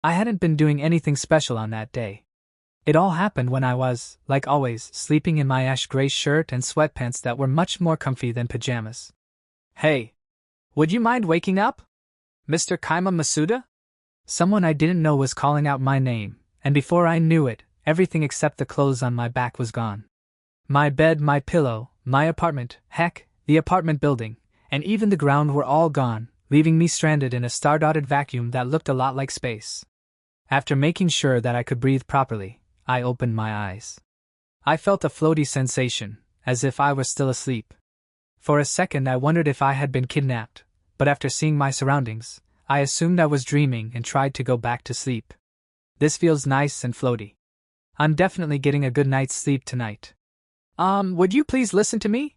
I hadn't been doing anything special on that day. It all happened when I was, like always, sleeping in my ash gray shirt and sweatpants that were much more comfy than pajamas. Hey! Would you mind waking up? Mr. Kaima Masuda? Someone I didn't know was calling out my name, and before I knew it, everything except the clothes on my back was gone. My bed, my pillow, my apartment, heck, the apartment building, and even the ground were all gone, leaving me stranded in a star-dotted vacuum that looked a lot like space. After making sure that I could breathe properly, I opened my eyes. I felt a floaty sensation, as if I were still asleep. For a second I wondered if I had been kidnapped, but after seeing my surroundings, I assumed I was dreaming and tried to go back to sleep. This feels nice and floaty. I'm definitely getting a good night's sleep tonight. Would you please listen to me?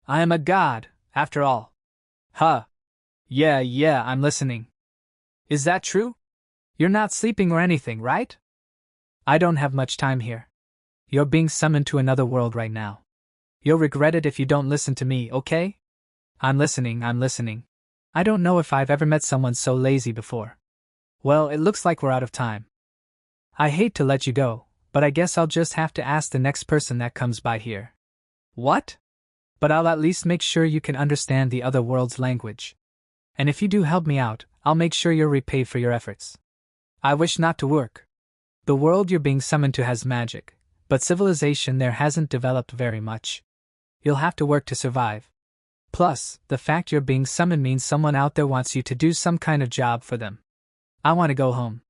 I am a god, after all. Huh. Yeah, I'm listening. Is that true? You're not sleeping or anything, right? I don't have much time here. You're being summoned to another world right now. You'll regret it if you don't listen to me, okay? I'm listening. I don't know if I've ever met someone so lazy before. Well, it looks like we're out of time. I hate to let you go, but I guess I'll just have to ask the next person that comes by here. What? But I'll at least make sure you can understand the other world's language. And if you do help me out, I'll make sure you're repaid for your efforts. I wish not to work. The world you're being summoned to has magic, but civilization there hasn't developed very much. You'll have to work to survive. Plus, the fact you're being summoned means someone out there wants you to do some kind of job for them. I want to go home.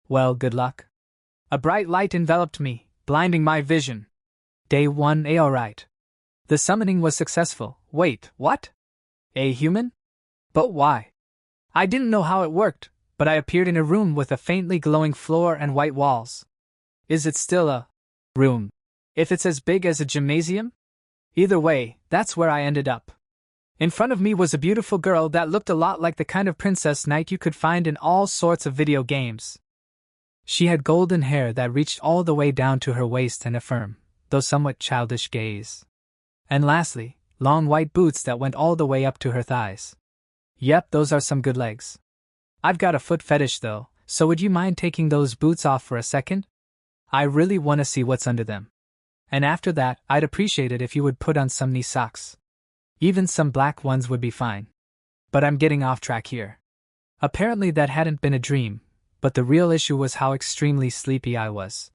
Well, good luck. A bright light enveloped me, blinding my vision. Day 1A alright. The summoning was successful. Wait, what? A human? But why? I didn't know how it worked, but I appeared in a room with a faintly glowing floor and white walls. Is it still a room? If it's as big as a gymnasium? Either way, that's where I ended up. In front of me was a beautiful girl that looked a lot like the kind of princess knight you could find in all sorts of video games. She had golden hair that reached all the way down to her waist and a firm, though somewhat childish gaze. And lastly, long white boots that went all the way up to her thighs. Yep, those are some good legs. I've got a foot fetish though, so would you mind taking those boots off for a second? I really want to see what's under them. And after that, I'd appreciate it if you would put on some knee socks. Even some black ones would be fine. But I'm getting off track here. Apparently that hadn't been a dream, but the real issue was how extremely sleepy I was.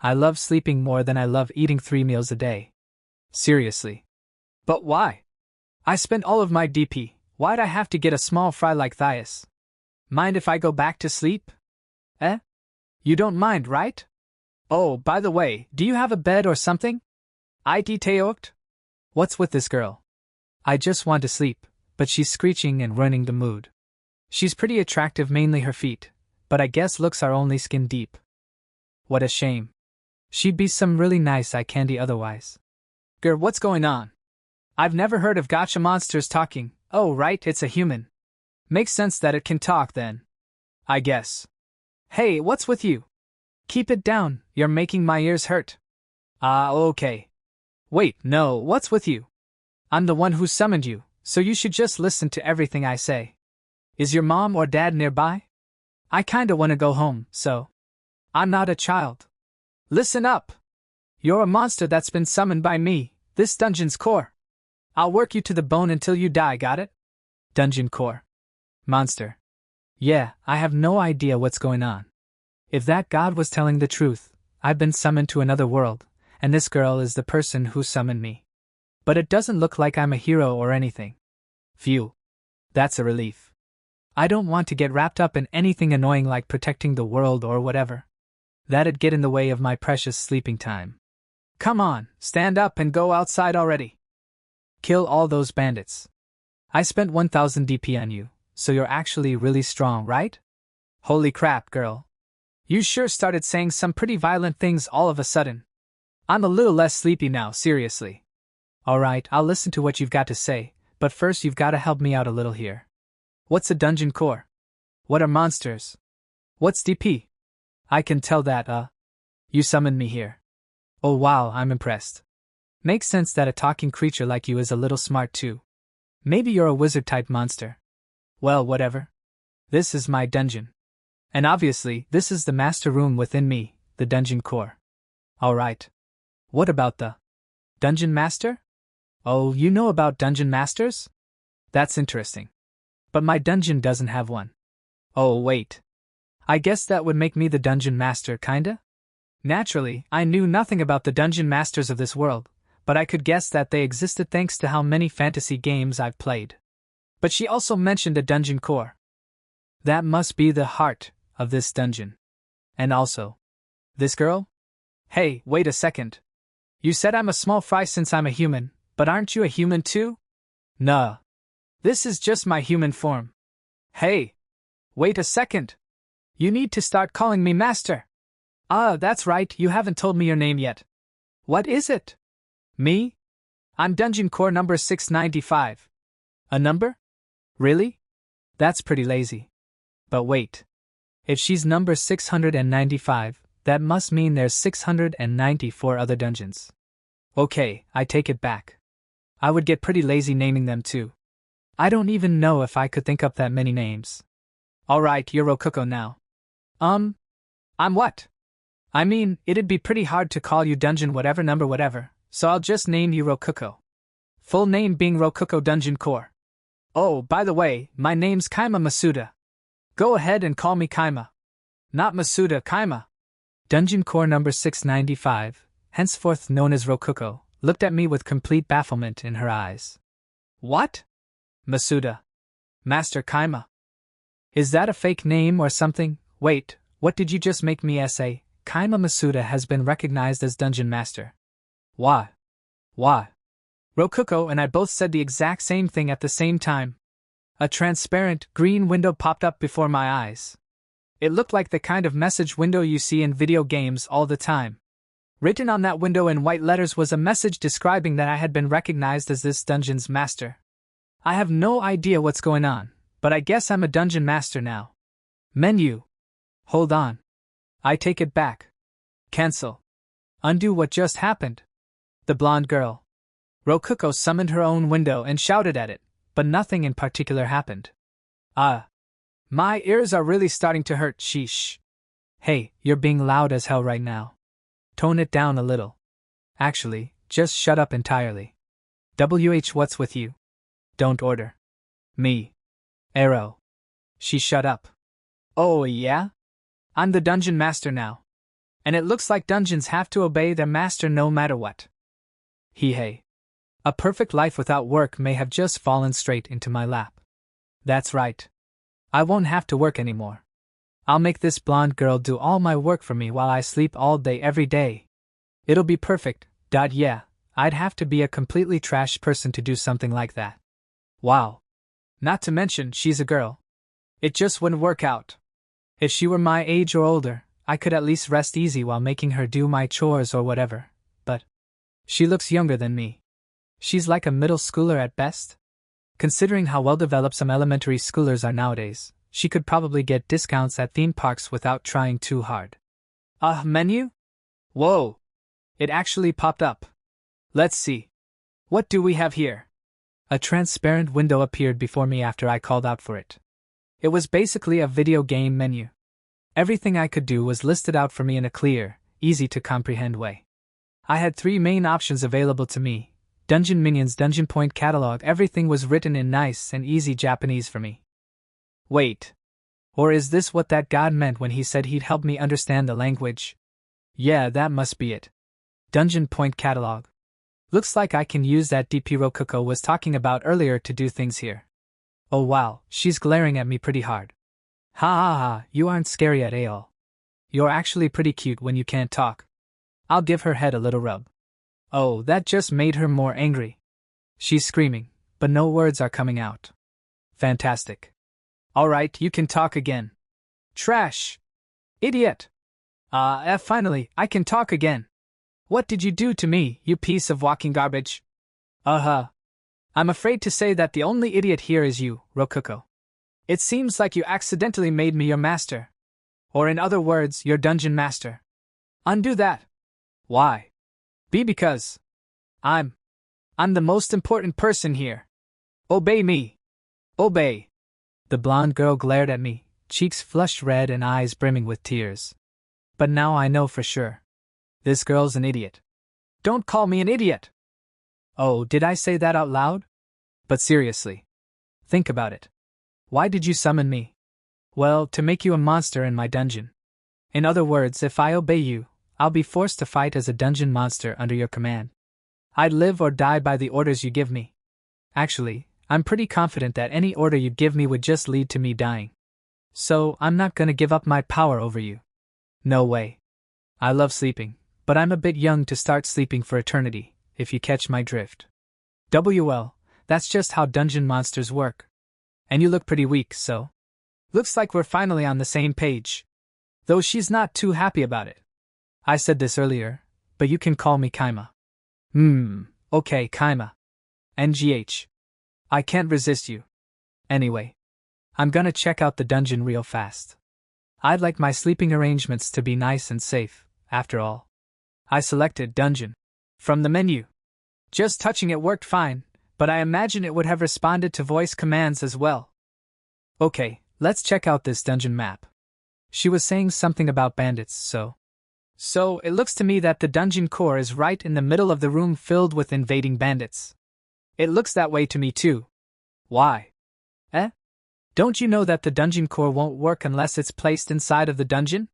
I love sleeping more than I love eating 3 meals a day. Seriously. But why? I spent all of my DP, why'd I have to get a small fry like Laziest? Mind if I go back to sleep? Eh? You don't mind, right? Oh, by the way, do you have a bed or something? It teokt? What's with this girl? I just want to sleep, but she's screeching and ruining the mood. She's pretty attractive, mainly her feet, but I guess looks are only skin deep. What a shame. She'd be some really nice eye candy otherwise. Grr, what's going on? I've never heard of gacha monsters talking. Oh right, it's a human. Makes sense that it can talk then. I guess. Hey, what's with you? Keep it down, you're making my ears hurt. Okay. Wait, no, what's with you? I'm the one who summoned you, so you should just listen to everything I say. Is your mom or dad nearby? I kinda wanna go home, so. I'm not a child. Listen up. You're a monster that's been summoned by me, this dungeon's core. I'll work you to the bone until you die, got it? Dungeon core. Monster. Yeah, I have no idea what's going on. If that god was telling the truth, I've been summoned to another world, and this girl is the person who summoned me. But it doesn't look like I'm a hero or anything. Phew. That's a relief. I don't want to get wrapped up in anything annoying like protecting the world or whatever. That'd get in the way of my precious sleeping time. Come on, stand up and go outside already. Kill all those bandits. I spent 1000 DP on you, so you're actually really strong, right? Holy crap, girl. You sure started saying some pretty violent things all of a sudden. I'm a little less sleepy now, seriously. Alright, I'll listen to what you've got to say, but first you've got to help me out a little here. What's a dungeon core? What are monsters? What's DP? I can tell that, you summoned me here. Oh wow, I'm impressed. Makes sense that a talking creature like you is a little smart too. Maybe you're a wizard-type monster. Well, whatever. This is my dungeon. And obviously, this is the master room within me, the dungeon core. Alright. What about the dungeon master? Oh, you know about dungeon masters? That's interesting. But my dungeon doesn't have one. Oh, wait. I guess that would make me the dungeon master, kinda? Naturally, I knew nothing about the dungeon masters of this world, but I could guess that they existed thanks to how many fantasy games I've played. But she also mentioned a dungeon core. That must be the heart of this dungeon. And also, this girl? Hey, wait a second. You said I'm a small fry since I'm a human, but aren't you a human too? Nah. This is just my human form. Hey. Wait a second. You need to start calling me master. Ah, that's right, you haven't told me your name yet. What is it? Me? I'm dungeon core number 695. A number? Really? That's pretty lazy. But wait. If she's number 695, that must mean there's 694 other dungeons. Okay, I take it back. I would get pretty lazy naming them too. I don't even know if I could think up that many names. Alright, you're Rokuko now. I'm what? I mean, it'd be pretty hard to call you dungeon whatever number whatever, so I'll just name you Rokuko. Full name being Rokuko Dungeon Core. Oh, by the way, my name's Kaima Masuda. Go ahead and call me Kaima. Not Masuda, Kaima. Dungeon Core number 695, henceforth known as Rokuko, looked at me with complete bafflement in her eyes. What? Masuda. Master Kaima. Is that a fake name or something? Wait, what did you just make me say? Kaima Masuda has been recognized as Dungeon Master. Why? Rokuko and I both said the exact same thing at the same time. A transparent, green window popped up before my eyes. It looked like the kind of message window you see in video games all the time. Written on that window in white letters was a message describing that I had been recognized as this dungeon's master. I have no idea what's going on, but I guess I'm a dungeon master now. Menu. Hold on. I take it back. Cancel. Undo what just happened. The blonde girl. Rokuko summoned her own window and shouted at it, but nothing in particular happened. My ears are really starting to hurt, sheesh. Hey, you're being loud as hell right now. Tone it down a little. Actually, just shut up entirely. What's with you? Don't order. Me. Arrow. She shut up. Oh yeah? I'm the dungeon master now. And it looks like dungeons have to obey their master no matter what. Hey. A perfect life without work may have just fallen straight into my lap. That's right. I won't have to work anymore. I'll make this blonde girl do all my work for me while I sleep all day every day. It'll be perfect. Yeah, I'd have to be a completely trash person to do something like that. Wow. Not to mention, she's a girl. It just wouldn't work out. If she were my age or older, I could at least rest easy while making her do my chores or whatever, but she looks younger than me. She's like a middle schooler at best. Considering how well developed some elementary schoolers are nowadays, she could probably get discounts at theme parks without trying too hard. Menu? Whoa! It actually popped up. Let's see. What do we have here? A transparent window appeared before me after I called out for it. It was basically a video game menu. Everything I could do was listed out for me in a clear, easy-to-comprehend way. I had 3 main options available to me. Dungeon Minions, Dungeon Point Catalog, everything was written in nice and easy Japanese for me. Wait. Or is this what that god meant when he said he'd help me understand the language? Yeah, that must be it. Dungeon Point Catalog. Looks like I can use that DP Rokuko was talking about earlier to do things here. Oh wow, she's glaring at me pretty hard. Ha, you aren't scary at all. You're actually pretty cute when you can't talk. I'll give her head a little rub. Oh, that just made her more angry. She's screaming, but no words are coming out. Fantastic. Alright, you can talk again. Trash. Idiot. Finally, I can talk again. What did you do to me, you piece of walking garbage? I'm afraid to say that the only idiot here is you, Rokuko. It seems like you accidentally made me your master. Or in other words, your dungeon master. Undo that. Why? Because I'm the most important person here. Obey me. Obey. The blonde girl glared at me, cheeks flushed red and eyes brimming with tears. But now I know for sure. This girl's an idiot. Don't call me an idiot! Oh, did I say that out loud? But seriously. Think about it. Why did you summon me? Well, to make you a monster in my dungeon. In other words, if I obey you, I'll be forced to fight as a dungeon monster under your command. I'd live or die by the orders you give me. Actually, I'm pretty confident that any order you give me would just lead to me dying. So, I'm not gonna give up my power over you. No way. I love sleeping, but I'm a bit young to start sleeping for eternity, if you catch my drift. Well, that's just how dungeon monsters work. And you look pretty weak, so. Looks like we're finally on the same page. Though she's not too happy about it. I said this earlier, but you can call me Kaima. Okay, Kaima. NGH. I can't resist you. Anyway, I'm gonna check out the dungeon real fast. I'd like my sleeping arrangements to be nice and safe, after all. I selected dungeon from the menu. Just touching it worked fine, but I imagine it would have responded to voice commands as well. Okay, let's check out this dungeon map. She was saying something about bandits, So it looks to me that the dungeon core is right in the middle of the room filled with invading bandits. It looks that way to me too. Why? Don't you know that the dungeon core won't work unless it's placed inside of the dungeon?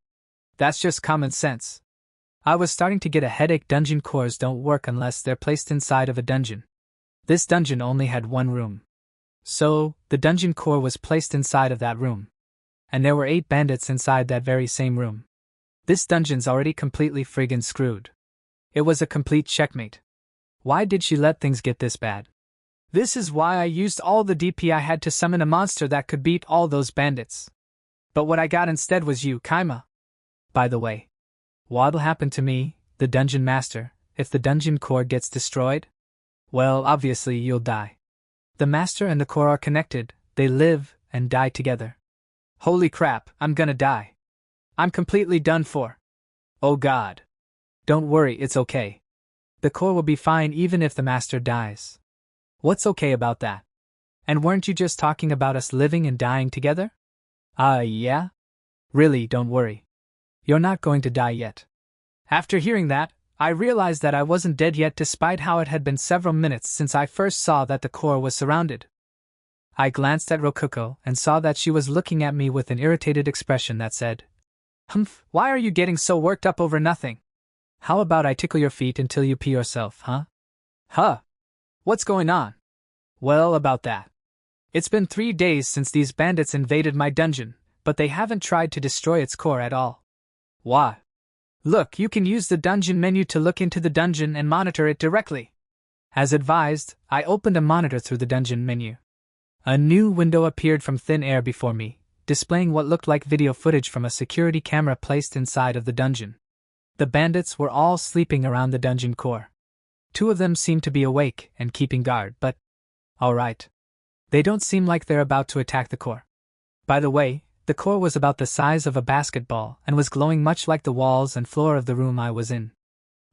That's just common sense. I was starting to get a headache. Dungeon cores don't work unless they're placed inside of a dungeon. This dungeon only had one room. So, the dungeon core was placed inside of that room. And there were 8 bandits inside that very same room. This dungeon's already completely friggin' screwed. It was a complete checkmate. Why did she let things get this bad? This is why I used all the DP I had to summon a monster that could beat all those bandits. But what I got instead was you, Kaima. By the way, what'll happen to me, the dungeon master, if the dungeon core gets destroyed? Well, obviously you'll die. The master and the core are connected, they live and die together. Holy crap, I'm gonna die. I'm completely done for. Oh god. Don't worry, it's okay. The core will be fine even if the master dies. What's okay about that? And weren't you just talking about us living and dying together? Yeah? Really, don't worry. You're not going to die yet. After hearing that, I realized that I wasn't dead yet despite how it had been several minutes since I first saw that the core was surrounded. I glanced at Rokuko and saw that she was looking at me with an irritated expression that said, "Humph, why are you getting so worked up over nothing? How about I tickle your feet until you pee yourself, huh?" Huh? What's going on? Well, about that. It's been 3 days since these bandits invaded my dungeon, but they haven't tried to destroy its core at all. Why? Look, you can use the dungeon menu to look into the dungeon and monitor it directly. As advised, I opened a monitor through the dungeon menu. A new window appeared from thin air before me, displaying what looked like video footage from a security camera placed inside of the dungeon. The bandits were all sleeping around the dungeon core. 2 of them seemed to be awake and keeping guard, but alright. They don't seem like they're about to attack the core. By the way, the core was about the size of a basketball and was glowing much like the walls and floor of the room I was in.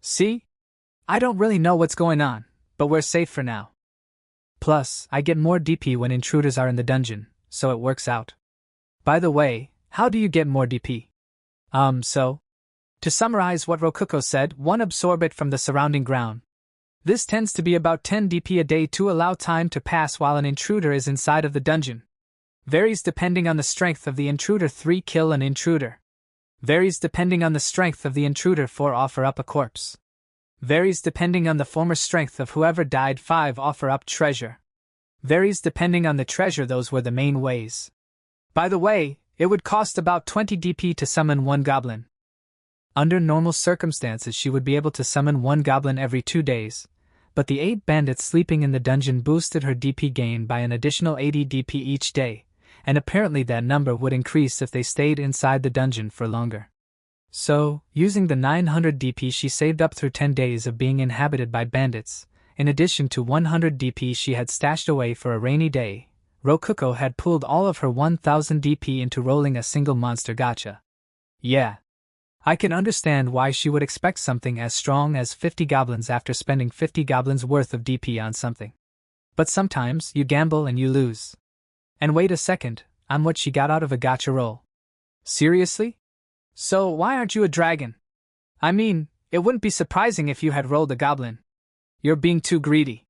See? I don't really know what's going on, but we're safe for now. Plus, I get more DP when intruders are in the dungeon, so it works out. By the way, how do you get more DP? To summarize what Rokuko said, 1 absorb it from the surrounding ground. This tends to be about 10 DP a day to allow time to pass while an intruder is inside of the dungeon. Varies depending on the strength of the intruder. 3 kill an intruder. Varies depending on the strength of the intruder. 4 offer up a corpse. Varies depending on the former strength of whoever died. 5 offer up treasure. Varies depending on the treasure. Those were the main ways. By the way, it would cost about 20 DP to summon 1 goblin. Under normal circumstances she would be able to summon 1 goblin every 2 days, but the 8 bandits sleeping in the dungeon boosted her DP gain by an additional 80 DP each day, and apparently that number would increase if they stayed inside the dungeon for longer. So, using the 900 DP she saved up through 10 days of being inhabited by bandits, in addition to 100 DP she had stashed away for a rainy day, Rokuko had pooled all of her 1000 DP into rolling a single monster gacha. Yeah. I can understand why she would expect something as strong as 50 goblins after spending 50 goblins worth of DP on something. But sometimes you gamble and you lose. And wait a second, I'm what she got out of a gacha roll. Seriously? So why aren't you a dragon? I mean, it wouldn't be surprising if you had rolled a goblin. You're being too greedy.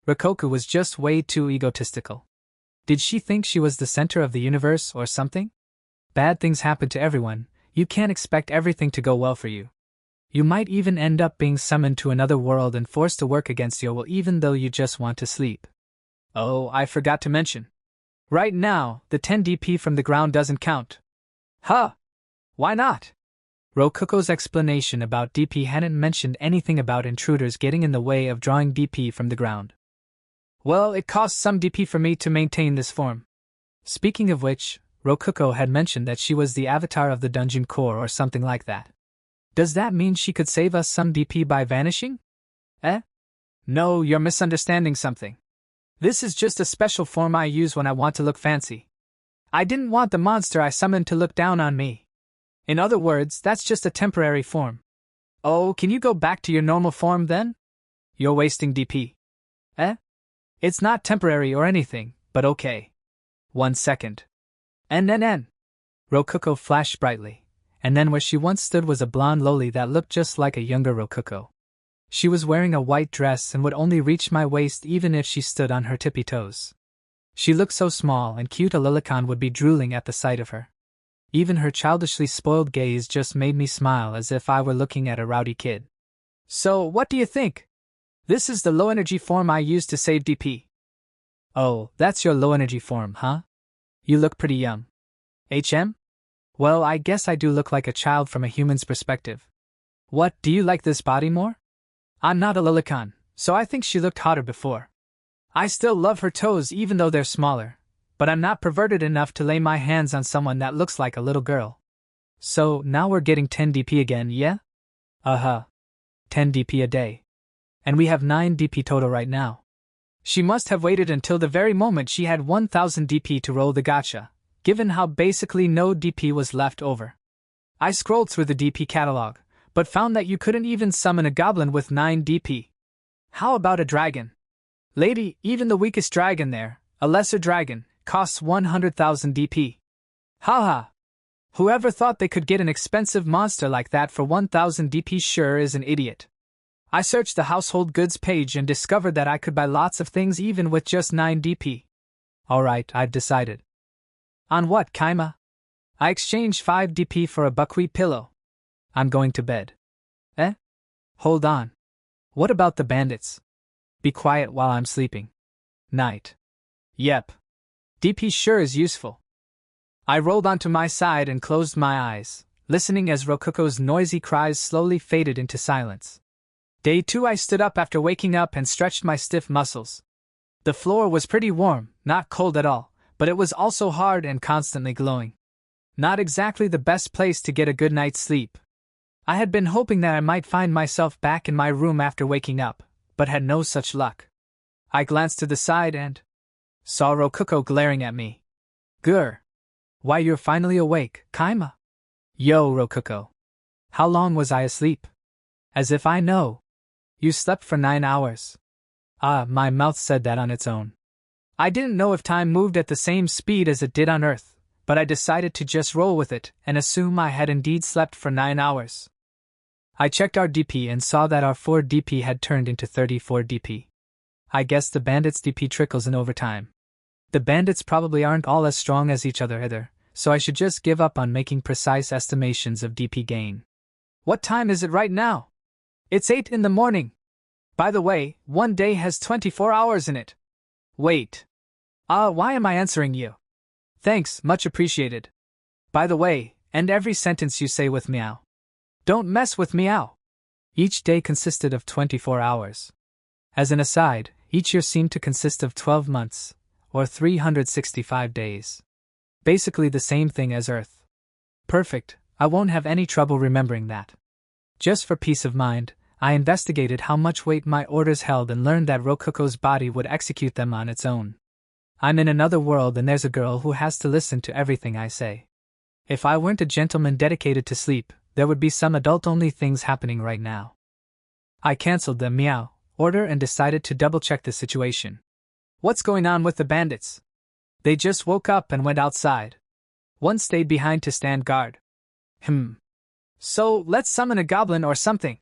Rokoku was just way too egotistical. Did she think she was the center of the universe or something? Bad things happen to everyone, you can't expect everything to go well for you. You might even end up being summoned to another world and forced to work against your will even though you just want to sleep. Oh, I forgot to mention. Right now, the 10 DP from the ground doesn't count. Huh? Why not? Rokuko's explanation about DP hadn't mentioned anything about intruders getting in the way of drawing DP from the ground. Well, it costs some DP for me to maintain this form. Speaking of which, Rokuko had mentioned that she was the avatar of the dungeon core or something like that. Does that mean she could save us some DP by vanishing? Eh? No, you're misunderstanding something. This is just a special form I use when I want to look fancy. I didn't want the monster I summoned to look down on me. In other words, that's just a temporary form. Oh, can you go back to your normal form then? You're wasting DP. Eh? It's not temporary or anything, but okay. 1 second. NNN. Rokuko flashed brightly, and then where she once stood was a blonde loli that looked just like a younger Rokuko. She was wearing a white dress and would only reach my waist even if she stood on her tippy toes. She looked so small and cute a Lilicon would be drooling at the sight of her. Even her childishly spoiled gaze just made me smile as if I were looking at a rowdy kid. So, what do you think? This is the low-energy form I use to save DP. Oh, that's your low-energy form, huh? You look pretty young. HM? Well, I guess I do look like a child from a human's perspective. What, do you like this body more? I'm not a Lilicon, so I think she looked hotter before. I still love her toes even though they're smaller, but I'm not perverted enough to lay my hands on someone that looks like a little girl. So, now we're getting 10 DP again, yeah? 10 DP a day. And we have 9 DP total right now. She must have waited until the very moment she had 1000 DP to roll the gacha, given how basically no DP was left over. I scrolled through the DP catalog, but found that you couldn't even summon a goblin with 9 DP. How about a dragon? Lady, even the weakest dragon there, a lesser dragon, costs 100,000 DP. Haha. Whoever thought they could get an expensive monster like that for 1000 DP sure is an idiot. I searched the household goods page and discovered that I could buy lots of things even with just 9 DP. Alright, I've decided. On what, Kaima? I exchanged 5 DP for a buckwheat pillow. I'm going to bed. Eh? Hold on. What about the bandits? Be quiet while I'm sleeping. Night. Yep. DP sure is useful. I rolled onto my side and closed my eyes, listening as Rokuko's noisy cries slowly faded into silence. Day 2 I stood up after waking up and stretched my stiff muscles. The floor was pretty warm, not cold at all, but it was also hard and constantly glowing. Not exactly the best place to get a good night's sleep. I had been hoping that I might find myself back in my room after waking up, but had no such luck. I glanced to the side and saw Rokuko glaring at me. Grr. Why, you're finally awake, Kaima. Yo, Rokuko. How long was I asleep? As if I know. You slept for 9 hours. My mouth said that on its own. I didn't know if time moved at the same speed as it did on Earth, but I decided to just roll with it and assume I had indeed slept for 9 hours. I checked our DP and saw that our 4 DP had turned into 34 DP. I guess the bandits' DP trickles in over time. The bandits probably aren't all as strong as each other either, so I should just give up on making precise estimations of DP gain. What time is it right now? It's 8 in the morning. By the way, one day has 24 hours in it. Wait. Why am I answering you? Thanks, much appreciated. By the way, end every sentence you say with meow. Don't mess with meow. Each day consisted of 24 hours. As an aside, each year seemed to consist of 12 months, or 365 days. Basically the same thing as Earth. Perfect, I won't have any trouble remembering that. Just for peace of mind, I investigated how much weight my orders held and learned that Rokuko's body would execute them on its own. I'm in another world and there's a girl who has to listen to everything I say. If I weren't a gentleman dedicated to sleep, there would be some adult-only things happening right now. I cancelled the meow order and decided to double-check the situation. What's going on with the bandits? They just woke up and went outside. One stayed behind to stand guard. So, let's summon a goblin or something.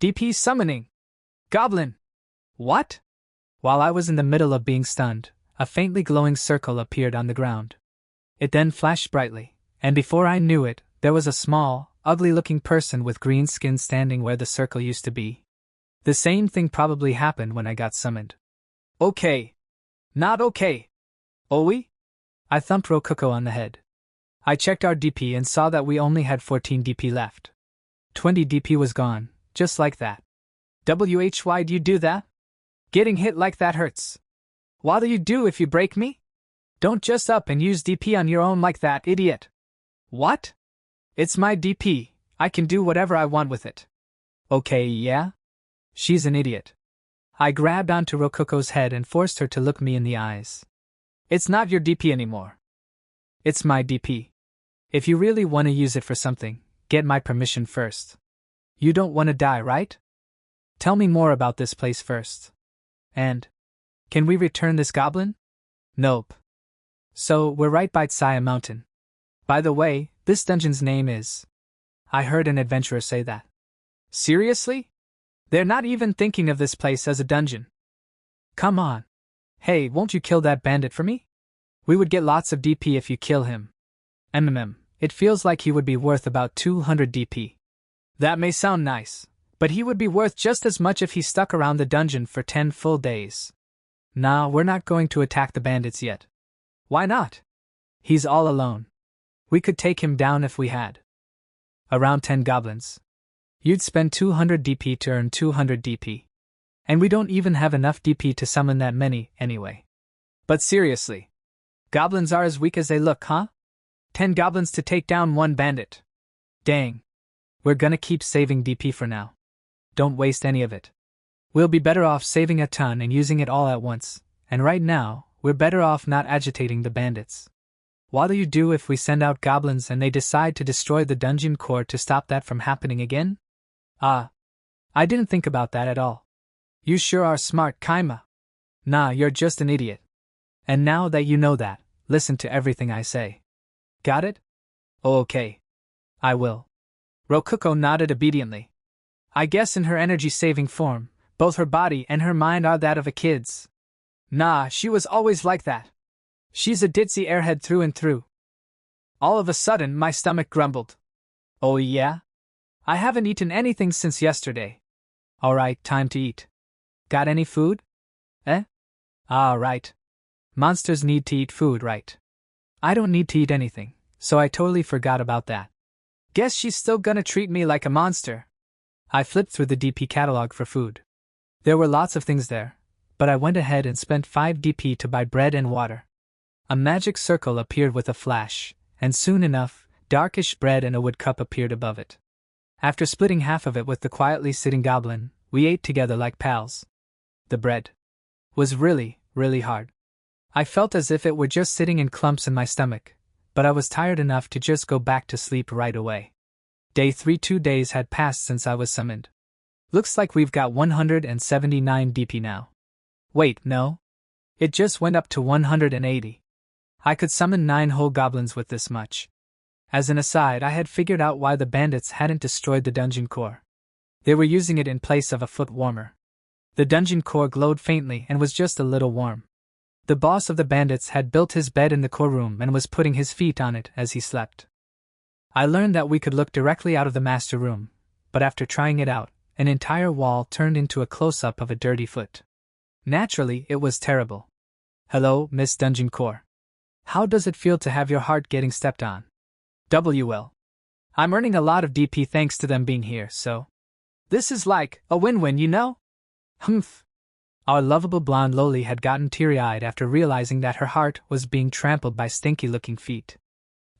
DP summoning. Goblin. What? While I was in the middle of being stunned, a faintly glowing circle appeared on the ground. It then flashed brightly, and before I knew it, there was a small, ugly-looking person with green skin standing where the circle used to be. The same thing probably happened when I got summoned. Okay. Not okay. Owie? I thumped Rokuko on the head. I checked our DP and saw that we only had 14 DP left. 20 DP was gone, just like that. Why'd you do that? Getting hit like that hurts. What'll you do if you break me? Don't just up and use DP on your own like that, idiot. What? It's my DP, I can do whatever I want with it. Okay, yeah? She's an idiot. I grabbed onto Rokuko's head and forced her to look me in the eyes. It's not your DP anymore. It's my DP. If you really want to use it for something, get my permission first. You don't want to die, right? Tell me more about this place first. And, can we return this goblin? Nope. So, we're right by Tsaya Mountain. By the way, this dungeon's name is... I heard an adventurer say that. Seriously? They're not even thinking of this place as a dungeon. Come on. Hey, won't you kill that bandit for me? We would get lots of DP if you kill him. It feels like he would be worth about 200 DP. That may sound nice, but he would be worth just as much if he stuck around the dungeon for 10 full days. Nah, we're not going to attack the bandits yet. Why not? He's all alone. We could take him down if we had around 10 goblins. You'd spend 200 DP to earn 200 DP. And we don't even have enough DP to summon that many, anyway. But seriously. Goblins are as weak as they look, huh? 10 goblins to take down one bandit. Dang. We're gonna keep saving DP for now. Don't waste any of it. We'll be better off saving a ton and using it all at once, and right now, we're better off not agitating the bandits. What'll you do if we send out goblins and they decide to destroy the dungeon core to stop that from happening again? I didn't think about that at all. You sure are smart, Kaima. Nah, you're just an idiot. And now that you know that, listen to everything I say. Got it? Oh, okay. I will. Rokuko nodded obediently. I guess in her energy-saving form, both her body and her mind are that of a kid's. Nah, she was always like that. She's a ditzy airhead through and through. All of a sudden, my stomach grumbled. Oh yeah? I haven't eaten anything since yesterday. Alright, time to eat. Got any food? Right. Monsters need to eat food, right? I don't need to eat anything, so I totally forgot about that. Guess she's still gonna treat me like a monster. I flipped through the DP catalog for food. There were lots of things there, but I went ahead and spent 5 DP to buy bread and water. A magic circle appeared with a flash, and soon enough, darkish bread and a wood cup appeared above it. After splitting half of it with the quietly sitting goblin, we ate together like pals. The bread was really, really hard. I felt as if it were just sitting in clumps in my stomach, but I was tired enough to just go back to sleep right away. Day 3. 2 days had passed since I was summoned. Looks like we've got 179 DP now. Wait, no. It just went up to 180. I could summon 9 whole goblins with this much. As an aside, I had figured out why the bandits hadn't destroyed the dungeon core. They were using it in place of a foot warmer. The dungeon core glowed faintly and was just a little warm. The boss of the bandits had built his bed in the core room and was putting his feet on it as he slept. I learned that we could look directly out of the master room, but after trying it out, an entire wall turned into a close-up of a dirty foot. Naturally, it was terrible. Hello, Miss Dungeon Core. How does it feel to have your heart getting stepped on? WL. I'm earning a lot of DP thanks to them being here, so... This is like a win-win, you know? Humph. Our lovable blonde loli had gotten teary-eyed after realizing that her heart was being trampled by stinky-looking feet.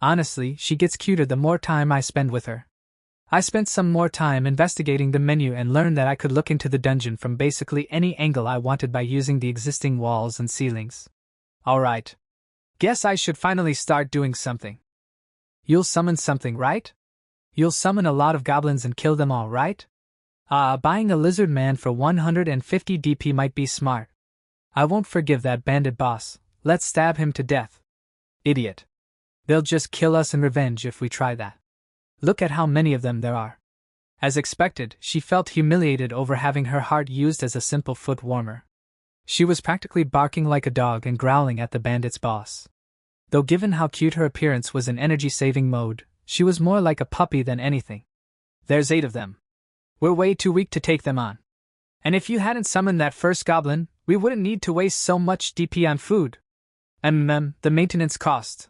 Honestly, she gets cuter the more time I spend with her. I spent some more time investigating the menu and learned that I could look into the dungeon from basically any angle I wanted by using the existing walls and ceilings. Alright. Guess I should finally start doing something. You'll summon something, right? You'll summon a lot of goblins and kill them all, right? Buying a lizard man for 150 DP might be smart. I won't forgive that bandit boss, Let's stab him to death. Idiot. They'll just kill us in revenge if we try that. Look at how many of them there are. As expected, she felt humiliated over having her heart used as a simple foot warmer. She was practically barking like a dog and growling at the bandit's boss. Though given how cute her appearance was in energy-saving mode, she was more like a puppy than anything. There's 8 of them. We're way too weak to take them on. And if you hadn't summoned that first goblin, we wouldn't need to waste so much DP on food. The maintenance cost.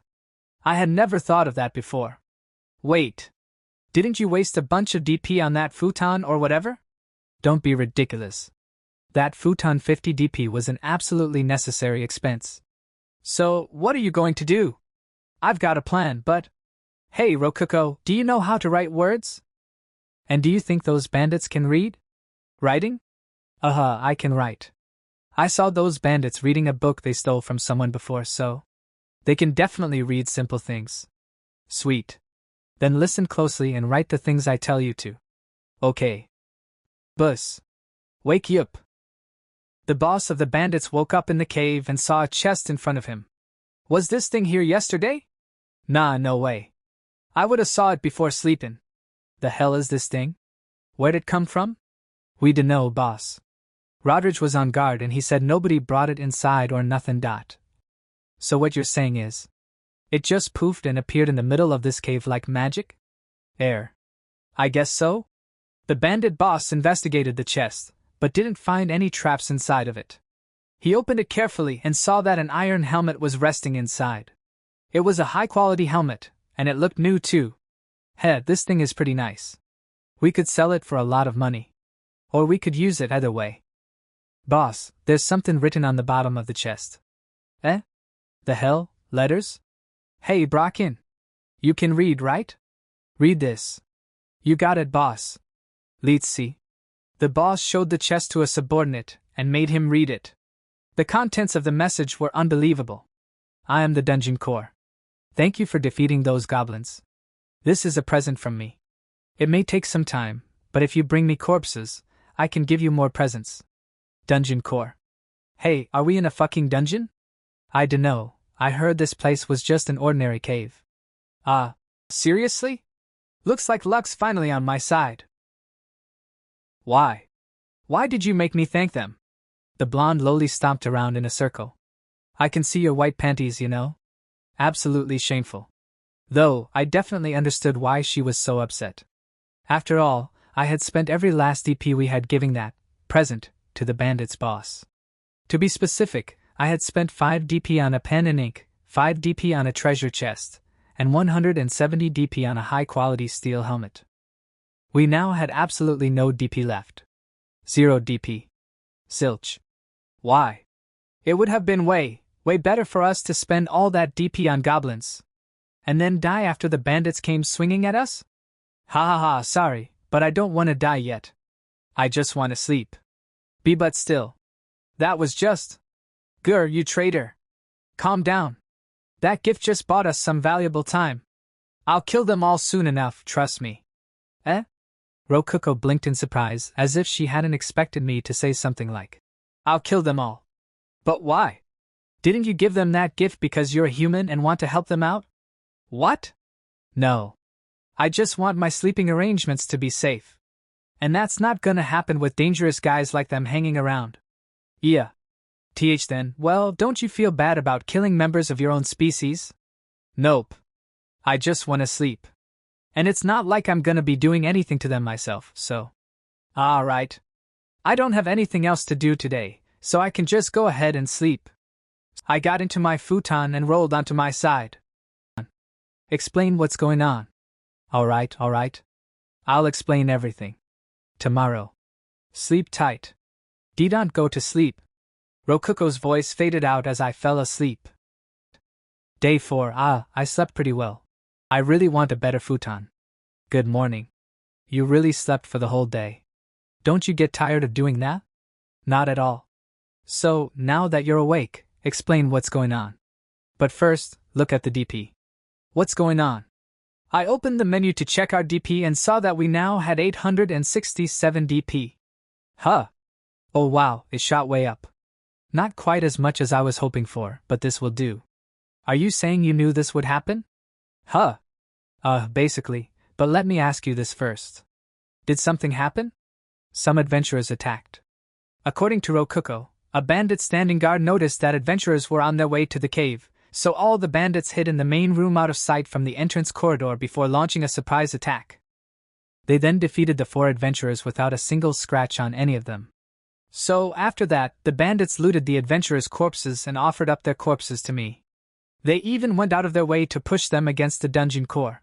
I had never thought of that before. Wait. Didn't you waste a bunch of DP on that futon or whatever? Don't be ridiculous. That futon 50 DP was an absolutely necessary expense. So, what are you going to do? I've got a plan, but... Hey, Rokuko, do you know how to write words? And do you think those bandits can read? Writing? I can write. I saw those bandits reading a book they stole from someone before, so... They can definitely read simple things. Sweet. Then listen closely and write the things I tell you to. Okay. Bus. Wake yup. The boss of the bandits woke up in the cave and saw a chest in front of him. Was this thing here yesterday? Nah, no way. I woulda saw it before sleepin'. The hell is this thing? Where'd it come from? We dunno, boss. Rodridge was on guard and he said nobody brought it inside or nothin'. So what you're saying is, it just poofed and appeared in the middle of this cave like magic? I guess so. The bandit boss investigated the chest, but didn't find any traps inside of it. He opened it carefully and saw that an iron helmet was resting inside. It was a high-quality helmet, and it looked new too. This thing is pretty nice. We could sell it for a lot of money. Or we could use it either way. Boss, there's something written on the bottom of the chest. The hell? Letters? Hey, Bracken. You can read, right? Read this. You got it, boss. Let's see. The boss showed the chest to a subordinate and made him read it. The contents of the message were unbelievable. I am the Dungeon Core. Thank you for defeating those goblins. This is a present from me. It may take some time, but if you bring me corpses, I can give you more presents. Dungeon Core. Hey, are we in a fucking dungeon? I dunno, I heard this place was just an ordinary cave. Seriously? Looks like luck's finally on my side. Why? Why did you make me thank them? The blonde lowly stomped around in a circle. I can see your white panties, you know? Absolutely shameful. Though, I definitely understood why she was so upset. After all, I had spent every last DP we had giving that present to the bandit's boss. To be specific, I had spent 5 DP on a pen and ink, 5 DP on a treasure chest, and 170 DP on a high-quality steel helmet. We now had absolutely no DP left. 0 DP. Silch. Why? It would have been way better for us to spend all that DP on goblins. And then die after the bandits came swinging at us? Sorry, but I don't want to die yet. I just want to sleep. But still. That was just... Grr, you traitor. Calm down. That gift just bought us some valuable time. I'll kill them all soon enough, trust me. Rokuko blinked in surprise, as if she hadn't expected me to say something like, I'll kill them all. But why? Didn't you give them that gift because you're a human and want to help them out? What? No. I just want my sleeping arrangements to be safe. And that's not gonna happen with dangerous guys like them hanging around. Yeah. Then, well, don't you feel bad about killing members of your own species? Nope. I just want to sleep. And it's not like I'm gonna be doing anything to them myself, so... Alright. I don't have anything else to do today, so I can just go ahead and sleep. I got into my futon and rolled onto my side. Explain what's going on. Alright. I'll explain everything. Tomorrow. Sleep tight. Don't go to sleep. Rokuko's voice faded out as I fell asleep. Day 4. I slept pretty well. I really want a better futon. Good morning. You really slept for the whole day. Don't you get tired of doing that? Not at all. So, now that you're awake, explain what's going on. But first, look at the DP. What's going on? I opened the menu to check our DP and saw that we now had 867 DP. Oh wow, it shot way up. Not quite as much as I was hoping for, but this will do. Are you saying you knew this would happen? Huh. Basically, but let me ask you this first. Did something happen? Some adventurers attacked. According to Rokuko, a bandit standing guard noticed that adventurers were on their way to the cave, so all the bandits hid in the main room out of sight from the entrance corridor before launching a surprise attack. They then defeated the 4 adventurers without a single scratch on any of them. So, after that, the bandits looted the adventurers' corpses and offered up their corpses to me. They even went out of their way to push them against the dungeon core.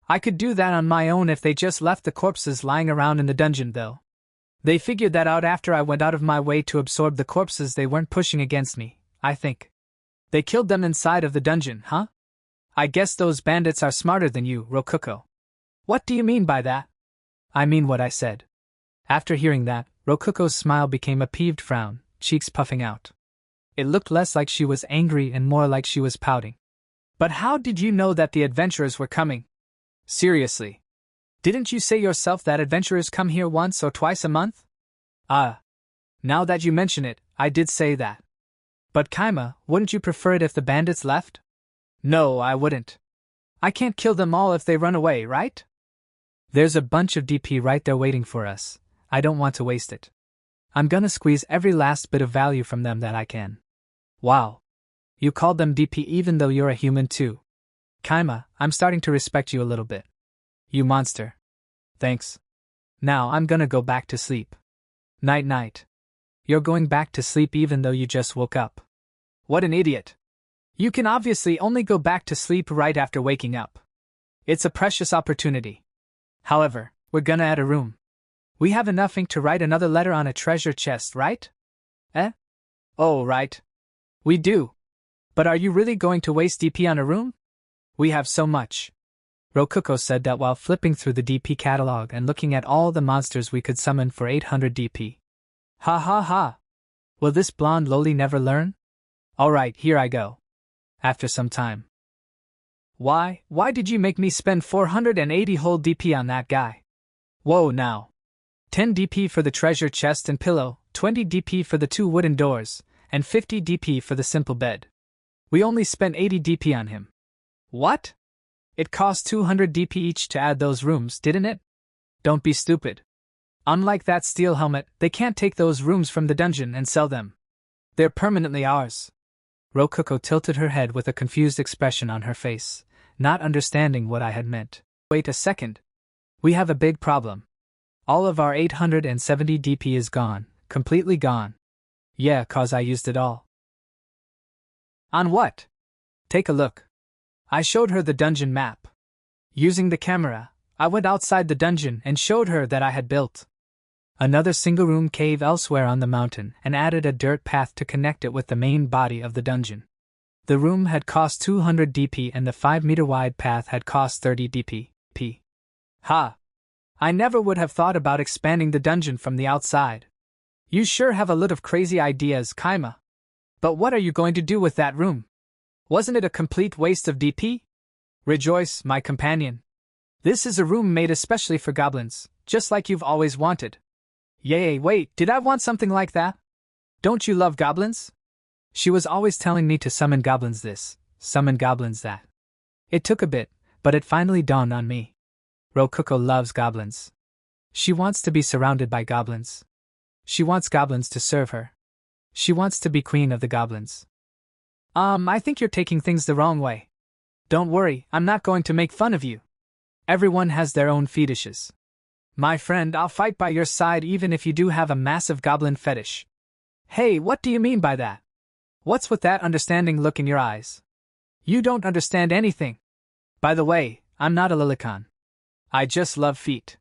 I could do that on my own if they just left the corpses lying around in the dungeon, though. They figured that out after I went out of my way to absorb the corpses they weren't pushing against me, I think. They killed them inside of the dungeon, huh? I guess those bandits are smarter than you, Rokuko. What do you mean by that? I mean what I said. After hearing that, Rokuko's smile became a peeved frown, cheeks puffing out. It looked less like she was angry and more like she was pouting. But how did you know that the adventurers were coming? Seriously. Didn't you say yourself that adventurers come here once or twice a month? Now that you mention it, I did say that. But Kaima, wouldn't you prefer it if the bandits left? No, I wouldn't. I can't kill them all if they run away, right? There's a bunch of DP right there waiting for us. I don't want to waste it. I'm gonna squeeze every last bit of value from them that I can. Wow. You called them DP even though you're a human too. Kaima, I'm starting to respect you a little bit. You monster. Thanks. Now I'm gonna go back to sleep. Night-night. You're going back to sleep even though you just woke up. What an idiot. You can obviously only go back to sleep right after waking up. It's a precious opportunity. However, we're gonna add a room. We have enough ink to write another letter on a treasure chest, right? Oh, right. We do. But are you really going to waste DP on a room? We have so much. Rokuko said that while flipping through the DP catalog and looking at all the monsters we could summon for 800 DP. Ha ha ha. Will this blonde loli never learn? Alright, here I go. After some time. Why did you make me spend 480 whole DP on that guy? Whoa now. 10 DP for the treasure chest and pillow, 20 DP for the 2 wooden doors, and 50 DP for the simple bed. We only spent 80 DP on him. What? It cost 200 DP each to add those rooms, didn't it? Don't be stupid. Unlike that steel helmet, they can't take those rooms from the dungeon and sell them. They're permanently ours. Rokuko tilted her head with a confused expression on her face, not understanding what I had meant. Wait a second. We have a big problem. All of our 870 DP is gone, completely gone. Yeah, 'cause I used it all. On what? Take a look. I showed her the dungeon map. Using the camera, I went outside the dungeon and showed her that I had built another single-room cave elsewhere on the mountain and added a dirt path to connect it with the main body of the dungeon. The room had cost 200 DP and the 5-meter-wide path had cost 30 DP. Ha! I never would have thought about expanding the dungeon from the outside. You sure have a lot of crazy ideas, Kaima. But what are you going to do with that room? Wasn't it a complete waste of DP? Rejoice, my companion. This is a room made especially for goblins, just like you've always wanted. Yay, wait, did I want something like that? Don't you love goblins? She was always telling me to summon goblins this, summon goblins that. It took a bit, but it finally dawned on me. Rokuko loves goblins. She wants to be surrounded by goblins. She wants goblins to serve her. She wants to be queen of the goblins. I think you're taking things the wrong way. Don't worry, I'm not going to make fun of you. Everyone has their own fetishes. My friend, I'll fight by your side even if you do have a massive goblin fetish. Hey, what do you mean by that? What's with that understanding look in your eyes? You don't understand anything. By the way, I'm not a lilicon. I just love feet.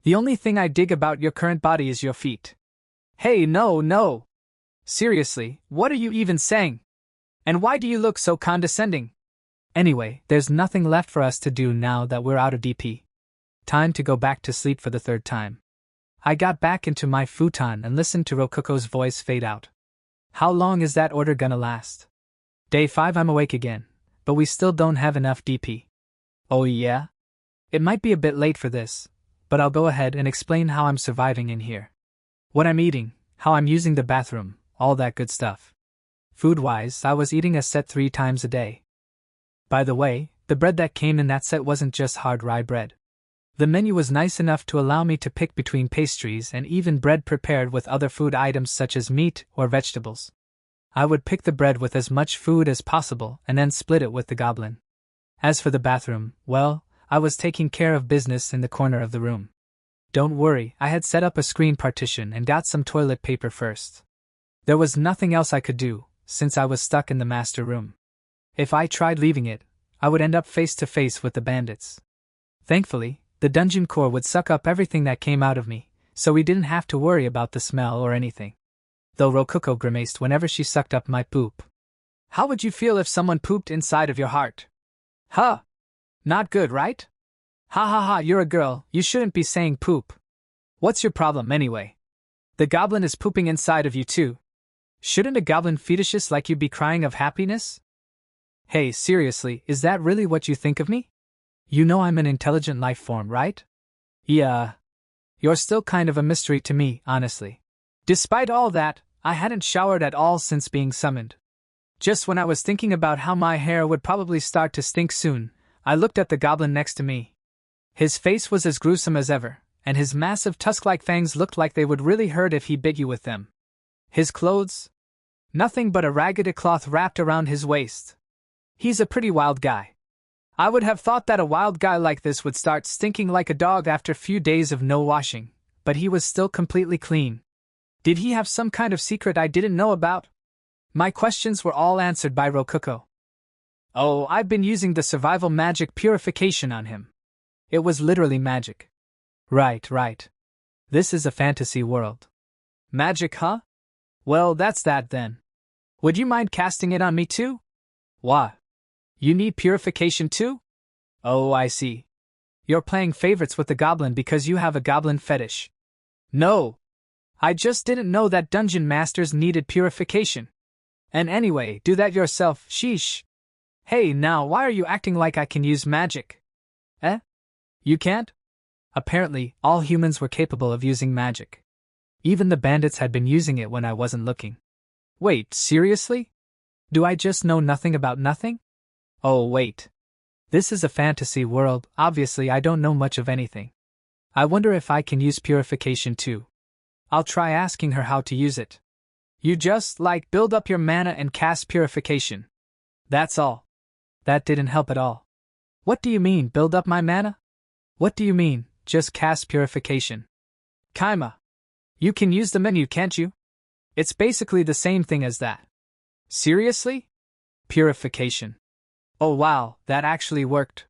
The only thing I dig about your current body is your feet. Hey, no. Seriously, what are you even saying? And why do you look so condescending? Anyway, there's nothing left for us to do now that we're out of DP. Time to go back to sleep for the 3rd time. I got back into my futon and listened to Rokuko's voice fade out. How long is that order gonna last? Day 5 I'm awake again, but we still don't have enough DP. Oh yeah? It might be a bit late for this, but I'll go ahead and explain how I'm surviving in here. What I'm eating, how I'm using the bathroom, all that good stuff. Food-wise, I was eating a set 3 times a day. By the way, the bread that came in that set wasn't just hard rye bread. The menu was nice enough to allow me to pick between pastries and even bread prepared with other food items such as meat or vegetables. I would pick the bread with as much food as possible and then split it with the goblin. As for the bathroom, well, I was taking care of business in the corner of the room. Don't worry, I had set up a screen partition and got some toilet paper first. There was nothing else I could do, since I was stuck in the master room. If I tried leaving it, I would end up face to face with the bandits. Thankfully, the dungeon core would suck up everything that came out of me, so we didn't have to worry about the smell or anything. Though Rokuko grimaced whenever she sucked up my poop. How would you feel if someone pooped inside of your heart? Huh? Not good, right? Ha ha ha, you're a girl, you shouldn't be saying poop. What's your problem anyway? The goblin is pooping inside of you too. Shouldn't a goblin fetishist like you be crying of happiness? Hey, seriously, is that really what you think of me? You know I'm an intelligent life form, right? Yeah. You're still kind of a mystery to me, honestly. Despite all that, I hadn't showered at all since being summoned. Just when I was thinking about how my hair would probably start to stink soon, I looked at the goblin next to me. His face was as gruesome as ever, and his massive tusk-like fangs looked like they would really hurt if he bit you with them. His clothes? Nothing but a ragged cloth wrapped around his waist. He's a pretty wild guy. I would have thought that a wild guy like this would start stinking like a dog after a few days of no washing, but he was still completely clean. Did he have some kind of secret I didn't know about? My questions were all answered by Rokuko. Oh, I've been using the survival magic purification on him. It was literally magic. Right. This is a fantasy world. Magic, huh? Well, that's that then. Would you mind casting it on me too? What? You need purification too? Oh, I see. You're playing favorites with the goblin because you have a goblin fetish. No. I just didn't know that dungeon masters needed purification. And anyway, do that yourself, sheesh. Hey, now why are you acting like I can use magic? Eh? You can't? Apparently, all humans were capable of using magic. Even the bandits had been using it when I wasn't looking. Wait, seriously? Do I just know nothing about nothing? Oh, wait. This is a fantasy world, obviously I don't know much of anything. I wonder if I can use purification too. I'll try asking her how to use it. You just, build up your mana and cast purification. That's all. That didn't help at all. What do you mean, build up my mana? What do you mean, just cast purification? Kaima. You can use the menu, can't you? It's basically the same thing as that. Seriously? Purification. Oh wow, that actually worked.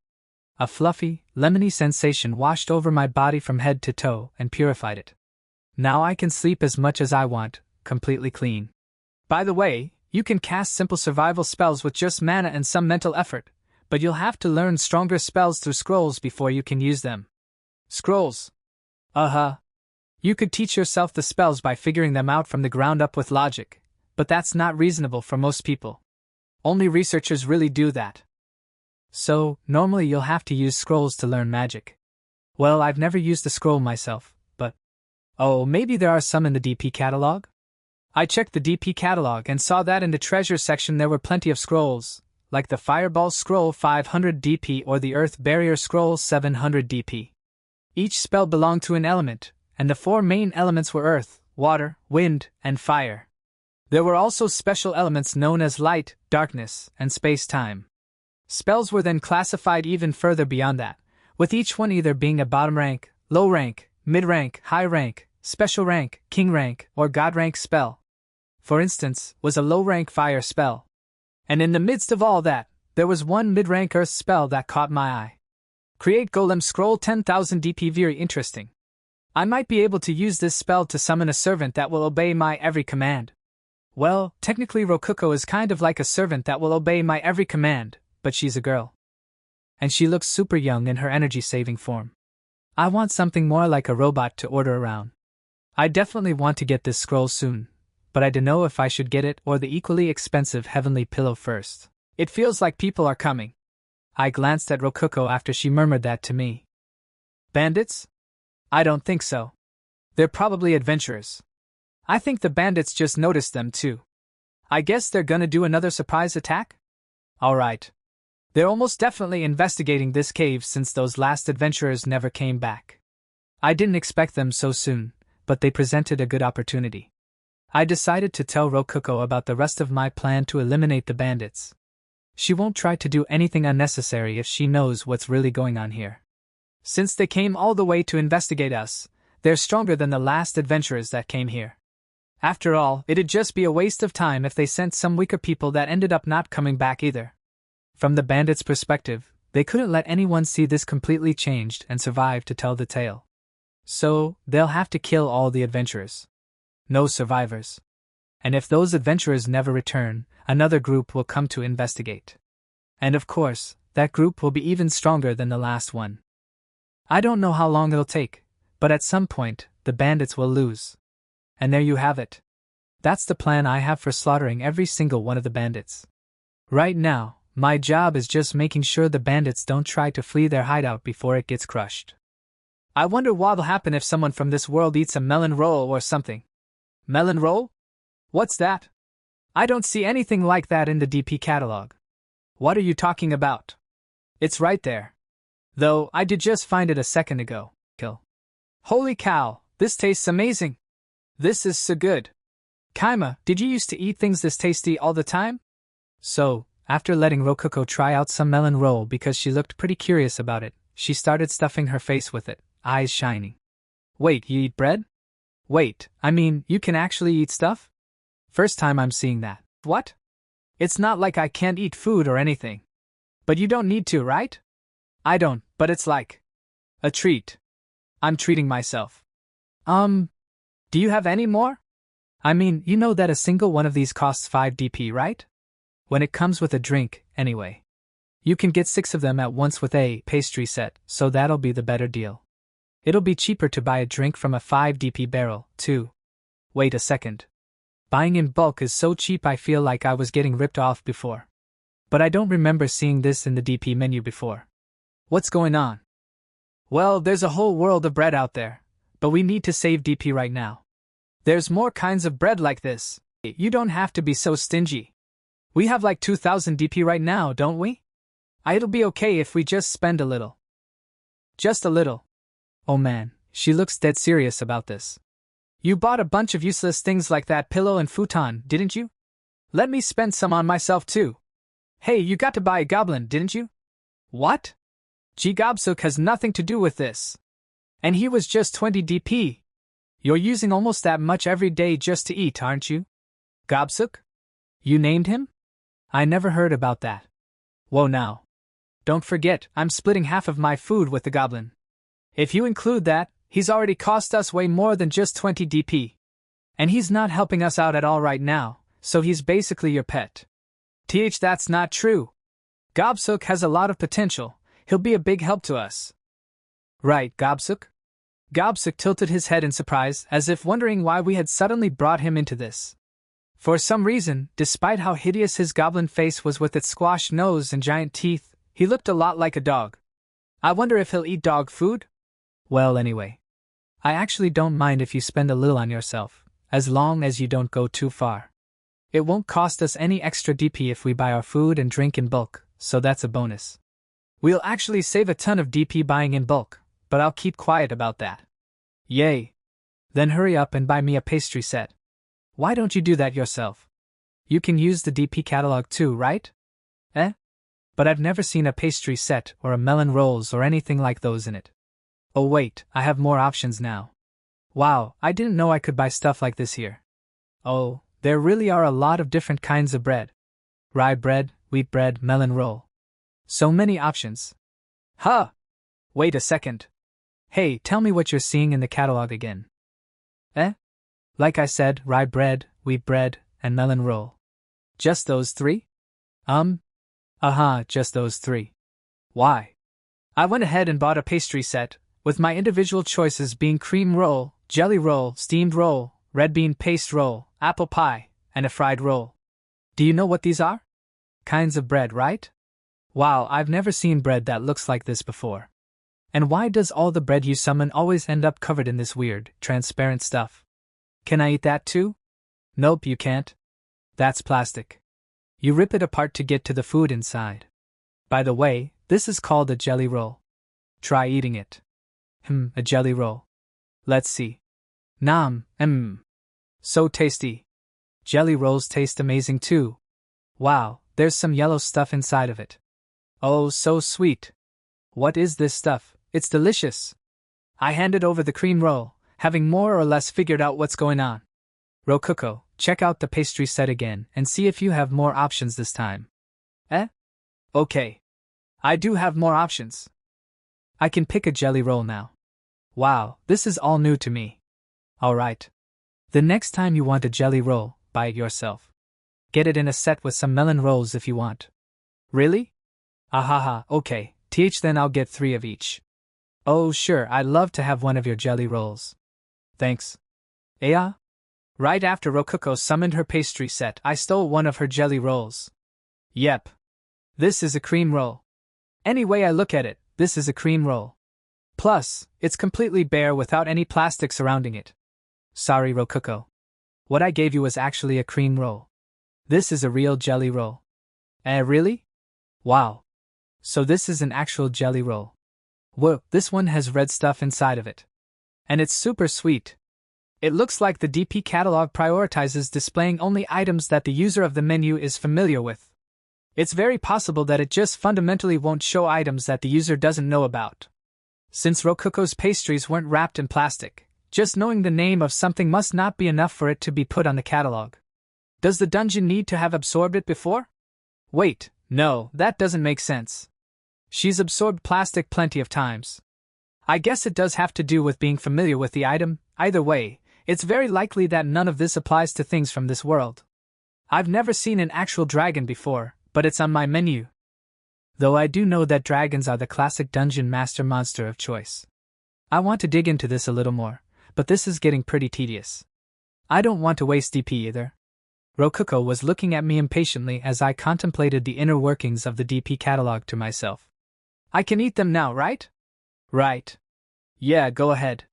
A fluffy, lemony sensation washed over my body from head to toe and purified it. Now I can sleep as much as I want, completely clean. By the way, you can cast simple survival spells with just mana and some mental effort, but you'll have to learn stronger spells through scrolls before you can use them. Scrolls? Uh-huh. You could teach yourself the spells by figuring them out from the ground up with logic, but that's not reasonable for most people. Only researchers really do that. So, normally you'll have to use scrolls to learn magic. Well, I've never used a scroll myself, but... Oh, maybe there are some in the DP catalog? I checked the DP catalog and saw that in the treasure section there were plenty of scrolls, like the Fireball Scroll 500 DP or the Earth Barrier Scroll 700 DP. Each spell belonged to an element, and the 4 main elements were earth, water, wind, and fire. There were also special elements known as light, darkness, and space-time. Spells were then classified even further beyond that, with each one either being a bottom rank, low rank, mid rank, high rank, special rank, king rank, or god rank spell. For instance, was a low rank fire spell. And in the midst of all that, there was one mid rank earth spell that caught my eye. Create Golem Scroll 10,000 DP. Very interesting. I might be able to use this spell to summon a servant that will obey my every command. Well, technically Rokuko is kind of like a servant that will obey my every command, but she's a girl. And she looks super young in her energy-saving form. I want something more like a robot to order around. I definitely want to get this scroll soon, but I don't know if I should get it or the equally expensive Heavenly Pillow first. It feels like people are coming. I glanced at Rokuko after she murmured that to me. Bandits? I don't think so. They're probably adventurers. I think the bandits just noticed them too. I guess they're gonna do another surprise attack? Alright. They're almost definitely investigating this cave since those last adventurers never came back. I didn't expect them so soon, but they presented a good opportunity. I decided to tell Rokuko about the rest of my plan to eliminate the bandits. She won't try to do anything unnecessary if she knows what's really going on here. Since they came all the way to investigate us, they're stronger than the last adventurers that came here. After all, it'd just be a waste of time if they sent some weaker people that ended up not coming back either. From the bandits' perspective, they couldn't let anyone see this completely changed and survive to tell the tale. So, they'll have to kill all the adventurers. No survivors. And if those adventurers never return, another group will come to investigate. And of course, that group will be even stronger than the last one. I don't know how long it'll take, but at some point, the bandits will lose. And there you have it. That's the plan I have for slaughtering every single one of the bandits. Right now, my job is just making sure the bandits don't try to flee their hideout before it gets crushed. I wonder what'll happen if someone from this world eats a melon roll or something. Melon roll? What's that? I don't see anything like that in the DP catalog. What are you talking about? It's right there. Though, I did just find it a second ago. Kill. Holy cow, this tastes amazing. This is so good. Kaima, did you used to eat things this tasty all the time? So, after letting Rokuko try out some melon roll because she looked pretty curious about it, she started stuffing her face with it, eyes shining. Wait, you eat bread? Wait, I mean, you can actually eat stuff? First time I'm seeing that. What? It's not like I can't eat food or anything. But you don't need to, right? I don't, but it's like a treat. I'm treating myself. Do you have any more? I mean, you know that a single one of these costs 5 DP, right? When it comes with a drink, anyway. You can get 6 of them at once with a pastry set, so that'll be the better deal. It'll be cheaper to buy a drink from a 5 DP barrel, too. Wait a second. Buying in bulk is so cheap I feel like I was getting ripped off before. But I don't remember seeing this in the DP menu before. What's going on? Well, there's a whole world of bread out there, but we need to save DP right now. There's more kinds of bread like this. You don't have to be so stingy. We have like 2,000 DP right now, don't we? It'll be okay if we just spend a little. Just a little. Oh man, she looks dead serious about this. You bought a bunch of useless things like that pillow and futon, didn't you? Let me spend some on myself too. Hey, you got to buy a goblin, didn't you? What? Gobsuk has nothing to do with this. And he was just 20 DP. You're using almost that much every day just to eat, aren't you? Gobsuk? You named him? I never heard about that. Whoa now. Don't forget, I'm splitting half of my food with the goblin. If you include that, he's already cost us way more than just 20 DP. And he's not helping us out at all right now, so he's basically your pet. That's not true. Gobsuk has a lot of potential. He'll be a big help to us. Right, Gobsuk? Gobsuk tilted his head in surprise, as if wondering why we had suddenly brought him into this. For some reason, despite how hideous his goblin face was with its squashed nose and giant teeth, he looked a lot like a dog. I wonder if he'll eat dog food? Well, anyway. I actually don't mind if you spend a little on yourself, as long as you don't go too far. It won't cost us any extra DP if we buy our food and drink in bulk, so that's a bonus. We'll actually save a ton of DP buying in bulk, but I'll keep quiet about that. Yay! Then hurry up and buy me a pastry set. Why don't you do that yourself? You can use the DP catalog too, right? But I've never seen a pastry set or a melon rolls or anything like those in it. Oh wait, I have more options now. Wow, I didn't know I could buy stuff like this here. Oh, there really are a lot of different kinds of bread. Rye bread, wheat bread, melon roll. So many options. Huh! Wait a second. Hey, tell me what you're seeing in the catalog again. Like I said, rye bread, wheat bread, and melon roll. Just those 3? Just those 3. Why? I went ahead and bought a pastry set, with my individual choices being cream roll, jelly roll, steamed roll, red bean paste roll, apple pie, and a fried roll. Do you know what these are? Kinds of bread, right? Wow, I've never seen bread that looks like this before. And why does all the bread you summon always end up covered in this weird, transparent stuff? Can I eat that too? Nope, you can't. That's plastic. You rip it apart to get to the food inside. By the way, this is called a jelly roll. Try eating it. A jelly roll. Let's see. Nom, so tasty. Jelly rolls taste amazing too. Wow, there's some yellow stuff inside of it. Oh, so sweet. What is this stuff? It's delicious. I handed over the cream roll, having more or less figured out what's going on. Rokuko, check out the pastry set again and see if you have more options this time. Okay. I do have more options. I can pick a jelly roll now. Wow, this is all new to me. Alright. The next time you want a jelly roll, buy it yourself. Get it in a set with some melon rolls if you want. Really? Ahaha, okay, then I'll get 3 of each. Oh sure, I'd love to have one of your jelly rolls. Thanks. Yeah? Right after Rokuko summoned her pastry set, I stole one of her jelly rolls. Yep. This is a cream roll. Any way I look at it, this is a cream roll. Plus, it's completely bare without any plastic surrounding it. Sorry, Rokuko. What I gave you was actually a cream roll. This is a real jelly roll. Really? Wow. So this is an actual jelly roll. Whoa, this one has red stuff inside of it. And it's super sweet. It looks like the DP catalog prioritizes displaying only items that the user of the menu is familiar with. It's very possible that it just fundamentally won't show items that the user doesn't know about. Since Rokuko's pastries weren't wrapped in plastic, just knowing the name of something must not be enough for it to be put on the catalog. Does the dungeon need to have absorbed it before? Wait, no, that doesn't make sense. She's absorbed plastic plenty of times. I guess it does have to do with being familiar with the item. Either way, it's very likely that none of this applies to things from this world. I've never seen an actual dragon before, but it's on my menu. Though I do know that dragons are the classic dungeon master monster of choice. I want to dig into this a little more, but this is getting pretty tedious. I don't want to waste DP either. Rokuko was looking at me impatiently as I contemplated the inner workings of the DP catalog to myself. I can eat them now, right? Right. Yeah, go ahead.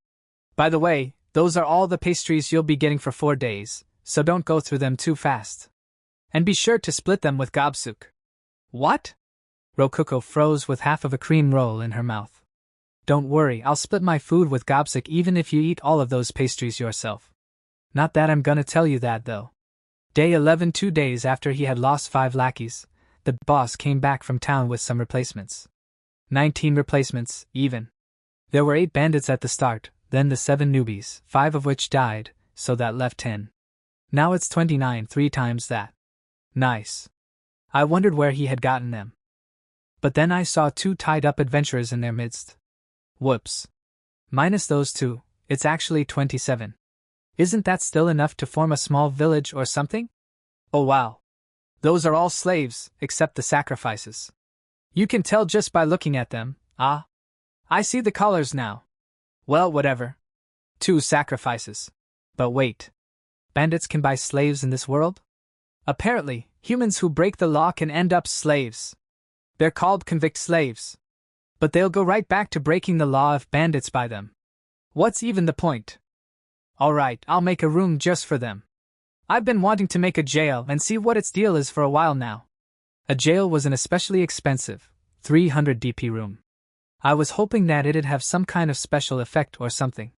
By the way, those are all the pastries you'll be getting for 4 days, so don't go through them too fast. And be sure to split them with Gobsuk. What? Rokuko froze with half of a cream roll in her mouth. Don't worry, I'll split my food with Gobsuk even if you eat all of those pastries yourself. Not that I'm gonna tell you that though. Day 11, 2 days after he had lost 5 lackeys, the boss came back from town with some replacements. 19 replacements, even. There were 8 bandits at the start, then the 7 newbies, 5 of which died, so that left 10. Now it's 29, 3 times that. Nice. I wondered where he had gotten them. But then I saw 2 tied-up adventurers in their midst. Whoops. Minus those 2, it's actually 27. Isn't that still enough to form a small village or something? Oh wow. Those are all slaves, except the sacrifices. You can tell just by looking at them. Ah. I see the collars now. Well, whatever. 2 sacrifices. But wait. Bandits can buy slaves in this world? Apparently, humans who break the law can end up slaves. They're called convict slaves. But they'll go right back to breaking the law if bandits buy them. What's even the point? Alright, I'll make a room just for them. I've been wanting to make a jail and see what its deal is for a while now. A jail was an especially expensive, 300 DP room. I was hoping that it'd have some kind of special effect or something.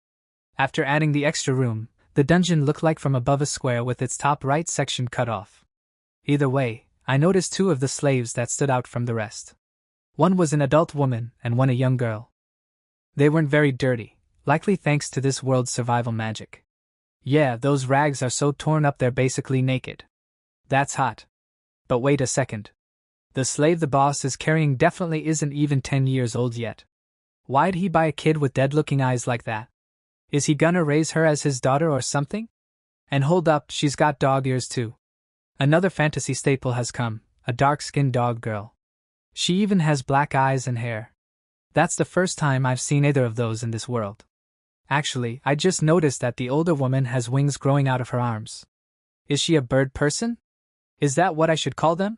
After adding the extra room, the dungeon looked like from above a square with its top right section cut off. Either way, I noticed 2 of the slaves that stood out from the rest. One was an adult woman and one a young girl. They weren't very dirty, likely thanks to this world's survival magic. Yeah, those rags are so torn up they're basically naked. That's hot. But wait a second. The slave the boss is carrying definitely isn't even 10 years old yet. Why'd he buy a kid with dead-looking eyes like that? Is he gonna raise her as his daughter or something? And hold up, she's got dog ears too. Another fantasy staple has come, a dark-skinned dog girl. She even has black eyes and hair. That's the first time I've seen either of those in this world. Actually, I just noticed that the older woman has wings growing out of her arms. Is she a bird person? Is that what I should call them?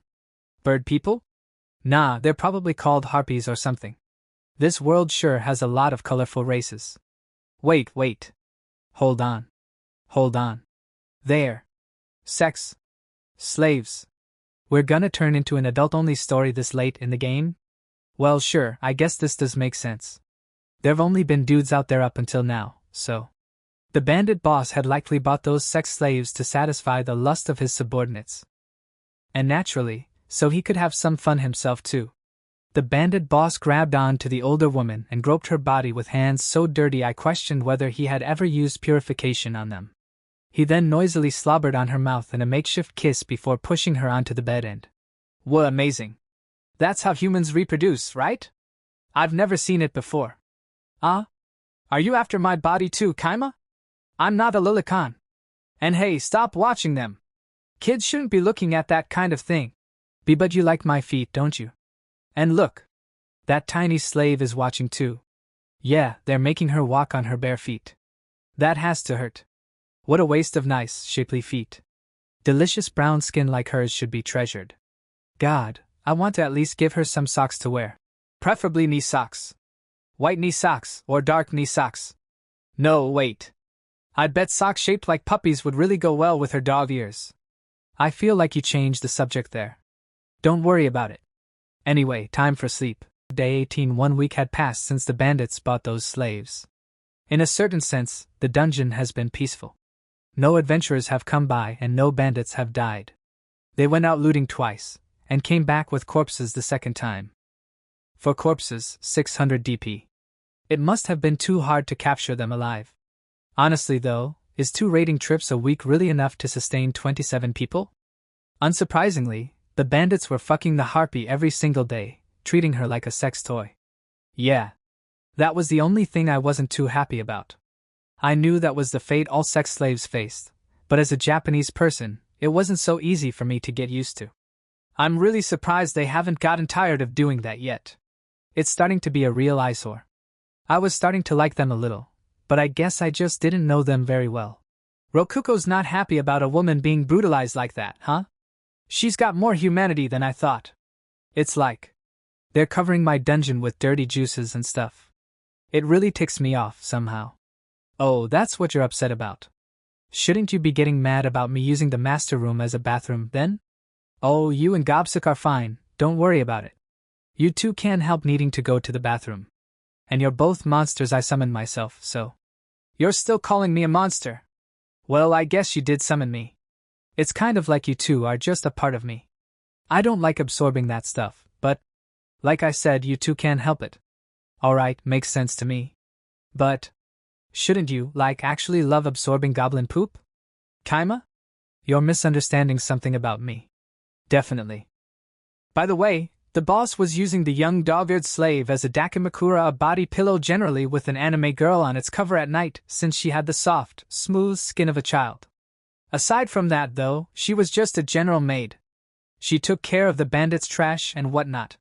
Bird people? Nah, they're probably called harpies or something. This world sure has a lot of colorful races. Wait. Hold on. Hold on. There. Sex. Slaves. We're gonna turn into an adult-only story this late in the game? Well, sure, I guess this does make sense. There've only been dudes out there up until now, so. The bandit boss had likely bought those sex slaves to satisfy the lust of his subordinates. And naturally, so he could have some fun himself too. The bandit boss grabbed on to the older woman and groped her body with hands so dirty I questioned whether he had ever used purification on them. He then noisily slobbered on her mouth in a makeshift kiss before pushing her onto the bed end. Whoa, amazing. That's how humans reproduce, right? I've never seen it before. Are you after my body too, Kaima? I'm not a Lilican. And hey, stop watching them. Kids shouldn't be looking at that kind of thing. But you like my feet, don't you? And look. That tiny slave is watching too. Yeah, they're making her walk on her bare feet. That has to hurt. What a waste of nice, shapely feet. Delicious brown skin like hers should be treasured. God, I want to at least give her some socks to wear. Preferably knee socks. White knee socks, or dark knee socks. No, wait. I'd bet socks shaped like puppies would really go well with her dog ears. I feel like you changed the subject there. Don't worry about it. Anyway, time for sleep. Day 18, 1 week had passed since the bandits bought those slaves. In a certain sense, the dungeon has been peaceful. No adventurers have come by and no bandits have died. They went out looting twice, and came back with corpses the second time. For corpses, 600 DP. It must have been too hard to capture them alive. Honestly though, is 2 raiding trips a week really enough to sustain 27 people? Unsurprisingly, the bandits were fucking the harpy every single day, treating her like a sex toy. Yeah. That was the only thing I wasn't too happy about. I knew that was the fate all sex slaves faced, but as a Japanese person, it wasn't so easy for me to get used to. I'm really surprised they haven't gotten tired of doing that yet. It's starting to be a real eyesore. I was starting to like them a little, but I guess I just didn't know them very well. Rokuko's not happy about a woman being brutalized like that, huh? She's got more humanity than I thought. It's like they're covering my dungeon with dirty juices and stuff. It really ticks me off somehow. Oh, that's what you're upset about. Shouldn't you be getting mad about me using the master room as a bathroom, then? Oh, you and Gobsuk are fine, don't worry about it. You two can't help needing to go to the bathroom. And you're both monsters I summoned myself, so. You're still calling me a monster. Well, I guess you did summon me. It's kind of like you two are just a part of me. I don't like absorbing that stuff, but, like I said, you two can't help it. Alright, makes sense to me. But, shouldn't you, actually love absorbing goblin poop? Kaima? You're misunderstanding something about me. Definitely. By the way, the boss was using the young dog-eared slave as a dakimakura, a body pillow generally with an anime girl on its cover at night, since she had the soft, smooth skin of a child. Aside from that though, she was just a general maid. She took care of the bandits' trash and whatnot.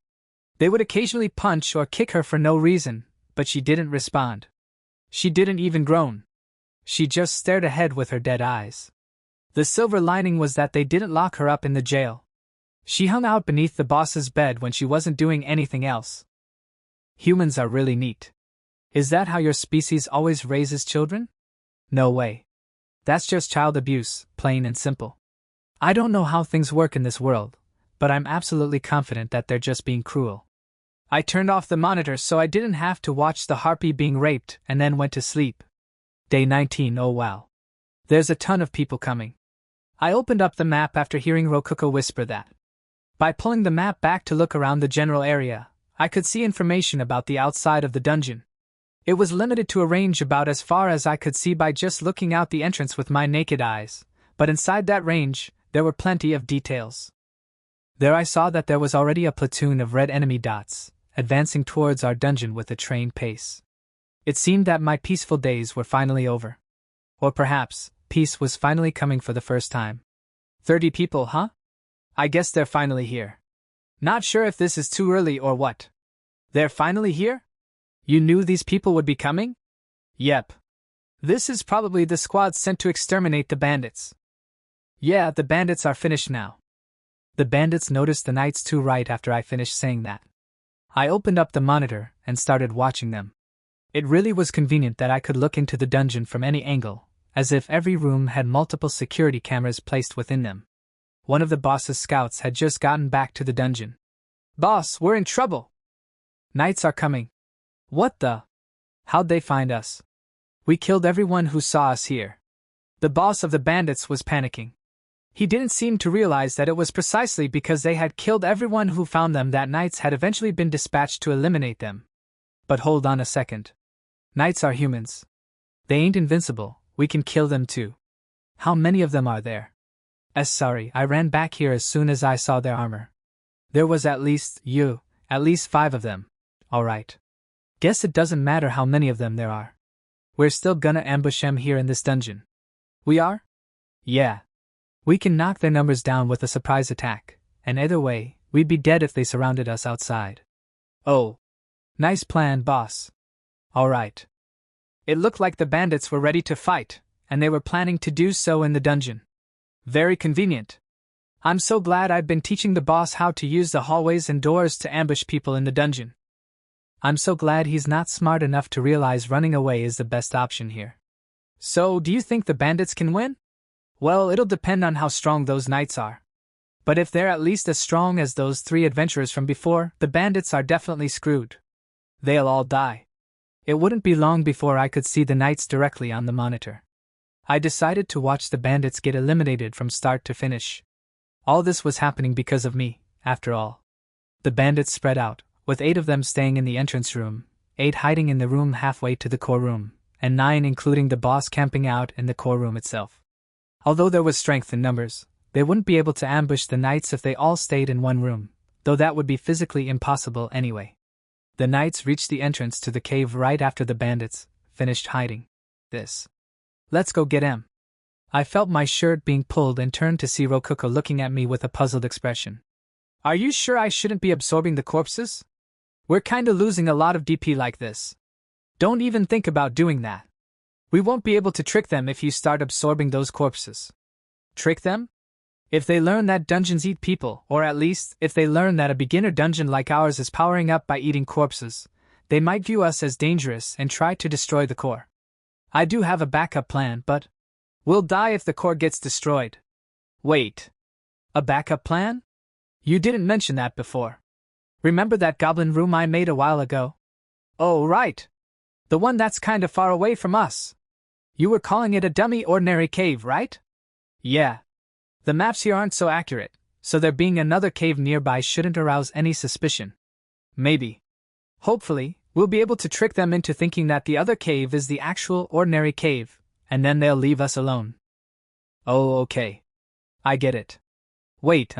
They would occasionally punch or kick her for no reason, but she didn't respond. She didn't even groan. She just stared ahead with her dead eyes. The silver lining was that they didn't lock her up in the jail. She hung out beneath the boss's bed when she wasn't doing anything else. Humans are really neat. Is that how your species always raises children? No way. That's just child abuse, plain and simple. I don't know how things work in this world, but I'm absolutely confident that they're just being cruel. I turned off the monitor so I didn't have to watch the harpy being raped and then went to sleep. Day 19, oh wow. There's a ton of people coming. I opened up the map after hearing Rokuko whisper that. By pulling the map back to look around the general area, I could see information about the outside of the dungeon. It was limited to a range about as far as I could see by just looking out the entrance with my naked eyes, but inside that range, there were plenty of details. There I saw that there was already a platoon of red enemy dots, advancing towards our dungeon with a trained pace. It seemed that my peaceful days were finally over. Or perhaps, peace was finally coming for the first time. 30 people, huh? I guess they're finally here. Not sure if this is too early or what. They're finally here? You knew these people would be coming? Yep. This is probably the squad sent to exterminate the bandits. Yeah, the bandits are finished now. The bandits noticed the knights too right after I finished saying that. I opened up the monitor and started watching them. It really was convenient that I could look into the dungeon from any angle, as if every room had multiple security cameras placed within them. One of the boss's scouts had just gotten back to the dungeon. "Boss, we're in trouble! Knights are coming." "What the? How'd they find us?" "We killed everyone who saw us here." The boss of the bandits was panicking. He didn't seem to realize that it was precisely because they had killed everyone who found them that knights had eventually been dispatched to eliminate them. But hold on a second. Knights are humans. They ain't invincible, we can kill them too. How many of them are there? Sorry, I ran back here as soon as I saw their armor. There was at least 5 of them. Alright. Guess it doesn't matter how many of them there are. We're still gonna ambush them here in this dungeon. We are? Yeah. We can knock their numbers down with a surprise attack, and either way, we'd be dead if they surrounded us outside. Oh. Nice plan, boss. Alright. It looked like the bandits were ready to fight, and they were planning to do so in the dungeon. Very convenient. I'm so glad I've been teaching the boss how to use the hallways and doors to ambush people in the dungeon. I'm so glad he's not smart enough to realize running away is the best option here. So, do you think the bandits can win? Well, it'll depend on how strong those knights are. But if they're at least as strong as those 3 adventurers from before, the bandits are definitely screwed. They'll all die. It wouldn't be long before I could see the knights directly on the monitor. I decided to watch the bandits get eliminated from start to finish. All this was happening because of me, after all. The bandits spread out, with 8 of them staying in the entrance room, 8 hiding in the room halfway to the core room, and 9 including the boss camping out in the core room itself. Although there was strength in numbers, they wouldn't be able to ambush the knights if they all stayed in one room, though that would be physically impossible anyway. The knights reached the entrance to the cave right after the bandits finished hiding. Let's go get him. I felt my shirt being pulled and turned to see Rokuko looking at me with a puzzled expression. Are you sure I shouldn't be absorbing the corpses? We're kinda losing a lot of DP like this. Don't even think about doing that. We won't be able to trick them if you start absorbing those corpses. Trick them? If they learn that dungeons eat people, or at least, if they learn that a beginner dungeon like ours is powering up by eating corpses, they might view us as dangerous and try to destroy the core. I do have a backup plan, but we'll die if the core gets destroyed. Wait. A backup plan? You didn't mention that before. Remember that goblin room I made a while ago? Oh, right. The one that's kinda far away from us. You were calling it a dummy ordinary cave, right? Yeah. The maps here aren't so accurate, so there being another cave nearby shouldn't arouse any suspicion. Maybe. Hopefully, we'll be able to trick them into thinking that the other cave is the actual ordinary cave, and then they'll leave us alone. Oh, okay. I get it. Wait,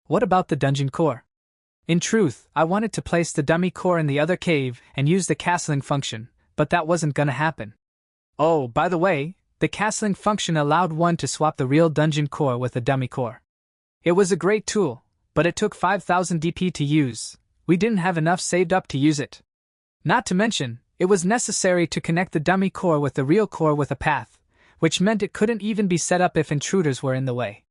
what about the dungeon core? In truth, I wanted to place the dummy core in the other cave and use the castling function, but that wasn't gonna happen. Oh, by the way, the castling function allowed one to swap the real dungeon core with the dummy core. It was a great tool, but it took 5,000 DP to use. We didn't have enough saved up to use it. Not to mention, it was necessary to connect the dummy core with the real core with a path, which meant it couldn't even be set up if intruders were in the way.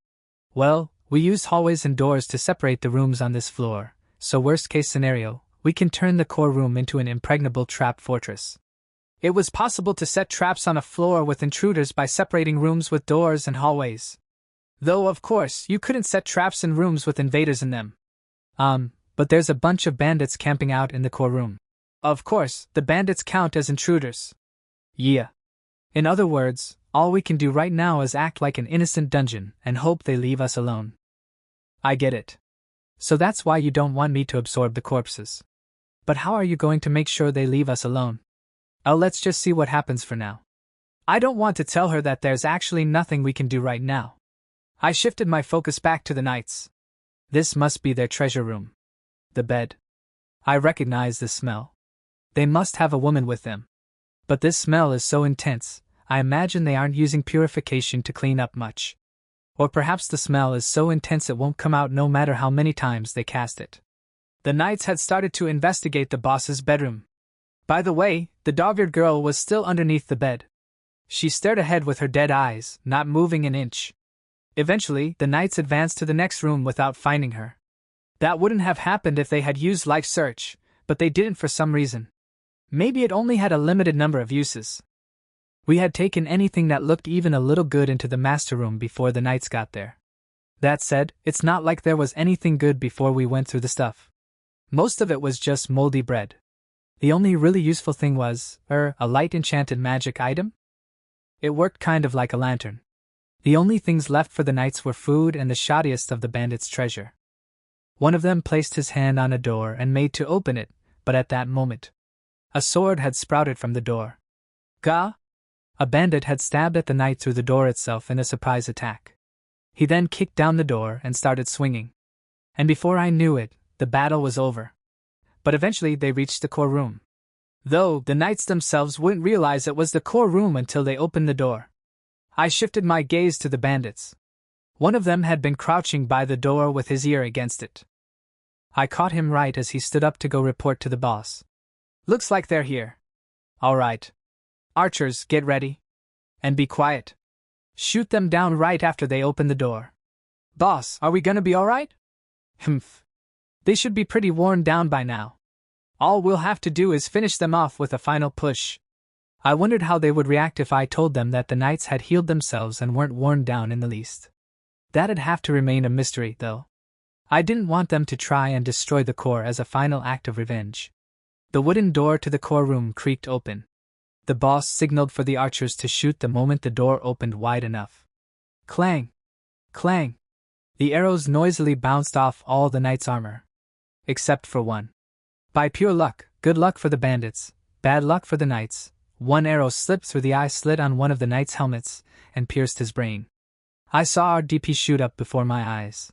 Well, we used hallways and doors to separate the rooms on this floor, so worst case scenario, we can turn the core room into an impregnable trap fortress. It was possible to set traps on a floor with intruders by separating rooms with doors and hallways. Though, of course, you couldn't set traps in rooms with invaders in them. But there's a bunch of bandits camping out in the core room. Of course, the bandits count as intruders. Yeah. In other words, all we can do right now is act like an innocent dungeon and hope they leave us alone. I get it. So that's why you don't want me to absorb the corpses. But how are you going to make sure they leave us alone? Let's just see what happens for now. I don't want to tell her that there's actually nothing we can do right now. I shifted my focus back to the knights. This must be their treasure room. The bed. I recognize the smell. They must have a woman with them. But this smell is so intense, I imagine they aren't using purification to clean up much. Or perhaps the smell is so intense it won't come out no matter how many times they cast it. The knights had started to investigate the boss's bedroom. By the way, the dog-eared girl was still underneath the bed. She stared ahead with her dead eyes, not moving an inch. Eventually, the knights advanced to the next room without finding her. That wouldn't have happened if they had used life search, but they didn't for some reason. Maybe it only had a limited number of uses. We had taken anything that looked even a little good into the master room before the knights got there. That said, it's not like there was anything good before we went through the stuff. Most of it was just moldy bread. The only really useful thing was, a light enchanted magic item? It worked kind of like a lantern. The only things left for the knights were food and the shoddiest of the bandits' treasure. One of them placed his hand on a door and made to open it, but at that moment, a sword had sprouted from the door. Gah! A bandit had stabbed at the knight through the door itself in a surprise attack. He then kicked down the door and started swinging. And before I knew it, the battle was over. But eventually they reached the core room. Though the knights themselves wouldn't realize it was the core room until they opened the door. I shifted my gaze to the bandits. One of them had been crouching by the door with his ear against it. I caught him right as he stood up to go report to the boss. Looks like they're here. All right. Archers, get ready. And be quiet. Shoot them down right after they open the door. Boss, are we gonna be alright? Humph. They should be pretty worn down by now. All we'll have to do is finish them off with a final push. I wondered how they would react if I told them that the knights had healed themselves and weren't worn down in the least. That'd have to remain a mystery, though. I didn't want them to try and destroy the core as a final act of revenge. The wooden door to the core room creaked open. The boss signaled for the archers to shoot the moment the door opened wide enough. Clang! Clang! The arrows noisily bounced off all the knights' armor. Except for one. By pure luck, good luck for the bandits, bad luck for the knights, one arrow slipped through the eye slit on one of the knights' helmets and pierced his brain. I saw our DP shoot up before my eyes.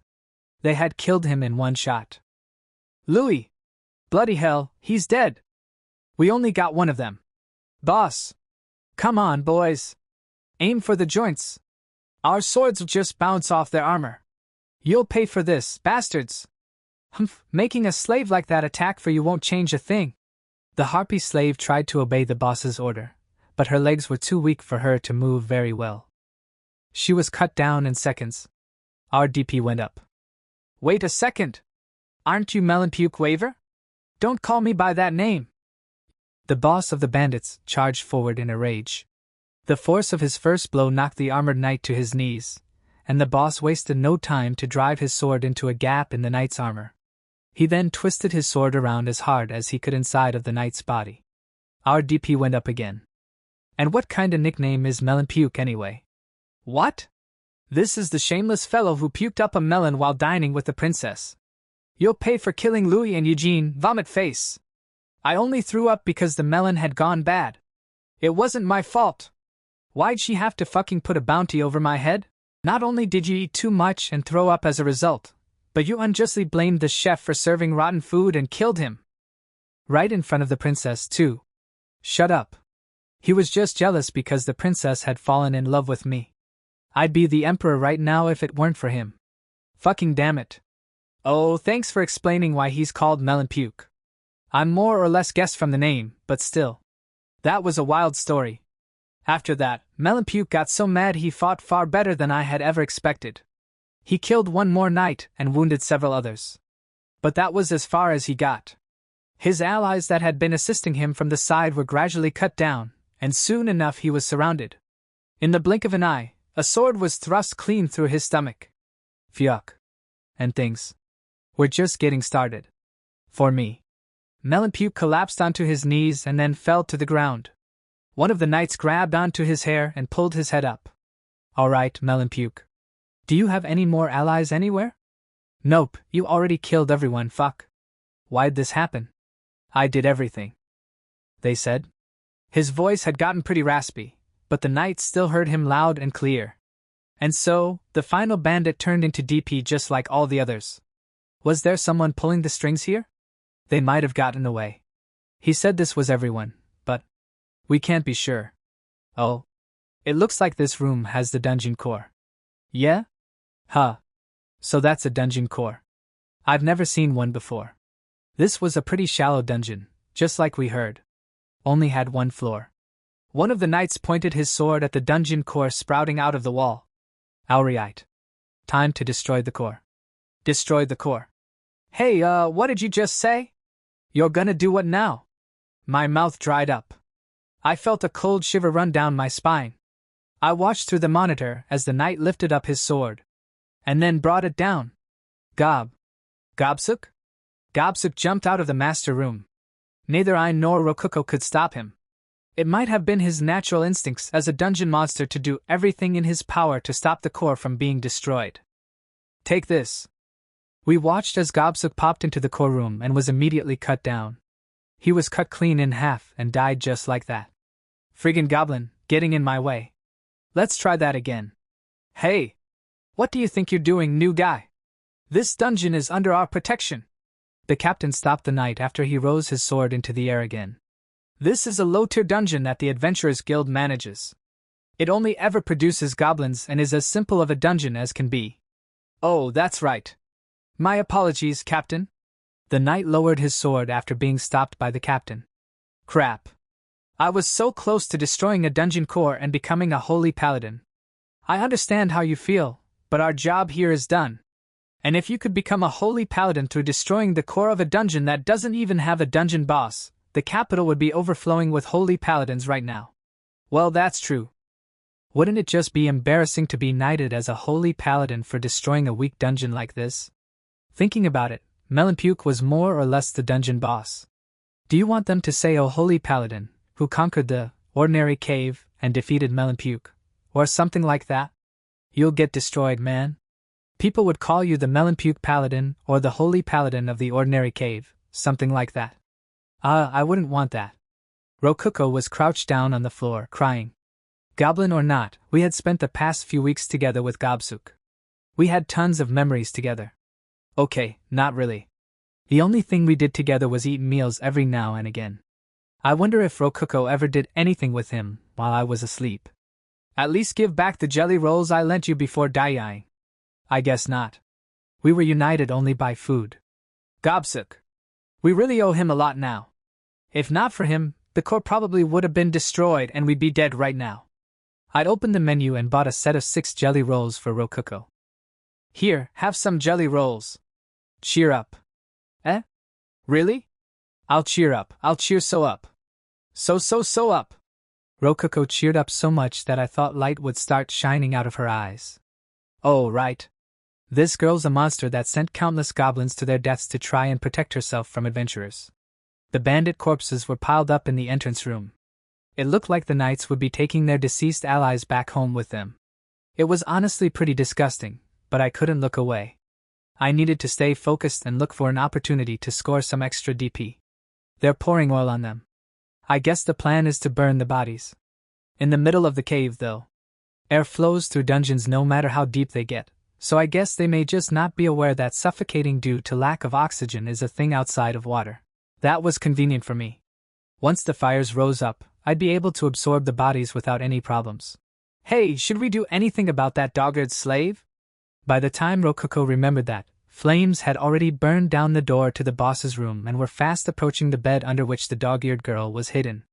They had killed him in one shot. Louis! Bloody hell, he's dead! We only got one of them. Boss! Come on, boys! Aim for the joints! Our swords will just bounce off their armor. You'll pay for this, bastards! Humph, making a slave like that attack for you won't change a thing. The harpy slave tried to obey the boss's order, but her legs were too weak for her to move very well. She was cut down in seconds. Our DP went up. Wait a second! Aren't you Melon Puke Waver? Don't call me by that name! The boss of the bandits charged forward in a rage. The force of his first blow knocked the armored knight to his knees, and the boss wasted no time to drive his sword into a gap in the knight's armor. He then twisted his sword around as hard as he could inside of the knight's body. Our DP went up again. And what kind of nickname is Melon Puke anyway? What? This is the shameless fellow who puked up a melon while dining with the princess. You'll pay for killing Louis and Eugene, vomit face. I only threw up because the melon had gone bad. It wasn't my fault. Why'd she have to fucking put a bounty over my head? Not only did you eat too much and throw up as a result, but you unjustly blamed the chef for serving rotten food and killed him. Right in front of the princess, too. Shut up. He was just jealous because the princess had fallen in love with me. I'd be the emperor right now if it weren't for him. Fucking damn it. Oh, thanks for explaining why he's called Melon Puke. I'm more or less guessed from the name, but still. That was a wild story. After that, Melon Puke got so mad he fought far better than I had ever expected. He killed one more knight and wounded several others. But that was as far as he got. His allies that had been assisting him from the side were gradually cut down, and soon enough he was surrounded. In the blink of an eye, a sword was thrust clean through his stomach. Fuck. And things were just getting started. For me. Melon Puke collapsed onto his knees and then fell to the ground. One of the knights grabbed onto his hair and pulled his head up. All right, Melon Puke. Do you have any more allies anywhere? Nope, you already killed everyone, fuck. Why'd this happen? I did everything. They said. His voice had gotten pretty raspy, but the knights still heard him loud and clear. And so, the final bandit turned into DP just like all the others. Was there someone pulling the strings here? They might have gotten away. He said this was everyone, but we can't be sure. Oh. It looks like this room has the dungeon core. Yeah? Huh. So that's a dungeon core. I've never seen one before. This was a pretty shallow dungeon, just like we heard. Only had one floor. One of the knights pointed his sword at the dungeon core sprouting out of the wall. Alright. Time to destroy the core. Destroy the core. Hey, what did you just say? You're gonna do what now? My mouth dried up. I felt a cold shiver run down my spine. I watched through the monitor as the knight lifted up his sword. And then brought it down. Gobsuk? Gobsuk jumped out of the master room. Neither I nor Rokuko could stop him. It might have been his natural instincts as a dungeon monster to do everything in his power to stop the core from being destroyed. Take this. We watched as Gobsuk popped into the core room and was immediately cut down. He was cut clean in half and died just like that. Friggin' goblin, getting in my way. Let's try that again. Hey! What do you think you're doing, new guy? This dungeon is under our protection. The captain stopped the knight after he rose his sword into the air again. This is a low-tier dungeon that the Adventurers Guild manages. It only ever produces goblins and is as simple of a dungeon as can be. Oh, that's right. My apologies, Captain. The knight lowered his sword after being stopped by the captain. Crap. I was so close to destroying a dungeon core and becoming a holy paladin. I understand how you feel, but our job here is done. And if you could become a holy paladin through destroying the core of a dungeon that doesn't even have a dungeon boss, the capital would be overflowing with holy paladins right now. Well, that's true. Wouldn't it just be embarrassing to be knighted as a holy paladin for destroying a weak dungeon like this? Thinking about it, Melonpuke was more or less the dungeon boss. Do you want them to say, "Oh, holy paladin, who conquered the ordinary cave and defeated Melonpuke," or something like that? You'll get destroyed, man. People would call you the Melonpuke paladin or the holy paladin of the ordinary cave, something like that. I wouldn't want that. Rokuko was crouched down on the floor, crying. Goblin or not, we had spent the past few weeks together with Gobsuk. We had tons of memories together. Okay, not really. The only thing we did together was eat meals every now and again. I wonder if Rokuko ever did anything with him while I was asleep. At least give back the jelly rolls I lent you before dying. I guess not. We were united only by food. Gobsuk. We really owe him a lot now. If not for him, the core probably would have been destroyed and we'd be dead right now. I'd opened the menu and bought a set of 6 jelly rolls for Rokuko. Here, have some jelly rolls. Cheer up. Eh? Really? I'll cheer up. I'll cheer so up. So up. Rokuko cheered up so much that I thought light would start shining out of her eyes. Oh, right. This girl's a monster that sent countless goblins to their deaths to try and protect herself from adventurers. The bandit corpses were piled up in the entrance room. It looked like the knights would be taking their deceased allies back home with them. It was honestly pretty disgusting, but I couldn't look away. I needed to stay focused and look for an opportunity to score some extra DP. They're pouring oil on them. I guess the plan is to burn the bodies. In the middle of the cave, though. Air flows through dungeons no matter how deep they get, so I guess they may just not be aware that suffocating due to lack of oxygen is a thing outside of water. That was convenient for me. Once the fires rose up, I'd be able to absorb the bodies without any problems. Hey, should we do anything about that dog-eared slave? By the time Rokuko remembered that, flames had already burned down the door to the boss's room and were fast approaching the bed under which the dog-eared girl was hidden.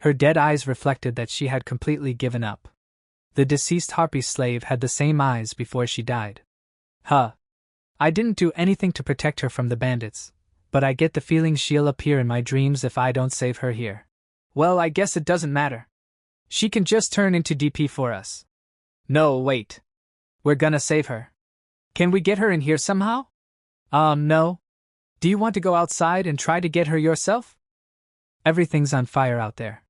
Her dead eyes reflected that she had completely given up. The deceased harpy slave had the same eyes before she died. I didn't do anything to protect her from the bandits, but I get the feeling she'll appear in my dreams if I don't save her here. Well, I guess it doesn't matter. She can just turn into DP for us. No, wait. We're gonna save her. Can we get her in here somehow? No. Do you want to go outside and try to get her yourself? Everything's on fire out there.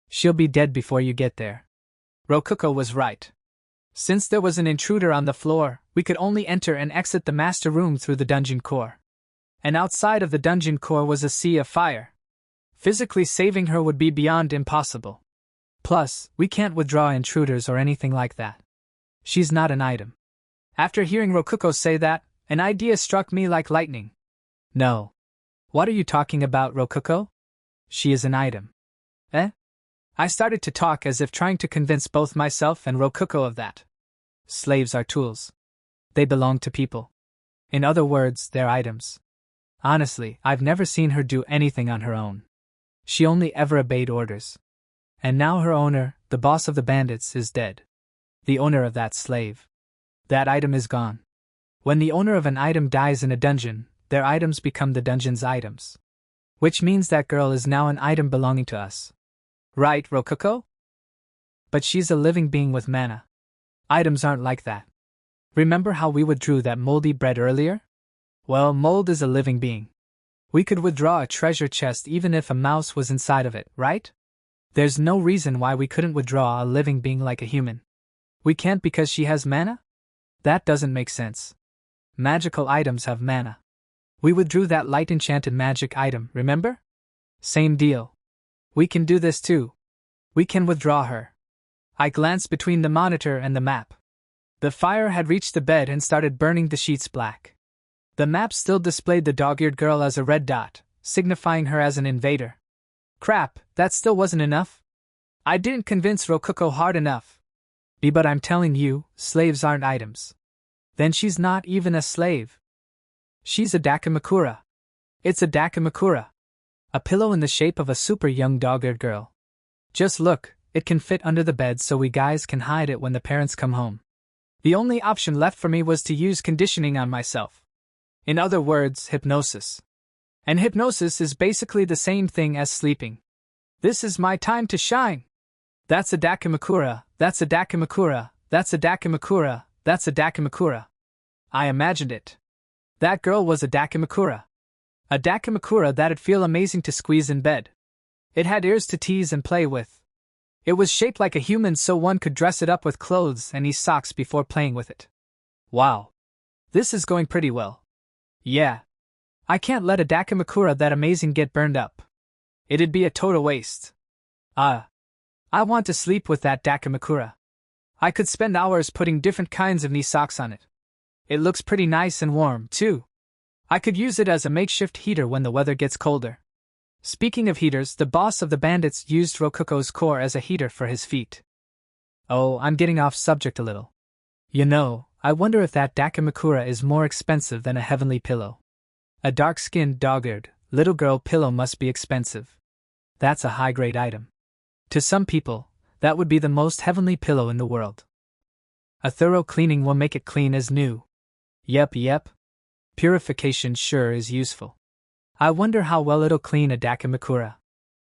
She'll be dead before you get there. Rokuko was right. Since there was an intruder on the floor, we could only enter and exit the master room through the dungeon core. And outside of the dungeon core was a sea of fire. Physically saving her would be beyond impossible. Plus, we can't withdraw intruders or anything like that. She's not an item. After hearing Rokuko say that, an idea struck me like lightning. No. What are you talking about, Rokuko? She is an item. Eh? I started to talk as if trying to convince both myself and Rokuko of that. Slaves are tools. They belong to people. In other words, they're items. Honestly, I've never seen her do anything on her own. She only ever obeyed orders. And now her owner, the boss of the bandits, is dead. The owner of that slave. That item is gone. When the owner of an item dies in a dungeon, their items become the dungeon's items. Which means that girl is now an item belonging to us. Right, Rococo? But she's a living being with mana. Items aren't like that. Remember how we withdrew that moldy bread earlier? Well, mold is a living being. We could withdraw a treasure chest even if a mouse was inside of it, right? There's no reason why we couldn't withdraw a living being like a human. We can't because she has mana? That doesn't make sense. Magical items have mana. We withdrew that light enchanted magic item, remember? Same deal. We can do this too. We can withdraw her. I glanced between the monitor and the map. The fire had reached the bed and started burning the sheets black. The map still displayed the dog-eared girl as a red dot, signifying her as an invader. Crap, that still wasn't enough. I didn't convince Rococo hard enough. But I'm telling you, slaves aren't items. Then she's not even a slave. She's a Dakimakura. It's a Dakimakura. A pillow in the shape of a super young dog-eared girl. Just look, it can fit under the bed so we guys can hide it when the parents come home. The only option left for me was to use conditioning on myself. In other words, hypnosis. And hypnosis is basically the same thing as sleeping. This is my time to shine. That's a Dakimakura, that's a Dakimakura, that's a Dakimakura, that's a Dakimakura. I imagined it. That girl was a Dakimakura. A Dakimakura that'd feel amazing to squeeze in bed. It had ears to tease and play with. It was shaped like a human so one could dress it up with clothes and ease socks before playing with it. Wow. This is going pretty well. Yeah. I can't let a Dakimakura that amazing get burned up. It'd be a total waste. I want to sleep with that Dakimakura. I could spend hours putting different kinds of knee socks on it. It looks pretty nice and warm, too. I could use it as a makeshift heater when the weather gets colder. Speaking of heaters, the boss of the bandits used Rococo's core as a heater for his feet. Oh, I'm getting off subject a little. You know, I wonder if that Dakimakura is more expensive than a heavenly pillow. A dark-skinned, dog-eared, little girl pillow must be expensive. That's a high-grade item. To some people, that would be the most heavenly pillow in the world. A thorough cleaning will make it clean as new. Yep. Purification sure is useful. I wonder how well it'll clean a Dakimakura.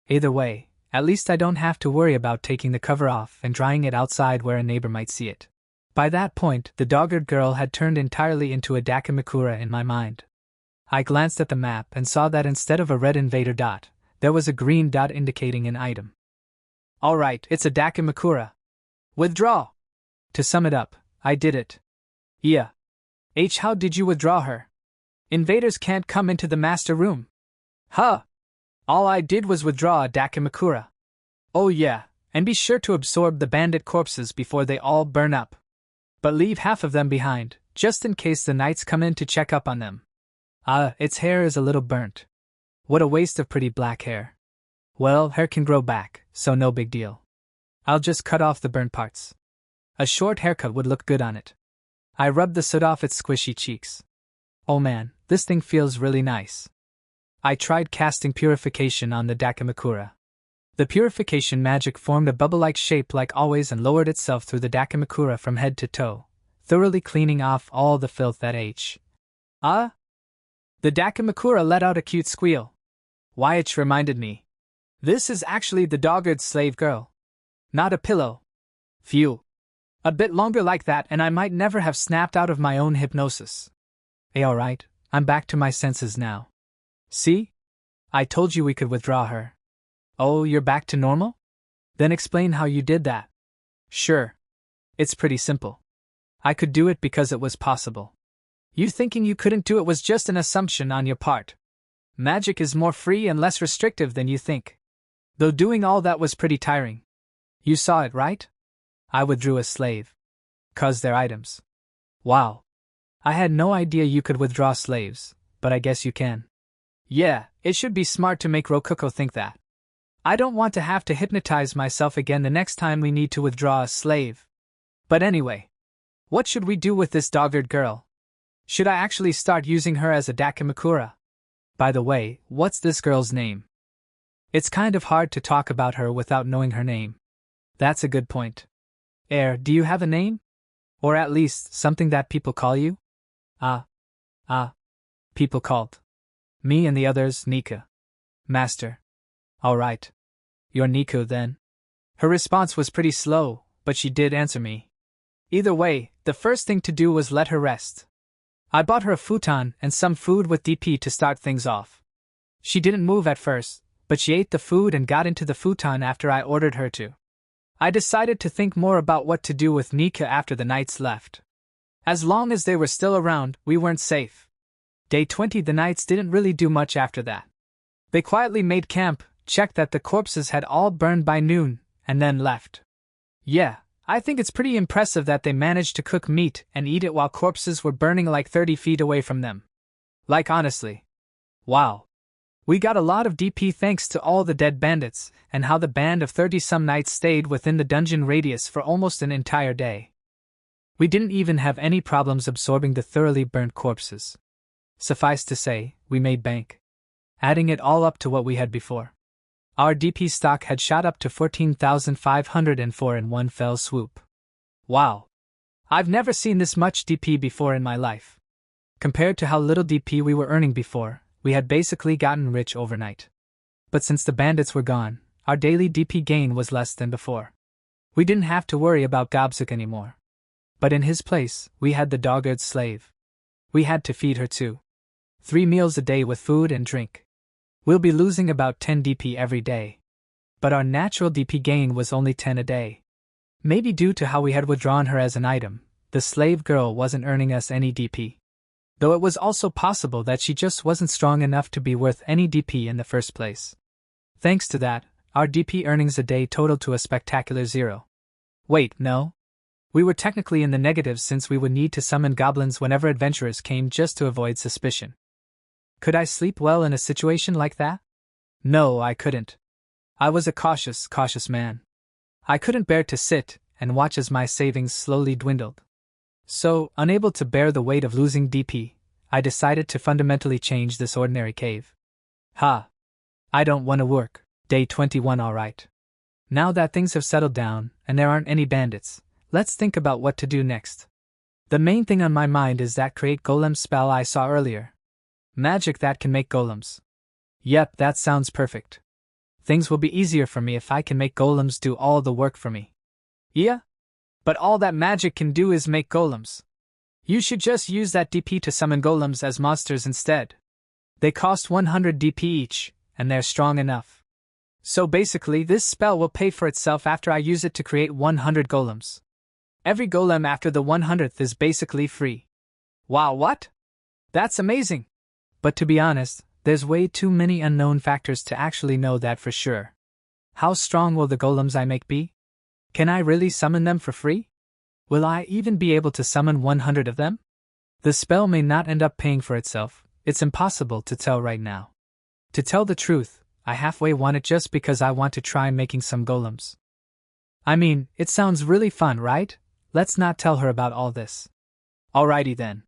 Either way, at least I don't have to worry about taking the cover off and drying it outside where a neighbor might see it. By that point, the dog-eared girl had turned entirely into a Dakimakura in my mind. I glanced at the map and saw that instead of a red invader dot, there was a green dot indicating an item. Alright, it's a Dakimakura. Withdraw! To sum it up, I did it. Yeah. How did you withdraw her? Invaders can't come into the master room. Huh. All I did was withdraw a Dakimakura. Oh yeah, and be sure to absorb the bandit corpses before they all burn up. But leave half of them behind, just in case the knights come in to check up on them. Its hair is a little burnt. What a waste of pretty black hair. Well, hair can grow back, so no big deal. I'll just cut off the burnt parts. A short haircut would look good on it. I rubbed the soot off its squishy cheeks. Oh man, this thing feels really nice. I tried casting purification on the Dakimakura. The purification magic formed a bubble-like shape like always and lowered itself through the Dakimakura from head to toe, thoroughly cleaning off all the filth that The Dakimakura let out a cute squeal. It reminded me. This is actually the dog-eared slave girl. Not a pillow. Phew. A bit longer like that and I might never have snapped out of my own hypnosis. Alright, I'm back to my senses now. See? I told you we could withdraw her. Oh, you're back to normal? Then explain how you did that. Sure. It's pretty simple. I could do it because it was possible. You thinking you couldn't do it was just an assumption on your part. Magic is more free and less restrictive than you think. Though doing all that was pretty tiring. You saw it, right? I withdrew a slave. 'Cause they're items. Wow. I had no idea you could withdraw slaves, but I guess you can. Yeah, it should be smart to make Rococo think that. I don't want to have to hypnotize myself again the next time we need to withdraw a slave. But anyway, what should we do with this dog-eared girl? Should I actually start using her as a Dakimakura? By the way, what's this girl's name? It's kind of hard to talk about her without knowing her name. That's a good point. Do you have a name? Or at least something that people call you? People called me and the others Nika. Master. Alright. You're Nico then? Her response was pretty slow, but she did answer me. Either way, the first thing to do was let her rest. I bought her a futon and some food with DP to start things off. She didn't move at first, but she ate the food and got into the futon after I ordered her to. I decided to think more about what to do with Nika after the knights left. As long as they were still around, we weren't safe. Day 20, the knights didn't really do much after that. They quietly made camp, checked that the corpses had all burned by noon, and then left. Yeah, I think it's pretty impressive that they managed to cook meat and eat it while corpses were burning like 30 feet away from them. Like honestly. Wow. We got a lot of DP thanks to all the dead bandits, and how the band of 30-some knights stayed within the dungeon radius for almost an entire day. We didn't even have any problems absorbing the thoroughly burnt corpses. Suffice to say, we made bank. Adding it all up to what we had before. Our DP stock had shot up to 14,504 in one fell swoop. Wow. I've never seen this much DP before in my life. Compared to how little DP we were earning before, we had basically gotten rich overnight. But since the bandits were gone, our daily DP gain was less than before. We didn't have to worry about Gobsuk anymore. But in his place, we had the dog-eared slave. We had to feed her too. 3 meals a day with food and drink. We'll be losing about 10 DP every day. But our natural DP gain was only 10 a day. Maybe due to how we had withdrawn her as an item, the slave girl wasn't earning us any DP. Though it was also possible that she just wasn't strong enough to be worth any DP in the first place. Thanks to that, our DP earnings a day totaled to a spectacular 0. Wait, no? We were technically in the negatives since we would need to summon goblins whenever adventurers came just to avoid suspicion. Could I sleep well in a situation like that? No, I couldn't. I was a cautious man. I couldn't bear to sit and watch as my savings slowly dwindled. So, unable to bear the weight of losing DP, I decided to fundamentally change this ordinary cave. I don't want to work. Day 21 alright. Now that things have settled down and there aren't any bandits, let's think about what to do next. The main thing on my mind is that create golem spell I saw earlier. Magic that can make golems. Yep, that sounds perfect. Things will be easier for me if I can make golems do all the work for me. Yeah? But all that magic can do is make golems. You should just use that DP to summon golems as monsters instead. They cost 100 DP each, and they're strong enough. So basically, this spell will pay for itself after I use it to create 100 golems. Every golem after the 100th is basically free. Wow, what? That's amazing! But to be honest, there's way too many unknown factors to actually know that for sure. How strong will the golems I make be? Can I really summon them for free? Will I even be able to summon 100 of them? The spell may not end up paying for itself, it's impossible to tell right now. To tell the truth, I halfway want it just because I want to try making some golems. I mean, it sounds really fun, right? Let's not tell her about all this. Alrighty then.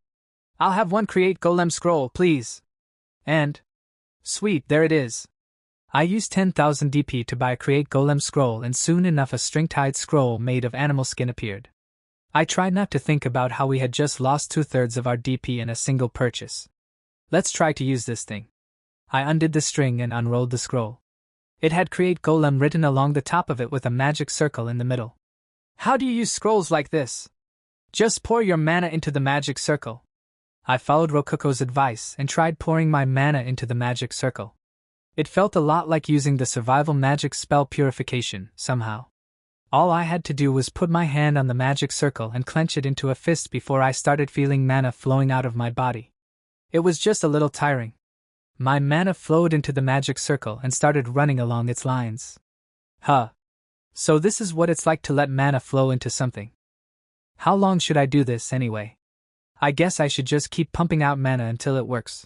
I'll have one create golem scroll, please. And... sweet, there it is. I used 10,000 DP to buy a create golem scroll and soon enough a string-tied scroll made of animal skin appeared. I tried not to think about how we had just lost 2/3 of our DP in a single purchase. Let's try to use this thing. I undid the string and unrolled the scroll. It had create golem written along the top of it with a magic circle in the middle. How do you use scrolls like this? Just pour your mana into the magic circle. I followed Rokuko's advice and tried pouring my mana into the magic circle. It felt a lot like using the survival magic spell purification, somehow. All I had to do was put my hand on the magic circle and clench it into a fist before I started feeling mana flowing out of my body. It was just a little tiring. My mana flowed into the magic circle and started running along its lines. So this is what it's like to let mana flow into something. How long should I do this anyway? I guess I should just keep pumping out mana until it works.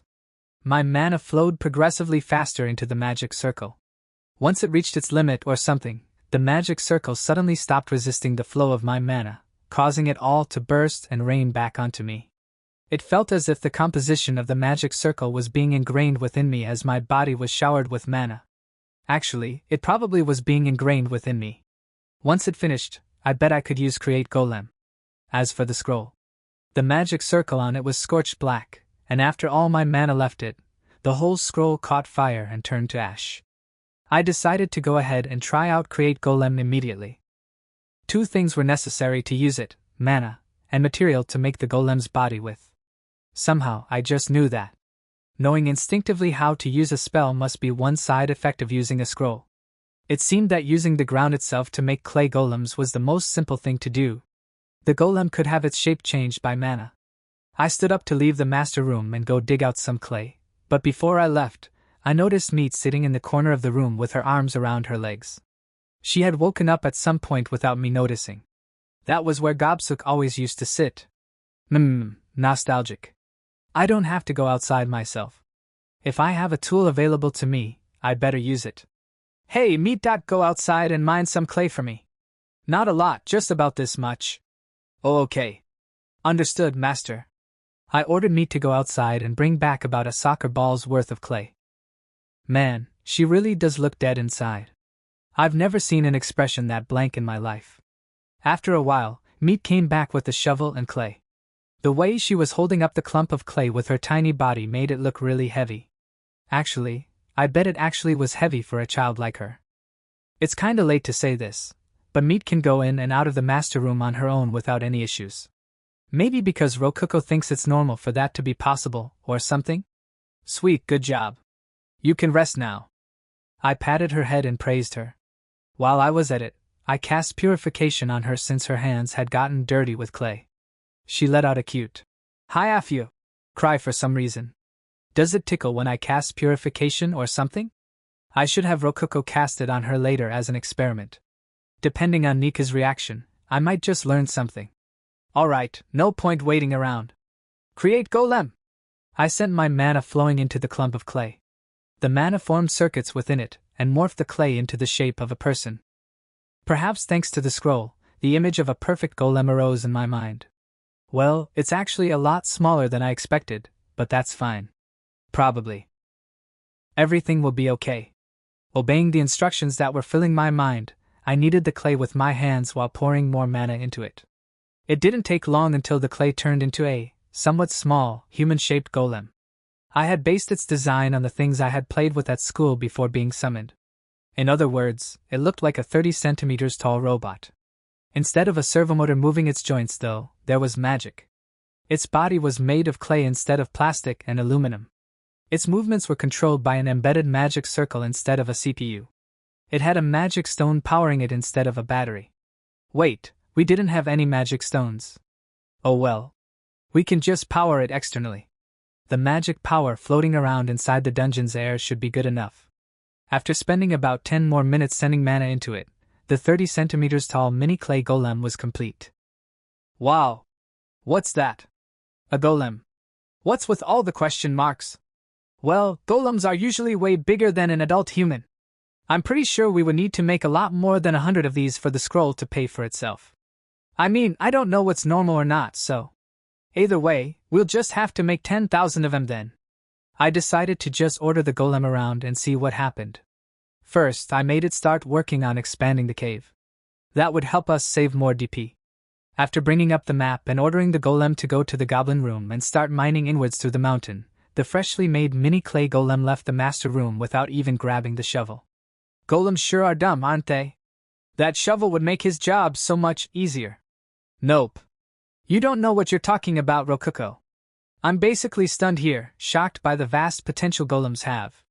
My mana flowed progressively faster into the magic circle. Once it reached its limit or something, the magic circle suddenly stopped resisting the flow of my mana, causing it all to burst and rain back onto me. It felt as if the composition of the magic circle was being ingrained within me as my body was showered with mana. Actually, it probably was being ingrained within me. Once it finished, I bet I could use create golem. As for the scroll, the magic circle on it was scorched black, and after all my mana left it, the whole scroll caught fire and turned to ash. I decided to go ahead and try out Create Golem immediately. 2 things were necessary to use it: mana and material to make the golem's body with. Somehow, I just knew that. Knowing instinctively how to use a spell must be one side effect of using a scroll. It seemed that using the ground itself to make clay golems was the most simple thing to do. The golem could have its shape changed by mana. I stood up to leave the master room and go dig out some clay, but before I left, I noticed Meat sitting in the corner of the room with her arms around her legs. She had woken up at some point without me noticing. That was where Gobsuk always used to sit. Nostalgic. I don't have to go outside myself. If I have a tool available to me, I'd better use it. Hey, Meat, go outside and mine some clay for me. Not a lot, just about this much. Oh, okay. Understood, master. I ordered Meat to go outside and bring back about a soccer ball's worth of clay. Man, she really does look dead inside. I've never seen an expression that blank in my life. After a while, Meat came back with the shovel and clay. The way she was holding up the clump of clay with her tiny body made it look really heavy. Actually, I bet it actually was heavy for a child like her. It's kinda late to say this, but Meat can go in and out of the master room on her own without any issues. Maybe because Rokuko thinks it's normal for that to be possible, or something? Sweet, good job. You can rest now. I patted her head and praised her. While I was at it, I cast purification on her since her hands had gotten dirty with clay. She let out a cute "Hi-afyu" cry for some reason. Does it tickle when I cast purification or something? I should have Rokuko cast it on her later as an experiment. Depending on Nika's reaction, I might just learn something. Alright, no point waiting around. Create Golem! I sent my mana flowing into the clump of clay. The mana formed circuits within it, and morphed the clay into the shape of a person. Perhaps thanks to the scroll, the image of a perfect golem arose in my mind. Well, it's actually a lot smaller than I expected, but that's fine. Probably. Everything will be okay. Obeying the instructions that were filling my mind, I kneaded the clay with my hands while pouring more mana into it. It didn't take long until the clay turned into a somewhat small, human-shaped golem. I had based its design on the things I had played with at school before being summoned. In other words, it looked like a 30 centimeters tall robot. Instead of a servomotor moving its joints, though, there was magic. Its body was made of clay instead of plastic and aluminum. Its movements were controlled by an embedded magic circle instead of a CPU. It had a magic stone powering it instead of a battery. Wait, we didn't have any magic stones. Oh well. We can just power it externally. The magic power floating around inside the dungeon's air should be good enough. After spending about 10 more minutes sending mana into it, the 30 centimeters tall mini clay golem was complete. Wow! What's that? A golem. What's with all the question marks? Well, golems are usually way bigger than an adult human. I'm pretty sure we would need to make a lot more than 100 of these for the scroll to pay for itself. I mean, I don't know what's normal or not, so either way, we'll just have to make 10,000 of them then. I decided to just order the golem around and see what happened. First, I made it start working on expanding the cave. That would help us save more DP. After bringing up the map and ordering the golem to go to the goblin room and start mining inwards through the mountain, the freshly made mini clay golem left the master room without even grabbing the shovel. Golems sure are dumb, aren't they? That shovel would make his job so much easier. Nope. You don't know what you're talking about, Rokuko. I'm basically stunned here, shocked by the vast potential golems have.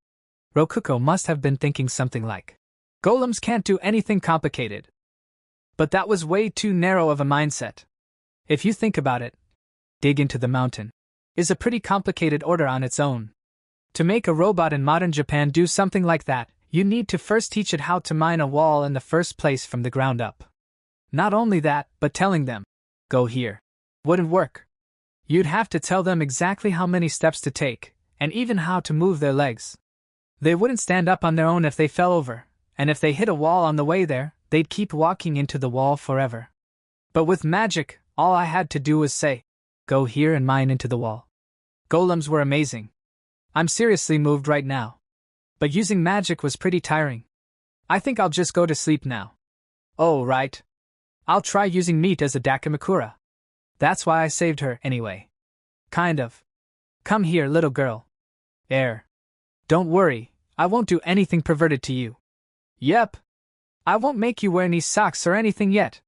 Rokuko must have been thinking something like, golems can't do anything complicated. But that was way too narrow of a mindset. If you think about it, dig into the mountain is a pretty complicated order on its own. To make a robot in modern Japan do something like that, you need to first teach it how to mine a wall in the first place from the ground up. Not only that, but telling them, go here, wouldn't work. You'd have to tell them exactly how many steps to take, and even how to move their legs. They wouldn't stand up on their own if they fell over, and if they hit a wall on the way there, they'd keep walking into the wall forever. But with magic, all I had to do was say, go here and mine into the wall. Golems were amazing. I'm seriously moved right now. But using magic was pretty tiring. I think I'll just go to sleep now. Oh, right. I'll try using meat as a Dakimakura. That's why I saved her anyway. Kind of. Come here, little girl. Don't worry, I won't do anything perverted to you. Yep. I won't make you wear any socks or anything yet.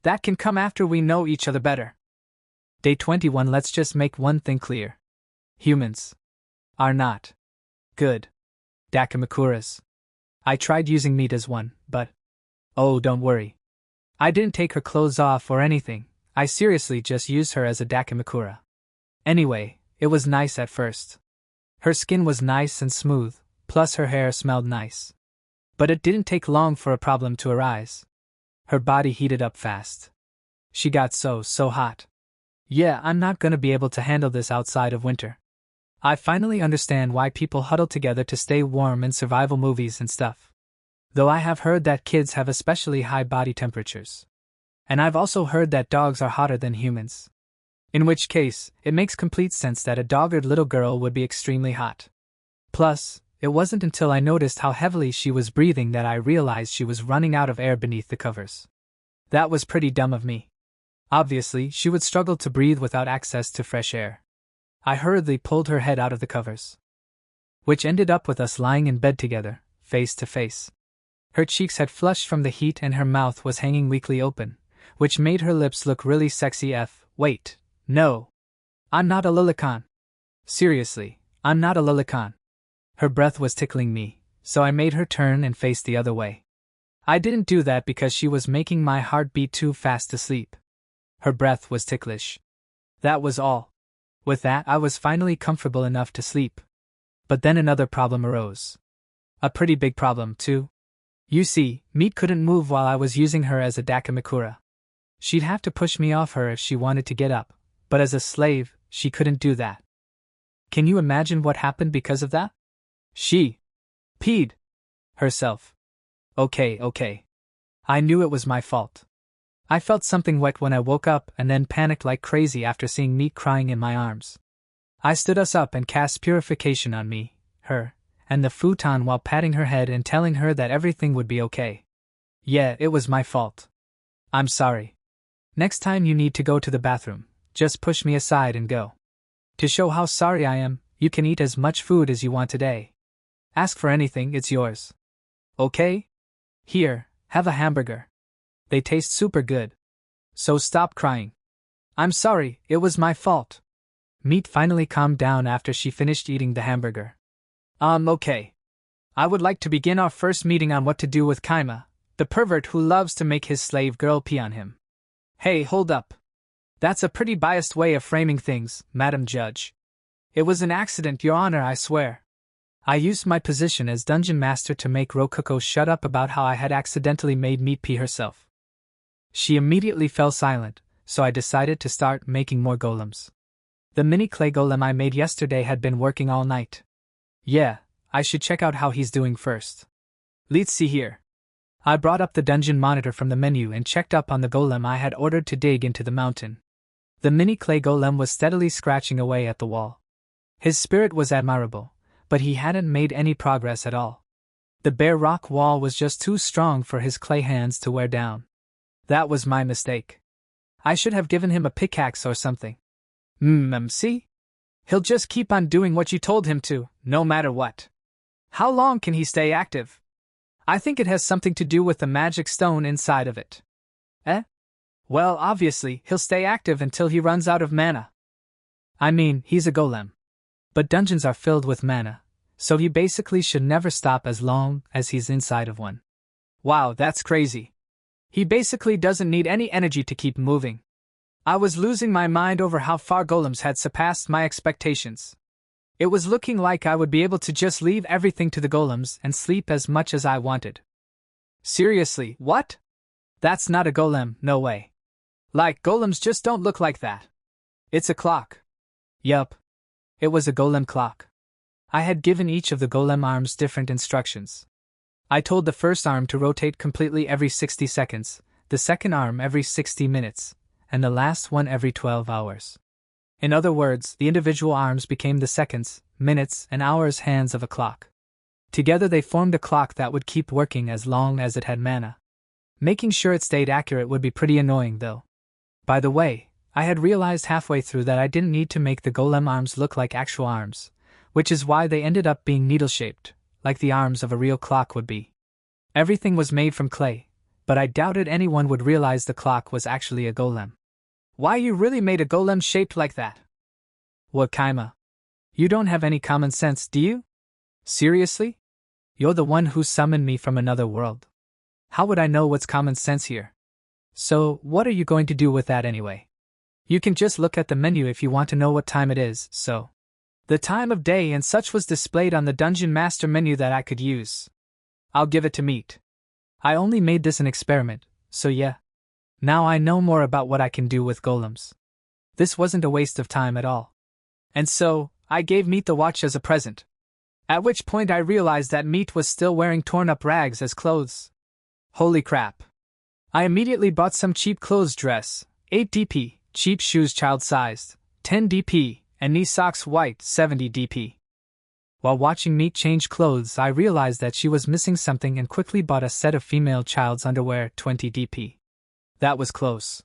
That can come after we know each other better. Day 21. Let's just make one thing clear. Humans are not good Dakimakuras. I tried using meat as one, but oh, don't worry. I didn't take her clothes off or anything. I seriously just used her as a Dakimakura. Anyway, it was nice at first. Her skin was nice and smooth, plus her hair smelled nice. But it didn't take long for a problem to arise. Her body heated up fast. She got so hot. Yeah, I'm not gonna be able to handle this outside of winter. I finally understand why people huddle together to stay warm in survival movies and stuff. Though I have heard that kids have especially high body temperatures. And I've also heard that dogs are hotter than humans. In which case, it makes complete sense that a dogged little girl would be extremely hot. Plus, it wasn't until I noticed how heavily she was breathing that I realized she was running out of air beneath the covers. That was pretty dumb of me. Obviously, she would struggle to breathe without access to fresh air. I hurriedly pulled her head out of the covers, which ended up with us lying in bed together, face to face. Her cheeks had flushed from the heat and her mouth was hanging weakly open, which made her lips look really sexy. Wait, no. I'm not a lilicon. Seriously, I'm not a lilicon. Her breath was tickling me, so I made her turn and face the other way. I didn't do that because she was making my heart beat too fast to sleep. Her breath was ticklish. That was all. With that, I was finally comfortable enough to sleep. But then another problem arose. A pretty big problem, too. You see, Meat couldn't move while I was using her as a Dakimakura. She'd have to push me off her if she wanted to get up, but as a slave, she couldn't do that. Can you imagine what happened because of that? She peed herself. Okay. I knew it was my fault. I felt something wet when I woke up and then panicked like crazy after seeing Meat crying in my arms. I stood us up and cast purification on me, her, and the futon while patting her head and telling her that everything would be okay. Yeah, it was my fault. I'm sorry. Next time you need to go to the bathroom, just push me aside and go. To show how sorry I am, you can eat as much food as you want today. Ask for anything, it's yours. Okay? Here, have a hamburger. They taste super good. So stop crying. I'm sorry, it was my fault. Meat finally calmed down after she finished eating the hamburger. Okay. I would like to begin our first meeting on what to do with Kaima, the pervert who loves to make his slave girl pee on him. Hey, hold up. That's a pretty biased way of framing things, Madam Judge. It was an accident, Your Honor, I swear. I used my position as dungeon master to make Rokuko shut up about how I had accidentally made Meat pee herself. She immediately fell silent, so I decided to start making more golems. The mini clay golem I made yesterday had been working all night. Yeah, I should check out how he's doing first. Let's see here. I brought up the dungeon monitor from the menu and checked up on the golem I had ordered to dig into the mountain. The mini clay golem was steadily scratching away at the wall. His spirit was admirable, but he hadn't made any progress at all. The bare rock wall was just too strong for his clay hands to wear down. That was my mistake. I should have given him a pickaxe or something. See? He'll just keep on doing what you told him to, no matter what. How long can he stay active? I think it has something to do with the magic stone inside of it. Well, obviously, he'll stay active until he runs out of mana. I mean, he's a golem. But dungeons are filled with mana, so he basically should never stop as long as he's inside of one. Wow, that's crazy. He basically doesn't need any energy to keep moving. I was losing my mind over how far golems had surpassed my expectations. It was looking like I would be able to just leave everything to the golems and sleep as much as I wanted. Seriously, what? That's not a golem, no way. Like, golems just don't look like that. It's a clock. Yup. It was a golem clock. I had given each of the golem arms different instructions. I told the first arm to rotate completely every 60 seconds, the second arm every 60 minutes, and the last one every 12 hours. In other words, the individual arms became the seconds, minutes, and hours hands of a clock. Together they formed a clock that would keep working as long as it had mana. Making sure it stayed accurate would be pretty annoying though. By the way, I had realized halfway through that I didn't need to make the golem arms look like actual arms, which is why they ended up being needle-shaped, like the arms of a real clock would be. Everything was made from clay, but I doubted anyone would realize the clock was actually a golem. Why you really made a golem shaped like that? What Kaima? You don't have any common sense, do you? Seriously? You're the one who summoned me from another world. How would I know what's common sense here? So, what are you going to do with that anyway? You can just look at the menu if you want to know what time it is, so. The time of day and such was displayed on the Dungeon Master menu that I could use. I'll give it to Meat. I only made this an experiment, so yeah. Now I know more about what I can do with golems. This wasn't a waste of time at all. And so, I gave Meat the watch as a present. At which point I realized that Meat was still wearing torn-up rags as clothes. Holy crap. I immediately bought some cheap clothes dress, 8 DP, cheap shoes child-sized, 10 DP, and knee socks white, 70 DP. While watching Meat change clothes, I realized that she was missing something and quickly bought a set of female child's underwear, 20 DP. That was close.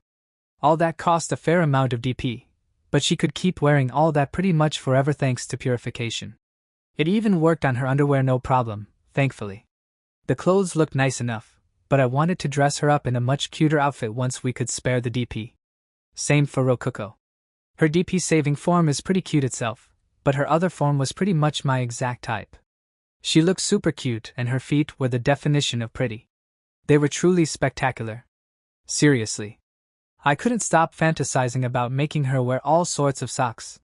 All that cost a fair amount of DP, but she could keep wearing all that pretty much forever thanks to purification. It even worked on her underwear no problem, thankfully. The clothes looked nice enough, but I wanted to dress her up in a much cuter outfit once we could spare the DP. Same for Rokuko. Her DP saving form is pretty cute itself, but her other form was pretty much my exact type. She looked super cute and her feet were the definition of pretty. They were truly spectacular. Seriously. I couldn't stop fantasizing about making her wear all sorts of socks.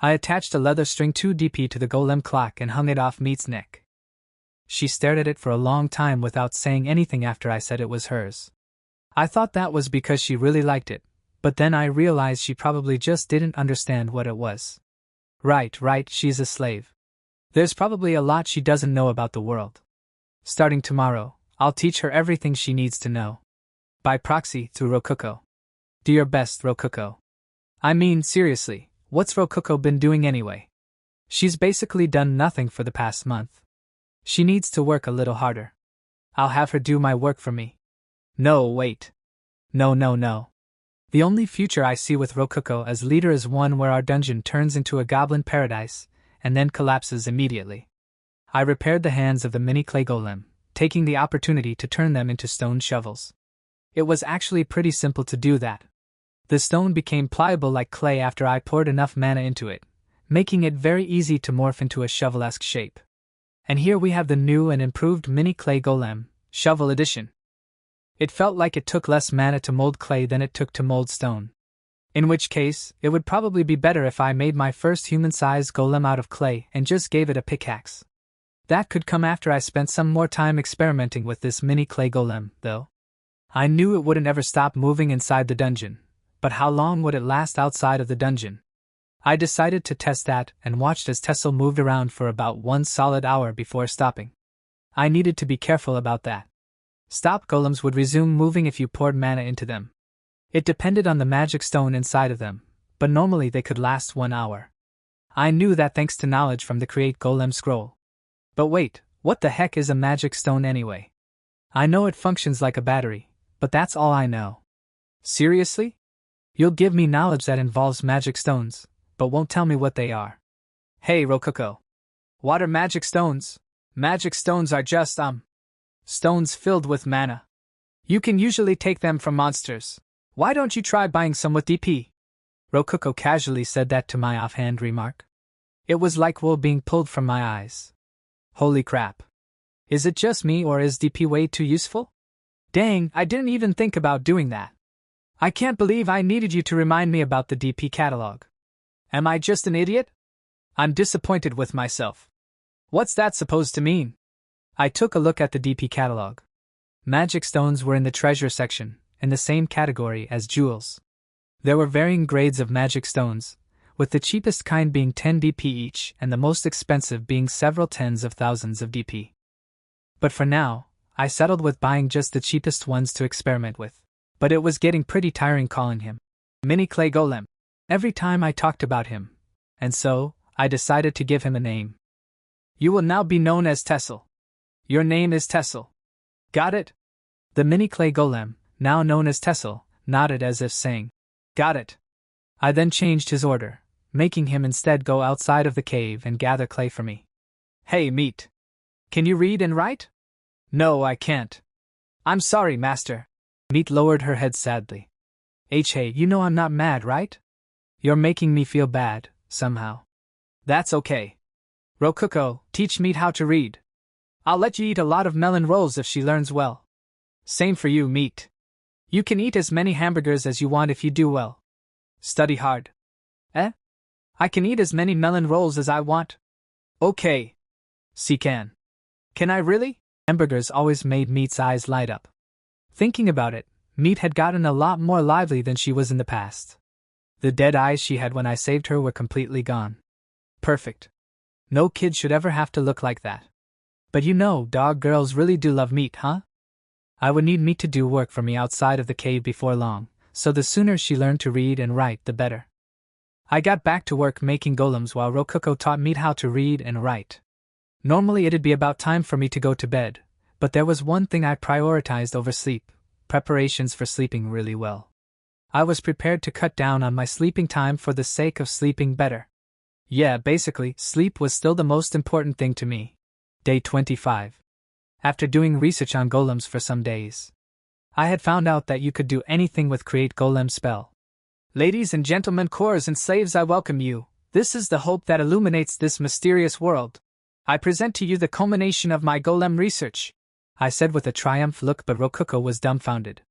I attached a leather string 2 DP to the golem clock and hung it off Meat's neck. She stared at it for a long time without saying anything after I said it was hers. I thought that was because she really liked it, but then I realized she probably just didn't understand what it was. Right, she's a slave. There's probably a lot she doesn't know about the world. Starting tomorrow, I'll teach her everything she needs to know. By proxy, through Rokuko. Do your best, Rokuko. I mean, seriously. What's Rokuko been doing anyway? She's basically done nothing for the past month. She needs to work a little harder. I'll have her do my work for me. No, wait. No. The only future I see with Rokuko as leader is one where our dungeon turns into a goblin paradise, and then collapses immediately. I repaired the hands of the mini clay golem, taking the opportunity to turn them into stone shovels. It was actually pretty simple to do that. The stone became pliable like clay after I poured enough mana into it, making it very easy to morph into a shovel-esque shape. And here we have the new and improved mini clay golem, Shovel Edition. It felt like it took less mana to mold clay than it took to mold stone. In which case, it would probably be better if I made my first human-sized golem out of clay and just gave it a pickaxe. That could come after I spent some more time experimenting with this mini clay golem, though. I knew it wouldn't ever stop moving inside the dungeon. But how long would it last outside of the dungeon? I decided to test that and watched as Tessel moved around for about 1 solid hour before stopping. I needed to be careful about that. Stop golems would resume moving if you poured mana into them. It depended on the magic stone inside of them, but normally they could last 1 hour. I knew that thanks to knowledge from the Create Golem scroll. But wait, what the heck is a magic stone anyway? I know it functions like a battery, but that's all I know. Seriously? You'll give me knowledge that involves magic stones, but won't tell me what they are. Hey, Rokuko. What are magic stones? Magic stones are just, stones filled with mana. You can usually take them from monsters. Why don't you try buying some with DP? Rokuko casually said that to my offhand remark. It was like wool being pulled from my eyes. Holy crap. Is it just me or is DP way too useful? Dang, I didn't even think about doing that. I can't believe I needed you to remind me about the DP catalog. Am I just an idiot? I'm disappointed with myself. What's that supposed to mean? I took a look at the DP catalog. Magic stones were in the treasure section, in the same category as jewels. There were varying grades of magic stones, with the cheapest kind being 10 DP each and the most expensive being several tens of thousands of DP. But for now, I settled with buying just the cheapest ones to experiment with. But it was getting pretty tiring calling him Mini Clay Golem every time I talked about him, and so I decided to give him a name. You will now be known as Tessel. Your name is Tessel. Got it? The Mini Clay Golem, now known as Tessel, nodded as if saying, got it. I then changed his order, making him instead go outside of the cave and gather clay for me. Hey, Meat. Can you read and write? No, I can't. I'm sorry, Master. Meat lowered her head sadly. Hey, you know I'm not mad, right? You're making me feel bad, somehow. That's okay. Rokuko, teach Meat how to read. I'll let you eat a lot of melon rolls if she learns well. Same for you, Meat. You can eat as many hamburgers as you want if you do well. Study hard. Eh? I can eat as many melon rolls as I want. Okay. She can. Can I really? Hamburgers always made Meat's eyes light up. Thinking about it, Meat had gotten a lot more lively than she was in the past. The dead eyes she had when I saved her were completely gone. Perfect. No kid should ever have to look like that. But you know, dog girls really do love Meat, huh? I would need Meat to do work for me outside of the cave before long, so the sooner she learned to read and write, the better. I got back to work making golems while Rokuko taught Meat how to read and write. Normally it'd be about time for me to go to bed, but there was one thing I prioritized over sleep: preparations for sleeping really well. I was prepared to cut down on my sleeping time for the sake of sleeping better. Yeah, basically, sleep was still the most important thing to me. Day 25. After doing research on golems for some days, I had found out that you could do anything with Create Golem spell. Ladies and gentlemen, cores and slaves, I welcome you. This is the hope that illuminates this mysterious world. I present to you the culmination of my golem research, I said with a triumph look, but Rokuko was dumbfounded.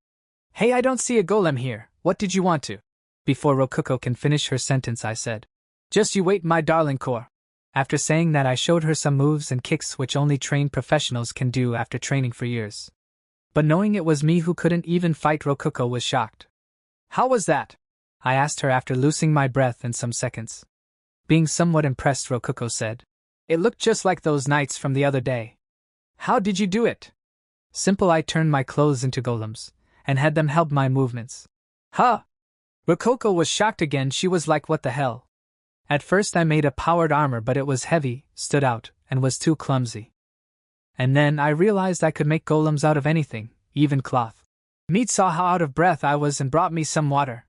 Hey, I don't see a golem here. What did you want to? Before Rokuko can finish her sentence, I said, just you wait, my darling core. After saying that, I showed her some moves and kicks which only trained professionals can do after training for years. But knowing it was me who couldn't even fight, Rokuko was shocked. How was that? I asked her after losing my breath in some seconds. Being somewhat impressed, Rokuko said, it looked just like those knights from the other day. How did you do it? Simple, I turned my clothes into golems, and had them help my movements. Huh? Rokuko was shocked again. She was like, what the hell? At first I made a powered armor, but it was heavy, stood out, and was too clumsy. And then I realized I could make golems out of anything, even cloth. Meat saw how out of breath I was and brought me some water.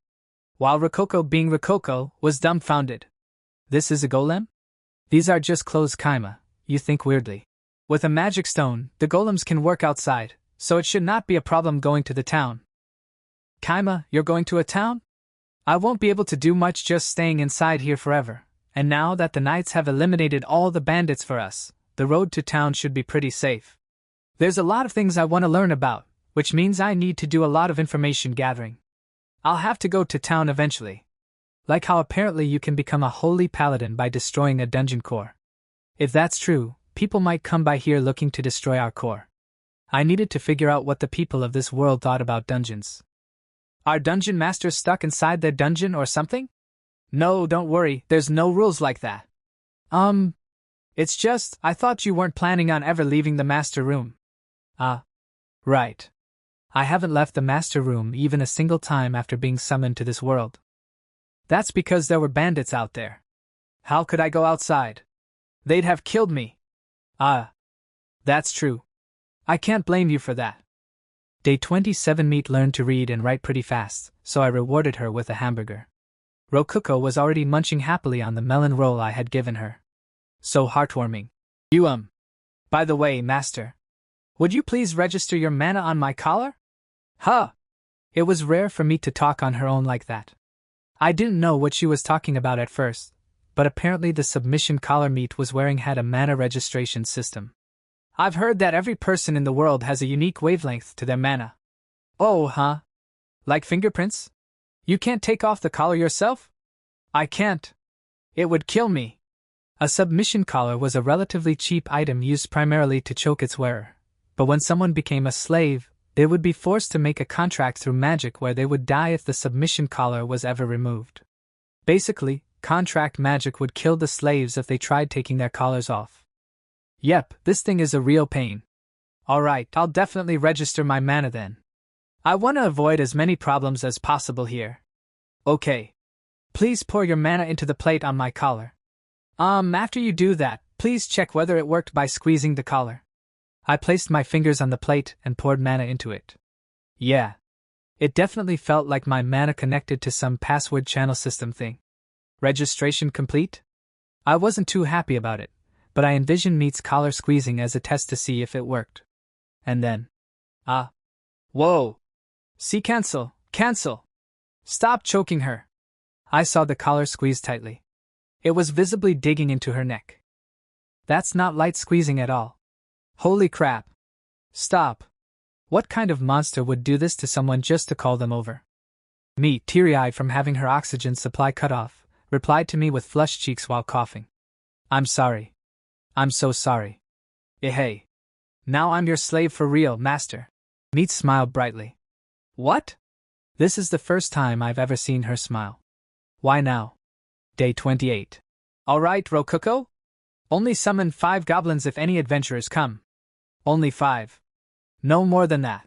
While Rokuko, being Rokuko, was dumbfounded. This is a golem? These are just clothes, Kaima, you think weirdly. With a magic stone, the golems can work outside, so it should not be a problem going to the town. Kaima, you're going to a town? I won't be able to do much just staying inside here forever, and now that the knights have eliminated all the bandits for us, the road to town should be pretty safe. There's a lot of things I want to learn about, which means I need to do a lot of information gathering. I'll have to go to town eventually. Like how apparently you can become a holy paladin by destroying a dungeon core. If that's true, people might come by here looking to destroy our core. I needed to figure out what the people of this world thought about dungeons. Are dungeon masters stuck inside their dungeon or something? No, don't worry, there's no rules like that. It's just, I thought you weren't planning on ever leaving the master room. Right. I haven't left the master room even a single time after being summoned to this world. That's because there were bandits out there. How could I go outside? They'd have killed me. That's true. I can't blame you for that. Day 27. Meat learned to read and write pretty fast, so I rewarded her with a hamburger. Rokuko was already munching happily on the melon roll I had given her. So heartwarming. By the way, master, would you please register your mana on my collar? Huh. It was rare for Meat to talk on her own like that. I didn't know what she was talking about at first, but apparently the submission collar Meat was wearing had a mana registration system. I've heard that every person in the world has a unique wavelength to their mana. Oh, huh? Like fingerprints? You can't take off the collar yourself? I can't. It would kill me. A submission collar was a relatively cheap item used primarily to choke its wearer, but when someone became a slave, they would be forced to make a contract through magic where they would die if the submission collar was ever removed. Basically, contract magic would kill the slaves if they tried taking their collars off. Yep, this thing is a real pain. Alright, I'll definitely register my mana then. I want to avoid as many problems as possible here. Okay. Please pour your mana into the plate on my collar. After you do that, please check whether it worked by squeezing the collar. I placed my fingers on the plate and poured mana into it. Yeah. It definitely felt like my mana connected to some password channel system thing. Registration complete? I wasn't too happy about it, but I envisioned Meat's collar squeezing as a test to see if it worked. And then, whoa! See, cancel! Stop choking her! I saw the collar squeeze tightly. It was visibly digging into her neck. That's not light squeezing at all. Holy crap! Stop! What kind of monster would do this to someone just to call them over? Meat, teary-eyed from having her oxygen supply cut off, replied to me with flushed cheeks while coughing. I'm sorry. I'm so sorry. Hey. Now I'm your slave for real, master. Meat smiled brightly. What? This is the first time I've ever seen her smile. Why now? Day 28. Alright, Rococo. Only summon 5 goblins if any adventurers come. Only 5. No more than that.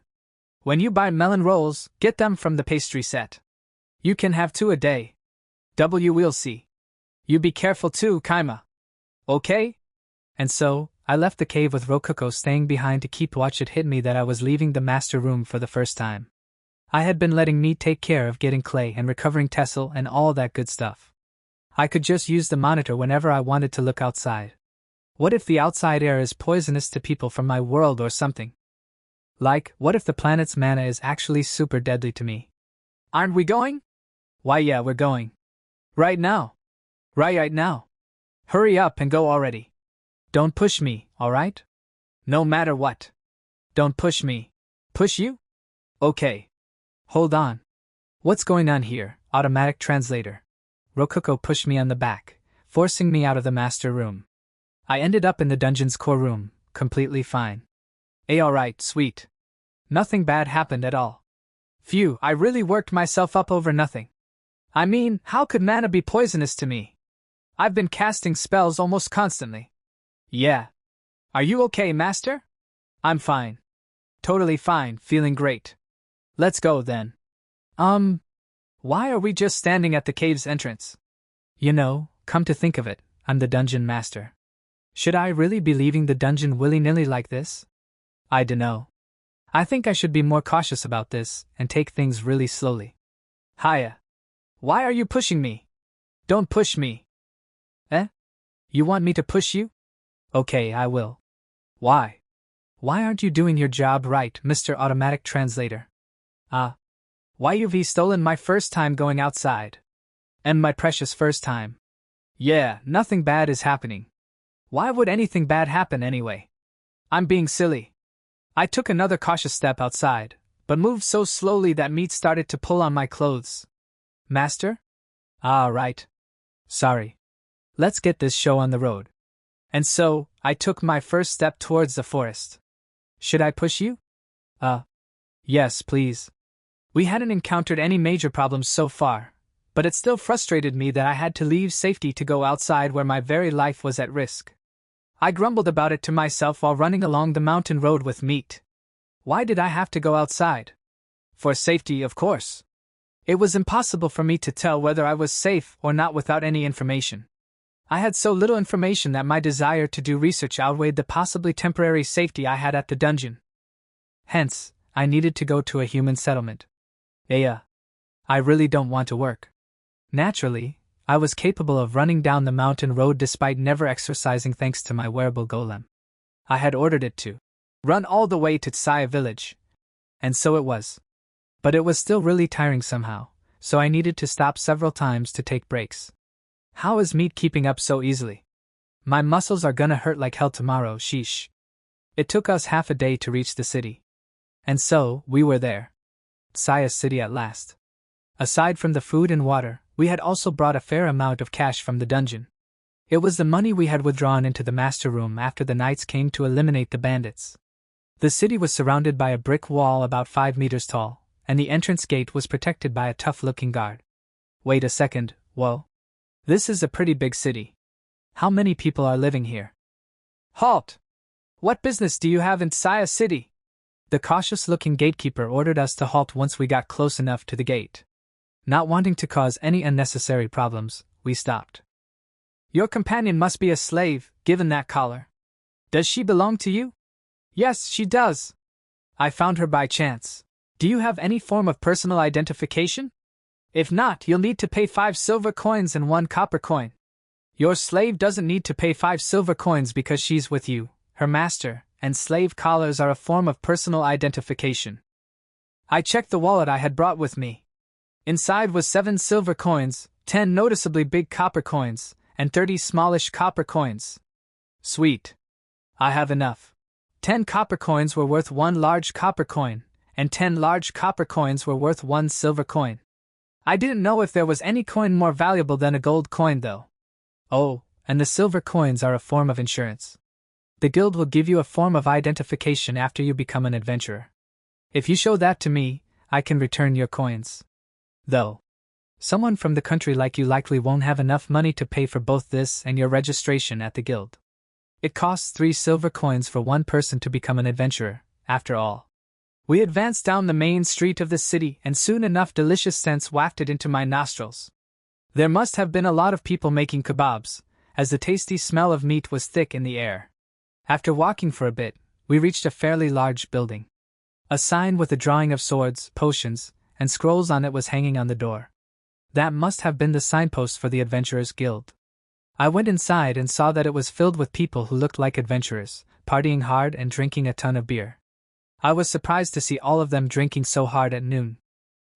When you buy melon rolls, get them from the pastry set. You can have 2 a day. We'll see. You be careful too, Kaima. Okay? And so, I left the cave with Rococo staying behind to keep watch. It hit me that I was leaving the master room for the first time. I had been letting me take care of getting clay and recovering Tessel and all that good stuff. I could just use the monitor whenever I wanted to look outside. What if the outside air is poisonous to people from my world or something? Like, what if the planet's mana is actually super deadly to me? Aren't we going? Why yeah, we're going. Right now. Right now. Hurry up and go already. Don't push me, alright? No matter what. Don't push me. Push you? Okay. Hold on. What's going on here, automatic translator? Rococo pushed me on the back, forcing me out of the master room. I ended up in the dungeon's core room, completely fine. Alright, sweet. Nothing bad happened at all. Phew, I really worked myself up over nothing. I mean, how could mana be poisonous to me? I've been casting spells almost constantly. Yeah. Are you okay, master? I'm fine. Totally fine, feeling great. Let's go then. Why are we just standing at the cave's entrance? You know, come to think of it, I'm the dungeon master. Should I really be leaving the dungeon willy-nilly like this? I dunno. I think I should be more cautious about this and take things really slowly. Hiya. Why are you pushing me? Don't push me. Eh? You want me to push you? Okay, I will. Why? Why aren't you doing your job right, Mr. Automatic Translator? Why you've stolen my first time going outside? And my precious first time. Yeah, nothing bad is happening. Why would anything bad happen anyway? I'm being silly. I took another cautious step outside, but moved so slowly that meat started to pull on my clothes. Master? Right. Sorry. Let's get this show on the road. And so, I took my first step towards the forest. Should I push you? Yes, please. We hadn't encountered any major problems so far, but it still frustrated me that I had to leave safety to go outside where my very life was at risk. I grumbled about it to myself while running along the mountain road with meat. Why did I have to go outside? For safety, of course. It was impossible for me to tell whether I was safe or not without any information. I had so little information that my desire to do research outweighed the possibly temporary safety I had at the dungeon. Hence, I needed to go to a human settlement. I really don't want to work. Naturally, I was capable of running down the mountain road despite never exercising thanks to my wearable golem. I had ordered it to run all the way to Tsaya village. And so it was. But it was still really tiring somehow, so I needed to stop several times to take breaks. How is meat keeping up so easily? My muscles are gonna hurt like hell tomorrow, sheesh. It took us half a day to reach the city. And so, we were there. Tsaya City at last. Aside from the food and water, we had also brought a fair amount of cash from the dungeon. It was the money we had withdrawn into the master room after the knights came to eliminate the bandits. The city was surrounded by a brick wall about 5 meters tall, and the entrance gate was protected by a tough-looking guard. Wait a second, whoa. This is a pretty big city. How many people are living here? Halt! What business do you have in Tsaya City? The cautious-looking gatekeeper ordered us to halt once we got close enough to the gate. Not wanting to cause any unnecessary problems, we stopped. Your companion must be a slave, given that collar. Does she belong to you? Yes, she does. I found her by chance. Do you have any form of personal identification? If not, you'll need to pay 5 silver coins and 1 copper coin. Your slave doesn't need to pay 5 silver coins because she's with you, her master, and slave collars are a form of personal identification. I checked the wallet I had brought with me. Inside was 7 silver coins, 10 noticeably big copper coins, and 30 smallish copper coins. Sweet. I have enough. 10 copper coins were worth 1 large copper coin, and 10 large copper coins were worth 1 silver coin. I didn't know if there was any coin more valuable than a gold coin though. Oh, and the silver coins are a form of insurance. The guild will give you a form of identification after you become an adventurer. If you show that to me, I can return your coins. Though, someone from the country like you likely won't have enough money to pay for both this and your registration at the guild. It costs 3 silver coins for one person to become an adventurer, after all. We advanced down the main street of the city and soon enough delicious scents wafted into my nostrils. There must have been a lot of people making kebabs, as the tasty smell of meat was thick in the air. After walking for a bit, we reached a fairly large building. A sign with a drawing of swords, potions, and scrolls on it was hanging on the door. That must have been the signpost for the Adventurers Guild. I went inside and saw that it was filled with people who looked like adventurers, partying hard and drinking a ton of beer. I was surprised to see all of them drinking so hard at noon.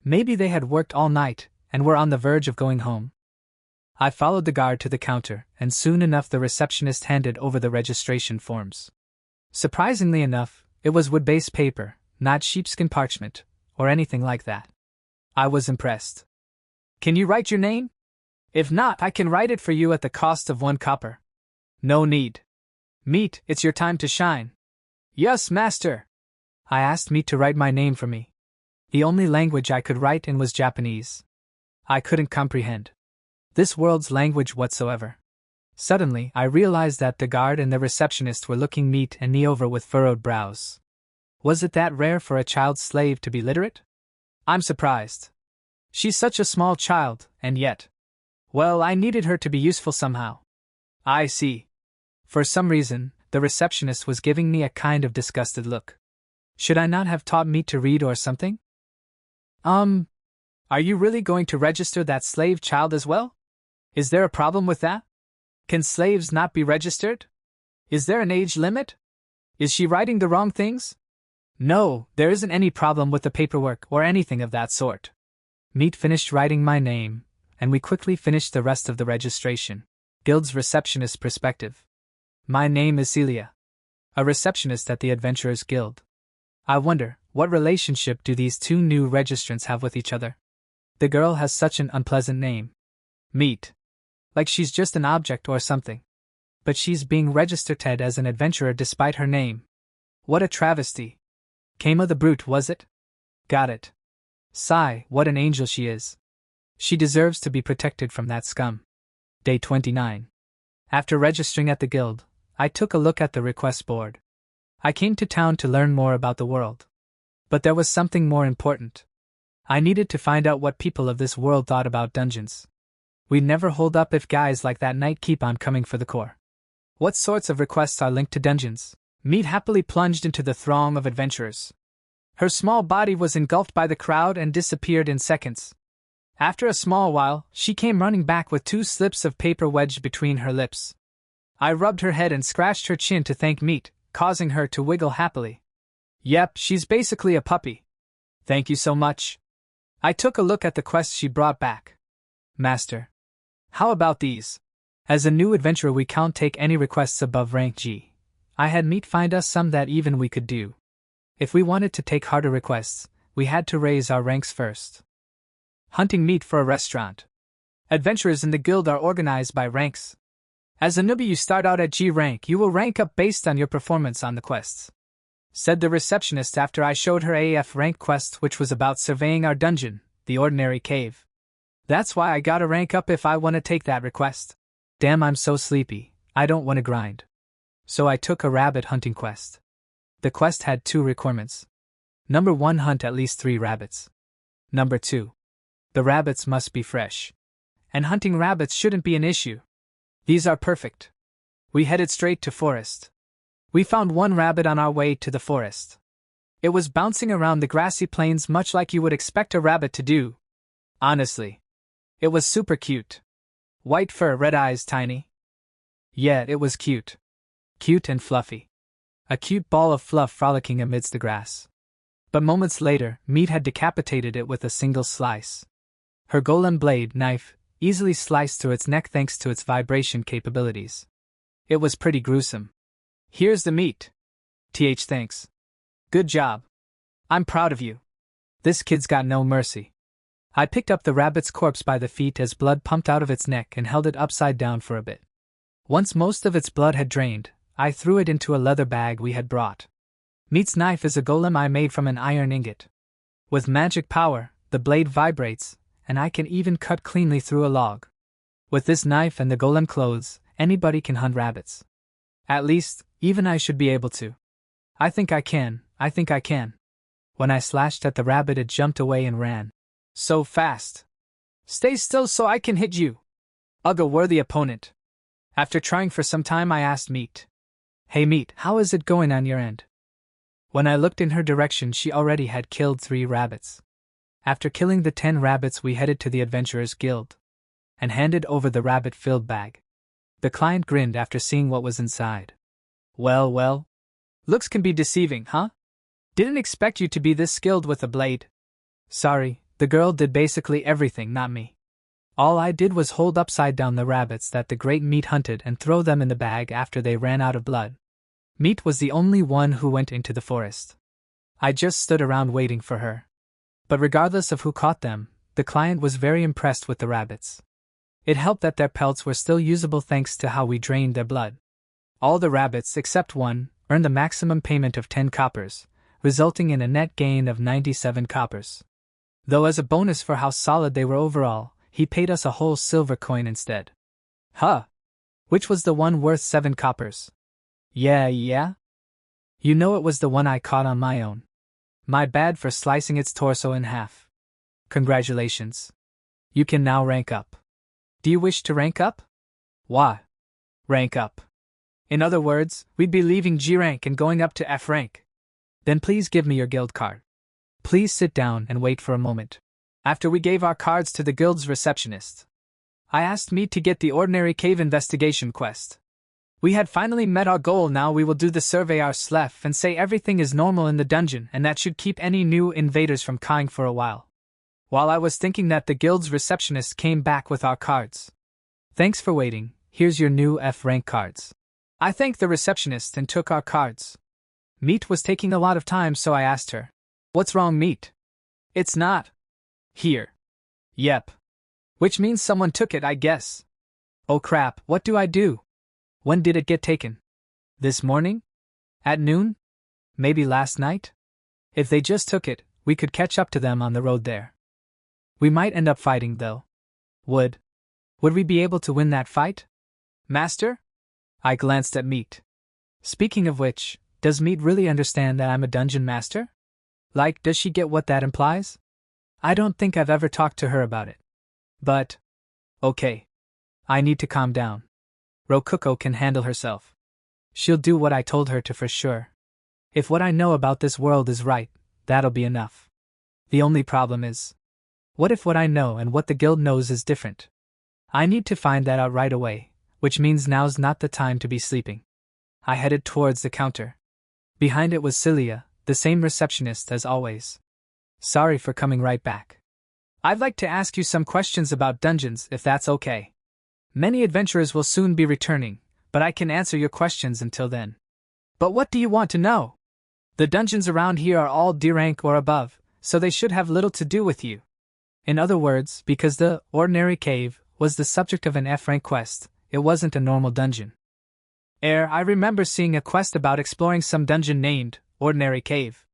Maybe they had worked all night and were on the verge of going home. I followed the guard to the counter, and soon enough the receptionist handed over the registration forms. Surprisingly enough, it was wood-based paper, not sheepskin parchment, or anything like that. I was impressed. Can you write your name? If not, I can write it for you at the cost of 1 copper. No need. Meat, it's your time to shine. Yes, master. I asked Meat to write my name for me. The only language I could write in was Japanese. I couldn't comprehend this world's language whatsoever. Suddenly, I realized that the guard and the receptionist were looking Meat and me over with furrowed brows. Was it that rare for a child slave to be literate? I'm surprised. She's such a small child, and yet. Well, I needed her to be useful somehow. I see. For some reason, the receptionist was giving me a kind of disgusted look. Should I not have taught Meat to read or something? Are you really going to register that slave child as well? Is there a problem with that? Can slaves not be registered? Is there an age limit? Is she writing the wrong things? No, there isn't any problem with the paperwork or anything of that sort. Meat finished writing my name, and we quickly finished the rest of the registration. Guild's receptionist perspective. My name is Celia, a receptionist at the Adventurers Guild. I wonder, what relationship do these 2 new registrants have with each other? The girl has such an unpleasant name. Meat. Like she's just an object or something. But she's being registered as an adventurer despite her name. What a travesty. Kama the Brute, was it? Got it. Sigh, what an angel she is. She deserves to be protected from that scum. Day 29. After registering at the guild, I took a look at the request board. I came to town to learn more about the world. But there was something more important. I needed to find out what people of this world thought about dungeons. We'd never hold up if guys like that knight keep on coming for the core. What sorts of requests are linked to dungeons? Meat happily plunged into the throng of adventurers. Her small body was engulfed by the crowd and disappeared in seconds. After a small while, she came running back with 2 slips of paper wedged between her lips. I rubbed her head and scratched her chin to thank Meat, causing her to wiggle happily. Yep, she's basically a puppy. Thank you so much. I took a look at the quests she brought back. Master. How about these? As a new adventurer we can't take any requests above rank G. I had Meat find us some that even we could do. If we wanted to take harder requests, we had to raise our ranks first. Hunting meat for a restaurant. Adventurers in the guild are organized by ranks. As a newbie you start out at G rank, you will rank up based on your performance on the quests. Said the receptionist after I showed her AF rank quest which was about surveying our dungeon, the ordinary cave. That's why I gotta rank up if I wanna take that request. Damn, I'm so sleepy, I don't wanna grind. So I took a rabbit hunting quest. The quest had 2 requirements. Number 1, hunt at least 3 rabbits. Number 2, the rabbits must be fresh. And hunting rabbits shouldn't be an issue. These are perfect. We headed straight to forest. We found 1 rabbit on our way to the forest. It was bouncing around the grassy plains much like you would expect a rabbit to do. Honestly. It was super cute. White fur, red eyes, tiny. Yeah, it was cute. Cute and fluffy. a cute ball of fluff frolicking amidst the grass. But moments later, Meat had decapitated it with a single slice. Her golem blade knife easily sliced through its neck thanks to its vibration capabilities. It was pretty gruesome. Here's the meat. Thanks. Good job. I'm proud of you. This kid's got no mercy. I picked up the rabbit's corpse by the feet as blood pumped out of its neck and held it upside down for a bit. Once most of its blood had drained, I threw it into a leather bag we had brought. Meat's knife is a golem I made from an iron ingot. With magic power, the blade vibrates, and I can even cut cleanly through a log. With this knife and the golem clothes, anybody can hunt rabbits. At least, even I should be able to. I think I can. When I slashed at the rabbit, it jumped away and ran. So fast. Stay still so I can hit you. Ugh, a worthy opponent. After trying for some time, I asked Meat. Hey Meat, how is it going on your end? When I looked in her direction, she already had killed 3 rabbits. After killing the 10 rabbits, we headed to the Adventurers Guild and handed over the rabbit-filled bag. The client grinned after seeing what was inside. Well, looks can be deceiving, huh? Didn't expect you to be this skilled with a blade. Sorry, the girl did basically everything, not me. All I did was hold upside down the rabbits that the great Meat hunted and throw them in the bag after they ran out of blood. Meat was the only one who went into the forest. I just stood around waiting for her. But regardless of who caught them, the client was very impressed with the rabbits. It helped that their pelts were still usable thanks to how we drained their blood. All the rabbits, except one, earned the maximum payment of 10 coppers, resulting in a net gain of 97 coppers. Though as a bonus for how solid they were overall, he paid us a whole silver coin instead. Huh? Which was the one worth 7 coppers? Yeah? You know it was the one I caught on my own. My bad for slicing its torso in half. Congratulations. You can now rank up. Do you wish to rank up? Why? Rank up. In other words, we'd be leaving G rank and going up to F rank. Then please give me your guild card. Please sit down and wait for a moment. After we gave our cards to the guild's receptionist, I asked Meat to get the ordinary cave investigation quest. We had finally met our goal. Now we will do the survey ourselves and say everything is normal in the dungeon, and that should keep any new invaders from cawing for a while. While I was thinking that, the guild's receptionist came back with our cards. Thanks for waiting, here's your new F rank cards. I thanked the receptionist and took our cards. Meat was taking a lot of time, so I asked her, "What's wrong, Meat?" "It's not here." "Yep. Which means someone took it, I guess." "Oh crap, what do I do?" "When did it get taken?" "This morning? At noon? Maybe last night?" "If they just took it, we could catch up to them on the road there. We might end up fighting, though." Would we be able to win that fight, Master?" I glanced at Meat. Speaking of which, does Meat really understand that I'm a dungeon master? Like, does she get what that implies? I don't think I've ever talked to her about it. But, okay. I need to calm down. Rokuko can handle herself. She'll do what I told her to for sure. If what I know about this world is right, that'll be enough. The only problem is, what if what I know and what the guild knows is different? I need to find that out right away, which means now's not the time to be sleeping. I headed towards the counter. Behind it was Celia, the same receptionist as always. "Sorry for coming right back. I'd like to ask you some questions about dungeons, if that's okay. Many adventurers will soon be returning, but I can answer your questions until then." "But what do you want to know?" "The dungeons around here are all D rank or above, so they should have little to do with you. In other words, because the ordinary cave was the subject of an F rank quest, it wasn't a normal dungeon. I remember seeing a quest about exploring some dungeon named Ordinary Cave.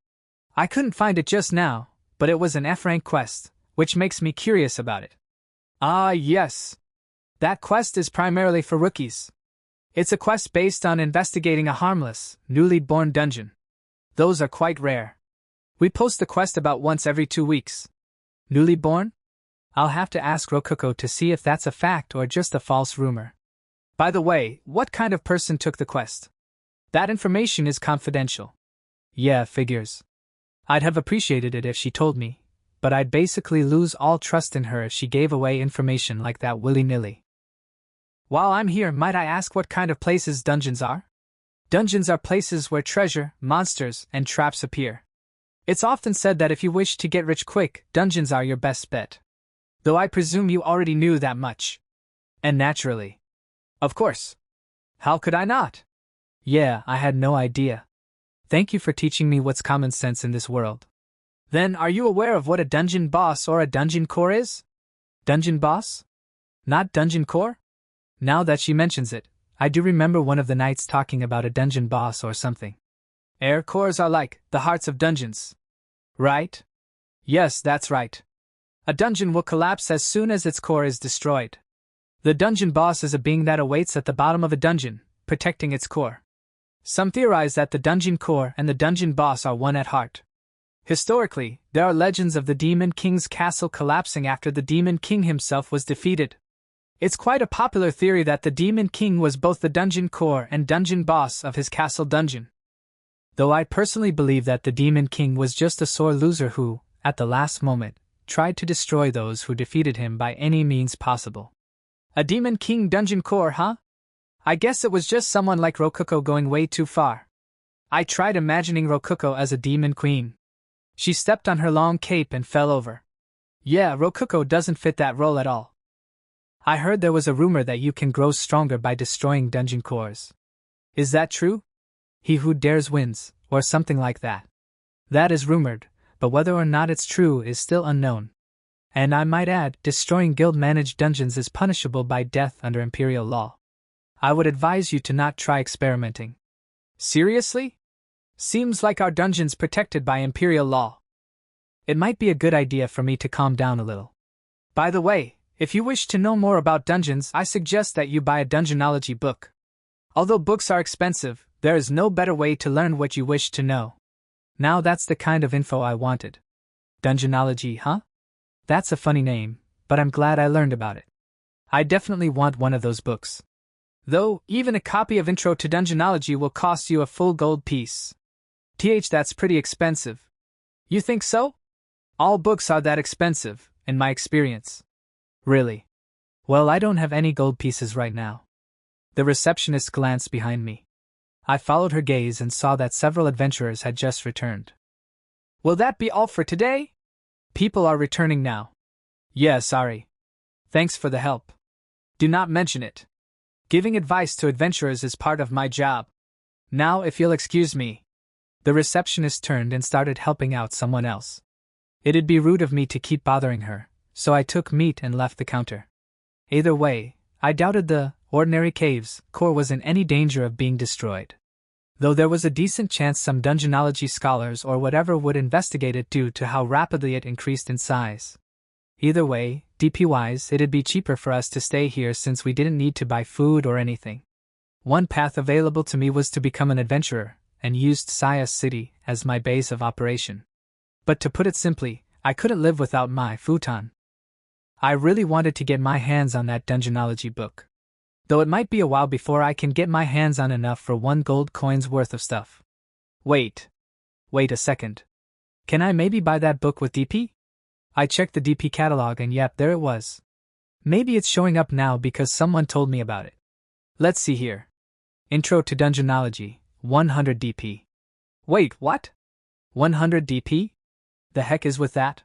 I couldn't find it just now, but it was an F rank quest, which makes me curious about it." "Ah, yes. That quest is primarily for rookies. It's a quest based on investigating a harmless, newly born dungeon. Those are quite rare. We post the quest about once every 2 weeks. Newly born? I'll have to ask Rokuko to see if that's a fact or just a false rumor. By the way, what kind of person took the quest? That information is confidential." "Yeah, figures. I'd have appreciated it if she told me, but I'd basically lose all trust in her if she gave away information like that willy-nilly." "While I'm here, might I ask what kind of places dungeons are?" Dungeons are places where treasure, monsters, and traps appear. It's often said that if you wish to get rich quick, dungeons are your best bet. Though I presume you already knew that much. And naturally. Of course. How could I not? Yeah, I had no idea. Thank you for teaching me what's common sense in this world. Then, are you aware of what a dungeon boss or a dungeon core is? Dungeon boss? Not dungeon core? Now that she mentions it, I do remember one of the knights talking about a dungeon boss or something. Air cores are like the hearts of dungeons. Right? Yes, that's right. A dungeon will collapse as soon as its core is destroyed. The dungeon boss is a being that awaits at the bottom of a dungeon, protecting its core. Some theorize that the dungeon core and the dungeon boss are one at heart. Historically, there are legends of the Demon King's castle collapsing after the Demon King himself was defeated. It's quite a popular theory that the Demon King was both the dungeon core and dungeon boss of his castle dungeon. Though I personally believe that the Demon King was just a sore loser who, at the last moment, tried to destroy those who defeated him by any means possible. A Demon King dungeon core, huh? I guess it was just someone like Rokuko going way too far. I tried imagining Rokuko as a demon queen. She stepped on her long cape and fell over. Yeah, Rokuko doesn't fit that role at all. I heard there was a rumor that you can grow stronger by destroying dungeon cores. Is that true? He who dares wins, or something like that. That is rumored, but whether or not it's true is still unknown. And I might add, destroying guild-managed dungeons is punishable by death under imperial law. I would advise you to not try experimenting. Seriously? Seems like our dungeon's protected by imperial law. It might be a good idea for me to calm down a little. By the way, if you wish to know more about dungeons, I suggest that you buy a dungeonology book. Although books are expensive, there is no better way to learn what you wish to know. Now that's the kind of info I wanted. Dungeonology, huh? That's a funny name, but I'm glad I learned about it. I definitely want one of those books. Though, even a copy of Intro to Dungeonology will cost you a full gold piece. That's pretty expensive. You think so? All books are that expensive, in my experience. Really? Well, I don't have any gold pieces right now. The receptionist glanced behind me. I followed her gaze and saw that several adventurers had just returned. Will that be all for today? People are returning now. Yeah, sorry. Thanks for the help. Do not mention it. Giving advice to adventurers is part of my job. Now, if you'll excuse me. The receptionist turned and started helping out someone else. It'd be rude of me to keep bothering her, so I took meat and left the counter. Either way, I doubted the ordinary cave's core was in any danger of being destroyed. Though there was a decent chance some dungeonology scholars or whatever would investigate it due to how rapidly it increased in size. Either way, DP-wise, it'd be cheaper for us to stay here since we didn't need to buy food or anything. One path available to me was to become an adventurer, and used Sayas City as my base of operation. But to put it simply, I couldn't live without my futon. I really wanted to get my hands on that dungeonology book. Though it might be a while before I can get my hands on enough for 1 gold coin's worth of stuff. Wait a second. Can I maybe buy that book with DP? I checked the DP catalog and yep, there it was. Maybe it's showing up now because someone told me about it. Let's see here. Intro to Dungeonology, 100 DP. Wait, what? 100 DP? The heck is with that?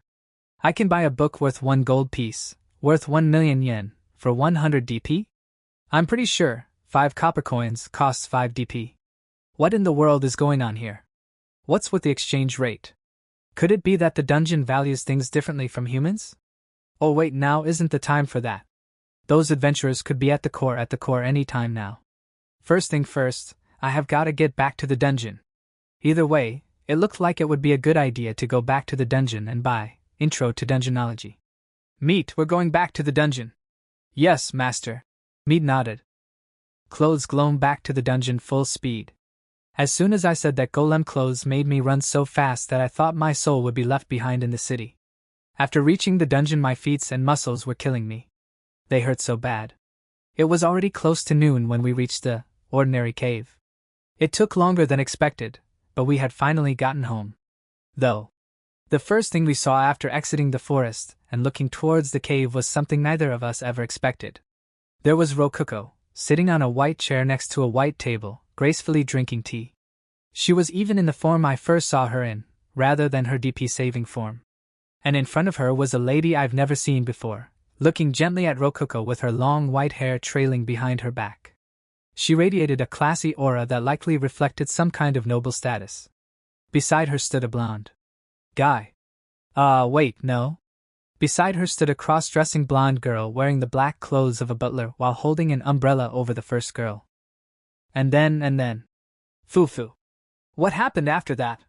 I can buy a book worth 1 gold piece, worth 1 million yen, for 100 DP? I'm pretty sure 5 copper coins costs 5 DP. What in the world is going on here? What's with the exchange rate? Could it be that the dungeon values things differently from humans? Oh wait, now isn't the time for that. Those adventurers could be at the core any time now. First thing first, I have got to get back to the dungeon. Either way, it looked like it would be a good idea to go back to the dungeon and buy Intro to Dungeonology. Meat, we're going back to the dungeon. Yes, master. Meat nodded. Clothes glowed back to the dungeon full speed. As soon as I said that, golem clothes made me run so fast that I thought my soul would be left behind in the city. After reaching the dungeon, my feet and muscles were killing me. They hurt so bad. It was already close to noon when we reached the ordinary cave. It took longer than expected, but we had finally gotten home. Though, the first thing we saw after exiting the forest and looking towards the cave was something neither of us ever expected. There was Rokuko, sitting on a white chair next to a white table, gracefully drinking tea. She was even in the form I first saw her in, rather than her DP-saving form. And in front of her was a lady I've never seen before, looking gently at Rokuko with her long white hair trailing behind her back. She radiated a classy aura that likely reflected some kind of noble status. Beside her stood a blonde guy. Wait, no. Beside her stood a cross-dressing blonde girl wearing the black clothes of a butler while holding an umbrella over the first girl. And then. Foo-foo. What happened after that?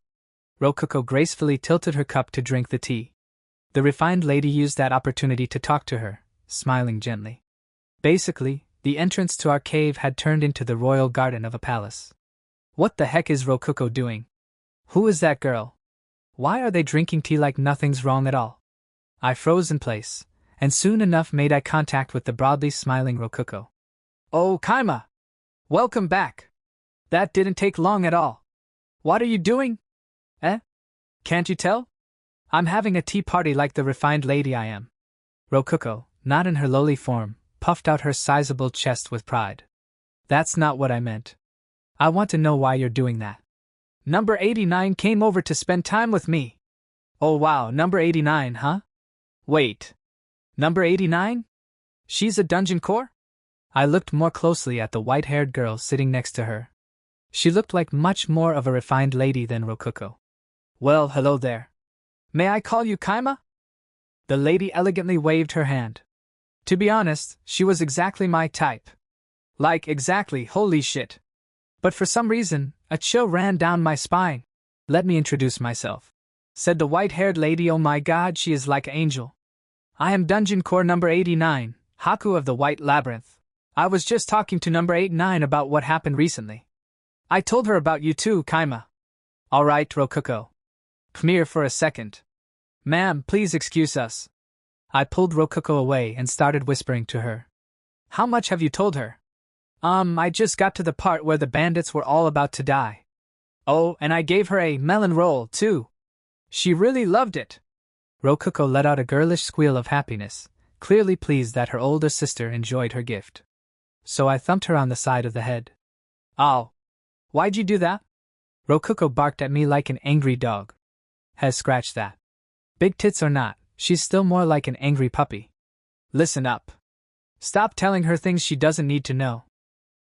Rokuko gracefully tilted her cup to drink the tea. The refined lady used that opportunity to talk to her, smiling gently. Basically, the entrance to our cave had turned into the royal garden of a palace. What the heck is Rokuko doing? Who is that girl? Why are they drinking tea like nothing's wrong at all? I froze in place, and soon enough made eye contact with the broadly smiling Rokuko. Oh, Kaima! Welcome back! That didn't take long at all. What are you doing? Can't you tell? I'm having a tea party like the refined lady I am. Rokuko, not in her lowly form, puffed out her sizable chest with pride. That's not what I meant. I want to know why you're doing that. Number 89 came over to spend time with me. Oh wow, number 89, huh? Wait. Number 89? She's a dungeon core? I looked more closely at the white-haired girl sitting next to her. She looked like much more of a refined lady than Rokuko. Well, hello there. May I call you Kaima? The lady elegantly waved her hand. To be honest, she was exactly my type. Like, exactly, holy shit. But for some reason, a chill ran down my spine. Let me introduce myself, said the white-haired lady. Oh my god, she is like an angel. I am Dungeon Core number 89, Haku of the White Labyrinth. I was just talking to number 89 about what happened recently. I told her about you too, Kaima. Alright, Rokuko. Come here for a second. Ma'am, please excuse us. I pulled Rokuko away and started whispering to her. How much have you told her? I just got to the part where the bandits were all about to die. Oh, and I gave her a melon roll, too. She really loved it. Rokuko let out a girlish squeal of happiness, clearly pleased that her older sister enjoyed her gift. So I thumped her on the side of the head. Ow. Why'd you do that? Rokuko barked at me like an angry dog. Has scratched that. Big tits or not, she's still more like an angry puppy. Listen up. Stop telling her things she doesn't need to know.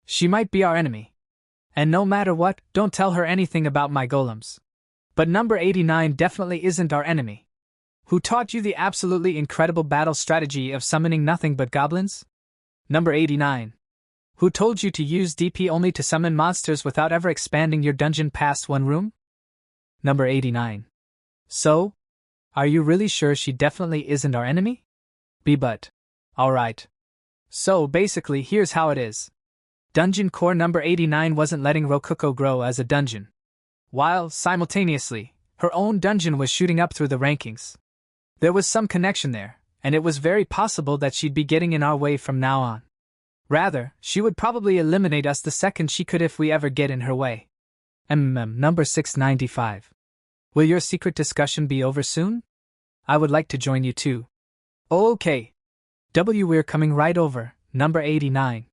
She might be our enemy. And no matter what, don't tell her anything about my golems. But number 89 definitely isn't our enemy. Who taught you the absolutely incredible battle strategy of summoning nothing but goblins? Number 89. Who told you to use DP only to summon monsters without ever expanding your dungeon past one room? Number 89. So? Are you really sure she definitely isn't our enemy? But. Alright. So basically here's how it is. Dungeon Core number 89 wasn't letting Rokuko grow as a dungeon. While, simultaneously, her own dungeon was shooting up through the rankings. There was some connection there, and it was very possible that she'd be getting in our way from now on. Rather, she would probably eliminate us the second she could if we ever get in her way. Number 695. Will your secret discussion be over soon? I would like to join you too. Oh, okay. We're coming right over, number 89.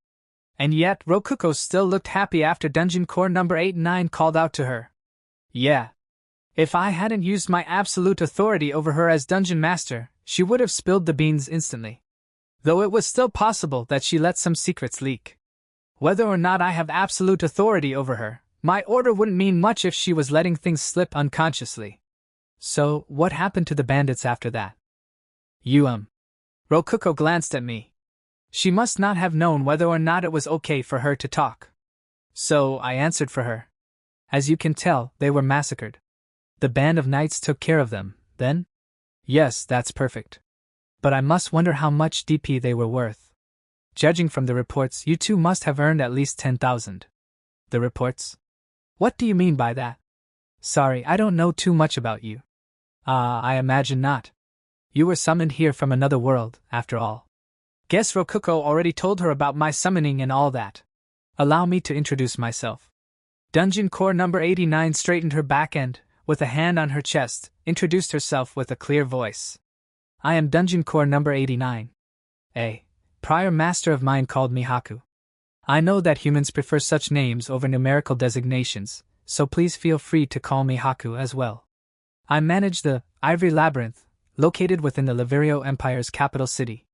And yet, Rokuko still looked happy after Dungeon Core number 89 called out to her. Yeah. If I hadn't used my absolute authority over her as Dungeon Master, she would have spilled the beans instantly. Though it was still possible that she let some secrets leak. Whether or not I have absolute authority over her, my order wouldn't mean much if she was letting things slip unconsciously. So, what happened to the bandits after that? Rokuko glanced at me. She must not have known whether or not it was okay for her to talk. So, I answered for her. As you can tell, they were massacred. The band of knights took care of them, then? Yes, that's perfect. But I must wonder how much DP they were worth. Judging from the reports, you two must have earned at least 10,000. The reports? What do you mean by that? Sorry, I don't know too much about you. I imagine not. You were summoned here from another world, after all. Guess Rokuko already told her about my summoning and all that. Allow me to introduce myself. Dungeon Core number 89 straightened her back and, with a hand on her chest, introduced herself with a clear voice. I am Dungeon Core number 89. A prior master of mine called me Haku. I know that humans prefer such names over numerical designations, so please feel free to call me Haku as well. I manage the Ivory Labyrinth, located within the Liverio Empire's capital city.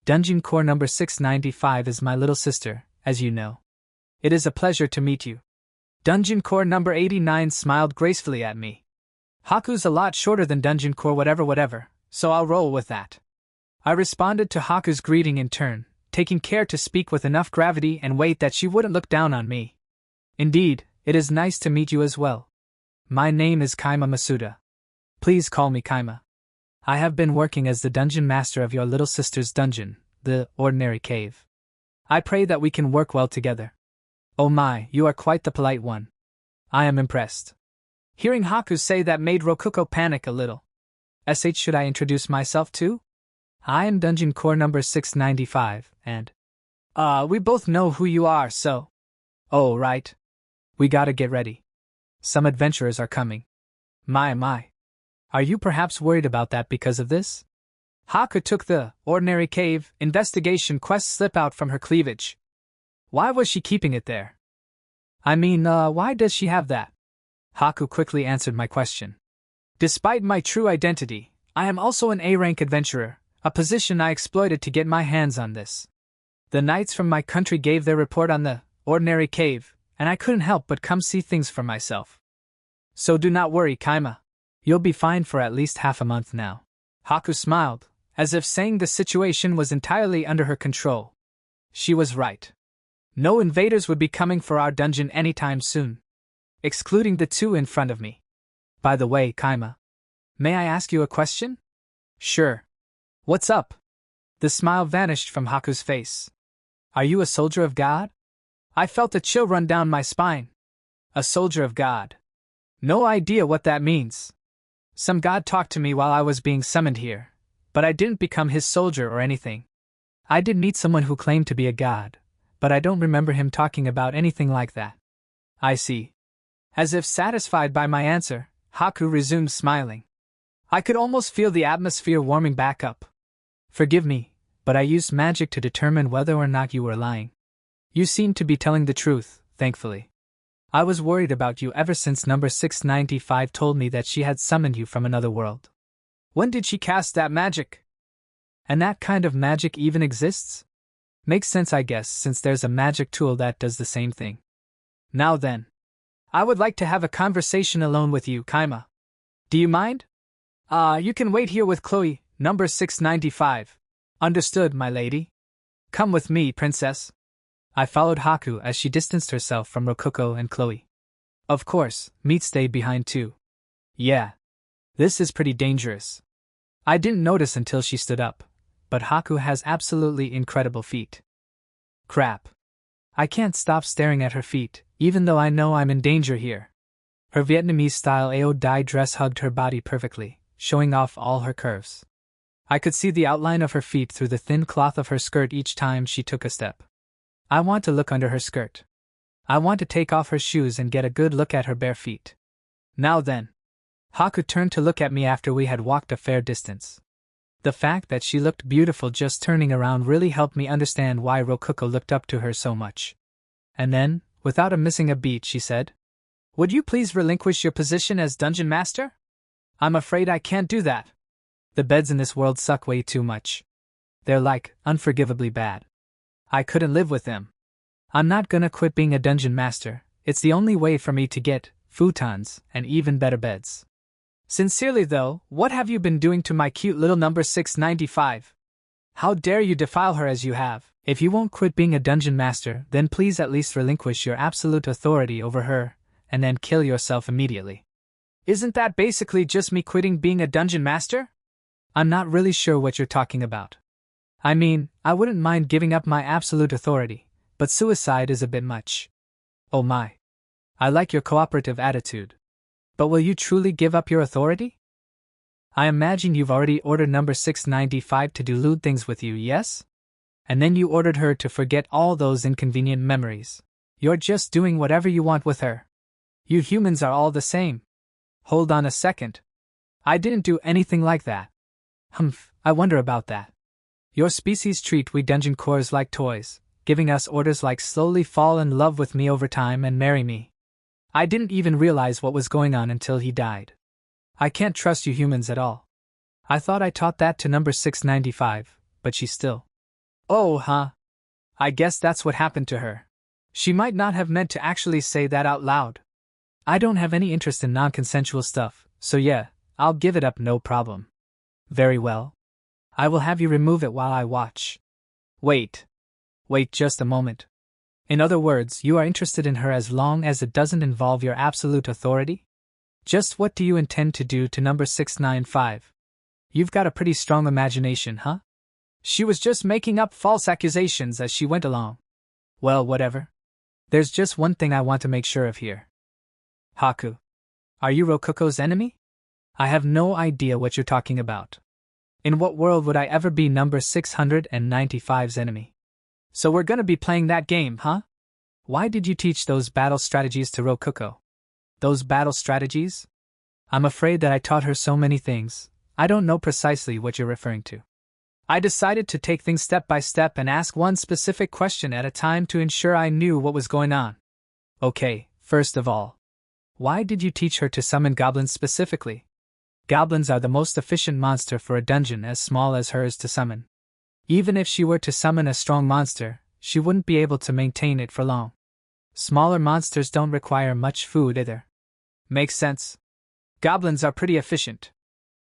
Dungeon Core number 695 is my little sister, as you know. It is a pleasure to meet you. Dungeon Core number 89 smiled gracefully at me. Haku's a lot shorter than Dungeon Core whatever, so I'll roll with that. I responded to Haku's greeting in turn, taking care to speak with enough gravity and weight that she wouldn't look down on me. Indeed, it is nice to meet you as well. My name is Kaima Masuda. Please call me Kaima. I have been working as the dungeon master of your little sister's dungeon, the Ordinary Cave. I pray that we can work well together. Oh my, you are quite the polite one. I am impressed. Hearing Haku say that made Rokuko panic a little. Should I introduce myself too? I am Dungeon Core number 695, and… we both know who you are, so… Oh, right. We gotta get ready. Some adventurers are coming. My. Are you perhaps worried about that because of this? Haku took the Ordinary Cave investigation quest slip out from her cleavage. Why was she keeping it there? I mean, why does she have that? Haku quickly answered my question. Despite my true identity, I am also an A-rank adventurer, a position I exploited to get my hands on this. The knights from my country gave their report on the Ordinary Cave, and I couldn't help but come see things for myself. So do not worry, Kaima. You'll be fine for at least half a month now. Haku smiled, as if saying the situation was entirely under her control. She was right. No invaders would be coming for our dungeon anytime soon. Excluding the two in front of me. By the way, Kaima, may I ask you a question? Sure. What's up? The smile vanished from Haku's face. Are you a soldier of God? I felt a chill run down my spine. A soldier of God. No idea what that means. Some god talked to me while I was being summoned here, but I didn't become his soldier or anything. I did meet someone who claimed to be a god, but I don't remember him talking about anything like that. I see. As if satisfied by my answer, Haku resumed smiling. I could almost feel the atmosphere warming back up. Forgive me, but I used magic to determine whether or not you were lying. You seemed to be telling the truth, thankfully. I was worried about you ever since number 695 told me that she had summoned you from another world. When did she cast that magic? And that kind of magic even exists? Makes sense, I guess, since there's a magic tool that does the same thing. Now then. I would like to have a conversation alone with you, Kaima. Do you mind? You can wait here with Chloe, number 695. Understood, my lady. Come with me, princess. I followed Haku as she distanced herself from Rokuko and Chloe. Of course, Meat stayed behind too. Yeah. This is pretty dangerous. I didn't notice until she stood up, but Haku has absolutely incredible feet. Crap. I can't stop staring at her feet, even though I know I'm in danger here. Her Vietnamese-style AO dye dress hugged her body perfectly, showing off all her curves. I could see the outline of her feet through the thin cloth of her skirt each time she took a step. I want to look under her skirt. I want to take off her shoes and get a good look at her bare feet. Now then. Haku turned to look at me after we had walked a fair distance. The fact that she looked beautiful just turning around really helped me understand why Rokuko looked up to her so much. And then, without missing a beat, she said, "Would you please relinquish your position as dungeon master? I'm afraid I can't do that. The beds in this world suck way too much. They're like, unforgivably bad. I couldn't live with them. I'm not gonna quit being a dungeon master, it's the only way for me to get futons and even better beds. Sincerely though, what have you been doing to my cute little number 695? How dare you defile her as you have? If you won't quit being a dungeon master, then please at least relinquish your absolute authority over her, and then kill yourself immediately." Isn't that basically just me quitting being a dungeon master? I'm not really sure what you're talking about. I mean, I wouldn't mind giving up my absolute authority, but suicide is a bit much. Oh my. I like your cooperative attitude. But will you truly give up your authority? I imagine you've already ordered number 695 to do lewd things with you, yes? And then you ordered her to forget all those inconvenient memories. You're just doing whatever you want with her. You humans are all the same. Hold on a second. I didn't do anything like that. I wonder about that. Your species treat we dungeon cores like toys, giving us orders like slowly fall in love with me over time and marry me. I didn't even realize what was going on until he died. I can't trust you humans at all. I thought I taught that to number 695, but she still. Oh, huh. I guess that's what happened to her. She might not have meant to actually say that out loud. I don't have any interest in non-consensual stuff, so yeah, I'll give it up no problem. Very well. I will have you remove it while I watch. Wait just a moment. In other words, you are interested in her as long as it doesn't involve your absolute authority? Just what do you intend to do to number 695? You've got a pretty strong imagination, huh? She was just making up false accusations as she went along. Well, whatever. There's just one thing I want to make sure of here. Haku. Are you Rokuko's enemy? I have no idea what you're talking about. In what world would I ever be number 695's enemy? So we're gonna be playing that game, huh? Why did you teach those battle strategies to Rokuko? Those battle strategies? I'm afraid that I taught her so many things, I don't know precisely what you're referring to. I decided to take things step by step and ask one specific question at a time to ensure I knew what was going on. Okay, first of all, why did you teach her to summon goblins specifically? Goblins are the most efficient monster for a dungeon as small as hers to summon. Even if she were to summon a strong monster, she wouldn't be able to maintain it for long. Smaller monsters don't require much food either. Makes sense. Goblins are pretty efficient.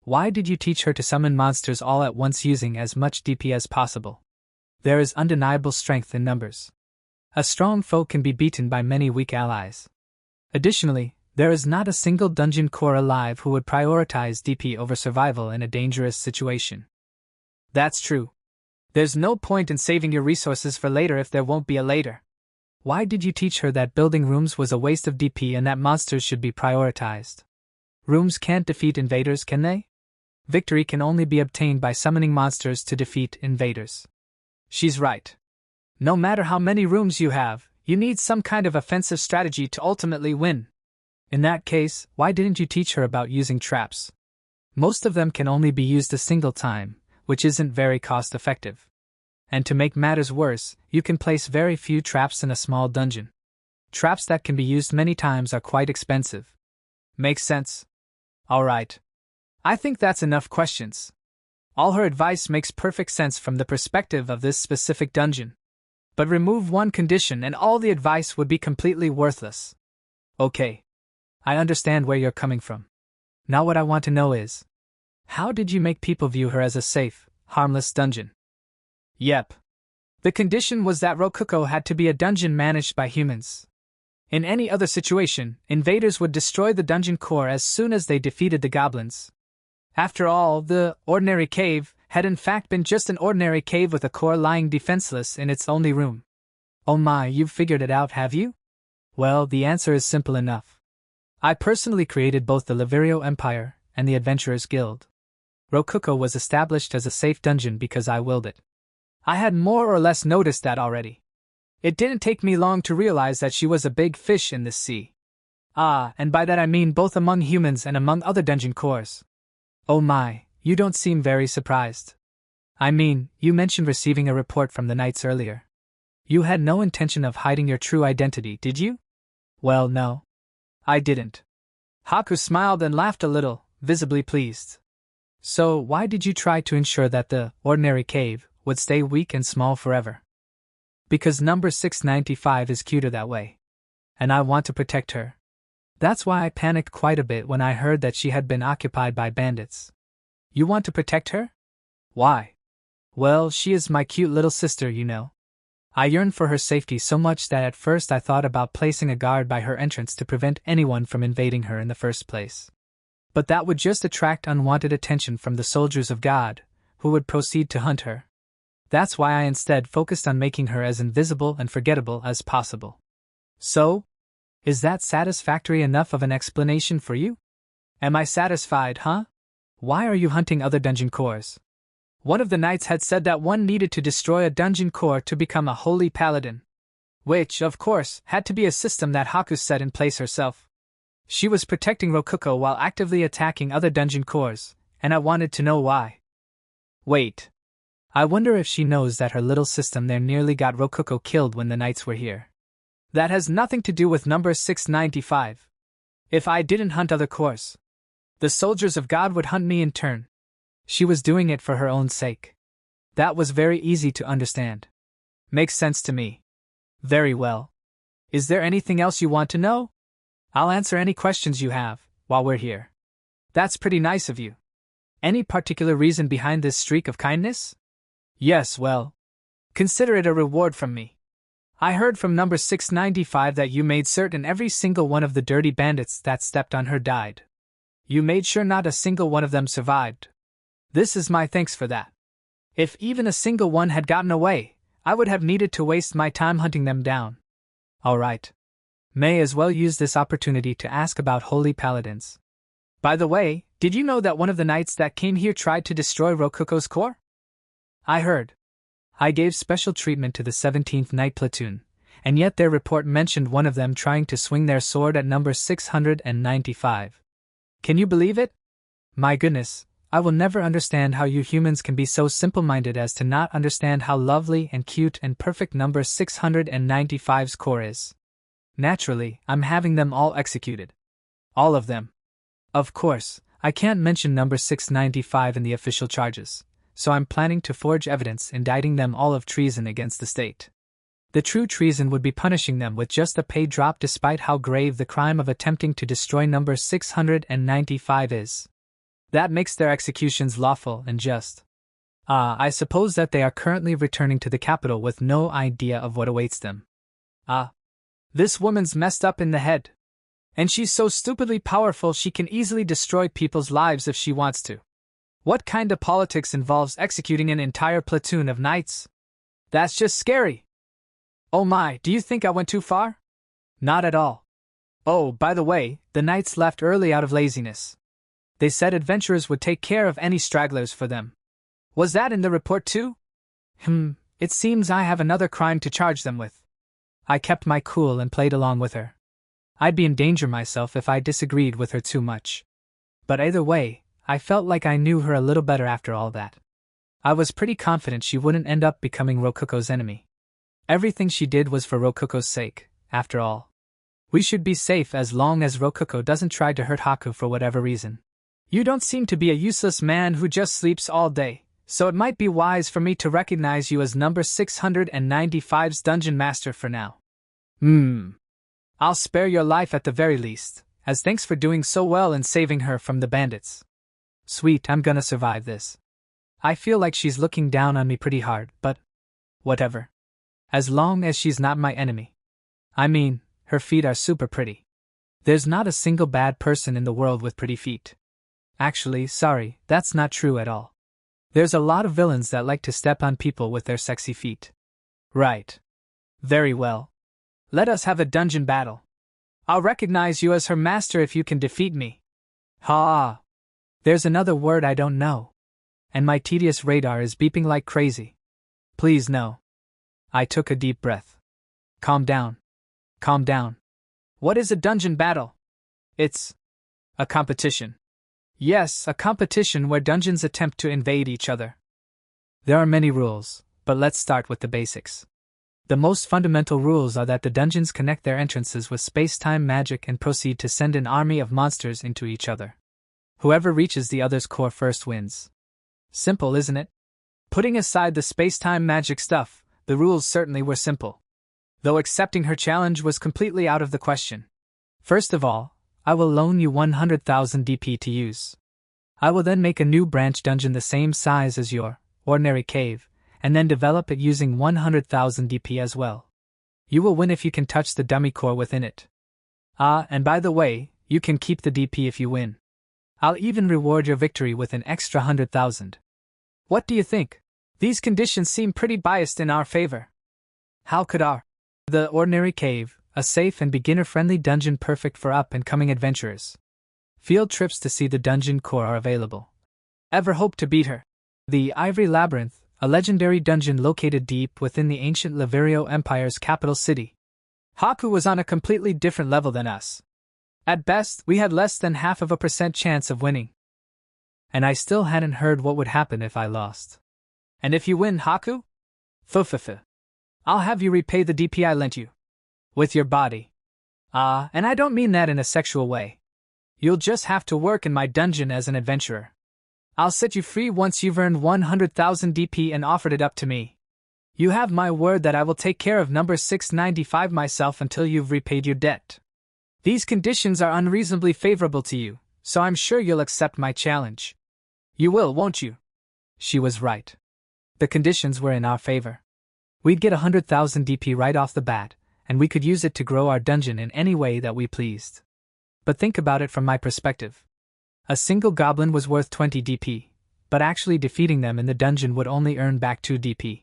Why did you teach her to summon monsters all at once using as much DP as possible? There is undeniable strength in numbers. A strong foe can be beaten by many weak allies. Additionally, there is not a single dungeon core alive who would prioritize DP over survival in a dangerous situation. That's true. There's no point in saving your resources for later if there won't be a later. Why did you teach her that building rooms was a waste of DP and that monsters should be prioritized? Rooms can't defeat invaders, can they? Victory can only be obtained by summoning monsters to defeat invaders. She's right. No matter how many rooms you have, you need some kind of offensive strategy to ultimately win. In that case, why didn't you teach her about using traps? Most of them can only be used a single time, which isn't very cost-effective. And to make matters worse, you can place very few traps in a small dungeon. Traps that can be used many times are quite expensive. Makes sense. Alright. I think that's enough questions. All her advice makes perfect sense from the perspective of this specific dungeon. But remove one condition and all the advice would be completely worthless. Okay. I understand where you're coming from. Now what I want to know is, how did you make people view her as a safe, harmless dungeon? Yep. The condition was that Rokuko had to be a dungeon managed by humans. In any other situation, invaders would destroy the dungeon core as soon as they defeated the goblins. After all, the ordinary cave had in fact been just an ordinary cave with a core lying defenseless in its only room. Oh my, you've figured it out, have you? Well, the answer is simple enough. I personally created both the Lavirio Empire and the Adventurers Guild. Rokuko was established as a safe dungeon because I willed it. I had more or less noticed that already. It didn't take me long to realize that she was a big fish in this sea. Ah, and by that I mean both among humans and among other dungeon cores. Oh my, you don't seem very surprised. I mean, you mentioned receiving a report from the knights earlier. You had no intention of hiding your true identity, did you? Well, no. I didn't. Haku smiled and laughed a little, visibly pleased. So, why did you try to ensure that the ordinary cave would stay weak and small forever? Because number 695 is cuter that way. And I want to protect her. That's why I panicked quite a bit when I heard that she had been occupied by bandits. You want to protect her? Why? Well, she is my cute little sister, you know. I yearned for her safety so much that at first I thought about placing a guard by her entrance to prevent anyone from invading her in the first place. But that would just attract unwanted attention from the soldiers of God, who would proceed to hunt her. That's why I instead focused on making her as invisible and forgettable as possible. So, is that satisfactory enough of an explanation for you? Am I satisfied, huh? Why are you hunting other dungeon cores? One of the knights had said that one needed to destroy a dungeon core to become a holy paladin. Which, of course, had to be a system that Haku set in place herself. She was protecting Rokuko while actively attacking other dungeon cores, and I wanted to know why. Wait. I wonder if she knows that her little system there nearly got Rococo killed when the knights were here. That has nothing to do with number 695. If I didn't hunt other cores, the soldiers of God would hunt me in turn. She was doing it for her own sake. That was very easy to understand. Makes sense to me. Very well. Is there anything else you want to know? I'll answer any questions you have, while we're here. That's pretty nice of you. Any particular reason behind this streak of kindness? Yes, well, consider it a reward from me. I heard from number 695 that you made certain every single one of the dirty bandits that stepped on her died. You made sure not a single one of them survived. This is my thanks for that. If even a single one had gotten away, I would have needed to waste my time hunting them down. Alright. May as well use this opportunity to ask about holy paladins. By the way, did you know that one of the knights that came here tried to destroy Rococo's core? I heard. I gave special treatment to the 17th Knight Platoon, and yet their report mentioned one of them trying to swing their sword at number 695. Can you believe it? My goodness, I will never understand how you humans can be so simple-minded as to not understand how lovely and cute and perfect number 695's core is. Naturally, I'm having them all executed. All of them. Of course, I can't mention number 695 in the official charges, so I'm planning to forge evidence indicting them all of treason against the state. The true treason would be punishing them with just a pay drop despite how grave the crime of attempting to destroy number 695 is. That makes their executions lawful and just. I suppose that they are currently returning to the capital with no idea of what awaits them. This woman's messed up in the head. And she's so stupidly powerful she can easily destroy people's lives if she wants to. What kind of politics involves executing an entire platoon of knights? That's just scary. Oh my, do you think I went too far? Not at all. Oh, by the way, the knights left early out of laziness. They said adventurers would take care of any stragglers for them. Was that in the report too? It seems I have another crime to charge them with. I kept my cool and played along with her. I'd be in danger myself if I disagreed with her too much. But either way, I felt like I knew her a little better after all that. I was pretty confident she wouldn't end up becoming Rococo's enemy. Everything she did was for Rococo's sake, after all. We should be safe as long as Rococo doesn't try to hurt Haku for whatever reason. You don't seem to be a useless man who just sleeps all day, so it might be wise for me to recognize you as number 695's dungeon master for now. I'll spare your life at the very least, as thanks for doing so well in saving her from the bandits. Sweet, I'm gonna survive this. I feel like she's looking down on me pretty hard, but whatever. As long as she's not my enemy. I mean, her feet are super pretty. There's not a single bad person in the world with pretty feet. Actually, sorry, that's not true at all. There's a lot of villains that like to step on people with their sexy feet. Right. Very well. Let us have a dungeon battle. I'll recognize you as her master if you can defeat me. Ha! There's another word I don't know. And my tedious radar is beeping like crazy. Please no. I took a deep breath. Calm down. Calm down. What is a dungeon battle? It's a competition. Yes, a competition where dungeons attempt to invade each other. There are many rules, but let's start with the basics. The most fundamental rules are that the dungeons connect their entrances with space-time magic and proceed to send an army of monsters into each other. Whoever reaches the other's core first wins. Simple, isn't it? Putting aside the space-time magic stuff, the rules certainly were simple. Though accepting her challenge was completely out of the question. First of all, I will loan you 100,000 DP to use. I will then make a new branch dungeon the same size as your ordinary cave, and then develop it using 100,000 DP as well. You will win if you can touch the dummy core within it. And by the way, you can keep the DP if you win. I'll even reward your victory with an extra 100,000. What do you think? These conditions seem pretty biased in our favor. How could the ordinary cave, a safe and beginner-friendly dungeon perfect for up-and-coming adventurers. Field trips to see the dungeon core are available. Ever hope to beat her? The Ivory Labyrinth, a legendary dungeon located deep within the ancient Laverio Empire's capital city. Haku was on a completely different level than us. At best, we had less than 0.5% chance of winning. And I still hadn't heard what would happen if I lost. And if you win, Haku? Fufufu. I'll have you repay the DP I lent you. With your body. And I don't mean that in a sexual way. You'll just have to work in my dungeon as an adventurer. I'll set you free once you've earned 100,000 DP and offered it up to me. You have my word that I will take care of number 695 myself until you've repaid your debt. These conditions are unreasonably favorable to you, so I'm sure you'll accept my challenge. You will, won't you? She was right. The conditions were in our favor. We'd get 100,000 DP right off the bat, and we could use it to grow our dungeon in any way that we pleased. But think about it from my perspective. A single goblin was worth 20 DP, but actually defeating them in the dungeon would only earn back 2 DP.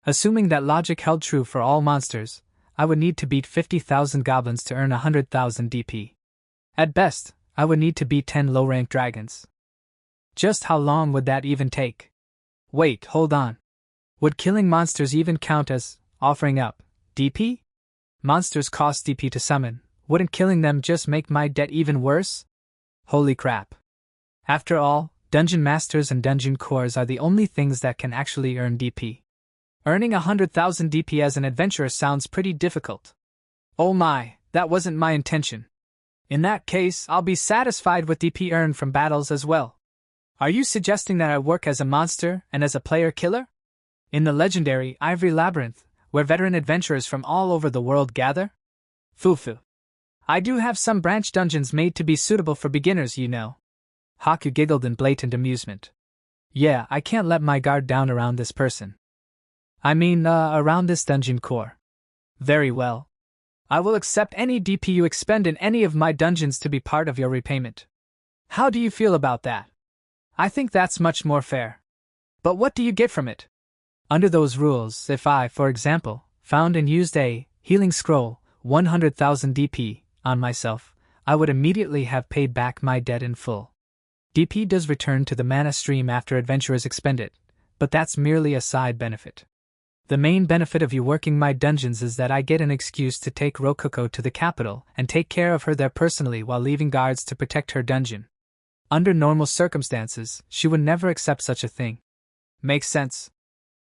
Assuming that logic held true for all monsters, I would need to beat 50,000 goblins to earn 100,000 DP. At best, I would need to beat 10 low-rank dragons. Just how long would that even take? Wait, hold on. Would killing monsters even count as offering up DP? Monsters cost DP to summon. Wouldn't killing them just make my debt even worse? Holy crap. After all, dungeon masters and dungeon cores are the only things that can actually earn DP. Earning 100,000 DP as an adventurer sounds pretty difficult. Oh my, that wasn't my intention. In that case, I'll be satisfied with DP earned from battles as well. Are you suggesting that I work as a monster and as a player killer? In the legendary Ivory Labyrinth, where veteran adventurers from all over the world gather? Fufu. I do have some branch dungeons made to be suitable for beginners, you know. Haku giggled in blatant amusement. Yeah, I can't let my guard down around this person. I mean, around this dungeon core. Very well. I will accept any DP you expend in any of my dungeons to be part of your repayment. How do you feel about that? I think that's much more fair. But what do you get from it? Under those rules, if I, for example, found and used a healing scroll, 100,000 DP, on myself, I would immediately have paid back my debt in full. DP does return to the mana stream after adventurers expend it, but that's merely a side benefit. The main benefit of you working my dungeons is that I get an excuse to take Rococo to the capital and take care of her there personally while leaving guards to protect her dungeon. Under normal circumstances, she would never accept such a thing. Makes sense.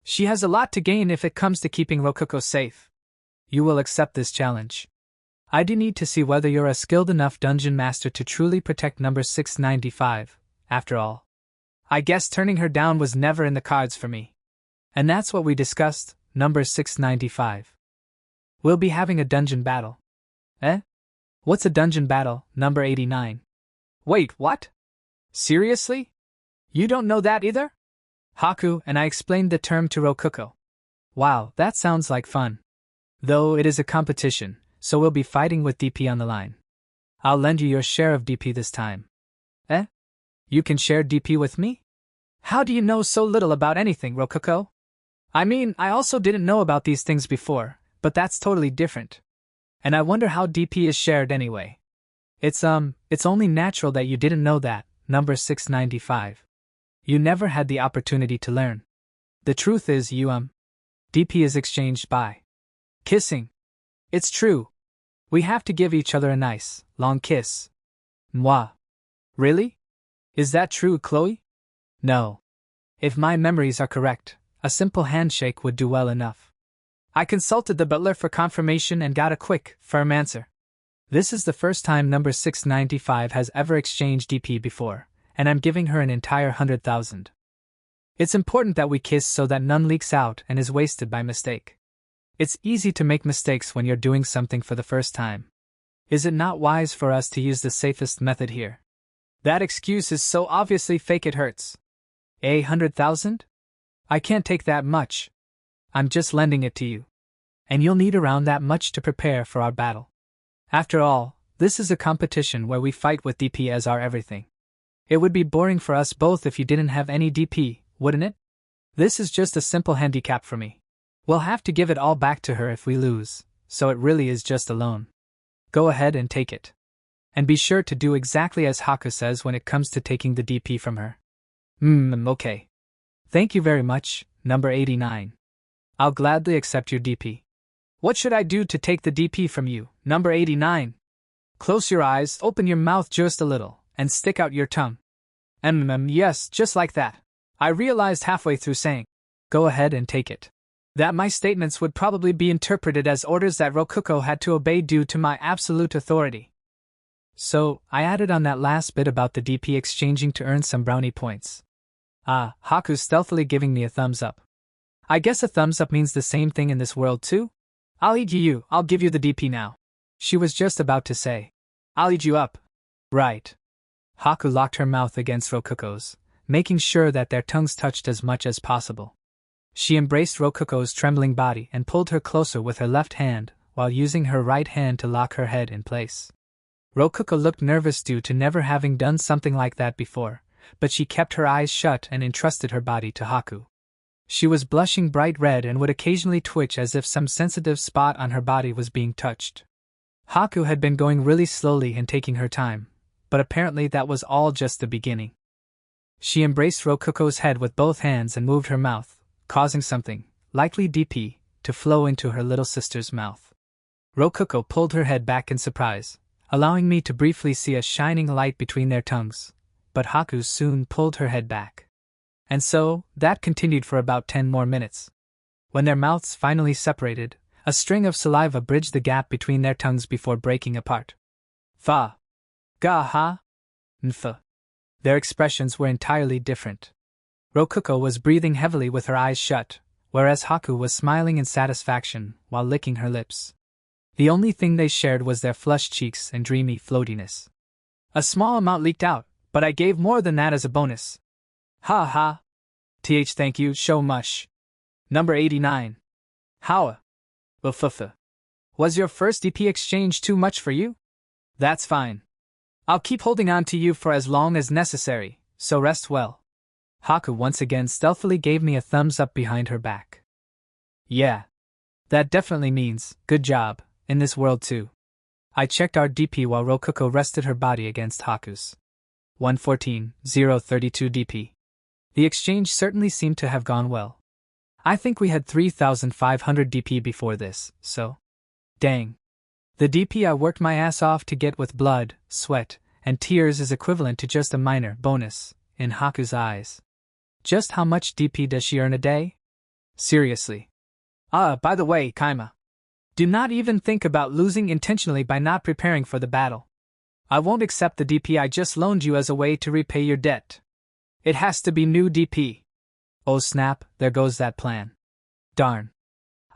She has a lot to gain if it comes to keeping Rococo safe. You will accept this challenge. I do need to see whether you're a skilled enough dungeon master to truly protect number 695, after all. I guess turning her down was never in the cards for me. And that's what we discussed, number 695. We'll be having a dungeon battle. Eh? What's a dungeon battle, number 89? Wait, what? Seriously? You don't know that either? Haku and I explained the term to Rococo. Wow, that sounds like fun. Though it is a competition, so we'll be fighting with DP on the line. I'll lend you your share of DP this time. Eh? You can share DP with me? How do you know so little about anything, Rococo? I mean, I also didn't know about these things before, but that's totally different. And I wonder how DP is shared anyway. It's only natural that you didn't know that, number 695. You never had the opportunity to learn. The truth is DP is exchanged by kissing. It's true. We have to give each other a nice, long kiss. Moi. Really? Is that true, Chloe? No. If my memories are correct, a simple handshake would do well enough. I consulted the butler for confirmation and got a quick, firm answer. This is the first time number 695 has ever exchanged DP before, and I'm giving her an entire 100,000. It's important that we kiss so that none leaks out and is wasted by mistake. It's easy to make mistakes when you're doing something for the first time. Is it not wise for us to use the safest method here? That excuse is so obviously fake it hurts. 100,000? I can't take that much. I'm just lending it to you. And you'll need around that much to prepare for our battle. After all, this is a competition where we fight with DP as our everything. It would be boring for us both if you didn't have any DP, wouldn't it? This is just a simple handicap for me. We'll have to give it all back to her if we lose, so it really is just a loan. Go ahead and take it. And be sure to do exactly as Haku says when it comes to taking the DP from her. Okay. Thank you very much, number 89. I'll gladly accept your DP. What should I do to take the DP from you, number 89? Close your eyes, open your mouth just a little, and stick out your tongue. Yes, just like that. I realized halfway through saying, go ahead and take it. That my statements would probably be interpreted as orders that Rokuko had to obey due to my absolute authority. So, I added on that last bit about the DP exchanging to earn some brownie points. Haku stealthily giving me a thumbs up. I guess a thumbs up means the same thing in this world too? I'll eat you, I'll give you the DP now. She was just about to say, I'll eat you up. Right. Haku locked her mouth against Rokuko's, making sure that their tongues touched as much as possible. She embraced Rokuko's trembling body and pulled her closer with her left hand, while using her right hand to lock her head in place. Rokuko looked nervous due to never having done something like that before, but she kept her eyes shut and entrusted her body to Haku. She was blushing bright red and would occasionally twitch as if some sensitive spot on her body was being touched. Haku had been going really slowly and taking her time, but apparently that was all just the beginning. She embraced Rokuko's head with both hands and moved her mouth, causing something, likely DP, to flow into her little sister's mouth. Rokuko pulled her head back in surprise, allowing me to briefly see a shining light between their tongues, but Haku soon pulled her head back. And so, that continued for about 10 more minutes. When their mouths finally separated, a string of saliva bridged the gap between their tongues before breaking apart. Fa. Ga ha. Nfa. Their expressions were entirely different. Rokuko was breathing heavily with her eyes shut, whereas Haku was smiling in satisfaction while licking her lips. The only thing they shared was their flushed cheeks and dreamy floatiness. A small amount leaked out, but I gave more than that as a bonus. Ha ha. Thank you so much. Number 89. How? Ufufa. Was your first DP exchange too much for you? That's fine. I'll keep holding on to you for as long as necessary, so rest well. Haku once again stealthily gave me a thumbs up behind her back. Yeah. That definitely means, good job, in this world too. I checked our DP while Rokuko rested her body against Haku's. 114,032 DP. The exchange certainly seemed to have gone well. I think we had 3,500 DP before this, so. Dang. The DP I worked my ass off to get with blood, sweat, and tears is equivalent to just a minor bonus, in Haku's eyes. Just how much DP does she earn a day? Seriously. By the way, Kaima. Do not even think about losing intentionally by not preparing for the battle. I won't accept the DP I just loaned you as a way to repay your debt. It has to be new DP. Oh snap, there goes that plan. Darn.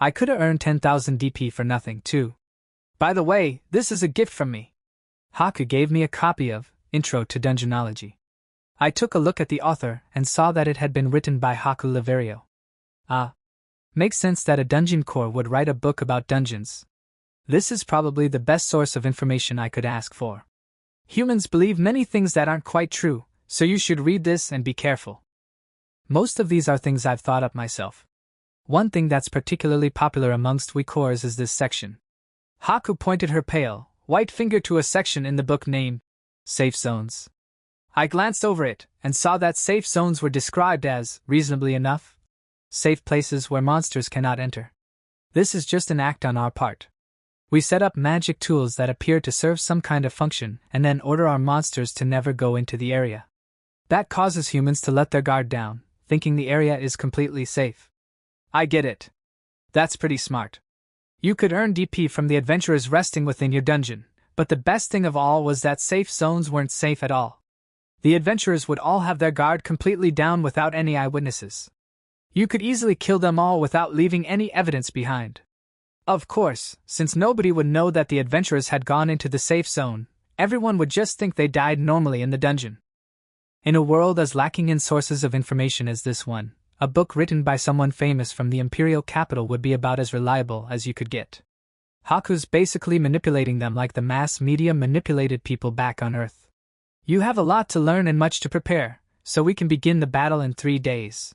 I could have earned 10,000 DP for nothing, too. By the way, this is a gift from me. Haku gave me a copy of Intro to Dungeonology. I took a look at the author and saw that it had been written by Haku Laverio. Makes sense that a dungeon core would write a book about dungeons. This is probably the best source of information I could ask for. Humans believe many things that aren't quite true, so you should read this and be careful. Most of these are things I've thought up myself. One thing that's particularly popular amongst we cores is this section. Haku pointed her pale, white finger to a section in the book named Safe Zones. I glanced over it and saw that safe zones were described as, reasonably enough, safe places where monsters cannot enter. This is just an act on our part. We set up magic tools that appear to serve some kind of function and then order our monsters to never go into the area. That causes humans to let their guard down, thinking the area is completely safe. I get it. That's pretty smart. You could earn DP from the adventurers resting within your dungeon, but the best thing of all was that safe zones weren't safe at all. The adventurers would all have their guard completely down without any eyewitnesses. You could easily kill them all without leaving any evidence behind. Of course, since nobody would know that the adventurers had gone into the safe zone, everyone would just think they died normally in the dungeon. In a world as lacking in sources of information as this one, a book written by someone famous from the imperial capital would be about as reliable as you could get. Haku's basically manipulating them like the mass media manipulated people back on Earth. You have a lot to learn and much to prepare, so we can begin the battle in 3 days.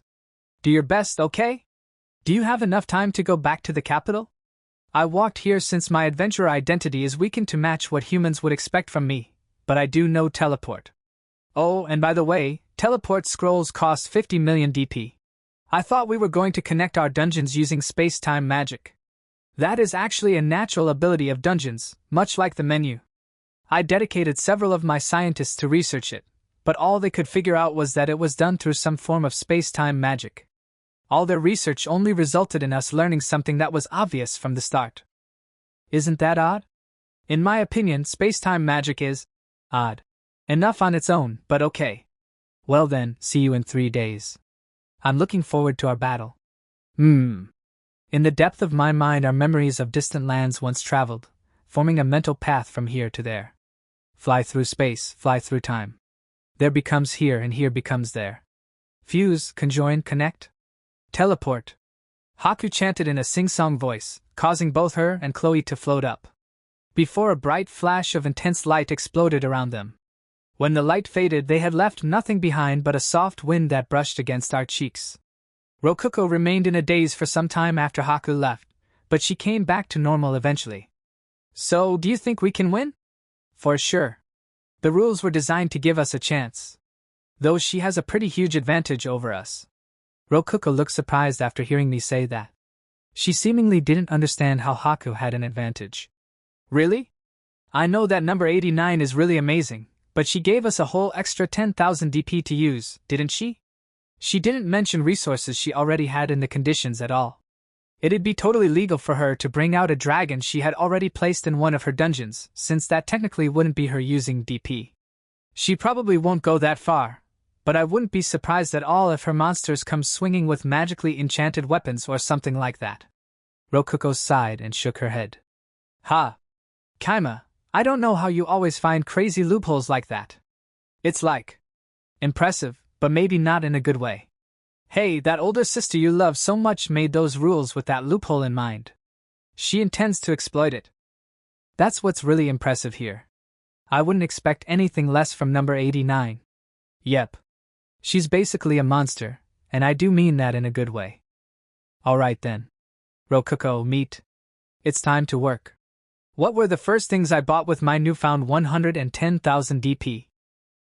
Do your best, okay? Do you have enough time to go back to the capital? I walked here since my adventurer identity is weakened to match what humans would expect from me, but I do know teleport. Oh, and by the way, teleport scrolls cost 50 million DP. I thought we were going to connect our dungeons using space-time magic. That is actually a natural ability of dungeons, much like the menu. I dedicated several of my scientists to research it, but all they could figure out was that it was done through some form of space-time magic. All their research only resulted in us learning something that was obvious from the start. Isn't that odd? In my opinion, space-time magic is odd enough on its own, but okay. Well then, see you in 3 days. I'm looking forward to our battle. In the depth of my mind are memories of distant lands once traveled, forming a mental path from here to there. Fly through space, fly through time. There becomes here and here becomes there. Fuse, conjoin, connect. Teleport. Haku chanted in a sing-song voice, causing both her and Chloe to float up. Before a bright flash of intense light exploded around them. When the light faded, they had left nothing behind but a soft wind that brushed against our cheeks. Rokuko remained in a daze for some time after Haku left, but she came back to normal eventually. So, do you think we can win? For sure. The rules were designed to give us a chance. Though she has a pretty huge advantage over us. Rokuko looked surprised after hearing me say that. She seemingly didn't understand how Haku had an advantage. Really? I know that number 89 is really amazing, but she gave us a whole extra 10,000 DP to use, didn't she? She didn't mention resources she already had in the conditions at all. It'd be totally legal for her to bring out a dragon she had already placed in one of her dungeons, since that technically wouldn't be her using DP. She probably won't go that far, but I wouldn't be surprised at all if her monsters come swinging with magically enchanted weapons or something like that. Rokuko sighed and shook her head. Ha! Kaima, I don't know how you always find crazy loopholes like that. It's like impressive, but maybe not in a good way. Hey, that older sister you love so much made those rules with that loophole in mind. She intends to exploit it. That's what's really impressive here. I wouldn't expect anything less from number 89. Yep. She's basically a monster, and I do mean that in a good way. Alright then. Rokuko, meet. It's time to work. What were the first things I bought with my newfound 110,000 DP?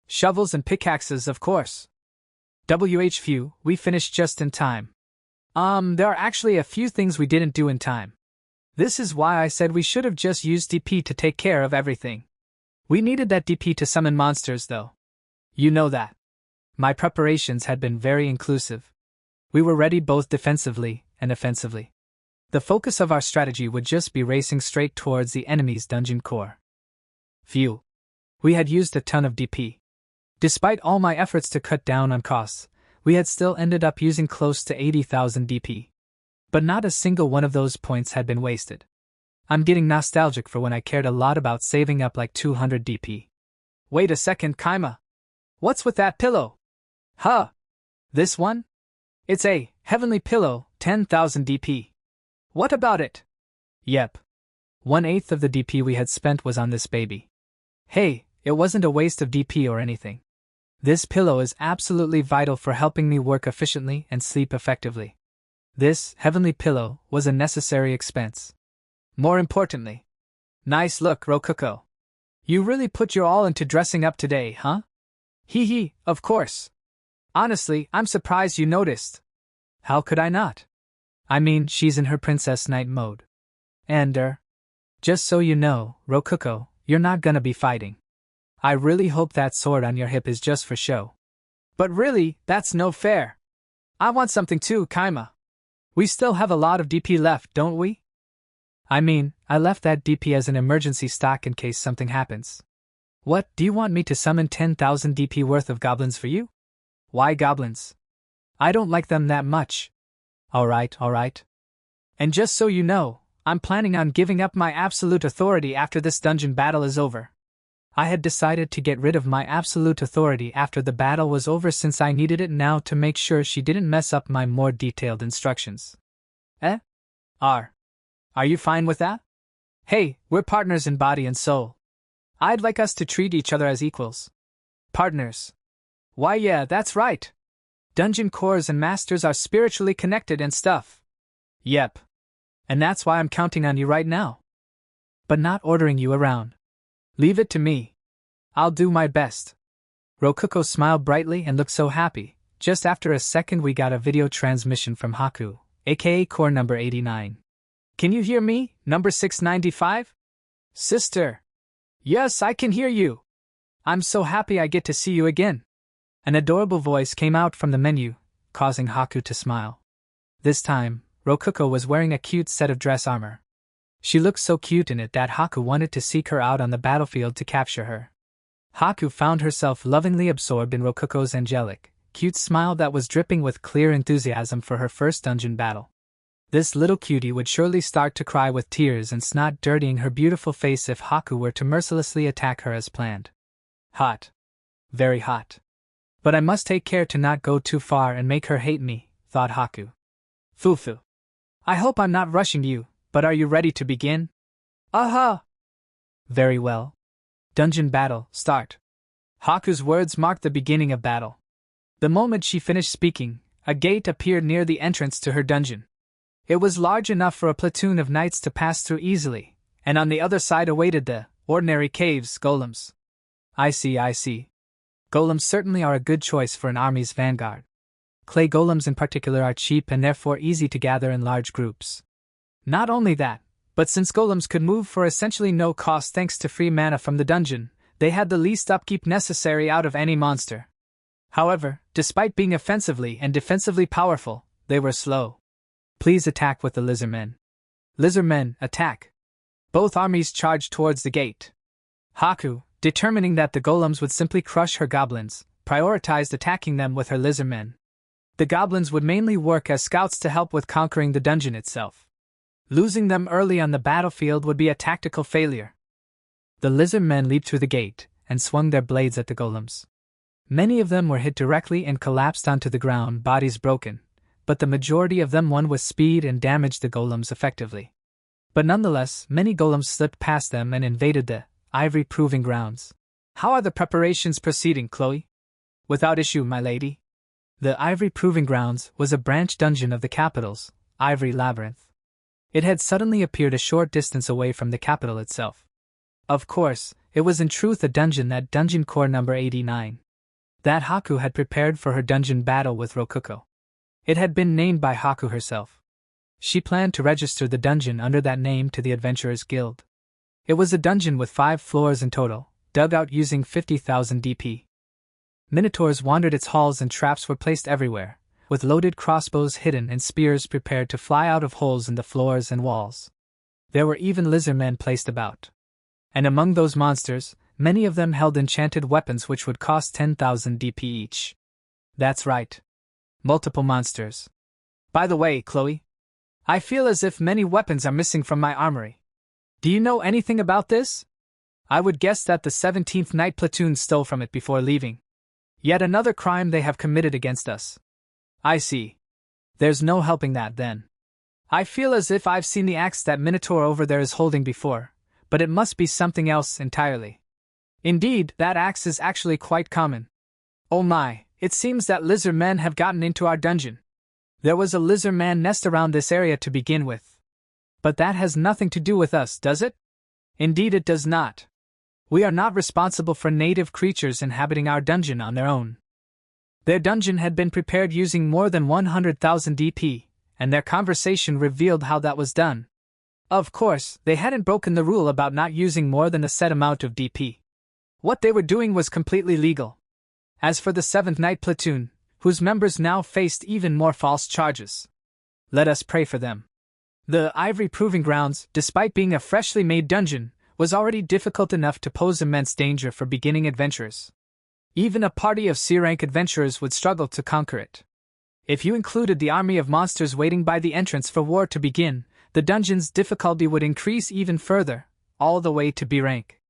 Shovels and pickaxes, of course. Phew, we finished just in time. There are actually a few things we didn't do in time. This is why I said we should have just used DP to take care of everything. We needed that DP to summon monsters though. You know that. My preparations had been very inclusive. We were ready both defensively and offensively. The focus of our strategy would just be racing straight towards the enemy's dungeon core. Phew. We had used a ton of DP. Despite all my efforts to cut down on costs, we had still ended up using close to 80,000 DP. But not a single one of those points had been wasted. I'm getting nostalgic for when I cared a lot about saving up like 200 DP. Wait a second, Kaima. What's with that pillow? Huh? This one? It's a heavenly pillow, 10,000 DP. What about it? Yep. 1/8 of the DP we had spent was on this baby. Hey, it wasn't a waste of DP or anything. This pillow is absolutely vital for helping me work efficiently and sleep effectively. This heavenly pillow was a necessary expense. More importantly, nice look, Rokuko. You really put your all into dressing up today, huh? Hee hee, of course. Honestly, I'm surprised you noticed. How could I not? I mean, she's in her princess knight mode. And, just so you know, Rokuko, you're not gonna be fighting. I really hope that sword on your hip is just for show. But really, that's no fair. I want something too, Kaima. We still have a lot of DP left, don't we? I mean, I left that DP as an emergency stock in case something happens. What, do you want me to summon 10,000 DP worth of goblins for you? Why goblins? I don't like them that much. Alright. And just so you know, I'm planning on giving up my absolute authority after this dungeon battle is over. I had decided to get rid of my absolute authority after the battle was over since I needed it now to make sure she didn't mess up my more detailed instructions. Are you fine with that? Hey, we're partners in body and soul. I'd like us to treat each other as equals. Partners. Why yeah, that's right. Dungeon cores and masters are spiritually connected and stuff. Yep. And that's why I'm counting on you right now. But not ordering you around. Leave it to me. I'll do my best. Rokuko smiled brightly and looked so happy. Just after a second we got a video transmission from Haku, aka core number 89. Can you hear me, number 695? Sister. Yes, I can hear you. I'm so happy I get to see you again. An adorable voice came out from the menu, causing Haku to smile. This time, Rokuko was wearing a cute set of dress armor. She looked so cute in it that Haku wanted to seek her out on the battlefield to capture her. Haku found herself lovingly absorbed in Rokuko's angelic, cute smile that was dripping with clear enthusiasm for her first dungeon battle. This little cutie would surely start to cry with tears and snot dirtying her beautiful face if Haku were to mercilessly attack her as planned. Hot. Very hot. But I must take care to not go too far and make her hate me, thought Haku. Fufu. I hope I'm not rushing you, but are you ready to begin? Aha! Very well. Dungeon battle, start. Haku's words marked the beginning of battle. The moment she finished speaking, a gate appeared near the entrance to her dungeon. It was large enough for a platoon of knights to pass through easily, and on the other side awaited the ordinary caves golems. I see. Golems certainly are a good choice for an army's vanguard. Clay golems in particular are cheap and therefore easy to gather in large groups. Not only that, but since golems could move for essentially no cost thanks to free mana from the dungeon, they had the least upkeep necessary out of any monster. However, despite being offensively and defensively powerful, they were slow. Please attack with the lizardmen. Lizardmen, attack! Both armies charged towards the gate. Haku, determining that the golems would simply crush her goblins, prioritized attacking them with her lizardmen. The goblins would mainly work as scouts to help with conquering the dungeon itself. Losing them early on the battlefield would be a tactical failure. The lizardmen leaped through the gate and swung their blades at the golems. Many of them were hit directly and collapsed onto the ground, bodies broken, but the majority of them won with speed and damaged the golems effectively. But nonetheless, many golems slipped past them and invaded the Ivory Proving Grounds. How are the preparations proceeding, Chloe? Without issue, my lady. The Ivory Proving Grounds was a branch dungeon of the capital's Ivory Labyrinth. It had suddenly appeared a short distance away from the capital itself. Of course, it was in truth a dungeon, that dungeon core number 89. That Haku had prepared for her dungeon battle with Rokuko. It had been named by Haku herself. She planned to register the dungeon under that name to the Adventurers Guild. It was a dungeon with 5 floors in total, dug out using 50,000 DP. Minotaurs wandered its halls and traps were placed everywhere, with loaded crossbows hidden and spears prepared to fly out of holes in the floors and walls. There were even lizardmen placed about. And among those monsters, many of them held enchanted weapons which would cost 10,000 DP each. That's right. Multiple monsters. By the way, Chloe, I feel as if many weapons are missing from my armory. Do you know anything about this? I would guess that the 17th Night Platoon stole from it before leaving. Yet another crime they have committed against us. I see. There's no helping that then. I feel as if I've seen the axe that Minotaur over there is holding before, but it must be something else entirely. Indeed, that axe is actually quite common. Oh my, it seems that lizard men have gotten into our dungeon. There was a lizard man nest around this area to begin with. But that has nothing to do with us, does it? Indeed it does not. We are not responsible for native creatures inhabiting our dungeon on their own. Their dungeon had been prepared using more than 100,000 DP, and their conversation revealed how that was done. Of course, they hadn't broken the rule about not using more than a set amount of DP. What they were doing was completely legal. As for the 7th Night Platoon, whose members now faced even more false charges, let us pray for them. The Ivory Proving Grounds, despite being a freshly made dungeon, was already difficult enough to pose immense danger for beginning adventurers. Even a party of C-rank adventurers would struggle to conquer it. If you included the army of monsters waiting by the entrance for war to begin, the dungeon's difficulty would increase even further, all the way to B rank.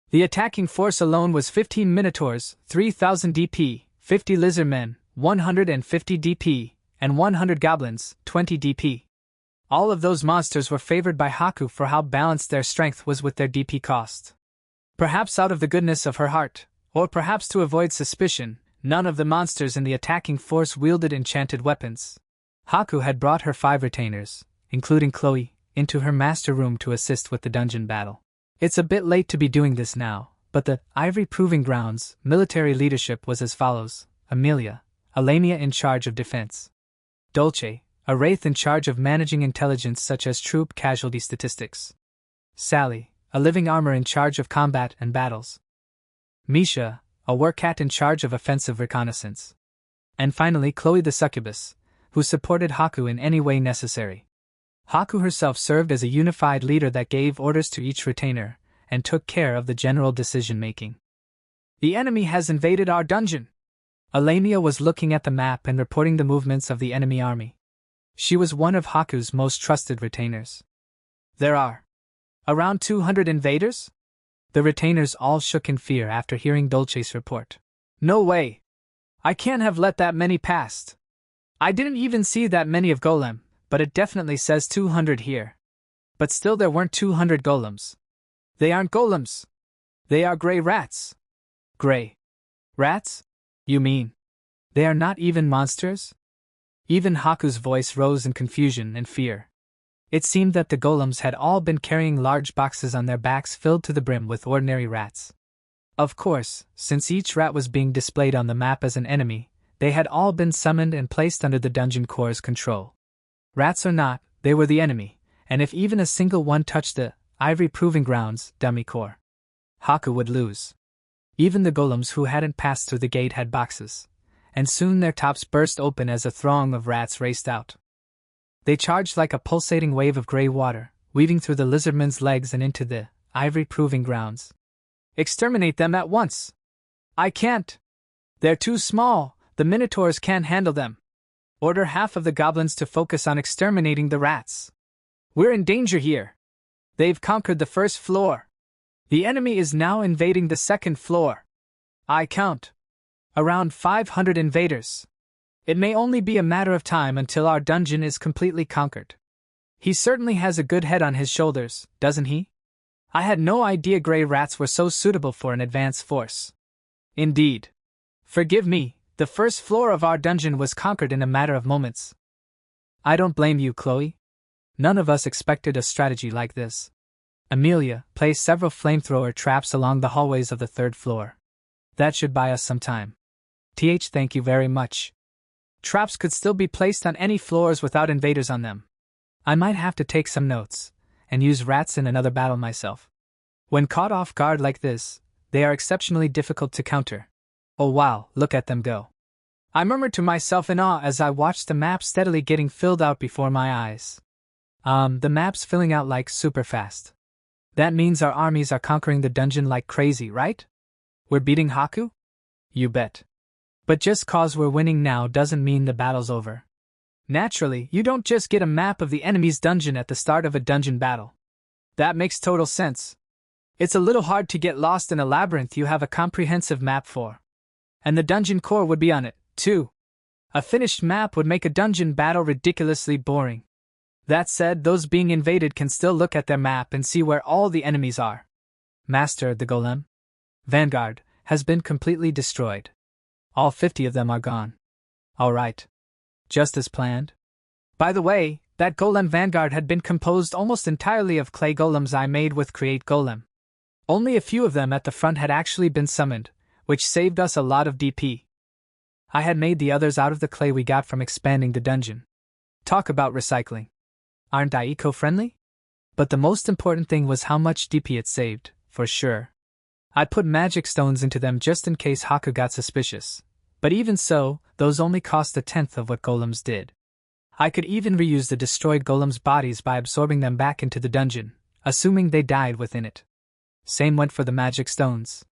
The attacking force alone was 15 Minotaurs, 3,000 DP, 50 Lizardmen, 150 DP, and 100 Goblins, 20 DP. All of those monsters were favored by Haku for how balanced their strength was with their DP cost. Perhaps out of the goodness of her heart, or perhaps to avoid suspicion, none of the monsters in the attacking force wielded enchanted weapons. Haku had brought her 5 retainers, including Chloe, into her master room to assist with the dungeon battle. It's a bit late to be doing this now, but the Ivory Proving Grounds military leadership was as follows: Amelia, a Lamia in charge of defense; Dolce, a Wraith in charge of managing intelligence such as troop casualty statistics; Sally, a living armor in charge of combat and battles; Misha, a Wercat in charge of offensive reconnaissance; and finally Chloe the Succubus, who supported Haku in any way necessary. Haku herself served as a unified leader that gave orders to each retainer, and took care of the general decision-making. The enemy has invaded our dungeon. Alamia was looking at the map and reporting the movements of the enemy army. She was one of Haku's most trusted retainers. There are around 200 invaders? The retainers all shook in fear after hearing Dolce's report. No way! I can't have let that many past. I didn't even see that many of Golem, but it definitely says 200 here. But still there weren't 200 golems. They aren't golems. They are gray rats. Gray rats? You mean they are not even monsters? Even Haku's voice rose in confusion and fear. It seemed that the golems had all been carrying large boxes on their backs filled to the brim with ordinary rats. Of course, since each rat was being displayed on the map as an enemy, they had all been summoned and placed under the dungeon core's control. Rats or not, they were the enemy, and if even a single one touched the Ivory Proving Grounds dummy core, Haku would lose. Even the golems who hadn't passed through the gate had boxes, and soon their tops burst open as a throng of rats raced out. They charged like a pulsating wave of gray water, weaving through the lizardmen's legs and into the Ivory Proving Grounds. Exterminate them at once! I can't! They're too small, the minotaurs can't handle them. Order half of the goblins to focus on exterminating the rats. We're in danger here. They've conquered the first floor. The enemy is now invading the second floor. I count around 500 invaders. It may only be a matter of time until our dungeon is completely conquered. He certainly has a good head on his shoulders, doesn't he? I had no idea gray rats were so suitable for an advance force. Indeed. Forgive me, the first floor of our dungeon was conquered in a matter of moments. I don't blame you, Chloe. None of us expected a strategy like this. Amelia placed several flamethrower traps along the hallways of the third floor. That should buy us some time. Thank you very much. Traps could still be placed on any floors without invaders on them. I might have to take some notes, and use rats in another battle myself. When caught off guard like this, they are exceptionally difficult to counter. Oh wow, look at them go. I murmured to myself in awe as I watched the map steadily getting filled out before my eyes. The map's filling out like super fast. That means our armies are conquering the dungeon like crazy, right? We're beating Haku? You bet. But just cause we're winning now doesn't mean the battle's over. Naturally, you don't just get a map of the enemy's dungeon at the start of a dungeon battle. That makes total sense. It's a little hard to get lost in a labyrinth you have a comprehensive map for. And the dungeon core would be on it, too. A finished map would make a dungeon battle ridiculously boring. That said, those being invaded can still look at their map and see where all the enemies are. Master, the golem vanguard has been completely destroyed. All 50 of them are gone. All right. Just as planned. By the way, that golem vanguard had been composed almost entirely of clay golems I made with Create Golem. Only a few of them at the front had actually been summoned, which saved us a lot of DP. I had made the others out of the clay we got from expanding the dungeon. Talk about recycling. Aren't I eco-friendly? But the most important thing was how much DP it saved, for sure. I'd put magic stones into them just in case Haku got suspicious. But even so, those only cost a tenth of what golems did. I could even reuse the destroyed golems' bodies by absorbing them back into the dungeon, assuming they died within it. Same went for the magic stones.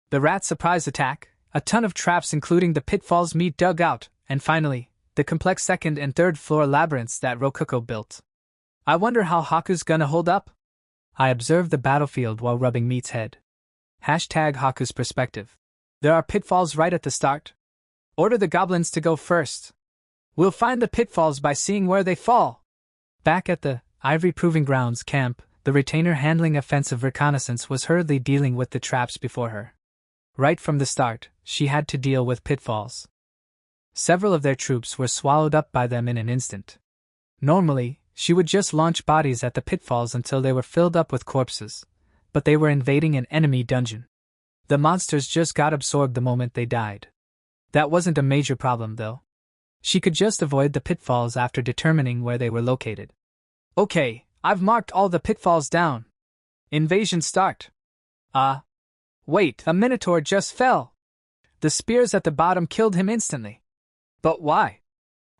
The rat surprise attack, a ton of traps including the pitfalls meat dug out, and finally, the complex second and third floor labyrinths that Rococo built. I wonder how Haku's gonna hold up? I observed the battlefield while rubbing Meat's head. #Haku's perspective. There are pitfalls right at the start. Order the goblins to go first. We'll find the pitfalls by seeing where they fall. Back at the Ivory Proving Grounds camp, the retainer handling offensive reconnaissance was hurriedly dealing with the traps before her. Right from the start, she had to deal with pitfalls. Several of their troops were swallowed up by them in an instant. Normally, she would just launch bodies at the pitfalls until they were filled up with corpses, but they were invading an enemy dungeon. The monsters just got absorbed the moment they died. That wasn't a major problem, though. She could just avoid the pitfalls after determining where they were located. Okay, I've marked all the pitfalls down. Invasion start. Wait, a minotaur just fell. The spears at the bottom killed him instantly. But why?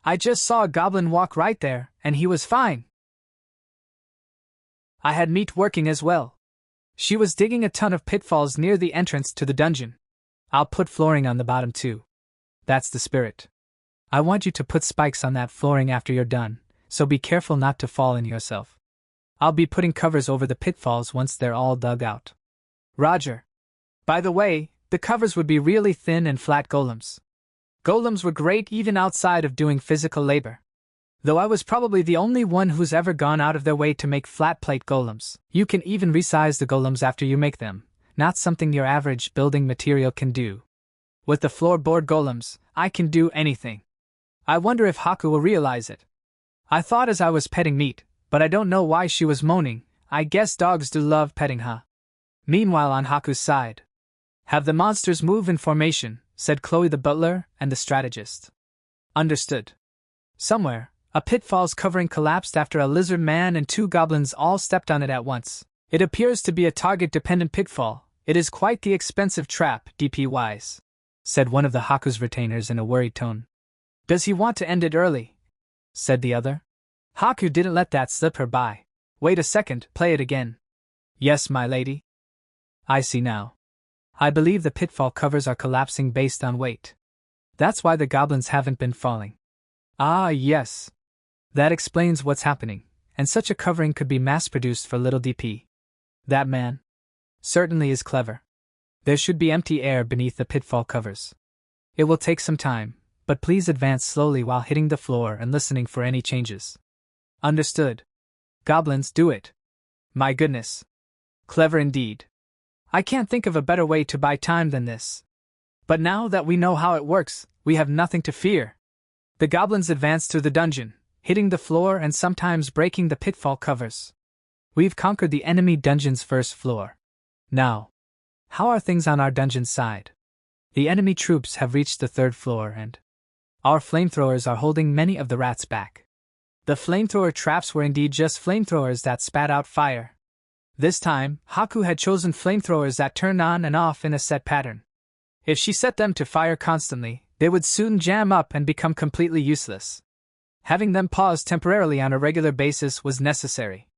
I just saw a goblin walk right there, and he was fine. I had meat working as well. She was digging a ton of pitfalls near the entrance to the dungeon. I'll put flooring on the bottom too. That's the spirit. I want you to put spikes on that flooring after you're done, so be careful not to fall in yourself. I'll be putting covers over the pitfalls once they're all dug out. Roger. By the way, the covers would be really thin and flat golems. Golems were great even outside of doing physical labor. Though I was probably the only one who's ever gone out of their way to make flat plate golems. You can even resize the golems after you make them, not something your average building material can do. With the floorboard golems, I can do anything. I wonder if Haku will realize it. I thought as I was petting Meat, but I don't know why she was moaning. I guess dogs do love petting, huh? Meanwhile on Haku's side. Have the monsters move in formation, said Chloe the butler and the strategist. Understood. Somewhere, a pitfall's covering collapsed after a lizard man and 2 goblins all stepped on it at once. It appears to be a target-dependent pitfall. It is quite the expensive trap, DP-wise, said one of the Haku's retainers in a worried tone. Does he want to end it early? Said the other. Haku didn't let that slip her by. Wait a second, play it again. Yes, my lady. I see now. I believe the pitfall covers are collapsing based on weight. That's why the goblins haven't been falling. Ah, yes. That explains what's happening, and such a covering could be mass-produced for little DP. That man certainly is clever. There should be empty air beneath the pitfall covers. It will take some time, but please advance slowly while hitting the floor and listening for any changes. Understood. Goblins, do it. My goodness. Clever indeed. I can't think of a better way to buy time than this. But now that we know how it works, we have nothing to fear. The goblins advance through the dungeon, hitting the floor and sometimes breaking the pitfall covers. We've conquered the enemy dungeon's first floor. Now, how are things on our dungeon side? The enemy troops have reached the 3rd floor and our flamethrowers are holding many of the rats back. The flamethrower traps were indeed just flamethrowers that spat out fire. This time, Haku had chosen flamethrowers that turn on and off in a set pattern. If she set them to fire constantly, they would soon jam up and become completely useless. Having them pause temporarily on a regular basis was necessary.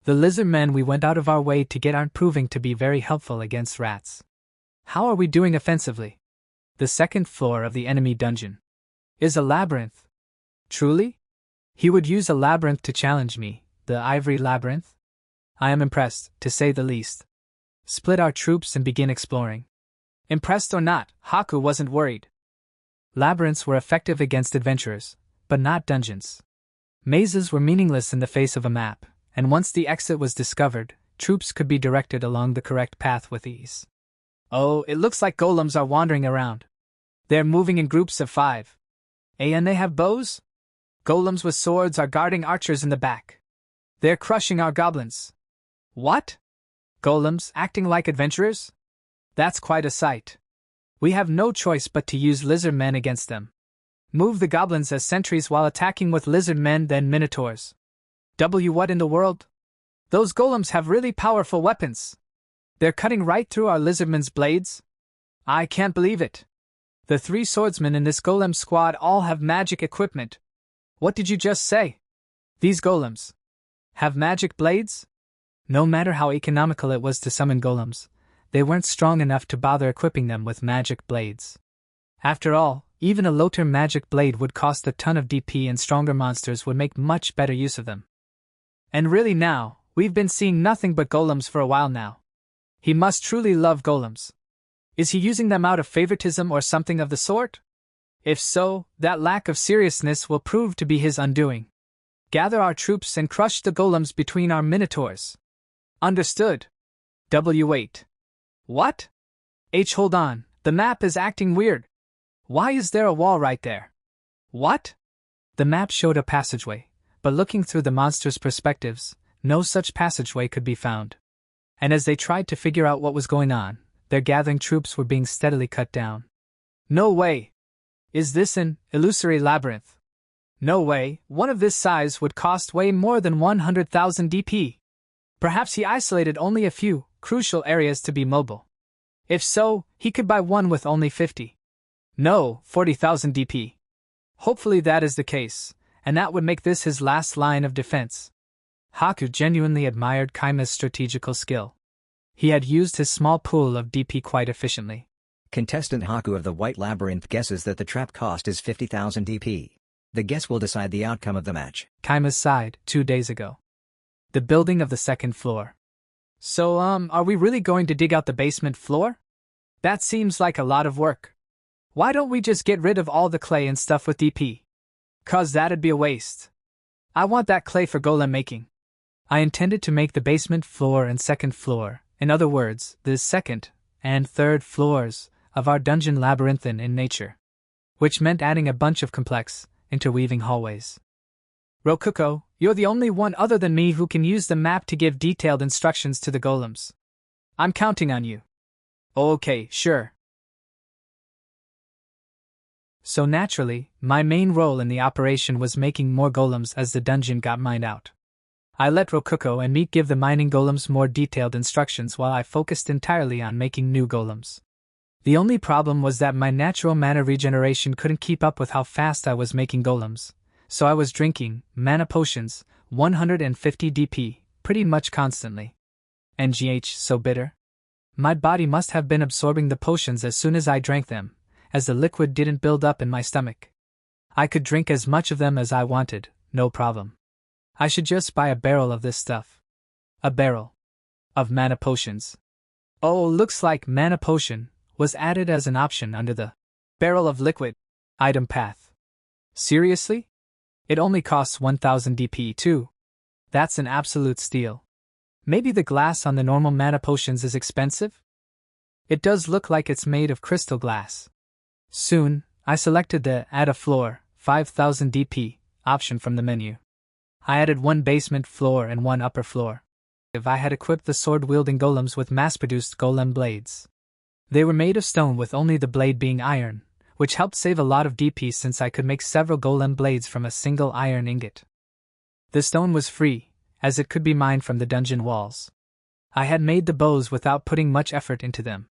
The lizard men we went out of our way to get aren't proving to be very helpful against rats. How are we doing offensively? The 2nd floor of the enemy dungeon is a labyrinth. Truly? He would use a labyrinth to challenge me, the ivory labyrinth? I am impressed, to say the least. Split our troops and begin exploring. Impressed or not, Haku wasn't worried. Labyrinths were effective against adventurers, but not dungeons. Mazes were meaningless in the face of a map, and once the exit was discovered, troops could be directed along the correct path with ease. Oh, it looks like golems are wandering around. They're moving in groups of 5. And they have bows? Golems with swords are guarding archers in the back. They're crushing our goblins. What? Golems acting like adventurers? That's quite a sight. We have no choice but to use lizard men against them. Move the goblins as sentries while attacking with lizard men then minotaurs. What in the world? Those golems have really powerful weapons. They're cutting right through our lizardmen's blades? I can't believe it. The 3 swordsmen in this golem squad all have magic equipment. What did you just say? These golems have magic blades? No matter how economical it was to summon golems, they weren't strong enough to bother equipping them with magic blades. After all, even a low-tier magic blade would cost a ton of DP and stronger monsters would make much better use of them. And really now, we've been seeing nothing but golems for a while now. He must truly love golems. Is he using them out of favoritism or something of the sort? If so, that lack of seriousness will prove to be his undoing. Gather our troops and crush the golems between our minotaurs. Understood. W8. What? Hold on, the map is acting weird. Why is there a wall right there? What? The map showed a passageway, but looking through the monsters' perspectives, no such passageway could be found. And as they tried to figure out what was going on, their gathering troops were being steadily cut down. No way! Is this an illusory labyrinth? No way, one of this size would cost way more than 100,000 DP. Perhaps he isolated only a few crucial areas to be mobile. If so, he could buy one with only 50. No, 40,000 DP. Hopefully that is the case, and that would make this his last line of defense. Haku genuinely admired Kaima's strategical skill. He had used his small pool of DP quite efficiently. Contestant Haku of the White Labyrinth guesses that the trap cost is 50,000 DP. The guess will decide the outcome of the match. Kaima sighed 2 days ago. The building of the second floor. So, are we really going to dig out the basement floor? That seems like a lot of work. Why don't we just get rid of all the clay and stuff with DP? 'Cause that'd be a waste. I want that clay for golem making. I intended to make the basement floor and second floor, in other words, the second and third floors of our dungeon labyrinthine in nature. Which meant adding a bunch of complex, interweaving hallways. Rokuko, you're the only one other than me who can use the map to give detailed instructions to the golems. I'm counting on you. Okay, sure. So naturally, my main role in the operation was making more golems as the dungeon got mined out. I let Rokuko and Meat give the mining golems more detailed instructions while I focused entirely on making new golems. The only problem was that my natural mana regeneration couldn't keep up with how fast I was making golems, so I was drinking mana potions, 150 DP, pretty much constantly. NGH, so bitter. My body must have been absorbing the potions as soon as I drank them, as the liquid didn't build up in my stomach. I could drink as much of them as I wanted, no problem. I should just buy a barrel of this stuff. A barrel of mana potions. Oh, looks like mana potion was added as an option under the barrel of liquid item path. Seriously? It only costs 1000 DP too. That's an absolute steal. Maybe the glass on the normal mana potions is expensive? It does look like it's made of crystal glass. Soon, I selected the Add a Floor, 5000 DP, option from the menu. I added one basement floor and one upper floor. If I had equipped the sword-wielding golems with mass-produced golem blades. They were made of stone with only the blade being iron, which helped save a lot of DP since I could make several golem blades from a single iron ingot. The stone was free, as it could be mined from the dungeon walls. I had made the bows without putting much effort into them.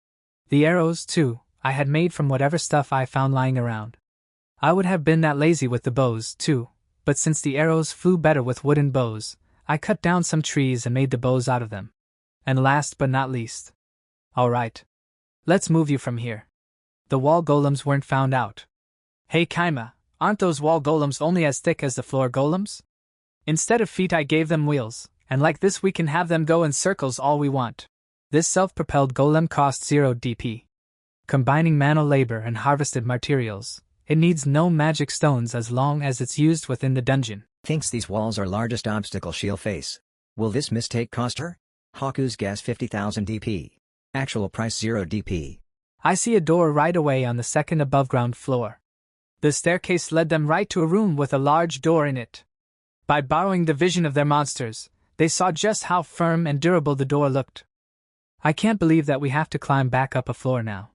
The arrows, too, I had made from whatever stuff I found lying around. I would have been that lazy with the bows, too, but since the arrows flew better with wooden bows, I cut down some trees and made the bows out of them. And last but not least. Alright. Let's move you from here. The wall golems weren't found out. Hey Kaima, aren't those wall golems only as thick as the floor golems? Instead of feet I gave them wheels, and like this we can have them go in circles all we want. This self-propelled golem costs 0 DP. Combining manual labor and harvested materials, it needs no magic stones as long as it's used within the dungeon. Thinks these walls are largest obstacle she'll face. Will this mistake cost her? Haku's guess 50,000 DP. Actual price 0 DP. I see a door right away on the second above-ground floor. The staircase led them right to a room with a large door in it. By borrowing the vision of their monsters, they saw just how firm and durable the door looked. I can't believe that we have to climb back up a floor now.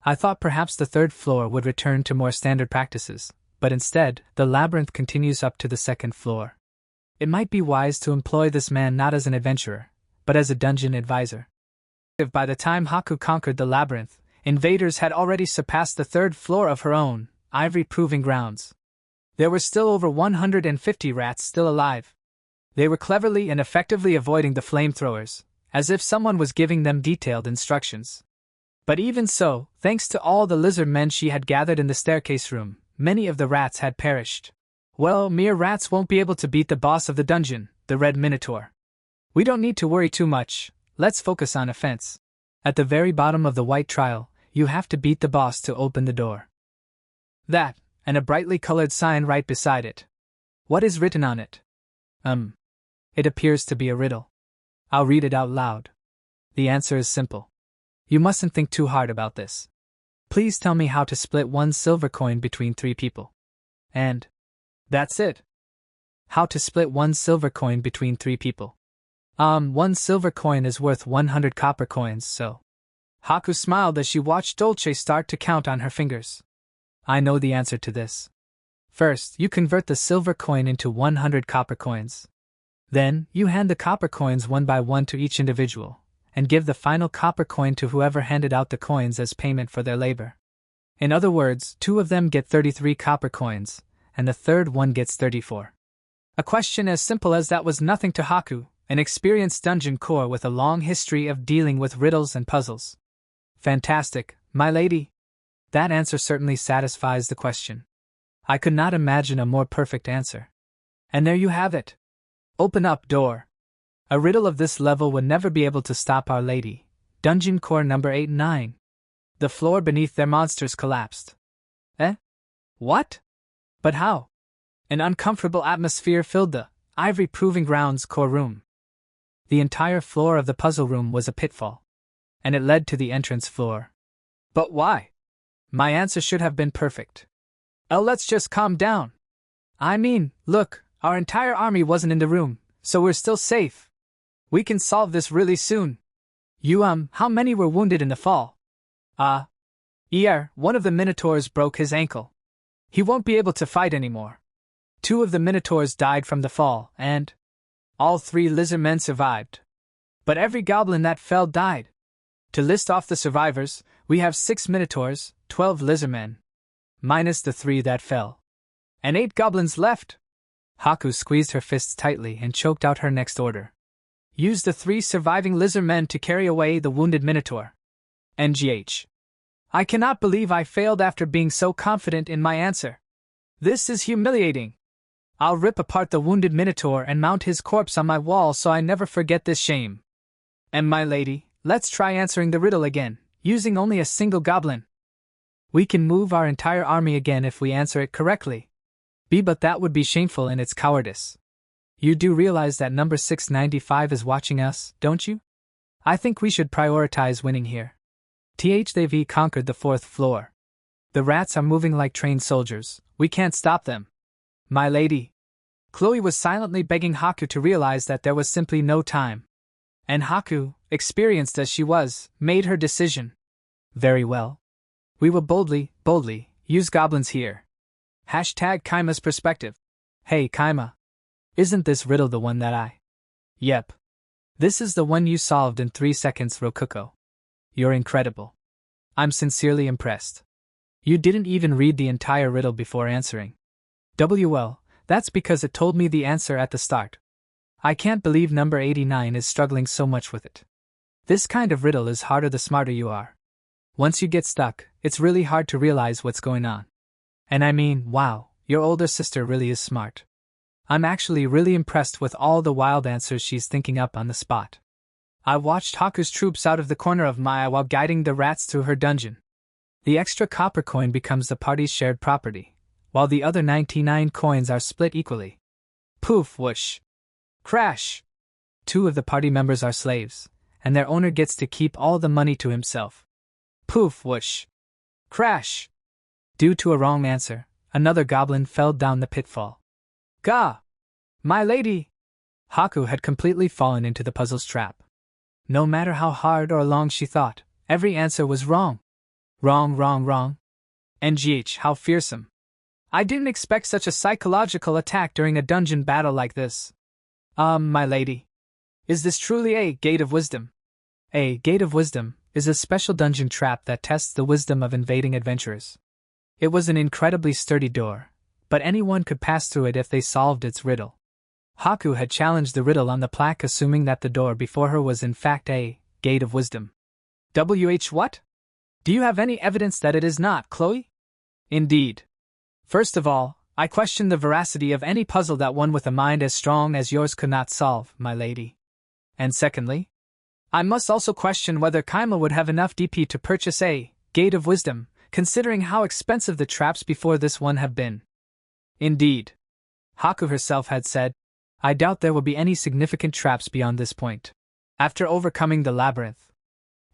I thought perhaps the third floor would return to more standard practices, but instead, the labyrinth continues up to the second floor. It might be wise to employ this man not as an adventurer, but as a dungeon advisor. If by the time Haku conquered the labyrinth, invaders had already surpassed the third floor of her own, ivory proving grounds. There were still over 150 rats still alive. They were cleverly and effectively avoiding the flamethrowers, as if someone was giving them detailed instructions. But even so, thanks to all the lizard men she had gathered in the staircase room, many of the rats had perished. Well, mere rats won't be able to beat the boss of the dungeon, the Red Minotaur. We don't need to worry too much, let's focus on offense. At the very bottom of the white trial, you have to beat the boss to open the door. That, and a brightly colored sign right beside it. What is written on it? It appears to be a riddle. I'll read it out loud. The answer is simple. You mustn't think too hard about this. Please tell me how to split one silver coin between 3 people. And that's it. How to split one silver coin between 3 people. One silver coin is worth 100 copper coins, so. Haku smiled as she watched Dolce start to count on her fingers. I know the answer to this. First, you convert the silver coin into 100 copper coins. Then, you hand the copper coins one by one to each individual, and give the final copper coin to whoever handed out the coins as payment for their labor. In other words, 2 of them get 33 copper coins, and the third one gets 34. A question as simple as that was nothing to Haku, an experienced dungeon core with a long history of dealing with riddles and puzzles. Fantastic, my lady. That answer certainly satisfies the question. I could not imagine a more perfect answer. And there you have it. Open up door. A riddle of this level would never be able to stop Our Lady. Dungeon core number 8 and 9. The floor beneath their monsters collapsed. Eh? What? But how? An uncomfortable atmosphere filled the Ivory Proving Grounds core room. The entire floor of the puzzle room was a pitfall, and it led to the entrance floor. But why? My answer should have been perfect. Oh, let's just calm down. I mean, look, our entire army wasn't in the room, so we're still safe. We can solve this really soon. How many were wounded in the fall? One of the minotaurs broke his ankle. He won't be able to fight anymore. 2 of the minotaurs died from the fall, and all 3 lizardmen survived. But every goblin that fell died. To list off the survivors, we have 6 minotaurs, 12 lizardmen, minus the 3 that fell, and 8 goblins left. Haku squeezed her fists tightly and choked out her next order. Use the 3 surviving lizardmen to carry away the wounded minotaur. NGH. I cannot believe I failed after being so confident in my answer. This is humiliating. I'll rip apart the wounded minotaur and mount his corpse on my wall so I never forget this shame. And my lady, let's try answering the riddle again, using only a single goblin. We can move our entire army again if we answer it correctly. But that would be shameful in its cowardice. You do realize that number 695 is watching us, don't you? I think we should prioritize winning here. They've conquered the 4th floor. The rats are moving like trained soldiers. We can't stop them. My lady. Chloe was silently begging Haku to realize that there was simply no time. And Haku, experienced as she was, made her decision. Very well. We will boldly, use goblins here. Hashtag Kaima's perspective. Hey Kaima. Isn't this riddle the one that I... Yep. This is the one you solved in 3 seconds, Rokuko. You're incredible. I'm sincerely impressed. You didn't even read the entire riddle before answering. Well, that's because it told me the answer at the start. I can't believe number 89 is struggling so much with it. This kind of riddle is harder the smarter you are. Once you get stuck, it's really hard to realize what's going on. And I mean, wow, your older sister really is smart. I'm actually really impressed with all the wild answers she's thinking up on the spot. I watched Haku's troops out of the corner of my eye while guiding the rats through her dungeon. The extra copper coin becomes the party's shared property, while the other 99 coins are split equally. Poof, whoosh. Crash! 2 of the party members are slaves, and their owner gets to keep all the money to himself. Poof, whoosh. Crash! Due to a wrong answer, another goblin fell down the pitfall. Gah! My lady! Haku had completely fallen into the puzzle's trap. No matter how hard or long she thought, every answer was wrong. Wrong. NGH, how fearsome. I didn't expect such a psychological attack during a dungeon battle like this. My lady. Is this truly a Gate of Wisdom? A Gate of Wisdom is a special dungeon trap that tests the wisdom of invading adventurers. It was an incredibly sturdy door, but anyone could pass through it if they solved its riddle. Haku had challenged the riddle on the plaque, assuming that the door before her was in fact a Gate of Wisdom. What? Do you have any evidence that it is not, Chloe? Indeed. First of all, I question the veracity of any puzzle that one with a mind as strong as yours could not solve, my lady. And secondly, I must also question whether Kaima would have enough DP to purchase a Gate of Wisdom, considering how expensive the traps before this one have been. Indeed. Haku herself had said, I doubt there will be any significant traps beyond this point. After overcoming the labyrinth,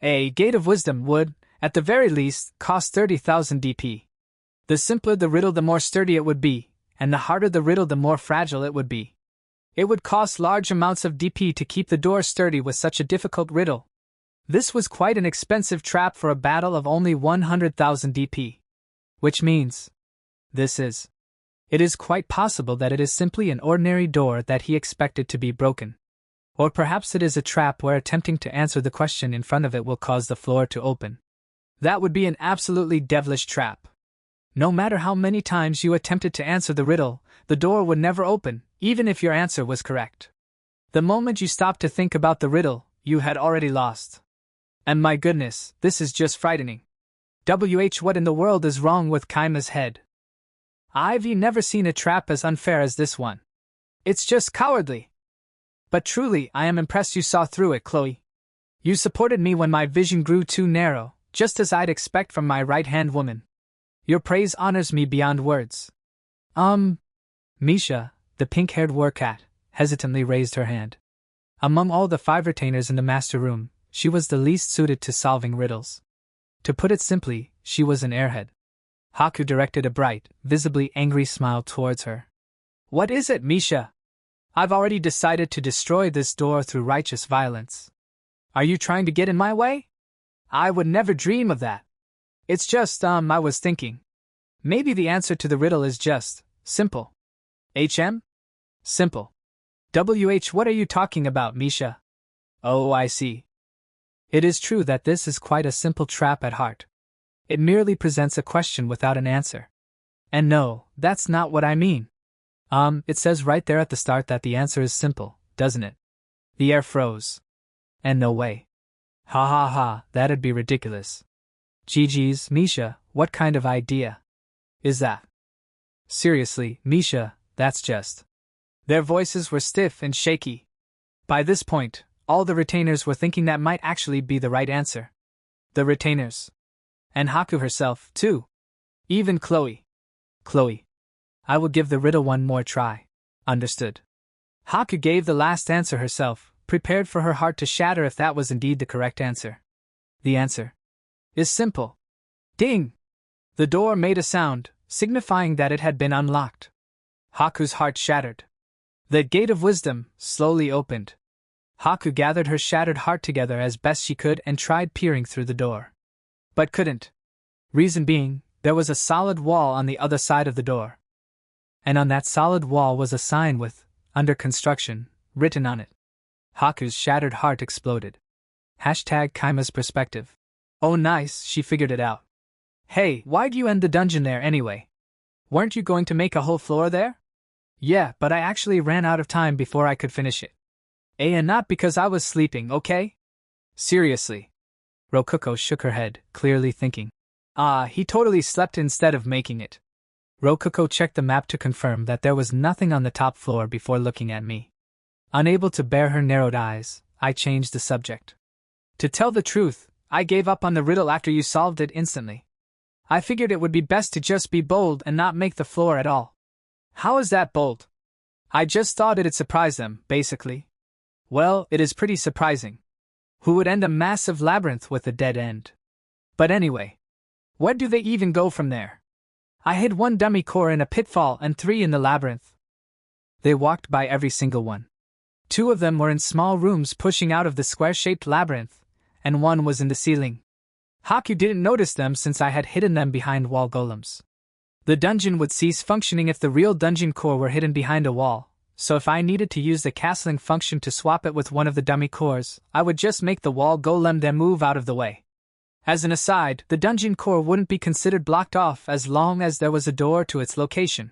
a Gate of Wisdom would, at the very least, cost 30,000 DP. The simpler the riddle, the more sturdy it would be, and the harder the riddle, the more fragile it would be. It would cost large amounts of DP to keep the door sturdy with such a difficult riddle. This was quite an expensive trap for a battle of only 100,000 DP. Which means, it is quite possible that it is simply an ordinary door that he expected to be broken. Or perhaps it is a trap where attempting to answer the question in front of it will cause the floor to open. That would be an absolutely devilish trap. No matter how many times you attempted to answer the riddle, the door would never open, even if your answer was correct. The moment you stopped to think about the riddle, you had already lost. And my goodness, this is just frightening. What in the world is wrong with Kaima's head? I've never seen a trap as unfair as this one. It's just cowardly. But truly, I am impressed you saw through it, Chloe. You supported me when my vision grew too narrow, just as I'd expect from my right-hand woman. Your praise honors me beyond words. Misha, the pink-haired warcat, hesitantly raised her hand. Among all the 5 retainers in the master room, she was the least suited to solving riddles. To put it simply, she was an airhead. Haku directed a bright, visibly angry smile towards her. What is it, Misha? I've already decided to destroy this door through righteous violence. Are you trying to get in my way? I would never dream of that. It's just, I was thinking. Maybe the answer to the riddle is just, simple. Simple. What are you talking about, Misha? Oh, I see. It is true that this is quite a simple trap at heart. It merely presents a question without an answer. And no, that's not what I mean. It says right there at the start that the answer is simple, doesn't it? The air froze. And no way. Ha ha ha, that'd be ridiculous. GG's, Misha, what kind of idea is that? Seriously, Misha, that's just... Their voices were stiff and shaky. By this point, all the retainers were thinking that might actually be the right answer. The retainers. And Haku herself, too. Even Chloe. Chloe. I will give the riddle one more try. Understood. Haku gave the last answer herself, prepared for her heart to shatter if that was indeed the correct answer. The answer is simple. Ding! The door made a sound, signifying that it had been unlocked. Haku's heart shattered. The gate of wisdom slowly opened. Haku gathered her shattered heart together as best she could and tried peering through the door. But couldn't. Reason being, there was a solid wall on the other side of the door. And on that solid wall was a sign with, "Under construction," written on it. Haku's shattered heart exploded. #Kaima's perspective. Oh nice, she figured it out. Hey, why'd you end the dungeon there anyway? Weren't you going to make a whole floor there? Yeah, but I actually ran out of time before I could finish it. And not because I was sleeping, okay? Seriously. Rokuko shook her head, clearly thinking. He totally slept instead of making it. Rokuko checked the map to confirm that there was nothing on the top floor before looking at me. Unable to bear her narrowed eyes, I changed the subject. To tell the truth, I gave up on the riddle after you solved it instantly. I figured it would be best to just be bold and not make the floor at all. How is that bold? I just thought it'd surprise them, basically. Well, it is pretty surprising. Who would end a massive labyrinth with a dead end? But anyway, where do they even go from there? I hid 1 dummy core in a pitfall and 3 in the labyrinth. They walked by every single one. 2 of them were in small rooms pushing out of the square-shaped labyrinth, and 1 was in the ceiling. Haku didn't notice them since I had hidden them behind wall golems. The dungeon would cease functioning if the real dungeon core were hidden behind a wall, so if I needed to use the castling function to swap it with one of the dummy cores, I would just make the wall golem then move out of the way. As an aside, the dungeon core wouldn't be considered blocked off as long as there was a door to its location.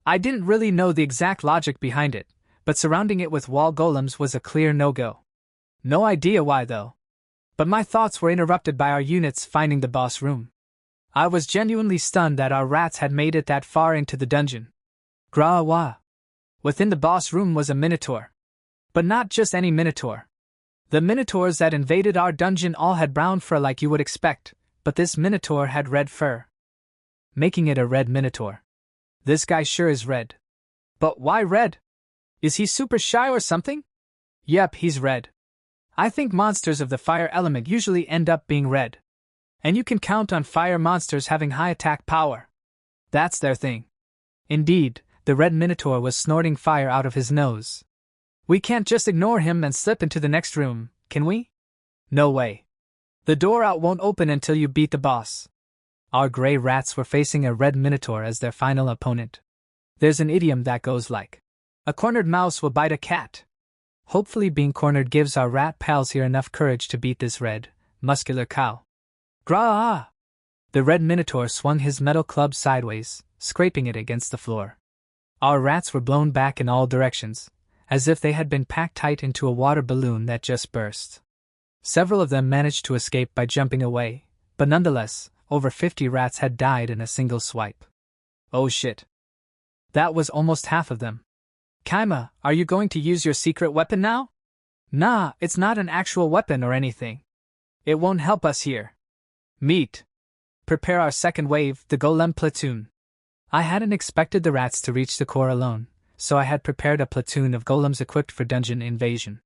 I didn't really know the exact logic behind it, but surrounding it with wall golems was a clear no-go. No idea why though. But my thoughts were interrupted by our units finding the boss room. I was genuinely stunned that our rats had made it that far into the dungeon. Grawa. Within the boss room was a minotaur. But not just any minotaur. The minotaurs that invaded our dungeon all had brown fur like you would expect, but this minotaur had red fur. Making it a red minotaur. This guy sure is red. But why red? Is he super shy or something? Yep, he's red. I think monsters of the fire element usually end up being red. And you can count on fire monsters having high attack power. That's their thing. Indeed, the red minotaur was snorting fire out of his nose. We can't just ignore him and slip into the next room, can we? No way. The door out won't open until you beat the boss. Our gray rats were facing a red minotaur as their final opponent. There's an idiom that goes like, "A cornered mouse will bite a cat." Hopefully being cornered gives our rat pals here enough courage to beat this red, muscular cow. Gra! The red minotaur swung his metal club sideways, scraping it against the floor. Our rats were blown back in all directions, as if they had been packed tight into a water balloon that just burst. Several of them managed to escape by jumping away, but nonetheless, over 50 rats had died in a single swipe. Oh shit. That was almost half of them. Kaima, are you going to use your secret weapon now? Nah, it's not an actual weapon or anything. It won't help us here. Meet. Prepare our second wave, the golem platoon. I hadn't expected the rats to reach the core alone, so I had prepared a platoon of golems equipped for dungeon invasion.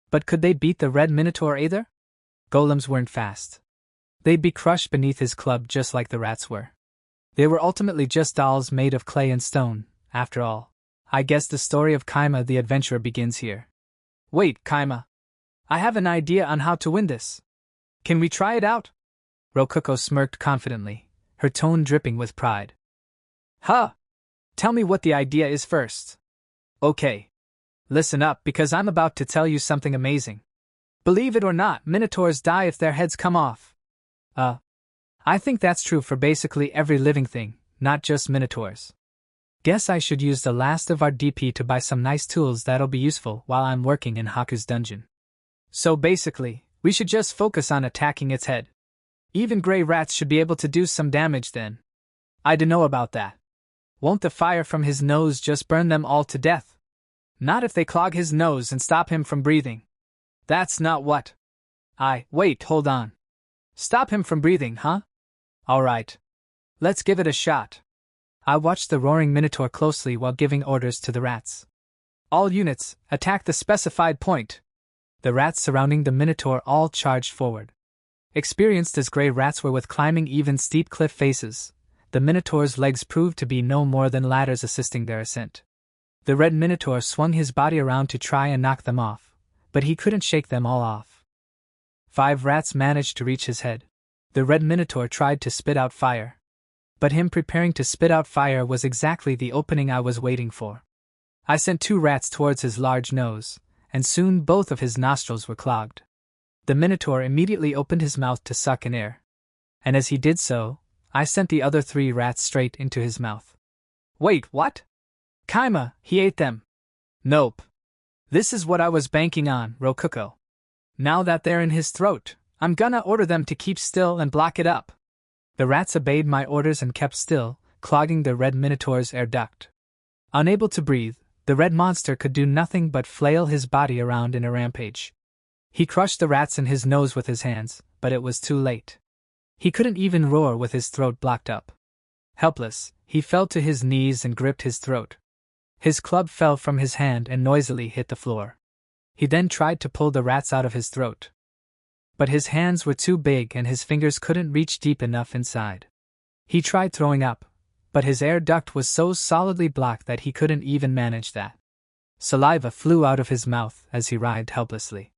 But could they beat the red minotaur either? Golems weren't fast. They'd be crushed beneath his club just like the rats were. They were ultimately just dolls made of clay and stone, after all. I guess the story of Kaima the adventurer begins here. Wait, Kaima. I have an idea on how to win this. Can we try it out? Rokuko smirked confidently, her tone dripping with pride. Huh! Tell me what the idea is first. Okay. Listen up because I'm about to tell you something amazing. Believe it or not, minotaurs die if their heads come off. I think that's true for basically every living thing, not just minotaurs. Guess I should use the last of our DP to buy some nice tools that'll be useful while I'm working in Haku's dungeon. So basically, we should just focus on attacking its head. Even gray rats should be able to do some damage then. I dunno about that. Won't the fire from his nose just burn them all to death? Not if they clog his nose and stop him from breathing. That's not what. Wait, hold on. Stop him from breathing, huh? Alright. Let's give it a shot. I watched the roaring minotaur closely while giving orders to the rats. All units, attack the specified point. The rats surrounding the minotaur all charged forward. Experienced as gray rats were with climbing even steep cliff faces, the minotaur's legs proved to be no more than ladders assisting their ascent. The red minotaur swung his body around to try and knock them off, but he couldn't shake them all off. 5 rats managed to reach his head. The red minotaur tried to spit out fire. But him preparing to spit out fire was exactly the opening I was waiting for. I sent 2 rats towards his large nose, and soon both of his nostrils were clogged. The minotaur immediately opened his mouth to suck in air. And as he did so, I sent the other 3 rats straight into his mouth. Wait, what? Kaima, he ate them. Nope. This is what I was banking on, Rokuko. Now that they're in his throat, I'm gonna order them to keep still and block it up. The rats obeyed my orders and kept still, clogging the red minotaur's air duct. Unable to breathe, the red monster could do nothing but flail his body around in a rampage. He crushed the rats in his nose with his hands, but it was too late. He couldn't even roar with his throat blocked up. Helpless, he fell to his knees and gripped his throat. His club fell from his hand and noisily hit the floor. He then tried to pull the rats out of his throat. But his hands were too big and his fingers couldn't reach deep enough inside. He tried throwing up, but his air duct was so solidly blocked that he couldn't even manage that. Saliva flew out of his mouth as he writhed helplessly.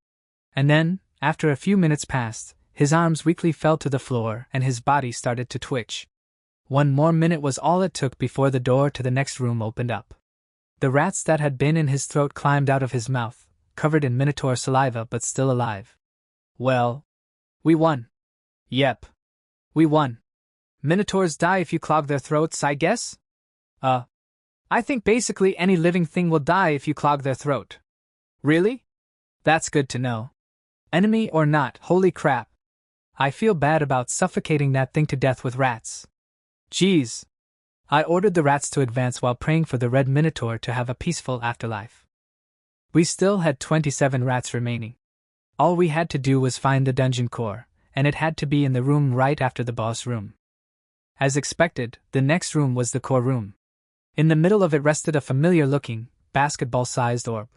And then, after a few minutes passed, his arms weakly fell to the floor and his body started to twitch. 1 more minute was all it took before the door to the next room opened up. The rats that had been in his throat climbed out of his mouth, covered in minotaur saliva but still alive. Well, we won. Yep. We won. Minotaurs die if you clog their throats, I guess? I think basically any living thing will die if you clog their throat. Really? That's good to know. Enemy or not, holy crap. I feel bad about suffocating that thing to death with rats. Geez. I ordered the rats to advance while praying for the red minotaur to have a peaceful afterlife. We still had 27 rats remaining. All we had to do was find the dungeon core, and it had to be in the room right after the boss room. As expected, the next room was the core room. In the middle of it rested a familiar-looking, basketball-sized orb.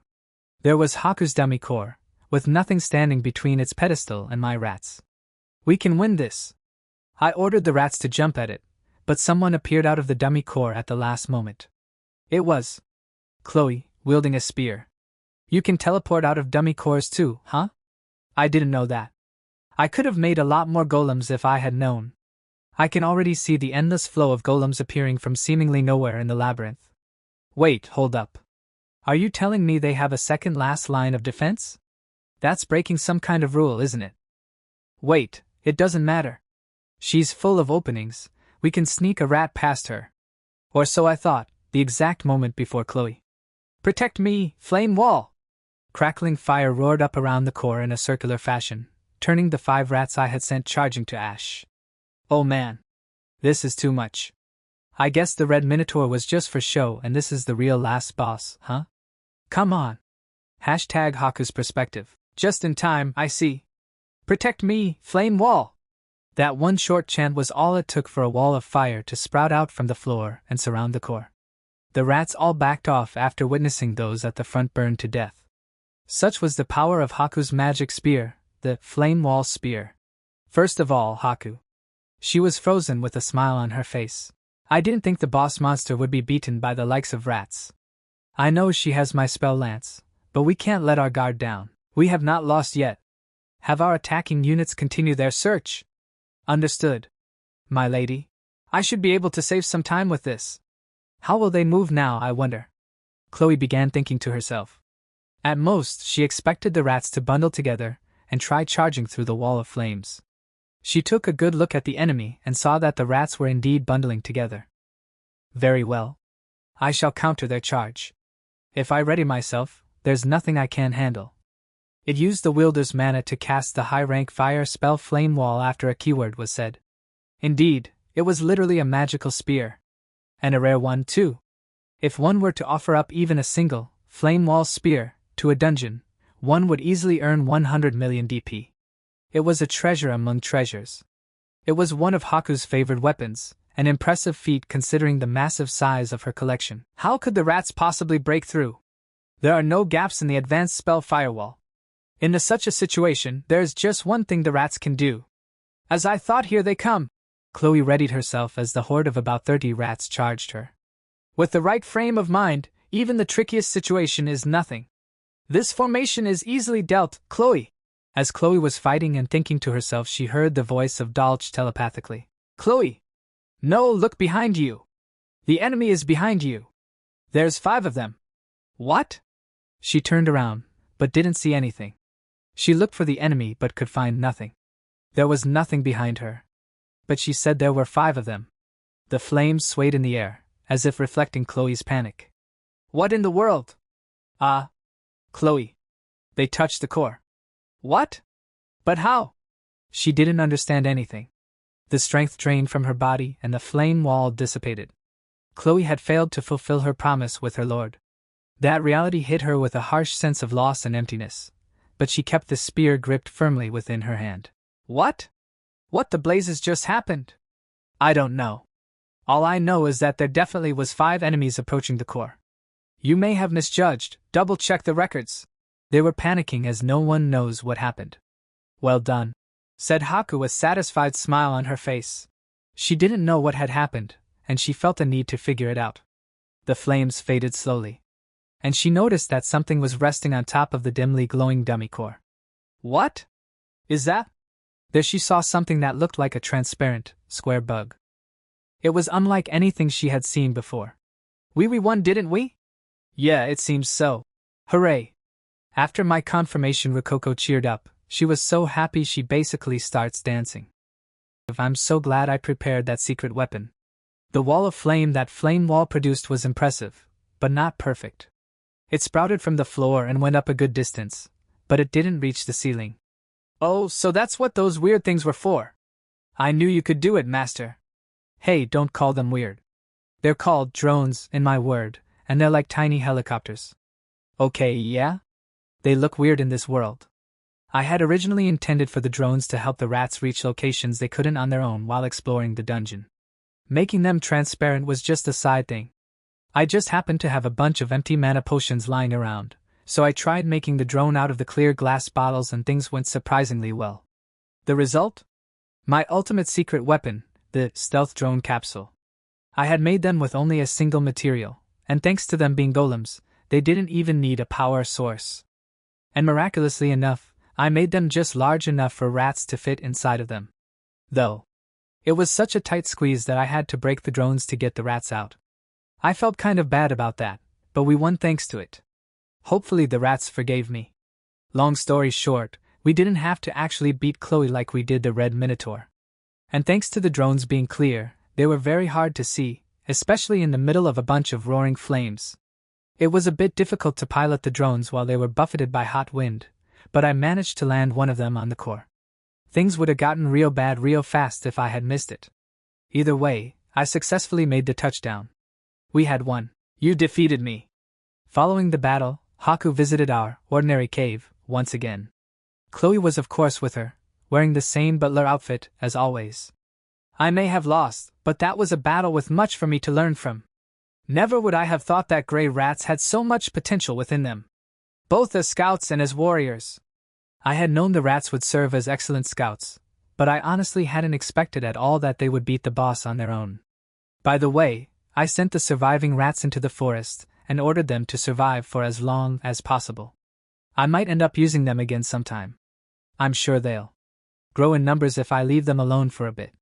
There was Haku's dummy core, with nothing standing between its pedestal and my rats. We can win this. I ordered the rats to jump at it, but someone appeared out of the dummy core at the last moment. It was Chloe, wielding a spear. You can teleport out of dummy cores too, huh? I didn't know that. I could have made a lot more golems if I had known. I can already see the endless flow of golems appearing from seemingly nowhere in the labyrinth. Wait, hold up. Are you telling me they have a second last line of defense? That's breaking some kind of rule, isn't it? Wait, it doesn't matter. She's full of openings, we can sneak a rat past her. Or so I thought, the exact moment before Chloe. Protect me, flame wall! Crackling fire roared up around the core in a circular fashion, turning the 5 rats I had sent charging to ash. Oh man. This is too much. I guess the red minotaur was just for show and this is the real last boss, huh? Come on. #Haku's perspective. Just in time, I see. Protect me, flame wall! That one short chant was all it took for a wall of fire to sprout out from the floor and surround the core. The rats all backed off after witnessing those at the front burn to death. Such was the power of Haku's magic spear, the flame wall spear. First of all, Haku. She was frozen with a smile on her face. I didn't think the boss monster would be beaten by the likes of rats. I know she has my spell lance, but we can't let our guard down. We have not lost yet. Have our attacking units continue their search. Understood. My lady. I should be able to save some time with this. How will they move now, I wonder? Chloe began thinking to herself. At most, she expected the rats to bundle together and try charging through the wall of flames. She took a good look at the enemy and saw that the rats were indeed bundling together. Very well. I shall counter their charge. If I ready myself, there's nothing I can't handle. It used the wielder's mana to cast the high-rank fire spell Flame Wall after a keyword was said. Indeed, it was literally a magical spear. And a rare one, too. If one were to offer up even a single Flame Wall spear to a dungeon, one would easily earn 100 million DP. It was a treasure among treasures. It was one of Haku's favored weapons, an impressive feat considering the massive size of her collection. How could the rats possibly break through? There are no gaps in the advanced spell firewall. In such a situation, there is just one thing the rats can do. As I thought, here they come. Chloe readied herself as the horde of about 30 rats charged her. With the right frame of mind, even the trickiest situation is nothing. This formation is easily dealt, Chloe. As Chloe was fighting and thinking to herself, she heard the voice of Dolch telepathically. Chloe! No, look behind you! The enemy is behind you! There's 5 of them! What? She turned around, but didn't see anything. She looked for the enemy but could find nothing. There was nothing behind her. But she said there were 5 of them. The flames swayed in the air, as if reflecting Chloe's panic. What in the world? Ah! Chloe. They touched the core. What? But how? She didn't understand anything. The strength drained from her body and the flame wall dissipated. Chloe had failed to fulfill her promise with her lord. That reality hit her with a harsh sense of loss and emptiness, but she kept the spear gripped firmly within her hand. What? What the blazes just happened? I don't know. All I know is that there definitely was 5 enemies approaching the core. You may have misjudged, double-check the records. They were panicking as no one knows what happened. Well done, said Haku, a satisfied smile on her face. She didn't know what had happened, and she felt a need to figure it out. The flames faded slowly, and she noticed that something was resting on top of the dimly glowing dummy core. What? Is that? There she saw something that looked like a transparent, square bug. It was unlike anything she had seen before. We won, didn't we? Yeah, it seems so. Hooray! After my confirmation, Rococo cheered up. She was so happy she basically starts dancing. I'm so glad I prepared that secret weapon. The wall of flame that Flame Wall produced was impressive, but not perfect. It sprouted from the floor and went up a good distance, but it didn't reach the ceiling. Oh, so that's what those weird things were for. I knew you could do it, Master. Hey, don't call them weird. They're called drones, in my word, and they're like tiny helicopters. Okay, yeah? They look weird in this world. I had originally intended for the drones to help the rats reach locations they couldn't on their own while exploring the dungeon. Making them transparent was just a side thing. I just happened to have a bunch of empty mana potions lying around, so I tried making the drone out of the clear glass bottles and things went surprisingly well. The result? My ultimate secret weapon, the stealth drone capsule. I had made them with only a single material, and thanks to them being golems, they didn't even need a power source. And miraculously enough, I made them just large enough for rats to fit inside of them. Though, it was such a tight squeeze that I had to break the drones to get the rats out. I felt kind of bad about that, but we won thanks to it. Hopefully the rats forgave me. Long story short, we didn't have to actually beat Chloe like we did the Red Minotaur. And thanks to the drones being clear, they were very hard to see, especially in the middle of a bunch of roaring flames. It was a bit difficult to pilot the drones while they were buffeted by hot wind, but I managed to land one of them on the core. Things would have gotten real bad real fast if I had missed it. Either way, I successfully made the touchdown. We had won. You defeated me. Following the battle, Haku visited our ordinary cave once again. Chloe was of course with her, wearing the same butler outfit as always. I may have lost, but that was a battle with much for me to learn from. Never would I have thought that gray rats had so much potential within them, both as scouts and as warriors. I had known the rats would serve as excellent scouts, but I honestly hadn't expected at all that they would beat the boss on their own. By the way, I sent the surviving rats into the forest and ordered them to survive for as long as possible. I might end up using them again sometime. I'm sure they'll grow in numbers if I leave them alone for a bit.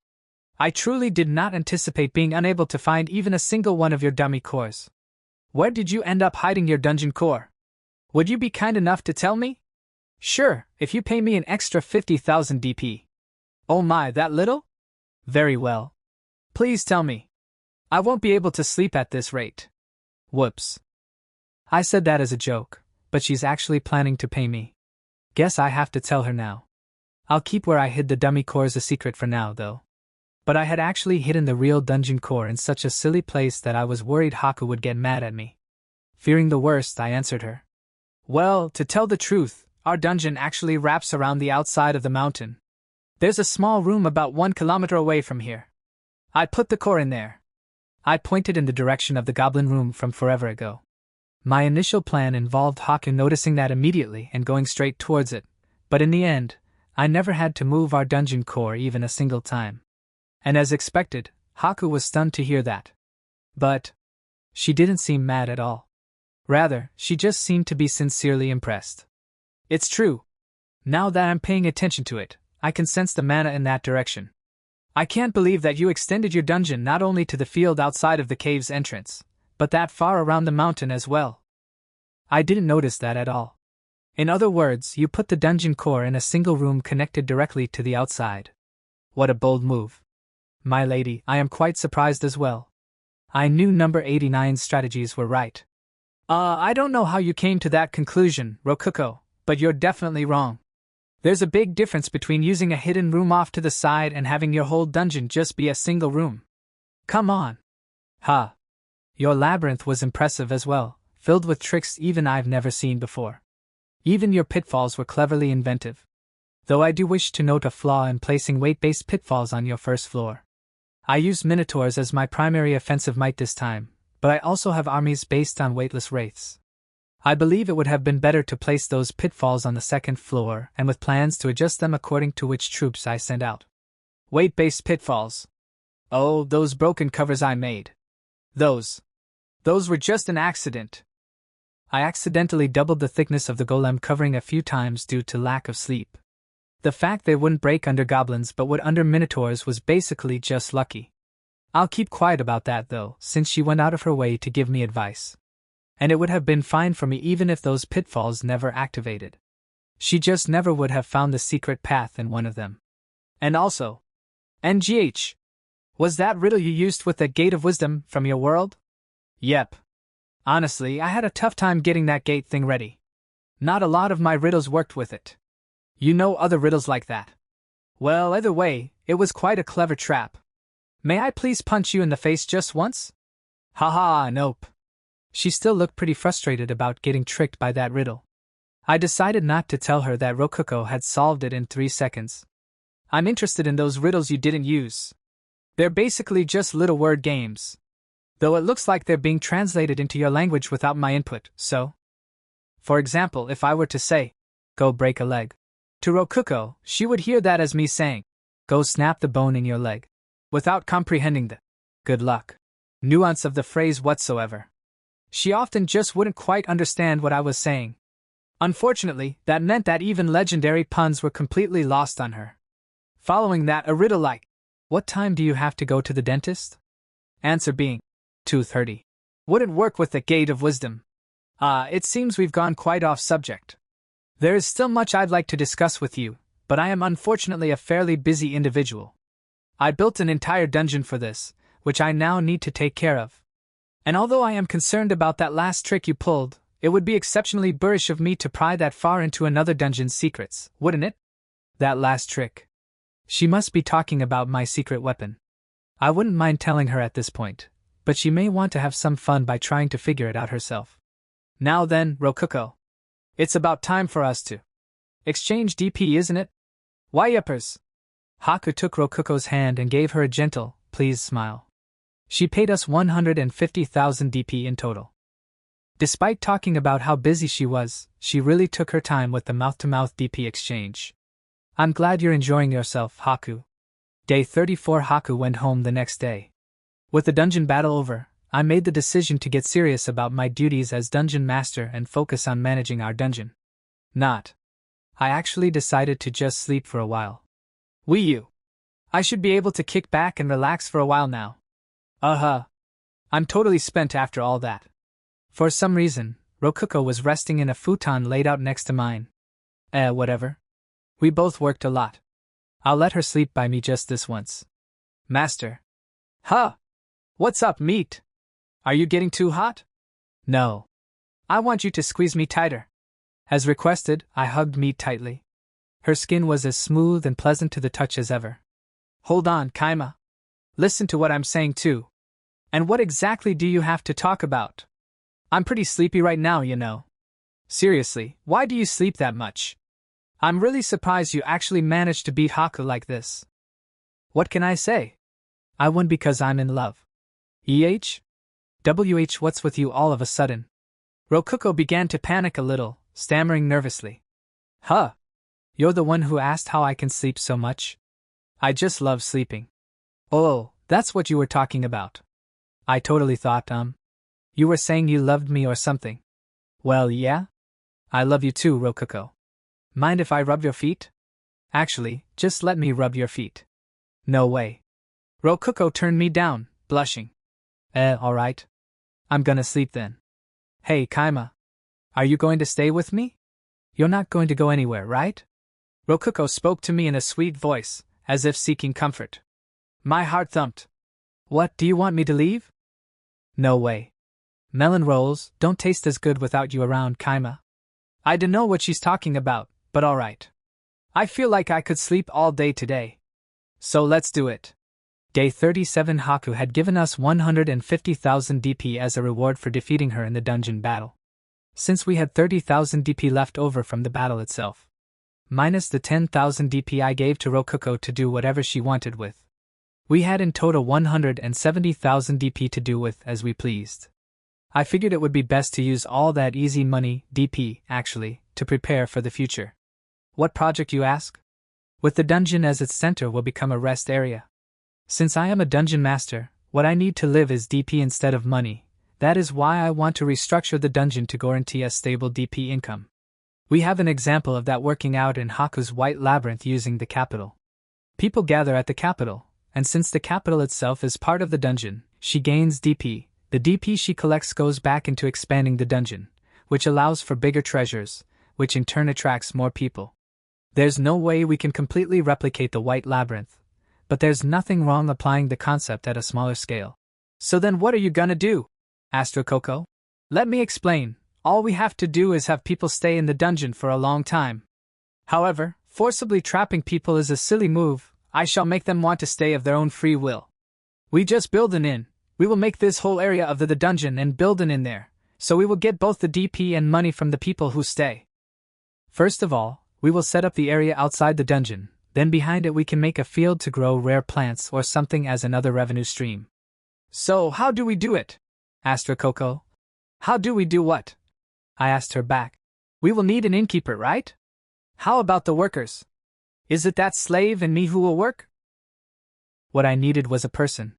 I truly did not anticipate being unable to find even a single one of your dummy cores. Where did you end up hiding your dungeon core? Would you be kind enough to tell me? Sure, if you pay me an extra 50,000 DP. Oh my, that little? Very well. Please tell me. I won't be able to sleep at this rate. Whoops. I said that as a joke, but she's actually planning to pay me. Guess I have to tell her now. I'll keep where I hid the dummy cores a secret for now, though. But I had actually hidden the real dungeon core in such a silly place that I was worried Haku would get mad at me. Fearing the worst, I answered her. Well, to tell the truth, our dungeon actually wraps around the outside of the mountain. There's a small room about 1 kilometer away from here. I put the core in there. I pointed in the direction of the goblin room from forever ago. My initial plan involved Haku noticing that immediately and going straight towards it, but in the end, I never had to move our dungeon core even a single time. And as expected, Haku was stunned to hear that. But she didn't seem mad at all. Rather, she just seemed to be sincerely impressed. It's true. Now that I'm paying attention to it, I can sense the mana in that direction. I can't believe that you extended your dungeon not only to the field outside of the cave's entrance, but that far around the mountain as well. I didn't notice that at all. In other words, you put the dungeon core in a single room connected directly to the outside. What a bold move. My lady, I am quite surprised as well. I knew number 89's strategies were right. I don't know how you came to that conclusion, Rokuko, but you're definitely wrong. There's a big difference between using a hidden room off to the side and having your whole dungeon just be a single room. Come on. Ha. Your labyrinth was impressive as well, filled with tricks even I've never seen before. Even your pitfalls were cleverly inventive. Though I do wish to note a flaw in placing weight-based pitfalls on your first floor. I used minotaurs as my primary offensive might this time, but I also have armies based on weightless wraiths. I believe it would have been better to place those pitfalls on the second floor and with plans to adjust them according to which troops I send out. Weight-based pitfalls. Oh, those broken covers I made. Those were just an accident. I accidentally doubled the thickness of the golem covering a few times due to lack of sleep. The fact they wouldn't break under goblins but would under minotaurs was basically just lucky. I'll keep quiet about that though, since she went out of her way to give me advice. And it would have been fine for me even if those pitfalls never activated. She just never would have found the secret path in one of them. And also, NGH, was that riddle you used with the Gate of Wisdom from your world? Yep. Honestly, I had a tough time getting that gate thing ready. Not a lot of my riddles worked with it. You know other riddles like that? Well, either way, it was quite a clever trap. May I please punch you in the face just once? Haha, nope. She still looked pretty frustrated about getting tricked by that riddle. I decided not to tell her that Rokuko had solved it in 3 seconds. I'm interested in those riddles you didn't use. They're basically just little word games. Though it looks like they're being translated into your language without my input, so. For example, if I were to say, go break a leg. To Rokuko, she would hear that as me saying, go snap the bone in your leg. Without comprehending the good luck nuance of the phrase whatsoever. She often just wouldn't quite understand what I was saying. Unfortunately, that meant that even legendary puns were completely lost on her. Following that, a riddle like, what time do you have to go to the dentist? Answer being, 2:30. Wouldn't work with the Gate of Wisdom. It seems we've gone quite off subject. There is still much I'd like to discuss with you, but I am unfortunately a fairly busy individual. I built an entire dungeon for this, which I now need to take care of. And although I am concerned about that last trick you pulled, it would be exceptionally boorish of me to pry that far into another dungeon's secrets, wouldn't it? That last trick. She must be talking about my secret weapon. I wouldn't mind telling her at this point, but she may want to have some fun by trying to figure it out herself. Now then, Rokuko. It's about time for us to exchange DP, isn't it? Why yuppers? Haku took Rokuko's hand and gave her a gentle, pleased smile. She paid us 150,000 DP in total. Despite talking about how busy she was, she really took her time with the mouth-to-mouth DP exchange. I'm glad you're enjoying yourself, Haku. Day 34. Haku went home the next day. With the dungeon battle over, I made the decision to get serious about my duties as dungeon master and focus on managing our dungeon. I actually decided to just sleep for a while. I should be able to kick back and relax for a while now. I'm totally spent after all that. For some reason, Rokuko was resting in a futon laid out next to mine. Whatever. We both worked a lot. I'll let her sleep by me just this once. Master. What's up, meat? Are you getting too hot? No. I want you to squeeze me tighter. As requested, I hugged Meat tightly. Her skin was as smooth and pleasant to the touch as ever. Hold on, Kaima. Listen to what I'm saying too. And what exactly do you have to talk about? I'm pretty sleepy right now, you know. Seriously, why do you sleep that much? I'm really surprised you actually managed to beat Haku like this. What can I say? I won because I'm in love. What's with you all of a sudden? Rokuko began to panic a little, stammering nervously. You're the one who asked how I can sleep so much? I just love sleeping. Oh, that's what you were talking about. I totally thought, you were saying you loved me or something. Well, yeah? I love you too, Rokuko. Mind if I rub your feet? Actually, just let me rub your feet. No way. Rokuko turned me down, blushing. Alright. I'm gonna sleep then. Hey, Kaima. Are you going to stay with me? You're not going to go anywhere, right? Rokuko spoke to me in a sweet voice, as if seeking comfort. My heart thumped. What, do you want me to leave? No way. Melon rolls don't taste as good without you around, Kaima. I don't know what she's talking about, but alright. I feel like I could sleep all day today. So let's do it. Day 37. Haku had given us 150,000 DP as a reward for defeating her in the dungeon battle. Since we had 30,000 DP left over from the battle itself, minus the 10,000 DP I gave to Rokuko to do whatever she wanted with, we had in total 170,000 DP to do with as we pleased. I figured it would be best to use all that easy money, DP, actually, to prepare for the future. What project, you ask? With the dungeon as its center will become a rest area. Since I am a dungeon master, what I need to live is DP instead of money. That is why I want to restructure the dungeon to guarantee a stable DP income. We have an example of that working out in Haku's White Labyrinth using the capital. People gather at the capital, and since the capital itself is part of the dungeon, she gains DP. The DP she collects goes back into expanding the dungeon, which allows for bigger treasures, which in turn attracts more people. There's no way we can completely replicate the White Labyrinth, but there's nothing wrong applying the concept at a smaller scale. So then what are you gonna do? Asked Rokuko. Let me explain. All we have to do is have people stay in the dungeon for a long time. However, forcibly trapping people is a silly move. I shall make them want to stay of their own free will. We just build an inn. We will make this whole area of the dungeon and build an inn there, so we will get both the DP and money from the people who stay. First of all, we will set up the area outside the dungeon, then behind it we can make a field to grow rare plants or something as another revenue stream. So how do we do it? Asked Rokuko. How do we do what? I asked her back. We will need an innkeeper, right? How about the workers? Is it that slave and me who will work? What I needed was a person.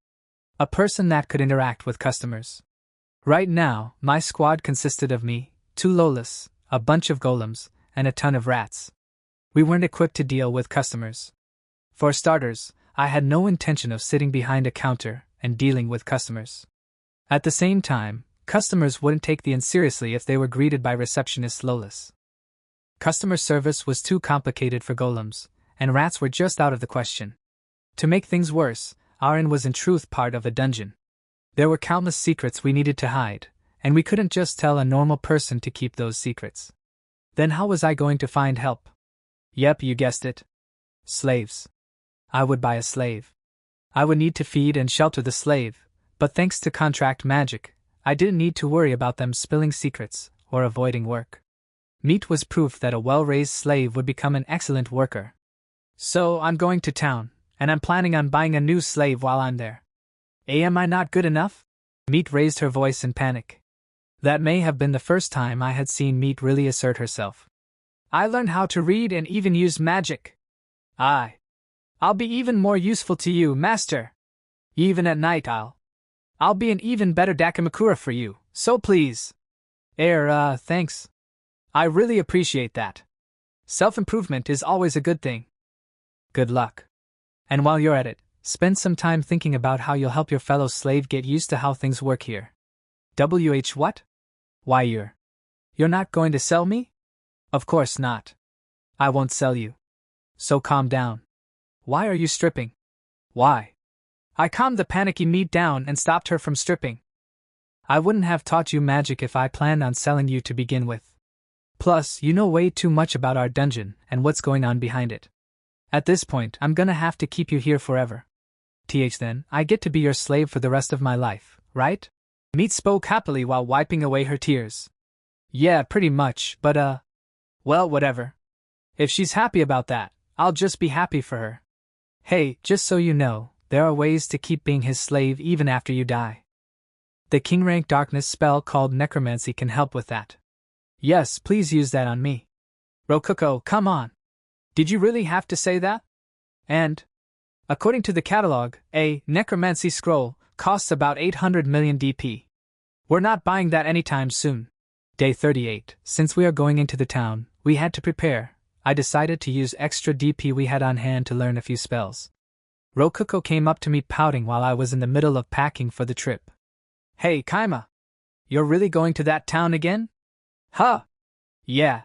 A person that could interact with customers. Right now, my squad consisted of me, 2 Lolas, a bunch of golems, and a ton of rats. We weren't equipped to deal with customers. For starters, I had no intention of sitting behind a counter and dealing with customers. At the same time, customers wouldn't take the inn seriously if they were greeted by receptionist Lolas. Customer service was too complicated for golems, and rats were just out of the question. To make things worse, our inn was in truth part of a dungeon. There were countless secrets we needed to hide, and we couldn't just tell a normal person to keep those secrets. Then how was I going to find help? Yep, you guessed it. Slaves. I would buy a slave. I would need to feed and shelter the slave, but thanks to contract magic, I didn't need to worry about them spilling secrets or avoiding work. Meat was proof that a well-raised slave would become an excellent worker. So I'm going to town, and I'm planning on buying a new slave while I'm there. Am I not good enough? Meat raised her voice in panic. That may have been the first time I had seen Meat really assert herself. I learned how to read and even use magic. I'll be even more useful to you, master. Even at night I'll be an even better Dakamakura for you, so please. Thanks. I really appreciate that. Self-improvement is always a good thing. Good luck. And while you're at it, spend some time thinking about how you'll help your fellow slave get used to how things work here. What? Why you're not going to sell me? Of course not. I won't sell you. So calm down. Why are you stripping? Why? I calmed the panicky Meat down and stopped her from stripping. I wouldn't have taught you magic if I planned on selling you to begin with. Plus, you know way too much about our dungeon and what's going on behind it. At this point, I'm gonna have to keep you here forever. Then, I get to be your slave for the rest of my life, right? Meat spoke happily while wiping away her tears. Yeah, pretty much, but well, whatever. If she's happy about that, I'll just be happy for her. Hey, just so you know, there are ways to keep being his slave even after you die. The king rank darkness spell called necromancy can help with that. Yes, please use that on me. Rokuko, come on. Did you really have to say that? And, according to the catalog, a necromancy scroll costs about 800 million DP. We're not buying that anytime soon. Day 38. Since we are going into the town, we had to prepare. I decided to use extra DP we had on hand to learn a few spells. Rokuko came up to me pouting while I was in the middle of packing for the trip. Hey, Kaima. You're really going to that town again? Huh? Yeah.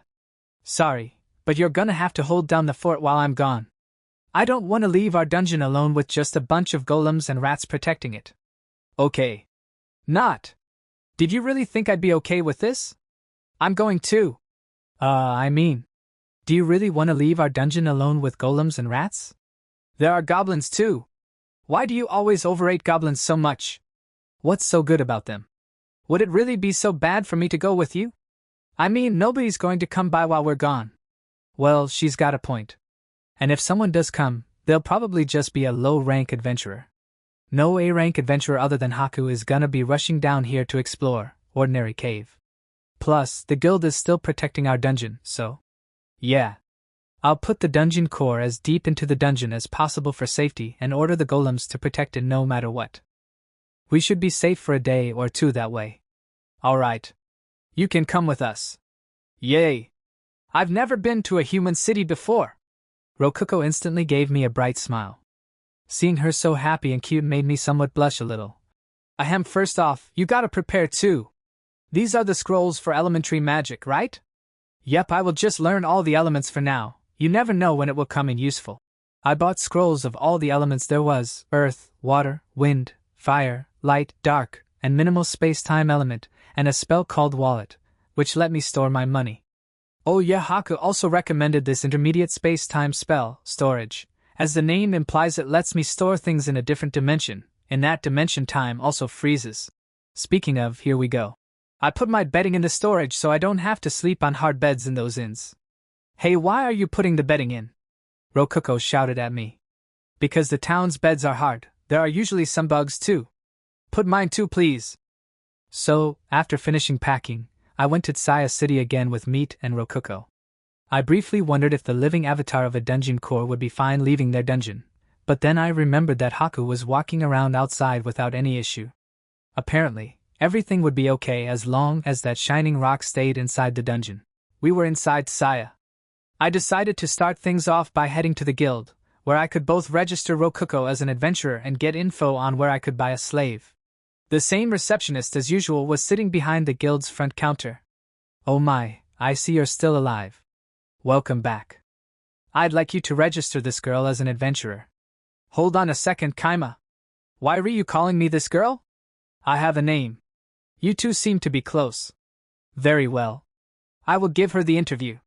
Sorry, but you're gonna have to hold down the fort while I'm gone. I don't want to leave our dungeon alone with just a bunch of golems and rats protecting it. Okay. Not. Did you really think I'd be okay with this? I'm going too. Do you really want to leave our dungeon alone with golems and rats? There are goblins too. Why do you always overrate goblins so much? What's so good about them? Would it really be so bad for me to go with you? Nobody's going to come by while we're gone. Well, she's got a point. And if someone does come, they'll probably just be a low-rank adventurer. No A-rank adventurer other than Haku is gonna be rushing down here to explore Ordinary Cave. Plus, the guild is still protecting our dungeon, so... Yeah. I'll put the dungeon core as deep into the dungeon as possible for safety and order the golems to protect it no matter what. We should be safe for a day or two that way. Alright. You can come with us. Yay! I've never been to a human city before. Rokuko instantly gave me a bright smile. Seeing her so happy and cute made me somewhat blush a little. Ahem, first off, you gotta prepare too. These are the scrolls for elementary magic, right? Yep, I will just learn all the elements for now. You never know when it will come in useful. I bought scrolls of all the elements there was: earth, water, wind, fire, light, dark, and minimal space-time element, and a spell called wallet, which let me store my money. Oh yeah, Haku also recommended this intermediate space-time spell, storage. As the name implies, it lets me store things in a different dimension. In that dimension, time also freezes. Speaking of, here we go. I put my bedding in the storage so I don't have to sleep on hard beds in those inns. Hey, why are you putting the bedding in? Rokuko shouted at me. Because the town's beds are hard. There are usually some bugs too. Put mine too, please. So, after finishing packing, I went to Tsaya City again with Meat and Rokuko. I briefly wondered if the living avatar of a dungeon core would be fine leaving their dungeon, but then I remembered that Haku was walking around outside without any issue. Apparently, everything would be okay as long as that shining rock stayed inside the dungeon. We were inside Tsaya. I decided to start things off by heading to the guild, where I could both register Rokuko as an adventurer and get info on where I could buy a slave. The same receptionist as usual was sitting behind the guild's front counter. Oh my, I see you're still alive. Welcome back. I'd like you to register this girl as an adventurer. Hold on a second, Kaima. Why are you calling me this girl? I have a name. You two seem to be close. Very well. I will give her the interview.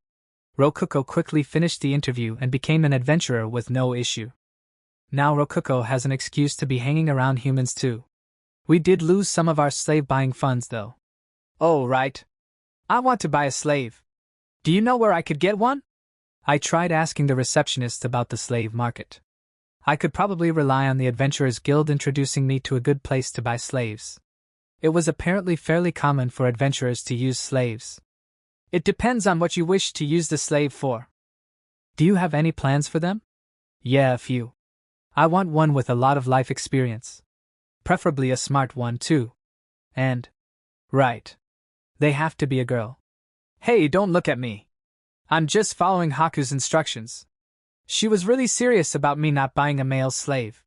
Rokuko quickly finished the interview and became an adventurer with no issue. Now Rokuko has an excuse to be hanging around humans too. We did lose some of our slave-buying funds though. Oh, right. I want to buy a slave. Do you know where I could get one? I tried asking the receptionist about the slave market. I could probably rely on the Adventurers Guild introducing me to a good place to buy slaves. It was apparently fairly common for adventurers to use slaves. It depends on what you wish to use the slave for. Do you have any plans for them? Yeah, a few. I want one with a lot of life experience. Preferably a smart one too. And… right. They have to be a girl. Hey, don't look at me. I'm just following Haku's instructions. She was really serious about me not buying a male slave.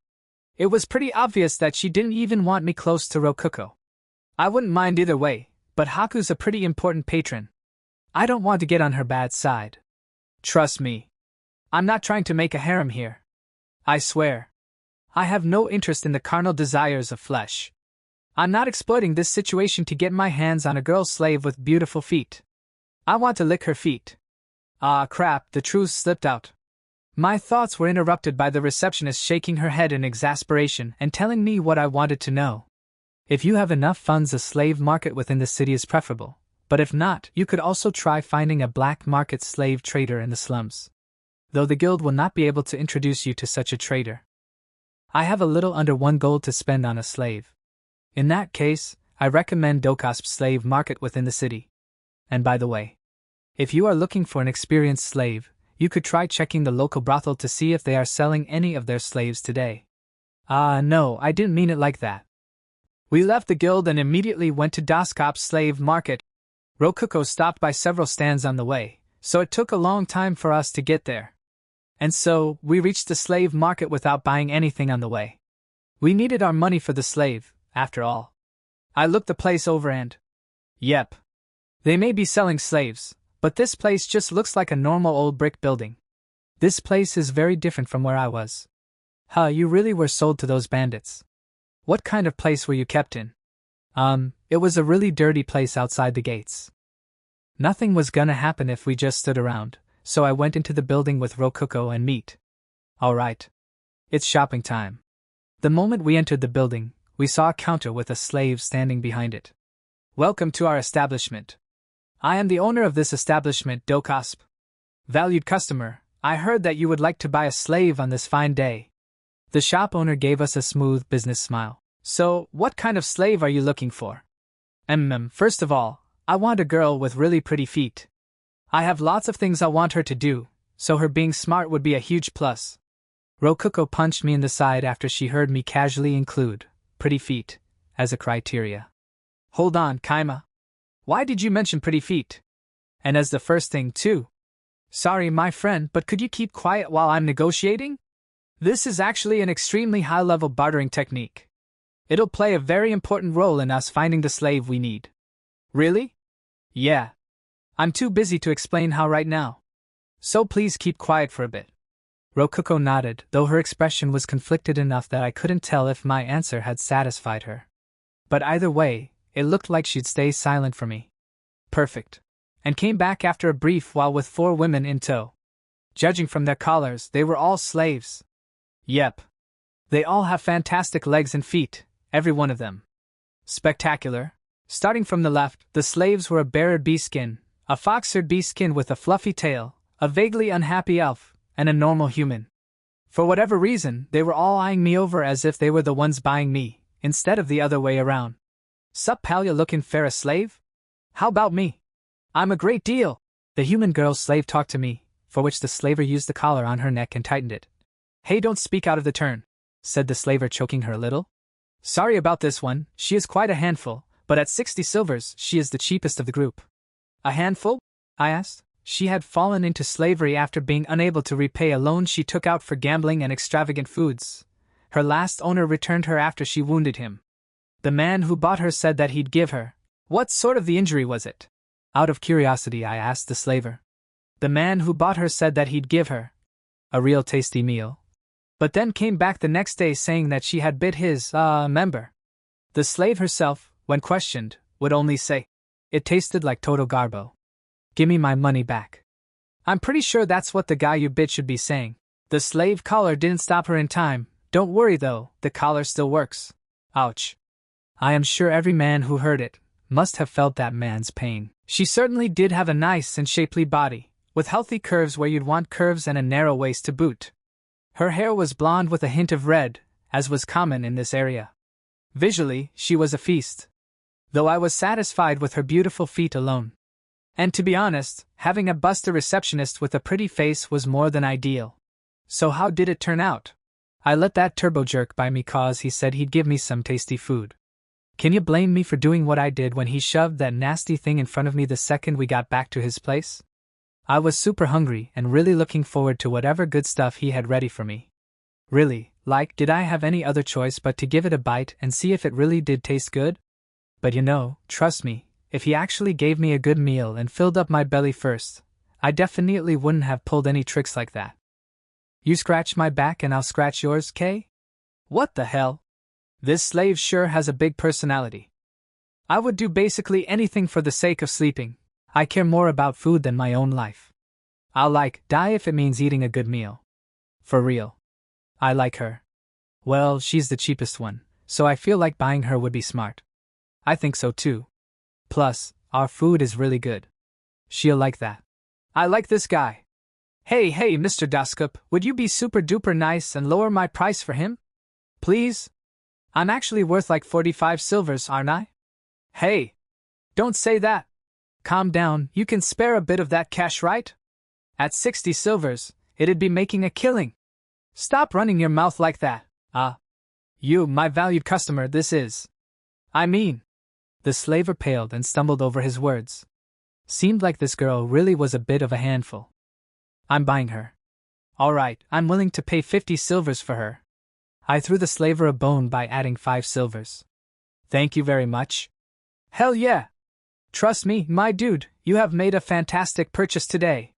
It was pretty obvious that she didn't even want me close to Rokuko. I wouldn't mind either way, but Haku's a pretty important patron. I don't want to get on her bad side. Trust me. I'm not trying to make a harem here. I swear. I have no interest in the carnal desires of flesh. I'm not exploiting this situation to get my hands on a girl slave with beautiful feet. I want to lick her feet. Ah crap, the truth slipped out. My thoughts were interrupted by the receptionist shaking her head in exasperation and telling me what I wanted to know. If you have enough funds, a slave market within the city is preferable, but if not, you could also try finding a black market slave trader in the slums. Though the guild will not be able to introduce you to such a trader. I have a little under 1 gold to spend on a slave. In that case, I recommend Dokasp's slave market within the city. And by the way, if you are looking for an experienced slave, you could try checking the local brothel to see if they are selling any of their slaves today. No, I didn't mean it like that. We left the guild and immediately went to Doskop's slave market. Rokuko stopped by several stands on the way, so it took a long time for us to get there. And so, we reached the slave market without buying anything on the way. We needed our money for the slave, after all. I looked the place over and… yep. They may be selling slaves, but this place just looks like a normal old brick building. This place is very different from where I was. You really were sold to those bandits. What kind of place were you kept in? It was a really dirty place outside the gates. Nothing was gonna happen if we just stood around, so I went into the building with Rokuko and Meat. Alright. It's shopping time. The moment we entered the building, we saw a counter with a slave standing behind it. Welcome to our establishment. I am the owner of this establishment, Dokasp. Valued customer, I heard that you would like to buy a slave on this fine day. The shop owner gave us a smooth business smile. So, what kind of slave are you looking for? First of all, I want a girl with really pretty feet. I have lots of things I want her to do, so her being smart would be a huge plus. Rokuko punched me in the side after she heard me casually include pretty feet as a criteria. Hold on, Kaima. Why did you mention pretty feet? And as the first thing, too. Sorry, my friend, but could you keep quiet while I'm negotiating? This is actually an extremely high-level bartering technique. It'll play a very important role in us finding the slave we need. Really? Yeah. I'm too busy to explain how right now. So please keep quiet for a bit. Rokuko nodded, though her expression was conflicted enough that I couldn't tell if my answer had satisfied her. But either way, it looked like she'd stay silent for me. Perfect. And came back after a brief while with 4 women in tow. Judging from their collars, they were all slaves. Yep. They all have fantastic legs and feet, every one of them. Spectacular. Starting from the left, the slaves were a bearer bee-skin, a fox-eared bee-skin with a fluffy tail, a vaguely unhappy elf, and a normal human. For whatever reason, they were all eyeing me over as if they were the ones buying me, instead of the other way around. Sup pal, you looking fair a slave? How about me? I'm a great deal. The human girl's slave talked to me, for which the slaver used the collar on her neck and tightened it. Hey, don't speak out of the turn, said the slaver, choking her a little. Sorry about this one, she is quite a handful, but at 60 silvers, she is the cheapest of the group. A handful? I asked. She had fallen into slavery after being unable to repay a loan she took out for gambling and extravagant foods. Her last owner returned her after she wounded him. The man who bought her said that he'd give her. What sort of the injury was it? Out of curiosity, I asked the slaver. The man who bought her said that he'd give her a real tasty meal. but then came back the next day saying that she had bit his, member. The slave herself, when questioned, would only say, "It tasted like Toto Garbo. Gimme my money back." I'm pretty sure that's what the guy you bit should be saying. The slave collar didn't stop her in time. Don't worry though, the collar still works. Ouch. I am sure every man who heard it must have felt that man's pain. She certainly did have a nice and shapely body, with healthy curves where you'd want curves and a narrow waist to boot. Her hair was blonde with a hint of red, as was common in this area. Visually, she was a feast. Though I was satisfied with her beautiful feet alone. And to be honest, having a busty receptionist with a pretty face was more than ideal. So how did it turn out? I let that turbo jerk by me cause he said he'd give me some tasty food. Can you blame me for doing what I did when he shoved that nasty thing in front of me the second we got back to his place? I was super hungry and really looking forward to whatever good stuff he had ready for me. Really, did I have any other choice but to give it a bite and see if it really did taste good? But trust me, if he actually gave me a good meal and filled up my belly first, I definitely wouldn't have pulled any tricks like that. You scratch my back and I'll scratch yours, Kay? What the hell? This slave sure has a big personality. I would do basically anything for the sake of sleeping. I care more about food than my own life. I'll die if it means eating a good meal. For real. I like her. Well, she's the cheapest one, so I feel like buying her would be smart. I think so too. Plus, our food is really good. She'll like that. I like this guy. Hey, Mr. Daskup, would you be super duper nice and lower my price for him? Please? I'm actually worth 45 silvers, aren't I? Hey! Don't say that! Calm down, you can spare a bit of that cash, right? At 60 silvers, it'd be making a killing. Stop running your mouth like that. You, my valued customer, this is. I mean. The slaver paled and stumbled over his words. Seemed like this girl really was a bit of a handful. I'm buying her. All right, I'm willing to pay 50 silvers for her. I threw the slaver a bone by adding 5 silvers. Thank you very much. Hell yeah! Trust me, my dude, you have made a fantastic purchase today.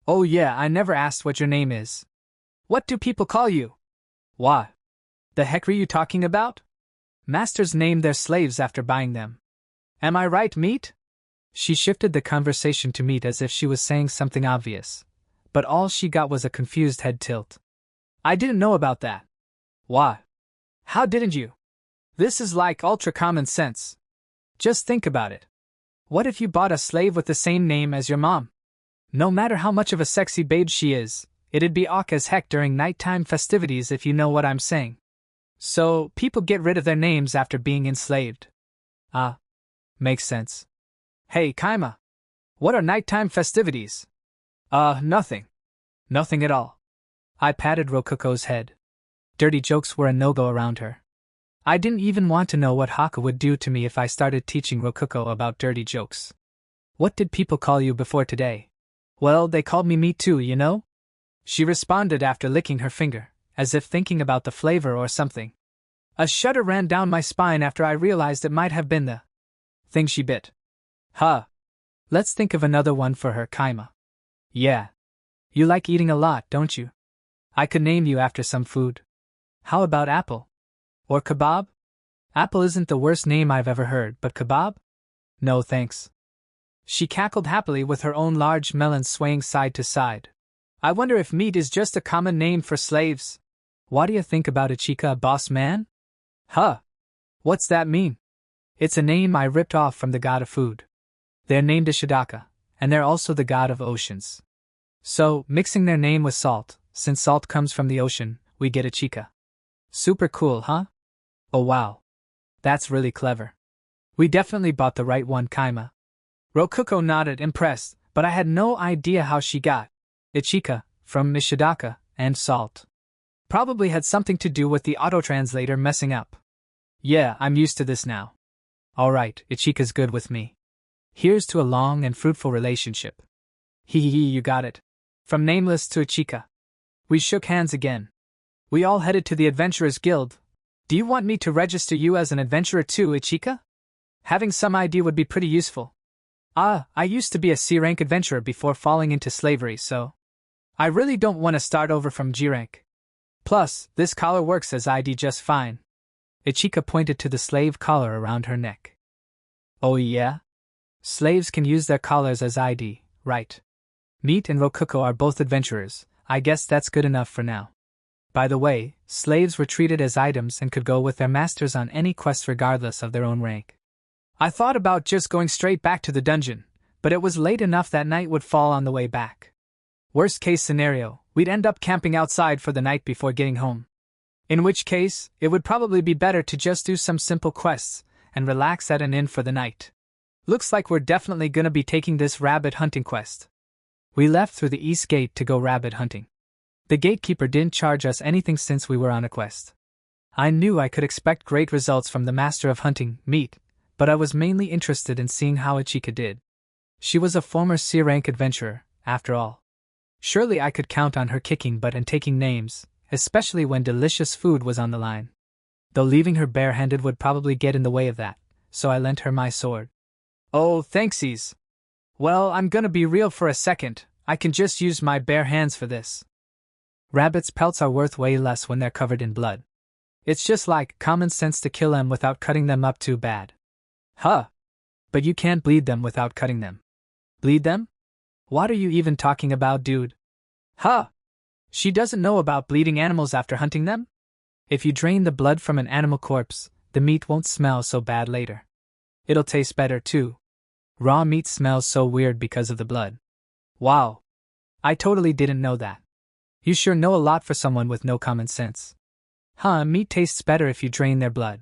Oh yeah, I never asked what your name is. What do people call you? What? The heck are you talking about? Masters name their slaves after buying them. Am I right, Meat? She shifted the conversation to Meat as if she was saying something obvious, but all she got was a confused head tilt. I didn't know about that. What? How didn't you? This is ultra common sense. Just think about it. What if you bought a slave with the same name as your mom? No matter how much of a sexy babe she is, it'd be awk as heck during nighttime festivities if you know what I'm saying. So, people get rid of their names after being enslaved. Makes sense. Hey, Kaima. What are nighttime festivities? Nothing. Nothing at all. I patted Rokuko's head. Dirty jokes were a no-go around her. I didn't even want to know what Haku would do to me if I started teaching Rokuko about dirty jokes. What did people call you before today? Well, they called me Meat too, you know? She responded after licking her finger, as if thinking about the flavor or something. A shudder ran down my spine after I realized it might have been the thing she bit. Let's think of another one for her, Kaima. Yeah. You like eating a lot, don't you? I could name you after some food. How about apple? Or kebab? Apple isn't the worst name I've ever heard, but kebab? No thanks. She cackled happily with her own large melon swaying side to side. I wonder if Meat is just a common name for slaves. What do you think about Ichika, boss man? What's that mean? It's a name I ripped off from the god of food. They're named Ishidaka, and they're also the god of oceans. So, mixing their name with salt, since salt comes from the ocean, we get Ichika. Super cool, huh? Oh wow. That's really clever. We definitely bought the right one, Kaima. Rokuko nodded, impressed, but I had no idea how she got Ichika from Ishidaka and salt. Probably had something to do with the auto-translator messing up. Yeah, I'm used to this now. Alright, Ichika's good with me. Here's to a long and fruitful relationship. You got it. From Nameless to Ichika. We shook hands again. We all headed to the Adventurers Guild. Do you want me to register you as an adventurer too, Ichika? Having some ID would be pretty useful. I used to be a C-rank adventurer before falling into slavery, so I really don't want to start over from G-rank. Plus, this collar works as ID just fine. Ichika pointed to the slave collar around her neck. Oh yeah? Slaves can use their collars as ID, right? Meat and Rokuko are both adventurers. I guess that's good enough for now. By the way, slaves were treated as items and could go with their masters on any quest regardless of their own rank. I thought about just going straight back to the dungeon, but it was late enough that night would fall on the way back. Worst case scenario, we'd end up camping outside for the night before getting home. In which case, it would probably be better to just do some simple quests and relax at an inn for the night. Looks like we're definitely gonna be taking this rabbit hunting quest. We left through the east gate to go rabbit hunting. The gatekeeper didn't charge us anything since we were on a quest. I knew I could expect great results from the master of hunting, Meat, but I was mainly interested in seeing how Ichika did. She was a former C-rank adventurer, after all. Surely I could count on her kicking butt and taking names, especially when delicious food was on the line. Though leaving her barehanded would probably get in the way of that, so I lent her my sword. Oh, thanksies. Well, I'm gonna be real for a second, I can just use my bare hands for this. Rabbits' pelts are worth way less when they're covered in blood. It's just like common sense to kill them without cutting them up too bad. Huh. But you can't bleed them without cutting them. Bleed them? What are you even talking about, dude? Huh. She doesn't know about bleeding animals after hunting them? If you drain the blood from an animal corpse, the meat won't smell so bad later. It'll taste better too. Raw meat smells so weird because of the blood. Wow. I totally didn't know that. You sure know a lot for someone with no common sense. Huh, meat tastes better if you drain their blood.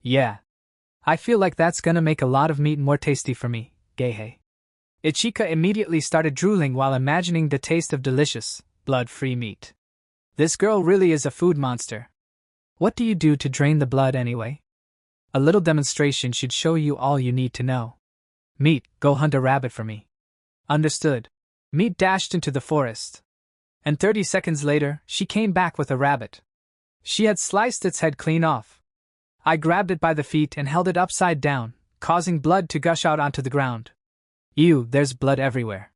Yeah. I feel like that's gonna make a lot of meat more tasty for me, Geihei. Ichika immediately started drooling while imagining the taste of delicious, blood-free meat. This girl really is a food monster. What do you do to drain the blood anyway? A little demonstration should show you all you need to know. Meat, go hunt a rabbit for me. Understood. Meat dashed into the forest. And 30 seconds later, she came back with a rabbit. She had sliced its head clean off. I grabbed it by the feet and held it upside down, causing blood to gush out onto the ground. Ew, there's blood everywhere.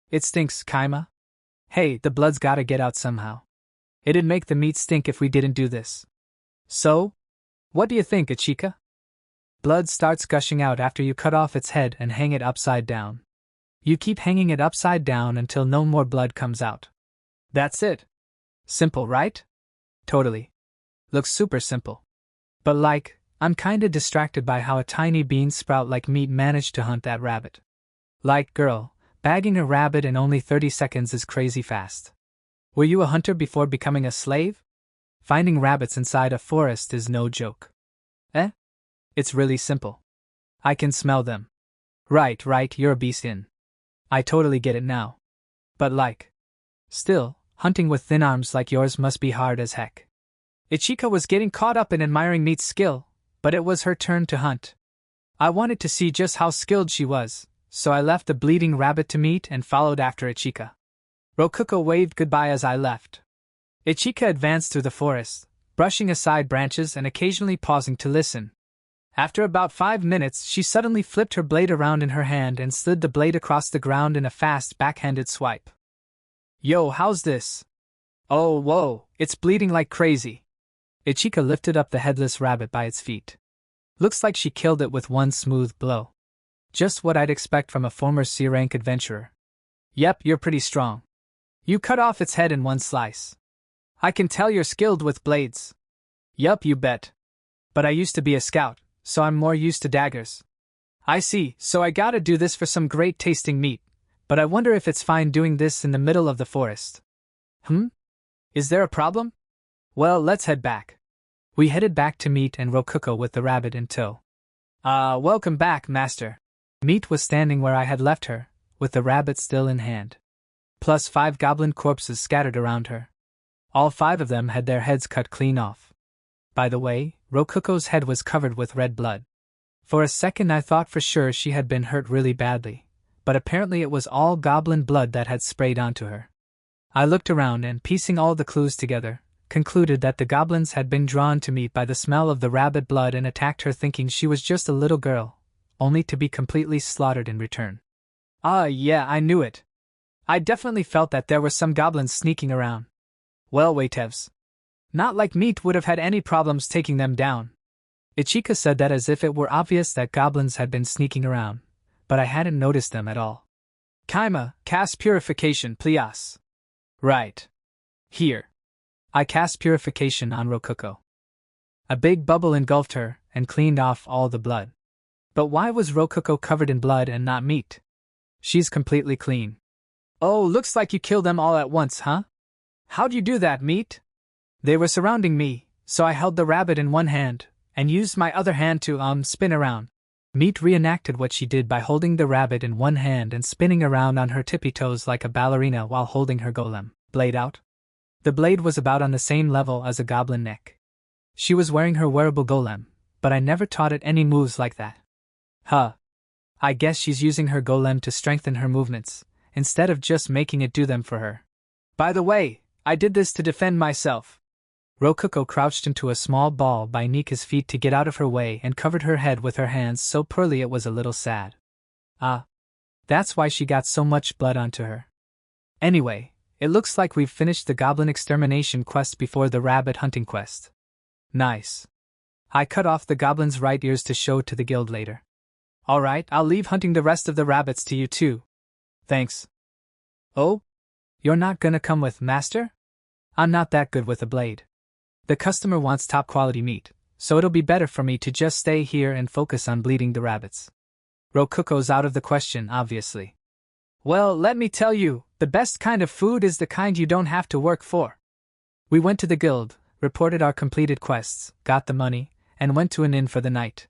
It stinks, Kaima. Hey, the blood's gotta get out somehow. It'd make the meat stink if we didn't do this. So? What do you think, Ichika? Blood starts gushing out after you cut off its head and hang it upside down. You keep hanging it upside down until no more blood comes out. That's it. Simple, right? Totally. Looks super simple. But I'm kinda distracted by how a tiny bean sprout like Meat managed to hunt that rabbit. Girl, bagging a rabbit in only 30 seconds is crazy fast. Were you a hunter before becoming a slave? Finding rabbits inside a forest is no joke. It's really simple. I can smell them. Right, you're a beast in. I totally get it now. But still, hunting with thin arms like yours must be hard as heck. Ichika was getting caught up in admiring Meat's skill, but it was her turn to hunt. I wanted to see just how skilled she was, so I left the bleeding rabbit to Meat and followed after Ichika. Rokuko waved goodbye as I left. Ichika advanced through the forest, brushing aside branches and occasionally pausing to listen. After about 5 minutes, she suddenly flipped her blade around in her hand and slid the blade across the ground in a fast backhanded swipe. Yo, how's this? Oh, whoa, it's bleeding like crazy. Ichika lifted up the headless rabbit by its feet. Looks like she killed it with one smooth blow. Just what I'd expect from a former C-rank adventurer. Yep, you're pretty strong. You cut off its head in one slice. I can tell you're skilled with blades. Yup, you bet. But I used to be a scout, so I'm more used to daggers. I see, so I gotta do this for some great tasting meat, but I wonder if it's fine doing this in the middle of the forest. Is there a problem? Well, let's head back. We headed back to Meat and Rokuko with the rabbit in tow. Welcome back, master. Meat was standing where I had left her, with the rabbit still in hand. Plus 5 goblin corpses scattered around her. All 5 of them had their heads cut clean off. By the way, Rokuko's head was covered with red blood. For a second I thought for sure she had been hurt really badly, but apparently it was all goblin blood that had sprayed onto her. I looked around and, piecing all the clues together, concluded that the goblins had been drawn to Meat by the smell of the rabbit blood and attacked her thinking she was just a little girl, only to be completely slaughtered in return. Yeah, I knew it. I definitely felt that there were some goblins sneaking around. Well, waitevs. Not like meat would have had any problems taking them down. Ichika said that as if it were obvious that goblins had been sneaking around, but I hadn't noticed them at all. Kaima, cast purification, please. Right. Here. I cast purification on Rokuko. A big bubble engulfed her and cleaned off all the blood. But why was Rokuko covered in blood and not meat? She's completely clean. Oh, looks like you killed them all at once, huh? How'd you do that, meat? They were surrounding me, so I held the rabbit in one hand and used my other hand to spin around. Meat reenacted what she did by holding the rabbit in one hand and spinning around on her tippy toes like a ballerina while holding her golem blade out. The blade was about on the same level as a goblin neck. She was wearing her wearable golem, but I never taught it any moves like that. Huh. I guess she's using her golem to strengthen her movements, instead of just making it do them for her. By the way, I did this to defend myself. Rokuko crouched into a small ball by Nika's feet to get out of her way and covered her head with her hands so poorly it was a little sad. That's why she got so much blood onto her. Anyway, it looks like we've finished the goblin extermination quest before the rabbit hunting quest. Nice. I cut off the goblin's right ears to show to the guild later. Alright, I'll leave hunting the rest of the rabbits to you too. Thanks. Oh? You're not gonna come with, master? I'm not that good with a blade. The customer wants top quality meat, so it'll be better for me to just stay here and focus on bleeding the rabbits. Rokuko's out of the question, obviously. Well, let me tell you, the best kind of food is the kind you don't have to work for. We went to the guild, reported our completed quests, got the money, and went to an inn for the night.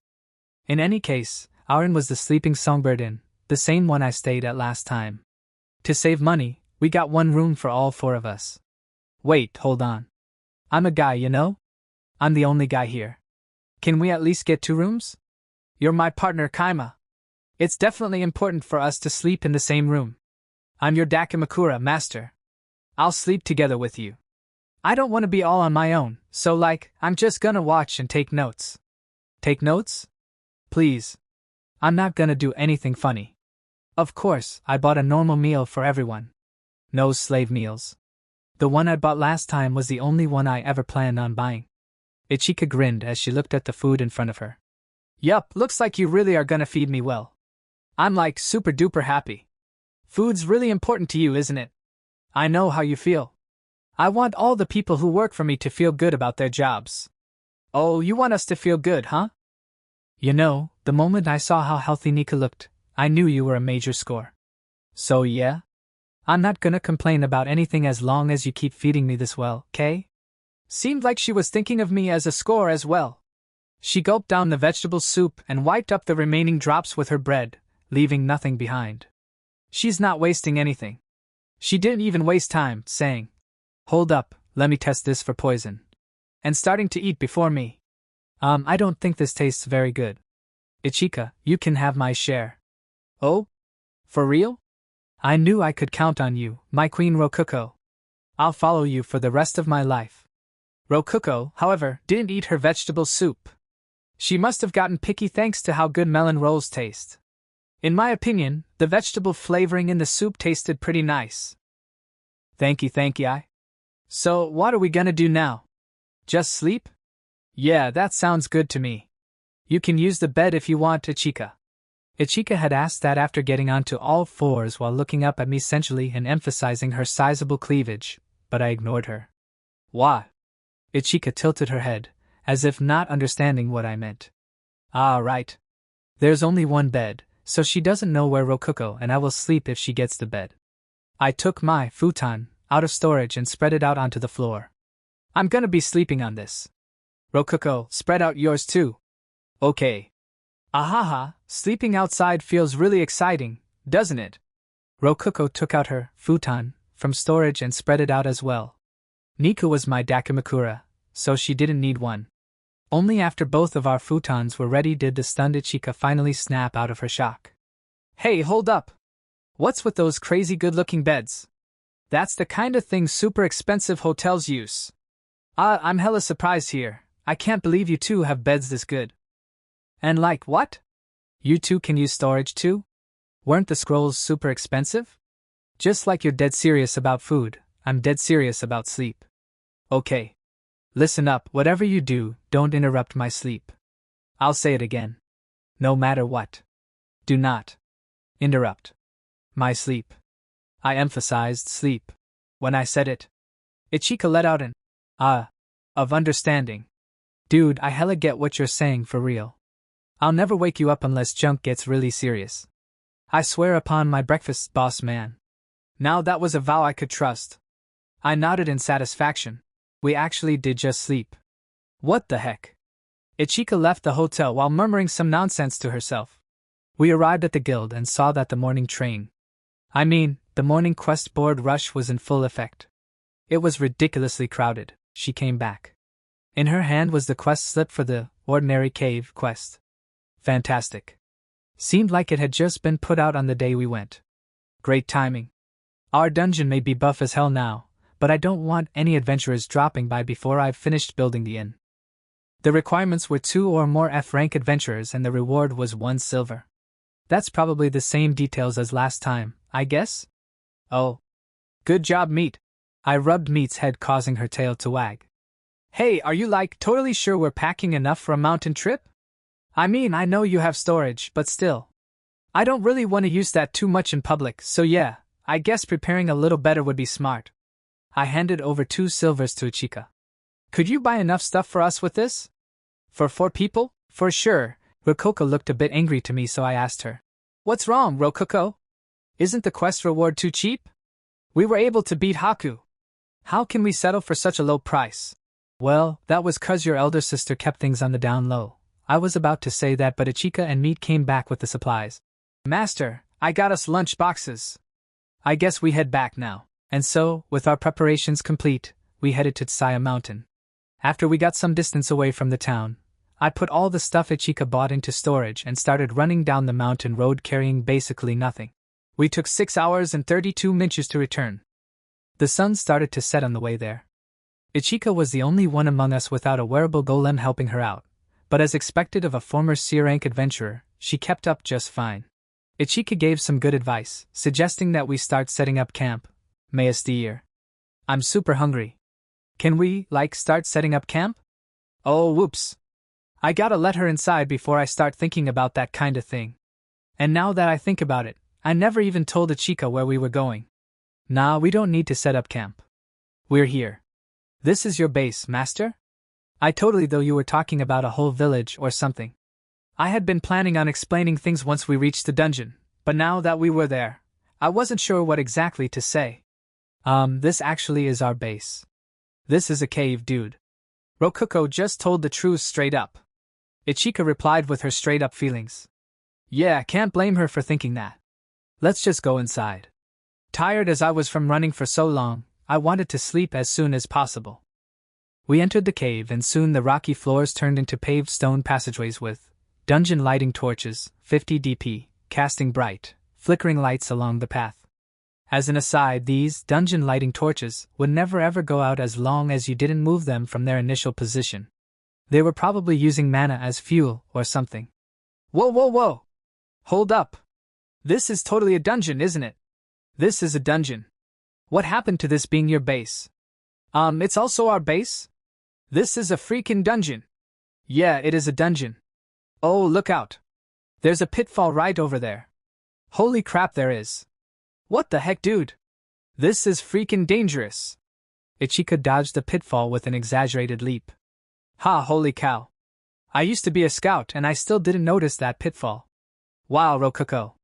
In any case, our inn was the Sleeping Songbird Inn, the same one I stayed at last time. To save money, we got one room for all four of us. Wait, hold on. I'm a guy, you know? I'm the only guy here. Can we at least get 2 rooms? You're my partner, Kaima. It's definitely important for us to sleep in the same room. I'm your Dakimakura, master. I'll sleep together with you. I don't want to be all on my own, so I'm just gonna watch and take notes. Take notes? Please. I'm not gonna do anything funny. Of course, I bought a normal meal for everyone. No slave meals. The one I bought last time was the only one I ever planned on buying. Ichika grinned as she looked at the food in front of her. Yup, looks like you really are gonna feed me well. I'm super duper happy. Food's really important to you, isn't it? I know how you feel. I want all the people who work for me to feel good about their jobs. Oh, you want us to feel good, huh? You know, the moment I saw how healthy Nika looked, I knew you were a major score. So yeah? I'm not gonna complain about anything as long as you keep feeding me this well, okay? Seemed like she was thinking of me as a score as well. She gulped down the vegetable soup and wiped up the remaining drops with her bread, leaving nothing behind. She's not wasting anything. She didn't even waste time, saying, "Hold up, let me test this for poison." And starting to eat before me. I don't think this tastes very good. Ichika, you can have my share. Oh? For real? I knew I could count on you, my queen Rokuko. I'll follow you for the rest of my life. Rokuko, however, didn't eat her vegetable soup. She must have gotten picky thanks to how good melon rolls taste. In my opinion, the vegetable flavoring in the soup tasted pretty nice. Thank you. So, what are we gonna do now? Just sleep? Yeah, that sounds good to me. You can use the bed if you want, Ichika. Ichika had asked that after getting onto all fours while looking up at me sensually and emphasizing her sizable cleavage, but I ignored her. Why? Ichika tilted her head, as if not understanding what I meant. Ah, right. There's only one bed, so she doesn't know where Rokuko and I will sleep if she gets to bed. I took my futon out of storage and spread it out onto the floor. I'm gonna be sleeping on this. Rokuko, spread out yours too. Okay. Ahaha, sleeping outside feels really exciting, doesn't it? Rokuko took out her futon from storage and spread it out as well. Nika was my Dakimakura, so she didn't need one. Only after both of our futons were ready did the stunned Ichika finally snap out of her shock. Hey, hold up! What's with those crazy good-looking beds? That's the kind of thing super expensive hotels use. I'm hella surprised here. I can't believe you two have beds this good. And what? You two can use storage too? Weren't the scrolls super expensive? Just like you're dead serious about food, I'm dead serious about sleep. Okay. Listen up, whatever you do, don't interrupt my sleep. I'll say it again. No matter what. Do not interrupt my sleep. I emphasized sleep when I said it. Ichika let out an of understanding. Dude, I hella get what you're saying for real. I'll never wake you up unless junk gets really serious. I swear upon my breakfast, boss man. Now that was a vow I could trust. I nodded in satisfaction. We actually did just sleep. What the heck? Ichika left the hotel while murmuring some nonsense to herself. We arrived at the guild and saw that the morning the morning quest board rush was in full effect. It was ridiculously crowded. She came back. In her hand was the quest slip for the Ordinary Cave quest. Fantastic. Seemed like it had just been put out on the day we went. Great timing. Our dungeon may be buff as hell now, but I don't want any adventurers dropping by before I've finished building the inn. The requirements were 2 or more F-rank adventurers and the reward was 1 silver. That's probably the same details as last time, I guess? Oh. Good job, Meat. I rubbed Meat's head, causing her tail to wag. Hey, are you totally sure we're packing enough for a mountain trip? I mean, I know you have storage, but still. I don't really want to use that too much in public, so yeah, I guess preparing a little better would be smart. I handed over 2 silvers to Ichika. Could you buy enough stuff for us with this? For 4 people? For sure. Rococo looked a bit angry to me, so I asked her. What's wrong, Rococo? Isn't the quest reward too cheap? We were able to beat Haku. How can we settle for such a low price? Well, that was 'cause your elder sister kept things on the down low. I was about to say that, but Ichika and Meat came back with the supplies. Master, I got us lunch boxes. I guess we head back now. And so, with our preparations complete, we headed to Tsaya Mountain. After we got some distance away from the town, I put all the stuff Ichika bought into storage and started running down the mountain road carrying basically nothing. We took 6 hours and 32 minutes to return. The sun started to set on the way there. Ichika was the only one among us without a wearable golem helping her out, but as expected of a former C-rank adventurer, she kept up just fine. Ichika gave some good advice, suggesting that we start setting up camp. Mayest. I'm super hungry. Can we, start setting up camp? Oh, whoops. I gotta let her inside before I start thinking about that kind of thing. And now that I think about it, I never even told Ichika where we were going. Nah, we don't need to set up camp. We're here. This is your base, master? I totally thought you were talking about a whole village or something. I had been planning on explaining things once we reached the dungeon, but now that we were there, I wasn't sure what exactly to say. This actually is our base. This is a cave, dude. Rococo just told the truth straight up. Ichika replied with her straight-up feelings. Yeah, can't blame her for thinking that. Let's just go inside. Tired as I was from running for so long, I wanted to sleep as soon as possible. We entered the cave and soon the rocky floors turned into paved stone passageways with dungeon lighting torches, 50 DP, casting bright, flickering lights along the path. As an aside, these dungeon lighting torches would never ever go out as long as you didn't move them from their initial position. They were probably using mana as fuel or something. Whoa, whoa, whoa! Hold up! This is totally a dungeon, isn't it? This is a dungeon. What happened to this being your base? It's also our base? This is a freaking dungeon. Yeah, it is a dungeon. Oh, look out. There's a pitfall right over there. Holy crap, there is. What the heck, dude? This is freaking dangerous. Ichika dodged the pitfall with an exaggerated leap. Ha, holy cow. I used to be a scout and I still didn't notice that pitfall. Wow, Rococo.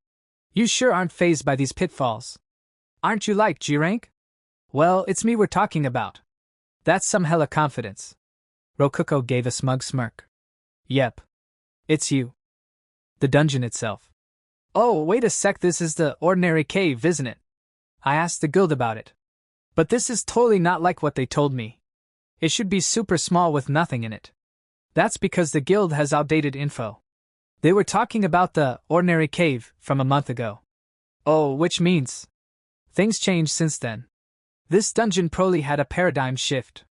You sure aren't fazed by these pitfalls. Aren't you G-rank? Well, it's me we're talking about. That's some hella confidence. Rococo gave a smug smirk. Yep. It's you. The dungeon itself. Oh, wait a sec, this is the Ordinary Cave, isn't it? I asked the guild about it. But this is totally not like what they told me. It should be super small with nothing in it. That's because the guild has outdated info. They were talking about the Ordinary Cave from a month ago. Oh, which means things changed since then. This dungeon probably had a paradigm shift.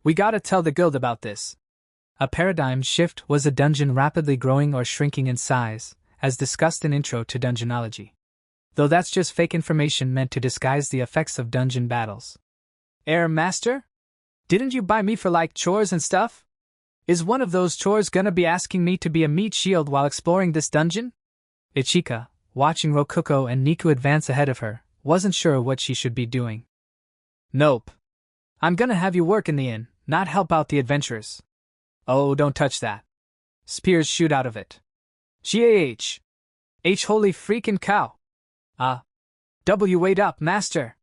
We gotta tell the guild about this. A paradigm shift was a dungeon rapidly growing or shrinking in size, as discussed in Intro to Dungeonology. Though that's just fake information meant to disguise the effects of dungeon battles. Master? Didn't you buy me for like chores and stuff? Is one of those chores gonna be asking me to be a meat shield while exploring this dungeon? Ichika, watching Rokuko and Niku advance ahead of her, wasn't sure what she should be doing. Nope. I'm gonna have you work in the inn, not help out the adventurers. Oh, don't touch that. Spears shoot out of it. Gah! Holy freaking cow! Wait up, master!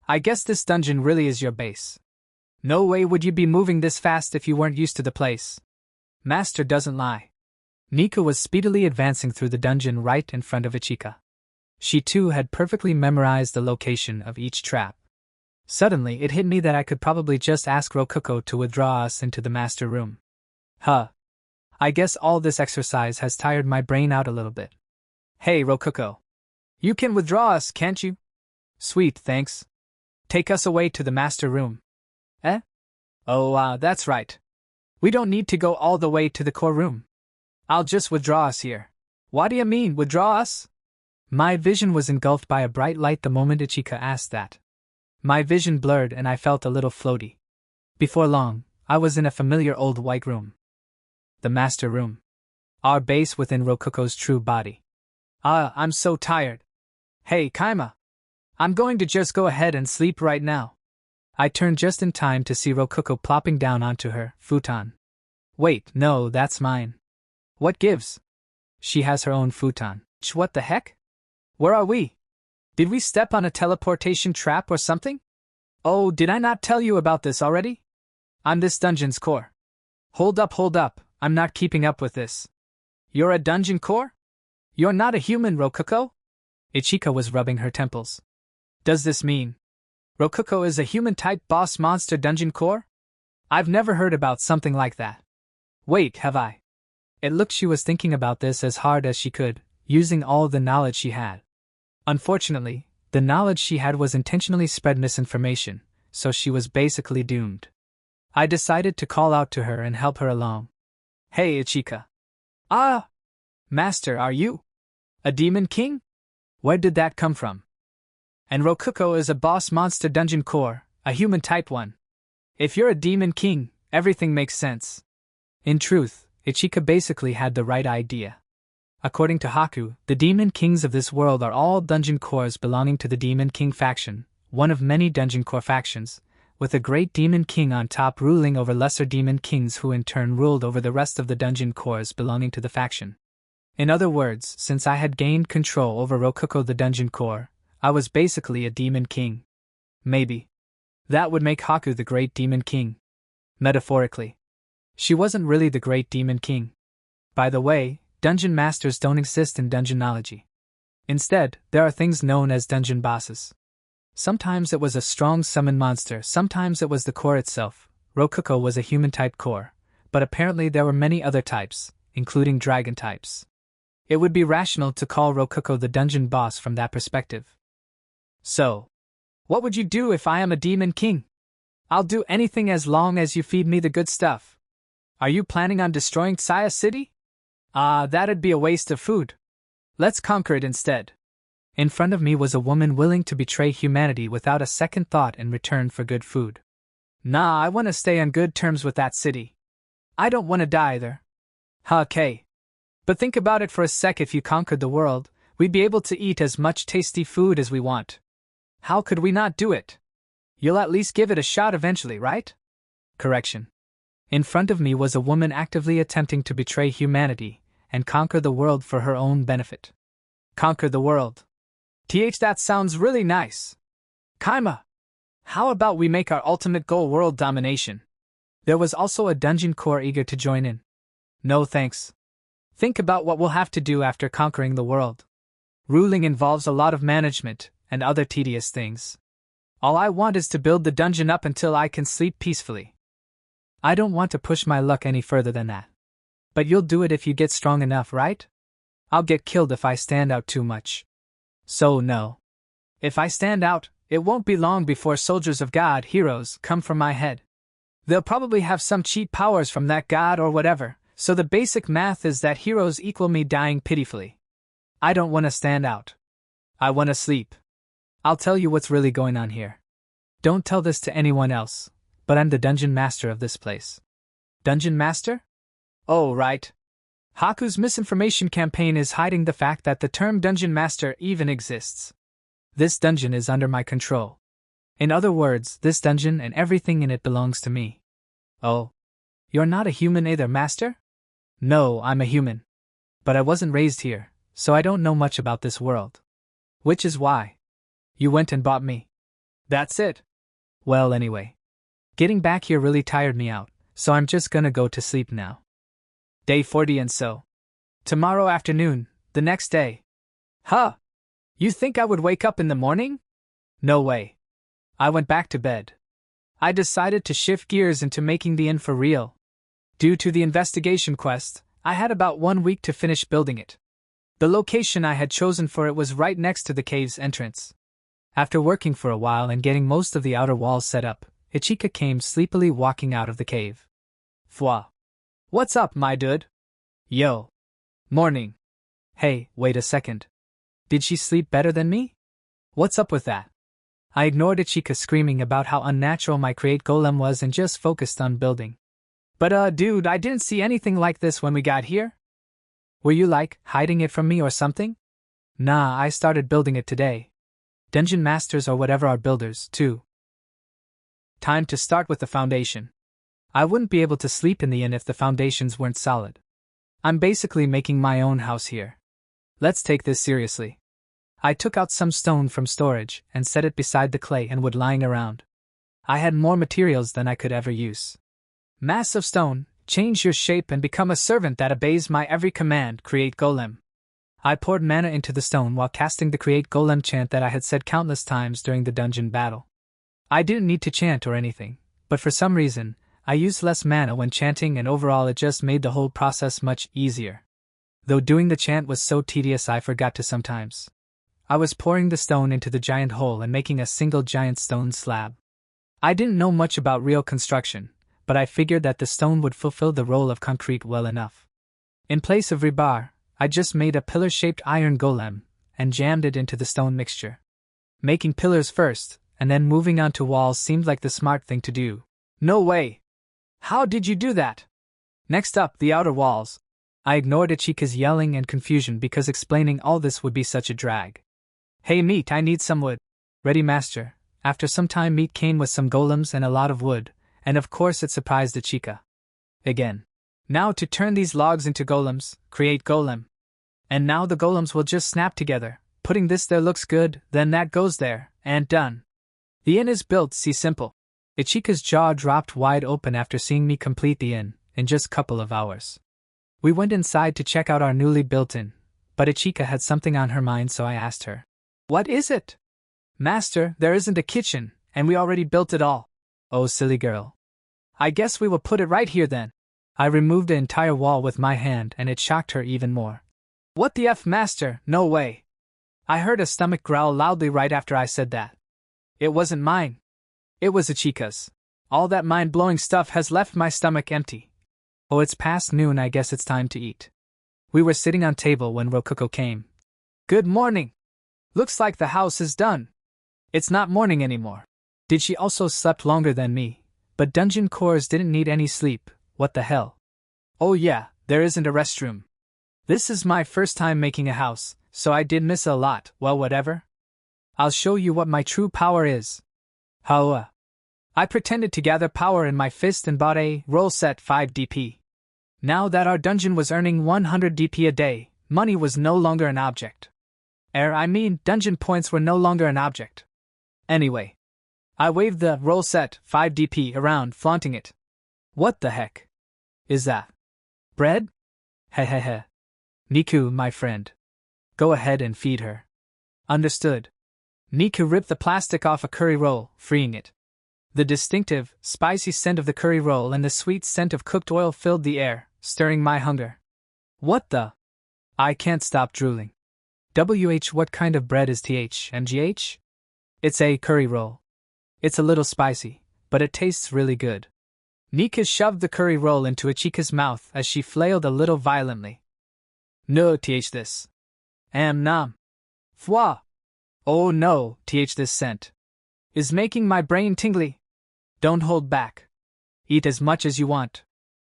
I guess this dungeon really is your base. No way would you be moving this fast if you weren't used to the place. Master doesn't lie. Niku was speedily advancing through the dungeon right in front of Ichika. She too had perfectly memorized the location of each trap. Suddenly it hit me that I could probably just ask Rokuko to withdraw us into the master room. I guess all this exercise has tired my brain out a little bit. Hey Rokuko. You can withdraw us, can't you? Sweet, thanks. Take us away to the master room. That's right. We don't need to go all the way to the core room. I'll just withdraw us here. What do you mean, withdraw us? My vision was engulfed by a bright light the moment Ichika asked that. My vision blurred and I felt a little floaty. Before long, I was in a familiar old white room. The master room. Our base within Rokuko's true body. I'm so tired. Hey, Kaima. I'm going to just go ahead and sleep right now. I turned just in time to see Rokuko plopping down onto her futon. Wait, no, that's mine. What gives? She has her own futon. What the heck? Where are we? Did we step on a teleportation trap or something? Oh, did I not tell you about this already? I'm this dungeon's core. Hold up, I'm not keeping up with this. You're a dungeon core? You're not a human, Rokuko? Ichika was rubbing her temples. Does this mean Rokuko is a human-type boss monster dungeon core? I've never heard about something like that. Wait, have I? It looked she was thinking about this as hard as she could, using all the knowledge she had. Unfortunately, the knowledge she had was intentionally spread misinformation, so she was basically doomed. I decided to call out to her and help her along. Hey, Ichika. Master, are you a demon king? Where did that come from? And Rokuko is a boss monster dungeon core, a human type one. If you're a demon king, everything makes sense. In truth, Ichika basically had the right idea. According to Haku, the demon kings of this world are all dungeon cores belonging to the Demon King faction, one of many dungeon core factions, with a great demon king on top ruling over lesser demon kings who in turn ruled over the rest of the dungeon cores belonging to the faction. In other words, since I had gained control over Rokuko the dungeon core, I was basically a demon king. Maybe that would make Haku the great demon king. Metaphorically. She wasn't really the great demon king. By the way, dungeon masters don't exist in dungeonology. Instead, there are things known as dungeon bosses. Sometimes it was a strong summon monster, sometimes it was the core itself. Rokuko was a human-type core, but apparently there were many other types, including dragon types. It would be rational to call Rokuko the dungeon boss from that perspective. So, what would you do if I am a demon king? I'll do anything as long as you feed me the good stuff. Are you planning on destroying Saya City? That'd be a waste of food. Let's conquer it instead. In front of me was a woman willing to betray humanity without a second thought in return for good food. Nah, I want to stay on good terms with that city. I don't want to die either. Okay. But think about it for a sec. If you conquered the world, we'd be able to eat as much tasty food as we want. How could we not do it? You'll at least give it a shot eventually, right? Correction. In front of me was a woman actively attempting to betray humanity and conquer the world for her own benefit. Conquer the world. That sounds really nice. Kaima, how about we make our ultimate goal world domination? There was also a dungeon core eager to join in. No thanks. Think about what we'll have to do after conquering the world. Ruling involves a lot of management and other tedious things. All I want is to build the dungeon up until I can sleep peacefully. I don't want to push my luck any further than that. But you'll do it if you get strong enough, right? I'll get killed if I stand out too much. So no. If I stand out, it won't be long before soldiers of God, heroes, come from my head. They'll probably have some cheat powers from that god or whatever, so the basic math is that heroes equal me dying pitifully. I don't want to stand out. I want to sleep. I'll tell you what's really going on here. Don't tell this to anyone else, but I'm the dungeon master of this place. Dungeon master? Oh, right. Haku's misinformation campaign is hiding the fact that the term dungeon master even exists. This dungeon is under my control. In other words, this dungeon and everything in it belongs to me. Oh. You're not a human either, master? No, I'm a human. But I wasn't raised here, so I don't know much about this world. Which is why you went and bought me. That's it. Well, anyway. Getting back here really tired me out, so I'm just gonna go to sleep now. Day 40 and so. Tomorrow afternoon, the next day. Huh? You think I would wake up in the morning? No way. I went back to bed. I decided to shift gears into making the inn for real. Due to the investigation quest, I had about 1 week to finish building it. The location I had chosen for it was right next to the cave's entrance. After working for a while and getting most of the outer walls set up, Ichika came sleepily walking out of the cave. Fwa. What's up, my dude? Yo. Morning. Hey, wait a second. Did she sleep better than me? What's up with that? I ignored Ichika screaming about how unnatural my create golem was and just focused on building. But dude, I didn't see anything like this when we got here. Were you hiding it from me or something? Nah, I started building it today. Dungeon masters or whatever are builders, too. Time to start with the foundation. I wouldn't be able to sleep in the inn if the foundations weren't solid. I'm basically making my own house here. Let's take this seriously. I took out some stone from storage and set it beside the clay and wood lying around. I had more materials than I could ever use. Mass of stone, change your shape and become a servant that obeys my every command, create golem. I poured mana into the stone while casting the create golem chant that I had said countless times during the dungeon battle. I didn't need to chant or anything, but for some reason, I used less mana when chanting and overall it just made the whole process much easier. Though doing the chant was so tedious I forgot to sometimes. I was pouring the stone into the giant hole and making a single giant stone slab. I didn't know much about real construction, but I figured that the stone would fulfill the role of concrete well enough. In place of rebar, I just made a pillar-shaped iron golem and jammed it into the stone mixture. Making pillars first, and then moving on to walls seemed like the smart thing to do. No way! How did you do that? Next up, the outer walls. I ignored Ichika's yelling and confusion because explaining all this would be such a drag. Hey Meat, I need some wood. Ready, master. After some time Meat came with some golems and a lot of wood, and of course it surprised Ichika. Again. Now to turn these logs into golems, create golem. And now the golems will just snap together, putting this there looks good, then that goes there, and done. The inn is built, see simple. Ichika's jaw dropped wide open after seeing me complete the inn, in just a couple of hours. We went inside to check out our newly built inn, but Ichika had something on her mind so I asked her. What is it? Master, there isn't a kitchen, and we already built it all. Oh silly girl. I guess we will put it right here then. I removed the entire wall with my hand and it shocked her even more. What the F, master, no way. I heard a stomach growl loudly right after I said that. It wasn't mine. It was Ichika's. All that mind-blowing stuff has left my stomach empty. Oh, it's past noon, I guess it's time to eat. We were sitting on table when Rokuko came. Good morning. Looks like the house is done. It's not morning anymore. Did she also slept longer than me? But dungeon cores didn't need any sleep, what the hell? Oh yeah, there isn't a restroom. This is my first time making a house, so I did miss a lot, well whatever. I'll show you what my true power is. How? I pretended to gather power in my fist and bought a roll set 5 DP. Now that our dungeon was earning 100 DP a day, money was no longer an object. Dungeon points were no longer an object. Anyway. I waved the roll set 5 DP around, flaunting it. What the heck? Is that bread? Hehehe. Niku, my friend. Go ahead and feed her. Understood. Niku ripped the plastic off a curry roll, freeing it. The distinctive, spicy scent of the curry roll and the sweet scent of cooked oil filled the air, stirring my hunger. What the? I can't stop drooling. What kind of bread is THMGH? It's a curry roll. It's a little spicy, but it tastes really good. Nika shoved the curry roll into Ichika's mouth as she flailed a little violently. No, this. Nam. Fwa. Oh no, this scent. Is making my brain tingly. Don't hold back. Eat as much as you want.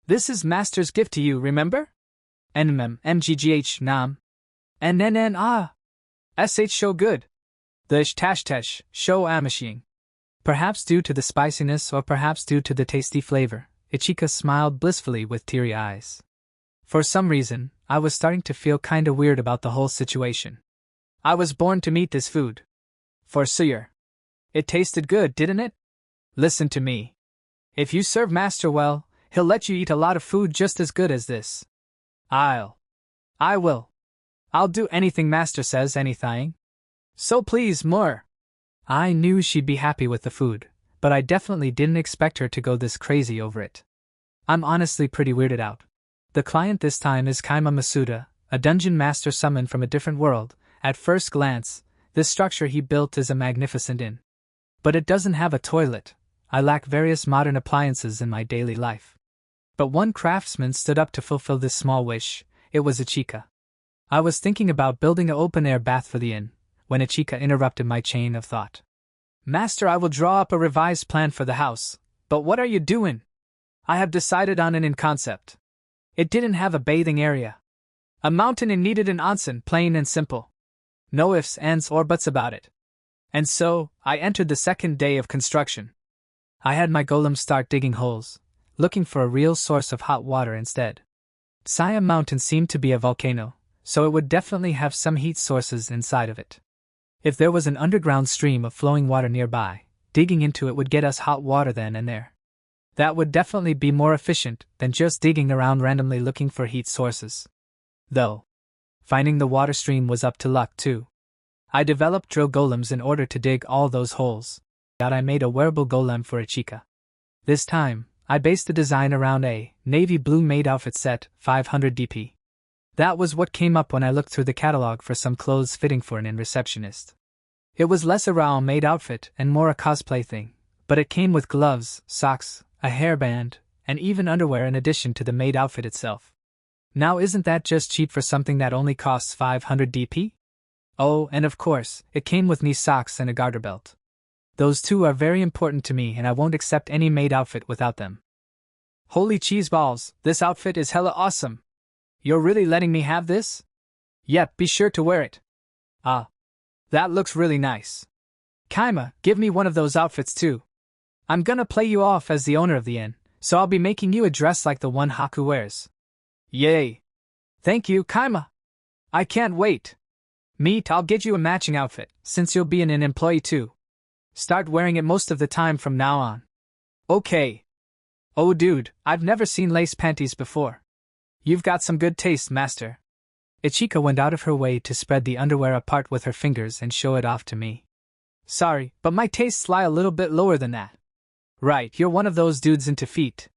This is Master's gift to you, remember? Nmm, mggh, nam. Nnn, ah. Sh show good. The ishtashtesh, show amashing. Perhaps due to the spiciness or perhaps due to the tasty flavor, Ichika smiled blissfully with teary eyes. For some reason, I was starting to feel kinda weird about the whole situation. I was born to meet this food. For sure. It tasted good, didn't it? Listen to me. If you serve Master well, he'll let you eat a lot of food just as good as this. I will. I'll do anything Master says, anything. So please, more. I knew she'd be happy with the food, but I definitely didn't expect her to go this crazy over it. I'm honestly pretty weirded out. The client this time is Kaima Masuda, a dungeon master summoned from a different world. At first glance, this structure he built is a magnificent inn. But it doesn't have a toilet. I lack various modern appliances in my daily life. But one craftsman stood up to fulfill this small wish. It was Ichika. I was thinking about building an open-air bath for the inn, when Ichika interrupted my chain of thought. Master, I will draw up a revised plan for the house, but what are you doing? I have decided on an inn concept. It didn't have a bathing area. A mountain inn needed an onsen, plain and simple. No ifs, ands, or buts about it. And so, I entered the second day of construction. I had my golem start digging holes, looking for a real source of hot water instead. Siam Mountain seemed to be a volcano, so it would definitely have some heat sources inside of it. If there was an underground stream of flowing water nearby, digging into it would get us hot water then and there. That would definitely be more efficient than just digging around randomly looking for heat sources. Though, finding the water stream was up to luck too. I developed drill golems in order to dig all those holes. I made a wearable golem for Ichika. This time, I based the design around a navy blue maid outfit set, 500 DP. That was what came up when I looked through the catalog for some clothes fitting for an inn receptionist. It was less a raw maid outfit and more a cosplay thing, but it came with gloves, socks, a hairband, and even underwear in addition to the maid outfit itself. Now isn't that just cheap for something that only costs 500 DP? Oh, and of course, it came with knee socks and a garter belt. Those two are very important to me and I won't accept any maid outfit without them. Holy cheese balls, this outfit is hella awesome. You're really letting me have this? Yep, be sure to wear it. Ah. That looks really nice. Kaima, give me one of those outfits too. I'm gonna play you off as the owner of the inn, so I'll be making you a dress like the one Haku wears. Yay. Thank you, Kaima. I can't wait. Meet, I'll get you a matching outfit, since you'll be an inn employee too. Start wearing it most of the time from now on. Okay. Oh dude, I've never seen lace panties before. You've got some good taste, master. Ichika went out of her way to spread the underwear apart with her fingers and show it off to me. Sorry, but my tastes lie a little bit lower than that. Right, you're one of those dudes into feet.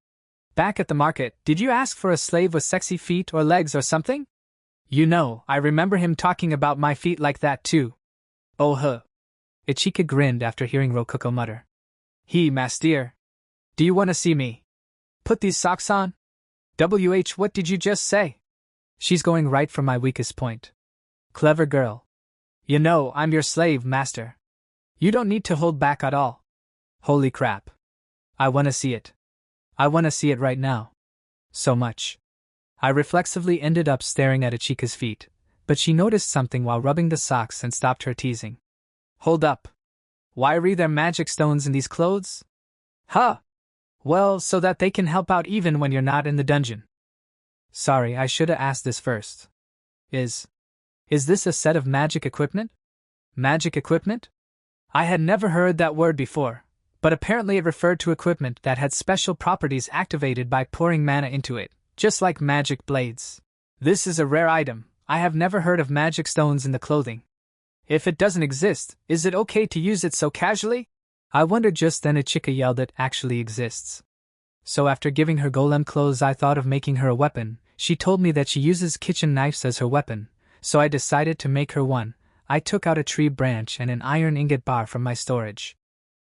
Back at the market, did you ask for a slave with sexy feet or legs or something? You know, I remember him talking about my feet like that too. Oh huh. Ichika grinned after hearing Rokuko mutter. He, master. Do you want to see me? Put these socks on? What did you just say? She's going right for my weakest point. Clever girl. You know, I'm your slave, master. You don't need to hold back at all. Holy crap. I want to see it. I want to see it right now. So much. I reflexively ended up staring at Ichika's feet, but she noticed something while rubbing the socks and stopped her teasing. Hold up. Why are there magic stones in these clothes? Huh. Well, so that they can help out even when you're not in the dungeon. Sorry, I should have asked this first. Is this a set of magic equipment? Magic equipment? I had never heard that word before, but apparently it referred to equipment that had special properties activated by pouring mana into it, just like magic blades. This is a rare item. I have never heard of magic stones in the clothing. If it doesn't exist, is it okay to use it so casually? I wondered just then Ichika yelled it actually exists. So after giving her golem clothes I thought of making her a weapon. She told me that she uses kitchen knives as her weapon, so I decided to make her one. I took out a tree branch and an iron ingot bar from my storage,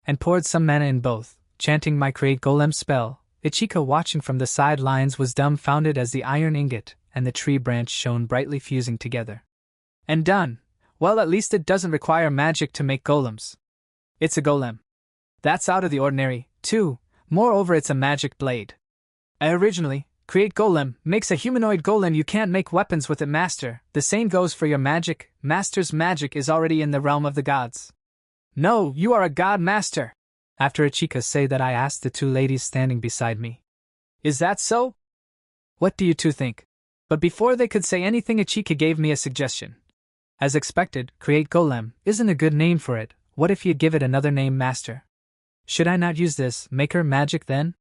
and poured some mana in both, chanting my create golem spell. Ichika watching from the sidelines was dumbfounded as the iron ingot and the tree branch shone brightly fusing together. And done. Well, at least it doesn't require magic to make golems. It's a golem. That's out of the ordinary, 2. Moreover, it's a magic blade. Originally, create golem makes a humanoid golem. You can't make weapons with it, master. The same goes for your magic. Master's magic is already in the realm of the gods. No, you are a god, master. After Ichika say that, I asked the two ladies standing beside me, is that so? What do you two think? But before they could say anything, Ichika gave me a suggestion. As expected, create golem isn't a good name for it. What if you give it another name, master? Should I not use this maker magic then?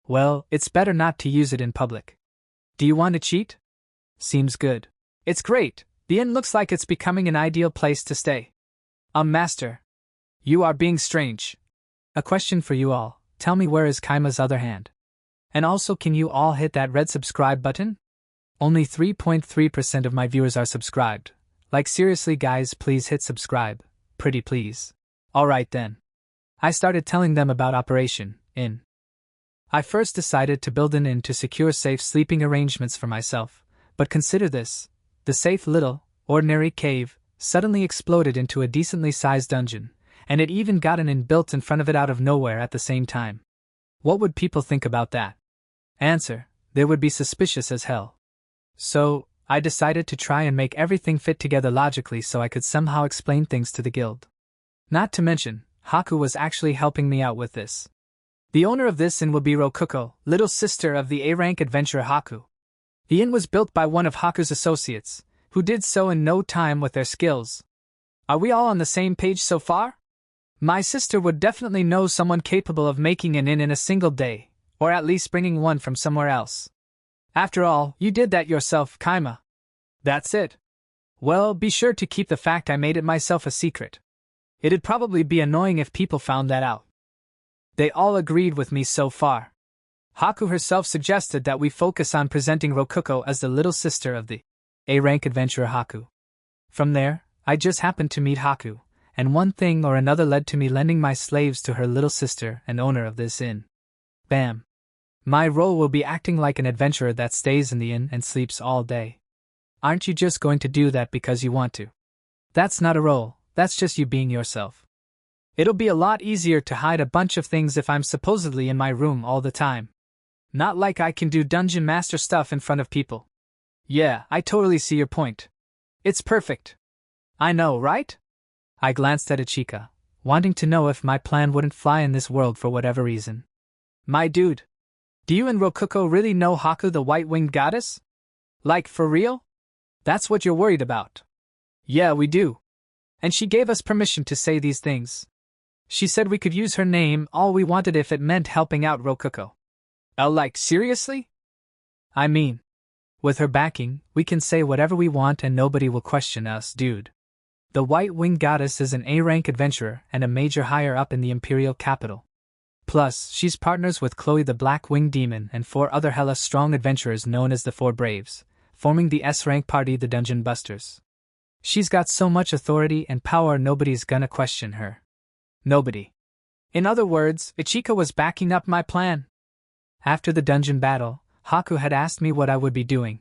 Well, it's better not to use it in public. Do you want to cheat? Seems good. It's great. The inn looks like it's becoming an ideal place to stay. Master. You are being strange. A question for you all. Tell me, where is Kaima's other hand? And also, can you all hit that red subscribe button? Only 3.3% of my viewers are subscribed. Like, seriously guys, please hit subscribe. Pretty please. Alright then. I started telling them about Operation Inn. I first decided to build an inn to secure safe sleeping arrangements for myself, but consider this. The safe little, ordinary cave suddenly exploded into a decently sized dungeon, and it even got an inn built in front of it out of nowhere at the same time. What would people think about that? Answer: they would be suspicious as hell. So, I decided to try and make everything fit together logically so I could somehow explain things to the guild. Not to mention, Haku was actually helping me out with this. The owner of this inn will be Rokuko, little sister of the A-rank adventurer Haku. The inn was built by one of Haku's associates, who did so in no time with their skills. Are we all on the same page so far? My sister would definitely know someone capable of making an inn in a single day, or at least bringing one from somewhere else. After all, you did that yourself, Kaima. That's it. Well, be sure to keep the fact I made it myself a secret. It'd probably be annoying if people found that out. They all agreed with me so far. Haku herself suggested that we focus on presenting Rokuko as the little sister of the A-rank adventurer Haku. From there, I just happened to meet Haku, and one thing or another led to me lending my slaves to her little sister and owner of this inn. Bam. My role will be acting like an adventurer that stays in the inn and sleeps all day. Aren't you just going to do that because you want to? That's not a role, that's just you being yourself. It'll be a lot easier to hide a bunch of things if I'm supposedly in my room all the time. Not like I can do dungeon master stuff in front of people. Yeah, I totally see your point. It's perfect. I know, right? I glanced at Ichika, wanting to know if my plan wouldn't fly in this world for whatever reason. My dude. Do you and Rokuko really know Haku, the white-winged goddess? Like, for real? That's what you're worried about. Yeah, we do. And she gave us permission to say these things. She said we could use her name all we wanted if it meant helping out Rokuko. Like, seriously? I mean, with her backing, we can say whatever we want and nobody will question us, dude. The white-winged goddess is an A-rank adventurer and a major higher up in the imperial capital. Plus, she's partners with Chloe the black-winged demon and 4 other hella strong adventurers known as the 4 Braves, forming the S-rank party, the Dungeon Busters. She's got so much authority and power nobody's gonna question her. Nobody. In other words, Ichika was backing up my plan. After the dungeon battle, Haku had asked me what I would be doing.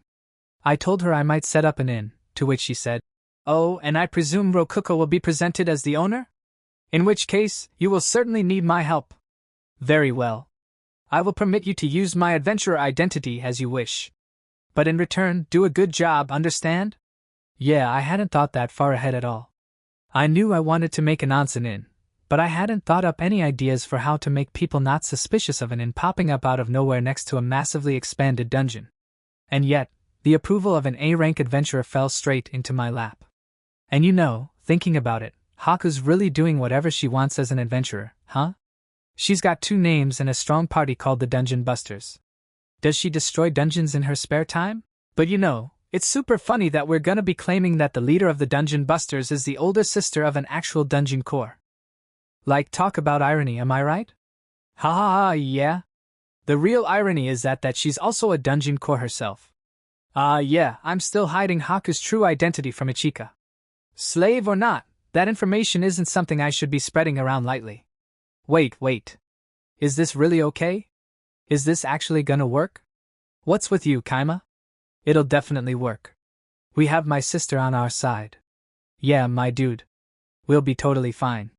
I told her I might set up an inn, to which she said, "Oh, and I presume Rokuko will be presented as the owner? In which case, you will certainly need my help." Very well. I will permit you to use my adventurer identity as you wish. But in return, do a good job, understand? Yeah, I hadn't thought that far ahead at all. I knew I wanted to make an onsen inn, but I hadn't thought up any ideas for how to make people not suspicious of an inn popping up out of nowhere next to a massively expanded dungeon. And yet, the approval of an A-rank adventurer fell straight into my lap. And you know, thinking about it, Haku's really doing whatever she wants as an adventurer, huh? She's got 2 names and a strong party called the Dungeon Busters. Does she destroy dungeons in her spare time? But you know, it's super funny that we're gonna be claiming that the leader of the Dungeon Busters is the older sister of an actual dungeon core. Like, talk about irony, am I right? Ha ha ha, yeah. The real irony is that she's also a dungeon core herself. Yeah, I'm still hiding Haku's true identity from Ichika. Slave or not, that information isn't something I should be spreading around lightly. Wait. Is this really okay? Is this actually gonna work? What's with you, Kaima? It'll definitely work. We have my sister on our side. Yeah, my dude. We'll be totally fine.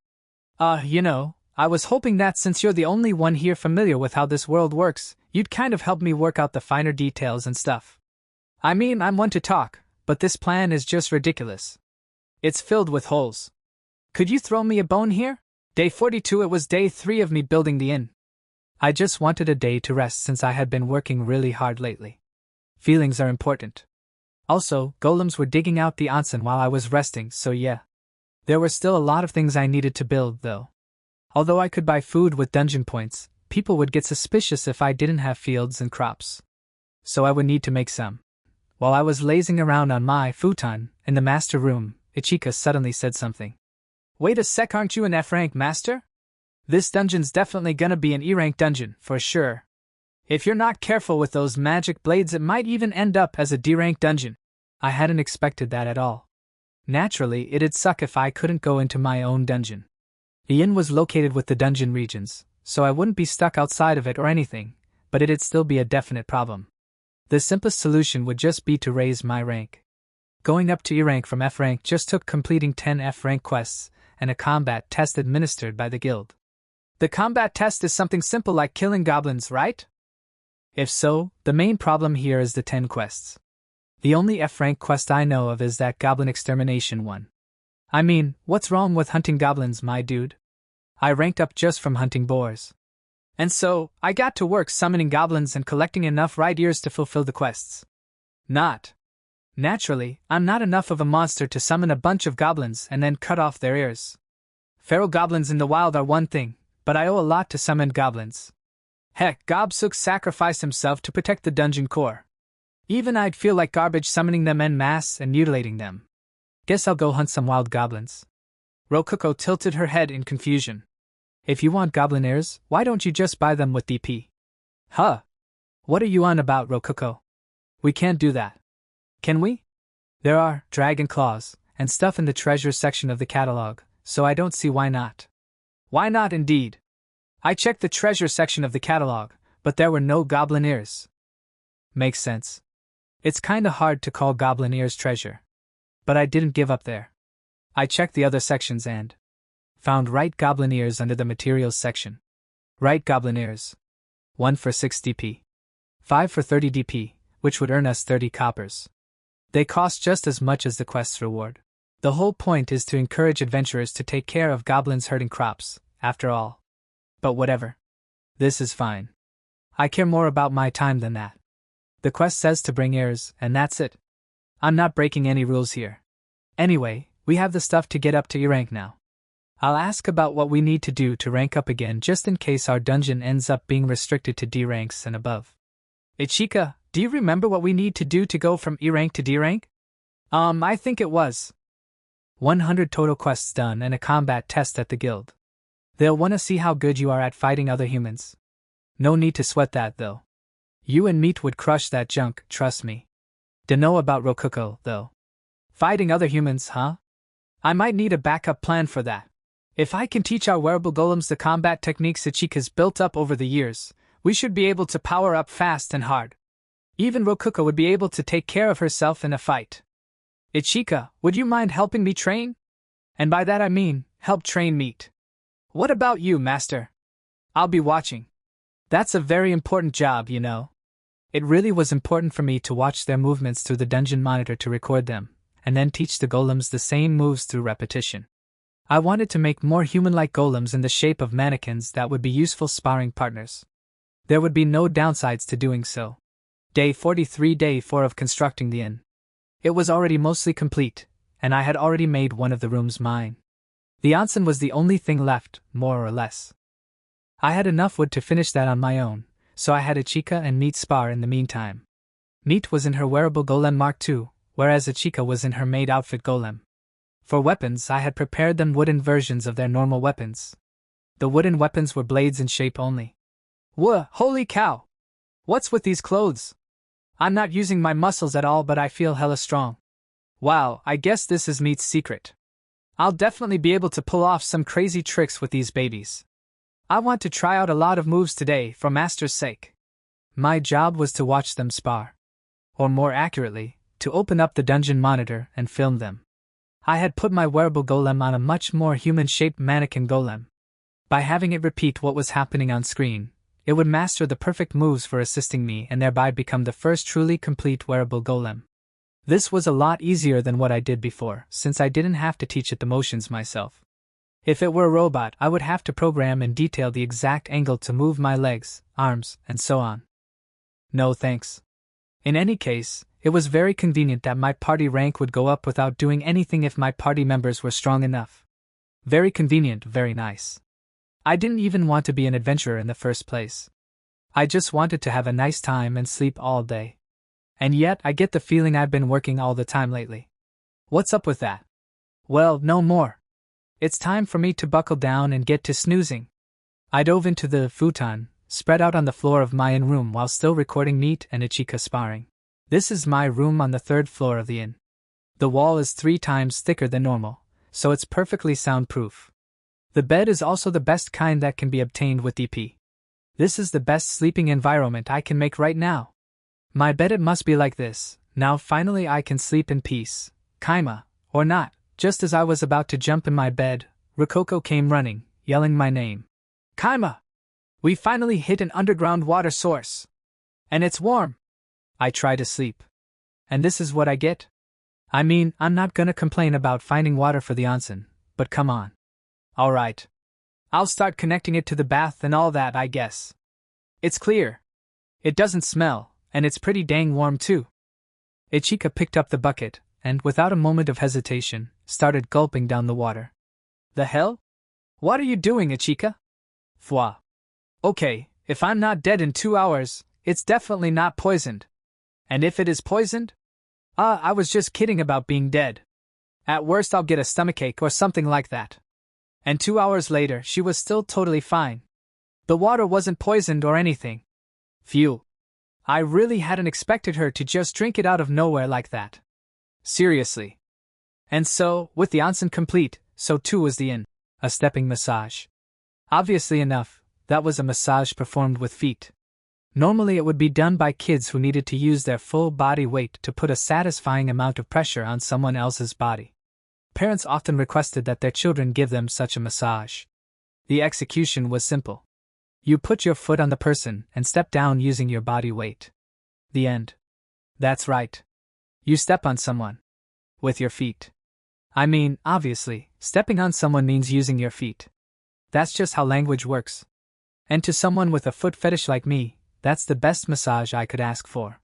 You know, I was hoping that since you're the only one here familiar with how this world works, you'd kind of help me work out the finer details and stuff. I mean, I'm one to talk, but this plan is just ridiculous. It's filled with holes. Could you throw me a bone here? Day 42. It was day 3 of me building the inn. I just wanted a day to rest since I had been working really hard lately. Feelings are important. Also, golems were digging out the onsen while I was resting, so yeah. There were still a lot of things I needed to build, though. Although I could buy food with dungeon points, people would get suspicious if I didn't have fields and crops. So I would need to make some. While I was lazing around on my futon in the master room, Ichika suddenly said something. Wait a sec, aren't you an F-rank master? This dungeon's definitely gonna be an E-rank dungeon, for sure. If you're not careful with those magic blades, it might even end up as a D-rank dungeon. I hadn't expected that at all. Naturally, it'd suck if I couldn't go into my own dungeon. The inn was located with the dungeon regions, so I wouldn't be stuck outside of it or anything, but it'd still be a definite problem. The simplest solution would just be to raise my rank. Going up to E rank from F rank just took completing 10 F rank quests and a combat test administered by the guild. The combat test is something simple like killing goblins, right? If so, the main problem here is the 10 quests. The only F rank quest I know of is that goblin extermination one. I mean, what's wrong with hunting goblins, my dude? I ranked up just from hunting boars. And so, I got to work summoning goblins and collecting enough right ears to fulfill the quests. Naturally, I'm not enough of a monster to summon a bunch of goblins and then cut off their ears. Feral goblins in the wild are one thing, but I owe a lot to summoned goblins. Heck, Gobsuk sacrificed himself to protect the dungeon core. Even I'd feel like garbage summoning them en masse and mutilating them. Guess I'll go hunt some wild goblins. Rokuko tilted her head in confusion. If you want goblin ears, why don't you just buy them with DP? Huh? What are you on about, Rokuko? We can't do that. Can we? There are dragon claws and stuff in the treasure section of the catalog, so I don't see why not. Why not indeed? I checked the treasure section of the catalog, but there were no goblin ears. Makes sense. It's kinda hard to call goblin ears treasure. But I didn't give up there. I checked the other sections and found right goblin ears under the materials section. Right goblin ears. 1 for 6 DP. 5 for 30 DP, which would earn us 30 coppers. They cost just as much as the quest's reward. The whole point is to encourage adventurers to take care of goblins herding crops, after all. But whatever. This is fine. I care more about my time than that. The quest says to bring ears, and that's it. I'm not breaking any rules here. Anyway, we have the stuff to get up to E rank now. I'll ask about what we need to do to rank up again just in case our dungeon ends up being restricted to D ranks and above. Ichika, do you remember what we need to do to go from E rank to D rank? I think it was 100 total quests done and a combat test at the guild. They'll want to see how good you are at fighting other humans. No need to sweat that though. You and Meat would crush that junk, trust me. Dunno about Rokuko, though. Fighting other humans, huh? I might need a backup plan for that. If I can teach our wearable golems the combat techniques Ichika's built up over the years, we should be able to power up fast and hard. Even Rokuko would be able to take care of herself in a fight. Ichika, would you mind helping me train? And by that I mean, help train Meat. What about you, Master? I'll be watching. That's a very important job, you know. It really was important for me to watch their movements through the dungeon monitor to record them, and then teach the golems the same moves through repetition. I wanted to make more human-like golems in the shape of mannequins that would be useful sparring partners. There would be no downsides to doing so. Day 43, day 4 of constructing the inn. It was already mostly complete, and I had already made one of the rooms mine. The onsen was the only thing left, more or less. I had enough wood to finish that on my own, so I had Ichika and Meat spar in the meantime. Meat was in her wearable golem Mark II, whereas Ichika was in her maid outfit golem. For weapons, I had prepared them wooden versions of their normal weapons. The wooden weapons were blades in shape only. Whoa, holy cow! What's with these clothes? I'm not using my muscles at all, but I feel hella strong. Wow, I guess this is Meat's secret. I'll definitely be able to pull off some crazy tricks with these babies. I want to try out a lot of moves today for Master's sake. My job was to watch them spar. Or more accurately, to open up the dungeon monitor and film them. I had put my wearable golem on a much more human-shaped mannequin golem. By having it repeat what was happening on screen, it would master the perfect moves for assisting me and thereby become the first truly complete wearable golem. This was a lot easier than what I did before, since I didn't have to teach it the motions myself. If it were a robot, I would have to program in detail the exact angle to move my legs, arms, and so on. No thanks. In any case, it was very convenient that my party rank would go up without doing anything if my party members were strong enough. Very convenient, very nice. I didn't even want to be an adventurer in the first place. I just wanted to have a nice time and sleep all day. And yet I get the feeling I've been working all the time lately. What's up with that? Well, no more. It's time for me to buckle down and get to snoozing. I dove into the futon, spread out on the floor of my inn room while still recording Meat and Ichika sparring. This is my room on the 3rd floor of the inn. The wall is 3 times thicker than normal, so it's perfectly soundproof. The bed is also the best kind that can be obtained with DP. This is the best sleeping environment I can make right now. My bed, it must be like this. Now finally I can sleep in peace. Kaima, or not. Just as I was about to jump in my bed, Rokoko came running, yelling my name. Kaima! We finally hit an underground water source. And it's warm. I try to sleep. And this is what I get? I mean, I'm not gonna complain about finding water for the onsen, but come on. Alright. I'll start connecting it to the bath and all that, I guess. It's clear. It doesn't smell, and it's pretty dang warm too. Ichika picked up the bucket, and without a moment of hesitation, started gulping down the water. The hell? What are you doing, Ichika? Fwa. Okay, if I'm not dead in 2 hours, it's definitely not poisoned. And if it is poisoned? I was just kidding about being dead. At worst I'll get a stomachache or something like that. And 2 hours later she was still totally fine. The water wasn't poisoned or anything. Phew. I really hadn't expected her to just drink it out of nowhere like that. Seriously. And so, with the onsen complete, so too was the inn. A stepping massage. Obviously enough, that was a massage performed with feet. Normally it would be done by kids who needed to use their full body weight to put a satisfying amount of pressure on someone else's body. Parents often requested that their children give them such a massage. The execution was simple. You put your foot on the person and step down using your body weight. The end. That's right. You step on someone. With your feet. I mean, obviously, stepping on someone means using your feet. That's just how language works. And to someone with a foot fetish like me, that's the best massage I could ask for.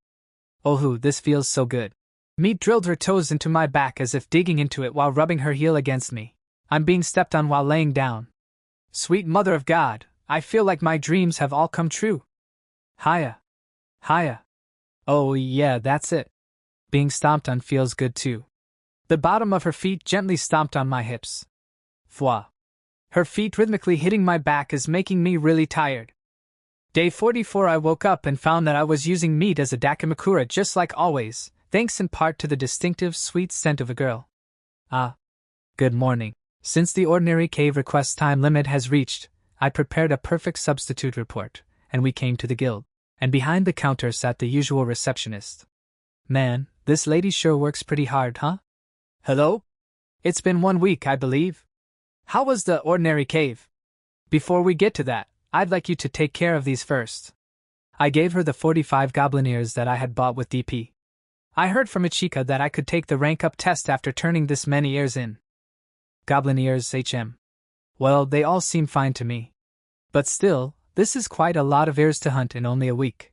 Oh, this feels so good. Meat drilled her toes into my back as if digging into it while rubbing her heel against me. I'm being stepped on while laying down. Sweet mother of God, I feel like my dreams have all come true. Hiya. Hiya. Oh yeah, that's it. Being stomped on feels good too. The bottom of her feet gently stomped on my hips. Fwa. Her feet rhythmically hitting my back is making me really tired. Day 44 I woke up and found that I was using meat as a dakimakura just like always, thanks in part to the distinctive sweet scent of a girl. Good morning. Since the ordinary cave request time limit has reached, I prepared a perfect substitute report, and we came to the guild, and behind the counter sat the usual receptionist. Man, this lady sure works pretty hard, huh? Hello? It's been 1 week, I believe. How was the ordinary cave? Before we get to that, I'd like you to take care of these first. I gave her the 45 goblin ears that I had bought with DP. I heard from Ichika that I could take the rank up test after turning this many ears in. Goblin ears HM. Well, they all seem fine to me. But still, this is quite a lot of ears to hunt in only a week.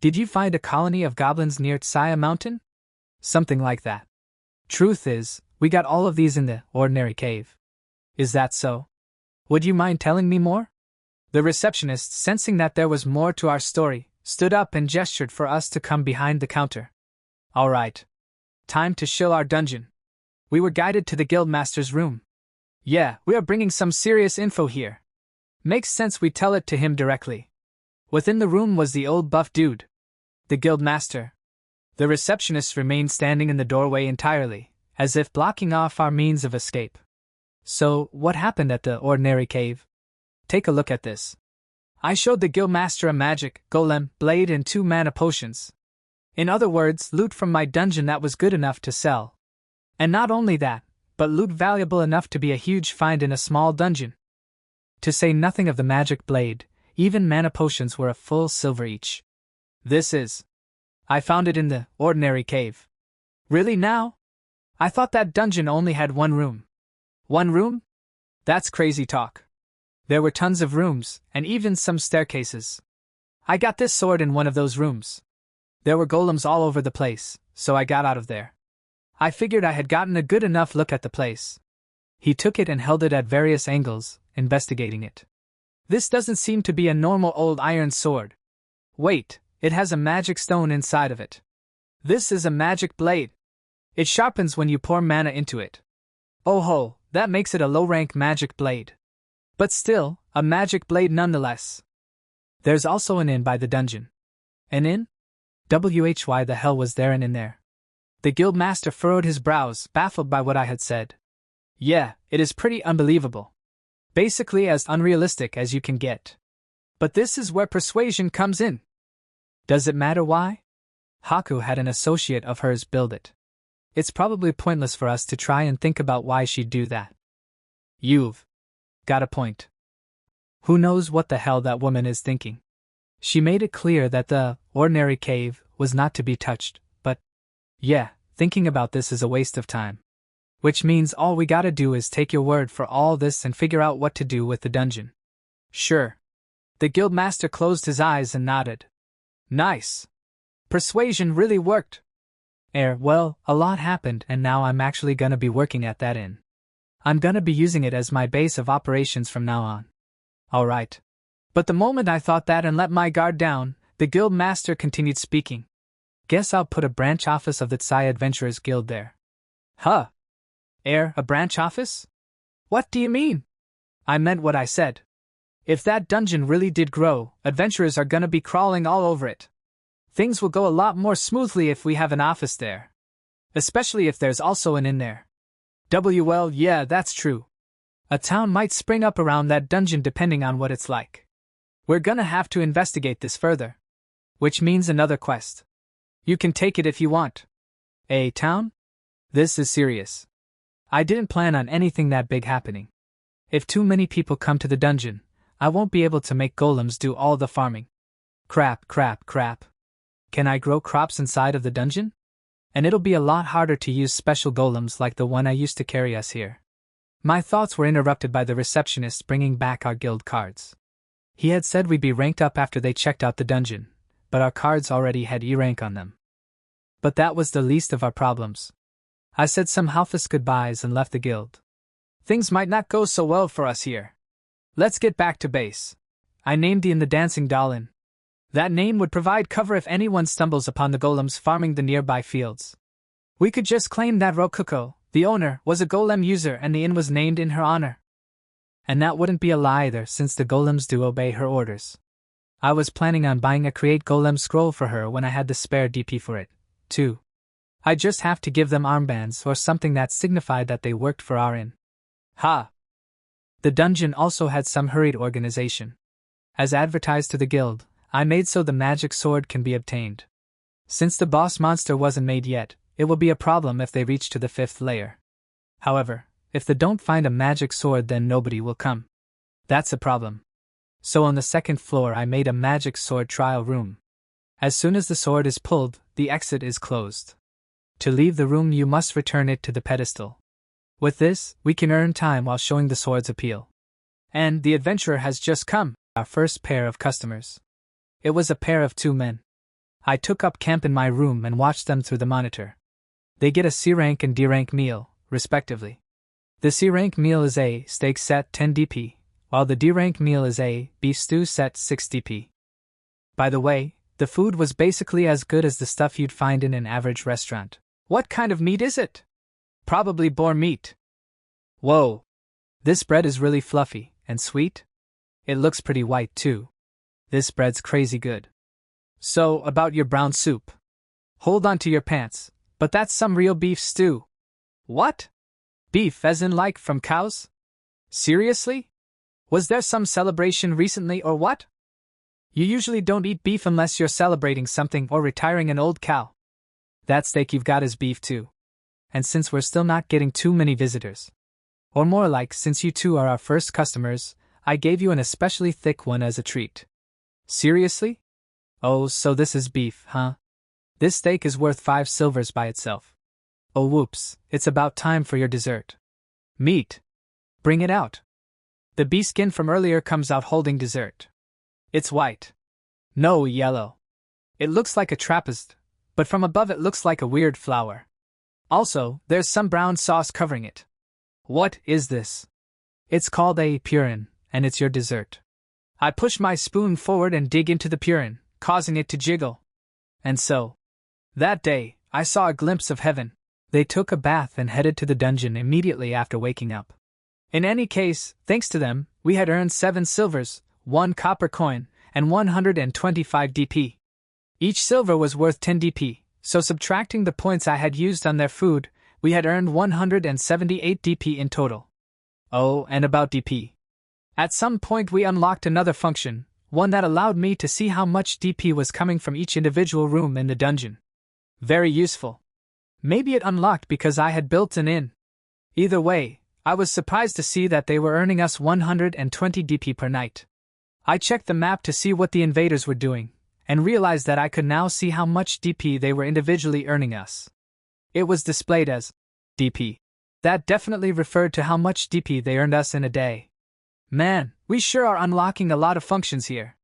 Did you find a colony of goblins near Tsaya Mountain? Something like that. Truth is, we got all of these in the ordinary cave. Is that so? Would you mind telling me more? The receptionist, sensing that there was more to our story, stood up and gestured for us to come behind the counter. All right. Time to shill our dungeon. We were guided to the guildmaster's room. Yeah, we are bringing some serious info here. Makes sense we tell it to him directly. Within the room was the old buff dude. The guildmaster. The receptionist remained standing in the doorway entirely, as if blocking off our means of escape. So, what happened at the ordinary cave? Take a look at this. I showed the guildmaster a magic, golem, blade and 2 mana potions. In other words, loot from my dungeon that was good enough to sell. And not only that, but loot valuable enough to be a huge find in a small dungeon. To say nothing of the magic blade, even mana potions were a full silver each. I found it in the ordinary cave. Really now? I thought that dungeon only had one room. One room? That's crazy talk. There were tons of rooms, and even some staircases. I got this sword in one of those rooms. There were golems all over the place, so I got out of there. I figured I had gotten a good enough look at the place. He took it and held it at various angles, investigating it. This doesn't seem to be a normal old iron sword. Wait, it has a magic stone inside of it. This is a magic blade. It sharpens when you pour mana into it. Oh ho, that makes it a low-rank magic blade. But still, a magic blade nonetheless. There's also an inn by the dungeon. An inn? Why the hell was there an inn there? The guildmaster furrowed his brows, baffled by what I had said. Yeah, it is pretty unbelievable. Basically as unrealistic as you can get. But this is where persuasion comes in. Does it matter why? Haku had an associate of hers build it. It's probably pointless for us to try and think about why she'd do that. You've got a point. Who knows what the hell that woman is thinking? She made it clear that the ordinary cave was not to be touched, but yeah, thinking about this is a waste of time. Which means all we gotta do is take your word for all this and figure out what to do with the dungeon. Sure. The guildmaster closed his eyes and nodded. Nice. Persuasion really worked. Well, a lot happened and now I'm actually gonna be working at that inn. I'm gonna be using it as my base of operations from now on. Alright. But the moment I thought that and let my guard down, the guildmaster continued speaking. Guess I'll put a branch office of the Tsai Adventurers Guild there. Huh? A branch office? What do you mean? I meant what I said. If that dungeon really did grow, adventurers are gonna be crawling all over it. Things will go a lot more smoothly if we have an office there. Especially if there's also an inn there. Well, yeah, that's true. A town might spring up around that dungeon depending on what it's like. We're gonna have to investigate this further. Which means another quest. You can take it if you want. A town? This is serious. I didn't plan on anything that big happening. If too many people come to the dungeon, I won't be able to make golems do all the farming. Crap. Can I grow crops inside of the dungeon? And it'll be a lot harder to use special golems like the one I used to carry us here. My thoughts were interrupted by the receptionist bringing back our guild cards. He had said we'd be ranked up after they checked out the dungeon, but our cards already had E rank on them. But that was the least of our problems. I said some half-assed goodbyes and left the guild. Things might not go so well for us here. Let's get back to base. I named the inn the Dancing Doll Inn. That name would provide cover if anyone stumbles upon the golems farming the nearby fields. We could just claim that Rokuko, the owner, was a golem user and the inn was named in her honor. And that wouldn't be a lie either since the golems do obey her orders. I was planning on buying a Create Golem scroll for her when I had the spare DP for it, too. I'd just have to give them armbands or something that signified that they worked for our inn. Ha! The dungeon also had some hurried organization. As advertised to the guild, I made so the magic sword can be obtained. Since the boss monster wasn't made yet, it will be a problem if they reach to the 5th layer. However, if they don't find a magic sword then nobody will come. That's a problem. So on the 2nd floor I made a magic sword trial room. As soon as the sword is pulled, the exit is closed. To leave the room you must return it to the pedestal. With this, we can earn time while showing the sword's appeal. And the adventurer has just come, our first pair of customers. It was a pair of 2 men. I took up camp in my room and watched them through the monitor. They get a C rank and D rank meal, respectively. The C rank meal is a steak set 10 DP, while the D rank meal is a beef stew set 6 DP. By the way, the food was basically as good as the stuff you'd find in an average restaurant. What kind of meat is it? Probably boar meat. Whoa. This bread is really fluffy and sweet. It looks pretty white too. This bread's crazy good. So, about your brown soup. Hold on to your pants, but that's some real beef stew. What? Beef as in like from cows? Seriously? Was there some celebration recently or what? You usually don't eat beef unless you're celebrating something or retiring an old cow. That steak you've got is beef too. And since we're still not getting too many visitors, or more like since you two are our first customers, I gave you an especially thick one as a treat. Seriously? Oh, so this is beef, huh? This steak is worth 5 silvers by itself. Oh whoops, it's about time for your dessert. Meat. Bring it out. The bee skin from earlier comes out holding dessert. It's white. No, yellow. It looks like a trappist, but from above it looks like a weird flower. Also, there's some brown sauce covering it. What is this? It's called a purin, and it's your dessert. I push my spoon forward and dig into the purin, causing it to jiggle. And so, that day, I saw a glimpse of heaven. They took a bath and headed to the dungeon immediately after waking up. In any case, thanks to them, we had earned 7 silvers, 1 copper coin, and 125 DP. Each silver was worth 10 DP, so subtracting the points I had used on their food, we had earned 178 DP in total. Oh, and about DP. At some point we unlocked another function, one that allowed me to see how much DP was coming from each individual room in the dungeon. Very useful. Maybe it unlocked because I had built an inn. Either way, I was surprised to see that they were earning us 120 DP per night. I checked the map to see what the invaders were doing, and realized that I could now see how much DP they were individually earning us. It was displayed as DP. That definitely referred to how much DP they earned us in a day. Man, we sure are unlocking a lot of functions here.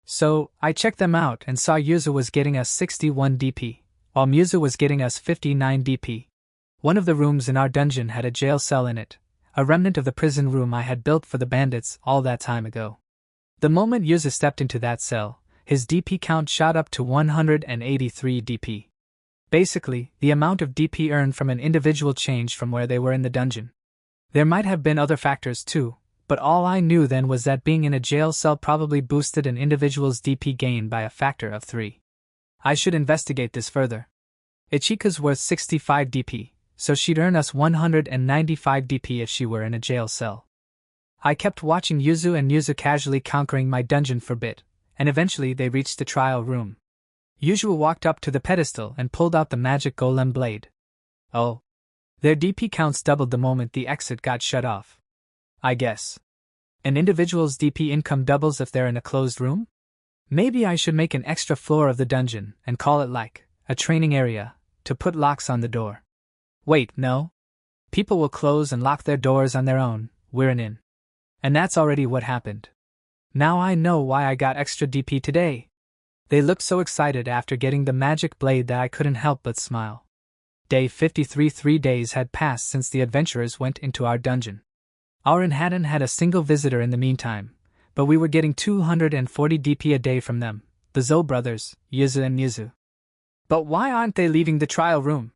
So, I checked them out and saw Yuzu was getting us 61 DP, while Muzu was getting us 59 DP. One of the rooms in our dungeon had a jail cell in it, a remnant of the prison room I had built for the bandits all that time ago. The moment Yuzu stepped into that cell, his DP count shot up to 183 DP. Basically, the amount of DP earned from an individual changed from where they were in the dungeon. There might have been other factors too, but all I knew then was that being in a jail cell probably boosted an individual's DP gain by a factor of 3. I should investigate this further. Ichika's worth 65 DP, so she'd earn us 195 DP if she were in a jail cell. I kept watching Yuzu and Yuzu casually conquering my dungeon for a bit, and eventually they reached the trial room. Yuzu walked up to the pedestal and pulled out the magic golem blade. Oh. Their DP counts doubled the moment the exit got shut off. I guess. An individual's DP income doubles if they're in a closed room? Maybe I should make an extra floor of the dungeon and call it like a training area to put locks on the door. Wait, no? People will close and lock their doors on their own, we're an inn. And that's already what happened. Now I know why I got extra DP today. They looked so excited after getting the magic blade that I couldn't help but smile. Day 53. 3 days had passed since the adventurers went into our dungeon. Our inn hadn't had a single visitor in the meantime, but we were getting 240 DP a day from them, the Zou brothers, Yuzu and Muzu. But why aren't they leaving the trial room?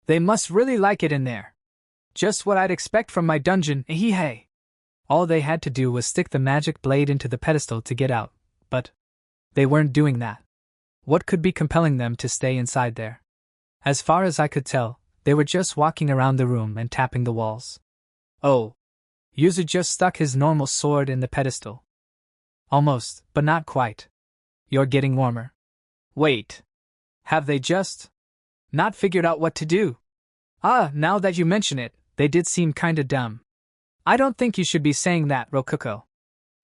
They must really like it in there. Just what I'd expect from my dungeon, hey. All they had to do was stick the magic blade into the pedestal to get out, but they weren't doing that. What could be compelling them to stay inside there? As far as I could tell, they were just walking around the room and tapping the walls. Oh. Yuzu just stuck his normal sword in the pedestal. Almost, but not quite. You're getting warmer. Wait. Have they just not figured out what to do? Now that you mention it, they did seem kinda dumb. I don't think you should be saying that, Rokuko.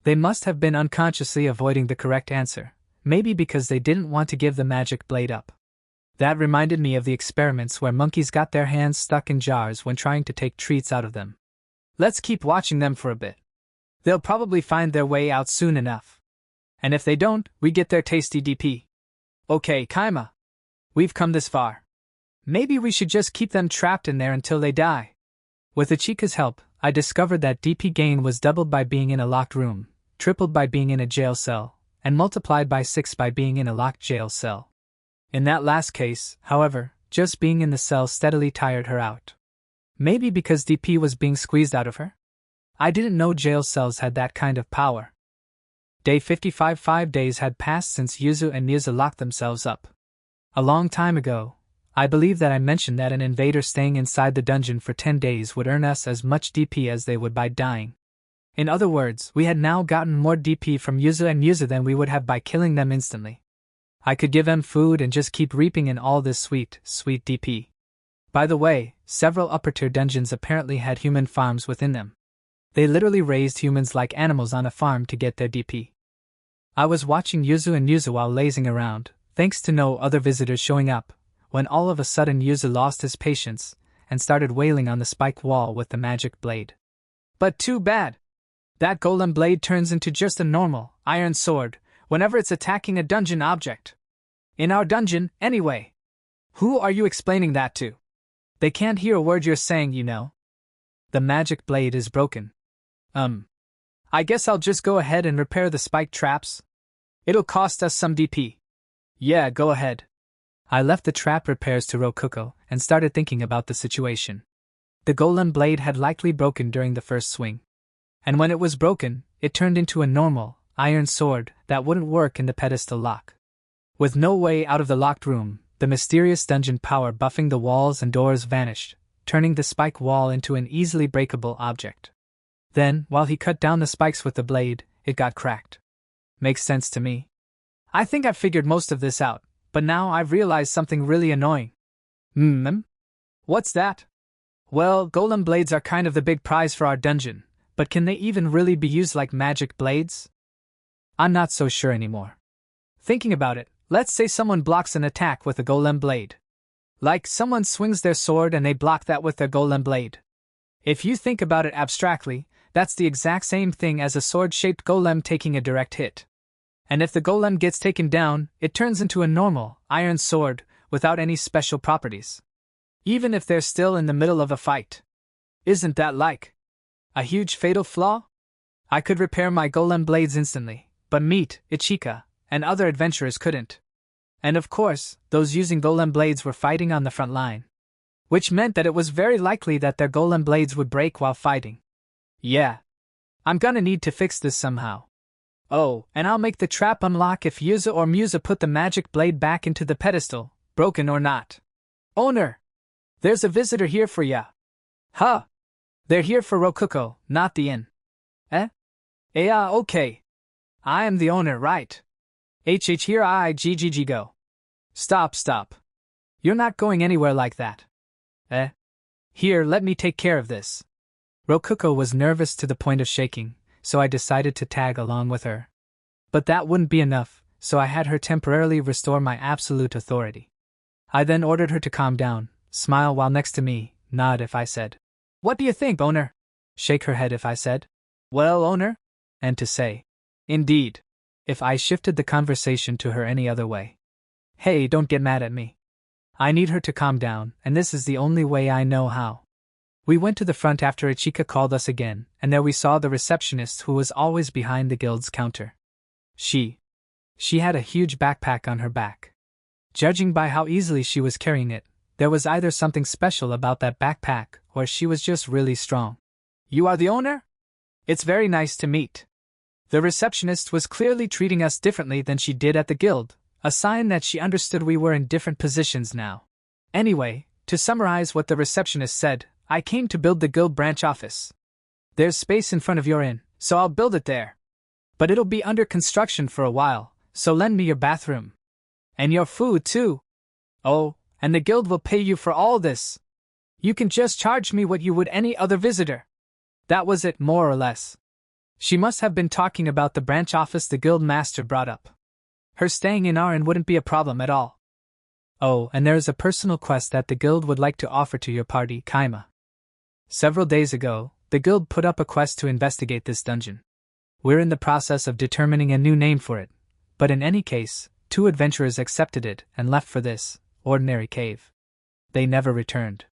They must have been unconsciously avoiding the correct answer, maybe because they didn't want to give the magic blade up. That reminded me of the experiments where monkeys got their hands stuck in jars when trying to take treats out of them. Let's keep watching them for a bit. They'll probably find their way out soon enough. And if they don't, we get their tasty DP. Okay, Kaima. We've come this far. Maybe we should just keep them trapped in there until they die. With Ichika's help, I discovered that DP gain was doubled by being in a locked room, tripled by being in a jail cell, and multiplied by 6 by being in a locked jail cell. In that last case, however, just being in the cell steadily tired her out. Maybe because DP was being squeezed out of her? I didn't know jail cells had that kind of power. Day 55. 5 days had passed since Yuzu and Muzu locked themselves up. A long time ago, I believe that I mentioned that an invader staying inside the dungeon for 10 days would earn us as much DP as they would by dying. In other words, we had now gotten more DP from Yuzu and Muzu than we would have by killing them instantly. I could give them food and just keep reaping in all this sweet, sweet DP. By the way, several upper-tier dungeons apparently had human farms within them. They literally raised humans like animals on a farm to get their DP. I was watching Yuzu and Yuzu while lazing around, thanks to no other visitors showing up, when all of a sudden Yuzu lost his patience and started wailing on the spike wall with the magic blade. But too bad! That golem blade turns into just a normal, iron sword whenever it's attacking a dungeon object. In our dungeon, anyway. Who are you explaining that to? They can't hear a word you're saying, you know. The magic blade is broken. I guess I'll just go ahead and repair the spike traps. It'll cost us some DP. Yeah, go ahead. I left the trap repairs to Rokuko and started thinking about the situation. The golem blade had likely broken during the first swing. And when it was broken, it turned into a normal, iron sword that wouldn't work in the pedestal lock. With no way out of the locked room, the mysterious dungeon power buffing the walls and doors vanished, turning the spike wall into an easily breakable object. Then, while he cut down the spikes with the blade, it got cracked. Makes sense to me. I think I've figured most of this out, but now I've realized something really annoying. What's that? Well, golem blades are kind of the big prize for our dungeon, but can they even really be used like magic blades? I'm not so sure anymore. Thinking about it, let's say someone blocks an attack with a golem blade. Like someone swings their sword and they block that with their golem blade. If you think about it abstractly, that's the exact same thing as a sword-shaped golem taking a direct hit. And if the golem gets taken down, it turns into a normal, iron sword, without any special properties. Even if they're still in the middle of a fight. Isn't that like a huge fatal flaw? I could repair my golem blades instantly, but Meat, Ichika, and other adventurers couldn't. And of course, those using golem blades were fighting on the front line. Which meant that it was very likely that their golem blades would break while fighting. Yeah. I'm gonna need to fix this somehow. Oh, and I'll make the trap unlock if Yuza or Musa put the magic blade back into the pedestal, broken or not. Owner! There's a visitor here for ya. Huh? They're here for Rokuko, not the inn. Eh? Yeah, okay. I am the owner, right? Here I GGG go. Stop. You're not going anywhere like that. Eh? Here, let me take care of this. Rokuko was nervous to the point of shaking, so I decided to tag along with her. But that wouldn't be enough, so I had her temporarily restore my absolute authority. I then ordered her to calm down, smile while next to me, nod if I said, "What do you think, owner?" Shake her head if I said, "Well, owner?" And to say, "Indeed," if I shifted the conversation to her any other way. Hey, don't get mad at me. I need her to calm down, and this is the only way I know how. We went to the front after Ichika called us again, and there we saw the receptionist who was always behind the guild's counter. She had a huge backpack on her back. Judging by how easily she was carrying it, there was either something special about that backpack, or she was just really strong. "You are the owner? It's very nice to meet." The receptionist was clearly treating us differently than she did at the guild, a sign that she understood we were in different positions now. Anyway, to summarize what the receptionist said, I came to build the guild branch office. There's space in front of your inn, so I'll build it there. But it'll be under construction for a while, so lend me your bathroom. And your food too. Oh, and the guild will pay you for all this. You can just charge me what you would any other visitor. That was it, more or less. She must have been talking about the branch office the guild master brought up. Her staying in our inn wouldn't be a problem at all. Oh, and there is a personal quest that the guild would like to offer to your party, Kaima. Several days ago, the guild put up a quest to investigate this dungeon. We're in the process of determining a new name for it, but in any case, 2 adventurers accepted it and left for this ordinary cave. They never returned.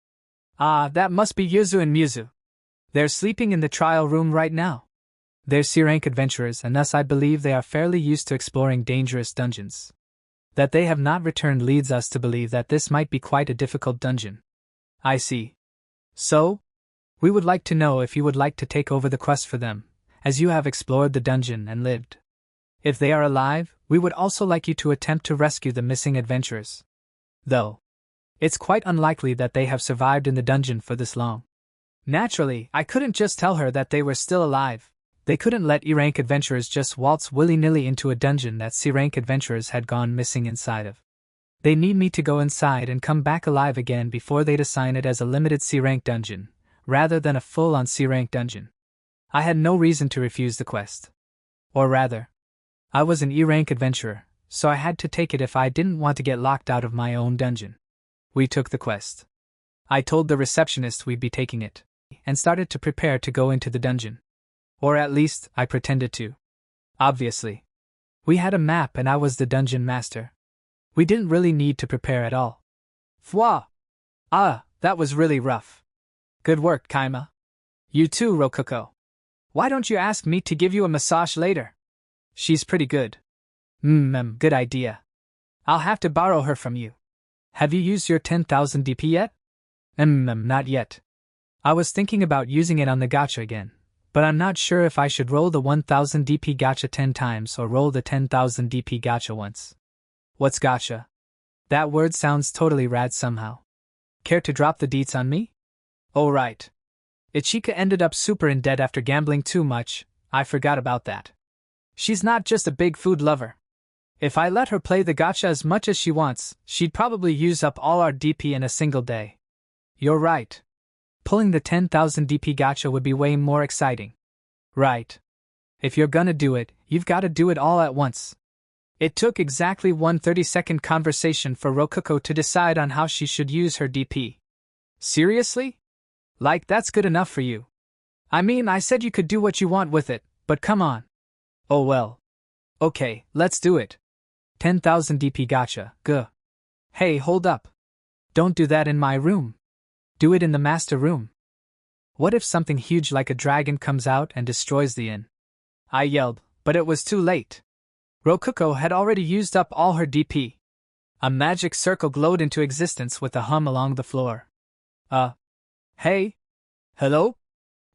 Ah, that must be Yuzu and Muzu. They're sleeping in the trial room right now. They're C-rank adventurers, and thus I believe they are fairly used to exploring dangerous dungeons. That they have not returned leads us to believe that this might be quite a difficult dungeon. I see. So? We would like to know if you would like to take over the quest for them, as you have explored the dungeon and lived. If they are alive, we would also like you to attempt to rescue the missing adventurers. Though, it's quite unlikely that they have survived in the dungeon for this long. Naturally, I couldn't just tell her that they were still alive. They couldn't let E-rank adventurers just waltz willy-nilly into a dungeon that C-rank adventurers had gone missing inside of. They need me to go inside and come back alive again before they'd assign it as a limited C-rank dungeon, rather than a full-on C-rank dungeon. I had no reason to refuse the quest. Or rather, I was an E-rank adventurer, so I had to take it if I didn't want to get locked out of my own dungeon. We took the quest. I told the receptionist we'd be taking it, and started to prepare to go into the dungeon. Or at least, I pretended to. Obviously. We had a map and I was the dungeon master. We didn't really need to prepare at all. Fwa! Ah, that was really rough. Good work, Kaima. You too, Rokuko. Why don't you ask me to give you a massage later? She's pretty good. Good idea. I'll have to borrow her from you. Have you used your 10,000 DP yet? Not yet. I was thinking about using it on the gacha again, but I'm not sure if I should roll the 1000 DP gacha 10 times or roll the 10,000 DP gacha once. What's gacha? That word sounds totally rad somehow. Care to drop the deets on me? Oh right. Ichika ended up super in debt after gambling too much. I forgot about that. She's not just a big food lover. If I let her play the gacha as much as she wants, she'd probably use up all our DP in a single day. You're right. Pulling the 10,000 DP gacha would be way more exciting. Right. If you're gonna do it, you've gotta do it all at once. It took exactly one 30-second conversation for Rokuko to decide on how she should use her DP. Seriously? Like that's good enough for you. I mean, I said you could do what you want with it, but come on. Oh well. Okay, let's do it. 10,000 DP gacha, guh. Hey, hold up. Don't do that in my room. Do it in the master room. What if something huge like a dragon comes out and destroys the inn? I yelled, but it was too late. Rokuko had already used up all her DP. A magic circle glowed into existence with a hum along the floor. Hey? Hello?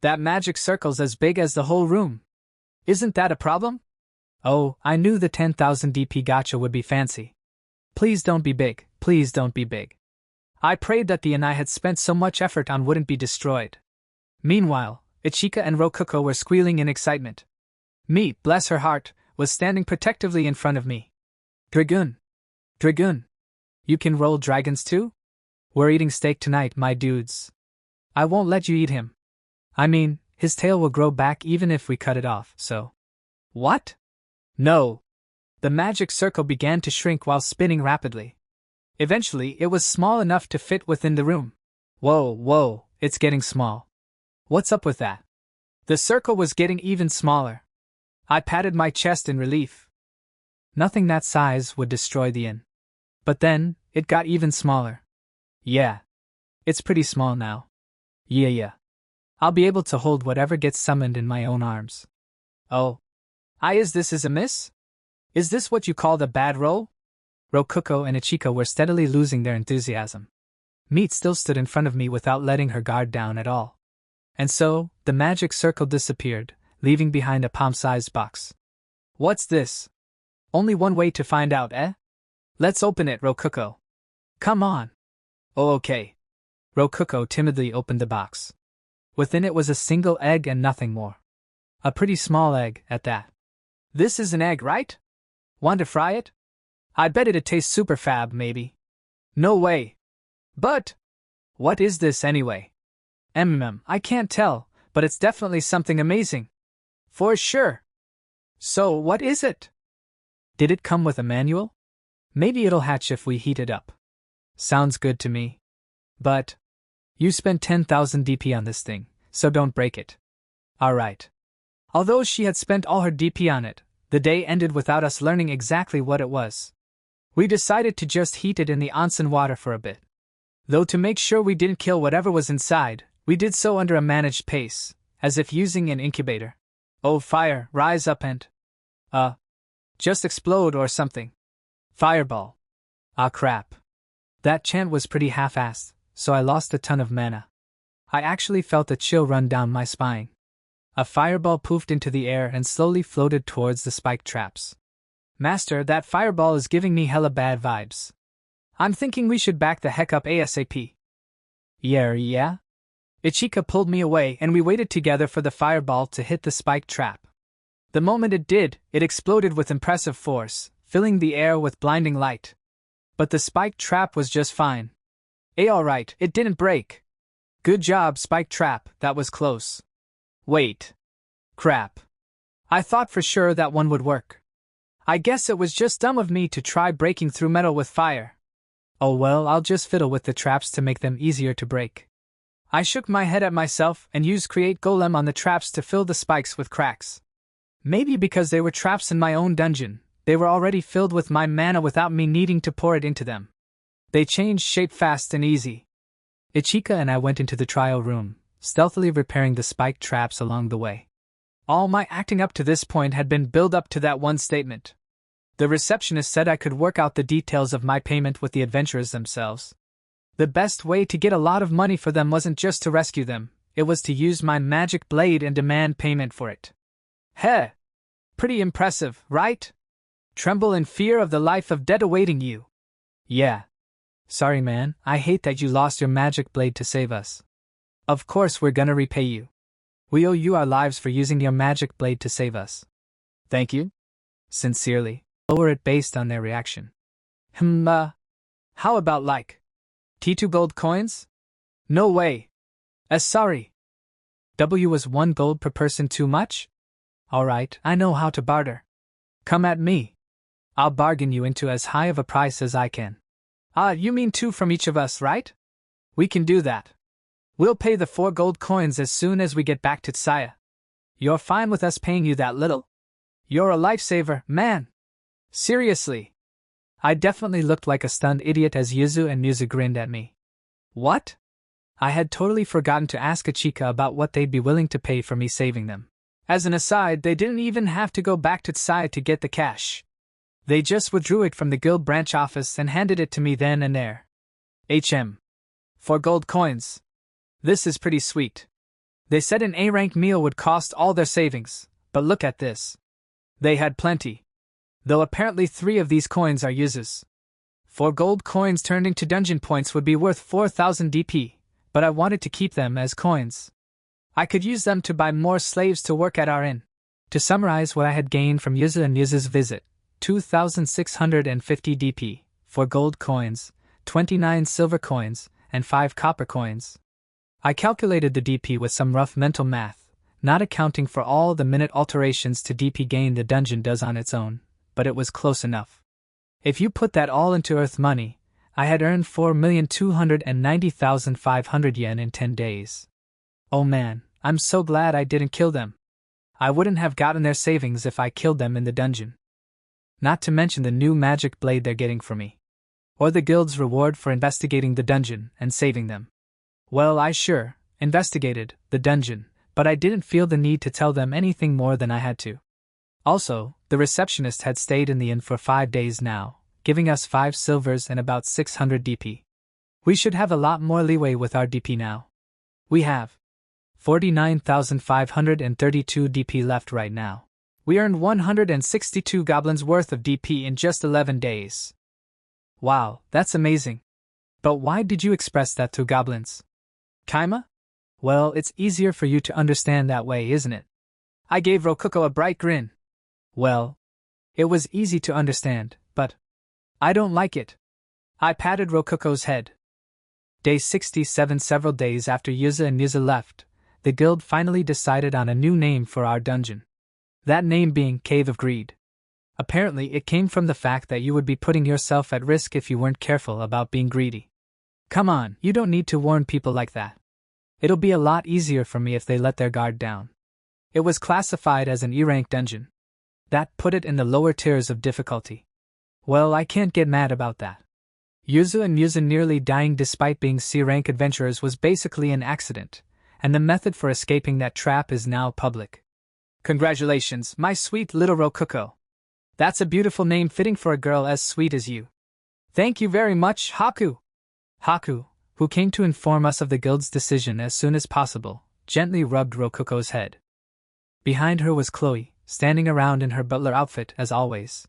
That magic circle's as big as the whole room. Isn't that a problem? Oh, I knew the 10,000 DP gacha would be fancy. Please don't be big, please don't be big. I prayed that the inn I had spent so much effort on wouldn't be destroyed. Meanwhile, Ichika and Rokuko were squealing in excitement. Me, bless her heart, was standing protectively in front of me. Dragoon. Dragoon. You can roll dragons too? We're eating steak tonight, my dudes. I won't let you eat him. I mean, his tail will grow back even if we cut it off, so. What? No. The magic circle began to shrink while spinning rapidly. Eventually, it was small enough to fit within the room. Whoa, it's getting small. What's up with that? The circle was getting even smaller. I patted my chest in relief. Nothing that size would destroy the inn. But then, it got even smaller. Yeah. It's pretty small now. Yeah. I'll be able to hold whatever gets summoned in my own arms. Oh. Is this a miss? Is this what you call the bad roll? Rokuko and Ichika were steadily losing their enthusiasm. Meat still stood in front of me without letting her guard down at all. And so, the magic circle disappeared, leaving behind a palm-sized box. What's this? Only one way to find out, eh? Let's open it, Rokuko. Come on. Oh, okay. Rokuko timidly opened the box. Within it was a single egg and nothing more. A pretty small egg, at that. This is an egg, right? Want to fry it? I bet it'd taste super fab, maybe. No way. But, what is this anyway? I can't tell, but it's definitely something amazing. For sure. So, what is it? Did it come with a manual? Maybe it'll hatch if we heat it up. Sounds good to me. But, you spent 10,000 DP on this thing, so don't break it. Alright. Although she had spent all her DP on it, the day ended without us learning exactly what it was. We decided to just heat it in the onsen water for a bit. Though to make sure we didn't kill whatever was inside, we did so under a managed pace, as if using an incubator. Oh fire, rise up and… just explode or something. Fireball. Ah crap. That chant was pretty half-assed, so I lost a ton of mana. I actually felt a chill run down my spine. A fireball poofed into the air and slowly floated towards the spike traps. Master, that fireball is giving me hella bad vibes. I'm thinking we should back the heck up ASAP. Yeah? Ichika pulled me away and we waited together for the fireball to hit the spike trap. The moment it did, it exploded with impressive force, filling the air with blinding light. But the spike trap was just fine. Alright, it didn't break. Good job, spike trap, that was close. Wait. Crap. I thought for sure that one would work. I guess it was just dumb of me to try breaking through metal with fire. Oh well, I'll just fiddle with the traps to make them easier to break. I shook my head at myself and used Create Golem on the traps to fill the spikes with cracks. Maybe because they were traps in my own dungeon, they were already filled with my mana without me needing to pour it into them. They changed shape fast and easy. Ichika and I went into the trial room, stealthily repairing the spike traps along the way. All my acting up to this point had been built up to that one statement. The receptionist said I could work out the details of my payment with the adventurers themselves. The best way to get a lot of money for them wasn't just to rescue them, it was to use my magic blade and demand payment for it. Heh! Pretty impressive, right? Tremble in fear of the life of death awaiting you. Yeah. Sorry man, I hate that you lost your magic blade to save us. Of course we're gonna repay you. We owe you our lives for using your magic blade to save us. Thank you. Sincerely. Lower it based on their reaction. How about like T2 gold coins? No way. Sorry. W was 1 gold per person too much? Alright, I know how to barter. Come at me. I'll bargain you into as high of a price as I can. You mean 2 from each of us, right? We can do that. We'll pay the 4 gold coins as soon as we get back to Tsaya. You're fine with us paying you that little? You're a lifesaver, man. Seriously. I definitely looked like a stunned idiot as Yuzu and Muzu grinned at me. What? I had totally forgotten to ask Ichika about what they'd be willing to pay for me saving them. As an aside, they didn't even have to go back to Tsaya to get the cash. They just withdrew it from the guild branch office and handed it to me then and there. 4 gold coins. This is pretty sweet. They said an A-rank meal would cost all their savings, but look at this. They had plenty. Though apparently 3 of these coins are Yuzu's. 4 gold coins turned into dungeon points would be worth 4,000 DP, but I wanted to keep them as coins. I could use them to buy more slaves to work at our inn. To summarize what I had gained from Yuzu and Yuzu's visit, 2,650 DP, 4 gold coins, 29 silver coins, and 5 copper coins. I calculated the DP with some rough mental math, not accounting for all the minute alterations to DP gain the dungeon does on its own, but it was close enough. If you put that all into Earth money, I had earned 4,290,500 yen in 10 days. Oh man, I'm so glad I didn't kill them. I wouldn't have gotten their savings if I killed them in the dungeon. Not to mention the new magic blade they're getting from me. Or the guild's reward for investigating the dungeon and saving them. Well, I sure investigated the dungeon, but I didn't feel the need to tell them anything more than I had to. Also, the receptionist had stayed in the inn for 5 days now, giving us 5 silvers and about 600 DP. We should have a lot more leeway with our DP now. We have 49,532 DP left right now. We earned 162 goblins worth of DP in just 11 days. Wow, that's amazing. But why did you express that through goblins? Kaima? Well, it's easier for you to understand that way, isn't it? I gave Rokuko a bright grin. Well, it was easy to understand, but I don't like it. I patted Rokuko's head. Day 67. Several days after Yuzu and Yuzu left, the guild finally decided on a new name for our dungeon. That name being Cave of Greed. Apparently it came from the fact that you would be putting yourself at risk if you weren't careful about being greedy. Come on, you don't need to warn people like that. It'll be a lot easier for me if they let their guard down. It was classified as an E-rank dungeon. That put it in the lower tiers of difficulty. Well, I can't get mad about that. Yuzu and Yuzu nearly dying despite being C-rank adventurers was basically an accident, and the method for escaping that trap is now public. Congratulations, my sweet little Rokuko. That's a beautiful name fitting for a girl as sweet as you. Thank you very much, Haku. Haku, who came to inform us of the guild's decision as soon as possible, gently rubbed Rokuko's head. Behind her was Chloe, standing around in her butler outfit as always.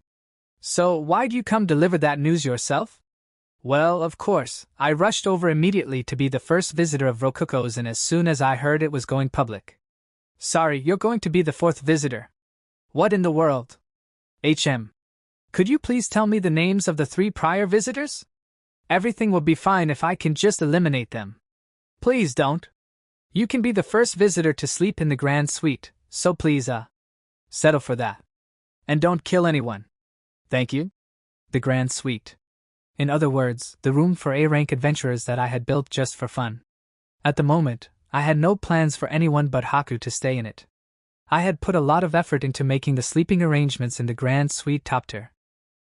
So, why'd you come deliver that news yourself? Well, of course, I rushed over immediately to be the first visitor of Rokuko's and as soon as I heard it was going public. Sorry, you're going to be the 4th visitor. What in the world? Could you please tell me the names of the 3 prior visitors? Everything will be fine if I can just eliminate them. Please don't. You can be the first visitor to sleep in the grand suite, so please, settle for that. And don't kill anyone. Thank you? The grand suite. In other words, the room for A-rank adventurers that I had built just for fun. At the moment, I had no plans for anyone but Haku to stay in it. I had put a lot of effort into making the sleeping arrangements in the grand suite top tier.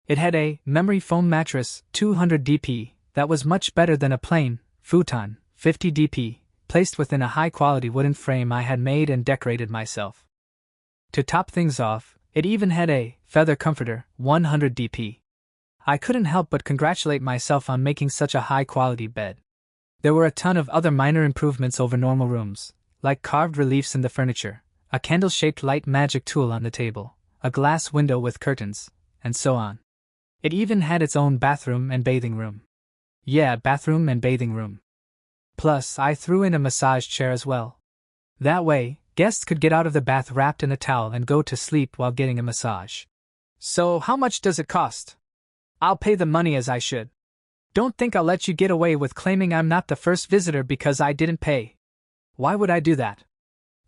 It had a memory foam mattress, 200 DP, that was much better than a plain futon, 50 DP, placed within a high-quality wooden frame I had made and decorated myself. To top things off, it even had a feather comforter, 100 DP. I couldn't help but congratulate myself on making such a high-quality bed. There were a ton of other minor improvements over normal rooms, like carved reliefs in the furniture, a candle-shaped light magic tool on the table, a glass window with curtains, and so on. It even had its own bathroom and bathing room. Yeah, bathroom and bathing room. Plus, I threw in a massage chair as well. That way, guests could get out of the bath wrapped in a towel and go to sleep while getting a massage. So, how much does it cost? I'll pay the money as I should. Don't think I'll let you get away with claiming I'm not the first visitor because I didn't pay. Why would I do that?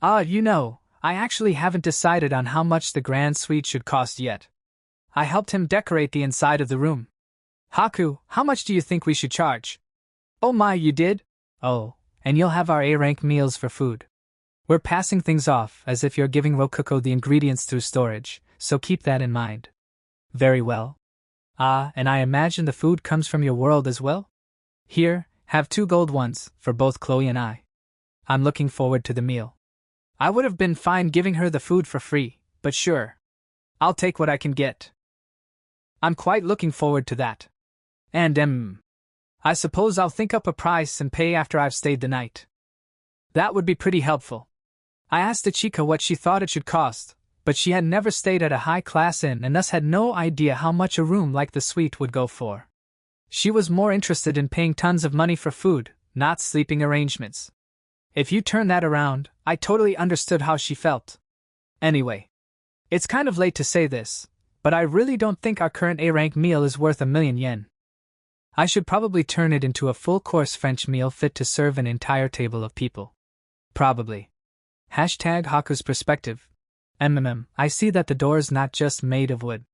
I actually haven't decided on how much the grand suite should cost yet. I helped him decorate the inside of the room. Haku, how much do you think we should charge? Oh my, you did? Oh, and you'll have our A-rank meals for food. We're passing things off as if you're giving Rokuko the ingredients through storage, so keep that in mind. Very well. And I imagine the food comes from your world as well? Here, have 2 gold ones, for both Chloe and I. I'm looking forward to the meal. I would have been fine giving her the food for free, but sure. I'll take what I can get. I'm quite looking forward to that. And I suppose I'll think up a price and pay after I've stayed the night. That would be pretty helpful. I asked Ichika what she thought it should cost, but she had never stayed at a high-class inn and thus had no idea how much a room like the suite would go for. She was more interested in paying tons of money for food, not sleeping arrangements. If you turn that around, I totally understood how she felt. Anyway, it's kind of late to say this, but I really don't think our current A-rank meal is worth 1,000,000 yen. I should probably turn it into a full-course French meal fit to serve an entire table of people. Probably. #Haku's perspective. I see that the door's not just made of wood.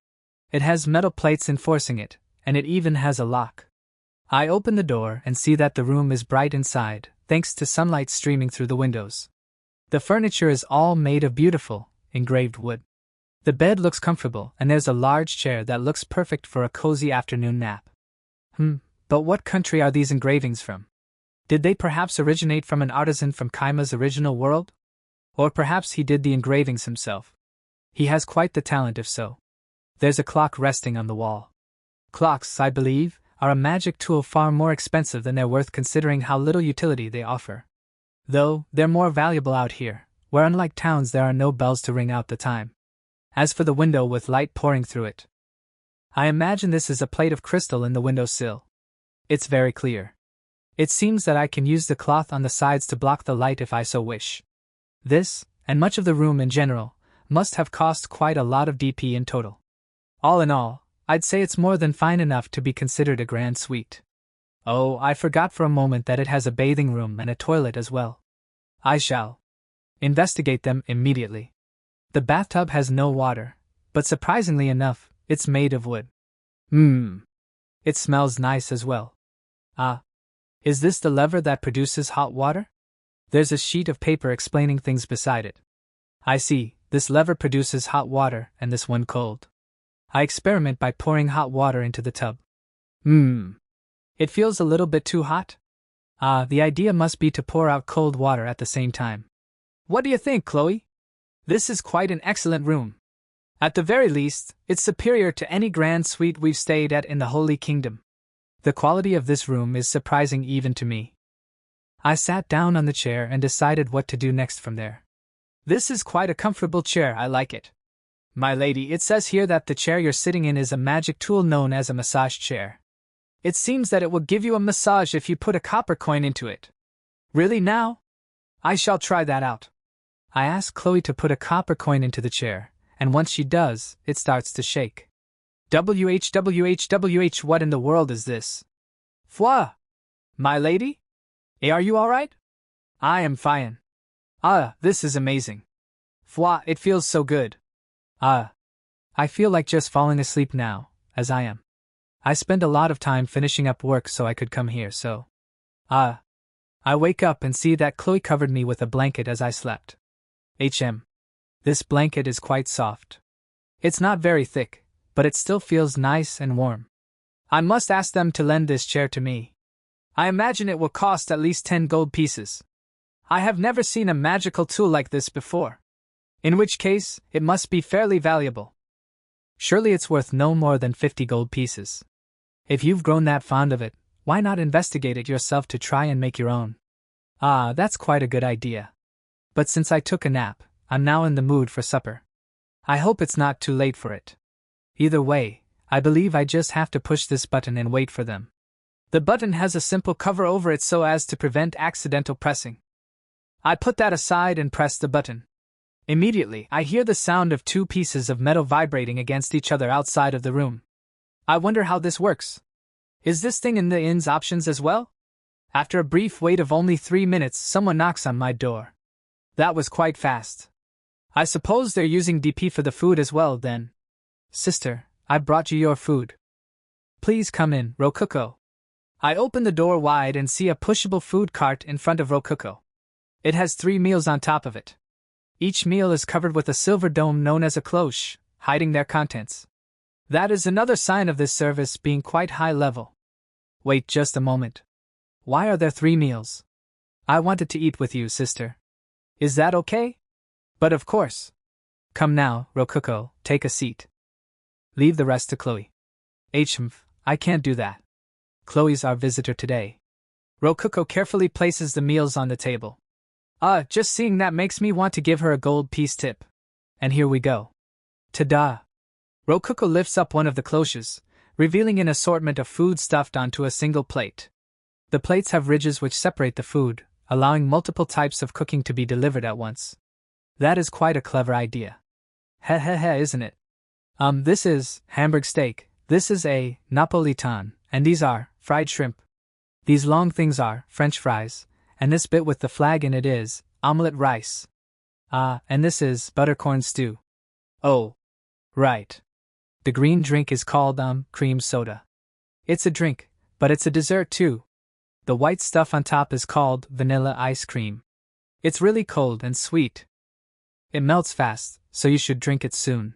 It has metal plates enforcing it, and it even has a lock. I open the door and see that the room is bright inside, thanks to sunlight streaming through the windows. The furniture is all made of beautiful, engraved wood. The bed looks comfortable, and there's a large chair that looks perfect for a cozy afternoon nap. But what country are these engravings from? Did they perhaps originate from an artisan from Kaima's original world? Or perhaps he did the engravings himself. He has quite the talent if so. There's a clock resting on the wall. Clocks, I believe, are a magic tool far more expensive than they're worth considering how little utility they offer. Though, they're more valuable out here, where unlike towns there are no bells to ring out the time. As for the window with light pouring through it, I imagine this is a plate of crystal in the windowsill. It's very clear. It seems that I can use the cloth on the sides to block the light if I so wish. This, and much of the room in general, must have cost quite a lot of DP in total. All in all, I'd say it's more than fine enough to be considered a grand suite. Oh, I forgot for a moment that it has a bathing room and a toilet as well. I shall investigate them immediately. The bathtub has no water, but surprisingly enough, it's made of wood. It smells nice as well. Is this the lever that produces hot water? There's a sheet of paper explaining things beside it. I see, this lever produces hot water and this one cold. I experiment by pouring hot water into the tub. It feels a little bit too hot? The idea must be to pour out cold water at the same time. What do you think, Chloe? This is quite an excellent room. At the very least, it's superior to any grand suite we've stayed at in the Holy Kingdom. The quality of this room is surprising even to me. I sat down on the chair and decided what to do next from there. This is quite a comfortable chair, I like it. My lady, it says here that the chair you're sitting in is a magic tool known as a massage chair. It seems that it will give you a massage if you put a copper coin into it. Really now? I shall try that out. I ask Chloe to put a copper coin into the chair, and once she does, it starts to shake. WH, what in the world is this? Foi! My lady? Are you alright? I am fine. This is amazing. Fwa, it feels so good. I feel like just falling asleep now, as I am. I spend a lot of time finishing up work so I could come here, so. I wake up and see that Chloe covered me with a blanket as I slept. This blanket is quite soft. It's not very thick, but it still feels nice and warm. I must ask them to lend this chair to me. I imagine it will cost at least 10 gold pieces. I have never seen a magical tool like this before. In which case, it must be fairly valuable. Surely it's worth no more than 50 gold pieces. If you've grown that fond of it, why not investigate it yourself to try and make your own? That's quite a good idea. But since I took a nap, I'm now in the mood for supper. I hope it's not too late for it. Either way, I believe I just have to push this button and wait for them. The button has a simple cover over it so as to prevent accidental pressing. I put that aside and press the button. Immediately, I hear the sound of two pieces of metal vibrating against each other outside of the room. I wonder how this works. Is this thing in the inn's options as well? After a brief wait of only 3 minutes, someone knocks on my door. That was quite fast. I suppose they're using DP for the food as well then. Sister, I brought you your food. Please come in, Rokuko. I open the door wide and see a pushable food cart in front of Rokuko. It has 3 meals on top of it. Each meal is covered with a silver dome known as a cloche, hiding their contents. That is another sign of this service being quite high level. Wait just a moment. Why are there 3 meals? I wanted to eat with you, sister. Is that okay? But of course. Come now, Rokuko, take a seat. Leave the rest to Chloe. I can't do that. Chloe's our visitor today. Rokuko carefully places the meals on the table. Just seeing that makes me want to give her a gold piece tip. And here we go. Ta-da! Rokuko lifts up one of the cloches, revealing an assortment of food stuffed onto a single plate. The plates have ridges which separate the food, allowing multiple types of cooking to be delivered at once. That is quite a clever idea. Isn't it? This is Hamburg steak, this is a Napolitan, and these are fried shrimp. These long things are French fries, and this bit with the flag in it is omelette rice. And this is buttercorn stew. Oh, right. The green drink is called cream soda. It's a drink, but it's a dessert too. The white stuff on top is called vanilla ice cream. It's really cold and sweet. It melts fast, so you should drink it soon.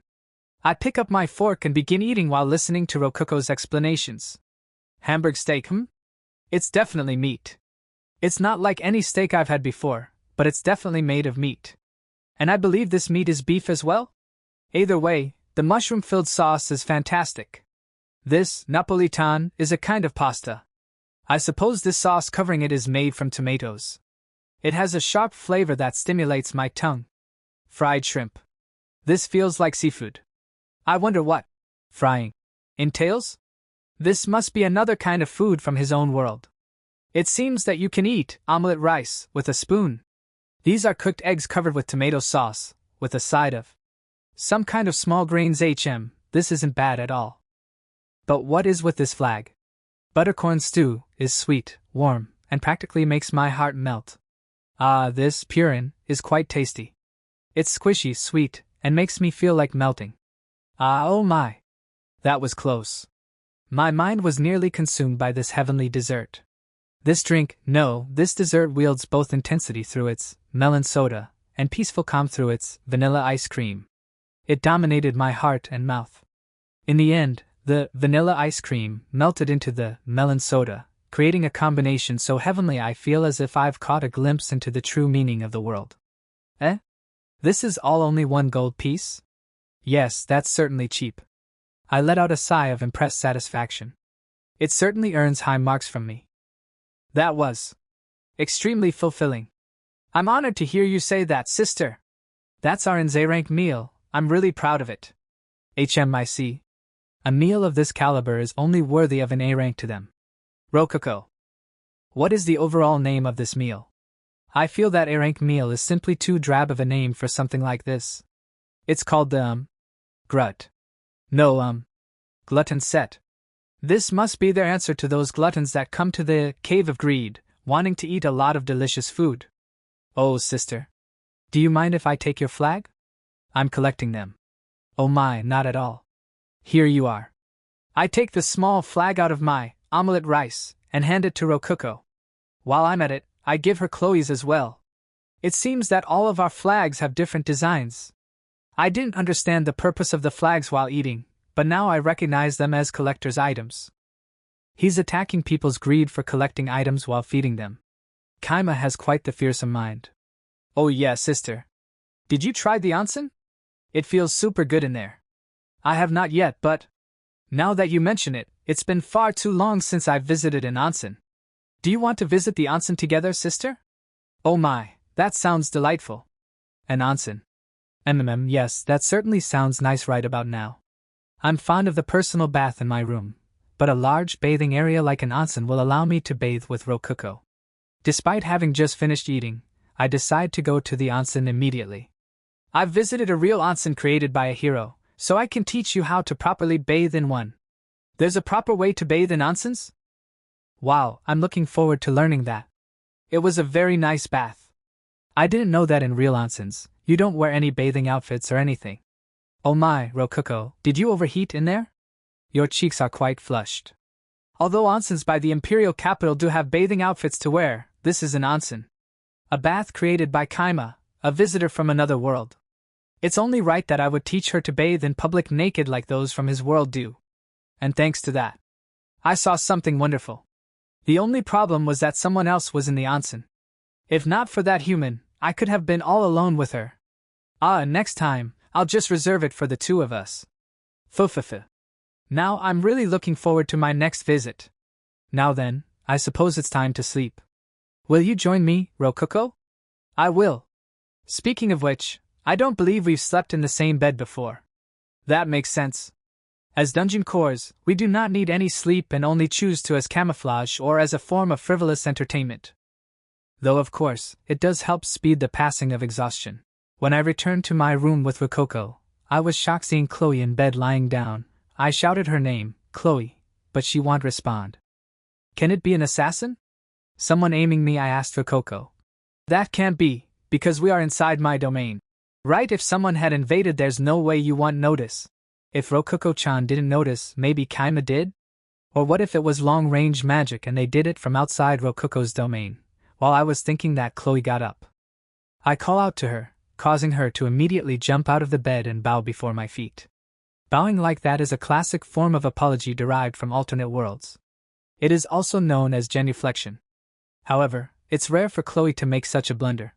I pick up my fork and begin eating while listening to Rokuko's explanations. Hamburg steak, It's definitely meat. It's not like any steak I've had before, but it's definitely made of meat. And I believe this meat is beef as well? Either way, the mushroom-filled sauce is fantastic. This Napolitan is a kind of pasta. I suppose this sauce covering it is made from tomatoes. It has a sharp flavor that stimulates my tongue. Fried shrimp. This feels like seafood. I wonder what frying entails? This must be another kind of food from his own world. It seems that you can eat omelette rice with a spoon. These are cooked eggs covered with tomato sauce, with a side of some kind of small grains. This isn't bad at all. But what is with this flag? Buttercorn stew is sweet, warm, and practically makes my heart melt. This purin is quite tasty. It's squishy, sweet, and makes me feel like melting. Oh my. That was close. My mind was nearly consumed by this heavenly dessert. This dessert wields both intensity through its melon soda and peaceful calm through its vanilla ice cream. It dominated my heart and mouth. In the end, the vanilla ice cream melted into the melon soda, creating a combination so heavenly I feel as if I've caught a glimpse into the true meaning of the world. This is all only 1 gold piece? Yes, that's certainly cheap. I let out a sigh of impressed satisfaction. It certainly earns high marks from me. That was extremely fulfilling. I'm honored to hear you say that, sister. That's our A-rank meal. I'm really proud of it. HMIC. A meal of this caliber is only worthy of an A rank to them. Rokuko. What is the overall name of this meal? I feel that A rank meal is simply too drab of a name for something like this. It's called the, Grut. No, glutton set. This must be their answer to those gluttons that come to the Cave of Greed, wanting to eat a lot of delicious food. Oh, sister. Do you mind if I take your flag? I'm collecting them. Oh my, not at all. Here you are. I take the small flag out of my omelette rice and hand it to Rokuko. While I'm at it, I give her Chloe's as well. It seems that all of our flags have different designs. I didn't understand the purpose of the flags while eating, but now I recognize them as collector's items. He's attacking people's greed for collecting items while feeding them. Kaima has quite the fearsome mind. Oh yeah, sister. Did you try the onsen? It feels super good in there. I have not yet, but now that you mention it, it's been far too long since I've visited an onsen. Do you want to visit the onsen together, sister? Oh my, that sounds delightful. An onsen. Yes, that certainly sounds nice right about now. I'm fond of the personal bath in my room, but a large bathing area like an onsen will allow me to bathe with Rokuko. Despite having just finished eating, I decide to go to the onsen immediately. I've visited a real onsen created by a hero, so I can teach you how to properly bathe in one. There's a proper way to bathe in onsens? Wow, I'm looking forward to learning that. It was a very nice bath. I didn't know that in real onsens, you don't wear any bathing outfits or anything. Oh my, Rokuko, did you overheat in there? Your cheeks are quite flushed. Although onsens by the imperial capital do have bathing outfits to wear, this is an onsen. A bath created by Kaima, a visitor from another world. It's only right that I would teach her to bathe in public naked like those from his world do. And thanks to that, I saw something wonderful. The only problem was that someone else was in the onsen. If not for that human, I could have been all alone with her. Next time, I'll just reserve it for the two of us. Fufufu. Now I'm really looking forward to my next visit. Now then, I suppose it's time to sleep. Will you join me, Rokuko? I will. Speaking of which, I don't believe we've slept in the same bed before. That makes sense. As dungeon cores, we do not need any sleep and only choose to as camouflage or as a form of frivolous entertainment. Though of course, it does help speed the passing of exhaustion. When I returned to my room with Rokuko, I was shocked seeing Chloe in bed lying down. I shouted her name, Chloe, but she won't respond. Can it be an assassin? Someone aiming me, I asked Rokuko. That can't be, because we are inside my domain. Right, if someone had invaded there's no way you won't notice. If Rokuko-chan didn't notice, maybe Kaima did? Or what if it was long-range magic and they did it from outside Rokuko's domain? While I was thinking that, Chloe got up. I call out to her, causing her to immediately jump out of the bed and bow before my feet. Bowing like that is a classic form of apology derived from alternate worlds. It is also known as genuflection. However, it's rare for Chloe to make such a blunder.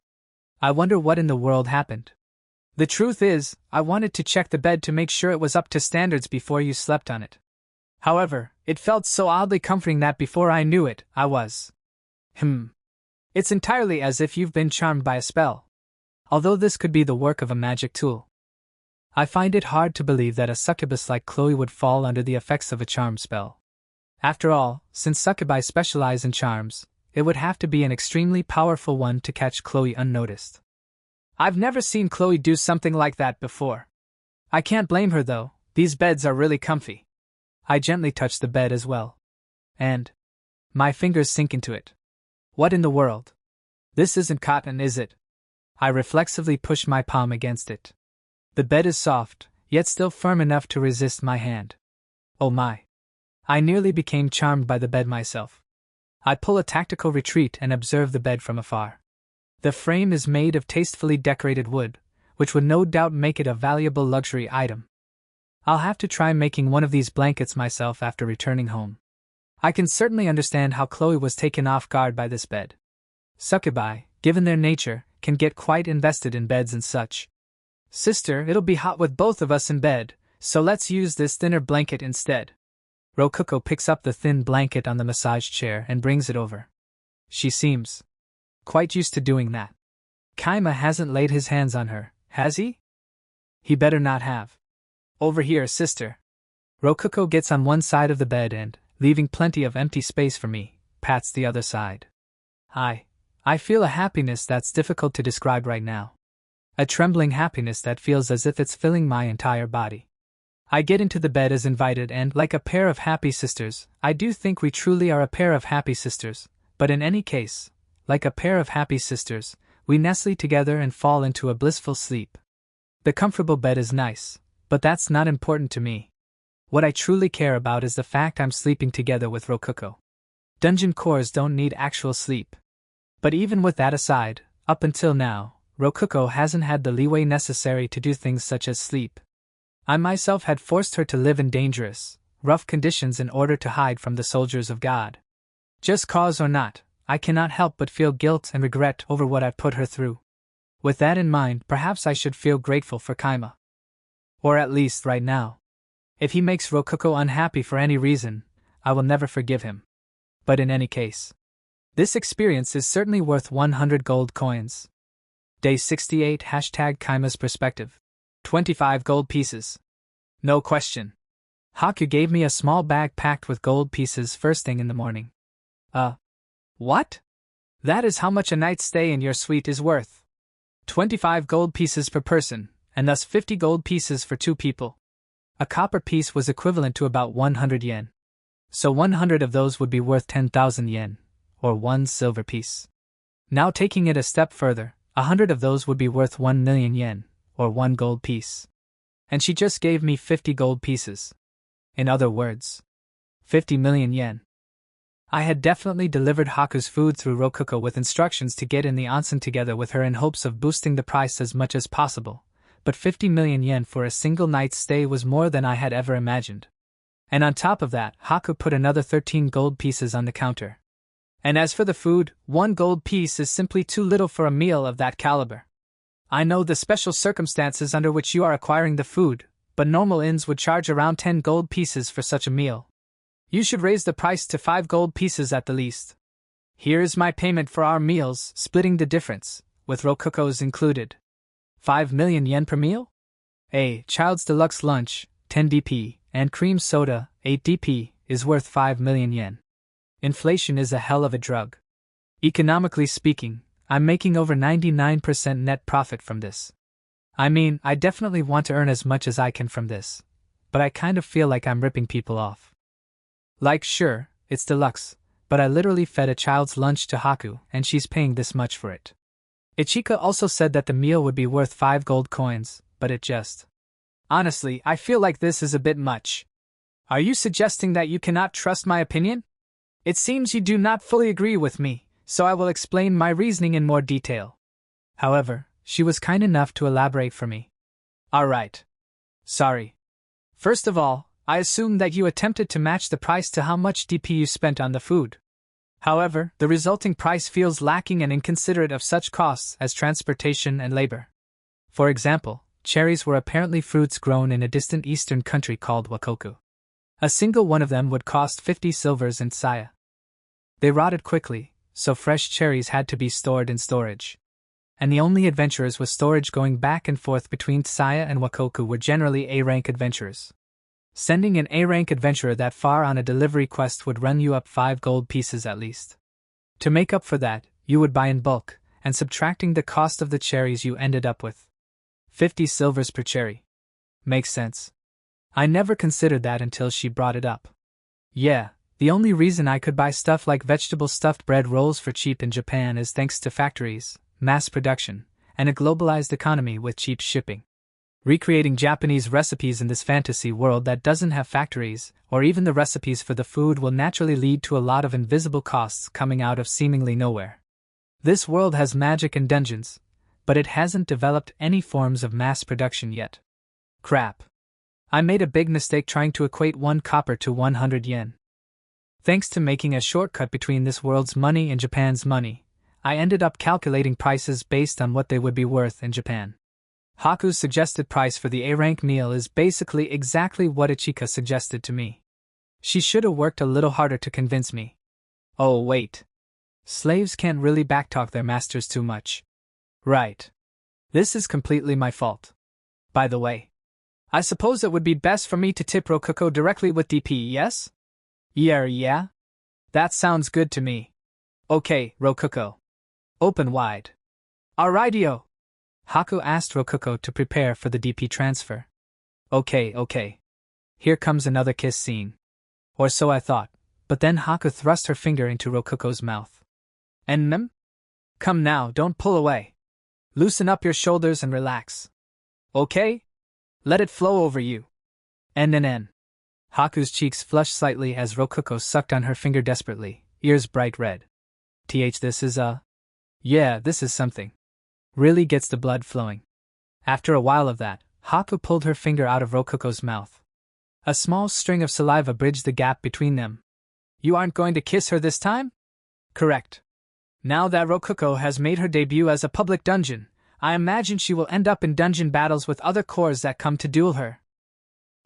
I wonder what in the world happened. The truth is, I wanted to check the bed to make sure it was up to standards before you slept on it. However, it felt so oddly comforting that before I knew it, I was. It's entirely as if you've been charmed by a spell. Although this could be the work of a magic tool. I find it hard to believe that a succubus like Chloe would fall under the effects of a charm spell. After all, since succubi specialize in charms, it would have to be an extremely powerful one to catch Chloe unnoticed. I've never seen Chloe do something like that before. I can't blame her though, these beds are really comfy. I gently touch the bed as well. And my fingers sink into it. What in the world? This isn't cotton, is it? I reflexively push my palm against it. The bed is soft, yet still firm enough to resist my hand. Oh my. I nearly became charmed by the bed myself. I pull a tactical retreat and observe the bed from afar. The frame is made of tastefully decorated wood, which would no doubt make it a valuable luxury item. I'll have to try making one of these blankets myself after returning home. I can certainly understand how Chloe was taken off guard by this bed. Succubi, given their nature, can get quite invested in beds and such. Sister, it'll be hot with both of us in bed, so let's use this thinner blanket instead. Rokuko picks up the thin blanket on the massage chair and brings it over. She seems quite used to doing that. Kaima hasn't laid his hands on her, has he? He better not have. Over here, sister. Rokuko gets on one side of the bed and, leaving plenty of empty space for me, pats the other side. I feel a happiness that's difficult to describe right now. A trembling happiness that feels as if it's filling my entire body. I get into the bed as invited and, like a pair of happy sisters, I do think we truly are a pair of happy sisters, but in any case, like a pair of happy sisters, we nestle together and fall into a blissful sleep. The comfortable bed is nice, but that's not important to me. What I truly care about is the fact I'm sleeping together with Rokuko. Dungeon cores don't need actual sleep. But even with that aside, up until now, Rokuko hasn't had the leeway necessary to do things such as sleep. I myself had forced her to live in dangerous, rough conditions in order to hide from the soldiers of God. Just cause or not, I cannot help but feel guilt and regret over what I've put her through. With that in mind, perhaps I should feel grateful for Kaima. Or at least right now. If he makes Rokuko unhappy for any reason, I will never forgive him. But in any case, this experience is certainly worth 100 gold coins. Day 68 #Kaima's perspective. 25 gold pieces. No question. Haku gave me a small bag packed with gold pieces first thing in the morning. What? That is how much a night's stay in your suite is worth. 25 gold pieces per person, and thus 50 gold pieces for 2 people. A copper piece was equivalent to about 100 yen. So 100 of those would be worth 10,000 yen, or 1 silver piece. Now taking it a step further, 100 of those would be worth 1 million yen, or 1 gold piece. And she just gave me 50 gold pieces. In other words, 50 million yen. I had definitely delivered Haku's food through Rokuko with instructions to get in the onsen together with her in hopes of boosting the price as much as possible, but 50 million yen for a single night's stay was more than I had ever imagined. And on top of that, Haku put another 13 gold pieces on the counter. And as for the food, 1 gold piece is simply too little for a meal of that caliber. I know the special circumstances under which you are acquiring the food, but normal inns would charge around 10 gold pieces for such a meal. You should raise the price to 5 gold pieces at the least. Here is my payment for our meals, splitting the difference, with Rokuko's included. 5 million yen per meal? A child's deluxe lunch, 10 DP, and cream soda, 8 DP, is worth 5 million yen. Inflation is a hell of a drug. Economically speaking, I'm making over 99% net profit from this. I mean, I definitely want to earn as much as I can from this, but I kind of feel like I'm ripping people off. Like, sure, it's deluxe, but I literally fed a child's lunch to Haku, and she's paying this much for it. Ichika also said that the meal would be worth 5 gold coins, but it just... Honestly, I feel like this is a bit much. Are you suggesting that you cannot trust my opinion? It seems you do not fully agree with me, so I will explain my reasoning in more detail. However, she was kind enough to elaborate for me. Alright. Sorry. First of all, I assume that you attempted to match the price to how much DP you spent on the food. However, the resulting price feels lacking and inconsiderate of such costs as transportation and labor. For example, cherries were apparently fruits grown in a distant eastern country called Wakoku. A single one of them would cost 50 silvers in Saya. They rotted quickly, so fresh cherries had to be stored in storage. And the only adventurers with storage going back and forth between Saya and Wakoku were generally A-rank adventurers. Sending an A-rank adventurer that far on a delivery quest would run you up 5 gold pieces at least. To make up for that, you would buy in bulk, and subtracting the cost of the cherries you ended up with 50 silvers per cherry. Makes sense. I never considered that until she brought it up. Yeah, the only reason I could buy stuff like vegetable stuffed bread rolls for cheap in Japan is thanks to factories, mass production, and a globalized economy with cheap shipping. Recreating Japanese recipes in this fantasy world that doesn't have factories, or even the recipes for the food, will naturally lead to a lot of invisible costs coming out of seemingly nowhere. This world has magic and dungeons, but it hasn't developed any forms of mass production yet. Crap. I made a big mistake trying to equate 1 copper to 100 yen. Thanks to making a shortcut between this world's money and Japan's money, I ended up calculating prices based on what they would be worth in Japan. Haku's suggested price for the A-rank meal is basically exactly what Ichika suggested to me. She should have worked a little harder to convince me. Oh wait. Slaves can't really backtalk their masters too much. Right. This is completely my fault. By the way, I suppose it would be best for me to tip Rokuko directly with DP, yes? Yeah? That sounds good to me. Okay, Rokuko. Open wide. Alrightio. Haku asked Rokuko to prepare for the DP transfer. Okay. Here comes another kiss scene. Or so I thought, but then Haku thrust her finger into Rokuko's mouth. Come now, don't pull away. Loosen up your shoulders and relax. Okay? Let it flow over you. N. Haku's cheeks flushed slightly as Rokuko sucked on her finger desperately, ears bright red. This is Yeah, this is something. Really gets the blood flowing. After a while of that, Haku pulled her finger out of Rokuko's mouth. A small string of saliva bridged the gap between them. You aren't going to kiss her this time? Correct. Now that Rokuko has made her debut as a public dungeon, I imagine she will end up in dungeon battles with other cores that come to duel her.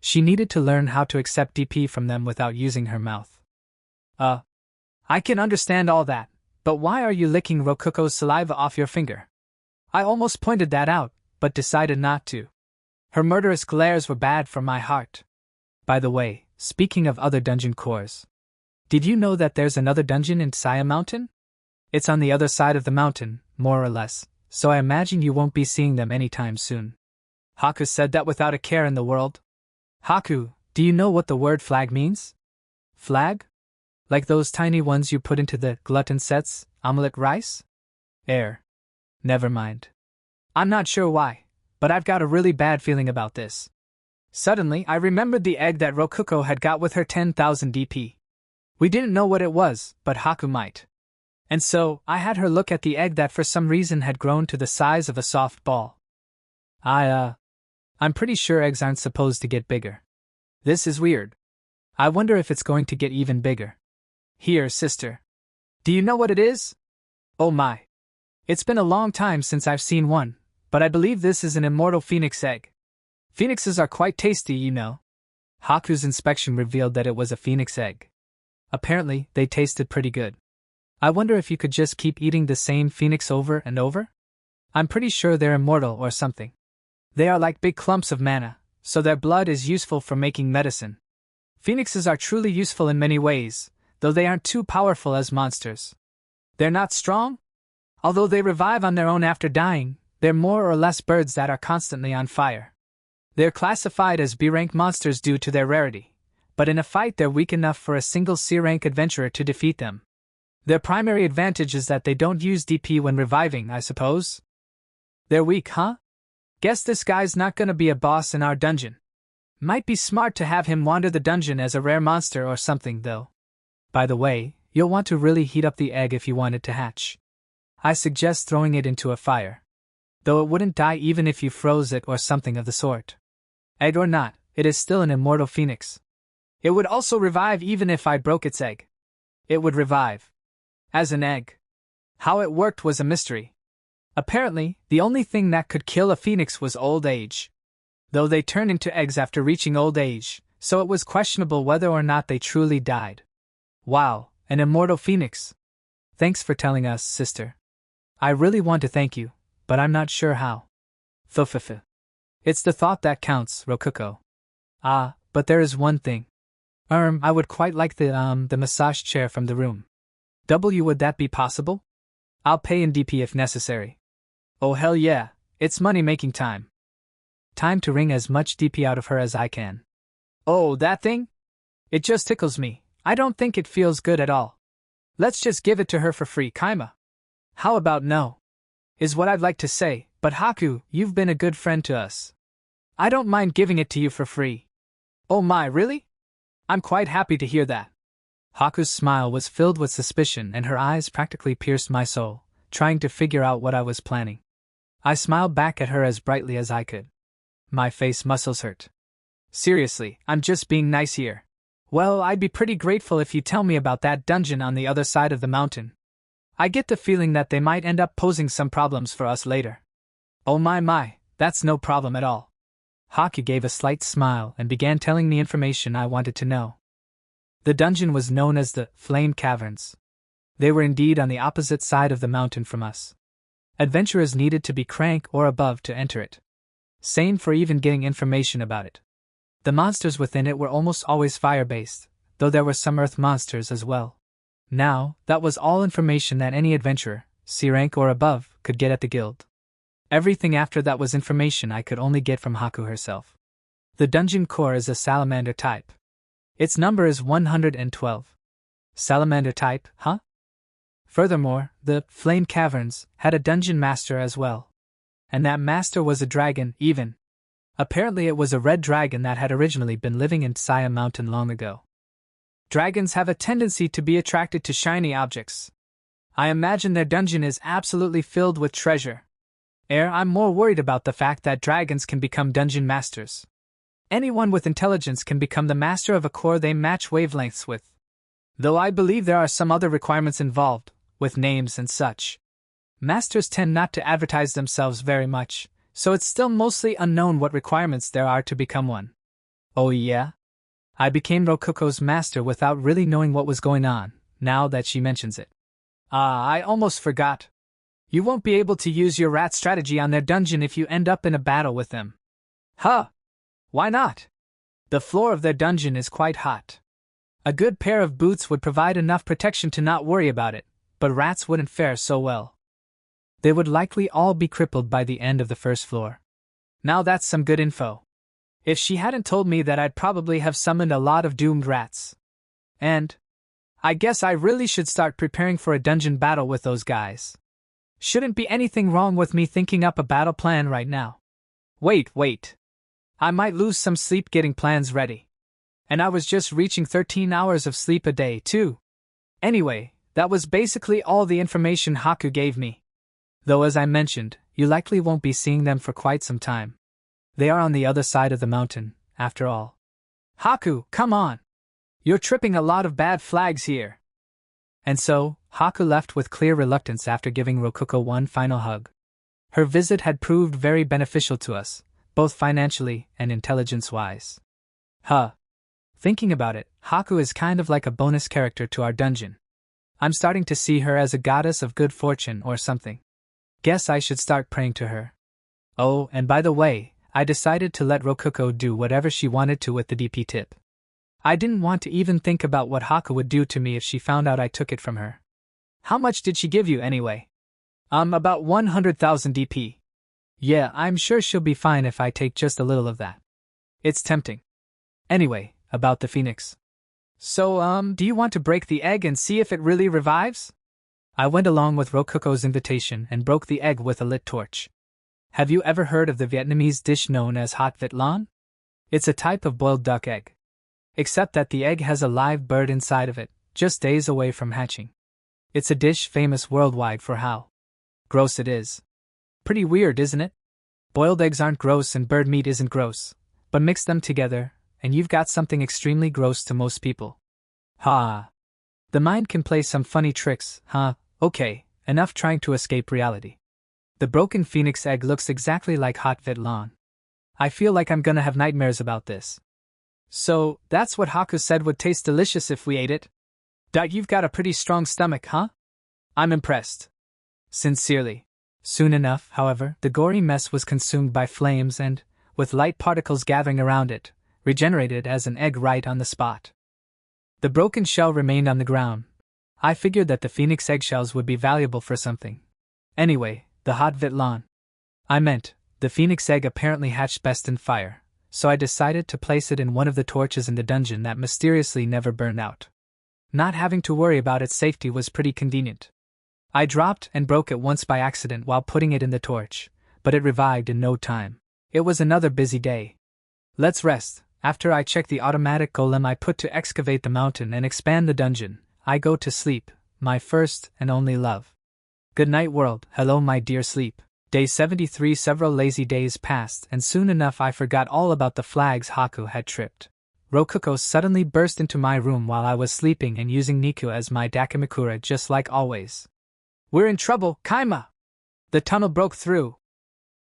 She needed to learn how to accept DP from them without using her mouth. I can understand all that, but why are you licking Rokuko's saliva off your finger? I almost pointed that out, but decided not to. Her murderous glares were bad for my heart. By the way, speaking of other dungeon cores, did you know that there's another dungeon in Saya Mountain? It's on the other side of the mountain, more or less, so I imagine you won't be seeing them anytime soon. Haku said that without a care in the world. Haku, do you know what the word flag means? Flag? Like those tiny ones you put into the glutton sets, omelette rice? Never mind. I'm not sure why, but I've got a really bad feeling about this. Suddenly, I remembered the egg that Rokuko had got with her 10,000 DP. We didn't know what it was, but Haku might. And so, I had her look at the egg that for some reason had grown to the size of a soft ball. I'm pretty sure eggs aren't supposed to get bigger. This is weird. I wonder if it's going to get even bigger. Here, sister. Do you know what it is? Oh my. It's been a long time since I've seen one, but I believe this is an immortal phoenix egg. Phoenixes are quite tasty, you know. Haku's inspection revealed that it was a phoenix egg. Apparently, they tasted pretty good. I wonder if you could just keep eating the same phoenix over and over? I'm pretty sure they're immortal or something. They are like big clumps of mana, so their blood is useful for making medicine. Phoenixes are truly useful in many ways, though they aren't too powerful as monsters. They're not strong? Although they revive on their own after dying, they're more or less birds that are constantly on fire. They're classified as B-rank monsters due to their rarity, but in a fight they're weak enough for a single C-rank adventurer to defeat them. Their primary advantage is that they don't use DP when reviving, I suppose. They're weak, huh? Guess this guy's not gonna be a boss in our dungeon. Might be smart to have him wander the dungeon as a rare monster or something, though. By the way, you'll want to really heat up the egg if you want it to hatch. I suggest throwing it into a fire. Though it wouldn't die even if you froze it or something of the sort. Egg or not, it is still an immortal phoenix. It would also revive even if I broke its egg. It would revive. As an egg. How it worked was a mystery. Apparently, the only thing that could kill a phoenix was old age. Though they turn into eggs after reaching old age, so it was questionable whether or not they truly died. Wow, an immortal phoenix. Thanks for telling us, sister. I really want to thank you, but I'm not sure how. Thufufu. It's the thought that counts, Rokuko. But there is one thing. I would quite like the massage chair from the room. Would that be possible? I'll pay in DP if necessary. Oh hell yeah, it's money-making time. Time to wring as much DP out of her as I can. Oh, that thing? It just tickles me. I don't think it feels good at all. Let's just give it to her for free, Kaima. How about no? Is what I'd like to say, but Haku, you've been a good friend to us. I don't mind giving it to you for free. Oh my, really? I'm quite happy to hear that. Haku's smile was filled with suspicion and her eyes practically pierced my soul, trying to figure out what I was planning. I smiled back at her as brightly as I could. My face muscles hurt. Seriously, I'm just being nice here. Well, I'd be pretty grateful if you tell me about that dungeon on the other side of the mountain. I get the feeling that they might end up posing some problems for us later. Oh my, that's no problem at all. Haku gave a slight smile and began telling me information I wanted to know. The dungeon was known as the Flame Caverns. They were indeed on the opposite side of the mountain from us. Adventurers needed to be crank or above to enter it. Same for even getting information about it. The monsters within it were almost always fire-based, though there were some earth monsters as well. Now, that was all information that any adventurer, C rank or above, could get at the guild. Everything after that was information I could only get from Haku herself. The dungeon core is a salamander type. Its number is 112. Salamander type, huh? Furthermore, the Flame Caverns had a dungeon master as well. And that master was a dragon, even. Apparently it was a red dragon that had originally been living in Saya Mountain long ago. Dragons have a tendency to be attracted to shiny objects. I imagine their dungeon is absolutely filled with treasure. I'm more worried about the fact that dragons can become dungeon masters. Anyone with intelligence can become the master of a core they match wavelengths with. Though I believe there are some other requirements involved, with names and such. Masters tend not to advertise themselves very much, so it's still mostly unknown what requirements there are to become one. Oh yeah? I became Rokuko's master without really knowing what was going on, now that she mentions it. I almost forgot. You won't be able to use your rat strategy on their dungeon if you end up in a battle with them. Huh? Why not? The floor of their dungeon is quite hot. A good pair of boots would provide enough protection to not worry about it, but rats wouldn't fare so well. They would likely all be crippled by the end of the first floor. Now that's some good info. If she hadn't told me that, I'd probably have summoned a lot of doomed rats. And I guess I really should start preparing for a dungeon battle with those guys. Shouldn't be anything wrong with me thinking up a battle plan right now. Wait. I might lose some sleep getting plans ready. And I was just reaching 13 hours of sleep a day, too. Anyway, that was basically all the information Haku gave me. Though as I mentioned, you likely won't be seeing them for quite some time. They are on the other side of the mountain, after all. Haku, come on! You're tripping a lot of bad flags here. And so, Haku left with clear reluctance after giving Rokuko one final hug. Her visit had proved very beneficial to us, both financially and intelligence-wise. Thinking about it, Haku is kind of like a bonus character to our dungeon. I'm starting to see her as a goddess of good fortune or something. Guess I should start praying to her. Oh, and by the way, I decided to let Rokuko do whatever she wanted to with the DP tip. I didn't want to even think about what Haku would do to me if she found out I took it from her. How much did she give you anyway? About 100,000 DP. Yeah, I'm sure she'll be fine if I take just a little of that. It's tempting. Anyway, about the phoenix. So, do you want to break the egg and see if it really revives? I went along with Rokuko's invitation and broke the egg with a lit torch. Have you ever heard of the Vietnamese dish known as hot vịt lon? It's a type of boiled duck egg. Except that the egg has a live bird inside of it, just days away from hatching. It's a dish famous worldwide for how gross it is. Pretty weird, isn't it? Boiled eggs aren't gross and bird meat isn't gross, but mix them together, and you've got something extremely gross to most people. The mind can play some funny tricks, huh? Okay, enough trying to escape reality. The broken phoenix egg looks exactly like hot vịt lon. I feel like I'm gonna have nightmares about this. So, that's what Haku said would taste delicious if we ate it? You've got a pretty strong stomach, huh? I'm impressed. Sincerely. Soon enough, however, the gory mess was consumed by flames and, with light particles gathering around it, regenerated as an egg right on the spot. The broken shell remained on the ground. I figured that the phoenix eggshells would be valuable for something. Anyway, the hot vịt lon. The phoenix egg apparently hatched best in fire, so I decided to place it in one of the torches in the dungeon that mysteriously never burned out. Not having to worry about its safety was pretty convenient. I dropped and broke it once by accident while putting it in the torch, but it revived in no time. It was another busy day. Let's rest. After I check the automatic golem I put to excavate the mountain and expand the dungeon, I go to sleep, my first and only love. Good night, world. Hello, my dear sleep. Day 73. Several lazy days passed, and soon enough I forgot all about the flags Haku had tripped. Rokuko suddenly burst into my room while I was sleeping and using Niku as my Dakimakura just like always. We're in trouble, Kaima! The tunnel broke through.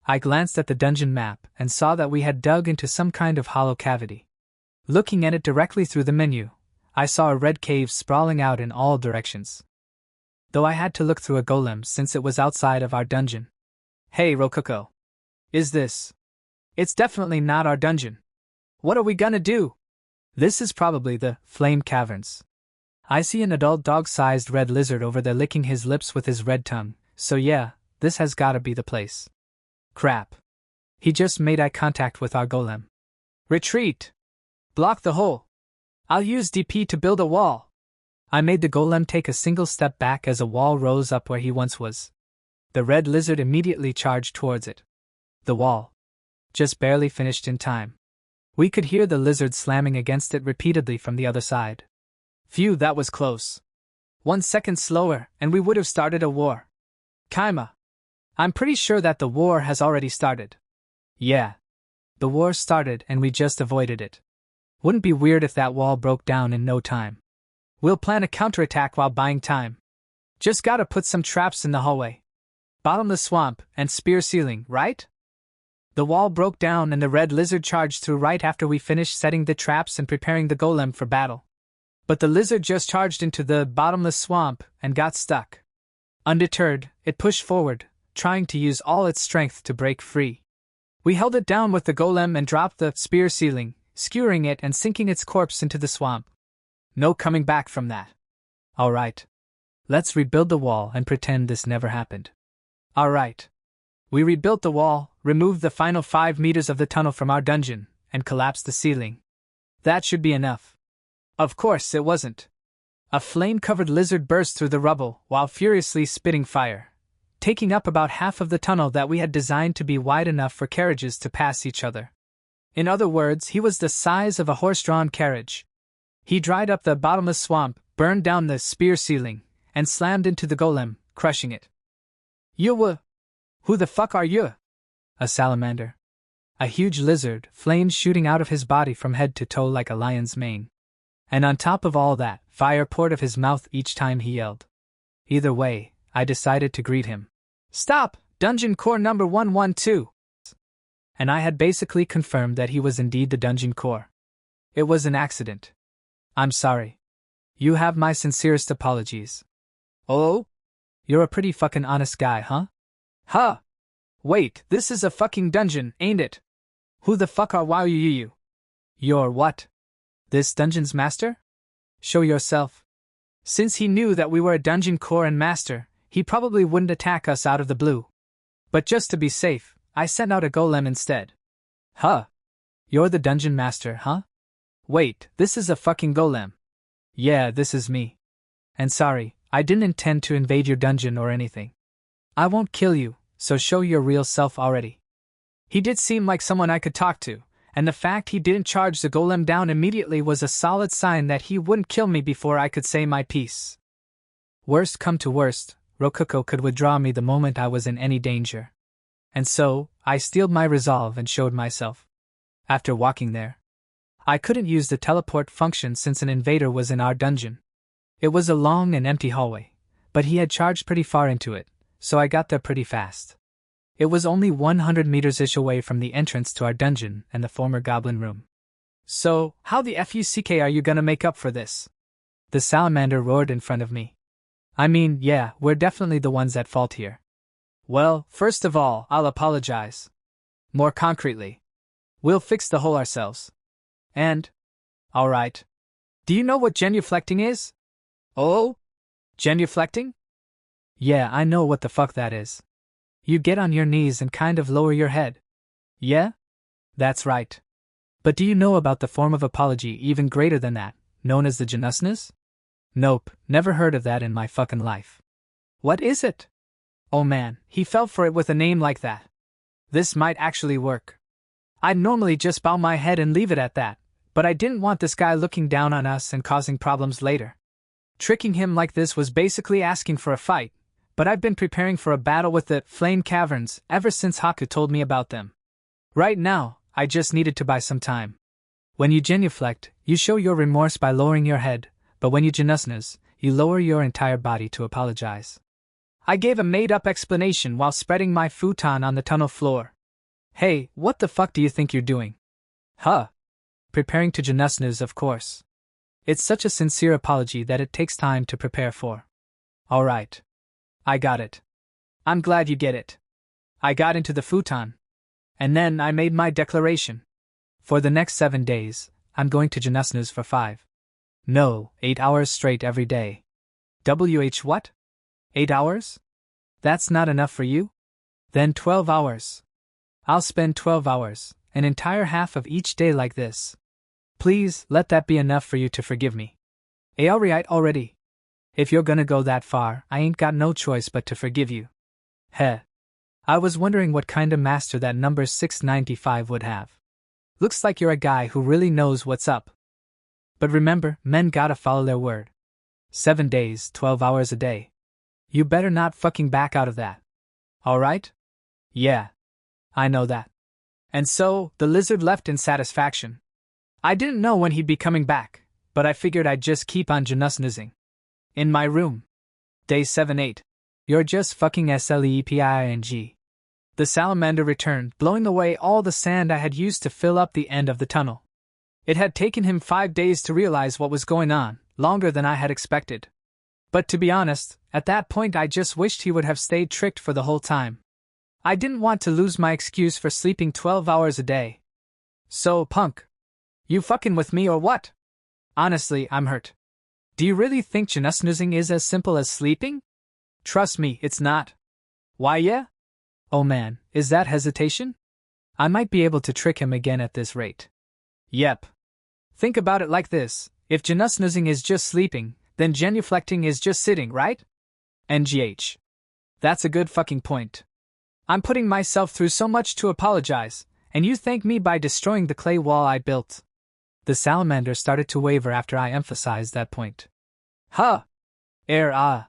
I glanced at the dungeon map and saw that we had dug into some kind of hollow cavity. Looking at it directly through the menu, I saw a red cave sprawling out in all directions. Though I had to look through a golem since it was outside of our dungeon. Hey, Rokuko. Is this? It's definitely not our dungeon. What are we gonna do? This is probably the Flame Caverns. I see an adult dog-sized red lizard over there licking his lips with his red tongue, so yeah, this has gotta be the place. Crap. He just made eye contact with our golem. Retreat! Block the hole. I'll use DP to build a wall. I made the golem take a single step back as a wall rose up where he once was. The red lizard immediately charged towards it. The wall. Just barely finished in time. We could hear the lizard slamming against it repeatedly from the other side. Phew, that was close. 1 second slower, and we would have started a war. Kaima. I'm pretty sure that the war has already started. Yeah. The war started and we just avoided it. Wouldn't be weird if that wall broke down in no time. We'll plan a counterattack while buying time. Just gotta put some traps in the hallway. Bottomless swamp and spear ceiling, right? The wall broke down and the red lizard charged through right after we finished setting the traps and preparing the golem for battle. But the lizard just charged into the bottomless swamp and got stuck. Undeterred, it pushed forward, trying to use all its strength to break free. We held it down with the golem and dropped the spear ceiling, skewering it and sinking its corpse into the swamp. No coming back from that. Alright. Let's rebuild the wall and pretend this never happened. Alright. We rebuilt the wall, removed the final 5 meters of the tunnel from our dungeon, and collapsed the ceiling. That should be enough. Of course it wasn't. A flame-covered lizard burst through the rubble while furiously spitting fire, taking up about half of the tunnel that we had designed to be wide enough for carriages to pass each other. In other words, he was the size of a horse-drawn carriage. He dried up the bottomless swamp, burned down the spear ceiling, and slammed into the golem, crushing it. Who the fuck are you? A salamander. A huge lizard, flames shooting out of his body from head to toe like a lion's mane. And on top of all that, fire poured of his mouth each time he yelled. Either way, I decided to greet him. Stop! Dungeon core number 112! And I had basically confirmed that he was indeed the dungeon core. It was an accident. I'm sorry. You have my sincerest apologies. Oh? You're a pretty fucking honest guy, huh? Huh? Wait, this is a fucking dungeon, ain't it? Who the fuck are you? You're what? This dungeon's master? Show yourself. Since he knew that we were a dungeon core and master, he probably wouldn't attack us out of the blue. But just to be safe, I sent out a golem instead. Huh? You're the dungeon master, huh? Wait, this is a fucking golem. Yeah, this is me. And sorry, I didn't intend to invade your dungeon or anything. I won't kill you, so show your real self already. He did seem like someone I could talk to, and the fact he didn't charge the golem down immediately was a solid sign that he wouldn't kill me before I could say my piece. Worst come to worst, Rokuko could withdraw me the moment I was in any danger. And so, I steeled my resolve and showed myself. After walking there, I couldn't use the teleport function since an invader was in our dungeon. It was a long and empty hallway, but he had charged pretty far into it, so I got there pretty fast. It was only 100 meters-ish away from the entrance to our dungeon and the former goblin room. So, how the fuck are you gonna make up for this? The salamander roared in front of me. I mean, yeah, we're definitely the ones at fault here. Well, first of all, I'll apologize. More concretely, we'll fix the hole ourselves. And? Alright. Do you know what genuflecting is? Oh? Genuflecting? Yeah, I know what the fuck that is. You get on your knees and kind of lower your head. Yeah? That's right. But do you know about the form of apology even greater than that, known as the genusness? Nope, never heard of that in my fucking life. What is it? Oh man, he fell for it with a name like that. This might actually work. I'd normally just bow my head and leave it at that, but I didn't want this guy looking down on us and causing problems later. Tricking him like this was basically asking for a fight, but I've been preparing for a battle with the Flame Caverns ever since Haku told me about them. Right now, I just needed to buy some time. When you genuflect, you show your remorse by lowering your head, but when you genusness, you lower your entire body to apologize. I gave a made-up explanation while spreading my futon on the tunnel floor. Hey, what the fuck do you think you're doing? Huh? Preparing to genusness, of course. It's such a sincere apology that it takes time to prepare for. Alright. I got it. I'm glad you get it. I got into the futon. And then I made my declaration. For the next 7 days, I'm going to genusness for 5. No, 8 hours straight every day. What? 8 hours? That's not enough for you? Then 12 hours. I'll spend 12 hours, an entire half of each day like this. Please, let that be enough for you to forgive me. Alright already. If you're gonna go that far, I ain't got no choice but to forgive you. Heh. I was wondering what kind of master that number 695 would have. Looks like you're a guy who really knows what's up. But remember, men gotta follow their word. 7 days, 12 hours a day. You better not fucking back out of that. Alright? Yeah. I know that. And so, the lizard left in satisfaction. I didn't know when he'd be coming back, but I figured I'd just keep on janusnizing. In my room. Day 7-8. You're just fucking sleeping. The salamander returned, blowing away all the sand I had used to fill up the end of the tunnel. It had taken him 5 days to realize what was going on, longer than I had expected. But to be honest, at that point I just wished he would have stayed tricked for the whole time. I didn't want to lose my excuse for sleeping 12 hours a day. So, punk. You fucking with me or what? Honestly, I'm hurt. Do you really think janusnizing is as simple as sleeping? Trust me, it's not. Why yeah? Oh man, is that hesitation? I might be able to trick him again at this rate. Yep. Think about it like this, if janusnizing is just sleeping, then genuflecting is just sitting, right? NGH. That's a good fucking point. I'm putting myself through so much to apologize, and you thank me by destroying the clay wall I built. The salamander started to waver after I emphasized that point. Huh? How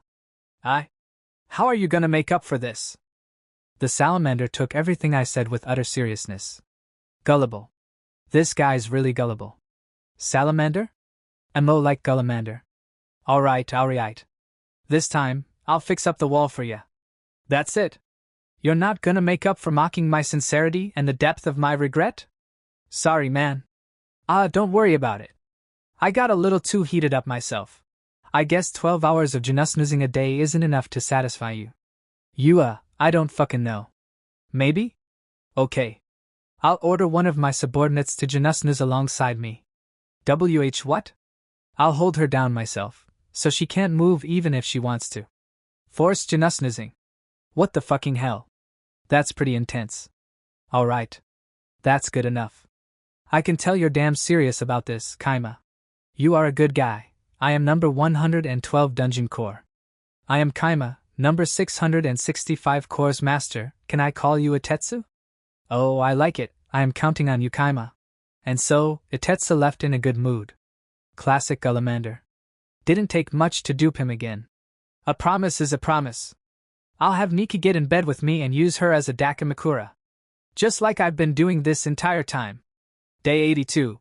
are you gonna make up for this? The salamander took everything I said with utter seriousness. Gullible. This guy's really gullible. Salamander? Mo like Gullamander. Alright. This time, I'll fix up the wall for ya. That's it. You're not gonna make up for mocking my sincerity and the depth of my regret? Sorry, man. Don't worry about it. I got a little too heated up myself. I guess 12 hours of janusnizing a day isn't enough to satisfy you. I don't fucking know. Maybe? Okay. I'll order one of my subordinates to janusniz alongside me. What? I'll hold her down myself, so she can't move even if she wants to. Forced janusnizing. What the fucking hell? That's pretty intense. Alright. That's good enough. I can tell you're damn serious about this, Kaima. You are a good guy. I am number 112 Dungeon Core. I am Kaima, number 665 Core's Master. Can I call you Itetsu? Oh, I like it. I am counting on you, Kaima. And so, Itetsu left in a good mood. Classic Gullamander. Didn't take much to dupe him again. A promise is a promise. I'll have Nikki get in bed with me and use her as a Dakimakura. Just like I've been doing this entire time. Day 82.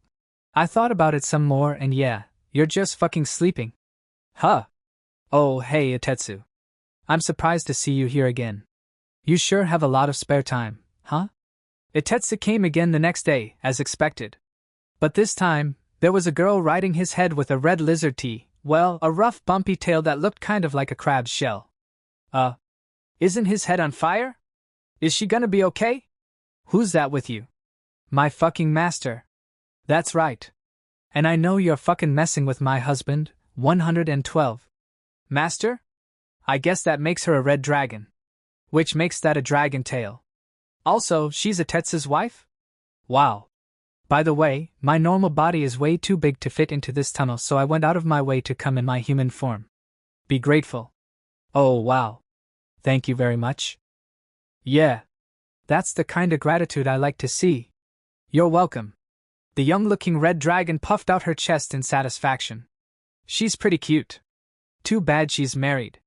I thought about it some more and yeah, you're just fucking sleeping. Huh? Oh, hey Itetsu. I'm surprised to see you here again. You sure have a lot of spare time, huh? Itetsu came again the next day, as expected. But this time, there was a girl riding his head with a red lizard tee, well, a rough bumpy tail that looked kind of like a crab's shell. Isn't his head on fire? Is she gonna be okay? Who's that with you? My fucking master. That's right. And I know you're fucking messing with my husband, 112. Master? I guess that makes her a red dragon. Which makes that a dragon tail. Also, she's Itetsu's wife? Wow. By the way, my normal body is way too big to fit into this tunnel, so I went out of my way to come in my human form. Be grateful. Oh wow. Thank you very much. Yeah. That's the kind of gratitude I like to see. You're welcome. The young-looking red dragon puffed out her chest in satisfaction. She's pretty cute. Too bad she's married.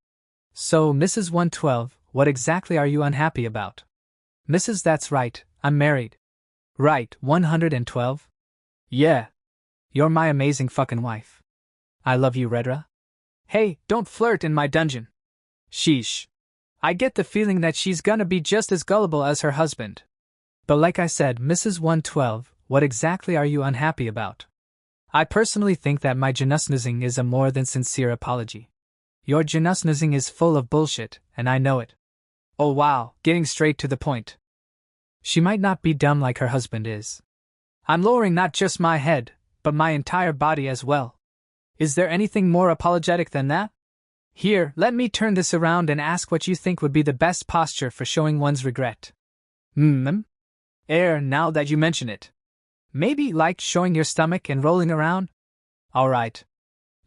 So, Mrs. 112, what exactly are you unhappy about? Mrs. That's right, I'm married. Right, 112? Yeah. You're my amazing fucking wife. I love you, Redra. Hey, don't flirt in my dungeon. Sheesh. I get the feeling that she's gonna be just as gullible as her husband. But like I said, Mrs. 112, what exactly are you unhappy about? I personally think that my janusnizing is a more than sincere apology. Your janusnizing is full of bullshit, and I know it. Oh wow, getting straight to the point. She might not be dumb like her husband is. I'm lowering not just my head, but my entire body as well. Is there anything more apologetic than that? Here, let me turn this around and ask what you think would be the best posture for showing one's regret. Now that you mention it. Maybe like showing your stomach and rolling around? Alright.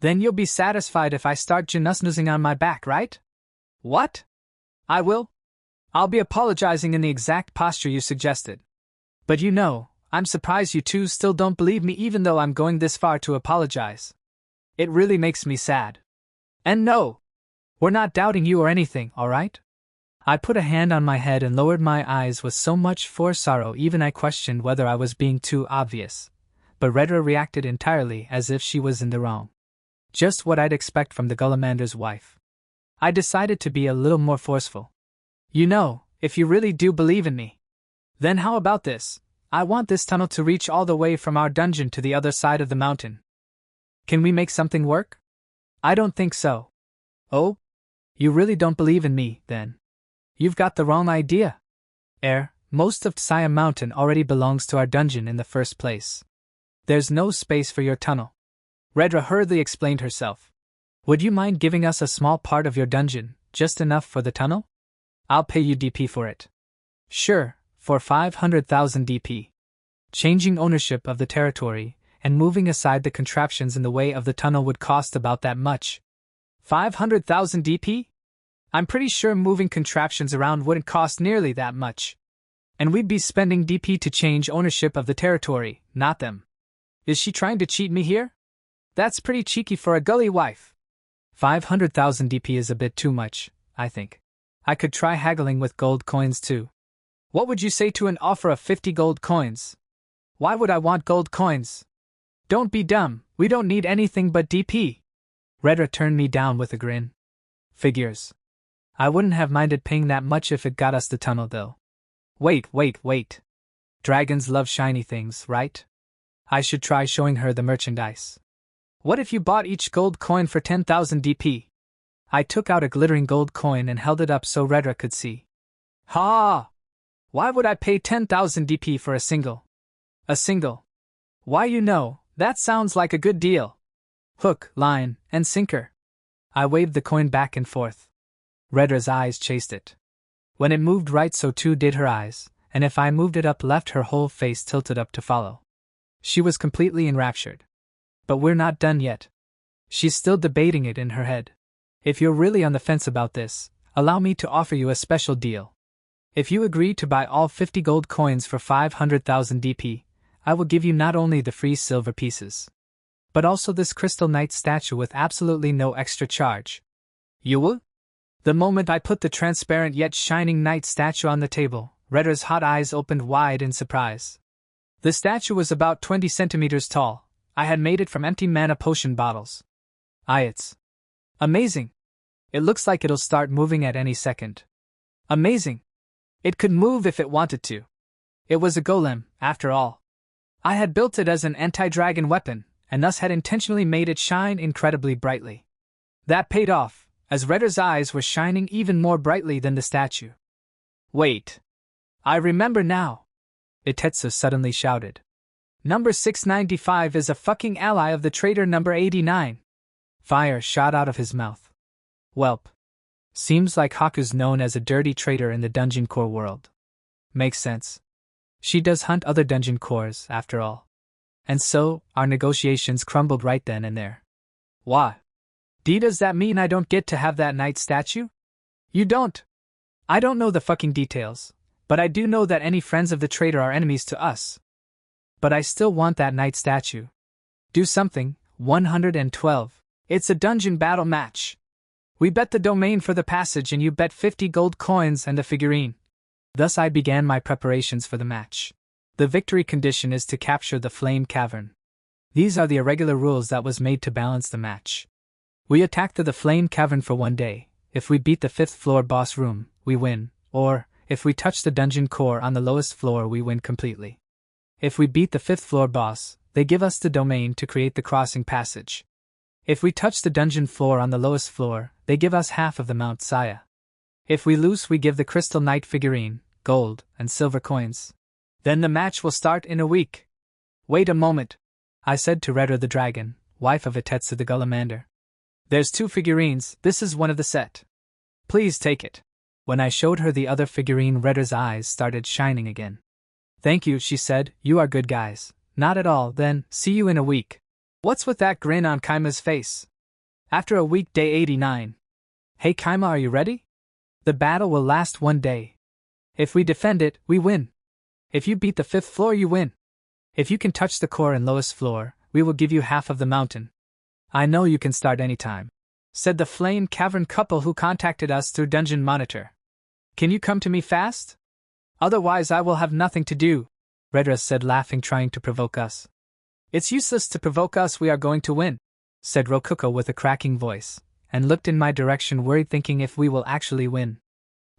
Then you'll be satisfied if I start janusnizing on my back, right? What? I will? I'll be apologizing in the exact posture you suggested. But I'm surprised you two still don't believe me even though I'm going this far to apologize. It really makes me sad. And no, we're not doubting you or anything, alright? I put a hand on my head and lowered my eyes with so much forced sorrow even I questioned whether I was being too obvious. But Redra reacted entirely as if she was in the wrong. Just what I'd expect from the Gullamander's wife. I decided to be a little more forceful. If you really do believe in me, then how about this? I want this tunnel to reach all the way from our dungeon to the other side of the mountain. Can we make something work? I don't think so. Oh? You really don't believe in me, then? You've got the wrong idea. Most of Tsaya Mountain already belongs to our dungeon in the first place. There's no space for your tunnel. Redra hurriedly explained herself. Would you mind giving us a small part of your dungeon, just enough for the tunnel? I'll pay you DP for it. Sure, for 500,000 DP. Changing ownership of the territory and moving aside the contraptions in the way of the tunnel would cost about that much. 500,000 DP? I'm pretty sure moving contraptions around wouldn't cost nearly that much. And we'd be spending DP to change ownership of the territory, not them. Is she trying to cheat me here? That's pretty cheeky for a gully wife. 500,000 DP is a bit too much, I think. I could try haggling with gold coins too. What would you say to an offer of 50 gold coins? Why would I want gold coins? Don't be dumb, we don't need anything but DP. Redra turned me down with a grin. Figures. I wouldn't have minded paying that much if it got us the tunnel though. Wait. Dragons love shiny things, right? I should try showing her the merchandise. What if you bought each gold coin for 10,000 DP? I took out a glittering gold coin and held it up so Redra could see. Ha! Why would I pay 10,000 DP for a single? A single? Why that sounds like a good deal. Hook, line, and sinker. I waved the coin back and forth. Redra's eyes chased it. When it moved right so too did her eyes, and if I moved it up left her whole face tilted up to follow. She was completely enraptured. But we're not done yet. She's still debating it in her head. If you're really on the fence about this, allow me to offer you a special deal. If you agree to buy all 50 gold coins for 500,000 DP, I will give you not only the free silver pieces, but also this crystal knight statue with absolutely no extra charge. You will? The moment I put the transparent yet shining knight statue on the table, Redra's hot eyes opened wide in surprise. The statue was about 20 centimeters tall. I had made it from empty mana potion bottles. It's amazing. It looks like it'll start moving at any second. Amazing. It could move if it wanted to. It was a golem, after all. I had built it as an anti-dragon weapon, and thus had intentionally made it shine incredibly brightly. That paid off, as Redra's eyes were shining even more brightly than the statue. Wait. I remember now. Itetsu suddenly shouted. Number 695 is a fucking ally of the traitor number 89. Fire shot out of his mouth. Welp. Seems like Haku's known as a dirty traitor in the dungeon core world. Makes sense. She does hunt other dungeon cores, after all. And so, our negotiations crumbled right then and there. Why? Does that mean I don't get to have that knight statue? You don't. I don't know the fucking details, but I do know that any friends of the traitor are enemies to us. But I still want that knight statue. Do something. 112. It's a dungeon battle match. We bet the domain for the passage and you bet 50 gold coins and a figurine. Thus I began my preparations for the match. The victory condition is to capture the Flame Cavern. These are the irregular rules that was made to balance the match. We attack the Flame Cavern for 1 day. If we beat the 5th floor boss room, we win, or, if we touch the dungeon core on the lowest floor we win completely. If we beat the 5th floor boss, they give us the domain to create the crossing passage. If we touch the dungeon floor on the lowest floor, they give us half of the Mount Saya. If we lose we give the Crystal Knight figurine, gold, and silver coins. Then the match will start in a week. Wait a moment, I said to Redra the dragon, wife of Itetsu the Gullamander. There's 2 figurines, this is one of the set. Please take it. When I showed her the other figurine Redra's eyes started shining again. Thank you, she said, you are good guys. Not at all, then, see you in a week. What's with that grin on Kaima's face? After a week day 89. Hey Kaima, are you ready? The battle will last 1 day, If we defend it, we win. If you beat the 5th floor, you win. If you can touch the core and lowest floor, we will give you half of the mountain. I know you can start anytime, said the flame cavern couple who contacted us through Dungeon Monitor. Can you come to me fast? Otherwise I will have nothing to do, Redra said, laughing, trying to provoke us. It's useless to provoke us, we are going to win, said Rokuko with a cracking voice, and looked in my direction worried, thinking if we will actually win.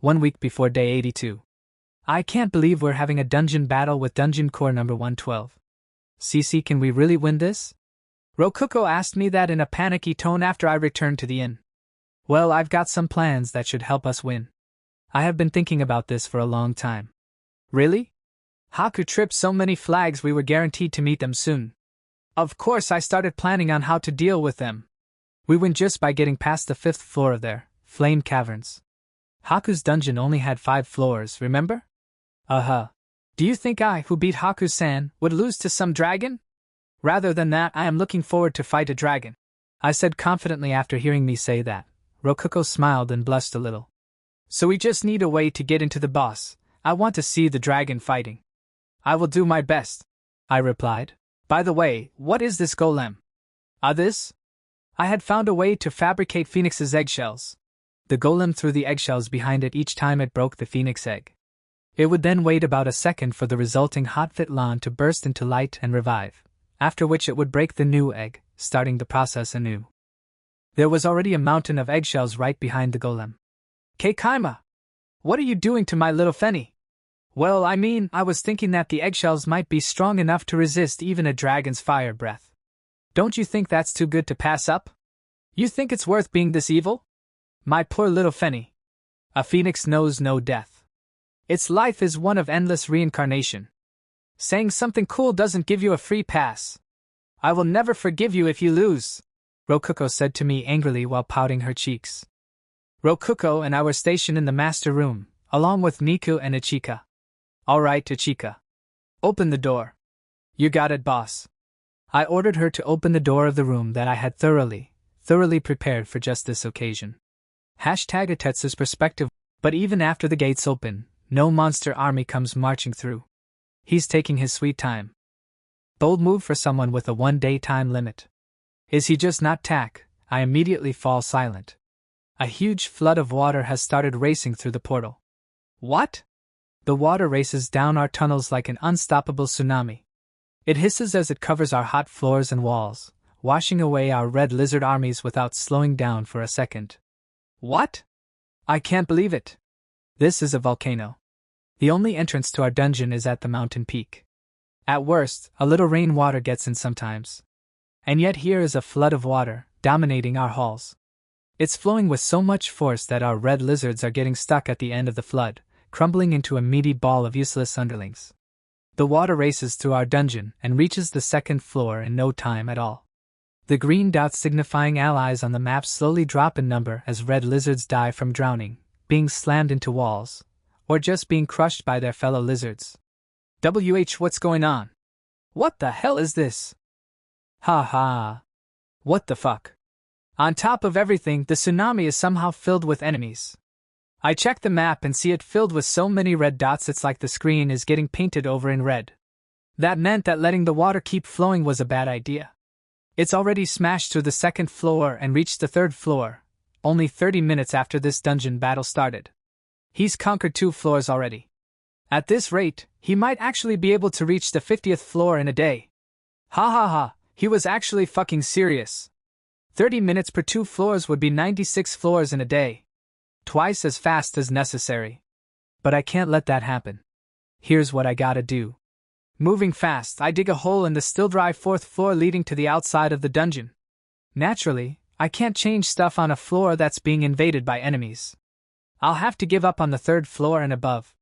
1 week before day 82. I can't believe we're having a dungeon battle with Dungeon Core number 112. CC, can we really win this? Rokuko asked me that in a panicky tone after I returned to the inn. Well, I've got some plans that should help us win. I have been thinking about this for a long time. Really? Haku tripped so many flags we were guaranteed to meet them soon. Of course I started planning on how to deal with them. We win just by getting past the 5th floor of their flame caverns. Haku's dungeon only had 5 floors, remember? Do you think I, who beat Haku-san, would lose to some dragon? Rather than that, I am looking forward to fight a dragon, I said confidently after hearing me say that. Rokuko smiled and blushed a little. So we just need a way to get into the boss. I want to see the dragon fighting. I will do my best, I replied. By the way, what is this golem? This? I had found a way to fabricate Phoenix's eggshells. The golem threw the eggshells behind it each time it broke the Phoenix egg. It would then wait about a second for the resulting hot Vitlan to burst into light and revive, after which it would break the new egg, starting the process anew. There was already a mountain of eggshells right behind the golem. Keikaima! What are you doing to my little Fenny? Well, I was thinking that the eggshells might be strong enough to resist even a dragon's fire breath. Don't you think that's too good to pass up? You think it's worth being this evil? My poor little Fenny. A phoenix knows no death. Its life is one of endless reincarnation. Saying something cool doesn't give you a free pass. I will never forgive you if you lose, Rokuko said to me angrily while pouting her cheeks. Rokuko and I were stationed in the master room, along with Niku and Ichika. All right, Ichika. Open the door. You got it, boss. I ordered her to open the door of the room that I had thoroughly prepared for just this occasion. #Atetsu's perspective. But even after the gates open, no monster army comes marching through. He's taking his sweet time. Bold move for someone with a 1-day time limit. Is he just not tack? I immediately fall silent. A huge flood of water has started racing through the portal. What? The water races down our tunnels like an unstoppable tsunami. It hisses as it covers our hot floors and walls, washing away our red lizard armies without slowing down for a second. What? I can't believe it. This is a volcano. The only entrance to our dungeon is at the mountain peak. At worst, a little rainwater gets in sometimes. And yet here is a flood of water, dominating our halls. It's flowing with so much force that our red lizards are getting stuck at the end of the flood, crumbling into a meaty ball of useless underlings. The water races through our dungeon and reaches the 2nd floor in no time at all. The green dots signifying allies on the map slowly drop in number as red lizards die from drowning, being slammed into walls, or just being crushed by their fellow lizards. What's going on? What the hell is this? Ha. What the fuck? On top of everything, the tsunami is somehow filled with enemies. I check the map and see it filled with so many red dots it's like the screen is getting painted over in red. That meant that letting the water keep flowing was a bad idea. It's already smashed through the 2nd floor and reached the 3rd floor, only 30 minutes after this dungeon battle started. He's conquered 2 floors already. At this rate, he might actually be able to reach the 50th floor in a day. Ha, he was actually fucking serious. 30 minutes per 2 floors would be 96 floors in a day. Twice as fast as necessary. But I can't let that happen. Here's what I gotta do. Moving fast, I dig a hole in the still dry 4th floor leading to the outside of the dungeon. Naturally, I can't change stuff on a floor that's being invaded by enemies. I'll have to give up on the 3rd floor and above.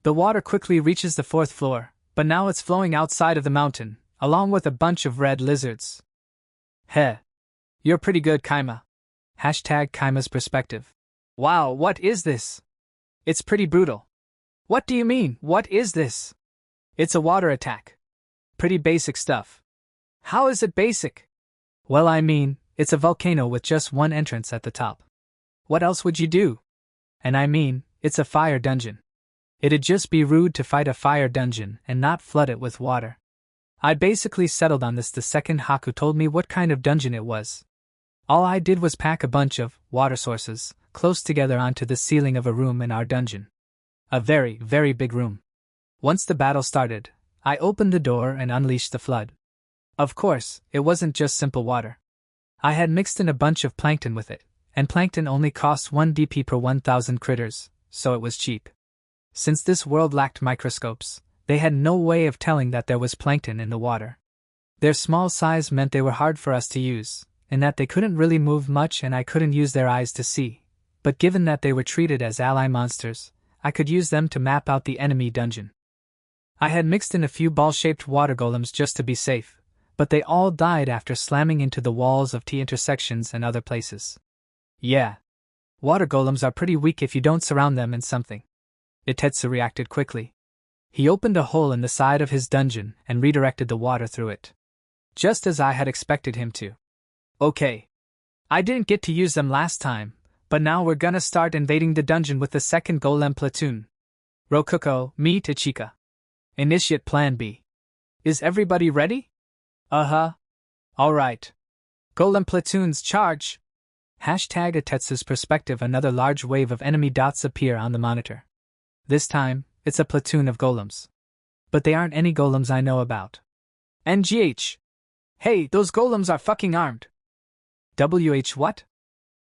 The water quickly reaches the 4th floor, but now it's flowing outside of the mountain, along with a bunch of red lizards. Heh. You're pretty good, Kaima. #Kaima's perspective. Wow, what is this? It's pretty brutal. What do you mean, what is this? It's a water attack. Pretty basic stuff. How is it basic? Well, it's a volcano with just one entrance at the top. What else would you do? And it's a fire dungeon. It'd just be rude to fight a fire dungeon and not flood it with water. I basically settled on this the second Haku told me what kind of dungeon it was. All I did was pack a bunch of water sources close together onto the ceiling of a room in our dungeon. A very, very big room. Once the battle started, I opened the door and unleashed the flood. Of course, it wasn't just simple water. I had mixed in a bunch of plankton with it, and plankton only costs 1 DP per 1,000 critters, so it was cheap. Since this world lacked microscopes, they had no way of telling that there was plankton in the water. Their small size meant they were hard for us to use, in that they couldn't really move much and I couldn't use their eyes to see, but given that they were treated as ally monsters, I could use them to map out the enemy dungeon. I had mixed in a few ball-shaped water golems just to be safe, but they all died after slamming into the walls of T-intersections and other places. Yeah. Water golems are pretty weak if you don't surround them in something. Itetsu reacted quickly. He opened a hole in the side of his dungeon and redirected the water through it. Just as I had expected him to. Okay. I didn't get to use them last time, but now we're gonna start invading the dungeon with the second golem platoon. Rokuko, me to Chika. Initiate Plan B. Is everybody ready? Uh-huh. Alright. Golem platoons charge! Hashtag Itetsu's perspective. Another large wave of enemy dots appear on the monitor. This time, it's a platoon of golems. But they aren't any golems I know about. NGH. Hey, those golems are fucking armed. WH what?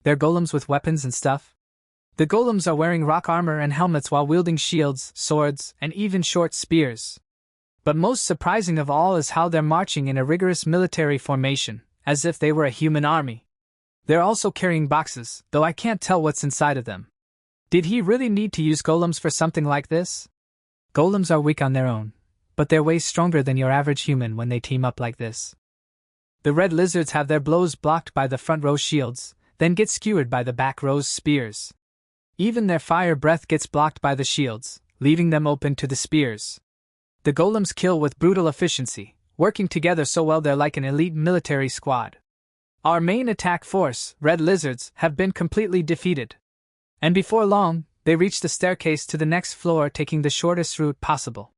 They're golems with weapons and stuff? The golems are wearing rock armor and helmets while wielding shields, swords, and even short spears. But most surprising of all is how they're marching in a rigorous military formation, as if they were a human army. They're also carrying boxes, though I can't tell what's inside of them. Did he really need to use golems for something like this? Golems are weak on their own, but they're way stronger than your average human when they team up like this. The red lizards have their blows blocked by the front row shields, then get skewered by the back row's spears. Even their fire breath gets blocked by the shields, leaving them open to the spears. The golems kill with brutal efficiency, working together so well they're like an elite military squad. Our main attack force, red lizards, have been completely defeated. And before long, they reach the staircase to the next floor, taking the shortest route possible.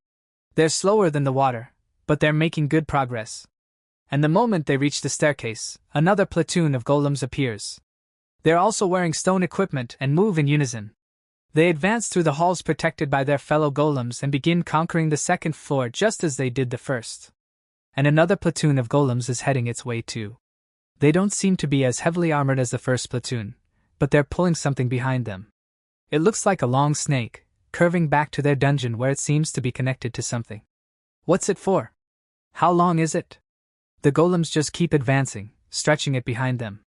They're slower than the water, but they're making good progress. And the moment they reach the staircase, another platoon of golems appears. They're also wearing stone equipment and move in unison. They advance through the halls protected by their fellow golems and begin conquering the second floor just as they did the first. And another platoon of golems is heading its way too. They don't seem to be as heavily armored as the first platoon, but they're pulling something behind them. It looks like a long snake, curving back to their dungeon where it seems to be connected to something. What's it for? How long is it? The golems just keep advancing, stretching it behind them.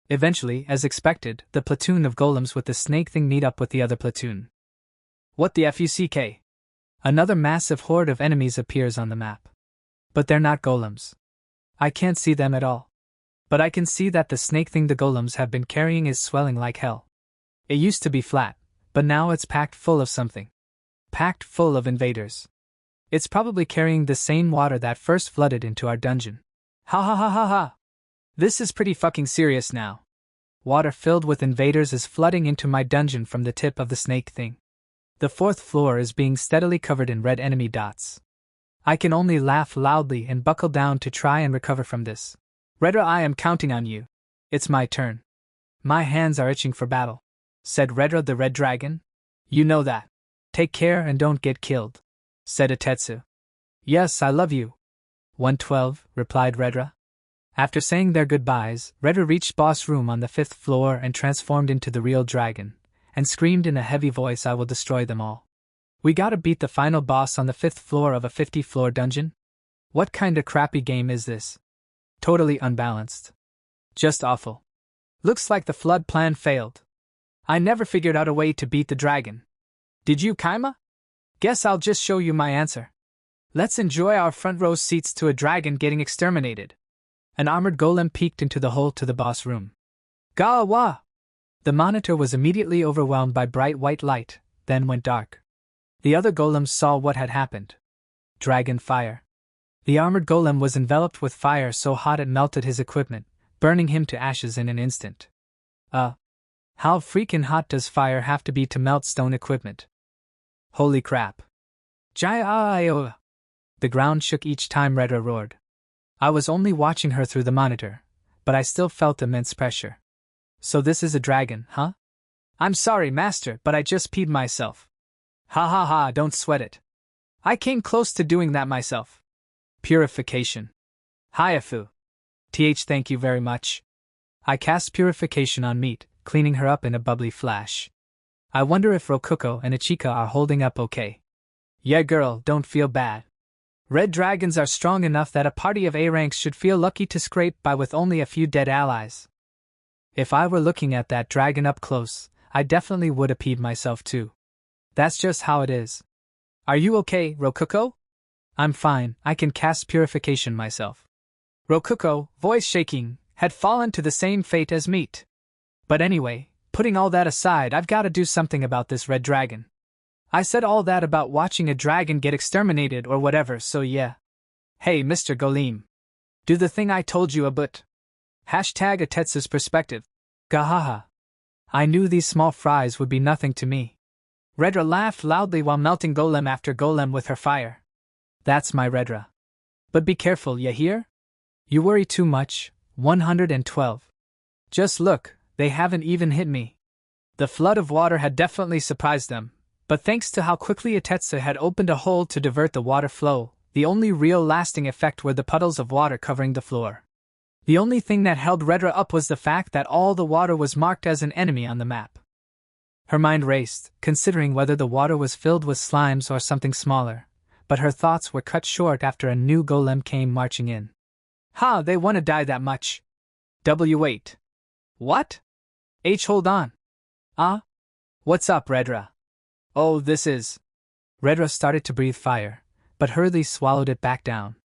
Eventually, as expected, the platoon of golems with the snake thing meet up with the other platoon. What the fuck? Another massive horde of enemies appears on the map. But they're not golems. I can't see them at all. But I can see that the snake thing the golems have been carrying is swelling like hell. It used to be flat, but now it's packed full of something. Packed full of invaders. It's probably carrying the same water that first flooded into our dungeon. Ha ha ha ha ha! This is pretty fucking serious now. Water filled with invaders is flooding into my dungeon from the tip of the snake thing. The fourth floor is being steadily covered in red enemy dots. I can only laugh loudly and buckle down to try and recover from this. Redra, I am counting on you. It's my turn. My hands are itching for battle, said Redra the Red Dragon. You know that. Take care and don't get killed, said Itetsu. Yes, I love you. 112, replied Redra. After saying their goodbyes, Redra reached boss room on the 5th floor and transformed into the real dragon, and screamed in a heavy voice, I will destroy them all. We gotta beat the final boss on the 5th floor of a 50-floor dungeon? What kinda crappy game is this? Totally unbalanced. Just awful. Looks like the flood plan failed. I never figured out a way to beat the dragon. Did you, Kaima? Guess I'll just show you my answer. Let's enjoy our front row seats to a dragon getting exterminated. An armored golem peeked into the hole to the boss room. Gawa! The monitor was immediately overwhelmed by bright white light, then went dark. The other golems saw what had happened. Dragon fire. The armored golem was enveloped with fire so hot it melted his equipment, burning him to ashes in an instant. How freaking hot does fire have to be to melt stone equipment? Holy crap. Jai-ah-ioa. The ground shook each time Redra roared. I was only watching her through the monitor, but I still felt immense pressure. So this is a dragon, huh? I'm sorry, master, but I just peed myself. Ha ha ha, don't sweat it. I came close to doing that myself. Purification. Hyafu. Thank you very much. I cast purification on meat, cleaning her up in a bubbly flash. I wonder if Rokuko and Ichika are holding up okay. Yeah girl, don't feel bad. Red dragons are strong enough that a party of A ranks should feel lucky to scrape by with only a few dead allies. If I were looking at that dragon up close, I definitely would have peed myself too. That's just how it is. Are you okay, Rokuko? I'm fine, I can cast purification myself. Rokuko, voice shaking, had fallen to the same fate as meat. But anyway, putting all that aside, I've got to do something about this red dragon. I said all that about watching a dragon get exterminated or whatever, so yeah. Hey, Mr. Golem. Do the thing I told you about. Hashtag Atetsu's perspective. Gahaha. I knew these small fries would be nothing to me. Redra laughed loudly while melting golem after golem with her fire. That's my Redra. But be careful, ya hear? You worry too much. 112. Just look, they haven't even hit me. The flood of water had definitely surprised them, but thanks to how quickly Atetsu had opened a hole to divert the water flow, the only real lasting effect were the puddles of water covering the floor. The only thing that held Redra up was the fact that all the water was marked as an enemy on the map. Her mind raced, considering whether the water was filled with slimes or something smaller, but her thoughts were cut short after a new golem came marching in. Ha, they wanna die that much. W8. What? H, hold on. What's up, Redra? Oh, this is... Redra started to breathe fire, but hurriedly swallowed it back down.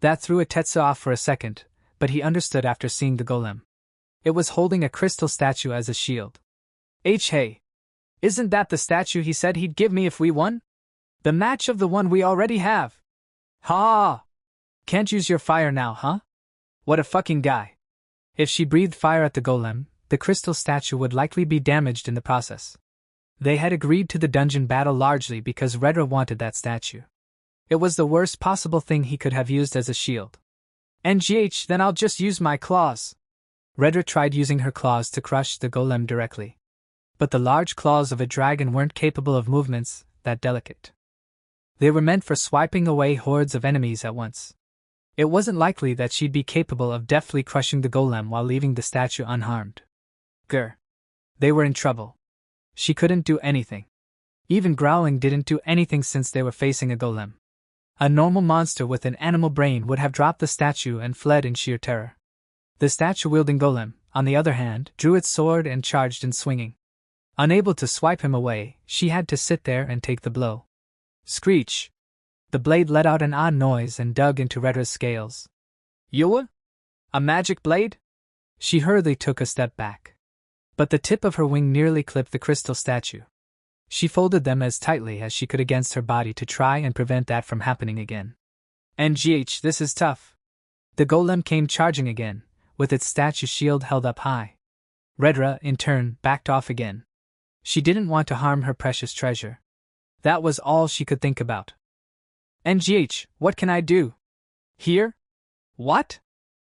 That threw Atetsu off for a second, but he understood after seeing the golem. It was holding a crystal statue as a shield. Hey. Isn't that the statue he said he'd give me if we won? The match of the one we already have. Ha! Can't use your fire now, huh? What a fucking guy. If she breathed fire at the golem, the crystal statue would likely be damaged in the process. They had agreed to the dungeon battle largely because Redra wanted that statue. It was the worst possible thing he could have used as a shield. NGH, then I'll just use my claws. Redra tried using her claws to crush the golem directly. But the large claws of a dragon weren't capable of movements that delicate. They were meant for swiping away hordes of enemies at once. It wasn't likely that she'd be capable of deftly crushing the golem while leaving the statue unharmed. Grr. They were in trouble. She couldn't do anything. Even growling didn't do anything since they were facing a golem. A normal monster with an animal brain would have dropped the statue and fled in sheer terror. The statue-wielding golem, on the other hand, drew its sword and charged in swinging. Unable to swipe him away, she had to sit there and take the blow. Screech! The blade let out an odd noise and dug into Redra's scales. Yoa? A magic blade? She hurriedly took a step back. But the tip of her wing nearly clipped the crystal statue. She folded them as tightly as she could against her body to try and prevent that from happening again. NGH, this is tough. The golem came charging again, with its statue shield held up high. Redra, in turn, backed off again. She didn't want to harm her precious treasure. That was all she could think about. NGH, what can I do? Here? What?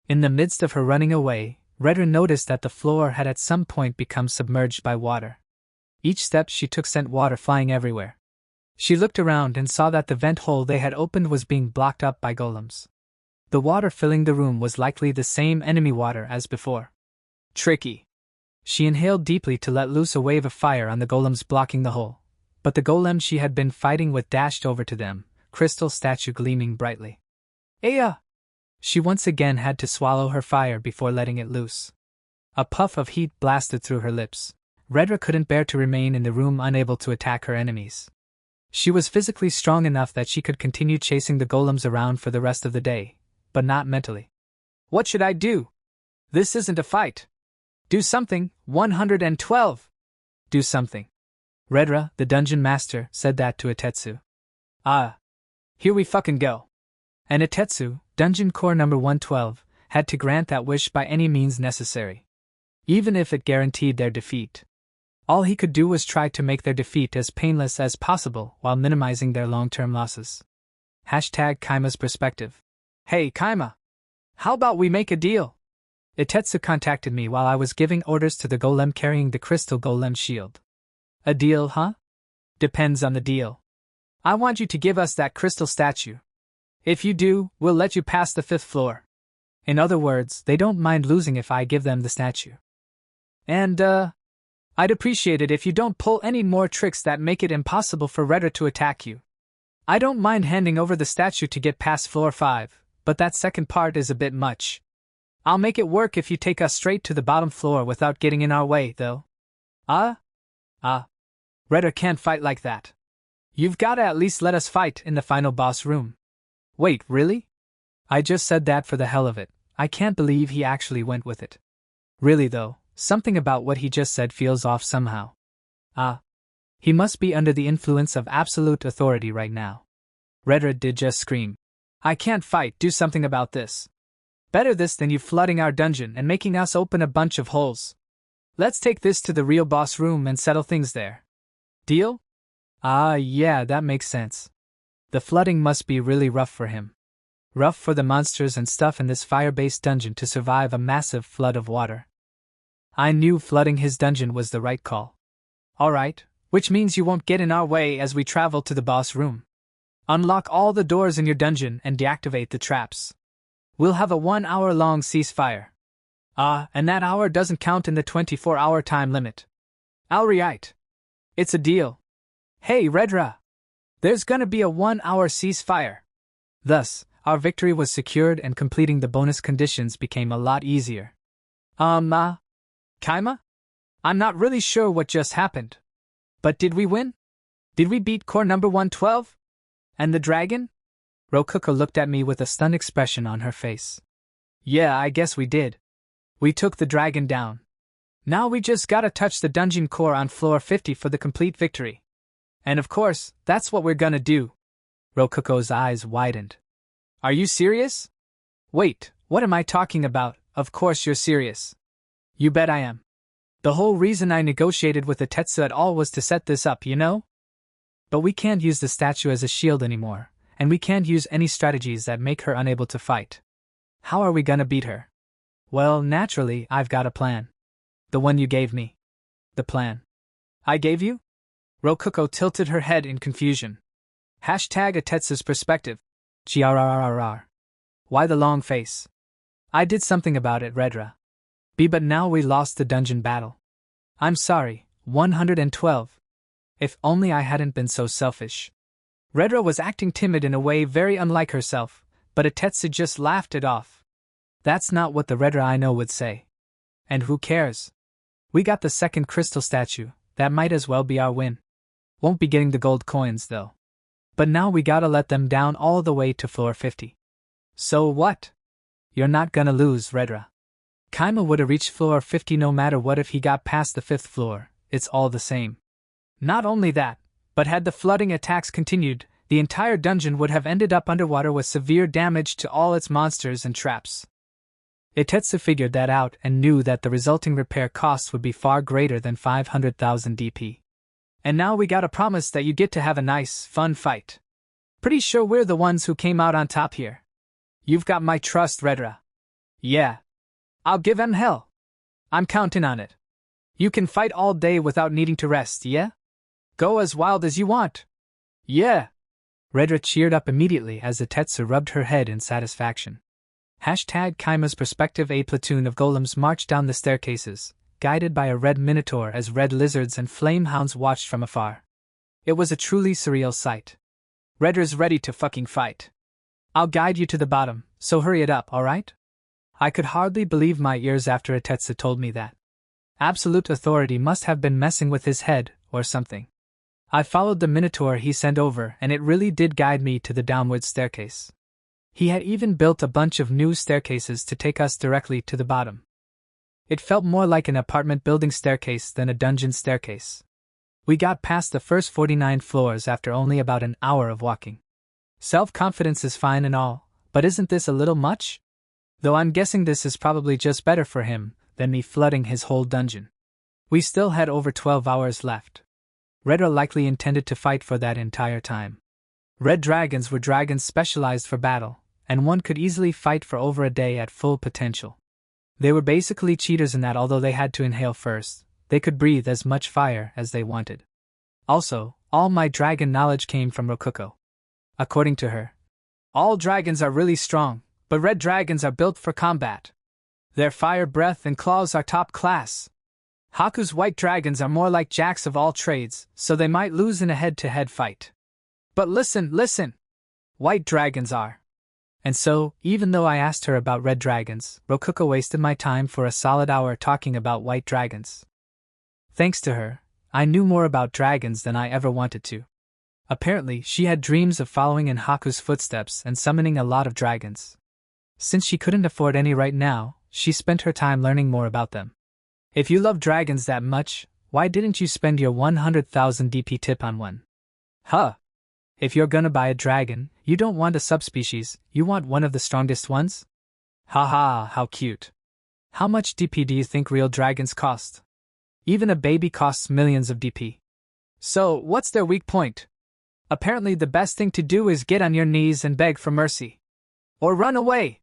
In the midst of her running away, Redra noticed that the floor had at some point become submerged by water. Each step she took sent water flying everywhere. She looked around and saw that the vent hole they had opened was being blocked up by golems. The water filling the room was likely the same enemy water as before. Tricky. She inhaled deeply to let loose a wave of fire on the golems blocking the hole, but the golem she had been fighting with dashed over to them, crystal statue gleaming brightly. Aya! She once again had to swallow her fire before letting it loose. A puff of heat blasted through her lips. Redra couldn't bear to remain in the room unable to attack her enemies. She was physically strong enough that she could continue chasing the golems around for the rest of the day, but not mentally. What should I do? This isn't a fight. Do something, 112! Do something. Redra, the dungeon master, said that to Atetsu. Here we fucking go. And Atetsu, dungeon core number 112, had to grant that wish by any means necessary. Even if it guaranteed their defeat. All he could do was try to make their defeat as painless as possible while minimizing their long-term losses. #Kaima's perspective. Hey Kaima! How about we make a deal? Itetsu contacted me while I was giving orders to the golem carrying the crystal golem shield. A deal, huh? Depends on the deal. I want you to give us that crystal statue. If you do, we'll let you pass the 5th floor. In other words, they don't mind losing if I give them the statue. And, I'd appreciate it if you don't pull any more tricks that make it impossible for Redra to attack you. I don't mind handing over the statue to get past floor 5, but that second part is a bit much. I'll make it work if you take us straight to the bottom floor without getting in our way, though. Redra can't fight like that. You've gotta at least let us fight in the final boss room. Wait, really? I just said that for the hell of it. I can't believe he actually went with it. Really though, something about what he just said feels off somehow. He must be under the influence of absolute authority right now. Redra did just scream. I can't fight, do something about this. Better this than you flooding our dungeon and making us open a bunch of holes. Let's take this to the real boss room and settle things there. Deal? Yeah, that makes sense. The flooding must be really rough for him. Rough for the monsters and stuff in this fire-based dungeon to survive a massive flood of water. I knew flooding his dungeon was the right call. Alright, which means you won't get in our way as we travel to the boss room. Unlock all the doors in your dungeon and deactivate the traps. We'll have a 1-hour-long ceasefire. And that hour doesn't count in the 24-hour time limit. Alright. It's a deal. Hey, Redra! There's gonna be a 1-hour ceasefire. Thus, our victory was secured and completing the bonus conditions became a lot easier. Kaima? I'm not really sure what just happened. But did we win? Did we beat core number 112? And the dragon? Rokuko looked at me with a stunned expression on her face. Yeah, I guess we did. We took the dragon down. Now we just gotta touch the dungeon core on floor 50 for the complete victory. And of course, that's what we're gonna do. Rokuko's eyes widened. Are you serious? Wait, what am I talking about? Of course you're serious. You bet I am. The whole reason I negotiated with Itetsu at all was to set this up, you know? But we can't use the statue as a shield anymore, and we can't use any strategies that make her unable to fight. How are we gonna beat her? Well, naturally, I've got a plan. The one you gave me. The plan I gave you? Rokuko tilted her head in confusion. #Itetsu's perspective. GRRRR. Why the long face? I did something about it, Redra. But now we lost the dungeon battle. I'm sorry, 112. If only I hadn't been so selfish. Redra was acting timid in a way very unlike herself, but Itetsu just laughed it off. That's not what the Redra I know would say. And who cares? We got the second crystal statue, that might as well be our win. Won't be getting the gold coins though. But now we gotta let them down all the way to floor 50. So what? You're not gonna lose, Redra. Kaima would've reached floor 50 no matter what if he got past the 5th floor, it's all the same. Not only that, but had the flooding attacks continued, the entire dungeon would have ended up underwater with severe damage to all its monsters and traps. Itetsu figured that out and knew that the resulting repair costs would be far greater than 500,000 DP. And now we got a promise that you get to have a nice, fun fight. Pretty sure we're the ones who came out on top here. You've got my trust, Redra. Yeah. I'll give them hell. I'm counting on it. You can fight all day without needing to rest, yeah? Go as wild as you want. Yeah. Redra cheered up immediately as Itetsu rubbed her head in satisfaction. #Kaima's perspective. A platoon of golems marched down the staircases, guided by a red minotaur as red lizards and flame hounds watched from afar. It was a truly surreal sight. Redra's ready to fucking fight. I'll guide you to the bottom, so hurry it up, alright? I could hardly believe my ears after Itetsu told me that. Absolute authority must have been messing with his head, or something. I followed the minotaur he sent over and it really did guide me to the downward staircase. He had even built a bunch of new staircases to take us directly to the bottom. It felt more like an apartment building staircase than a dungeon staircase. We got past the first 49 floors after only about an hour of walking. Self-confidence is fine and all, but isn't this a little much? Though I'm guessing this is probably just better for him than me flooding his whole dungeon. We still had over 12 hours left. Redra likely intended to fight for that entire time. Red dragons were dragons specialized for battle, and one could easily fight for over a day at full potential. They were basically cheaters in that although they had to inhale first, they could breathe as much fire as they wanted. Also, all my dragon knowledge came from Rokuko. According to her, all dragons are really strong, but red dragons are built for combat. Their fire breath and claws are top class. Haku's white dragons are more like jacks of all trades, so they might lose in a head-to-head fight. But listen! White dragons are. And so, even though I asked her about red dragons, Rokuko wasted my time for a solid hour talking about white dragons. Thanks to her, I knew more about dragons than I ever wanted to. Apparently, she had dreams of following in Haku's footsteps and summoning a lot of dragons. Since she couldn't afford any right now, she spent her time learning more about them. If you love dragons that much, why didn't you spend your 100,000 DP tip on one? Huh! If you're gonna buy a dragon, you don't want a subspecies, you want one of the strongest ones? Haha, how cute. How much DP do you think real dragons cost? Even a baby costs millions of DP. So, what's their weak point? Apparently the best thing to do is get on your knees and beg for mercy. Or run away!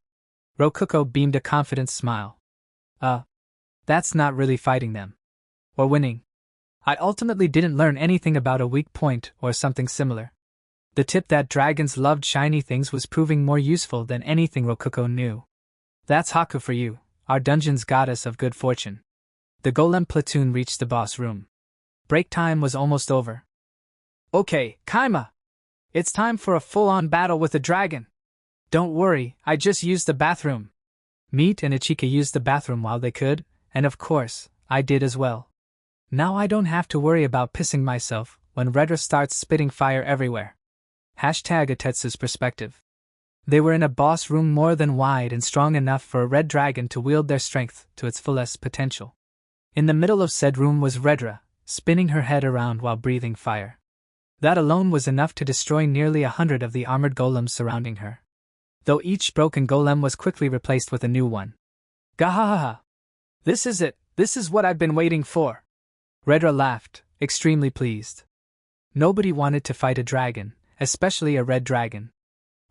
Rokuko beamed a confident smile. That's not really fighting them. Or winning. I ultimately didn't learn anything about a weak point or something similar. The tip that dragons loved shiny things was proving more useful than anything Rokuko knew. That's Haku for you, our dungeon's goddess of good fortune. The golem platoon reached the boss room. Break time was almost over. Okay, Kaima! It's time for a full-on battle with a dragon. Don't worry, I just used the bathroom. Meat and Ichika used the bathroom while they could, and of course, I did as well. Now I don't have to worry about pissing myself when Redra starts spitting fire everywhere. #Atetsu's perspective. They were in a boss room more than wide and strong enough for a red dragon to wield their strength to its fullest potential. In the middle of said room was Redra, spinning her head around while breathing fire. That alone was enough to destroy nearly 100 of the armored golems surrounding her. Though each broken golem was quickly replaced with a new one. Gahahaha! This is it, this is what I've been waiting for. Redra laughed, extremely pleased. Nobody wanted to fight a dragon, especially a red dragon.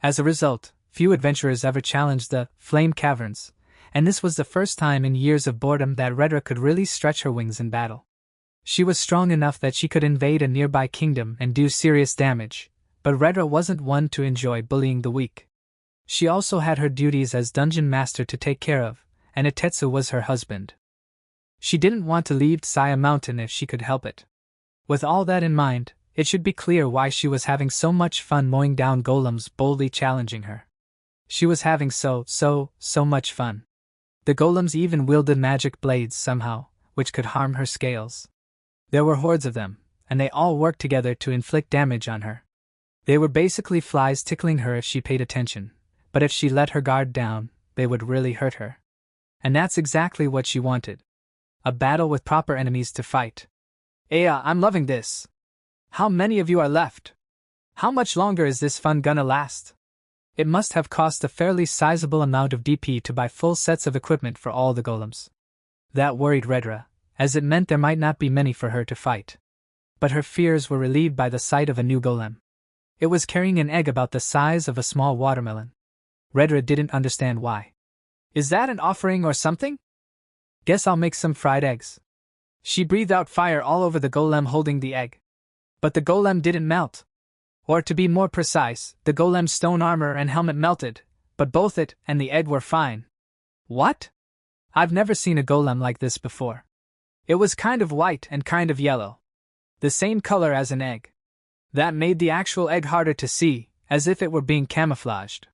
As a result, few adventurers ever challenged the Flame Caverns, and this was the first time in years of boredom that Redra could really stretch her wings in battle. She was strong enough that she could invade a nearby kingdom and do serious damage, but Redra wasn't one to enjoy bullying the weak. She also had her duties as dungeon master to take care of, and Atetsu was her husband. She didn't want to leave Saya Mountain if she could help it. With all that in mind, it should be clear why she was having so much fun mowing down golems boldly challenging her. She was having so much fun. The golems even wielded magic blades somehow, which could harm her scales. There were hordes of them, and they all worked together to inflict damage on her. They were basically flies tickling her if she paid attention, but if she let her guard down, they would really hurt her. And that's exactly what she wanted. A battle with proper enemies to fight. I'm loving this. How many of you are left? How much longer is this fun gonna last? It must have cost a fairly sizable amount of DP to buy full sets of equipment for all the golems. That worried Redra, as it meant there might not be many for her to fight. But her fears were relieved by the sight of a new golem. It was carrying an egg about the size of a small watermelon. Redra didn't understand why. Is that an offering or something? Guess I'll make some fried eggs. She breathed out fire all over the golem holding the egg. But the golem didn't melt. Or to be more precise, the golem's stone armor and helmet melted, but both it and the egg were fine. What? I've never seen a golem like this before. It was kind of white and kind of yellow. The same color as an egg. That made the actual egg harder to see, as if it were being camouflaged.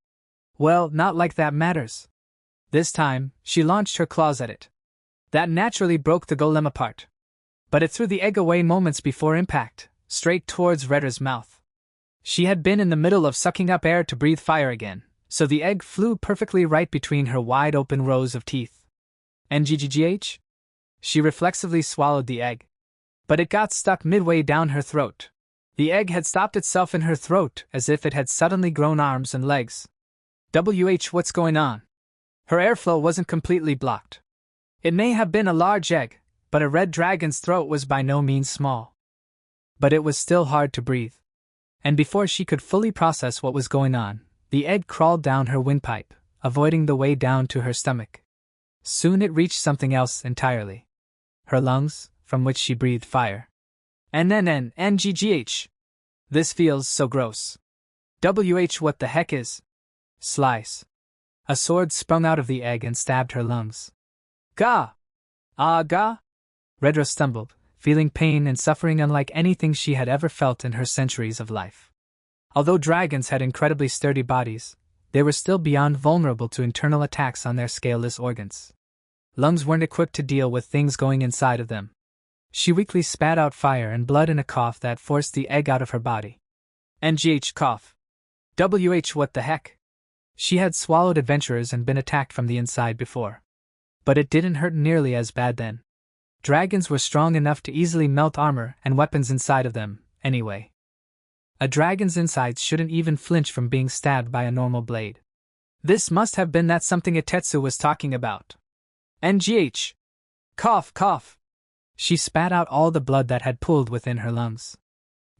Well, not like that matters. This time, she launched her claws at it. That naturally broke the golem apart. But it threw the egg away moments before impact, straight towards Redra's mouth. She had been in the middle of sucking up air to breathe fire again, so the egg flew perfectly right between her wide-open rows of teeth. NGGGH? She reflexively swallowed the egg. But it got stuck midway down her throat. The egg had stopped itself in her throat as if it had suddenly grown arms and legs. What's going on? Her airflow wasn't completely blocked. It may have been a large egg, But a red dragon's throat was by no means small. But it was still hard to breathe. And before she could fully process what was going on, the egg crawled down her windpipe, avoiding the way down to her stomach. Soon it reached something else entirely. Her lungs, from which she breathed fire. NNNGGH. This feels so gross. What the heck is? Slice. A sword sprung out of the egg and stabbed her lungs. Gah! Ah, gah! Redra stumbled, feeling pain and suffering unlike anything she had ever felt in her centuries of life. Although dragons had incredibly sturdy bodies, they were still beyond vulnerable to internal attacks on their scaleless organs. Lungs weren't equipped to deal with things going inside of them. She weakly spat out fire and blood in a cough that forced the egg out of her body. NGH cough. What the heck? She had swallowed adventurers and been attacked from the inside before. But it didn't hurt nearly as bad then. Dragons were strong enough to easily melt armor and weapons inside of them, anyway. A dragon's insides shouldn't even flinch from being stabbed by a normal blade. This must have been that something Itetsu was talking about. NGH. Cough, cough. She spat out all the blood that had pooled within her lungs.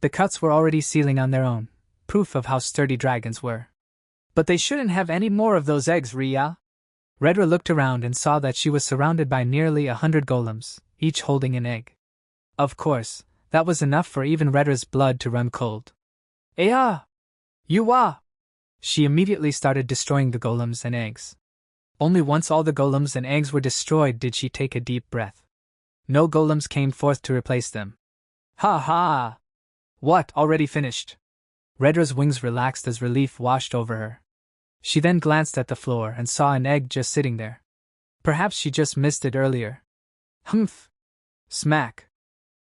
The cuts were already sealing on their own, proof of how sturdy dragons were. But they shouldn't have any more of those eggs, Ria. Redra looked around and saw that she was surrounded by nearly 100 golems, each holding an egg. Of course, that was enough for even Redra's blood to run cold. Ea! Yuwa! She immediately started destroying the golems and eggs. Only once all the golems and eggs were destroyed did she take a deep breath. No golems came forth to replace them. Ha ha! What, already finished? Redra's wings relaxed as relief washed over her. She then glanced at the floor and saw an egg just sitting there. Perhaps she just missed it earlier. Humph! Smack!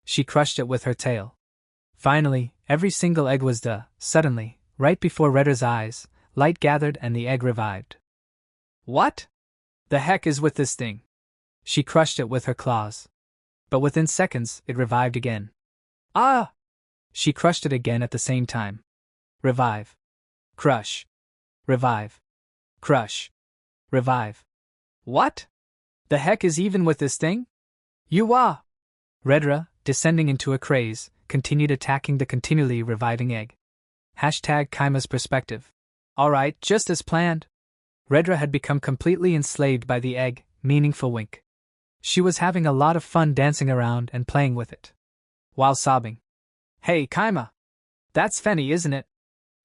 She crushed it with her tail. Finally, every single egg was done. Suddenly, right before Redra's eyes, light gathered and the egg revived. What the heck is with this thing? She crushed it with her claws. But within seconds, it revived again. Ah! She crushed it again at the same time. Revive. Crush. Revive. Crush. Revive. What the heck is even with this thing? Yuwa! Redra, descending into a craze, continued attacking the continually reviving egg. #Kaima's perspective. Alright, just as planned. Redra had become completely enslaved by the egg, meaningful wink. She was having a lot of fun dancing around and playing with it. While sobbing. Hey, Kaima! That's Fenny, isn't it?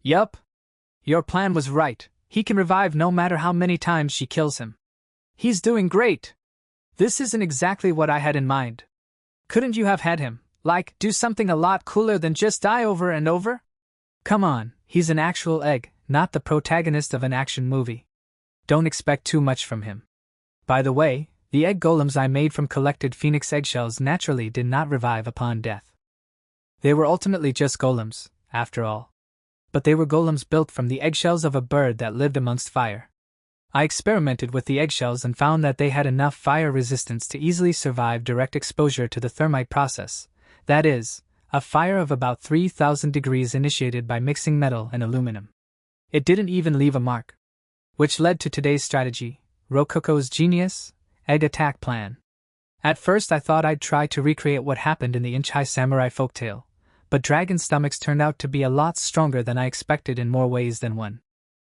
Yup. Your plan was right, he can revive no matter how many times she kills him. He's doing great! This isn't exactly what I had in mind. Couldn't you have had him, do something a lot cooler than just die over and over? Come on, he's an actual egg, not the protagonist of an action movie. Don't expect too much from him. By the way, the egg golems I made from collected phoenix eggshells naturally did not revive upon death. They were ultimately just golems, after all. But they were golems built from the eggshells of a bird that lived amongst fire. I experimented with the eggshells and found that they had enough fire resistance to easily survive direct exposure to the thermite process, that is, a fire of about 3,000 degrees initiated by mixing metal and aluminum. It didn't even leave a mark. Which led to today's strategy, Rokoko's genius egg attack plan. At first I thought I'd try to recreate what happened in the Inchai samurai folktale, but dragon stomachs turned out to be a lot stronger than I expected in more ways than one.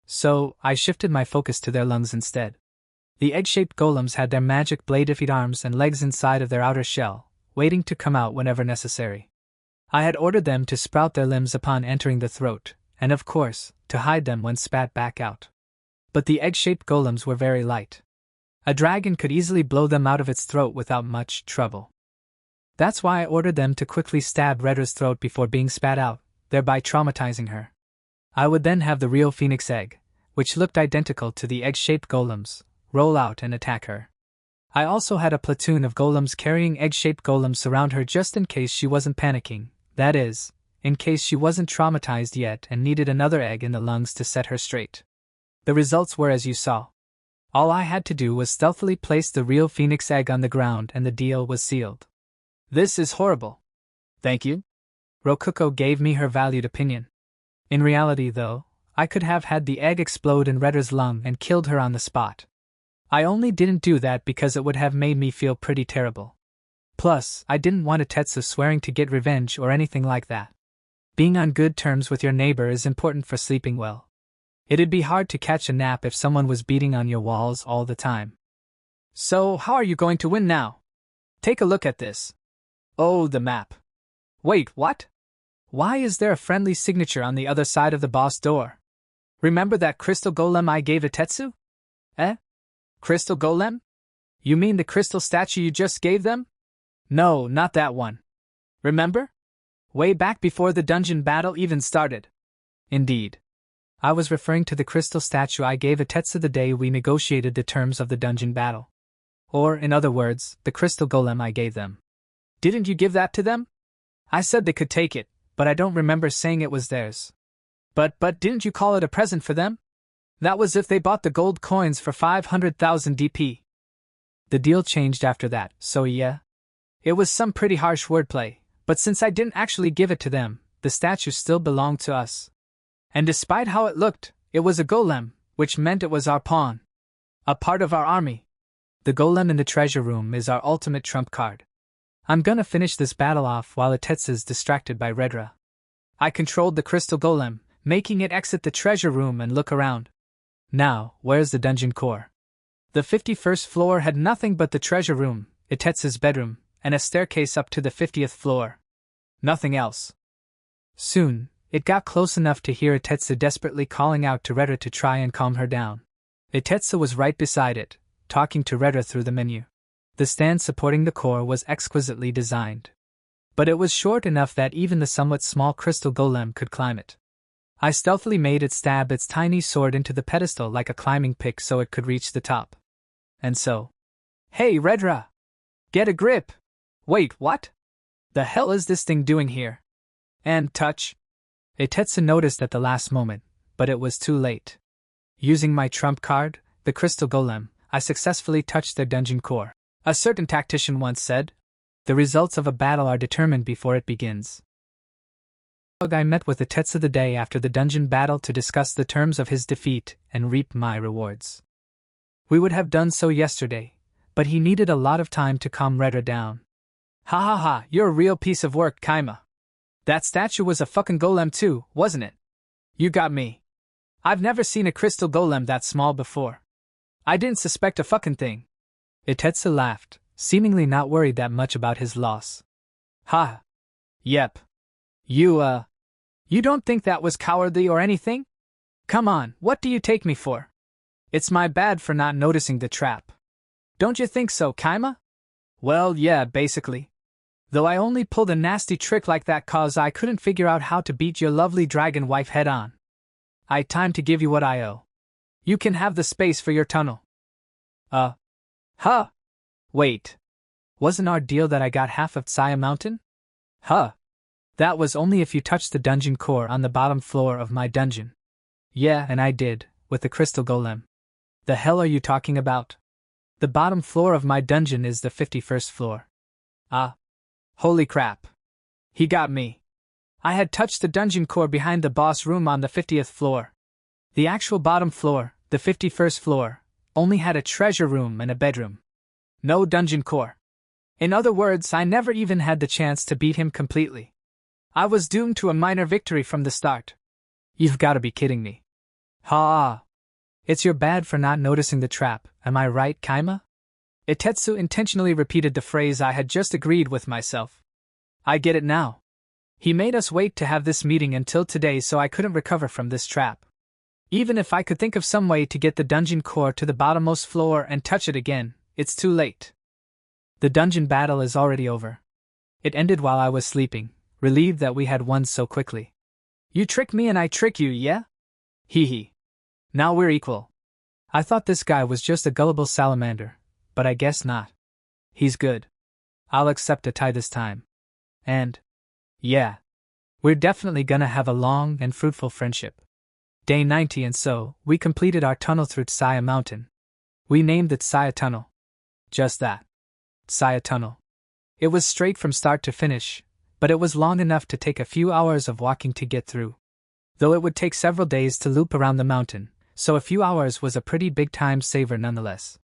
So, I shifted my focus to their lungs instead. The egg-shaped golems had their magic blade-feet arms and legs inside of their outer shell, waiting to come out whenever necessary. I had ordered them to sprout their limbs upon entering the throat, and of course, to hide them when spat back out. But the egg-shaped golems were very light. A dragon could easily blow them out of its throat without much trouble. That's why I ordered them to quickly stab Redra's throat before being spat out, thereby traumatizing her. I would then have the real phoenix egg, which looked identical to the egg-shaped golems, roll out and attack her. I also had a platoon of golems carrying egg-shaped golems surround her just in case she wasn't panicking, that is, in case she wasn't traumatized yet and needed another egg in the lungs to set her straight. The results were as you saw. All I had to do was stealthily place the real phoenix egg on the ground and the deal was sealed. This is horrible. Thank you. Rokuko gave me her valued opinion. In reality, though, I could have had the egg explode in Redra's lung and killed her on the spot. I only didn't do that because it would have made me feel pretty terrible. Plus, I didn't want Tetsu swearing to get revenge or anything like that. Being on good terms with your neighbor is important for sleeping well. It'd be hard to catch a nap if someone was beating on your walls all the time. So, how are you going to win now? Take a look at this. Oh, the map. Wait, what? Why is there a friendly signature on the other side of the boss door? Remember that crystal golem I gave to Tetsu? Eh? Crystal golem? You mean the crystal statue you just gave them? No, not that one. Remember? Way back before the dungeon battle even started. Indeed. I was referring to the crystal statue I gave Tetsu the day we negotiated the terms of the dungeon battle. Or, in other words, the crystal golem I gave them. Didn't you give that to them? I said they could take it, but I don't remember saying it was theirs. But didn't you call it a present for them? That was if they bought the gold coins for 500,000 DP. The deal changed after that, so yeah. It was some pretty harsh wordplay, but since I didn't actually give it to them, the statue still belonged to us. And despite how it looked, it was a golem, which meant it was our pawn. A part of our army. The golem in the treasure room is our ultimate trump card. I'm gonna finish this battle off while Tetsu's distracted by Redra. I controlled the crystal golem, making it exit the treasure room and look around. Now, where's the dungeon core? The 51st floor had nothing but the treasure room, Tetsu's bedroom, and a staircase up to the 50th floor. Nothing else. Soon, it got close enough to hear Tetsu desperately calling out to Redra to try and calm her down. Tetsu was right beside it, talking to Redra through the menu. The stand supporting the core was exquisitely designed. But it was short enough that even the somewhat small crystal golem could climb it. I stealthily made it stab its tiny sword into the pedestal like a climbing pick so it could reach the top. And so... Hey, Redra! Get a grip! Wait, what? The hell is this thing doing here? And touch. Tetsu noticed at the last moment, but it was too late. Using my trump card, the crystal golem, I successfully touched their dungeon core. A certain tactician once said, the results of a battle are determined before it begins. I met with Tetsu the day after the dungeon battle to discuss the terms of his defeat and reap my rewards. We would have done so yesterday, but he needed a lot of time to calm Redra down. Ha ha ha, you're a real piece of work, Kaima. That statue was a fucking golem too, wasn't it? You got me. I've never seen a crystal golem that small before. I didn't suspect a fucking thing. Tetsu laughed, seemingly not worried that much about his loss. Ha. Yep. You don't think that was cowardly or anything? Come on, what do you take me for? It's my bad for not noticing the trap. Don't you think so, Kaima? Well, yeah, basically. Though I only pulled a nasty trick like that cause I couldn't figure out how to beat your lovely dragon wife head on. Time to give you what I owe. You can have the space for your tunnel. Huh? Wait. Wasn't our deal that I got half of Saya Mountain? Huh. That was only if you touched the dungeon core on the bottom floor of my dungeon. Yeah, and I did, with the crystal golem. The hell are you talking about? The bottom floor of my dungeon is the 51st floor. Holy crap. He got me. I had touched the dungeon core behind the boss room on the 50th floor. The actual bottom floor, the 51st floor, only had a treasure room and a bedroom. No dungeon core. In other words, I never even had the chance to beat him completely. I was doomed to a minor victory from the start. You've got to be kidding me. Ha! It's your bad for not noticing the trap, am I right, Kaima? Tetsu intentionally repeated the phrase I had just agreed with myself. I get it now. He made us wait to have this meeting until today so I couldn't recover from this trap. Even if I could think of some way to get the dungeon core to the bottommost floor and touch it again, it's too late. The dungeon battle is already over. It ended while I was sleeping, relieved that we had won so quickly. You trick me and I trick you, yeah? Hee hee. Now we're equal. I thought this guy was just a gullible salamander, but I guess not. He's good. I'll accept a tie this time. And, yeah, we're definitely gonna have a long and fruitful friendship. Day 90 and so, we completed our tunnel through Saya Mountain. We named it Saya Tunnel. Just that. Saya Tunnel. It was straight from start to finish, but it was long enough to take a few hours of walking to get through. Though it would take several days to loop around the mountain, so a few hours was a pretty big time saver nonetheless.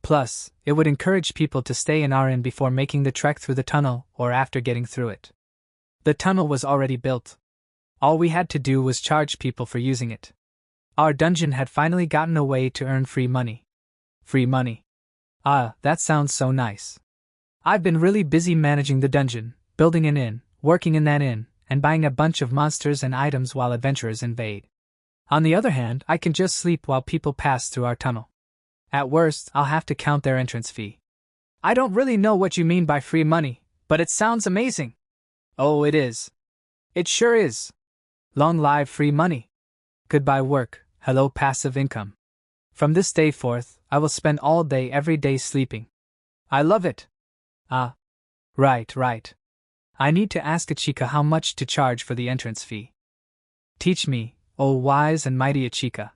Plus, it would encourage people to stay in our inn before making the trek through the tunnel or after getting through it. The tunnel was already built. All we had to do was charge people for using it. Our dungeon had finally gotten a way to earn free money. Free money. Ah, that sounds so nice. I've been really busy managing the dungeon, building an inn, working in that inn, and buying a bunch of monsters and items while adventurers invade. On the other hand, I can just sleep while people pass through our tunnel. At worst, I'll have to count their entrance fee. I don't really know what you mean by free money, but it sounds amazing. Oh, it is. It sure is. Long live free money. Goodbye work, hello passive income. From this day forth, I will spend all day every day sleeping. I love it. Ah. Right. I need to ask Ichika how much to charge for the entrance fee. Teach me, oh wise and mighty Ichika.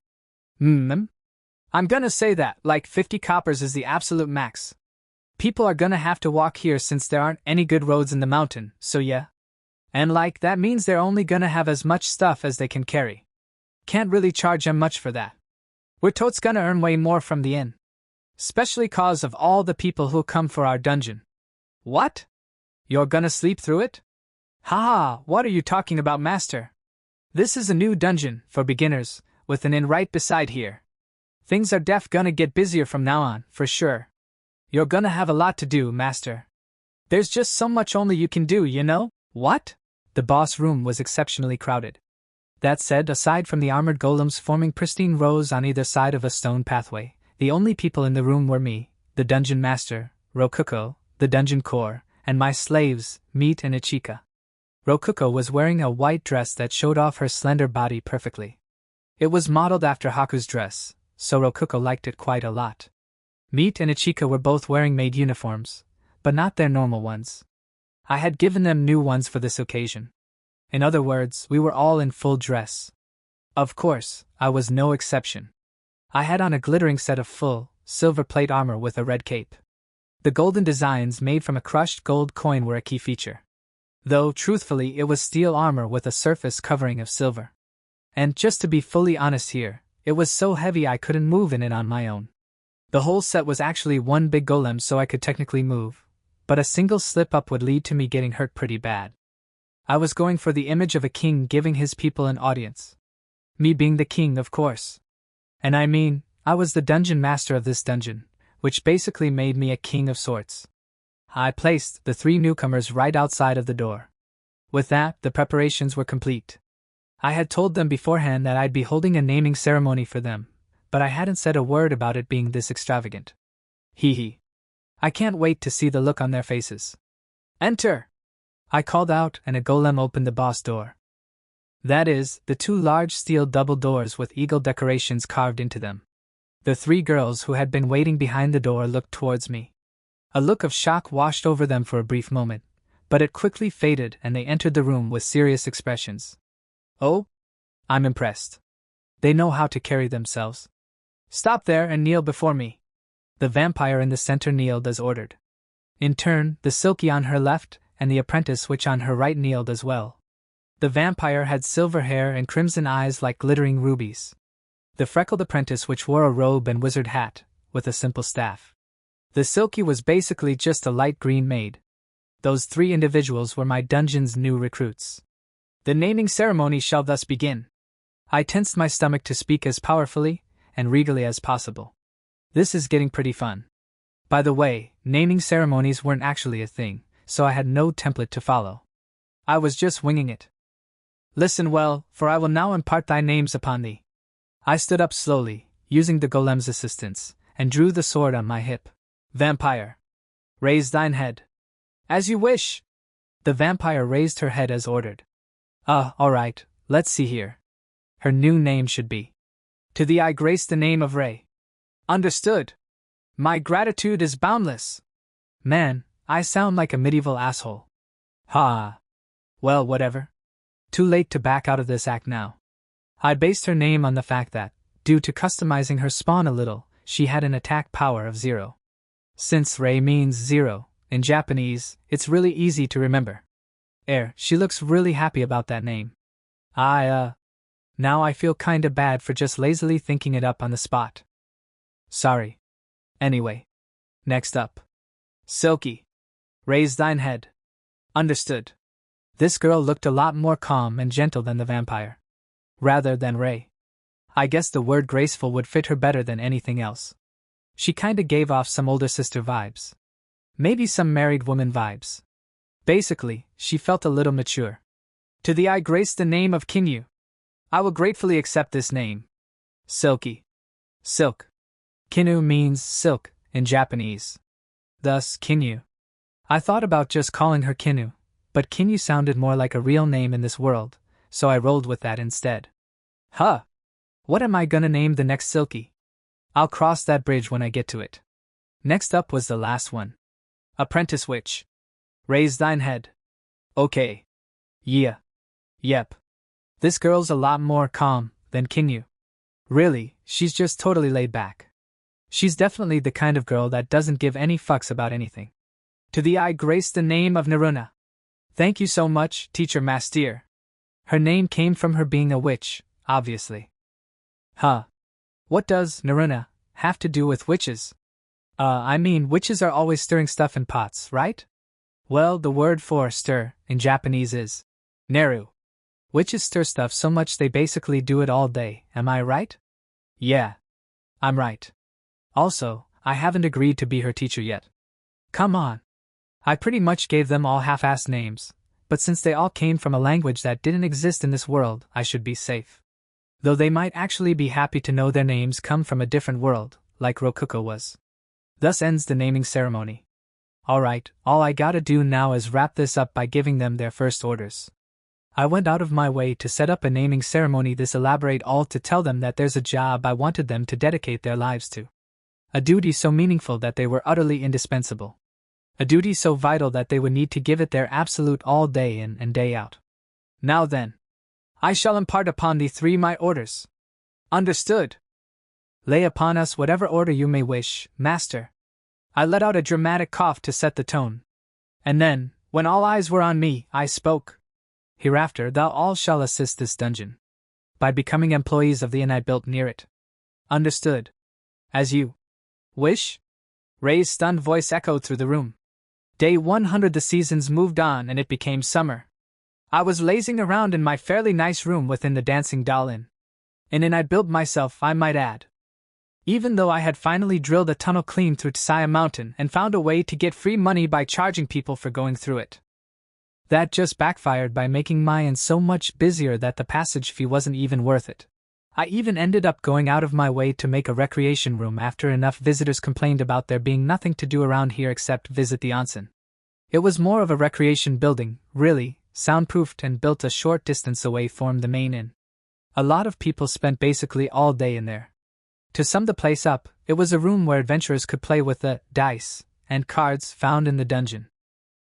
I'm gonna say that, like 50 coppers is the absolute max. People are gonna have to walk here since there aren't any good roads in the mountain, so yeah. And that means they're only gonna have as much stuff as they can carry. Can't really charge them much for that. We're totes gonna earn way more from the inn. Especially cause of all the people who'll come for our dungeon. What? You're gonna sleep through it? Haha, what are you talking about, master? This is a new dungeon, for beginners, with an inn right beside here. Things are gonna get busier from now on, for sure. You're gonna have a lot to do, master. There's just so much only you can do, you know? What? The boss room was exceptionally crowded. That said, aside from the armored golems forming pristine rows on either side of a stone pathway, the only people in the room were me, the dungeon master, Rokuko, the dungeon core, and my slaves, Meat and Ichika. Rokuko was wearing a white dress that showed off her slender body perfectly. It was modeled after Haku's dress, so Rokuko liked it quite a lot. Meat and Ichika were both wearing maid uniforms, but not their normal ones. I had given them new ones for this occasion. In other words, we were all in full dress. Of course, I was no exception. I had on a glittering set of full, silver plate armor with a red cape. The golden designs made from a crushed gold coin were a key feature. Though, truthfully, it was steel armor with a surface covering of silver. And just to be fully honest here, it was so heavy I couldn't move in it on my own. The whole set was actually one big golem, so I could technically move, but a single slip-up would lead to me getting hurt pretty bad. I was going for the image of a king giving his people an audience. Me being the king, of course. And I mean, I was the dungeon master of this dungeon, which basically made me a king of sorts. I placed the 3 newcomers right outside of the door. With that, the preparations were complete. I had told them beforehand that I'd be holding a naming ceremony for them, but I hadn't said a word about it being this extravagant. Hee hee. I can't wait to see the look on their faces. Enter! I called out, and a golem opened the boss door. That is, the 2 large steel double doors with eagle decorations carved into them. The 3 girls who had been waiting behind the door looked towards me. A look of shock washed over them for a brief moment, but it quickly faded and they entered the room with serious expressions. Oh? I'm impressed. They know how to carry themselves. Stop there and kneel before me. The vampire in the center kneeled as ordered. In turn, the Silky on her left and the apprentice which on her right kneeled as well. The vampire had silver hair and crimson eyes like glittering rubies. The freckled apprentice which wore a robe and wizard hat, with a simple staff. The Silky was basically just a light green maid. Those 3 individuals were my dungeon's new recruits. The naming ceremony shall thus begin. I tensed my stomach to speak as powerfully and regally as possible. This is getting pretty fun. By the way, naming ceremonies weren't actually a thing, so I had no template to follow. I was just winging it. Listen well, for I will now impart thy names upon thee. I stood up slowly, using the golem's assistance, and drew the sword on my hip. Vampire. Raise thine head. As you wish. The vampire raised her head as ordered. Alright, let's see here. Her new name should be. To thee I grace the name of Ray. Understood. My gratitude is boundless. Man, I sound like a medieval asshole. Ha. Well, whatever. Too late to back out of this act now. I based her name on the fact that, due to customizing her spawn a little, she had an attack power of 0. Since Ray means 0, in Japanese, it's really easy to remember. She looks really happy about that name. Now I feel kinda bad for just lazily thinking it up on the spot. Sorry. Anyway, Next up. Silky. Raise thine head. Understood. This girl looked a lot more calm and gentle than the vampire. Rather than Ray. I guess the word graceful would fit her better than anything else. She kinda gave off some older sister vibes. Maybe some married woman vibes. Basically, she felt a little mature. To thee I grace the name of Kinyu. I will gratefully accept this name. Silky. Silk. Kinyu means silk in Japanese. Thus, Kinyu. I thought about just calling her Kinyu, but Kinyu sounded more like a real name in this world, so I rolled with that instead. Huh! What am I gonna name the next Silky? I'll cross that bridge when I get to it. Next up was the last one. Apprentice Witch. Raise thine head. Okay. Yeah. Yep. This girl's a lot more calm than Kinyu. Really, she's just totally laid back. She's definitely the kind of girl that doesn't give any fucks about anything. To thee I grace the name of Naruna. Thank you so much, Teacher Master. Her name came from her being a witch, obviously. Huh. What does Naruna have to do with witches? I mean, witches are always stirring stuff in pots, right? Well, the word for stir in Japanese is neru. Witches stir stuff so much they basically do it all day, am I right? Yeah. I'm right. Also, I haven't agreed to be her teacher yet. Come on. I pretty much gave them all half-assed names, but since they all came from a language that didn't exist in this world, I should be safe. Though they might actually be happy to know their names come from a different world, like Rokuko was. Thus ends the naming ceremony. Alright, all I gotta do now is wrap this up by giving them their first orders. I went out of my way to set up a naming ceremony this elaborate all to tell them that there's a job I wanted them to dedicate their lives to. A duty so meaningful that they were utterly indispensable. A duty so vital that they would need to give it their absolute all day in and day out. Now then. I shall impart upon thee 3 my orders. Understood. Lay upon us whatever order you may wish, master. I let out a dramatic cough to set the tone. And then, when all eyes were on me, I spoke. Hereafter thou all shall assist this dungeon. By becoming employees of the inn I built near it. Understood. As you wish? Ray's stunned voice echoed through the room. Day 100 the seasons moved on and it became summer. I was lazing around in my fairly nice room within the Dancing Doll Inn. An inn I'd built myself, I might add. Even though I had finally drilled a tunnel clean through Tsaya Mountain and found a way to get free money by charging people for going through it. That just backfired by making my inn so much busier that the passage fee wasn't even worth it. I even ended up going out of my way to make a recreation room after enough visitors complained about there being nothing to do around here except visit the onsen. It was more of a recreation building, really, soundproofed and built a short distance away from the main inn. A lot of people spent basically all day in there. To sum the place up, it was a room where adventurers could play with the dice and cards found in the dungeon.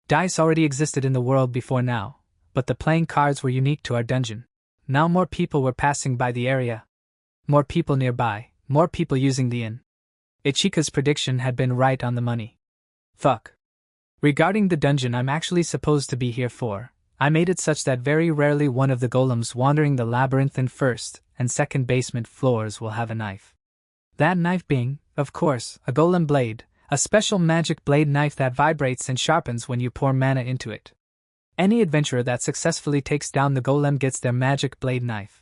Dice already existed in the world before now, but the playing cards were unique to our dungeon. Now more people were passing by the area. More people nearby, more people using the inn. Ichika's prediction had been right on the money. Fuck. Regarding the dungeon I'm actually supposed to be here for, I made it such that very rarely one of the golems wandering the labyrinthine first and second basement floors will have a knife. That knife being, of course, a golem blade, a special magic blade knife that vibrates and sharpens when you pour mana into it. Any adventurer that successfully takes down the golem gets their magic blade knife.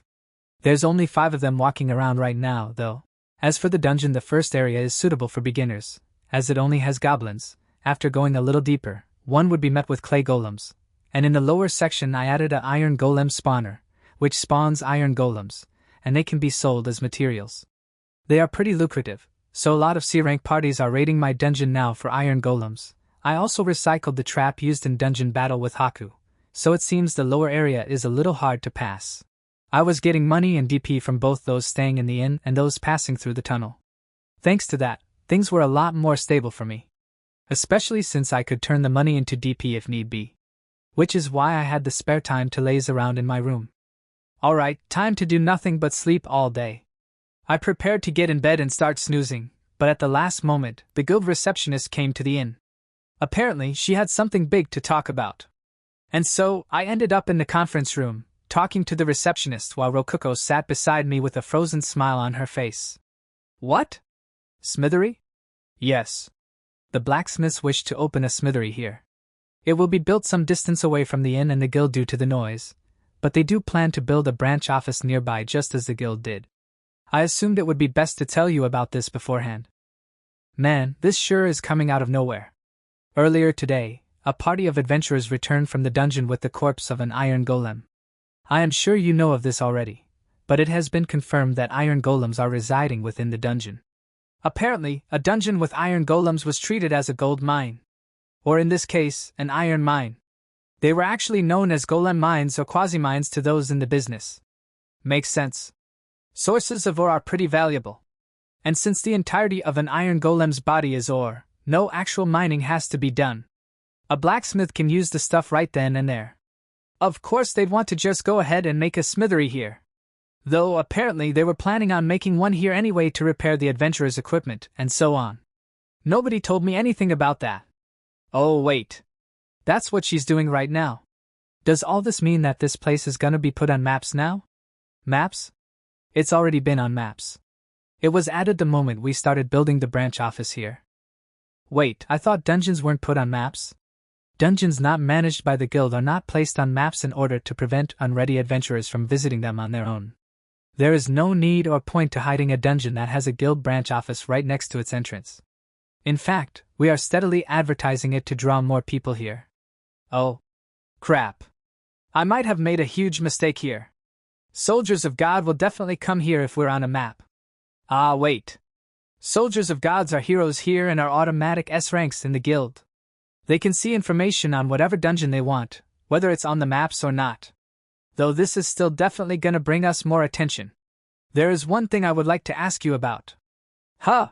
There's only 5 of them walking around right now, though. As for the dungeon, the first area is suitable for beginners, as it only has goblins. After going a little deeper, one would be met with clay golems, and in the lower section I added a iron golem spawner, which spawns iron golems, and they can be sold as materials. They are pretty lucrative, so a lot of C-rank parties are raiding my dungeon now for iron golems. I also recycled the trap used in dungeon battle with Haku, so it seems the lower area is a little hard to pass. I was getting money and DP from both those staying in the inn and those passing through the tunnel. Thanks to that, things were a lot more stable for me. Especially since I could turn the money into DP if need be. Which is why I had the spare time to laze around in my room. Alright, time to do nothing but sleep all day. I prepared to get in bed and start snoozing, but at the last moment, the guild receptionist came to the inn. Apparently, she had something big to talk about. And so, I ended up in the conference room, talking to the receptionist while Rokuko sat beside me with a frozen smile on her face. What? Smithery? Yes. The blacksmiths wish to open a smithery here. It will be built some distance away from the inn and the guild due to the noise, but they do plan to build a branch office nearby just as the guild did. I assumed it would be best to tell you about this beforehand. Man, this sure is coming out of nowhere. Earlier today, a party of adventurers returned from the dungeon with the corpse of an iron golem. I am sure you know of this already, but it has been confirmed that iron golems are residing within the dungeon. Apparently, a dungeon with iron golems was treated as a gold mine. Or in this case, an iron mine. They were actually known as golem mines or quasi-mines to those in the business. Makes sense. Sources of ore are pretty valuable. And since the entirety of an iron golem's body is ore, no actual mining has to be done. A blacksmith can use the stuff right then and there. Of course they'd want to just go ahead and make a smithery here. Though apparently they were planning on making one here anyway to repair the adventurers' equipment, and so on. Nobody told me anything about that. Oh wait. That's what she's doing right now. Does all this mean that this place is gonna be put on maps now? Maps? It's already been on maps. It was added the moment we started building the branch office here. Wait, I thought dungeons weren't put on maps? Dungeons not managed by the guild are not placed on maps in order to prevent unready adventurers from visiting them on their own. There is no need or point to hiding a dungeon that has a guild branch office right next to its entrance. In fact, we are steadily advertising it to draw more people here. Oh. Crap. I might have made a huge mistake here. Soldiers of God will definitely come here if we're on a map. Ah, wait. Soldiers of Gods are heroes here and are automatic S ranks in the guild. They can see information on whatever dungeon they want, whether it's on the maps or not. Though this is still definitely gonna bring us more attention. There is one thing I would like to ask you about. Huh?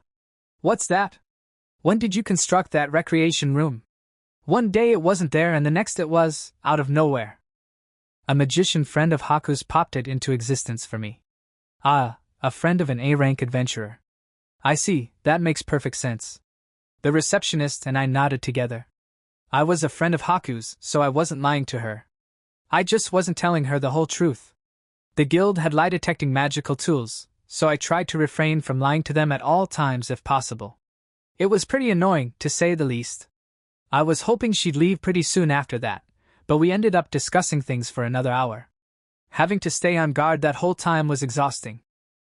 What's that? When did you construct that recreation room? One day it wasn't there and the next it was, out of nowhere. A magician friend of Haku's popped it into existence for me. Ah, a friend of an A-rank adventurer. I see, that makes perfect sense. The receptionist and I nodded together. I was a friend of Haku's, so I wasn't lying to her. I just wasn't telling her the whole truth. The guild had lie-detecting magical tools, so I tried to refrain from lying to them at all times if possible. It was pretty annoying, to say the least. I was hoping she'd leave pretty soon after that, but we ended up discussing things for another hour. Having to stay on guard that whole time was exhausting.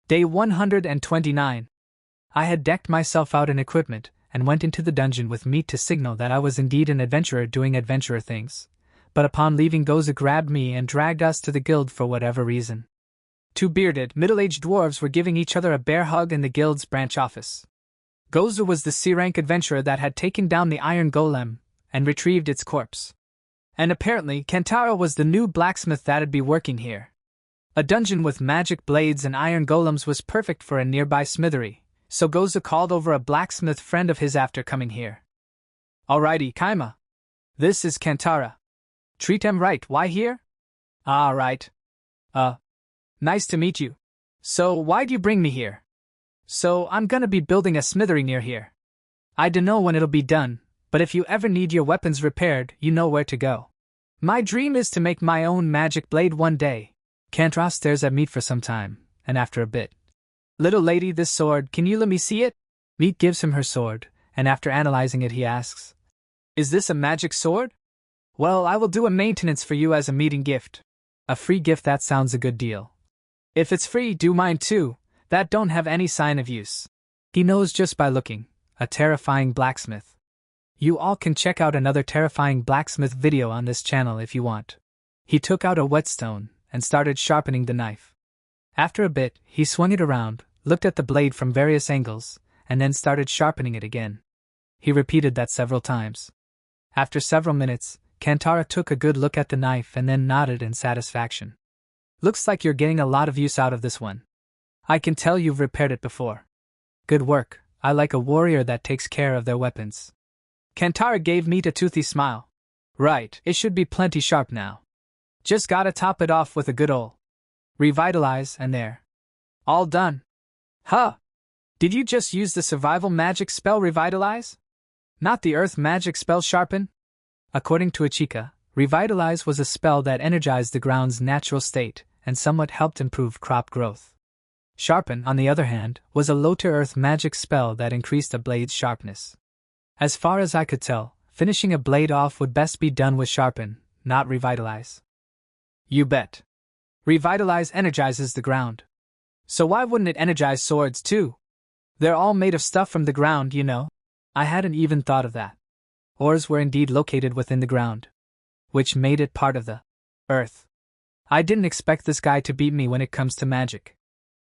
Day 129. I had decked myself out in equipment, and went into the dungeon with meat to signal that I was indeed an adventurer doing adventurer things. But upon leaving, Goza grabbed me and dragged us to the guild for whatever reason. Two bearded, middle-aged dwarves were giving each other a bear hug in the guild's branch office. Goza was the C-rank adventurer that had taken down the iron golem and retrieved its corpse. And apparently, Kantara was the new blacksmith that'd be working here. A dungeon with magic blades and iron golems was perfect for a nearby smithery, so Goza called over a blacksmith friend of his after coming here. Alrighty, Kaima. This is Kantara. Treat him right, why here? Ah, right. Nice to meet you. So, why'd you bring me here? So, I'm gonna be building a smithery near here. I dunno when it'll be done, but if you ever need your weapons repaired, you know where to go. My dream is to make my own magic blade one day. Kantara stares at Meat for some time, and after a bit. Little lady, this sword, can you let me see it? Meat gives him her sword, and after analyzing it he asks, is this a magic sword? Well, I will do a maintenance for you as a meeting gift. A free gift, that sounds a good deal. If it's free, do mine too, that don't have any sign of use. He knows just by looking, a terrifying blacksmith. You all can check out another terrifying blacksmith video on this channel if you want. He took out a whetstone and started sharpening the knife. After a bit, he swung it around, looked at the blade from various angles, and then started sharpening it again. He repeated that several times. After several minutes, Kantara took a good look at the knife and then nodded in satisfaction. Looks like you're getting a lot of use out of this one. I can tell you've repaired it before. Good work, I like a warrior that takes care of their weapons. Kantara gave Meat a toothy smile. Right, it should be plenty sharp now. Just gotta top it off with a good ol' revitalize and there. All done. Huh. Did you just use the survival magic spell Revitalize? Not the earth magic spell Sharpen? According to Ichika, Revitalize was a spell that energized the ground's natural state and somewhat helped improve crop growth. Sharpen, on the other hand, was a low-to-earth magic spell that increased a blade's sharpness. As far as I could tell, finishing a blade off would best be done with sharpen, not revitalize. You bet. Revitalize energizes the ground. So why wouldn't it energize swords too? They're all made of stuff from the ground, you know. I hadn't even thought of that. Ores were indeed located within the ground, which made it part of the earth. I didn't expect this guy to beat me when it comes to magic.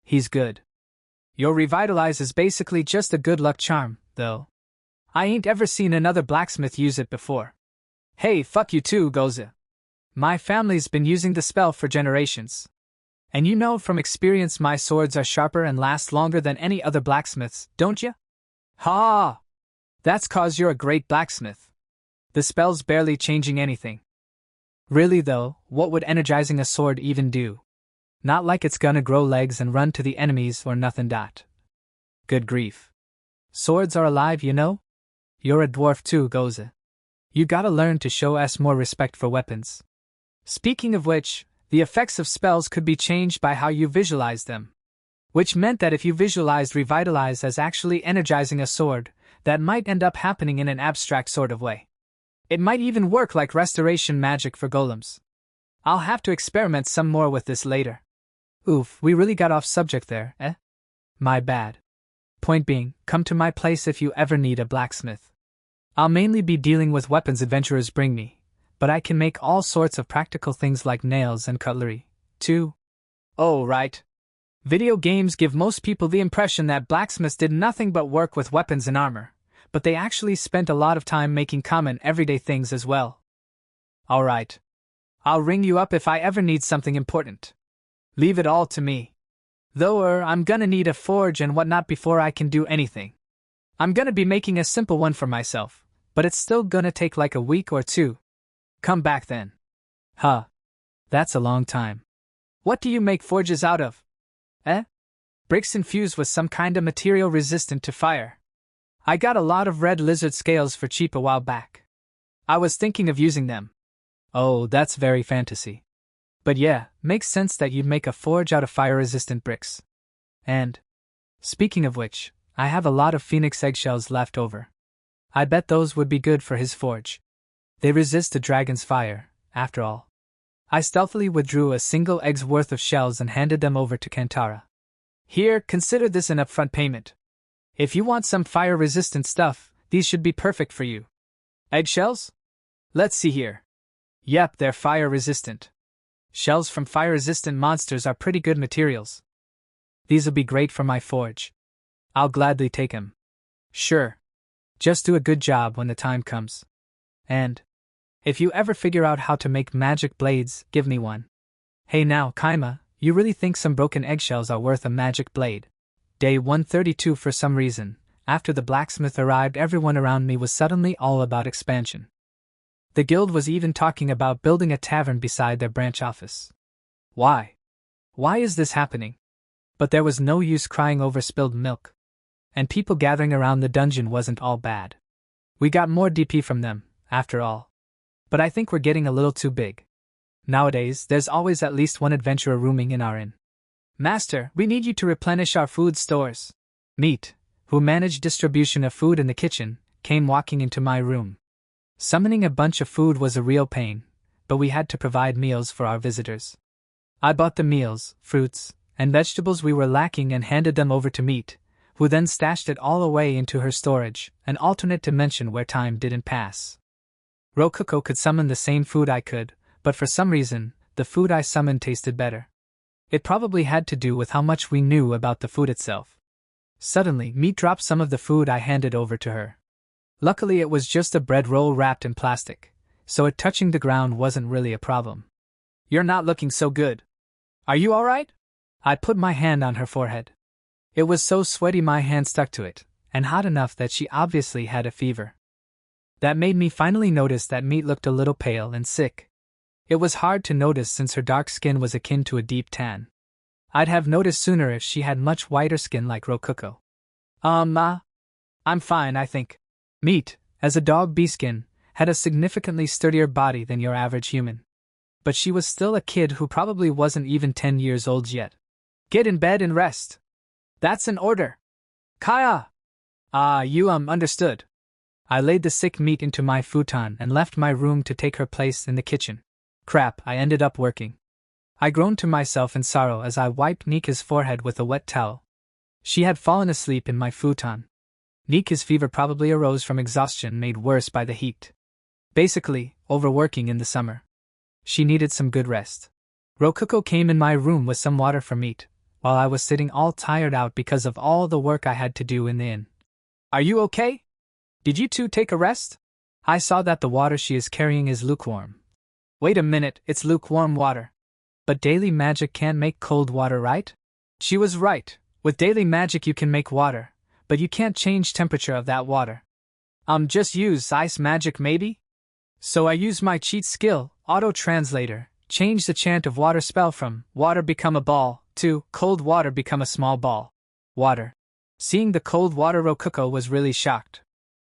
He's good. Your revitalize is basically just a good luck charm, though. I ain't ever seen another blacksmith use it before. Hey, fuck you too, Goza. My family's been using the spell for generations. And you know from experience my swords are sharper and last longer than any other blacksmiths, don't ya? Ha! That's 'cause you're a great blacksmith. The spell's barely changing anything. Really though, what would energizing a sword even do? Not like it's gonna grow legs and run to the enemies or nothing. Good grief. Swords are alive, you know? You're a dwarf too, Goza. You gotta learn to show us more respect for weapons. Speaking of which, the effects of spells could be changed by how you visualize them. Which meant that if you visualized revitalize as actually energizing a sword, that might end up happening in an abstract sort of way. It might even work like restoration magic for golems. I'll have to experiment some more with this later. Oof, we really got off subject there, eh? My bad. Point being, come to my place if you ever need a blacksmith. I'll mainly be dealing with weapons adventurers bring me, but I can make all sorts of practical things like nails and cutlery, too. Oh, right. Video games give most people the impression that blacksmiths did nothing but work with weapons and armor, but they actually spent a lot of time making common everyday things as well. Alright. I'll ring you up if I ever need something important. Leave it all to me. Though I'm gonna need a forge and whatnot before I can do anything. I'm gonna be making a simple one for myself, but it's still gonna take like a week or two. Come back then. Huh. That's a long time. What do you make forges out of? Bricks infused with some kinda material resistant to fire. I got a lot of red lizard scales for cheap a while back. I was thinking of using them. Oh, that's very fantasy. But yeah, makes sense that you'd make a forge out of fire-resistant bricks. And, speaking of which, I have a lot of phoenix eggshells left over. I bet those would be good for his forge. They resist a dragon's fire, after all. I stealthily withdrew a single egg's worth of shells and handed them over to Kantara. Here, consider this an upfront payment. If you want some fire-resistant stuff, these should be perfect for you. Eggshells? Let's see here. Yep, they're fire-resistant. Shells from fire-resistant monsters are pretty good materials. These'll be great for my forge. I'll gladly take 'em. Sure. Just do a good job when the time comes. And if you ever figure out how to make magic blades, give me one. Hey now, Kaima, you really think some broken eggshells are worth a magic blade? Day 132. For some reason, after the blacksmith arrived, everyone around me was suddenly all about expansion. The guild was even talking about building a tavern beside their branch office. Why? Why is this happening? But there was no use crying over spilled milk. And people gathering around the dungeon wasn't all bad. We got more DP from them, after all. But I think we're getting a little too big. Nowadays, there's always at least one adventurer rooming in our inn. Master, we need you to replenish our food stores. Meat, who managed distribution of food in the kitchen, came walking into my room. Summoning a bunch of food was a real pain, but we had to provide meals for our visitors. I bought the meals, fruits, and vegetables we were lacking and handed them over to Meat, who then stashed it all away into her storage, an alternate dimension where time didn't pass. Rokuko could summon the same food I could, but for some reason, the food I summoned tasted better. It probably had to do with how much we knew about the food itself. Suddenly, Meat dropped some of the food I handed over to her. Luckily it was just a bread roll wrapped in plastic, so it touching the ground wasn't really a problem. You're not looking so good. Are you alright? I put my hand on her forehead. It was so sweaty my hand stuck to it, and hot enough that she obviously had a fever. That made me finally notice that Meat looked a little pale and sick. It was hard to notice since her dark skin was akin to a deep tan. I'd have noticed sooner if she had much whiter skin like Rokuko. I'm fine, I think. Meat, as a dog bee-skin, had a significantly sturdier body than your average human. But she was still a kid who probably wasn't even 10 years old yet. Get in bed and rest. That's an order. Kaya! You understood. I laid the sick meat into my futon and left my room to take her place in the kitchen. Crap, I ended up working. I groaned to myself in sorrow as I wiped Nika's forehead with a wet towel. She had fallen asleep in my futon. Nika's fever probably arose from exhaustion made worse by the heat. Basically, overworking in the summer. She needed some good rest. Rokuko came in my room with some water for meat, while I was sitting all tired out because of all the work I had to do in the inn. Are you okay? Did you two take a rest? I saw that the water she is carrying is lukewarm. Wait a minute, it's lukewarm water. But daily magic can't make cold water, right? She was right. With daily magic you can make water, but you can't change temperature of that water. Just use ice magic maybe? So I used my cheat skill, auto-translator, change the chant of water spell from water become a ball to cold water become a small ball. Water. Seeing the cold water, Rokuko was really shocked.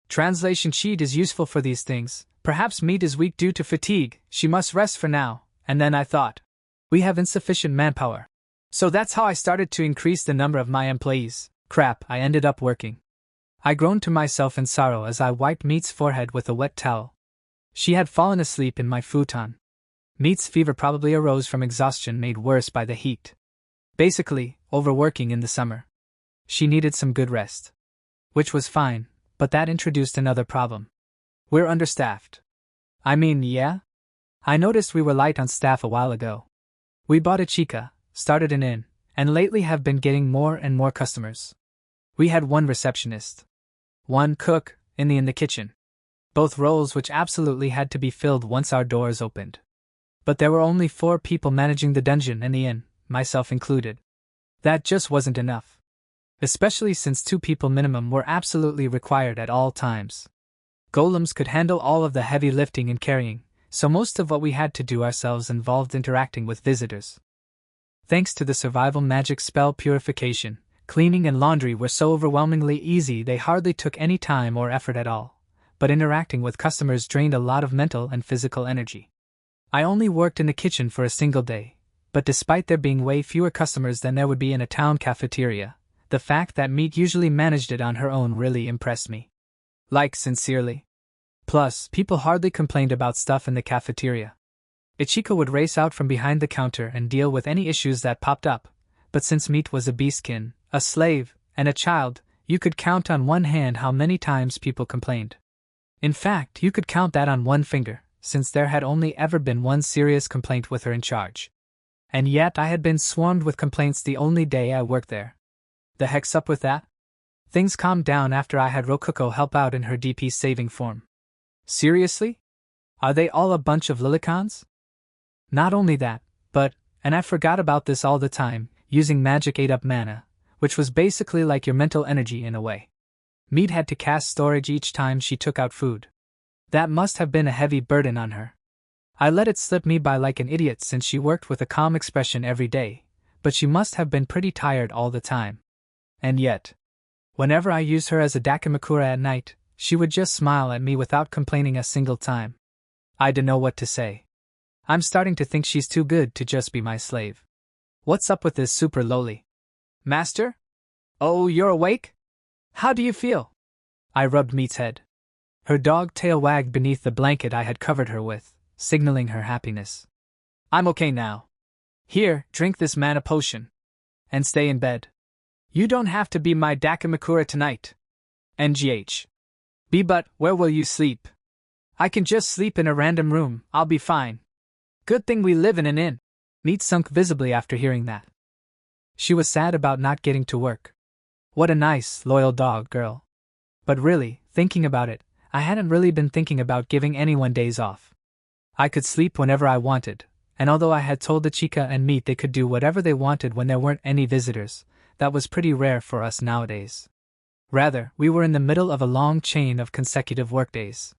Translation cheat is useful for these things. Perhaps meat is weak due to fatigue, she must rest for now, and then I thought. We have insufficient manpower. So that's how I started to increase the number of my employees. Crap, I ended up working. I groaned to myself in sorrow as I wiped Meat's forehead with a wet towel. She had fallen asleep in my futon. Meat's fever probably arose from exhaustion made worse by the heat. Basically, overworking in the summer. She needed some good rest. Which was fine, but that introduced another problem. We're understaffed. Yeah? I noticed we were light on staff a while ago. We bought a chica, started an inn, and lately have been getting more and more customers. We had one receptionist, one cook, in the kitchen. Both roles which absolutely had to be filled once our doors opened. But there were only 4 people managing the dungeon and the inn, myself included. That just wasn't enough. Especially since 2 people minimum were absolutely required at all times. Golems could handle all of the heavy lifting and carrying, so most of what we had to do ourselves involved interacting with visitors. Thanks to the survival magic spell purification, cleaning and laundry were so overwhelmingly easy they hardly took any time or effort at all, but interacting with customers drained a lot of mental and physical energy. I only worked in the kitchen for a single day, but despite there being way fewer customers than there would be in a town cafeteria, the fact that Meat usually managed it on her own really impressed me. Like, sincerely. Plus, people hardly complained about stuff in the cafeteria. Ichiko would race out from behind the counter and deal with any issues that popped up, but since Meat was a beastkin, a slave, and a child, you could count on one hand how many times people complained. In fact, you could count that on one finger, since there had only ever been one serious complaint with her in charge. And yet I had been swarmed with complaints the only day I worked there. The heck's up with that? Things calmed down after I had Rokuko help out in her DP saving form. Seriously? Are they all a bunch of lilicons? Not only that, but, and I forgot about this all the time, using magic ate up mana, which was basically like your mental energy in a way. Meat had to cast storage each time she took out food. That must have been a heavy burden on her. I let it slip me by like an idiot since she worked with a calm expression every day, but she must have been pretty tired all the time. And yet, whenever I used her as a dakimakura at night, she would just smile at me without complaining a single time. I don't know what to say. I'm starting to think she's too good to just be my slave. What's up with this super lowly? Master? Oh, you're awake? How do you feel? I rubbed Meat's head. Her dog tail wagged beneath the blanket I had covered her with, signaling her happiness. I'm okay now. Here, drink this mana potion. And stay in bed. You don't have to be my dakimakura tonight. NGH. But where will you sleep? I can just sleep in a random room, I'll be fine. Good thing we live in an inn. Meat sunk visibly after hearing that. She was sad about not getting to work. What a nice, loyal dog, girl. But really, thinking about it, I hadn't really been thinking about giving anyone days off. I could sleep whenever I wanted, and although I had told the chica and Meat they could do whatever they wanted when there weren't any visitors, that was pretty rare for us nowadays. Rather, we were in the middle of a long chain of consecutive workdays.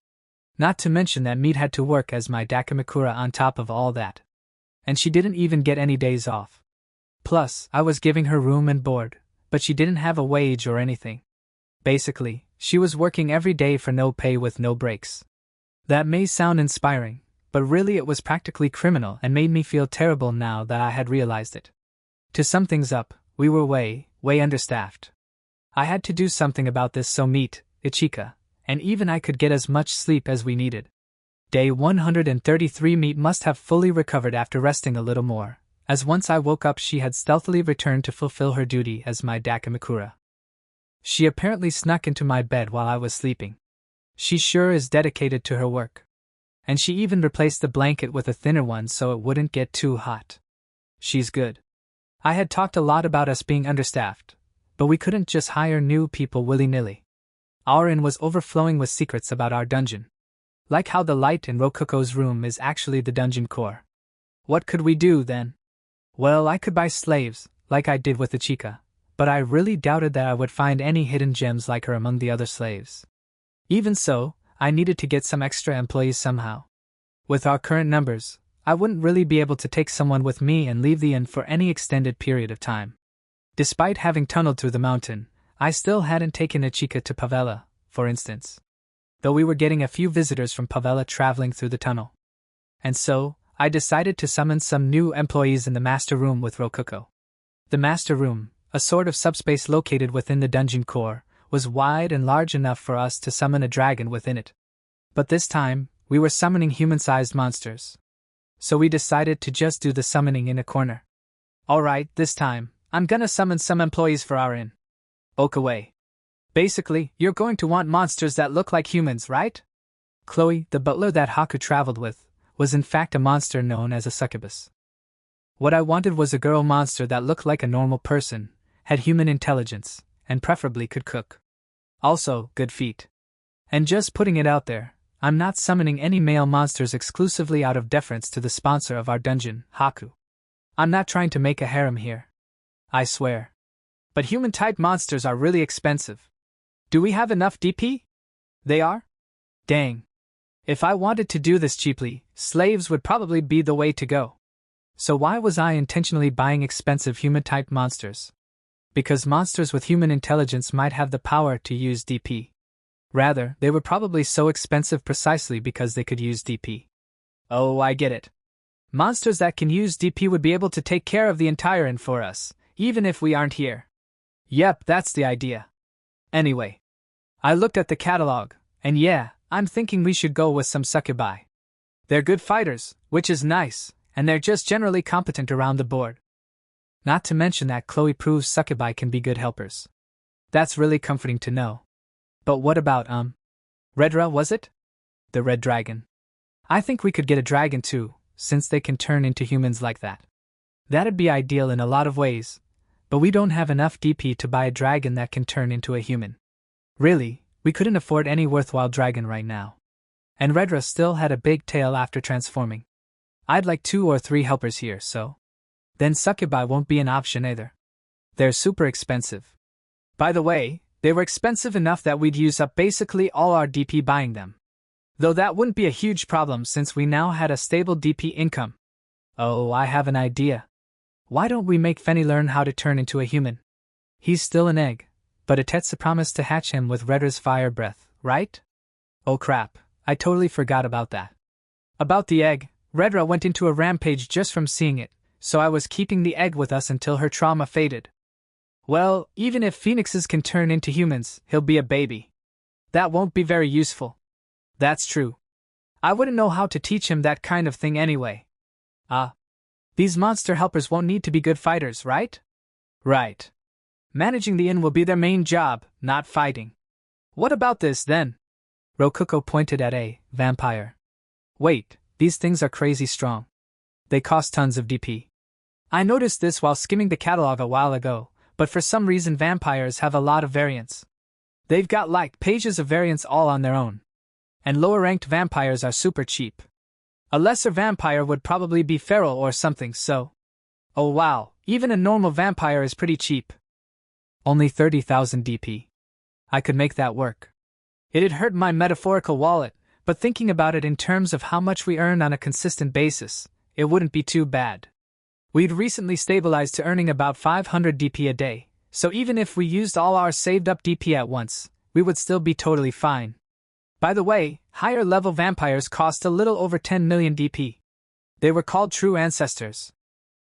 Not to mention that Meat had to work as my dakimakura on top of all that. And she didn't even get any days off. Plus, I was giving her room and board, but she didn't have a wage or anything. Basically, she was working every day for no pay with no breaks. That may sound inspiring, but really it was practically criminal and made me feel terrible now that I had realized it. To sum things up, we were way understaffed. I had to do something about this so Meat, Ichika, and even I could get as much sleep as we needed. Day 133 meat must have fully recovered after resting a little more, as once I woke up she had stealthily returned to fulfill her duty as my Dakimakura. She apparently snuck into my bed while I was sleeping. She sure is dedicated to her work. And she even replaced the blanket with a thinner one so it wouldn't get too hot. She's good. I had talked a lot about us being understaffed, but we couldn't just hire new people willy-nilly. Our inn was overflowing with secrets about our dungeon. Like how the light in Rokuko's room is actually the dungeon core. What could we do then? Well, I could buy slaves, like I did with the chica, but I really doubted that I would find any hidden gems like her among the other slaves. Even so, I needed to get some extra employees somehow. With our current numbers, I wouldn't really be able to take someone with me and leave the inn for any extended period of time. Despite having tunneled through the mountain, I still hadn't taken a chica to Pavela, for instance. Though we were getting a few visitors from Pavela traveling through the tunnel. And so, I decided to summon some new employees in the master room with Rokuko. The master room, a sort of subspace located within the dungeon core, was wide and large enough for us to summon a dragon within it. But this time, we were summoning human-sized monsters. So we decided to just do the summoning in a corner. Alright, this time, I'm gonna summon some employees for our inn. Okaway. Basically, you're going to want monsters that look like humans, right? Chloe, the butler that Haku traveled with, was in fact a monster known as a succubus. What I wanted was a girl monster that looked like a normal person, had human intelligence, and preferably could cook. Also, good feet. And just putting it out there, I'm not summoning any male monsters exclusively out of deference to the sponsor of our dungeon, Haku. I'm not trying to make a harem here. I swear. But human-type monsters are really expensive. Do we have enough DP? They are? Dang. If I wanted to do this cheaply, slaves would probably be the way to go. So why was I intentionally buying expensive human-type monsters? Because monsters with human intelligence might have the power to use DP. Rather, they were probably so expensive precisely because they could use DP. Oh, I get it. Monsters that can use DP would be able to take care of the entire inn for us, even if we aren't here. Yep, that's the idea. Anyway, I looked at the catalog, and yeah, I'm thinking we should go with some succubi. They're good fighters, which is nice, and they're just generally competent around the board. Not to mention that Chloe proves succubi can be good helpers. That's really comforting to know. But what about, Redra, was it? The red dragon. I think we could get a dragon too, since they can turn into humans like that. That'd be ideal in a lot of ways, but we don't have enough DP to buy a dragon that can turn into a human. Really, we couldn't afford any worthwhile dragon right now. And Redra still had a big tail after transforming. I'd like 2 or 3 helpers here, so. Then succubi won't be an option either. They're super expensive. By the way, they were expensive enough that we'd use up basically all our DP buying them. Though that wouldn't be a huge problem since we now had a stable DP income. Oh, I have an idea. Why don't we make Fenny learn how to turn into a human? He's still an egg, but Atetsa promised to hatch him with Redra's fire breath, right? Oh crap, I totally forgot about that. About the egg, Redra went into a rampage just from seeing it, so I was keeping the egg with us until her trauma faded. Well, even if phoenixes can turn into humans, he'll be a baby. That won't be very useful. That's true. I wouldn't know how to teach him that kind of thing anyway. These monster helpers won't need to be good fighters, right? Right. Managing the inn will be their main job, not fighting. What about this, then? Rokuko pointed at a vampire. Wait, these things are crazy strong. They cost tons of DP. I noticed this while skimming the catalog a while ago, but for some reason vampires have a lot of variants. They've got like pages of variants all on their own. And lower-ranked vampires are super cheap. A lesser vampire would probably be feral or something, so. Oh wow, even a normal vampire is pretty cheap. Only 30,000 DP. I could make that work. It'd hurt my metaphorical wallet, but thinking about it in terms of how much we earn on a consistent basis, it wouldn't be too bad. We'd recently stabilized to earning about 500 DP a day, so even if we used all our saved-up DP at once, we would still be totally fine. By the way, higher-level vampires cost a little over 10 million DP. They were called true ancestors.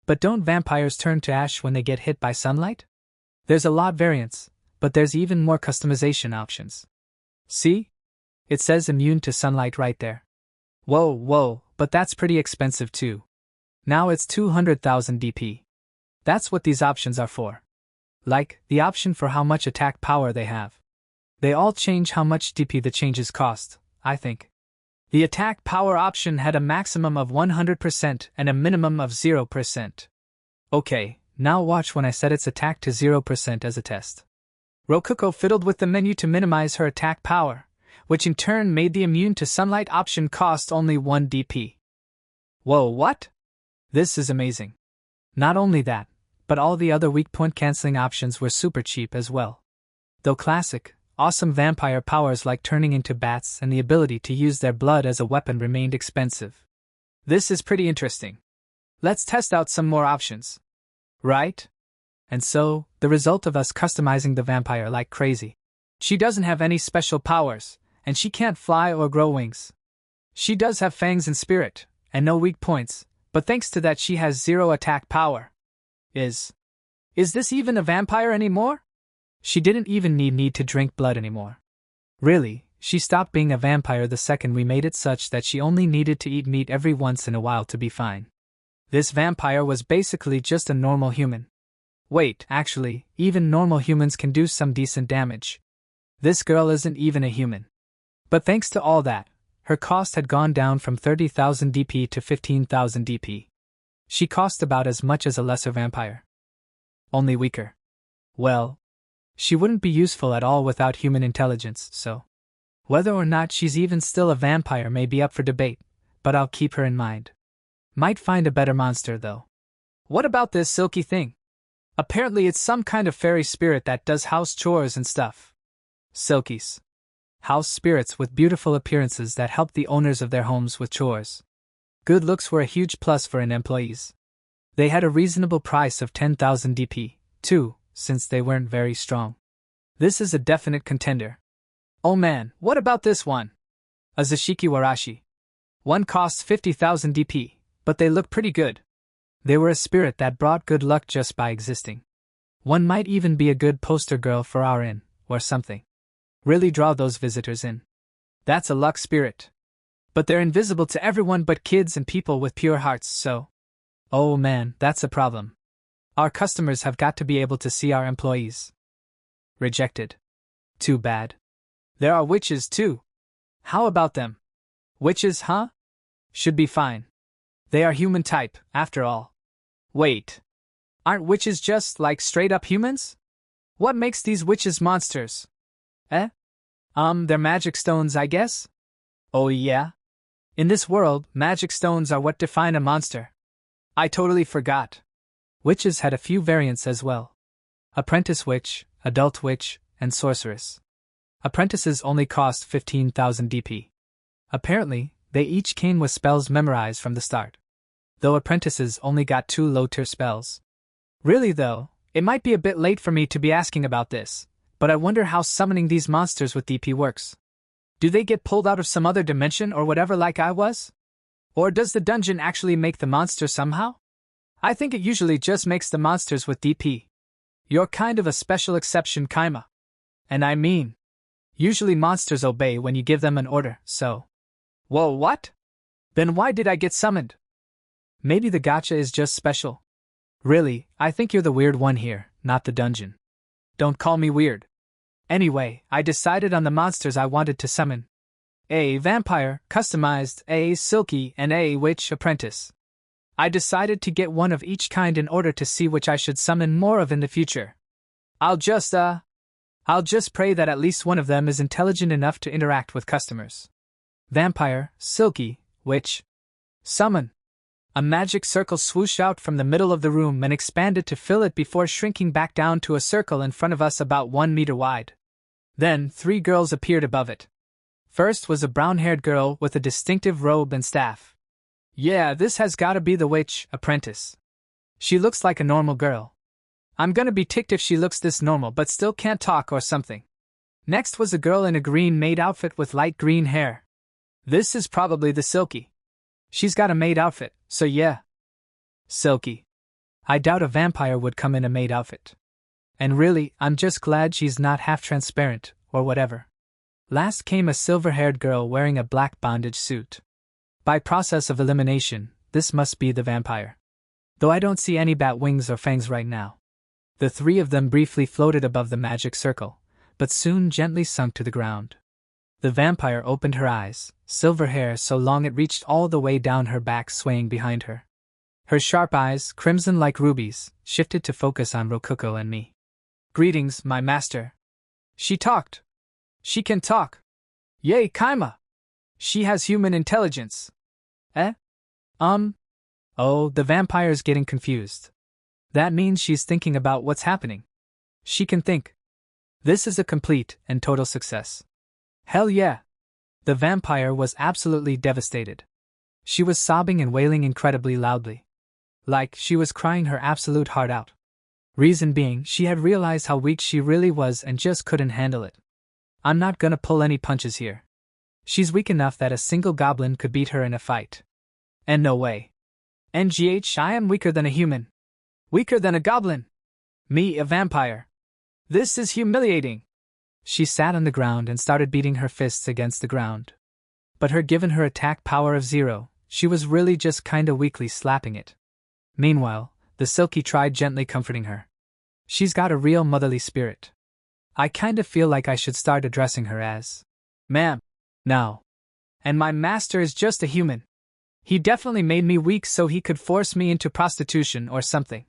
But don't vampires turn to ash when they get hit by sunlight? There's a lot variants, but there's even more customization options. See? It says immune to sunlight right there. Whoa, but that's pretty expensive too. Now it's 200,000 DP. That's what these options are for. Like, the option for how much attack power they have. They all change how much DP the changes cost, I think. The attack power option had a maximum of 100% and a minimum of 0%. Okay, now watch when I set its attack to 0% as a test. Rokuko fiddled with the menu to minimize her attack power, which in turn made the immune to sunlight option cost only 1 DP. Whoa, what? This is amazing. Not only that, but all the other weak point cancelling options were super cheap as well. Though classic, awesome vampire powers like turning into bats and the ability to use their blood as a weapon remained expensive. This is pretty interesting. Let's test out some more options. Right? And so, the result of us customizing the vampire like crazy. She doesn't have any special powers, and she can't fly or grow wings. She does have fangs and spirit, and no weak points, but thanks to that she has 0 attack power. Is this even a vampire anymore? She didn't even need to drink blood anymore. Really, she stopped being a vampire the second we made it such that she only needed to eat meat every once in a while to be fine. This vampire was basically just a normal human. Wait, actually, even normal humans can do some decent damage. This girl isn't even a human. But thanks to all that, her cost had gone down from 30,000 DP to 15,000 DP. She cost about as much as a lesser vampire. Only weaker. Well, she wouldn't be useful at all without human intelligence, so whether or not she's even still a vampire may be up for debate, but I'll keep her in mind. Might find a better monster, though. What about this silky thing? Apparently it's some kind of fairy spirit that does house chores and stuff. Silkies. House spirits with beautiful appearances that help the owners of their homes with chores. Good looks were a huge plus for an employees. They had a reasonable price of 10,000 DP, too, since they weren't very strong. This is a definite contender. Oh man, what about this one? A Zashiki Warashi. One costs 50,000 DP, but they look pretty good. They were a spirit that brought good luck just by existing. One might even be a good poster girl for our inn, or something. Really draw those visitors in. That's a luck spirit. But they're invisible to everyone but kids and people with pure hearts, so... Oh man, that's a problem. Our customers have got to be able to see our employees. Rejected. Too bad. There are witches too. How about them? Witches, huh? Should be fine. They are human type, after all. Wait. Aren't witches just, like, straight-up humans? What makes these witches monsters? They're magic stones, I guess? Oh yeah? In this world, magic stones are what define a monster. I totally forgot. Witches had a few variants as well. Apprentice witch, adult witch, and sorceress. Apprentices only cost 15,000 DP. Apparently, they each came with spells memorized from the start. Though apprentices only got 2 low-tier spells. Really though, it might be a bit late for me to be asking about this, but I wonder how summoning these monsters with DP works. Do they get pulled out of some other dimension or whatever like I was? Or does the dungeon actually make the monster somehow? I think it usually just makes the monsters with DP. You're kind of a special exception, Kaima. And I mean, usually monsters obey when you give them an order, so... Whoa, what? Then why did I get summoned? Maybe the gacha is just special. Really, I think you're the weird one here, not the dungeon. Don't call me weird. Anyway, I decided on the monsters I wanted to summon. A vampire, customized, a silky, and a witch apprentice. I decided to get one of each kind in order to see which I should summon more of in the future. I'll just pray that at least one of them is intelligent enough to interact with customers. Vampire, silky, witch. Summon. A magic circle swooshed out from the middle of the room and expanded to fill it before shrinking back down to a circle in front of us about 1 meter wide. Then, 3 girls appeared above it. First was a brown-haired girl with a distinctive robe and staff. Yeah, this has gotta be the witch apprentice. She looks like a normal girl. I'm gonna be ticked if she looks this normal but still can't talk or something. Next was a girl in a green maid outfit with light green hair. This is probably the silky. She's got a maid outfit, so yeah. Silky. I doubt a vampire would come in a maid outfit. And really, I'm just glad she's not half transparent, or whatever. Last came a silver-haired girl wearing a black bondage suit. By process of elimination, this must be the vampire. Though I don't see any bat wings or fangs right now. The three of them briefly floated above the magic circle, but soon gently sunk to the ground. The vampire opened her eyes, silver hair so long it reached all the way down her back swaying behind her. Her sharp eyes, crimson like rubies, shifted to focus on Rokuko and me. "Greetings, my master." "She talked. She can talk. Yay, Kaima! She has human intelligence." Eh? Oh, the vampire's getting confused. That means she's thinking about what's happening. She can think. This is a complete and total success. Hell yeah! The vampire was absolutely devastated. She was sobbing and wailing incredibly loudly. Like she was crying her absolute heart out. Reason being, she had realized how weak she really was and just couldn't handle it. I'm not gonna pull any punches here. She's weak enough that a single goblin could beat her in a fight. And no way. NGH, I am weaker than a human. Weaker than a goblin. Me, a vampire. This is humiliating. She sat on the ground and started beating her fists against the ground. But given her attack power of 0, she was really just kinda weakly slapping it. Meanwhile, the Silky tried gently comforting her. She's got a real motherly spirit. I kinda feel like I should start addressing her as ma'am. Now. And my master is just a human. He definitely made me weak so he could force me into prostitution or something.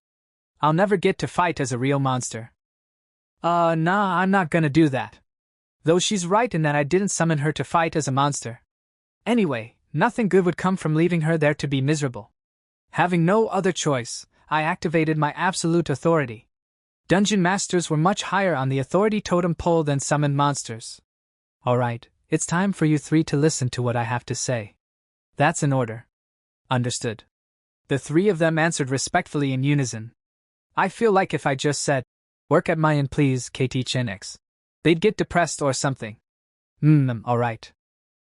I'll never get to fight as a real monster. Nah, I'm not gonna do that. Though she's right in that I didn't summon her to fight as a monster. Anyway, nothing good would come from leaving her there to be miserable. Having no other choice, I activated my absolute authority. Dungeon masters were much higher on the authority totem pole than summoned monsters. Alright, it's time for you three to listen to what I have to say. That's an order. Understood. The three of them answered respectfully in unison. I feel like if I just said, "Work at Mayan please, KT Chenx," they'd get depressed or something. Alright.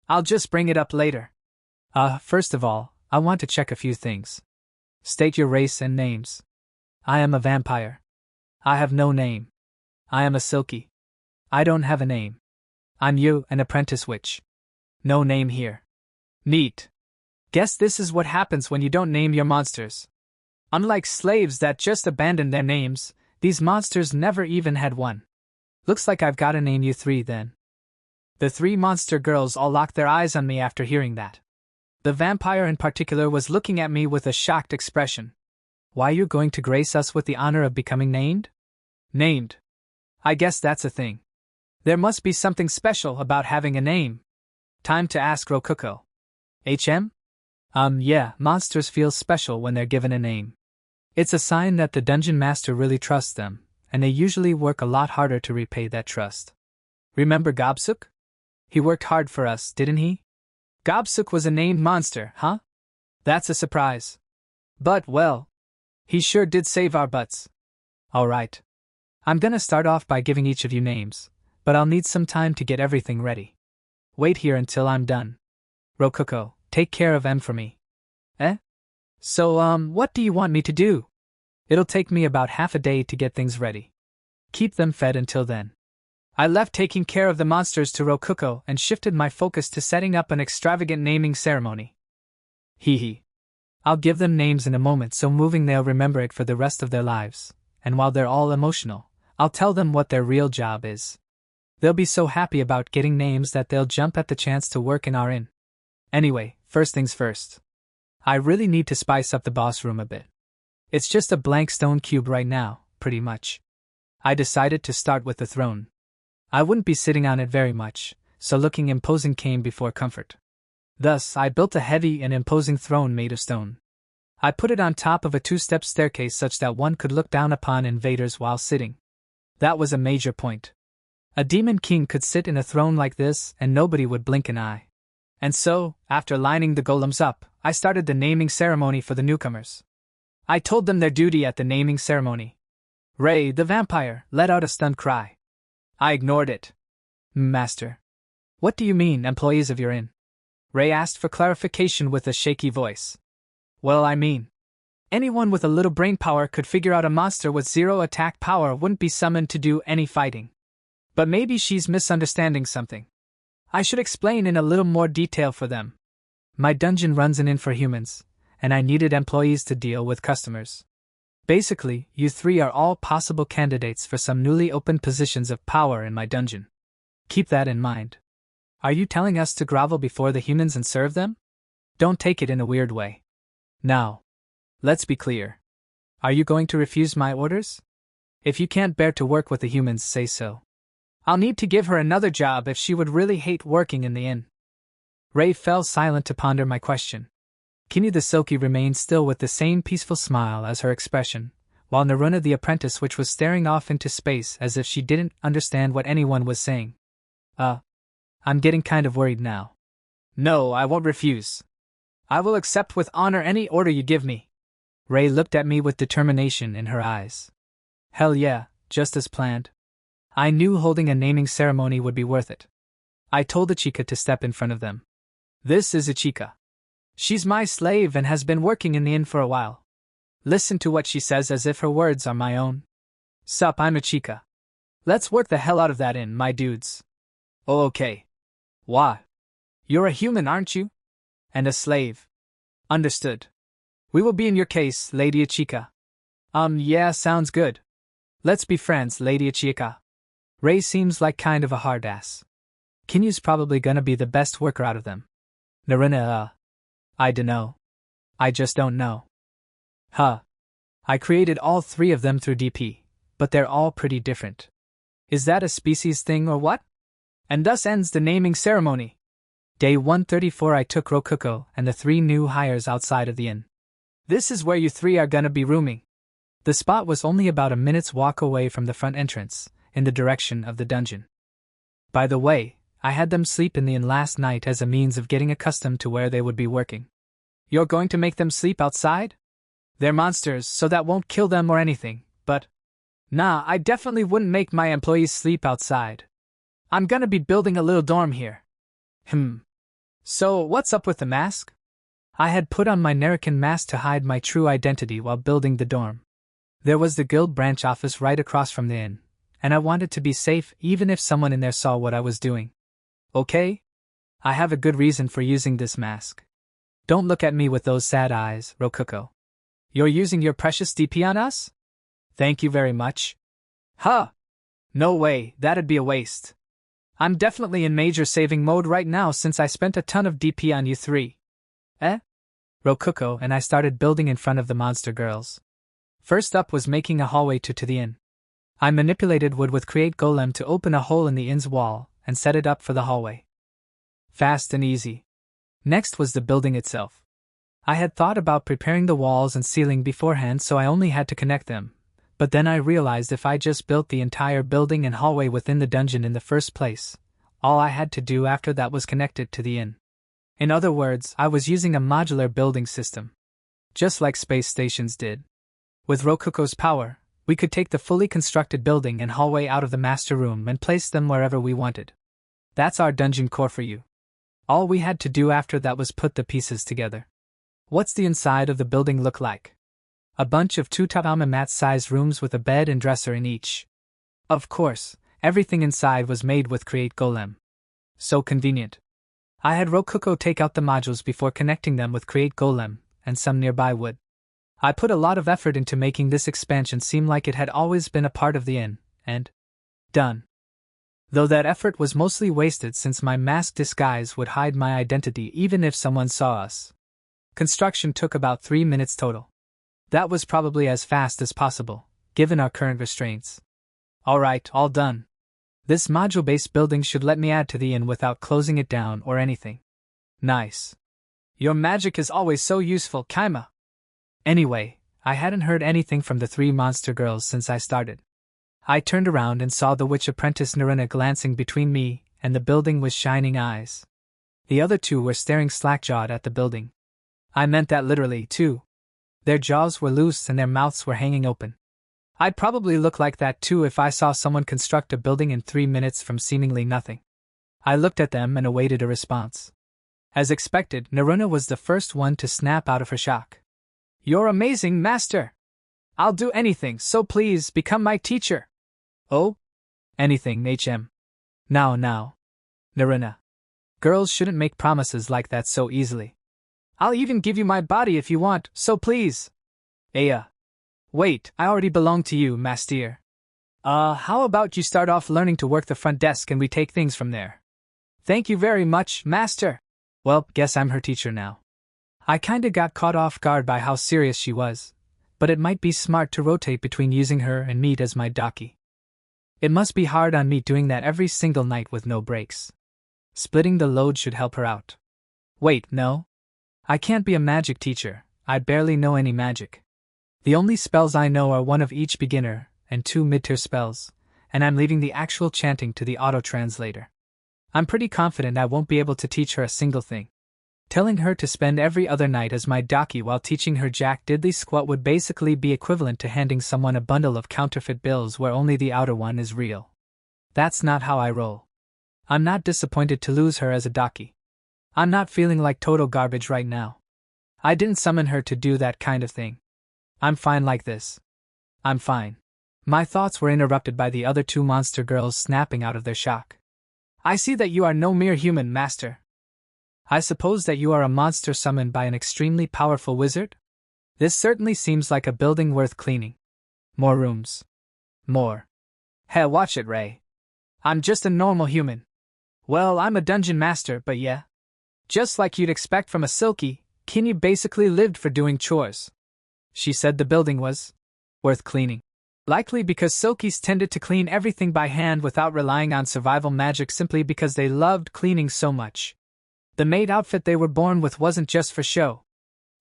I'll just bring it up later. First of all, I want to check a few things. State your race and names. I am a vampire. I have no name. I am a Silky. I don't have a name. I'm you, an apprentice witch. No name here. Neat. Guess this is what happens when you don't name your monsters. Unlike slaves that just abandon their names, these monsters never even had one. Looks like I've gotta name you three then. The three monster girls all locked their eyes on me after hearing that. The vampire in particular was looking at me with a shocked expression. Why you going to grace us with the honor of becoming named? Named. I guess that's a thing. There must be something special about having a name. Time to ask Rokuko. HM? Yeah, monsters feel special when they're given a name. It's a sign that the dungeon master really trusts them, and they usually work a lot harder to repay that trust. Remember Gobsuk? He worked hard for us, didn't he? Gobsuk was a named monster, huh? That's a surprise. But, well, he sure did save our butts. Alright. I'm gonna start off by giving each of you names, but I'll need some time to get everything ready. Wait here until I'm done. Rokuko, take care of M for me. Eh? So, what do you want me to do? It'll take me about half a day to get things ready. Keep them fed until then. I left taking care of the monsters to Rokuko and shifted my focus to setting up an extravagant naming ceremony. Hee. I'll give them names in a moment so moving they'll remember it for the rest of their lives, and while they're all emotional, I'll tell them what their real job is. They'll be so happy about getting names that they'll jump at the chance to work in our inn. Anyway, first things first. I really need to spice up the boss room a bit. It's just a blank stone cube right now, pretty much. I decided to start with the throne. I wouldn't be sitting on it very much, so looking imposing came before comfort. Thus, I built a heavy and imposing throne made of stone. I put it on top of a two-step staircase such that one could look down upon invaders while sitting. That was a major point. A demon king could sit in a throne like this and nobody would blink an eye. And so, after lining the golems up, I started the naming ceremony for the newcomers. I told them their duty at the naming ceremony. Ray, the vampire, let out a stunned cry. I ignored it. Master. What do you mean, employees of your inn? Ray asked for clarification with a shaky voice. Well, I mean, anyone with a little brain power could figure out a monster with 0 attack power wouldn't be summoned to do any fighting. But maybe she's misunderstanding something. I should explain in a little more detail for them. My dungeon runs an inn for humans, and I needed employees to deal with customers. Basically, you three are all possible candidates for some newly opened positions of power in my dungeon. Keep that in mind. Are you telling us to grovel before the humans and serve them? Don't take it in a weird way. Now, let's be clear. Are you going to refuse my orders? If you can't bear to work with the humans, say so. I'll need to give her another job if she would really hate working in the inn. Ray fell silent to ponder my question. Kinyu the Silky remained still with the same peaceful smile as her expression, while Naruna the apprentice which was staring off into space as if she didn't understand what anyone was saying. I'm getting kind of worried now. No, I won't refuse. I will accept with honor any order you give me. Ray looked at me with determination in her eyes. Hell yeah, just as planned. I knew holding a naming ceremony would be worth it. I told Ichika to step in front of them. This is Ichika. She's my slave and has been working in the inn for a while. Listen to what she says as if her words are my own. Sup, I'm Ichika. Let's work the hell out of that inn, my dudes. Oh, okay. Why? You're a human, aren't you? And a slave. Understood. We will be in your case, Lady Ichika. Yeah, sounds good. Let's be friends, Lady Ichika. Ray seems like kind of a hard ass. Kinyu's probably gonna be the best worker out of them. Naruna, I dunno. I just don't know. I created all three of them through DP, but they're all pretty different. Is that a species thing or what? And thus ends the naming ceremony. Day 134 I took Rokuko and the three new hires outside of the inn. This is where you three are gonna be rooming. The spot was only about a minute's walk away from the front entrance, in the direction of the dungeon. By the way, I had them sleep in the inn last night as a means of getting accustomed to where they would be working. You're going to make them sleep outside? They're monsters, so that won't kill them or anything, but… Nah, I definitely wouldn't make my employees sleep outside. I'm gonna be building a little dorm here. So, what's up with the mask? I had put on my Nerican mask to hide my true identity while building the dorm. There was the guild branch office right across from the inn, and I wanted to be safe even if someone in there saw what I was doing. Okay? I have a good reason for using this mask. Don't look at me with those sad eyes, Rokuko. You're using your precious DP on us? Thank you very much. No way, that'd be a waste. I'm definitely in major saving mode right now since I spent a ton of DP on you three. Rokuko and I started building in front of the monster girls. First up was making a hallway to the inn. I manipulated wood with Create Golem to open a hole in the inn's wall and set it up for the hallway. Fast and easy. Next was the building itself. I had thought about preparing the walls and ceiling beforehand so I only had to connect them, but then I realized if I just built the entire building and hallway within the dungeon in the first place, all I had to do after that was connect it to the inn. In other words, I was using a modular building system. Just like space stations did. With Rokuko's power, we could take the fully constructed building and hallway out of the master room and place them wherever we wanted. That's our dungeon core for you. All we had to do after that was put the pieces together. What's the inside of the building look like? A bunch of 2 tatami mat-sized rooms with a bed and dresser in each. Of course, everything inside was made with Create Golem. So convenient. I had Rokuko take out the modules before connecting them with Create Golem and some nearby wood. I put a lot of effort into making this expansion seem like it had always been a part of the inn, and… done. Though that effort was mostly wasted since my mask disguise would hide my identity even if someone saw us. Construction took about 3 minutes total. That was probably as fast as possible, given our current restraints. Alright, all done. This module-based building should let me add to the inn without closing it down or anything. Nice. Your magic is always so useful, Kaima. Anyway, I hadn't heard anything from the 3 monster girls since I started. I turned around and saw the witch apprentice Naruna glancing between me and the building with shining eyes. The other 2 were staring slack-jawed at the building. I meant that literally, too. Their jaws were loose and their mouths were hanging open. I'd probably look like that too if I saw someone construct a building in 3 minutes from seemingly nothing. I looked at them and awaited a response. As expected, Naruna was the first one to snap out of her shock. You're amazing, master! I'll do anything, so please become my teacher. Oh? Anything, HM. Now. Naruna. Girls shouldn't make promises like that so easily. I'll even give you my body if you want, so please. Aya. Wait, I already belong to you, master. How about you start off learning to work the front desk and we take things from there? Thank you very much, master. Well, guess I'm her teacher now. I kinda got caught off guard by how serious she was, but it might be smart to rotate between using her and Meat as my docky. It must be hard on Meat doing that every single night with no breaks. Splitting the load should help her out. Wait, no? I can't be a magic teacher, I barely know any magic. The only spells I know are one of each beginner, and 2 mid-tier spells, and I'm leaving the actual chanting to the auto-translator. I'm pretty confident I won't be able to teach her a single thing. Telling her to spend every other night as my docky while teaching her Jack Diddley Squat would basically be equivalent to handing someone a bundle of counterfeit bills where only the outer one is real. That's not how I roll. I'm not disappointed to lose her as a docky. I'm not feeling like total garbage right now. I didn't summon her to do that kind of thing. I'm fine like this. I'm fine. My thoughts were interrupted by the other 2 monster girls snapping out of their shock. I see that you are no mere human, master. I suppose that you are a monster summoned by an extremely powerful wizard? This certainly seems like a building worth cleaning. More rooms. More. Hey, watch it, Ray. I'm just a normal human. Well, I'm a dungeon master, but yeah. Just like you'd expect from a Silky, Kinney basically lived for doing chores. She said the building was worth cleaning. Likely because Silkies tended to clean everything by hand without relying on survival magic simply because they loved cleaning so much. The maid outfit they were born with wasn't just for show.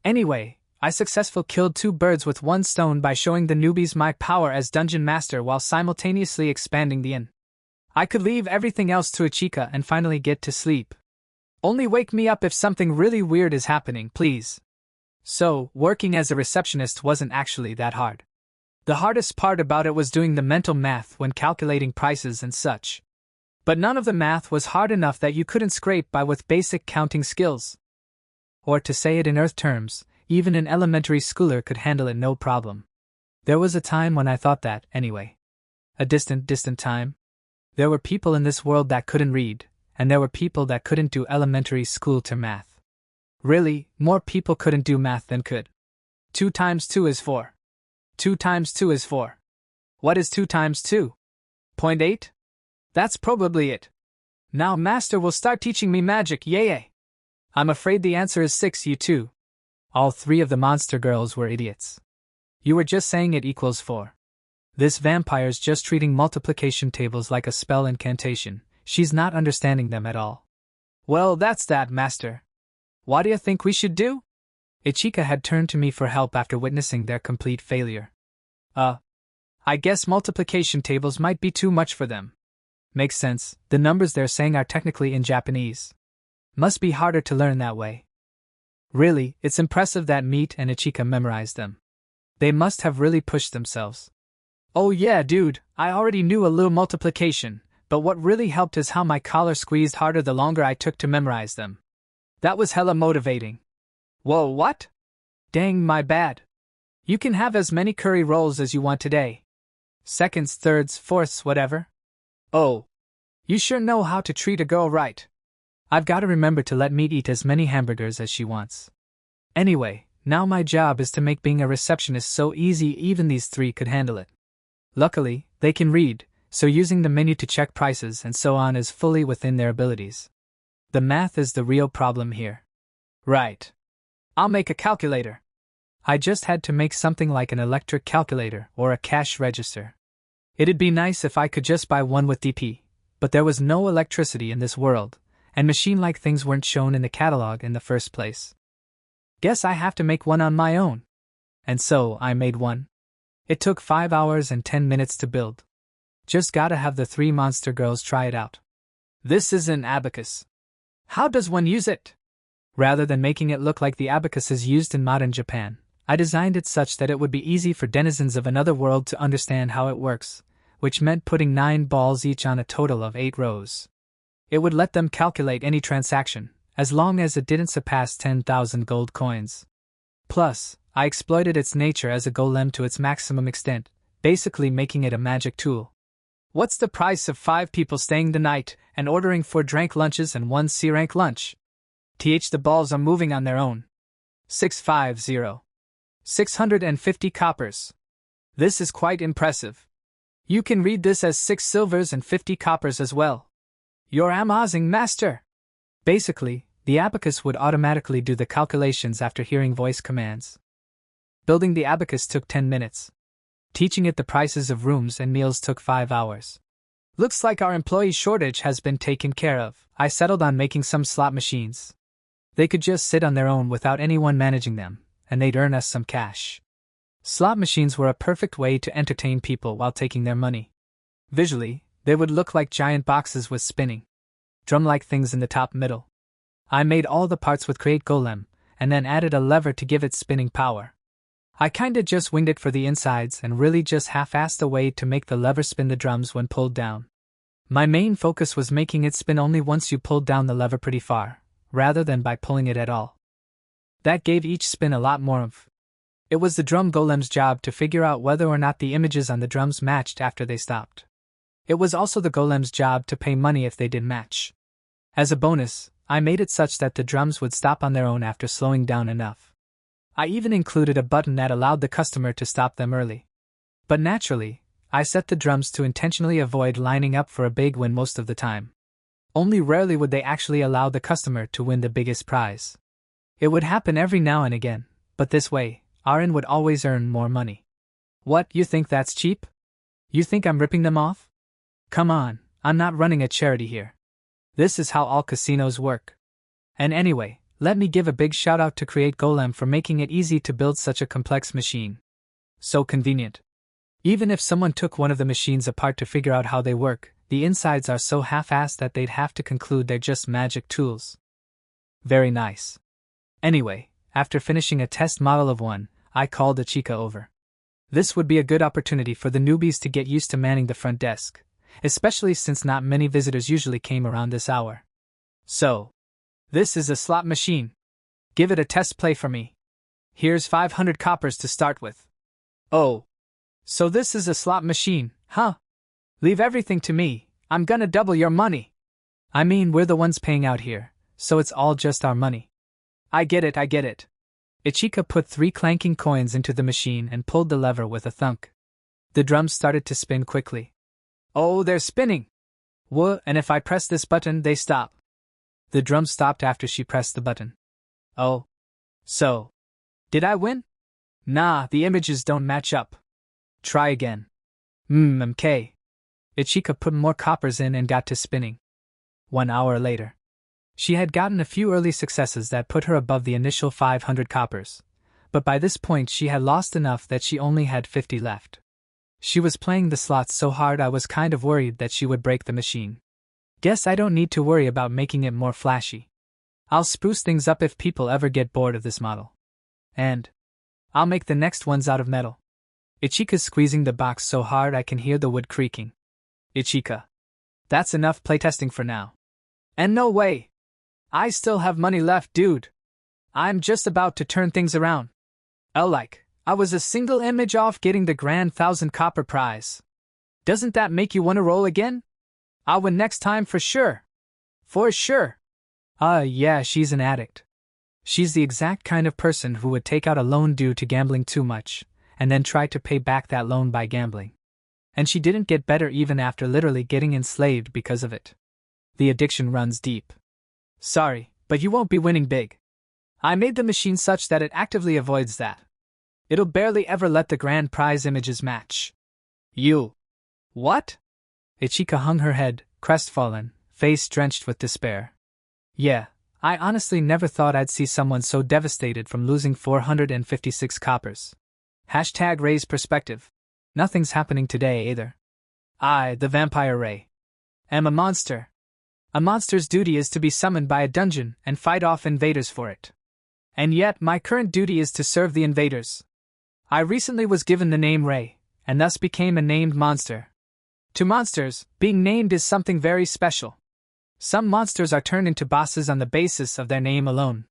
Anyway, I successfully killed 2 birds with 1 stone by showing the newbies my power as dungeon master while simultaneously expanding the inn. I could leave everything else to Ichika and finally get to sleep. Only wake me up if something really weird is happening, please. So, working as a receptionist wasn't actually that hard. The hardest part about it was doing the mental math when calculating prices and such. But none of the math was hard enough that you couldn't scrape by with basic counting skills. Or to say it in Earth terms, even an elementary schooler could handle it no problem. There was a time when I thought that, anyway. A distant time. There were people in this world that couldn't read, and there were people that couldn't do elementary school to math. Really, more people couldn't do math than could. 2 times 2 is 4. 2 times 2 is 4. What is 2 times 2? 0.8? That's probably it. Now Master will start teaching me magic, yay! I'm afraid the answer is 6, you too. All 3 of the monster girls were idiots. You were just saying it equals 4. This vampire's just treating multiplication tables like a spell incantation. She's not understanding them at all. Well, that's that, Master. What do you think we should do? Ichika had turned to me for help after witnessing their complete failure. I guess multiplication tables might be too much for them. Makes sense, the numbers they're saying are technically in Japanese. Must be harder to learn that way. Really, it's impressive that Meat and Ichika memorized them. They must have really pushed themselves. Oh yeah, dude, I already knew a little multiplication, but what really helped is how my collar squeezed harder the longer I took to memorize them. That was hella motivating. Whoa, what? Dang, my bad. You can have as many curry rolls as you want today. Seconds, thirds, fourths, whatever. Oh. You sure know how to treat a girl right. I've got to remember to let Meat eat as many hamburgers as she wants. Anyway, now my job is to make being a receptionist so easy even these 3 could handle it. Luckily, they can read, so using the menu to check prices and so on is fully within their abilities. The math is the real problem here. Right. I'll make a calculator. I just had to make something like an electric calculator or a cash register. It'd be nice if I could just buy one with DP, but there was no electricity in this world, and machine-like things weren't shown in the catalog in the first place. Guess I have to make one on my own. And so I made one. It took 5 hours and 10 minutes to build. Just gotta have the 3 monster girls try it out. This is an abacus. How does one use it? Rather than making it look like the abacuses used in modern Japan, I designed it such that it would be easy for denizens of another world to understand how it works, which meant putting 9 balls each on a total of 8 rows. It would let them calculate any transaction, as long as it didn't surpass 10,000 gold coins. Plus, I exploited its nature as a golem to its maximum extent, basically making it a magic tool. What's the price of 5 people staying the night and ordering 4 drank lunches and 1 C-rank lunch? The balls are moving on their own. 650. 650 coppers. This is quite impressive. You can read this as 6 silvers and 50 coppers as well. You're amazing, master! Basically, the abacus would automatically do the calculations after hearing voice commands. Building the abacus took 10 minutes. Teaching it the prices of rooms and meals took 5 hours. Looks like our employee shortage has been taken care of. I settled on making some slot machines. They could just sit on their own without anyone managing them, and they'd earn us some cash. Slot machines were a perfect way to entertain people while taking their money. Visually, they would look like giant boxes with spinning, drum-like things in the top middle. I made all the parts with Create Golem, and then added a lever to give it spinning power. I kinda just winged it for the insides and really just half-assed a way to make the lever spin the drums when pulled down. My main focus was making it spin only once you pulled down the lever pretty far, rather than by pulling it at all. That gave each spin a lot more oomph. It was the drum golem's job to figure out whether or not the images on the drums matched after they stopped. It was also the golem's job to pay money if they didn't match. As a bonus, I made it such that the drums would stop on their own after slowing down enough. I even included a button that allowed the customer to stop them early. But naturally, I set the drums to intentionally avoid lining up for a big win most of the time. Only rarely would they actually allow the customer to win the biggest prize. It would happen every now and again, but this way, RN would always earn more money. What, you think that's cheap? You think I'm ripping them off? Come on, I'm not running a charity here. This is how all casinos work. And anyway, let me give a big shout out to Create Golem for making it easy to build such a complex machine. So convenient. Even if someone took one of the machines apart to figure out how they work, the insides are so half-assed that they'd have to conclude they're just magic tools. Very nice. Anyway, after finishing a test model of one, I called a chica over. This would be a good opportunity for the newbies to get used to manning the front desk, especially since not many visitors usually came around this hour. So, this is a slot machine. Give it a test play for me. Here's 500 coppers to start with. Oh. So this is a slot machine, huh? Leave everything to me, I'm gonna double your money. I mean, we're the ones paying out here, so it's all just our money. I get it. Ichika put 3 clanking coins into the machine and pulled the lever with a thunk. The drums started to spin quickly. Oh, they're spinning! Whoa, and if I press this button, they stop. The drum stopped after she pressed the button. Oh. So. Did I win? Nah, the images don't match up. Try again. Okay. Ichika put more coppers in and got to spinning. 1 hour later. She had gotten a few early successes that put her above the initial 500 coppers, but by this point she had lost enough that she only had 50 left. She was playing the slots so hard I was kind of worried that she would break the machine. Guess I don't need to worry about making it more flashy. I'll spruce things up if people ever get bored of this model. And I'll make the next ones out of metal. Ichika's squeezing the box so hard I can hear the wood creaking. Ichika. That's enough playtesting for now. And no way! I still have money left, dude. I'm just about to turn things around. I was a single image off getting the grand 1,000 copper prize. Doesn't that make you want to roll again? I'll win next time for sure. For sure. Yeah, she's an addict. She's the exact kind of person who would take out a loan due to gambling too much, and then try to pay back that loan by gambling. And she didn't get better even after literally getting enslaved because of it. The addiction runs deep. Sorry, but you won't be winning big. I made the machine such that it actively avoids that. It'll barely ever let the grand prize images match. You. What? Ichika hung her head, crestfallen, face drenched with despair. Yeah, I honestly never thought I'd see someone so devastated from losing 456 coppers. #raise perspective. Nothing's happening today either. I, the vampire Ray, am a monster. A monster's duty is to be summoned by a dungeon and fight off invaders for it. And yet my current duty is to serve the invaders. I recently was given the name Ray, and thus became a named monster. To monsters, being named is something very special. Some monsters are turned into bosses on the basis of their name alone.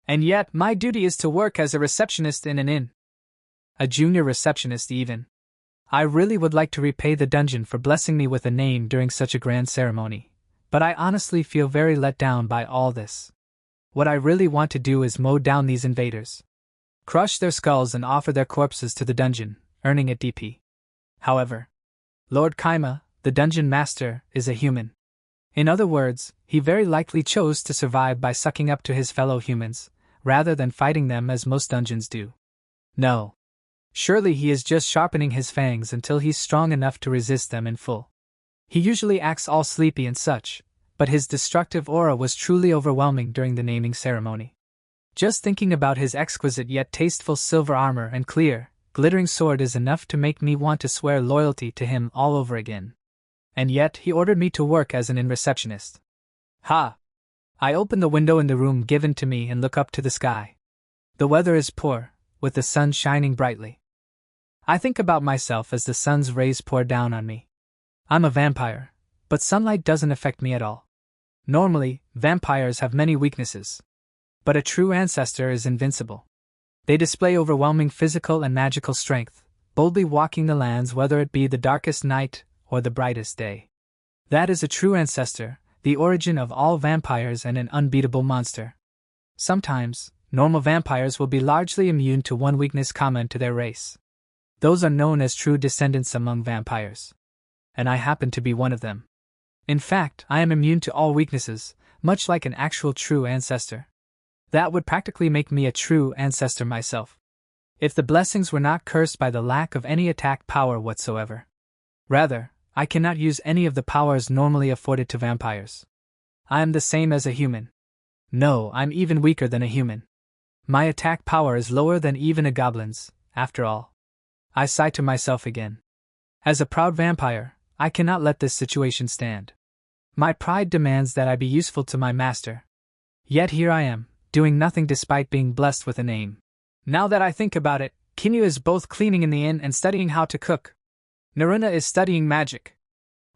And yet my duty is to work as a receptionist in an inn. A junior receptionist even. I really would like to repay the dungeon for blessing me with a name during such a grand ceremony, but I honestly feel very let down by all this. What I really want to do is mow down these invaders, crush their skulls and offer their corpses to the dungeon, earning it DP. However, Lord Kaima, the dungeon master, is a human. In other words, he very likely chose to survive by sucking up to his fellow humans, rather than fighting them as most dungeons do. No. Surely he is just sharpening his fangs until he's strong enough to resist them in full. He usually acts all sleepy and such, but his destructive aura was truly overwhelming during the naming ceremony. Just thinking about his exquisite yet tasteful silver armor and clear, glittering sword is enough to make me want to swear loyalty to him all over again. And yet he ordered me to work as an inn receptionist. Ha! I open the window in the room given to me and look up to the sky. The weather is poor, with the sun shining brightly. I think about myself as the sun's rays pour down on me. I'm a vampire, but sunlight doesn't affect me at all. Normally, vampires have many weaknesses. But a true ancestor is invincible. They display overwhelming physical and magical strength, boldly walking the lands whether it be the darkest night or the brightest day. That is a true ancestor, the origin of all vampires and an unbeatable monster. Sometimes, normal vampires will be largely immune to one weakness common to their race. Those are known as true descendants among vampires. And I happen to be one of them. In fact, I am immune to all weaknesses, much like an actual true ancestor. That would practically make me a true ancestor myself, if the blessings were not cursed by the lack of any attack power whatsoever. Rather, I cannot use any of the powers normally afforded to vampires. I am the same as a human. No, I'm even weaker than a human. My attack power is lower than even a goblin's, after all. I sigh to myself again. As a proud vampire, I cannot let this situation stand. My pride demands that I be useful to my master. Yet here I am, doing nothing despite being blessed with a name. Now that I think about it, Kinyu is both cleaning in the inn and studying how to cook. Naruna is studying magic.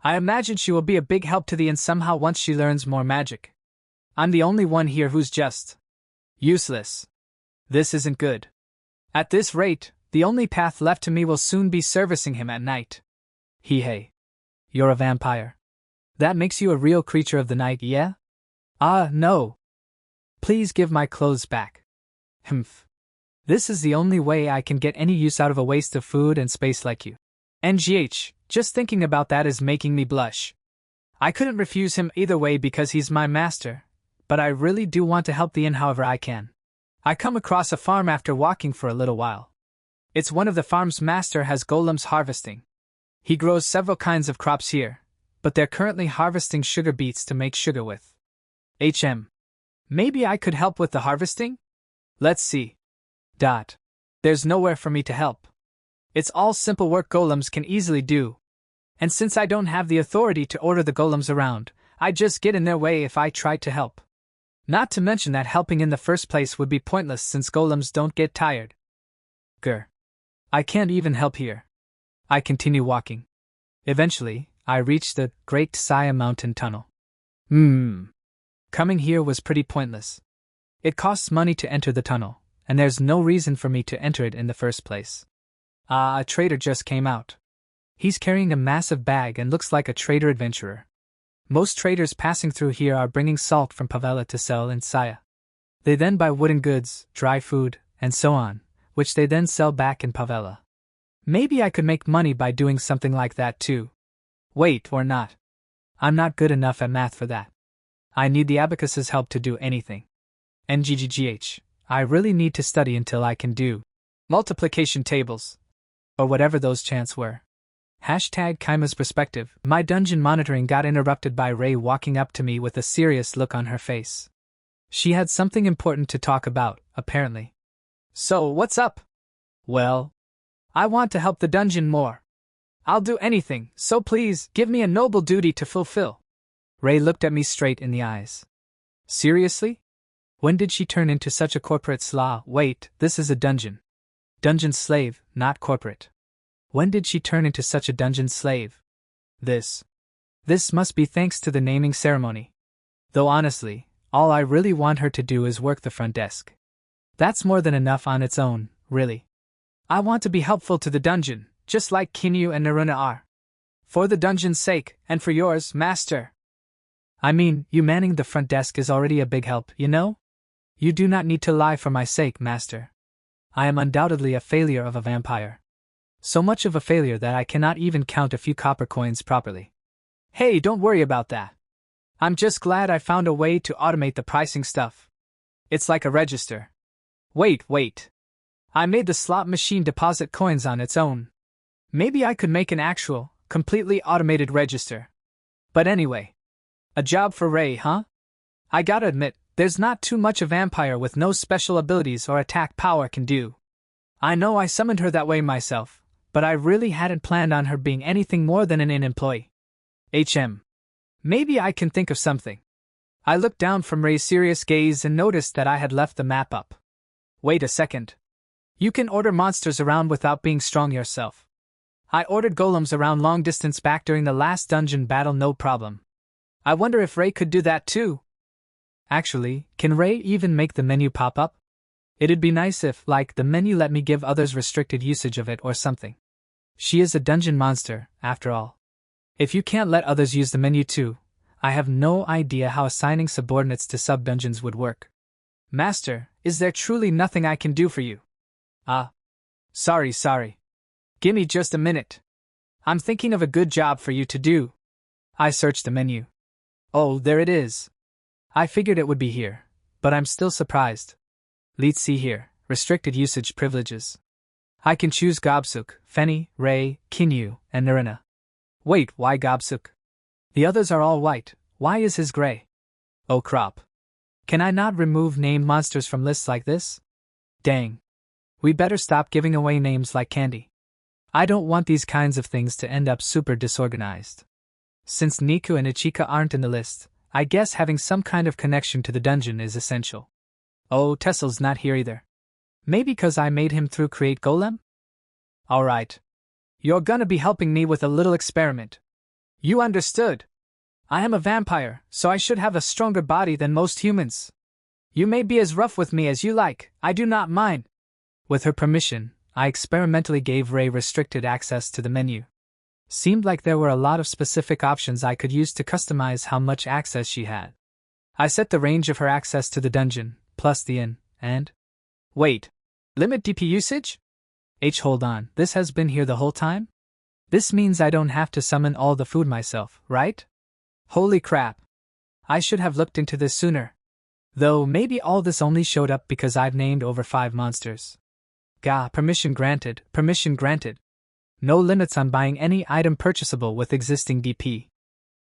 I imagine she will be a big help to the inn somehow once she learns more magic. I'm the only one here who's just useless. This isn't good. At this rate, the only path left to me will soon be servicing him at night. Hey. You're a vampire. That makes you a real creature of the night, yeah? No. Please give my clothes back. Humph. This is the only way I can get any use out of a waste of food and space like you. NGH, just thinking about that is making me blush. I couldn't refuse him either way because he's my master, but I really do want to help the inn however I can. I come across a farm after walking for a little while. It's one of the farm's master has golems harvesting. He grows several kinds of crops here, but they're currently harvesting sugar beets to make sugar with. Maybe I could help with the harvesting? Let's see. There's nowhere for me to help. It's all simple work golems can easily do. And since I don't have the authority to order the golems around, I just get in their way if I try to help. Not to mention that helping in the first place would be pointless since golems don't get tired. I can't even help here. I continue walking. Eventually, I reach the Great Saya Mountain Tunnel. Coming here was pretty pointless. It costs money to enter the tunnel, and there's no reason for me to enter it in the first place. A trader just came out. He's carrying a massive bag and looks like a trader adventurer. Most traders passing through here are bringing salt from Pavela to sell in Saya. They then buy wooden goods, dry food, and so on, which they then sell back in Pavela. Maybe I could make money by doing something like that too. Wait, or not. I'm not good enough at math for that. I need the abacus's help to do anything. NGGGH, I really need to study until I can do multiplication tables, or whatever those chants were. #Kaima's perspective. My dungeon monitoring got interrupted by Ray walking up to me with a serious look on her face. She had something important to talk about, apparently. So, what's up? Well, I want to help the dungeon more. I'll do anything, so please, give me a noble duty to fulfill. Ray looked at me straight in the eyes. Seriously? When did she turn into such a corporate slaw? Wait, this is a dungeon. Dungeon slave, not corporate. When did she turn into such a dungeon slave? This must be thanks to the naming ceremony. Though honestly, all I really want her to do is work the front desk. That's more than enough on its own, really. I want to be helpful to the dungeon, just like Kinyu and Naruna are. For the dungeon's sake, and for yours, master. I mean, you manning the front desk is already a big help, you know? You do not need to lie for my sake, master. I am undoubtedly a failure of a vampire. So much of a failure that I cannot even count a few copper coins properly. Hey, don't worry about that. I'm just glad I found a way to automate the pricing stuff. It's like a register. Wait. I made the slot machine deposit coins on its own. Maybe I could make an actual, completely automated register. But anyway. A job for Ray, huh? I gotta admit, there's not too much a vampire with no special abilities or attack power can do. I know I summoned her that way myself, but I really hadn't planned on her being anything more than an in-employee. Maybe I can think of something. I looked down from Ray's serious gaze and noticed that I had left the map up. Wait a second. You can order monsters around without being strong yourself. I ordered golems around long distance back during the last dungeon battle, no problem. I wonder if Ray could do that too. Actually, can Ray even make the menu pop up? It'd be nice if, like, the menu let me give others restricted usage of it or something. She is a dungeon monster, after all. If you can't let others use the menu too, I have no idea how assigning subordinates to sub-dungeons would work. Master, is there truly nothing I can do for you? Sorry. Gimme just a minute. I'm thinking of a good job for you to do. I searched the menu. Oh, there it is. I figured it would be here, but I'm still surprised. Let's see here, restricted usage privileges. I can choose Gobsuk, Fenny, Ray, Kinyu, and Narina. Wait, why Gobsuk? The others are all white, why is his gray? Oh crap. Can I not remove named monsters from lists like this? Dang. We better stop giving away names like candy. I don't want these kinds of things to end up super disorganized. Since Niku and Ichika aren't in the list, I guess having some kind of connection to the dungeon is essential. Oh, Tessel's not here either. Maybe because I made him through Create Golem? Alright. You're gonna be helping me with a little experiment. You understood. I am a vampire, so I should have a stronger body than most humans. You may be as rough with me as you like, I do not mind. With her permission, I experimentally gave Ray restricted access to the menu. Seemed like there were a lot of specific options I could use to customize how much access she had. I set the range of her access to the dungeon, plus the inn, and... Wait. Limit DP usage? Hold on, this has been here the whole time? This means I don't have to summon all the food myself, right? Holy crap. I should have looked into this sooner. Though maybe all this only showed up because I've named over 5 monsters. Gah, permission granted. No limits on buying any item purchasable with existing DP.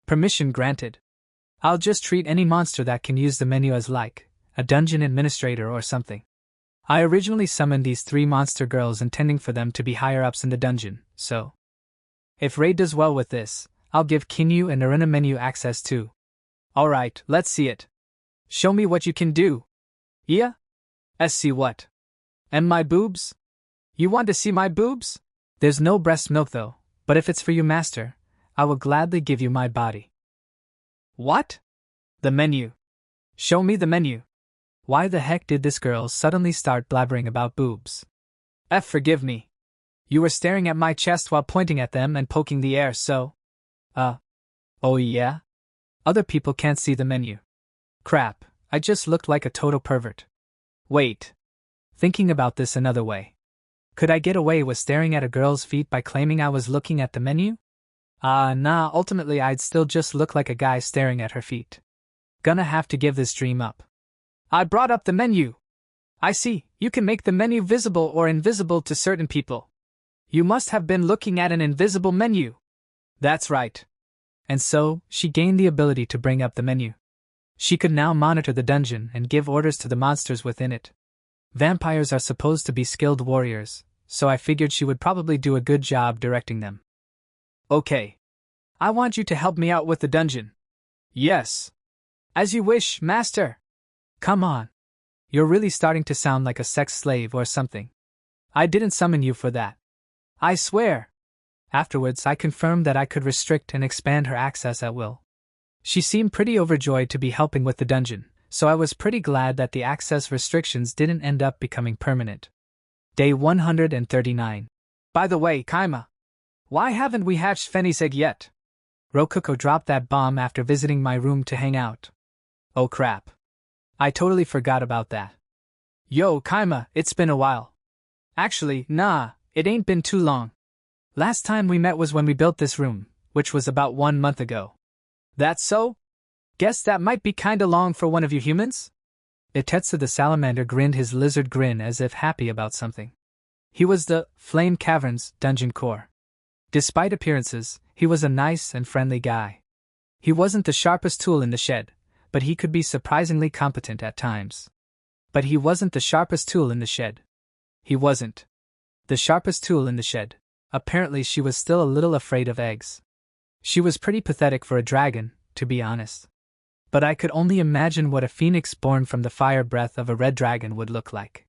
Permission granted. I'll just treat any monster that can use the menu as like a dungeon administrator or something. I originally summoned these 3 monster girls intending for them to be higher-ups in the dungeon, so... If Ray does well with this, I'll give Kinyu and Narina menu access too. Alright, let's see it. Show me what you can do. Yeah? See what? And my boobs? You want to see my boobs? There's no breast milk though, but if it's for you, master, I will gladly give you my body. What? The menu. Show me the menu. Why the heck did this girl suddenly start blabbering about boobs? Forgive me. You were staring at my chest while pointing at them and poking the air, so... Oh yeah? Other people can't see the menu. Crap, I just looked like a total pervert. Wait. Thinking about this another way. Could I get away with staring at a girl's feet by claiming I was looking at the menu? Nah, ultimately I'd still just look like a guy staring at her feet. Gonna have to give this dream up. I brought up the menu. I see, you can make the menu visible or invisible to certain people. You must have been looking at an invisible menu. That's right. And so, she gained the ability to bring up the menu. She could now monitor the dungeon and give orders to the monsters within it. Vampires are supposed to be skilled warriors, so I figured she would probably do a good job directing them. Okay. I want you to help me out with the dungeon. Yes. As you wish, master. Come on. You're really starting to sound like a sex slave or something. I didn't summon you for that. I swear. Afterwards, I confirmed that I could restrict and expand her access at will. She seemed pretty overjoyed to be helping with the dungeon, so I was pretty glad that the access restrictions didn't end up becoming permanent. Day 139. By the way, Kaima, Why haven't we hatched Fenny's egg yet? Rokuko dropped that bomb after visiting my room to hang out. Oh crap. I totally forgot about that. Yo, Kaima, it's been a while. Actually, nah, it ain't been too long. Last time we met was when we built this room, which was about 1 month ago. That's so? Guess that might be kinda long for one of you humans? Itetsu the salamander grinned his lizard grin as if happy about something. He was the Flame Caverns dungeon core. Despite appearances, he was a nice and friendly guy. He wasn't the sharpest tool in the shed, but he could be surprisingly competent at times. But he wasn't the sharpest tool in the shed. He wasn't the sharpest tool in the shed. Apparently she was still a little afraid of eggs. She was pretty pathetic for a dragon, to be honest. But I could only imagine what a phoenix born from the fire breath of a red dragon would look like.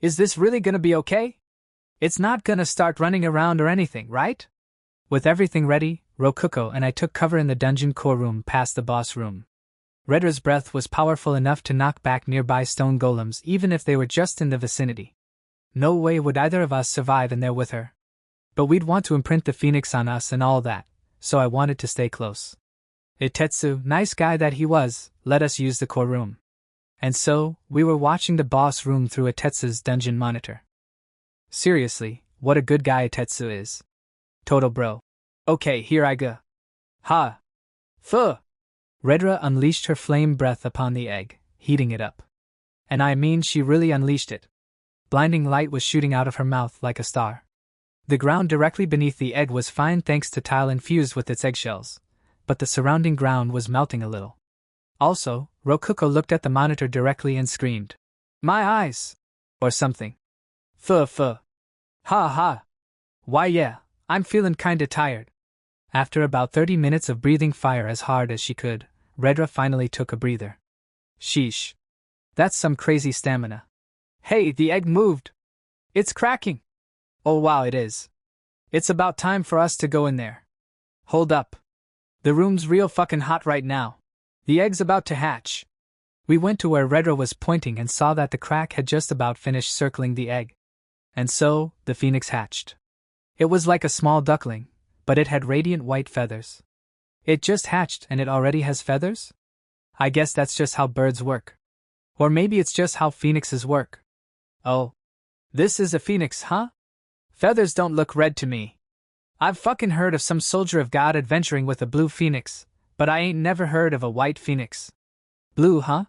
Is this really gonna be okay? It's not gonna start running around or anything, right? With everything ready, Rokuko and I took cover in the dungeon core room past the boss room. Redra's breath was powerful enough to knock back nearby stone golems even if they were just in the vicinity. No way would either of us survive in there with her. But we'd want to imprint the phoenix on us and all that, so I wanted to stay close. Itetsu, nice guy that he was, let us use the core room. And so, we were watching the boss room through Itetsu's dungeon monitor. Seriously, what a good guy Itetsu is. Total bro. Okay, here I go. Ha! Fuh! Redra unleashed her flame breath upon the egg, heating it up. And I mean she really unleashed it. Blinding light was shooting out of her mouth like a star. The ground directly beneath the egg was fine thanks to tile infused with its eggshells, but the surrounding ground was melting a little. Also, Rokuko looked at the monitor directly and screamed, "My eyes!" or something. Fuh. Ha ha. Why yeah, I'm feeling kinda tired. After about 30 minutes of breathing fire as hard as she could, Redra finally took a breather. Sheesh. That's some crazy stamina. Hey, the egg moved. It's cracking. Oh wow, it is. It's about time for us to go in there. Hold up. The room's real fucking hot right now. The egg's about to hatch. We went to where Redra was pointing and saw that the crack had just about finished circling the egg. And so, the phoenix hatched. It was like a small duckling, but it had radiant white feathers. It just hatched and it already has feathers? I guess that's just how birds work. Or maybe it's just how phoenixes work. Oh. This is a phoenix, huh? Feathers don't look red to me. I've fucking heard of some soldier of God adventuring with a blue phoenix, but I ain't never heard of a white phoenix. Blue, huh?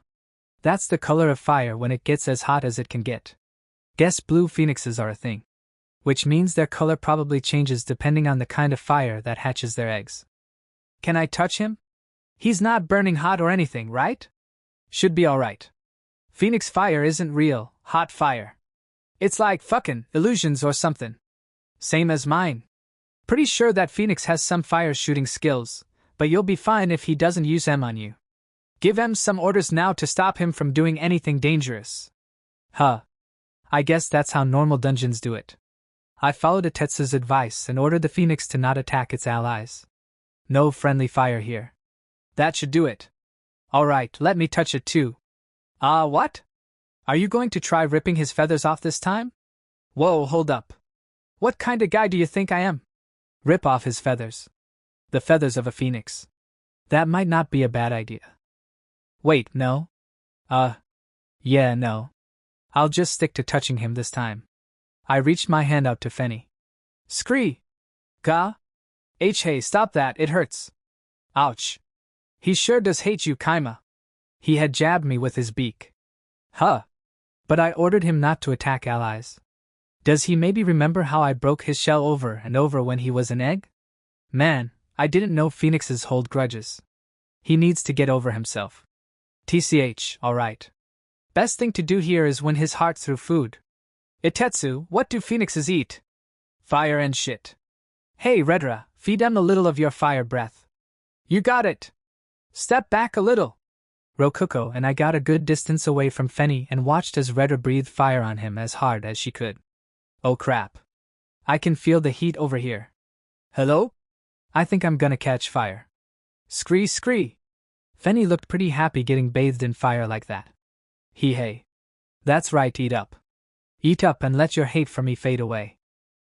That's the color of fire when it gets as hot as it can get. Guess blue phoenixes are a thing. Which means their color probably changes depending on the kind of fire that hatches their eggs. Can I touch him? He's not burning hot or anything, right? Should be alright. Phoenix fire isn't real, hot fire. It's like fucking illusions or something. Same as mine. Pretty sure that Phoenix has some fire shooting skills, but you'll be fine if he doesn't use them on you. Give him some orders now to stop him from doing anything dangerous. Huh. I guess that's how normal dungeons do it. I followed Itetsu's advice and ordered the Phoenix to not attack its allies. No friendly fire here. That should do it. Alright, let me touch it too. What? Are you going to try ripping his feathers off this time? Whoa, hold up. What kind of guy do you think I am? Rip off his feathers. The feathers of a phoenix. That might not be a bad idea. Wait, no? Yeah, no. I'll just stick to touching him this time. I reached my hand out to Fenny. Scree! Gah! Hey, stop that, it hurts. Ouch. He sure does hate you, Kaima. He had jabbed me with his beak. Huh. But I ordered him not to attack allies. Does he maybe remember how I broke his shell over and over when he was an egg? Man, I didn't know phoenixes hold grudges. He needs to get over himself. TCH, alright. Best thing to do here is win his heart through food. Itetsu, what do phoenixes eat? Fire and shit. Hey Redra, feed them a little of your fire breath. You got it. Step back a little. Rokuko and I got a good distance away from Fenny and watched as Redra breathed fire on him as hard as she could. Oh crap. I can feel the heat over here. Hello? I think I'm gonna catch fire. Scree. Fenny looked pretty happy getting bathed in fire like that. Hey. That's right, eat up. Eat up and let your hate for me fade away.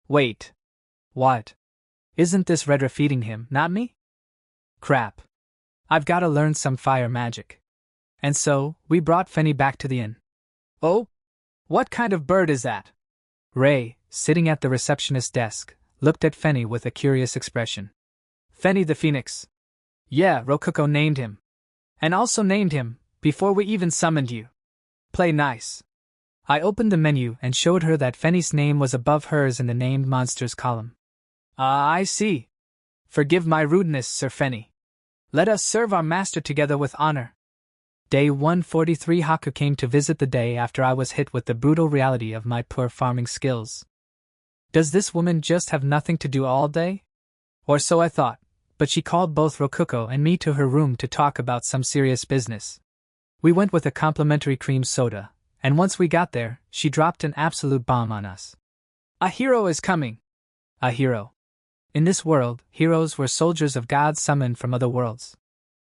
Wait. What? Isn't this Redra feeding him, not me? Crap. I've gotta learn some fire magic. And so, we brought Fenny back to the inn. Oh? What kind of bird is that? Ray, sitting at the receptionist's desk, looked at Fenny with a curious expression. Fenny the Phoenix. Yeah, Rokuko named him. And also named him, before we even summoned you. Play nice. I opened the menu and showed her that Fenny's name was above hers in the named monsters column. I see. Forgive my rudeness, Sir Fenny. Let us serve our master together with honor. Day 143. Haku came to visit the day after I was hit with the brutal reality of my poor farming skills. Does this woman just have nothing to do all day? Or so I thought, but she called both Rokuko and me to her room to talk about some serious business. We went with a complimentary cream soda, and once we got there, she dropped an absolute bomb on us. A hero is coming. A hero. In this world, heroes were soldiers of God summoned from other worlds.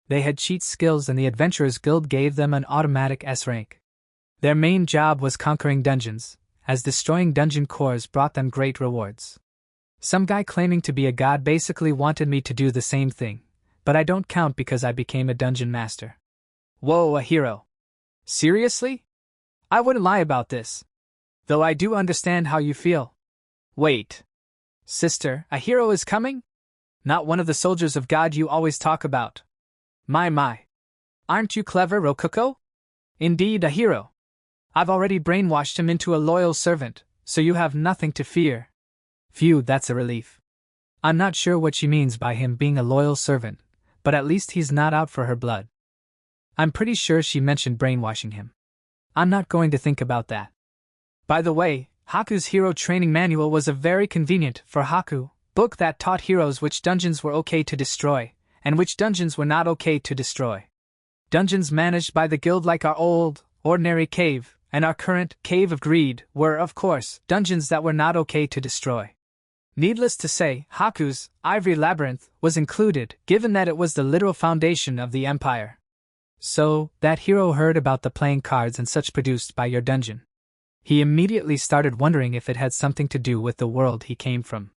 They had cheat skills and the Adventurers Guild gave them an automatic S rank. Their main job was conquering dungeons, as destroying dungeon cores brought them great rewards. Some guy claiming to be a god basically wanted me to do the same thing, but I don't count because I became a dungeon master. Whoa, a hero. Seriously? I wouldn't lie about this. Though I do understand how you feel. Wait. Sister, a hero is coming? Not one of the soldiers of God you always talk about. My. Aren't you clever, Rokuko? Indeed, a hero. I've already brainwashed him into a loyal servant, so you have nothing to fear. Phew, that's a relief. I'm not sure what she means by him being a loyal servant, but at least he's not out for her blood. I'm pretty sure she mentioned brainwashing him. I'm not going to think about that. By the way, Haku's hero training manual was a very convenient for Haku book that taught heroes which dungeons were okay to destroy, and which dungeons were not okay to destroy. Dungeons managed by the guild like our old, ordinary cave, and our current Cave of Greed were, of course, dungeons that were not okay to destroy. Needless to say, Haku's Ivory Labyrinth was included, given that it was the literal foundation of the empire. So, that hero heard about the playing cards and such produced by your dungeon. He immediately started wondering if it had something to do with the world he came from.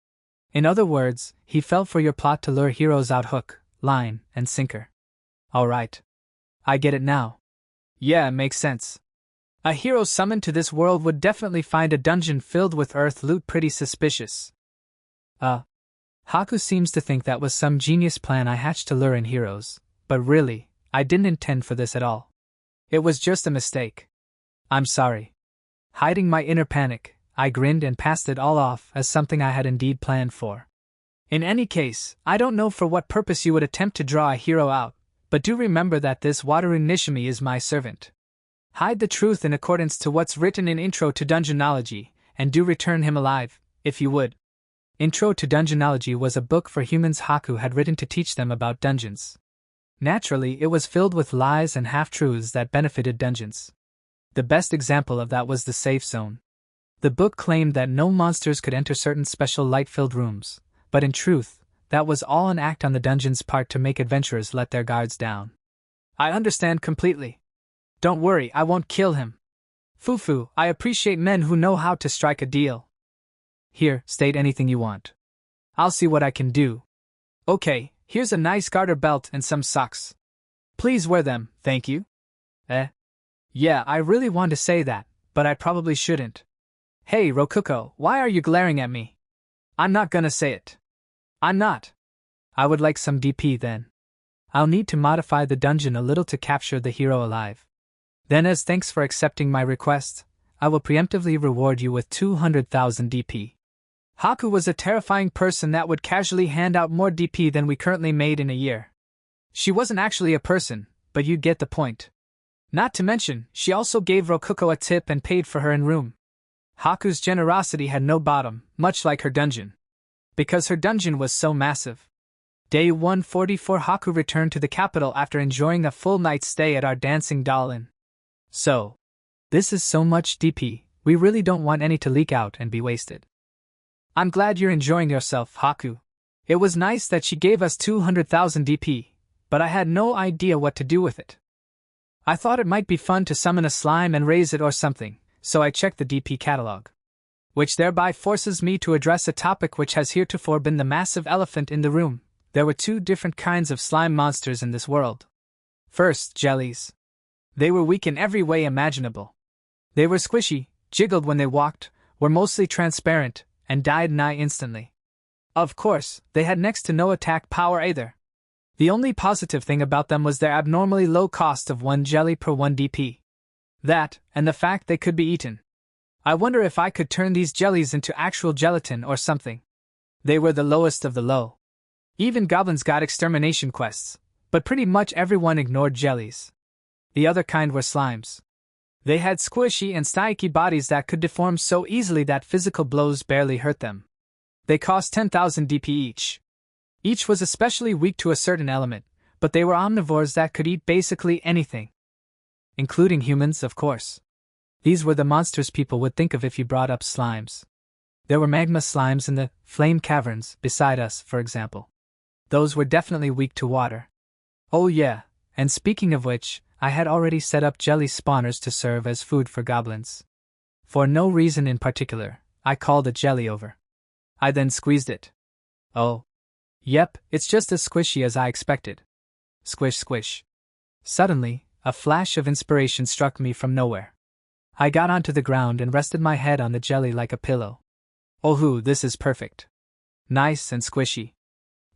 In other words, he fell for your plot to lure heroes out hook, line, and sinker. Alright. I get it now. Yeah, makes sense. A hero summoned to this world would definitely find a dungeon filled with earth loot pretty suspicious. Haku seems to think that was some genius plan I hatched to lure in heroes, but really, I didn't intend for this at all. It was just a mistake. I'm sorry. Hiding my inner panic, I grinned and passed it all off as something I had indeed planned for. In any case, I don't know for what purpose you would attempt to draw a hero out, but do remember that this Wataru Nishimi is my servant. Hide the truth in accordance to what's written in Intro to Dungeonology, and do return him alive, if you would. Intro to Dungeonology was a book for humans Haku had written to teach them about dungeons. Naturally, it was filled with lies and half-truths that benefited dungeons. The best example of that was the safe zone. The book claimed that no monsters could enter certain special light-filled rooms, but in truth, that was all an act on the dungeon's part to make adventurers let their guards down. I understand completely. Don't worry, I won't kill him. Fufu, I appreciate men who know how to strike a deal. Here, state anything you want. I'll see what I can do. Okay, here's a nice garter belt and some socks. Please wear them, thank you. Yeah, I really want to say that, but I probably shouldn't. Hey, Rokuko, why are you glaring at me? I'm not gonna say it. I'm not. I would like some DP then. I'll need to modify the dungeon a little to capture the hero alive. Then as thanks for accepting my request, I will preemptively reward you with 200,000 DP. Haku was a terrifying person that would casually hand out more DP than we currently made in a year. She wasn't actually a person, but you get the point. Not to mention, she also gave Rokuko a tip and paid for her in-room. Haku's generosity had no bottom, much like her dungeon. Because her dungeon was so massive. Day 144 Haku returned to the capital after enjoying a full night's stay at our dancing doll inn. So, this is so much DP, we really don't want any to leak out and be wasted. I'm glad you're enjoying yourself, Haku. It was nice that she gave us 200,000 DP, but I had no idea what to do with it. I thought it might be fun to summon a slime and raise it or something, so I checked the DP catalog. Which thereby forces me to address a topic which has heretofore been the massive elephant in the room. There were two different kinds of slime monsters in this world. First, jellies. They were weak in every way imaginable. They were squishy, jiggled when they walked, were mostly transparent, and died nigh instantly. Of course, they had next to no attack power either. The only positive thing about them was their abnormally low cost of 1 jelly per 1 DP. That, and the fact they could be eaten. I wonder if I could turn these jellies into actual gelatin or something. They were the lowest of the low. Even goblins got extermination quests, but pretty much everyone ignored jellies. The other kind were slimes. They had squishy and sticky bodies that could deform so easily that physical blows barely hurt them. They cost 10,000 DP each. Each was especially weak to a certain element, but they were omnivores that could eat basically anything. Including humans, of course. These were the monsters people would think of if you brought up slimes. There were magma slimes in the flame caverns beside us, for example. Those were definitely weak to water. Oh yeah, and speaking of which, I had already set up jelly spawners to serve as food for goblins. For no reason in particular, I called a jelly over. I then squeezed it. Oh. Yep, it's just as squishy as I expected. Squish squish. Suddenly, a flash of inspiration struck me from nowhere. I got onto the ground and rested my head on the jelly like a pillow. Oh, this is perfect. Nice and squishy.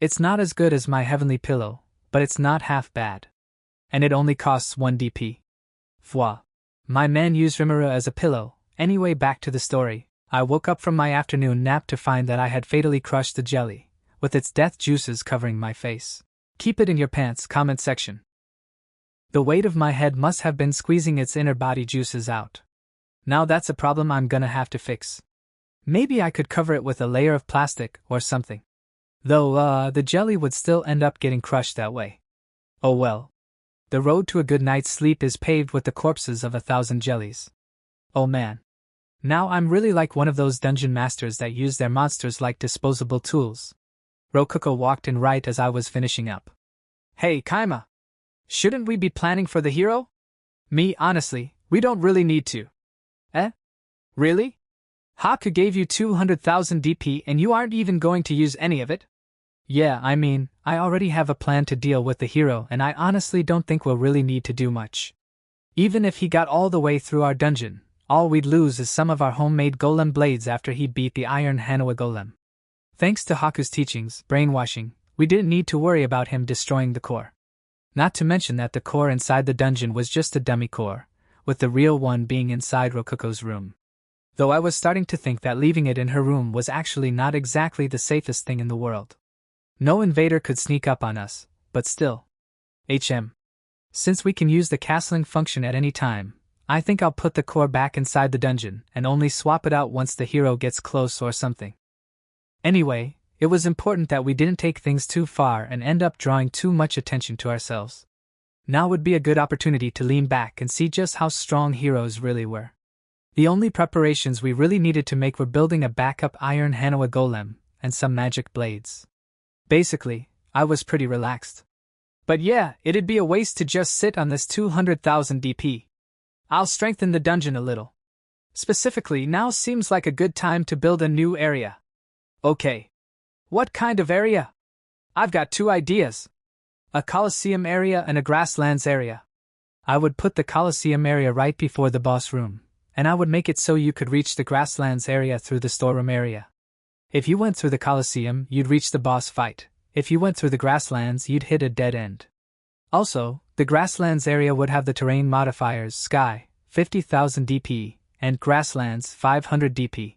It's not as good as my heavenly pillow, but it's not half bad. And it only costs 1 DP. Fwa. My man used Rimuru as a pillow. Anyway, back to the story. I woke up from my afternoon nap to find that I had fatally crushed the jelly, with its death juices covering my face. Keep it in your pants, comment section. The weight of my head must have been squeezing its inner body juices out. Now that's a problem I'm gonna have to fix. Maybe I could cover it with a layer of plastic or something. Though, the jelly would still end up getting crushed that way. Oh well. The road to a good night's sleep is paved with the corpses of 1,000 jellies. Oh man. Now I'm really like one of those dungeon masters that use their monsters like disposable tools. Rokuko walked in right as I was finishing up. Hey Kaima! Shouldn't we be planning for the hero? Me, honestly, we don't really need to. Really? Haku gave you 200,000 DP and you aren't even going to use any of it? Yeah, I mean, I already have a plan to deal with the hero and I honestly don't think we'll really need to do much. Even if he got all the way through our dungeon, all we'd lose is some of our homemade golem blades after he beat the iron Manhwa golem. Thanks to Haku's teachings, brainwashing, we didn't need to worry about him destroying the core. Not to mention that the core inside the dungeon was just a dummy core, with the real one being inside Rokuko's room. Though I was starting to think that leaving it in her room was actually not exactly the safest thing in the world. No invader could sneak up on us, but still. Since we can use the castling function at any time, I think I'll put the core back inside the dungeon and only swap it out once the hero gets close or something. Anyway, it was important that we didn't take things too far and end up drawing too much attention to ourselves. Now would be a good opportunity to lean back and see just how strong heroes really were. The only preparations we really needed to make were building a backup iron Manhwa golem and some magic blades. Basically, I was pretty relaxed. But yeah, it'd be a waste to just sit on this 200,000 DP. I'll strengthen the dungeon a little. Specifically, now seems like a good time to build a new area. Okay. What kind of area? I've got 2 ideas. A Colosseum area and a grasslands area. I would put the Colosseum area right before the boss room, and I would make it so you could reach the grasslands area through the storeroom area. If you went through the Colosseum, you'd reach the boss fight. If you went through the grasslands, you'd hit a dead end. Also, the grasslands area would have the terrain modifiers Sky, 50,000 DP, and Grasslands, 500 DP.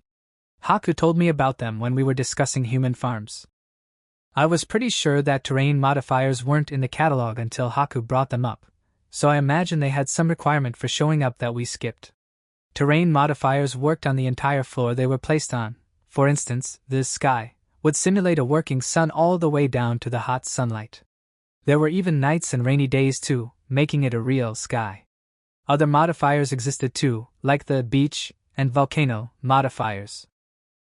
Haku told me about them when we were discussing human farms. I was pretty sure that terrain modifiers weren't in the catalog until Haku brought them up, so I imagine they had some requirement for showing up that we skipped. Terrain modifiers worked on the entire floor they were placed on. For instance, the sky would simulate a working sun all the way down to the hot sunlight. There were even nights and rainy days too, making it a real sky. Other modifiers existed too, like the beach and volcano modifiers.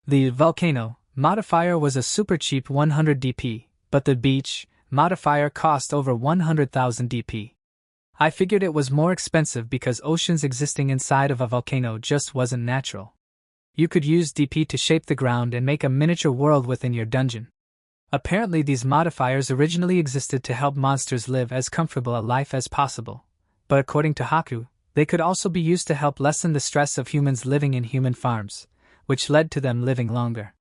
The volcano modifier was a super cheap 100 DP, but the beach modifier cost over 100,000 DP. I figured it was more expensive because oceans existing inside of a volcano just wasn't natural. You could use DP to shape the ground and make a miniature world within your dungeon. Apparently these modifiers originally existed to help monsters live as comfortable a life as possible, but according to Haku, they could also be used to help lessen the stress of humans living in human farms, which led to them living longer.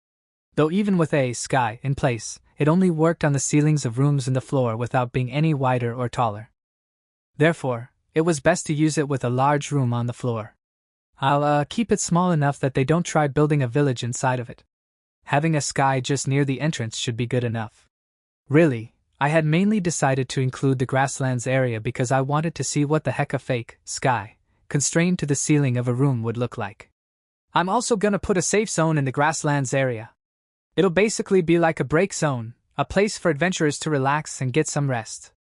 Though even with a sky in place, it only worked on the ceilings of rooms and the floor without being any wider or taller. Therefore, it was best to use it with a large room on the floor. I'll keep it small enough that they don't try building a village inside of it. Having a sky just near the entrance should be good enough. Really, I had mainly decided to include the grasslands area because I wanted to see what the heck a fake sky, constrained to the ceiling of a room, would look like. I'm also gonna put a safe zone in the grasslands area. It'll basically be like a break zone, a place for adventurers to relax and get some rest.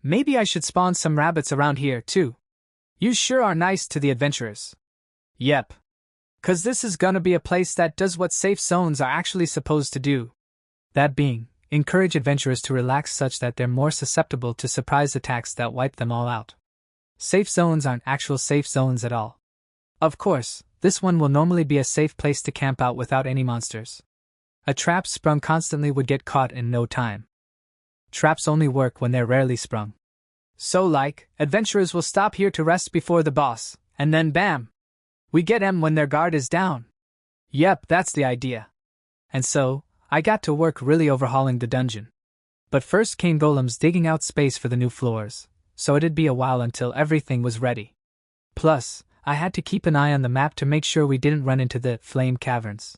Maybe I should spawn some rabbits around here too. You sure are nice to the adventurers. Yep. 'Cause this is gonna be a place that does what safe zones are actually supposed to do. That being, encourage adventurers to relax such that they're more susceptible to surprise attacks that wipe them all out. Safe zones aren't actual safe zones at all. Of course, this one will normally be a safe place to camp out without any monsters. A trap sprung constantly would get caught in no time. Traps only work when they're rarely sprung. So adventurers will stop here to rest before the boss, and then bam! We get them when their guard is down. Yep, that's the idea. And so, I got to work really overhauling the dungeon. But first came golems digging out space for the new floors, so it'd be a while until everything was ready. Plus, I had to keep an eye on the map to make sure we didn't run into the flame caverns.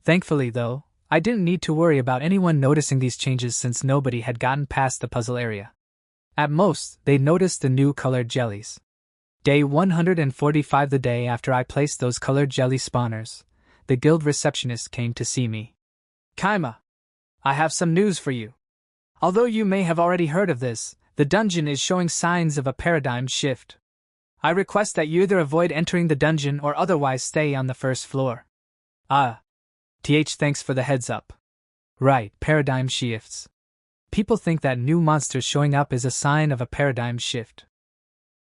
Thankfully though, I didn't need to worry about anyone noticing these changes since nobody had gotten past the puzzle area. At most, they noticed the new colored jellies. Day 145, the day after I placed those colored jelly spawners, the guild receptionist came to see me. Kaima, I have some news for you. Although you may have already heard of this, the dungeon is showing signs of a paradigm shift. I request that you either avoid entering the dungeon or otherwise stay on the first floor. Thanks for the heads up. Right, paradigm shifts. People think that new monsters showing up is a sign of a paradigm shift.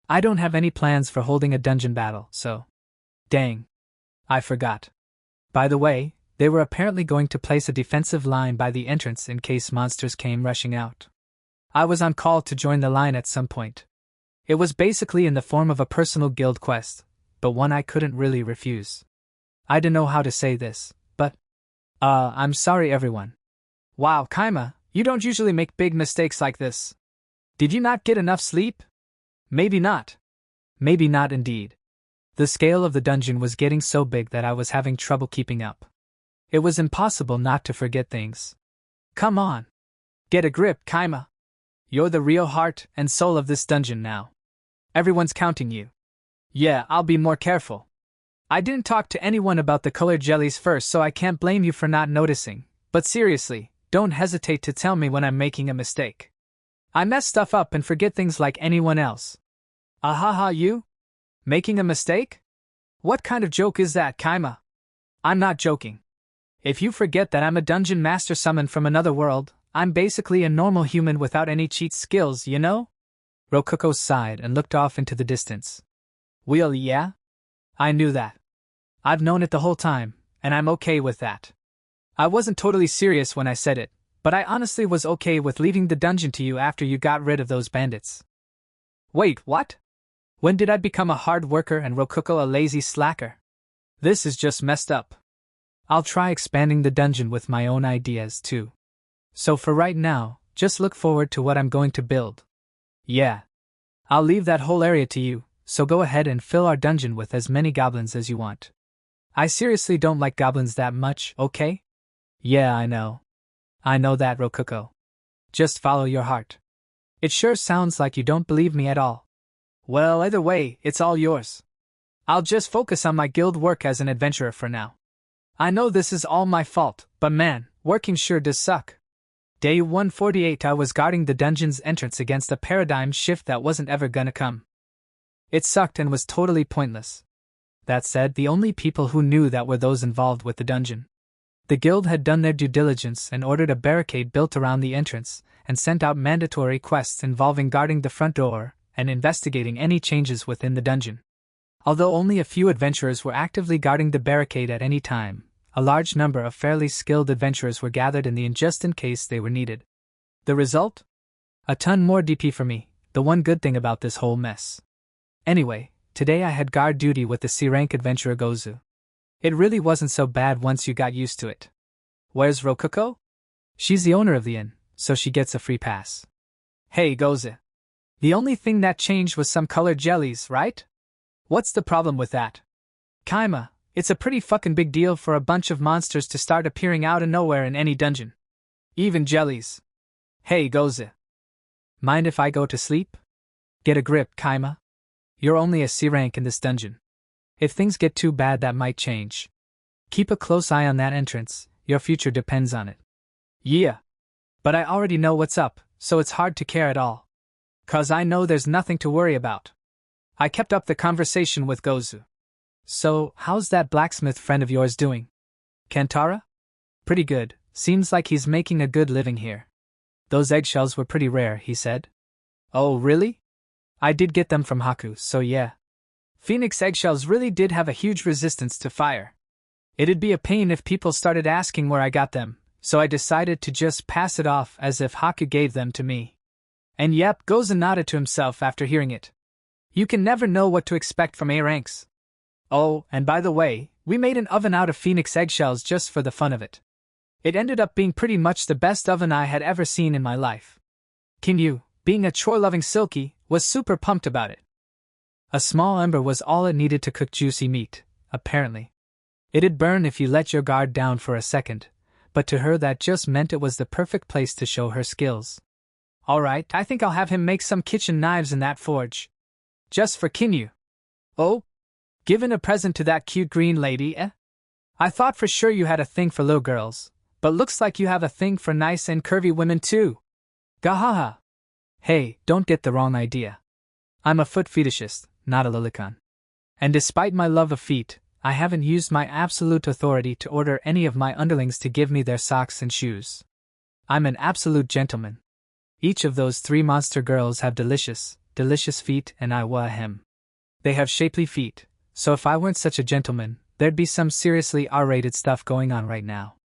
I don't have any plans for holding a dungeon battle, so... Dang. I forgot. By the way, they were apparently going to place a defensive line by the entrance in case monsters came rushing out. I was on call to join the line at some point. It was basically in the form of a personal guild quest, but one I couldn't really refuse. I don't know how to say this, but... I'm sorry everyone. Wow, Kaima, you don't usually make big mistakes like this. Did you not get enough sleep? Maybe not. Maybe not indeed. The scale of the dungeon was getting so big that I was having trouble keeping up. It was impossible not to forget things. Come on. Get a grip, Kaima. You're the real heart and soul of this dungeon now. Everyone's counting you. Yeah, I'll be more careful. I didn't talk to anyone about the colored jellies first, so I can't blame you for not noticing, but seriously, don't hesitate to tell me when I'm making a mistake. I mess stuff up and forget things like anyone else. Ahaha, you? Making a mistake? What kind of joke is that, Kaima? I'm not joking. If you forget that I'm a dungeon master summoned from another world, I'm basically a normal human without any cheat skills, you know? Rokuko sighed and looked off into the distance. Well, yeah? I knew that. I've known it the whole time, and I'm okay with that. I wasn't totally serious when I said it, but I honestly was okay with leaving the dungeon to you after you got rid of those bandits. Wait, what? When did I become a hard worker and Rokuko a lazy slacker? This is just messed up. I'll try expanding the dungeon with my own ideas too. So for right now, just look forward to what I'm going to build. Yeah. I'll leave that whole area to you, so go ahead and fill our dungeon with as many goblins as you want. I seriously don't like goblins that much, okay? Yeah, I know. I know that, Rokuko. Just follow your heart. It sure sounds like you don't believe me at all. Well, either way, it's all yours. I'll just focus on my guild work as an adventurer for now. I know this is all my fault, but man, working sure does suck. Day 148, I was guarding the dungeon's entrance against a paradigm shift that wasn't ever gonna come. It sucked and was totally pointless. That said, the only people who knew that were those involved with the dungeon. The guild had done their due diligence and ordered a barricade built around the entrance, and sent out mandatory quests involving guarding the front door and investigating any changes within the dungeon. Although only a few adventurers were actively guarding the barricade at any time, a large number of fairly skilled adventurers were gathered in the inn just in case they were needed. The result? A ton more DP for me, the one good thing about this whole mess. Anyway, today I had guard duty with the C-rank adventurer Gozu. It really wasn't so bad once you got used to it. Where's Rokuko? She's the owner of the inn, so she gets a free pass. Hey Gozu. The only thing that changed was some colored jellies, right? What's the problem with that? Kaima, it's a pretty fucking big deal for a bunch of monsters to start appearing out of nowhere in any dungeon. Even jellies. Hey Gozu. Mind if I go to sleep? Get a grip, Kaima. You're only a C-rank in this dungeon. If things get too bad, that might change. Keep a close eye on that entrance, your future depends on it. Yeah. But I already know what's up, so it's hard to care at all. 'Cause I know there's nothing to worry about. I kept up the conversation with Gozu. So, how's that blacksmith friend of yours doing? Kantara? Pretty good, seems like he's making a good living here. Those eggshells were pretty rare, he said. Oh, really? I did get them from Haku, so yeah. Phoenix eggshells really did have a huge resistance to fire. It'd be a pain if people started asking where I got them, so I decided to just pass it off as if Haku gave them to me. And yep, Gozen nodded to himself after hearing it. You can never know what to expect from A ranks. Oh, and by the way, we made an oven out of phoenix eggshells just for the fun of it. It ended up being pretty much the best oven I had ever seen in my life. Kinyu, being a chore-loving Silky, was super pumped about it. A small ember was all it needed to cook juicy meat, apparently. It'd burn if you let your guard down for a second, but to her that just meant it was the perfect place to show her skills. Alright, I think I'll have him make some kitchen knives in that forge. Just for Kinyu. Oh? Given a present to that cute green lady, eh? I thought for sure you had a thing for little girls, but looks like you have a thing for nice and curvy women too. Gahaha. Hey, don't get the wrong idea. I'm a foot fetishist, not a lilicon. And despite my love of feet, I haven't used my absolute authority to order any of my underlings to give me their socks and shoes. I'm an absolute gentleman. Each of those 3 monster girls have delicious feet, and I ahem. They have shapely feet, so if I weren't such a gentleman, there'd be some seriously R-rated stuff going on right now.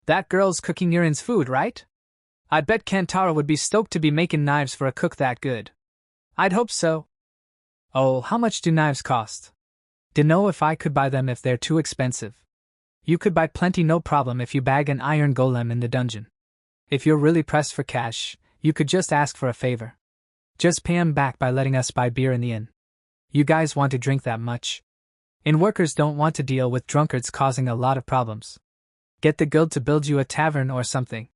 That girl's cooking Yurin's food, right? I bet Kantara would be stoked to be making knives for a cook that good. I'd hope so. Oh, how much do knives cost? Dunno if I could buy them if they're too expensive. You could buy plenty no problem if you bag an iron golem in the dungeon. If you're really pressed for cash, you could just ask for a favor. Just pay 'em back by letting us buy beer in the inn. You guys want to drink that much? Inn workers don't want to deal with drunkards causing a lot of problems. Get the guild to build you a tavern or something.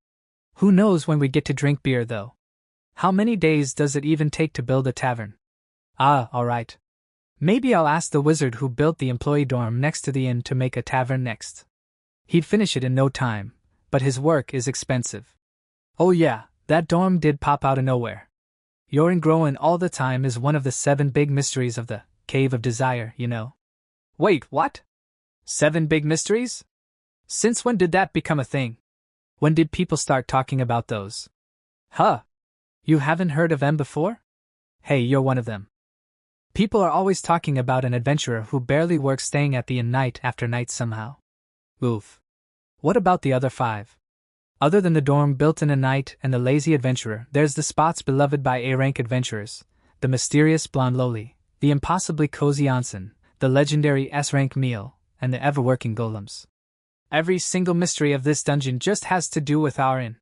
Who knows when we get to drink beer though? How many days does it even take to build a tavern? Ah, alright. Maybe I'll ask the wizard who built the employee dorm next to the inn to make a tavern next. He'd finish it in no time, but his work is expensive. Oh yeah, that dorm did pop out of nowhere. Yorin growing all the time is one of the 7 big mysteries of the Cave of Desire, you know. Wait, what? 7 big mysteries? Since when did that become a thing? When did people start talking about those? Huh? You haven't heard of them before? Hey, you're one of them. People are always talking about an adventurer who barely works staying at the inn night after night somehow. Oof. What about the other 5? Other than the dorm built in a night and the lazy adventurer, there's the spots beloved by A-rank adventurers, the mysterious blonde loli, the impossibly cozy onsen, the legendary S-rank meal, and the ever-working golems. Every single mystery of this dungeon just has to do with our inn.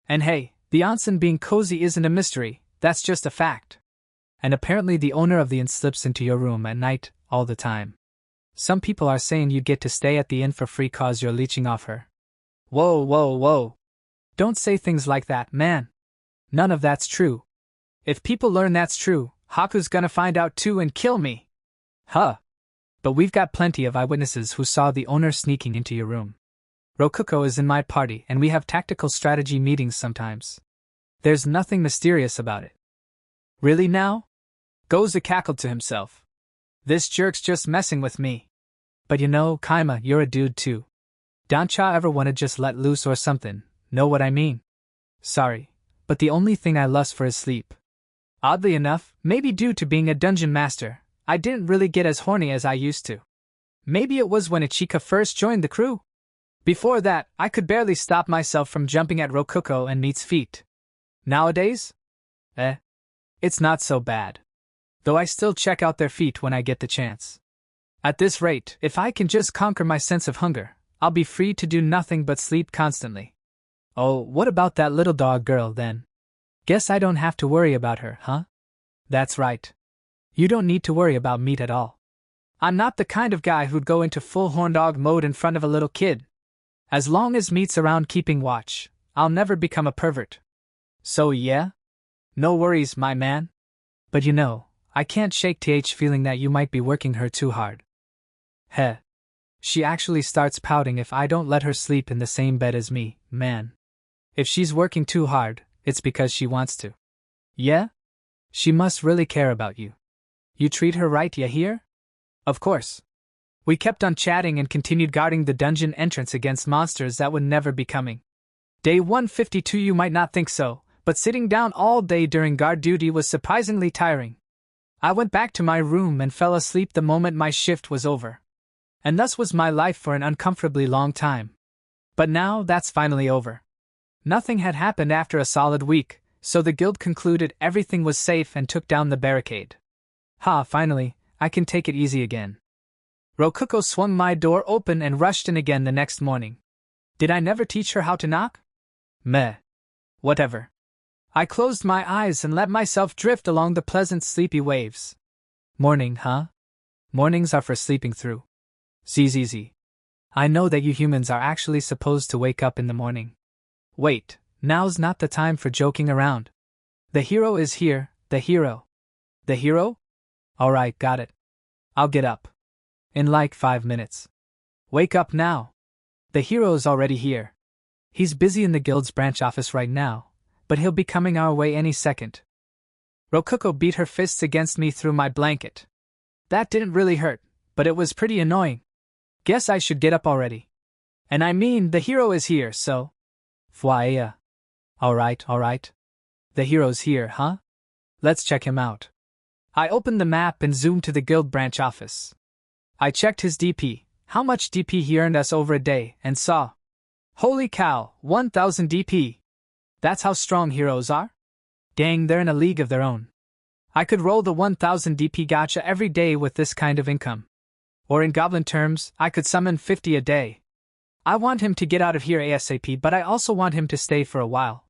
And hey, the onsen being cozy isn't a mystery, that's just a fact. And apparently the owner of the inn slips into your room at night, all the time. Some people are saying you get to stay at the inn for free cause you're leeching off her. Whoa, whoa, whoa. Don't say things like that, man. None of that's true. If people learn that's true, Haku's gonna find out too and kill me. Huh. But we've got plenty of eyewitnesses who saw the owner sneaking into your room. Rokuko is in my party and we have tactical strategy meetings sometimes. There's nothing mysterious about it. Really now? Gozu cackled to himself. This jerk's just messing with me. But you know, Kaima, you're a dude too. Doncha ever wanna just let loose or something, know what I mean? Sorry, but the only thing I lust for is sleep. Oddly enough, maybe due to being a dungeon master, I didn't really get as horny as I used to. Maybe it was when Ichika first joined the crew. Before that, I could barely stop myself from jumping at Rokuko and Meat's feet. Nowadays? It's not so bad. Though I still check out their feet when I get the chance. At this rate, if I can just conquer my sense of hunger, I'll be free to do nothing but sleep constantly. Oh, what about that little dog girl then? Guess I don't have to worry about her, huh? That's right. You don't need to worry about Meat at all. I'm not the kind of guy who'd go into full horn dog mode in front of a little kid. As long as Meat's around keeping watch, I'll never become a pervert. So yeah? No worries, my man. But you know, I can't shake th feeling that you might be working her too hard. Heh. She actually starts pouting if I don't let her sleep in the same bed as me, man. If she's working too hard, it's because she wants to. Yeah? She must really care about you. You treat her right, ya hear? Of course. We kept on chatting and continued guarding the dungeon entrance against monsters that would never be coming. Day 152. You might not think so, but sitting down all day during guard duty was surprisingly tiring. I went back to my room and fell asleep the moment my shift was over. And thus was my life for an uncomfortably long time. But now that's finally over. Nothing had happened after a solid week, so the guild concluded everything was safe and took down the barricade. Finally, I can take it easy again. Rokuko swung my door open and rushed in again the next morning. Did I never teach her how to knock? Meh. Whatever. I closed my eyes and let myself drift along the pleasant sleepy waves. Morning, huh? Mornings are for sleeping through. ZZZ. I know that you humans are actually supposed to wake up in the morning. Wait, now's not the time for joking around. The hero is here, the hero. The hero? Alright, got it. I'll get up. In like 5 minutes. Wake up now. The hero's already here. He's busy in the guild's branch office right now, but he'll be coming our way any second. Rokuko beat her fists against me through my blanket. That didn't really hurt, but it was pretty annoying. Guess I should get up already. And I mean, the hero is here, so... Fwaya. Alright. The hero's here, huh? Let's check him out. I opened the map and zoomed to the guild branch office. I checked his DP, how much DP he earned us over a day, and saw. Holy cow, 1000 DP. That's how strong heroes are? Dang, they're in a league of their own. I could roll the 1000 DP gacha every day with this kind of income. Or in goblin terms, I could summon 50 a day. I want him to get out of here ASAP, but I also want him to stay for a while.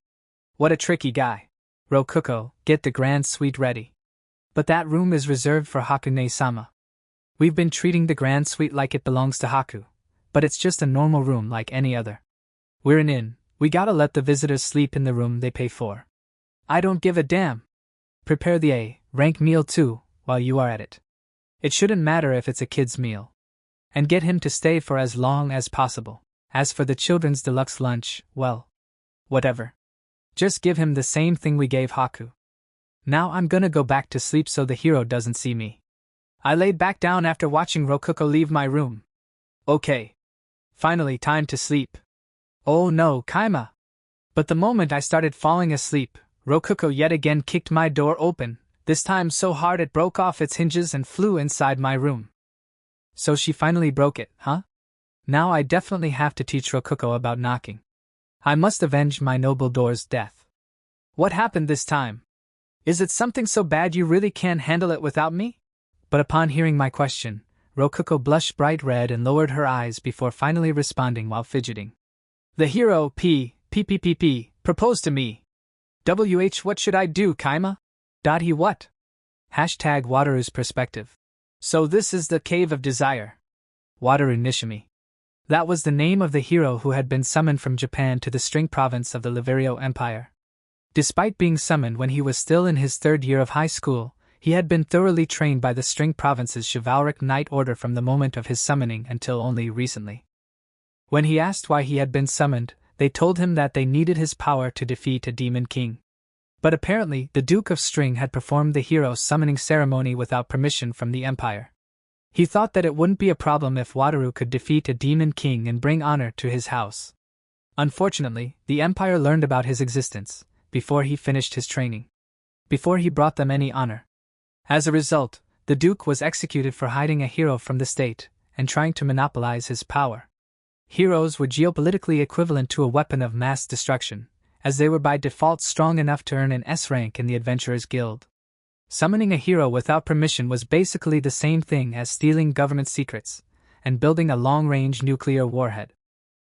What a tricky guy. Rokuko, get the grand suite ready. But that room is reserved for Hakune-sama. We've been treating the grand suite like it belongs to Haku, but it's just a normal room like any other. We're an inn, we gotta let the visitors sleep in the room they pay for. I don't give a damn. Prepare the A-rank meal too, while you are at it. It shouldn't matter if it's a kid's meal. And get him to stay for as long as possible. As for the children's deluxe lunch, well, whatever. Just give him the same thing we gave Haku. Now I'm gonna go back to sleep so the hero doesn't see me. I laid back down after watching Rokuko leave my room. Okay. Finally time to sleep. Oh no, Kaima. But the moment I started falling asleep, Rokuko yet again kicked my door open, this time so hard it broke off its hinges and flew inside my room. So she finally broke it, huh? Now I definitely have to teach Rokuko about knocking. I must avenge my noble door's death. What happened this time? Is it something so bad you really can't handle it without me? But upon hearing my question, Rokuko blushed bright red and lowered her eyes before finally responding while fidgeting. The hero, P, proposed to me. What should I do, Kaima? He what? Hashtag Wataru's perspective. So this is the Cave of Desire. Wataru Nishimi. That was the name of the hero who had been summoned from Japan to the String province of the Liverio Empire. Despite being summoned when he was still in his 3rd year of high school, he had been thoroughly trained by the String province's chivalric knight order from the moment of his summoning until only recently. When he asked why he had been summoned, they told him that they needed his power to defeat a demon king. But apparently, the Duke of String had performed the hero's summoning ceremony without permission from the Empire. He thought that it wouldn't be a problem if Wataru could defeat a demon king and bring honor to his house. Unfortunately, the Empire learned about his existence before he finished his training. Before he brought them any honor. As a result, The Duke was executed for hiding a hero from the state and trying to monopolize his power. Heroes were geopolitically equivalent to a weapon of mass destruction, as they were by default strong enough to earn an S rank in the Adventurers Guild. Summoning a hero without permission was basically the same thing as stealing government secrets and building a long-range nuclear warhead.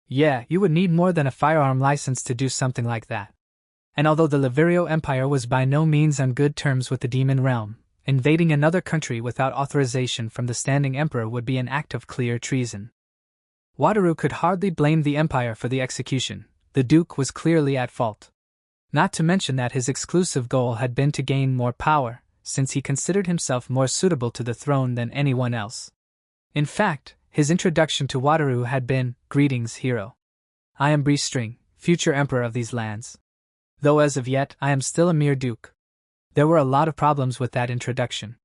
Yeah, you would need more than a firearm license to do something like that. And although the Lavirio Empire was by no means on good terms with the Demon Realm, invading another country without authorization from the standing emperor would be an act of clear treason. Wataru could hardly blame the Empire for the execution. The Duke was clearly at fault. Not to mention that his exclusive goal had been to gain more power, since he considered himself more suitable to the throne than anyone else. In fact, his introduction to Wataru had been, "Greetings, hero. I am String, future emperor of these lands. Though as of yet I am still a mere duke." There were a lot of problems with that introduction.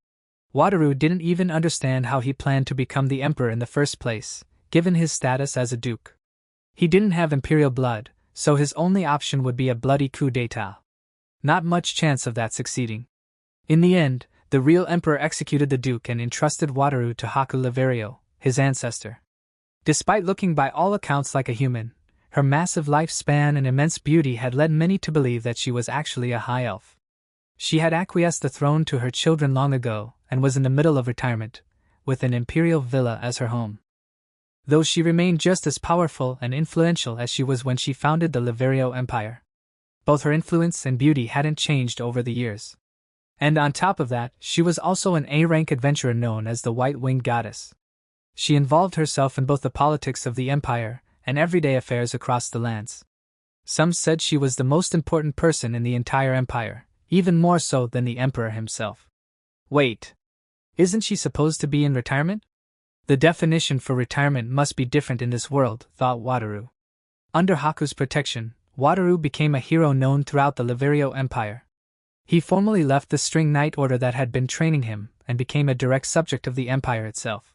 Wataru didn't even understand how he planned to become the emperor in the first place, given his status as a duke. He didn't have imperial blood, so his only option would be a bloody coup d'état. Not much chance of that succeeding. In the end, the real emperor executed the duke and entrusted Wataru to Haku Lavirio, his ancestor. Despite looking by all accounts like a human, her massive lifespan and immense beauty had led many to believe that she was actually a high elf. She had acquiesced the throne to her children long ago and was in the middle of retirement, with an imperial villa as her home. Though she remained just as powerful and influential as she was when she founded the Lavirio Empire. Both her influence and beauty hadn't changed over the years. And on top of that, she was also an A-rank adventurer known as the White-Winged Goddess. She involved herself in both the politics of the empire and everyday affairs across the lands. Some said she was the most important person in the entire empire, even more so than the emperor himself. Wait, isn't she supposed to be in retirement? The definition for retirement must be different in this world, thought Wataru. Under Haku's protection, Wataru became a hero known throughout the Lavirio Empire. He formally left the String Knight Order that had been training him and became a direct subject of the empire itself.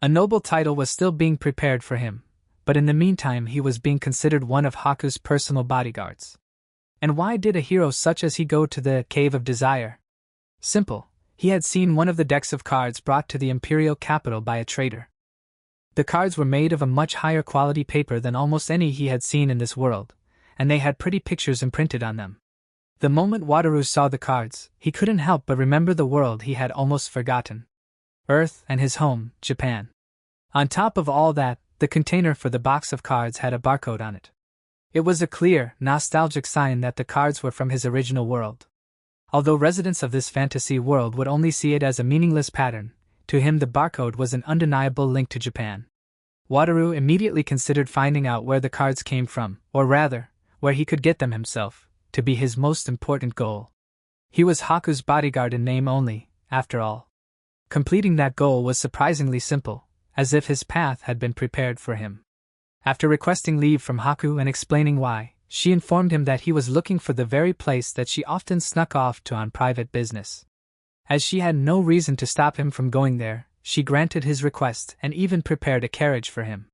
A noble title was still being prepared for him, but in the meantime he was being considered one of Haku's personal bodyguards. And why did a hero such as he go to the Cave of Desire? Simple. He had seen one of the decks of cards brought to the imperial capital by a trader. The cards were made of a much higher quality paper than almost any he had seen in this world, and they had pretty pictures imprinted on them. The moment Wataru saw the cards, he couldn't help but remember the world he had almost forgotten. Earth and his home, Japan. On top of all that, the container for the box of cards had a barcode on it. It was a clear, nostalgic sign that the cards were from his original world. Although residents of this fantasy world would only see it as a meaningless pattern, to him the barcode was an undeniable link to Japan. Wataru immediately considered finding out where the cards came from, or rather, where he could get them himself, to be his most important goal. He was Haku's bodyguard in name only, after all. Completing that goal was surprisingly simple, as if his path had been prepared for him. After requesting leave from Haku and explaining why, she informed him that he was looking for the very place that she often snuck off to on private business. As she had no reason to stop him from going there, she granted his request and even prepared a carriage for him.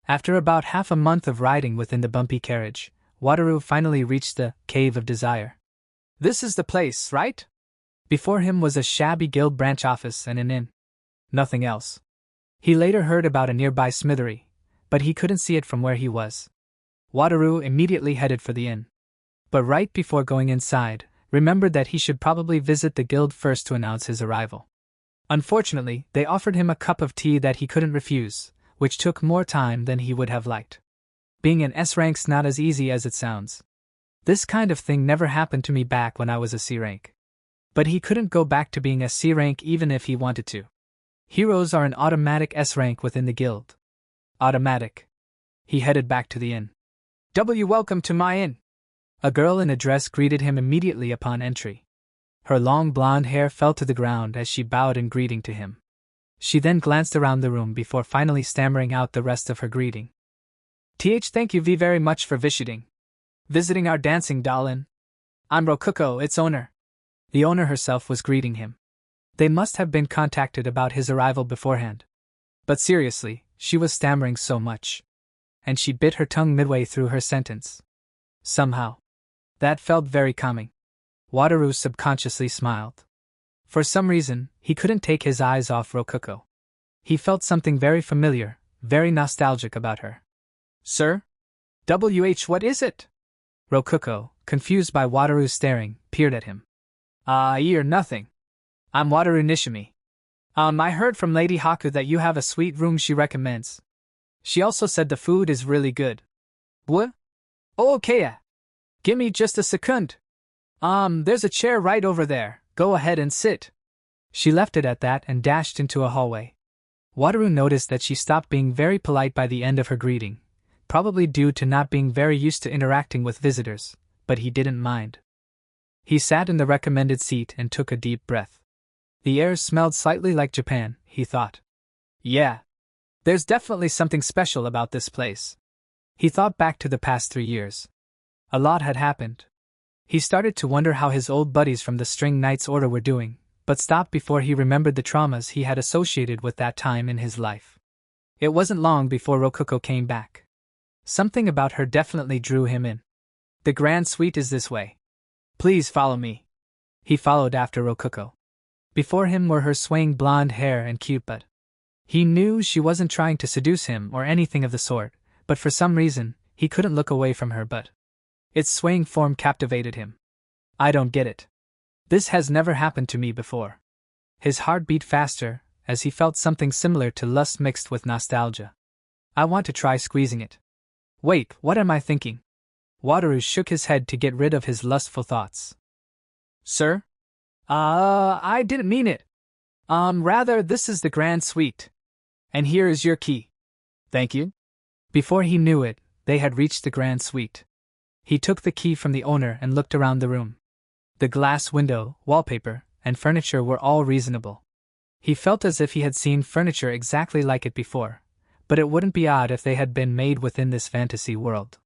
After about half a month of riding within the bumpy carriage, Wataru finally reached the Cave of Desire. This is the place, right? Before him was a shabby guild branch office and an inn. Nothing else. He later heard about a nearby smithery, but he couldn't see it from where he was. Wataru immediately headed for the inn. But right before going inside, remembered that he should probably visit the guild first to announce his arrival. Unfortunately, they offered him a cup of tea that he couldn't refuse, which took more time than he would have liked. Being an S-rank's not as easy as it sounds. This kind of thing never happened to me back when I was a C-rank. But he couldn't go back to being a C-rank even if he wanted to. Heroes are an automatic S-rank within the guild. Automatic. He headed back to the inn. Welcome to my inn. A girl in a dress greeted him immediately upon entry. Her long blonde hair fell to the ground as she bowed in greeting to him. She then glanced around the room before finally stammering out the rest of her greeting. Thank you very much for visiting our dancing doll inn. I'm Rokuko, its owner. The owner herself was greeting him. They must have been contacted about his arrival beforehand. But seriously, she was stammering so much. And she bit her tongue midway through her sentence. Somehow. That felt very calming. Wataru subconsciously smiled. For some reason, he couldn't take his eyes off Rokuko. He felt something very familiar, very nostalgic about her. Sir? What is it? Rokuko, confused by Wataru's staring, peered at him. You're nothing. I'm Wataru Nishimi. I heard from Lady Haku that you have a sweet room she recommends. She also said the food is really good. What? Oh, okay. Give me just a second. There's a chair right over there. Go ahead and sit. She left it at that and dashed into a hallway. Wataru noticed that she stopped being very polite by the end of her greeting, probably due to not being very used to interacting with visitors, but he didn't mind. He sat in the recommended seat and took a deep breath. The air smelled slightly like Japan, he thought. Yeah. There's definitely something special about this place. He thought back to the past 3 years. A lot had happened. He started to wonder how his old buddies from the String Knights Order were doing, but stopped before he remembered the traumas he had associated with that time in his life. It wasn't long before Rokuko came back. Something about her definitely drew him in. The grand suite is this way. Please follow me. He followed after Rokuko. Before him were her swaying blonde hair and cute butt. He knew she wasn't trying to seduce him or anything of the sort, but for some reason, he couldn't look away from her butt. Its swaying form captivated him. I don't get it. This has never happened to me before. His heart beat faster, as he felt something similar to lust mixed with nostalgia. I want to try squeezing it. Wait, what am I thinking? Wataru shook his head to get rid of his lustful thoughts. Sir? I didn't mean it. Rather, this is the grand suite. And here is your key. Thank you. Before he knew it, they had reached the grand suite. He took the key from the owner and looked around the room. The glass window, wallpaper, and furniture were all reasonable. He felt as if he had seen furniture exactly like it before, but it wouldn't be odd if they had been made within this fantasy world.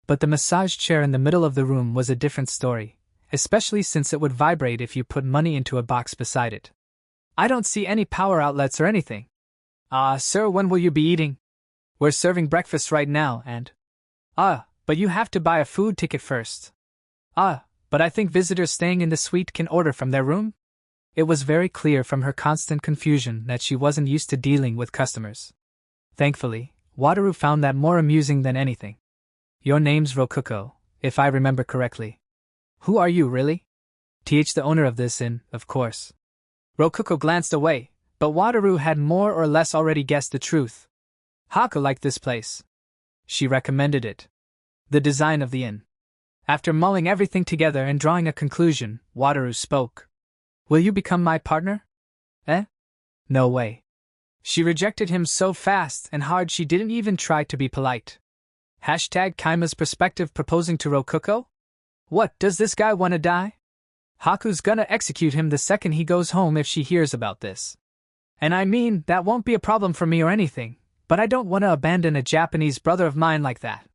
But the massage chair in the middle of the room was a different story, especially since it would vibrate if you put money into a box beside it. I don't see any power outlets or anything. Sir, when will you be eating? We're serving breakfast right now and… but you have to buy a food ticket first. But I think visitors staying in the suite can order from their room? It was very clear from her constant confusion that she wasn't used to dealing with customers. Thankfully, Wataru found that more amusing than anything. Your name's Rokuko, if I remember correctly. Who are you, really? The owner of this inn, of course. Rokuko glanced away, but Wataru had more or less already guessed the truth. Haku liked this place. She recommended it. The design of the inn. After mulling everything together and drawing a conclusion, Wataru spoke. Will you become my partner? No way. She rejected him so fast and hard she didn't even try to be polite. Kaima's perspective proposing to Rokuko? What, does this guy want to die? Haku's gonna execute him the second he goes home if she hears about this. And I mean, that won't be a problem for me or anything, but I don't want to abandon a Japanese brother of mine like that.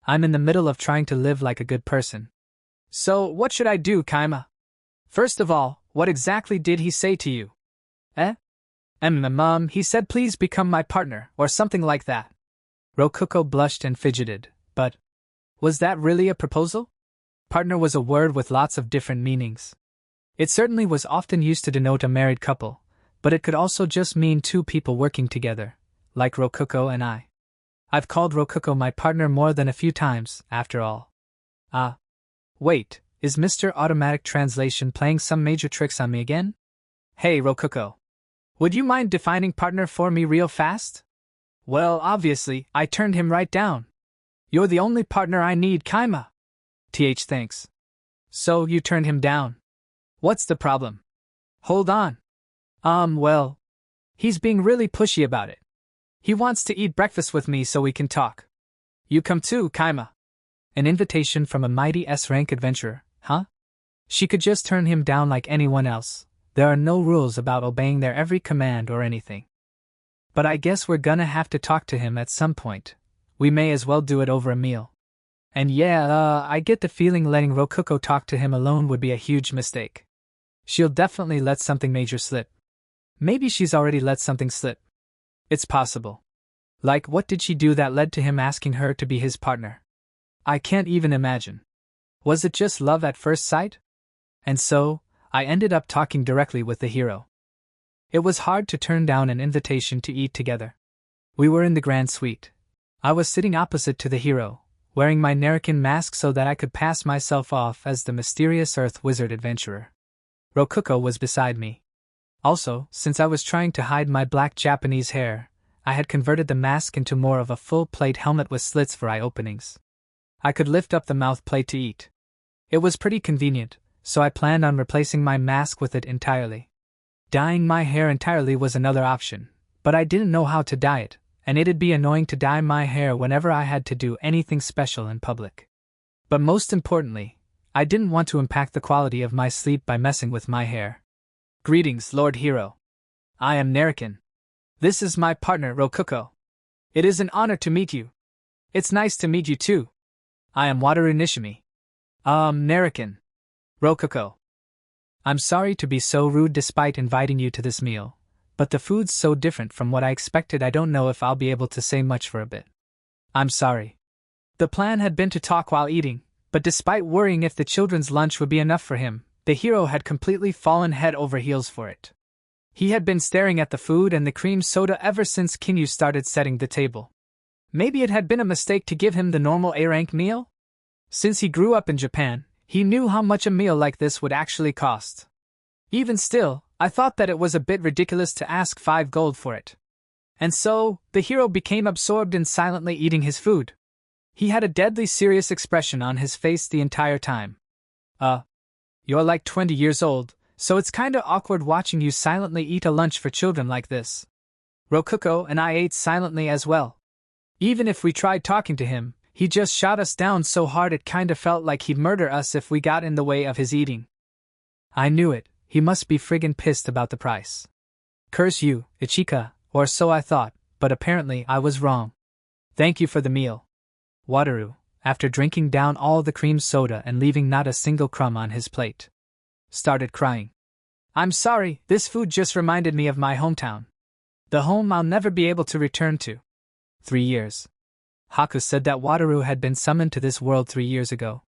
I'm in the middle of trying to live like a good person. So, what should I do, Kaima? First of all, what exactly did he say to you? He said please become my partner, or something like that. Rokuko blushed and fidgeted, but… was that really a proposal? Partner was a word with lots of different meanings. It certainly was often used to denote a married couple, but it could also just mean two people working together, like Rokuko and I. I've called Rokuko my partner more than a few times, after all. Wait, is Mr. Automatic Translation playing some major tricks on me again? Hey Rokuko. Would you mind defining partner for me real fast? Well, obviously, I turned him right down. You're the only partner I need, Kaima. Thanks. So, you turned him down. What's the problem? Hold on. Well, he's being really pushy about it. He wants to eat breakfast with me so we can talk. You come too, Kaima. An invitation from a mighty S-rank adventurer, huh? She could just turn him down like anyone else. There are no rules about obeying their every command or anything. But I guess we're gonna have to talk to him at some point. We may as well do it over a meal. And I get the feeling letting Rokuko talk to him alone would be a huge mistake. She'll definitely let something major slip. Maybe she's already let something slip. It's possible. Like, what did she do that led to him asking her to be his partner? I can't even imagine. Was it just love at first sight? And so, I ended up talking directly with the hero. It was hard to turn down an invitation to eat together. We were in the grand suite. I was sitting opposite to the hero, wearing my Nerican mask so that I could pass myself off as the mysterious Earth Wizard adventurer. Rokuko was beside me. Also, since I was trying to hide my black Japanese hair, I had converted the mask into more of a full-plate helmet with slits for eye openings. I could lift up the mouth plate to eat. It was pretty convenient, so I planned on replacing my mask with it entirely. Dyeing my hair entirely was another option, but I didn't know how to dye it, and it'd be annoying to dye my hair whenever I had to do anything special in public. But most importantly, I didn't want to impact the quality of my sleep by messing with my hair. Greetings, Lord Hero. I am Nerican. This is my partner, Rokuko. It is an honor to meet you. It's nice to meet you too. I am Wataru Nishimi. Nerican. Rokuko. I'm sorry to be so rude despite inviting you to this meal, but the food's so different from what I expected I don't know if I'll be able to say much for a bit. I'm sorry. The plan had been to talk while eating, but despite worrying if the children's lunch would be enough for him, the hero had completely fallen head over heels for it. He had been staring at the food and the cream soda ever since Kinyu started setting the table. Maybe it had been a mistake to give him the normal A-rank meal? Since he grew up in Japan, he knew how much a meal like this would actually cost. Even still, I thought that it was a bit ridiculous to ask 5 gold for it. And so, the hero became absorbed in silently eating his food. He had a deadly serious expression on his face the entire time. You're like 20 years old, so it's kinda awkward watching you silently eat a lunch for children like this. Rokuko and I ate silently as well. Even if we tried talking to him, he just shot us down so hard it kinda felt like he'd murder us if we got in the way of his eating. I knew it, he must be friggin' pissed about the price. Curse you, Ichika, or so I thought, but apparently I was wrong. Thank you for the meal. Wataru, after drinking down all the cream soda and leaving not a single crumb on his plate, started crying. I'm sorry, this food just reminded me of my hometown. The home I'll never be able to return to. 3 years. Haku said that Wataru had been summoned to this world 3 years ago.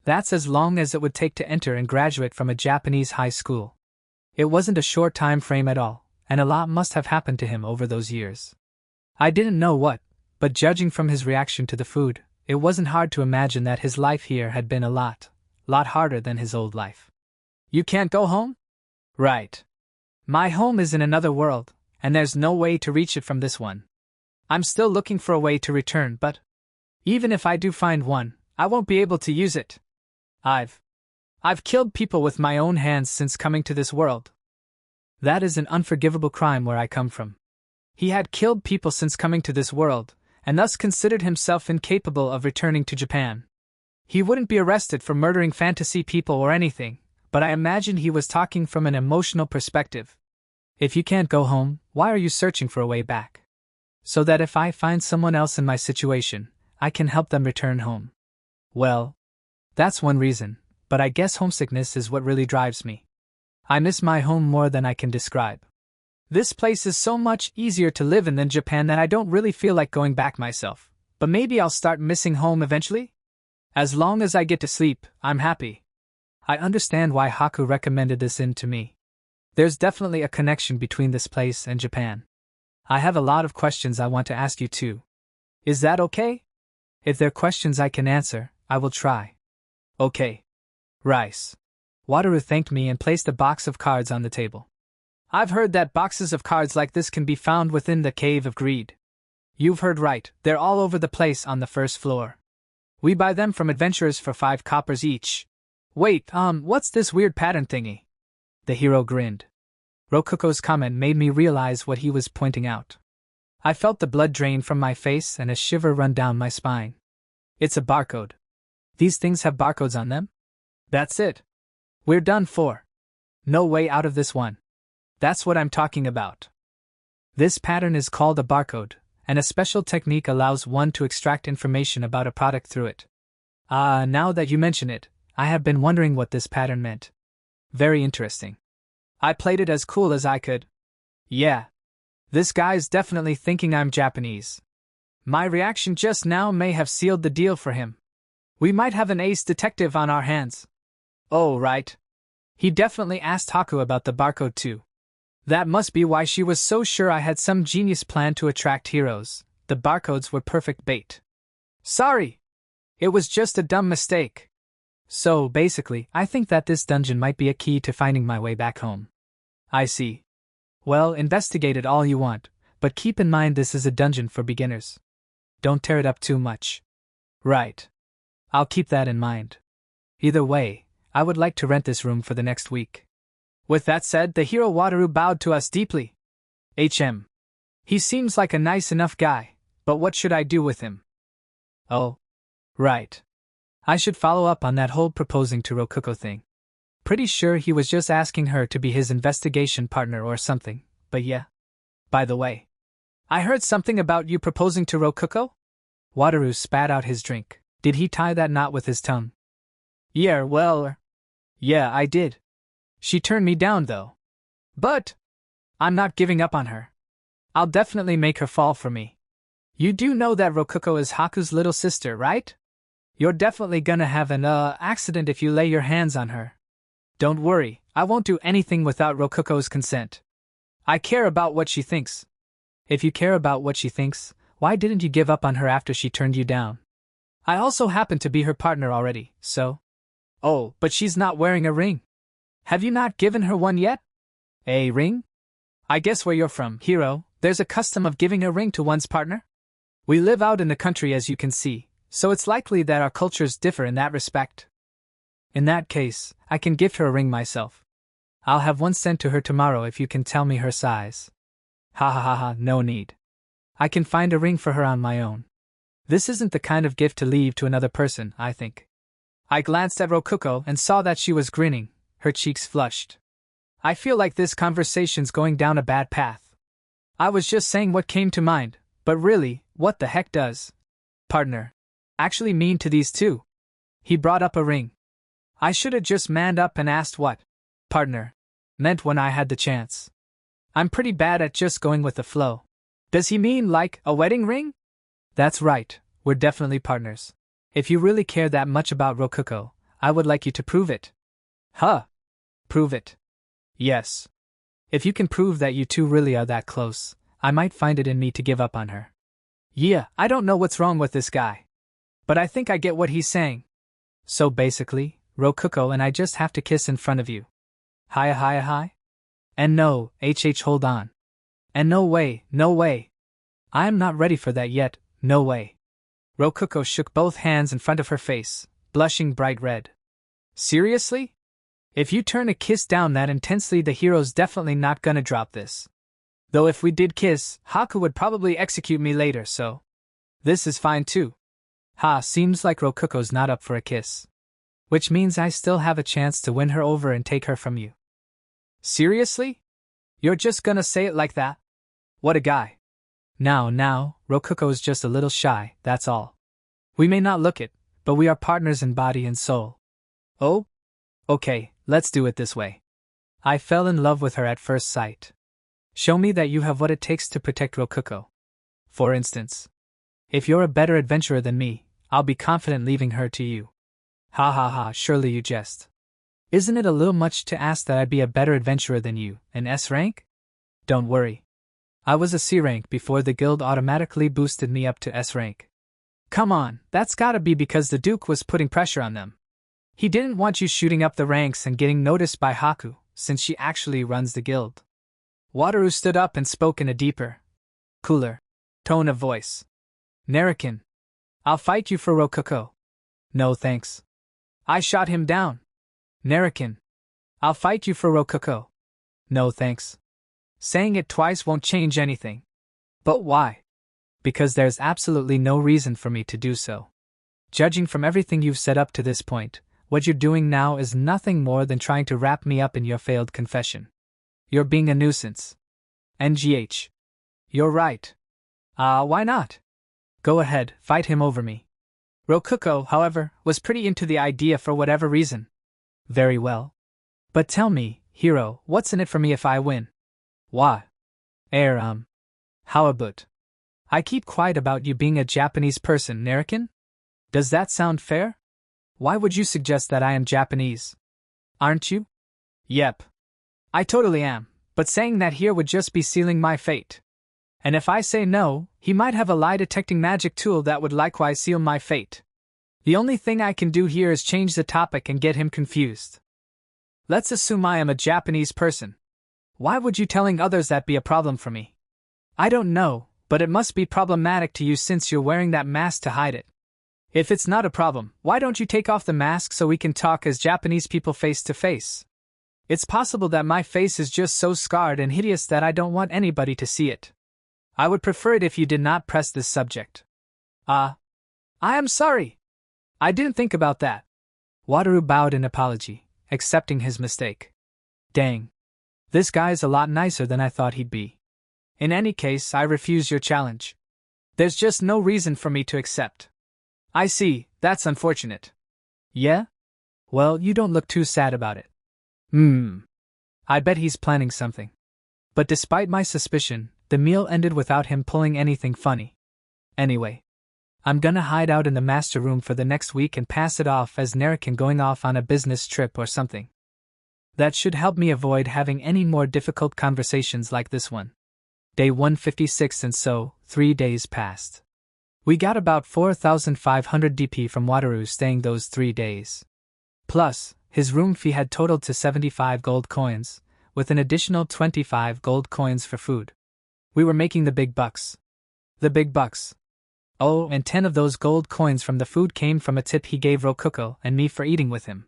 That's as long as it would take to enter and graduate from a Japanese high school. It wasn't a short time frame at all, and a lot must have happened to him over those years. I didn't know what, but judging from his reaction to the food, it wasn't hard to imagine that his life here had been a lot harder than his old life. You can't go home? Right. My home is in another world, and there's no way to reach it from this one. I'm still looking for a way to return, but even if I do find one, I won't be able to use it. I've killed people with my own hands since coming to this world. That is an unforgivable crime where I come from. He had killed people since coming to this world, and thus considered himself incapable of returning to Japan. He wouldn't be arrested for murdering fantasy people or anything, but I imagine he was talking from an emotional perspective. If you can't go home, why are you searching for a way back? So that if I find someone else in my situation, I can help them return home. Well, that's one reason, but I guess homesickness is what really drives me. I miss my home more than I can describe. This place is so much easier to live in than Japan that I don't really feel like going back myself, but maybe I'll start missing home eventually? As long as I get to sleep, I'm happy. I understand why Haku recommended this in to me. There's definitely a connection between this place and Japan. I have a lot of questions I want to ask you too. Is that okay? If they're questions I can answer, I will try. Okay. Rice. Wataru thanked me and placed a box of cards on the table. I've heard that boxes of cards like this can be found within the Cave of Greed. You've heard right, they're all over the place on the first floor. We buy them from adventurers for 5 coppers each. Wait, what's this weird pattern thingy? The hero grinned. Rokuko's comment made me realize what he was pointing out. I felt the blood drain from my face and a shiver run down my spine. It's a barcode. These things have barcodes on them? That's it. We're done for. No way out of this one. That's what I'm talking about. This pattern is called a barcode, and a special technique allows one to extract information about a product through it. Now that you mention it, I have been wondering what this pattern meant. Very interesting. I played it as cool as I could. Yeah. This guy's definitely thinking I'm Japanese. My reaction just now may have sealed the deal for him. We might have an ace detective on our hands. Oh, right. He definitely asked Haku about the barcode too. That must be why she was so sure I had some genius plan to attract heroes. The barcodes were perfect bait. Sorry! It was just a dumb mistake. So, basically, I think that this dungeon might be a key to finding my way back home. I see. Well, investigate it all you want, but keep in mind this is a dungeon for beginners. Don't tear it up too much. Right. I'll keep that in mind. Either way, I would like to rent this room for the next week. With that said, the hero Wataru bowed to us deeply. He seems like a nice enough guy, but what should I do with him? Oh. Right. I should follow up on that whole proposing to Rokuko thing. Pretty sure he was just asking her to be his investigation partner or something, but yeah. By the way, I heard something about you proposing to Rokuko? Wataru spat out his drink. Did he tie that knot with his tongue? Yeah, I did. She turned me down though. But I'm not giving up on her. I'll definitely make her fall for me. You do know that Rokuko is Haku's little sister, right? You're definitely gonna have an accident if you lay your hands on her. Don't worry, I won't do anything without Rokuko's consent. I care about what she thinks. If you care about what she thinks, why didn't you give up on her after she turned you down? I also happen to be her partner already, so… Oh, but she's not wearing a ring. Have you not given her one yet? A ring? I guess where you're from, hero, there's a custom of giving a ring to one's partner? We live out in the country as you can see, so it's likely that our cultures differ in that respect. In that case, I can gift her a ring myself. I'll have one sent to her tomorrow if you can tell me her size. Ha ha ha ha, no need. I can find a ring for her on my own. This isn't the kind of gift to leave to another person, I think. I glanced at Rokuko and saw that she was grinning, her cheeks flushed. I feel like this conversation's going down a bad path. I was just saying what came to mind, but really, what the heck does partner actually mean to these two? He brought up a ring. I should have just manned up and asked what partner meant when I had the chance. I'm pretty bad at just going with the flow. Does he mean like a wedding ring? That's right, we're definitely partners. If you really care that much about Rokuko, I would like you to prove it. Huh? Prove it? Yes. If you can prove that you two really are that close, I might find it in me to give up on her. Yeah, I don't know what's wrong with this guy. But I think I get what he's saying. So basically, Rokuko and I just have to kiss in front of you. Hi. And no, hold on. And no way. I am not ready for that yet, no way. Rokuko shook both hands in front of her face, blushing bright red. Seriously? If you turn a kiss down that intensely, the hero's definitely not gonna drop this. Though if we did kiss, Haku would probably execute me later, so… This is fine too. Seems like Rokuko's not up for a kiss. Which means I still have a chance to win her over and take her from you. Seriously? You're just gonna say it like that? What a guy. Now, Rokuko's just a little shy, that's all. We may not look it, but we are partners in body and soul. Oh? Okay, let's do it this way. I fell in love with her at first sight. Show me that you have what it takes to protect Rokuko. For instance, if you're a better adventurer than me, I'll be confident leaving her to you. Surely you jest. Isn't it a little much to ask that I be a better adventurer than you, an S rank? Don't worry. I was a C rank before the guild automatically boosted me up to S rank. Come on, that's gotta be because the Duke was putting pressure on them. He didn't want you shooting up the ranks and getting noticed by Haku, since she actually runs the guild. Wataru stood up and spoke in a deeper, cooler tone of voice. Narakin, I'll fight you for Rokuko. No thanks. I shot him down. Narakin, I'll fight you for Rokuko. No thanks. Saying it twice won't change anything. But why? Because there's absolutely no reason for me to do so. Judging from everything you've said up to this point, what you're doing now is nothing more than trying to wrap me up in your failed confession. You're being a nuisance. NGH. You're right. Why not? Go ahead, fight him over me. Rokuko, however, was pretty into the idea for whatever reason. Very well. But tell me, hero, what's in it for me if I win? Why? How about? I keep quiet about you being a Japanese person, Narakin? Does that sound fair? Why would you suggest that I am Japanese? Aren't you? Yep. I totally am, but saying that here would just be sealing my fate. And if I say no, he might have a lie-detecting magic tool that would likewise seal my fate. The only thing I can do here is change the topic and get him confused. Let's assume I am a Japanese person. Why would you telling others that be a problem for me? I don't know, but it must be problematic to you since you're wearing that mask to hide it. If it's not a problem, why don't you take off the mask so we can talk as Japanese people face to face? It's possible that my face is just so scarred and hideous that I don't want anybody to see it. I would prefer it if you did not press this subject. I am sorry. I didn't think about that. Wataru bowed in apology, accepting his mistake. Dang. This guy's a lot nicer than I thought he'd be. In any case, I refuse your challenge. There's just no reason for me to accept. I see, that's unfortunate. Yeah? Well, you don't look too sad about it. I bet he's planning something. But despite my suspicion, the meal ended without him pulling anything funny. Anyway, I'm gonna hide out in the master room for the next week and pass it off as Narakin going off on a business trip or something. That should help me avoid having any more difficult conversations like this one. Day 156 and so, 3 days passed. We got about 4,500 DP from Wataru staying those 3 days. Plus, his room fee had totaled to 75 gold coins, with an additional 25 gold coins for food. We were making the big bucks. The big bucks. Oh, and 10 of those gold coins from the food came from a tip he gave Rokuko and me for eating with him.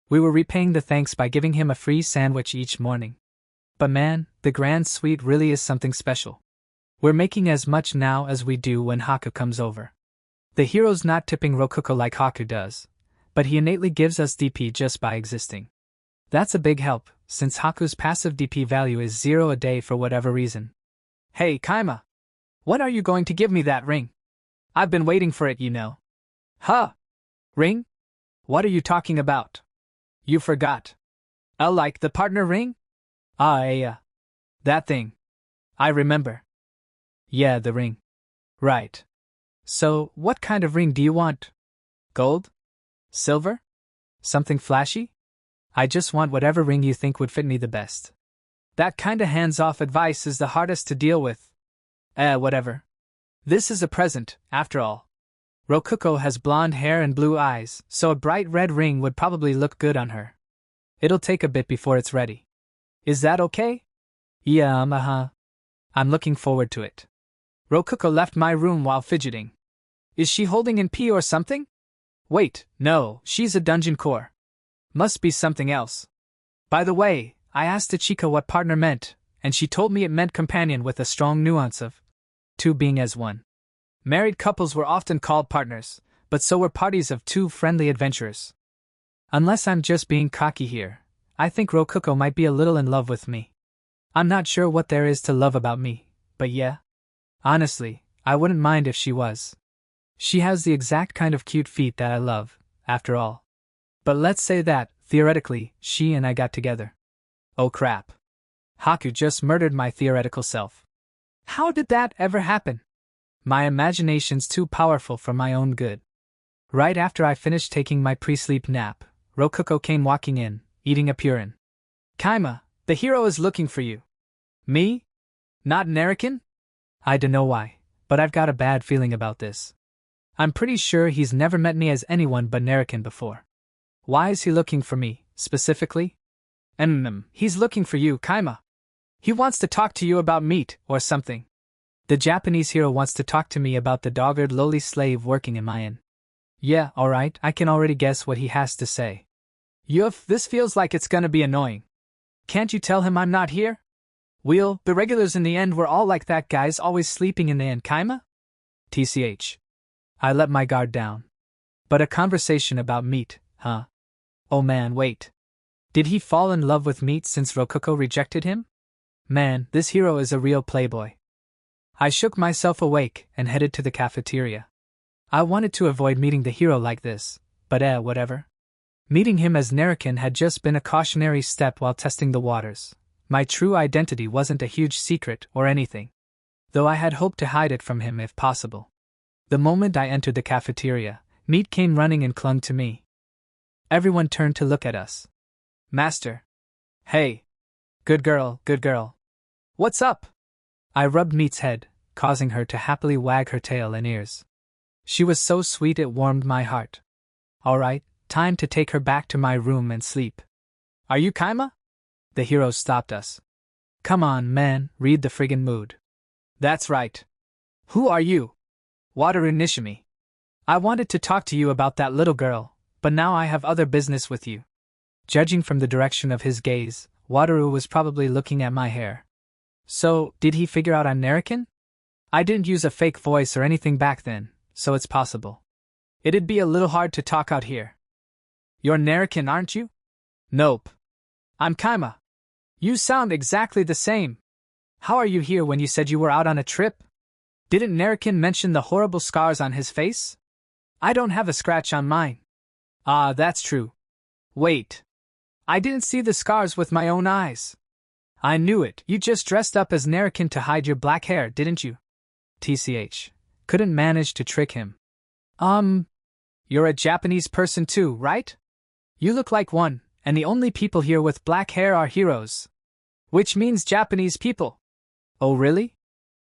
We were repaying the thanks by giving him a free sandwich each morning. But man, the Grand Suite really is something special. We're making as much now as we do when Haku comes over. The hero's not tipping Rokuko like Haku does, but he innately gives us DP just by existing. That's a big help, since Haku's passive DP value is 0 a day for whatever reason. Hey, Kaima! When are you going to give me that ring? I've been waiting for it, you know. Huh? Ring? What are you talking about? You forgot. Like the partner ring? That thing. I remember. Yeah, the ring. Right. So, what kind of ring do you want? Gold? Silver? Something flashy? I just want whatever ring you think would fit me the best. That kinda hands-off advice is the hardest to deal with. Whatever. This is a present, after all. Rokuko has blonde hair and blue eyes, so a bright red ring would probably look good on her. It'll take a bit before it's ready. Is that okay? Yeah, I'm looking forward to it. Rokuko left my room while fidgeting. Is she holding in pee or something? Wait, no, she's a dungeon core. Must be something else. By the way, I asked Ichika what partner meant, and she told me it meant companion with a strong nuance of two being as one. Married couples were often called partners, but so were parties of two friendly adventurers. Unless I'm just being cocky here, I think Rokuko might be a little in love with me. I'm not sure what there is to love about me, but yeah. Honestly, I wouldn't mind if she was. She has the exact kind of cute feet that I love, after all. But let's say that, theoretically, she and I got together. Oh crap. Haku just murdered my theoretical self. How did that ever happen? My imagination's too powerful for my own good. Right after I finished taking my pre-sleep nap, Rokuko came walking in, eating a purin. Kaima, the hero is looking for you. Me? Not Narakin? I dunno why, but I've got a bad feeling about this. I'm pretty sure he's never met me as anyone but Narakin before. Why is he looking for me, specifically? He's looking for you, Kaima. He wants to talk to you about meat, or something. The Japanese hero wants to talk to me about the dogged lowly slave working in my inn. Yeah, alright, I can already guess what he has to say. Yuff, this feels like it's gonna be annoying. Can't you tell him I'm not here? The regulars in the end were all like that guy's always sleeping in the inn, Kaima? TCH. I let my guard down. But a conversation about meat, huh? Oh man, wait. Did he fall in love with meat since Rokuko rejected him? Man, this hero is a real playboy. I shook myself awake and headed to the cafeteria. I wanted to avoid meeting the hero like this, but whatever. Meeting him as Narakin had just been a cautionary step while testing the waters. My true identity wasn't a huge secret or anything, though I had hoped to hide it from him if possible. The moment I entered the cafeteria, Meat came running and clung to me. Everyone turned to look at us. Master. Hey. Good girl, good girl. What's up? I rubbed Meat's head, causing her to happily wag her tail and ears. She was so sweet it warmed my heart. Alright, time to take her back to my room and sleep. Are you Kaima? The hero stopped us. Come on, man, read the friggin' mood. That's right. Who are you? Wataru Nishimi. I wanted to talk to you about that little girl, but now I have other business with you. Judging from the direction of his gaze, Wataru was probably looking at my hair. So, did he figure out I'm Narican? I didn't use a fake voice or anything back then, so it's possible. It'd be a little hard to talk out here. You're Narican, aren't you? Nope. I'm Kaima. You sound exactly the same. How are you here when you said you were out on a trip? Didn't Narican mention the horrible scars on his face? I don't have a scratch on mine. Ah, that's true. Wait. I didn't see the scars with my own eyes. I knew it, you just dressed up as Narican to hide your black hair, didn't you? TCH. Couldn't manage to trick him. You're a Japanese person too, right? You look like one, and the only people here with black hair are heroes. Which means Japanese people. Oh really?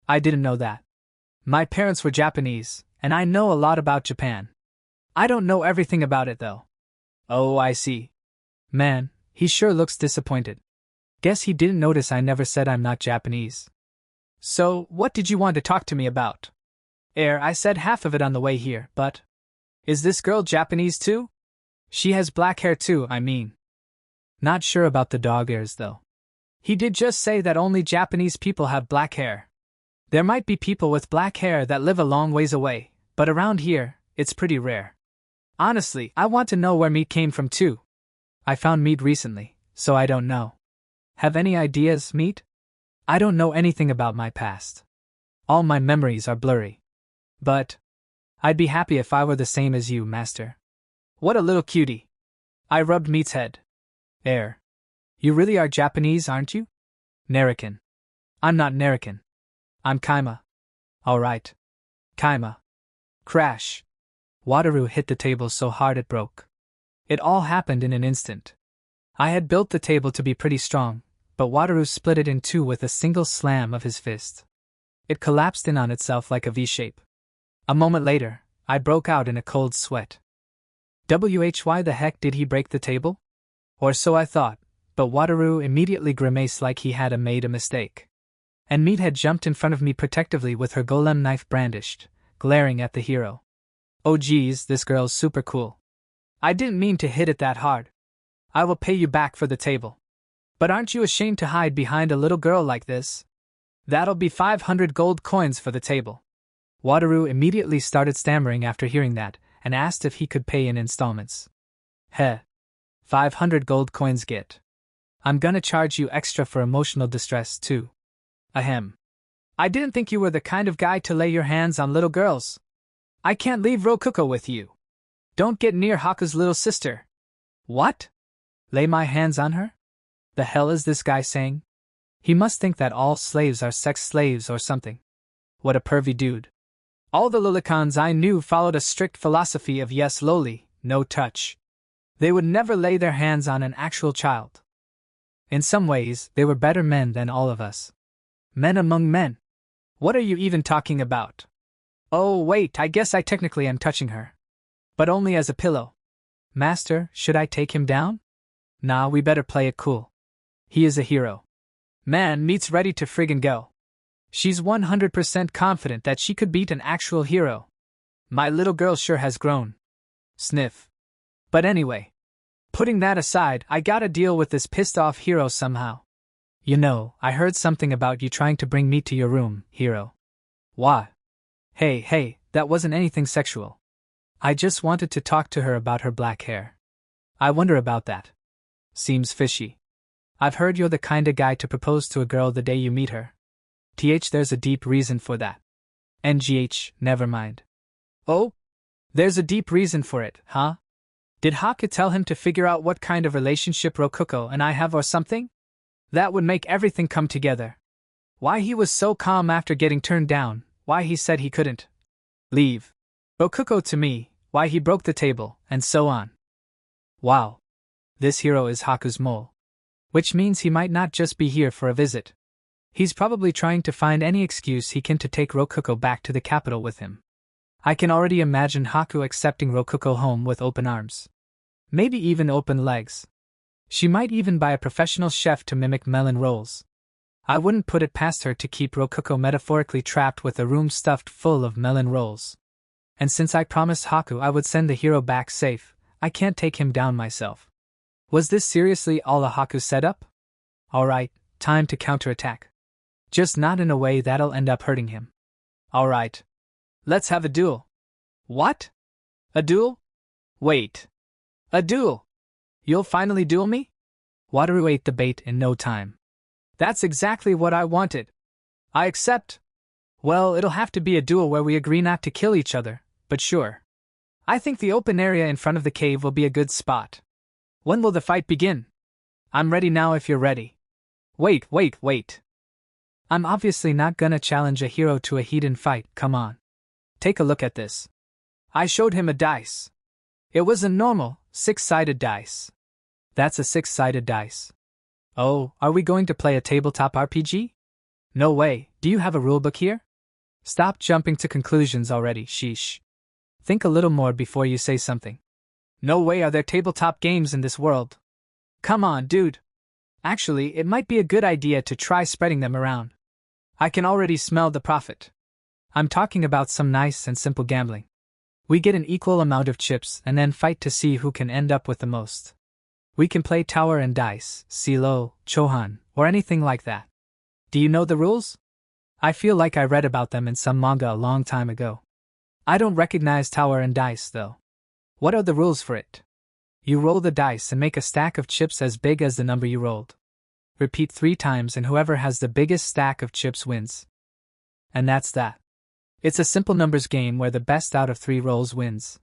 I didn't know that. My parents were Japanese, and I know a lot about Japan. I don't know everything about it though. Oh, I see. Man, he sure looks disappointed. Guess he didn't notice I never said I'm not Japanese. So, what did you want to talk to me about? I said half of it on the way here, but... Is this girl Japanese too? She has black hair too, I mean. Not sure about the dog ears though. He did just say that only Japanese people have black hair. There might be people with black hair that live a long ways away, but around here, it's pretty rare. Honestly, I want to know where Meat came from too. I found Meat recently, so I don't know. Have any ideas, Meat? I don't know anything about my past. All my memories are blurry. But I'd be happy if I were the same as you, Master. What a little cutie. I rubbed Meat's head. You really are Japanese, aren't you? Narican. I'm not Narican. I'm Kaima. Alright. Kaima. Crash. Wataru hit the table so hard it broke. It all happened in an instant. I had built the table to be pretty strong, but Wataru split it in two with a single slam of his fist. It collapsed in on itself like a V-shape. A moment later, I broke out in a cold sweat. Why the heck did he break the table? Or so I thought, but Wataru immediately grimaced like he had made a mistake. And Meat had jumped in front of me protectively with her golem knife brandished, glaring at the hero. Oh geez, this girl's super cool. I didn't mean to hit it that hard. I will pay you back for the table. But aren't you ashamed to hide behind a little girl like this? That'll be 500 gold coins for the table. Wataru immediately started stammering after hearing that, and asked if he could pay in installments. 500 gold coins get. I'm gonna charge you extra for emotional distress too. Ahem. I didn't think you were the kind of guy to lay your hands on little girls. I can't leave Rokuko with you. Don't get near Haku's little sister. What? Lay my hands on her? The hell is this guy saying? He must think that all slaves are sex slaves or something. What a pervy dude. All the lolicons I knew followed a strict philosophy of yes loli, no touch. They would never lay their hands on an actual child. In some ways, they were better men than all of us. Men among men. What are you even talking about? Oh wait, I guess I technically am touching her. But only as a pillow. Master, should I take him down? Nah, we better play it cool. He is a hero. Man, Meat's ready to friggin' go. She's 100% confident that she could beat an actual hero. My little girl sure has grown. Sniff. But anyway. Putting that aside, I gotta deal with this pissed-off hero somehow. You know, I heard something about you trying to bring Meat to your room, hero. What? Hey, that wasn't anything sexual. I just wanted to talk to her about her black hair. I wonder about that. Seems fishy. I've heard you're the kinda guy to propose to a girl the day you meet her. There's a deep reason for that. Never mind. Oh? There's a deep reason for it, huh? Did Haku tell him to figure out what kind of relationship Rokuko and I have or something? That would make everything come together. Why he was so calm after getting turned down, why he said he couldn't leave Rokuko to me, why he broke the table, and so on. Wow. This hero is Haku's mole. Which means he might not just be here for a visit. He's probably trying to find any excuse he can to take Rokuko back to the capital with him. I can already imagine Haku accepting Rokuko home with open arms. Maybe even open legs. She might even buy a professional chef to mimic melon rolls. I wouldn't put it past her to keep Rokuko metaphorically trapped with a room stuffed full of melon rolls. And since I promised Haku I would send the hero back safe, I can't take him down myself. Was this seriously all a Haku setup? Alright, time to counterattack. Just not in a way that'll end up hurting him. Alright. Let's have a duel. What? A duel? Wait. A duel? You'll finally duel me? Wataru ate the bait in no time. That's exactly what I wanted. I accept. Well, it'll have to be a duel where we agree not to kill each other, but sure. I think the open area in front of the cave will be a good spot. When will the fight begin? I'm ready now if you're ready. Wait. I'm obviously not gonna challenge a hero to a heat-in fight, come on. Take a look at this. I showed him a dice. It was a normal, 6-sided dice. That's a 6-sided dice. Oh, are we going to play a tabletop RPG? No way, do you have a rulebook here? Stop jumping to conclusions already, sheesh. Think a little more before you say something. No way are there tabletop games in this world. Come on, dude. Actually, it might be a good idea to try spreading them around. I can already smell the profit. I'm talking about some nice and simple gambling. We get an equal amount of chips and then fight to see who can end up with the most. We can play tower and dice, silo, chohan, or anything like that. Do you know the rules? I feel like I read about them in some manga a long time ago. I don't recognize tower and dice though. What are the rules for it? You roll the dice and make a stack of chips as big as the number you rolled. Repeat 3 times and whoever has the biggest stack of chips wins. And that's that. It's a simple numbers game where the best out of 3 rolls wins.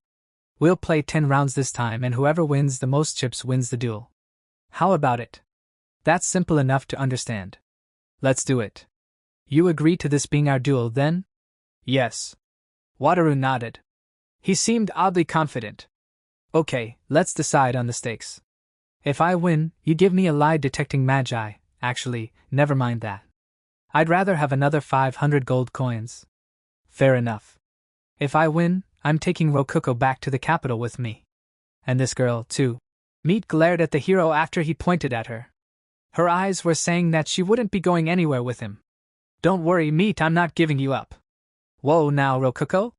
We'll play 10 rounds this time and whoever wins the most chips wins the duel. How about it? That's simple enough to understand. Let's do it. You agree to this being our duel then? Yes. Wataru nodded. He seemed oddly confident. Okay, let's decide on the stakes. If I win, you give me a lie detecting magi. Actually, never mind that. I'd rather have another 500 gold coins. Fair enough. If I win, I'm taking Rokuko back to the capital with me. And this girl, too. Meat glared at the hero after he pointed at her. Her eyes were saying that she wouldn't be going anywhere with him. Don't worry, Meat, I'm not giving you up. Whoa now, Rokuko?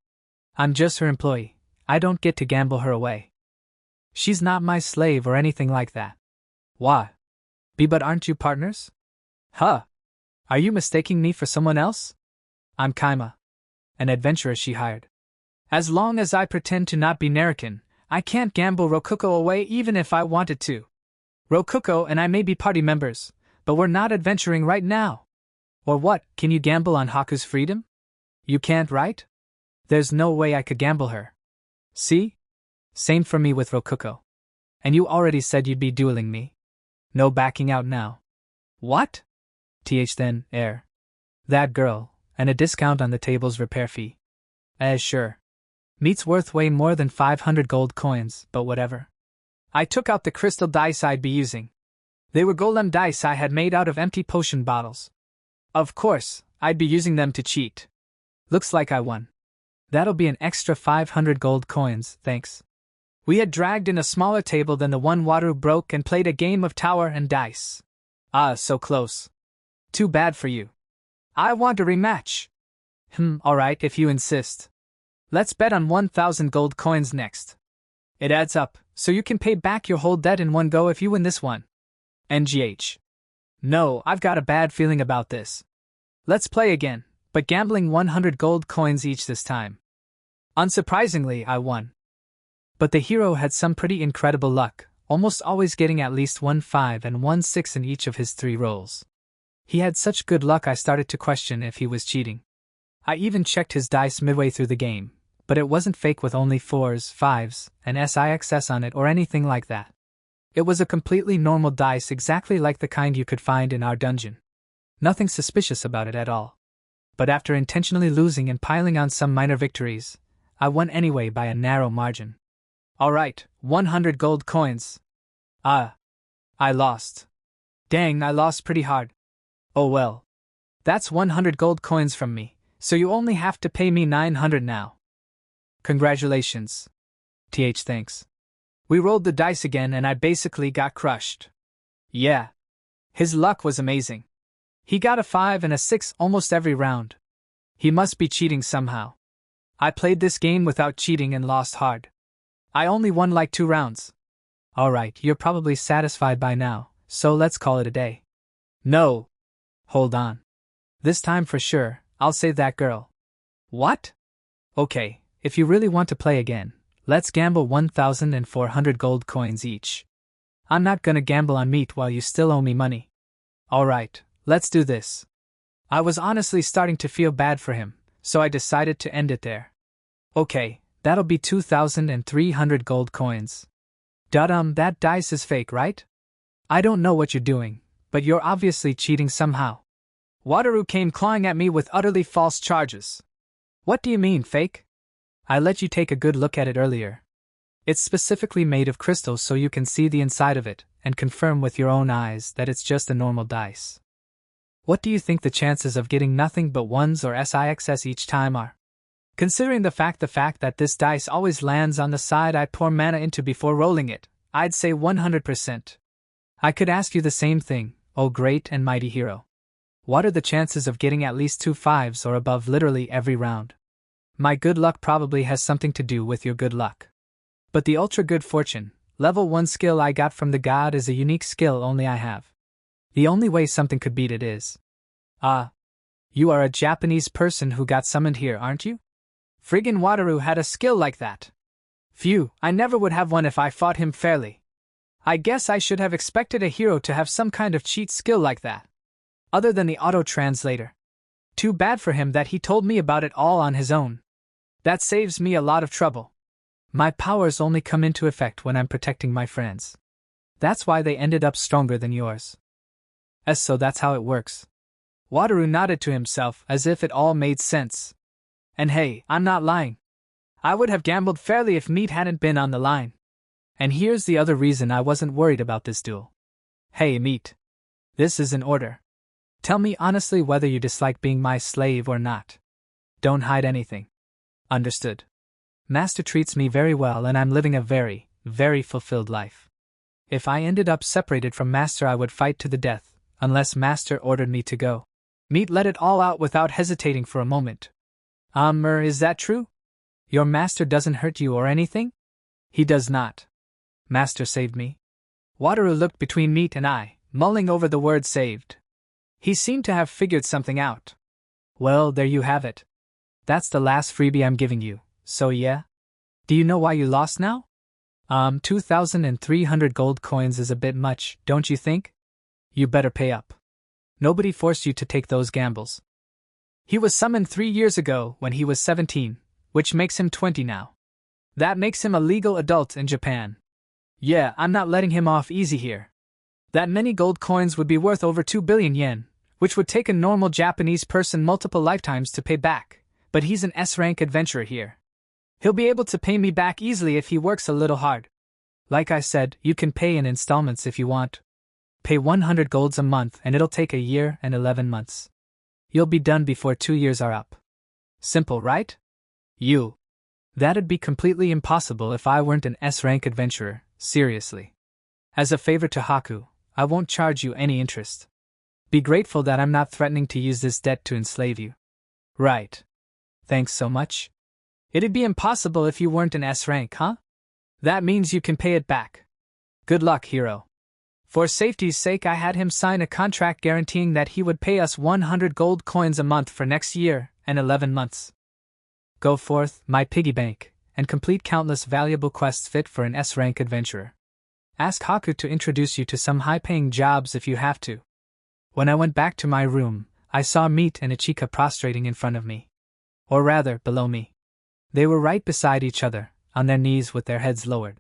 I'm just her employee. I don't get to gamble her away. She's not my slave or anything like that. Why? But aren't you partners? Huh? Are you mistaking me for someone else? I'm Kaima, an adventurer she hired. As long as I pretend to not be Narakin, I can't gamble Rokuko away even if I wanted to. Rokuko and I may be party members, but we're not adventuring right now. Or what, can you gamble on Haku's freedom? You can't, right? There's no way I could gamble her. See? Same for me with Rokuko. And you already said you'd be dueling me. No backing out now. What? Then, air. That girl, and a discount on the table's repair fee. Sure. Meat's worth way more than 500 gold coins, but whatever. I took out the crystal dice I'd be using. They were golem dice I had made out of empty potion bottles. Of course, I'd be using them to cheat. Looks like I won. That'll be an extra 500 gold coins, thanks. We had dragged in a smaller table than the one Wataru broke and played a game of tower and dice. Ah, so close. Too bad for you. I want a rematch. Alright if you insist. Let's bet on 1,000 gold coins next. It adds up, so you can pay back your whole debt in one go if you win this one. NGH. No, I've got a bad feeling about this. Let's play again, but gambling 100 gold coins each this time. Unsurprisingly, I won. But the hero had some pretty incredible luck, almost always getting at least 1 5 and 1 6 in each of his 3 rolls. He had such good luck I started to question if he was cheating. I even checked his dice midway through the game, but it wasn't fake with only 4s, 5s, and SIXS on it or anything like that. It was a completely normal dice exactly like the kind you could find in our dungeon. Nothing suspicious about it at all. But after intentionally losing and piling on some minor victories, I won anyway by a narrow margin. Alright, 100 gold coins. I lost. Dang, I lost pretty hard. Oh well. That's 100 gold coins from me, so you only have to pay me 900 now. Congratulations. Thanks. We rolled the dice again and I basically got crushed. Yeah. His luck was amazing. He got a 5 and a 6 almost every round. He must be cheating somehow. I played this game without cheating and lost hard. I only won like 2 rounds. Alright, you're probably satisfied by now, so let's call it a day. No. Hold on. This time for sure, I'll save that girl. What? Okay, if you really want to play again, let's gamble 1,400 gold coins each. I'm not gonna gamble on meat while you still owe me money. Alright, let's do this. I was honestly starting to feel bad for him, so I decided to end it there. Okay, that'll be 2,300 gold coins. That dice is fake, right? I don't know what you're doing, but you're obviously cheating somehow. Wataru came clawing at me with utterly false charges. What do you mean, fake? I let you take a good look at it earlier. It's specifically made of crystals so you can see the inside of it and confirm with your own eyes that it's just a normal dice. What do you think the chances of getting nothing but 1s or sixes each time are? Considering the fact that this dice always lands on the side I pour mana into before rolling it, I'd say 100%. I could ask you the same thing, oh great and mighty hero. What are the chances of getting at least 2 5s or above literally every round? My good luck probably has something to do with your good luck. But the ultra good fortune, level 1 skill I got from the god is a unique skill only I have. The only way something could beat it is. You are a Japanese person who got summoned here, aren't you? Friggin' Wataru had a skill like that. Phew, I never would have one if I fought him fairly. I guess I should have expected a hero to have some kind of cheat skill like that. Other than the auto-translator. Too bad for him that he told me about it all on his own. That saves me a lot of trouble. My powers only come into effect when I'm protecting my friends. That's why they ended up stronger than yours. So that's how it works. Wataru nodded to himself as if it all made sense. And hey, I'm not lying. I would have gambled fairly if meat hadn't been on the line. And here's the other reason I wasn't worried about this duel. Hey meat. This is an order. Tell me honestly whether you dislike being my slave or not. Don't hide anything. Understood. Master treats me very well and I'm living a very, very fulfilled life. If I ended up separated from Master I would fight to the death, unless Master ordered me to go. Meat let it all out without hesitating for a moment. Is that true? Your master doesn't hurt you or anything? He does not. Master saved me. Wataru looked between Meat and I, mulling over the word saved. He seemed to have figured something out. Well, there you have it. That's the last freebie I'm giving you, so yeah? Do you know why you lost now? 2,300 gold coins is a bit much, don't you think? You better pay up. Nobody forced you to take those gambles. He was summoned 3 years ago when he was 17, which makes him 20 now. That makes him a legal adult in Japan. Yeah, I'm not letting him off easy here. That many gold coins would be worth over 2 billion yen, which would take a normal Japanese person multiple lifetimes to pay back, but he's an S-rank adventurer here. He'll be able to pay me back easily if he works a little hard. Like I said, you can pay in installments if you want. Pay 100 golds a month and it'll take a year and 11 months. You'll be done before 2 years are up. Simple, right? That'd be completely impossible if I weren't an S-rank adventurer, seriously. As a favor to Haku, I won't charge you any interest. Be grateful that I'm not threatening to use this debt to enslave you. Right. Thanks so much. It'd be impossible if you weren't an S-rank, huh? That means you can pay it back. Good luck, hero. For safety's sake I had him sign a contract guaranteeing that he would pay us 100 gold coins a month for next year and 11 months. Go forth, my piggy bank, and complete countless valuable quests fit for an S-rank adventurer. Ask Haku to introduce you to some high-paying jobs if you have to. When I went back to my room, I saw Meat and Ichika prostrating in front of me. Or rather, below me. They were right beside each other, on their knees with their heads lowered.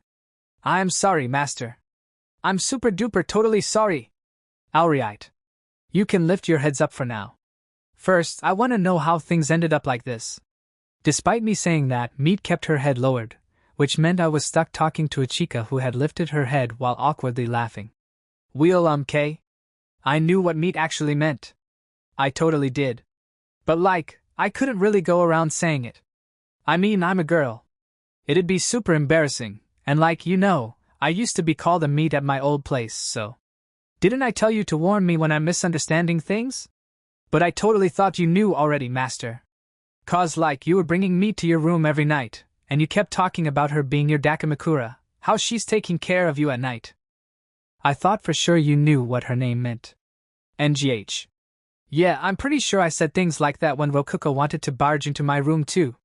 I'm sorry, Master. I'm super duper totally sorry. Alright. You can lift your heads up for now. First, I want to know how things ended up like this. Despite me saying that, Meat kept her head lowered, which meant I was stuck talking to Ichika who had lifted her head while awkwardly laughing. K? I knew what meat actually meant. I totally did. But I couldn't really go around saying it. I mean, I'm a girl. It'd be super embarrassing, and I used to be called a meat at my old place, so. Didn't I tell you to warn me when I'm misunderstanding things? But I totally thought you knew already, master. 'Cause you were bringing meat to your room every night, and you kept talking about her being your Dakamakura, how she's taking care of you at night. I thought for sure you knew what her name meant. NGH. Yeah, I'm pretty sure I said things like that when Rokuko wanted to barge into my room too.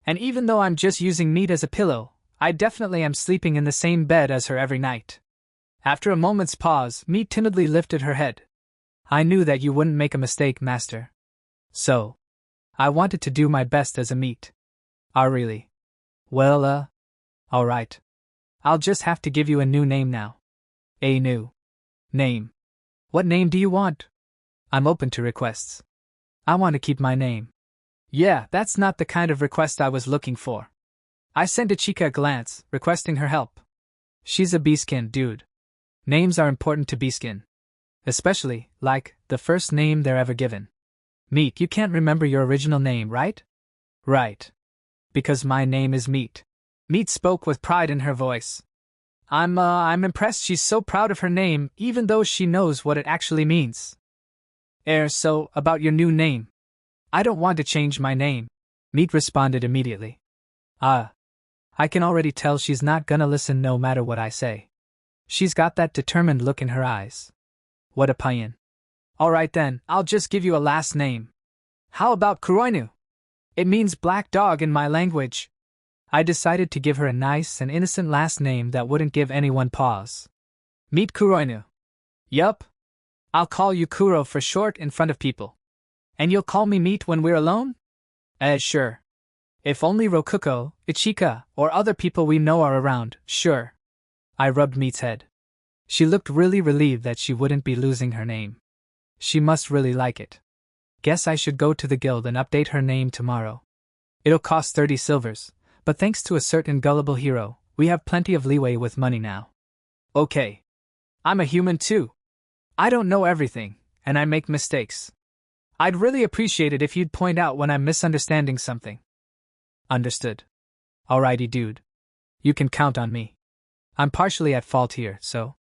And even though I'm just using meat as a pillow, I definitely am sleeping in the same bed as her every night. After a moment's pause, Meat timidly lifted her head. I knew that you wouldn't make a mistake, master. So, I wanted to do my best as a meat. Really? Well, alright. I'll just have to give you a new name now. A new name. What name do you want? I'm open to requests. I want to keep my name. Yeah, that's not the kind of request I was looking for. I sent Ichika a glance, requesting her help. She's a B-skin dude. Names are important to B-skin. Especially, the first name they're ever given. Meat, you can't remember your original name, right? Right. Because my name is Meat. Meat spoke with pride in her voice. I'm impressed she's so proud of her name, even though she knows what it actually means. So, about your new name. I don't want to change my name. Meat responded immediately. I can already tell she's not gonna listen no matter what I say. She's got that determined look in her eyes. What a payan. Alright then, I'll just give you a last name. How about Kuroinu? It means black dog in my language. I decided to give her a nice and innocent last name that wouldn't give anyone pause. Meet Kuroinu. Yup. I'll call you Kuro for short in front of people. And you'll call me Meat when we're alone? Sure. If only Rokuko, Ichika, or other people we know are around, sure. I rubbed Meat's head. She looked really relieved that she wouldn't be losing her name. She must really like it. Guess I should go to the guild and update her name tomorrow. It'll cost 30 silvers, but thanks to a certain gullible hero, we have plenty of leeway with money now. Okay. I'm a human too. I don't know everything, and I make mistakes. I'd really appreciate it if you'd point out when I'm misunderstanding something. Understood. Alrighty, dude. You can count on me. I'm partially at fault here, so.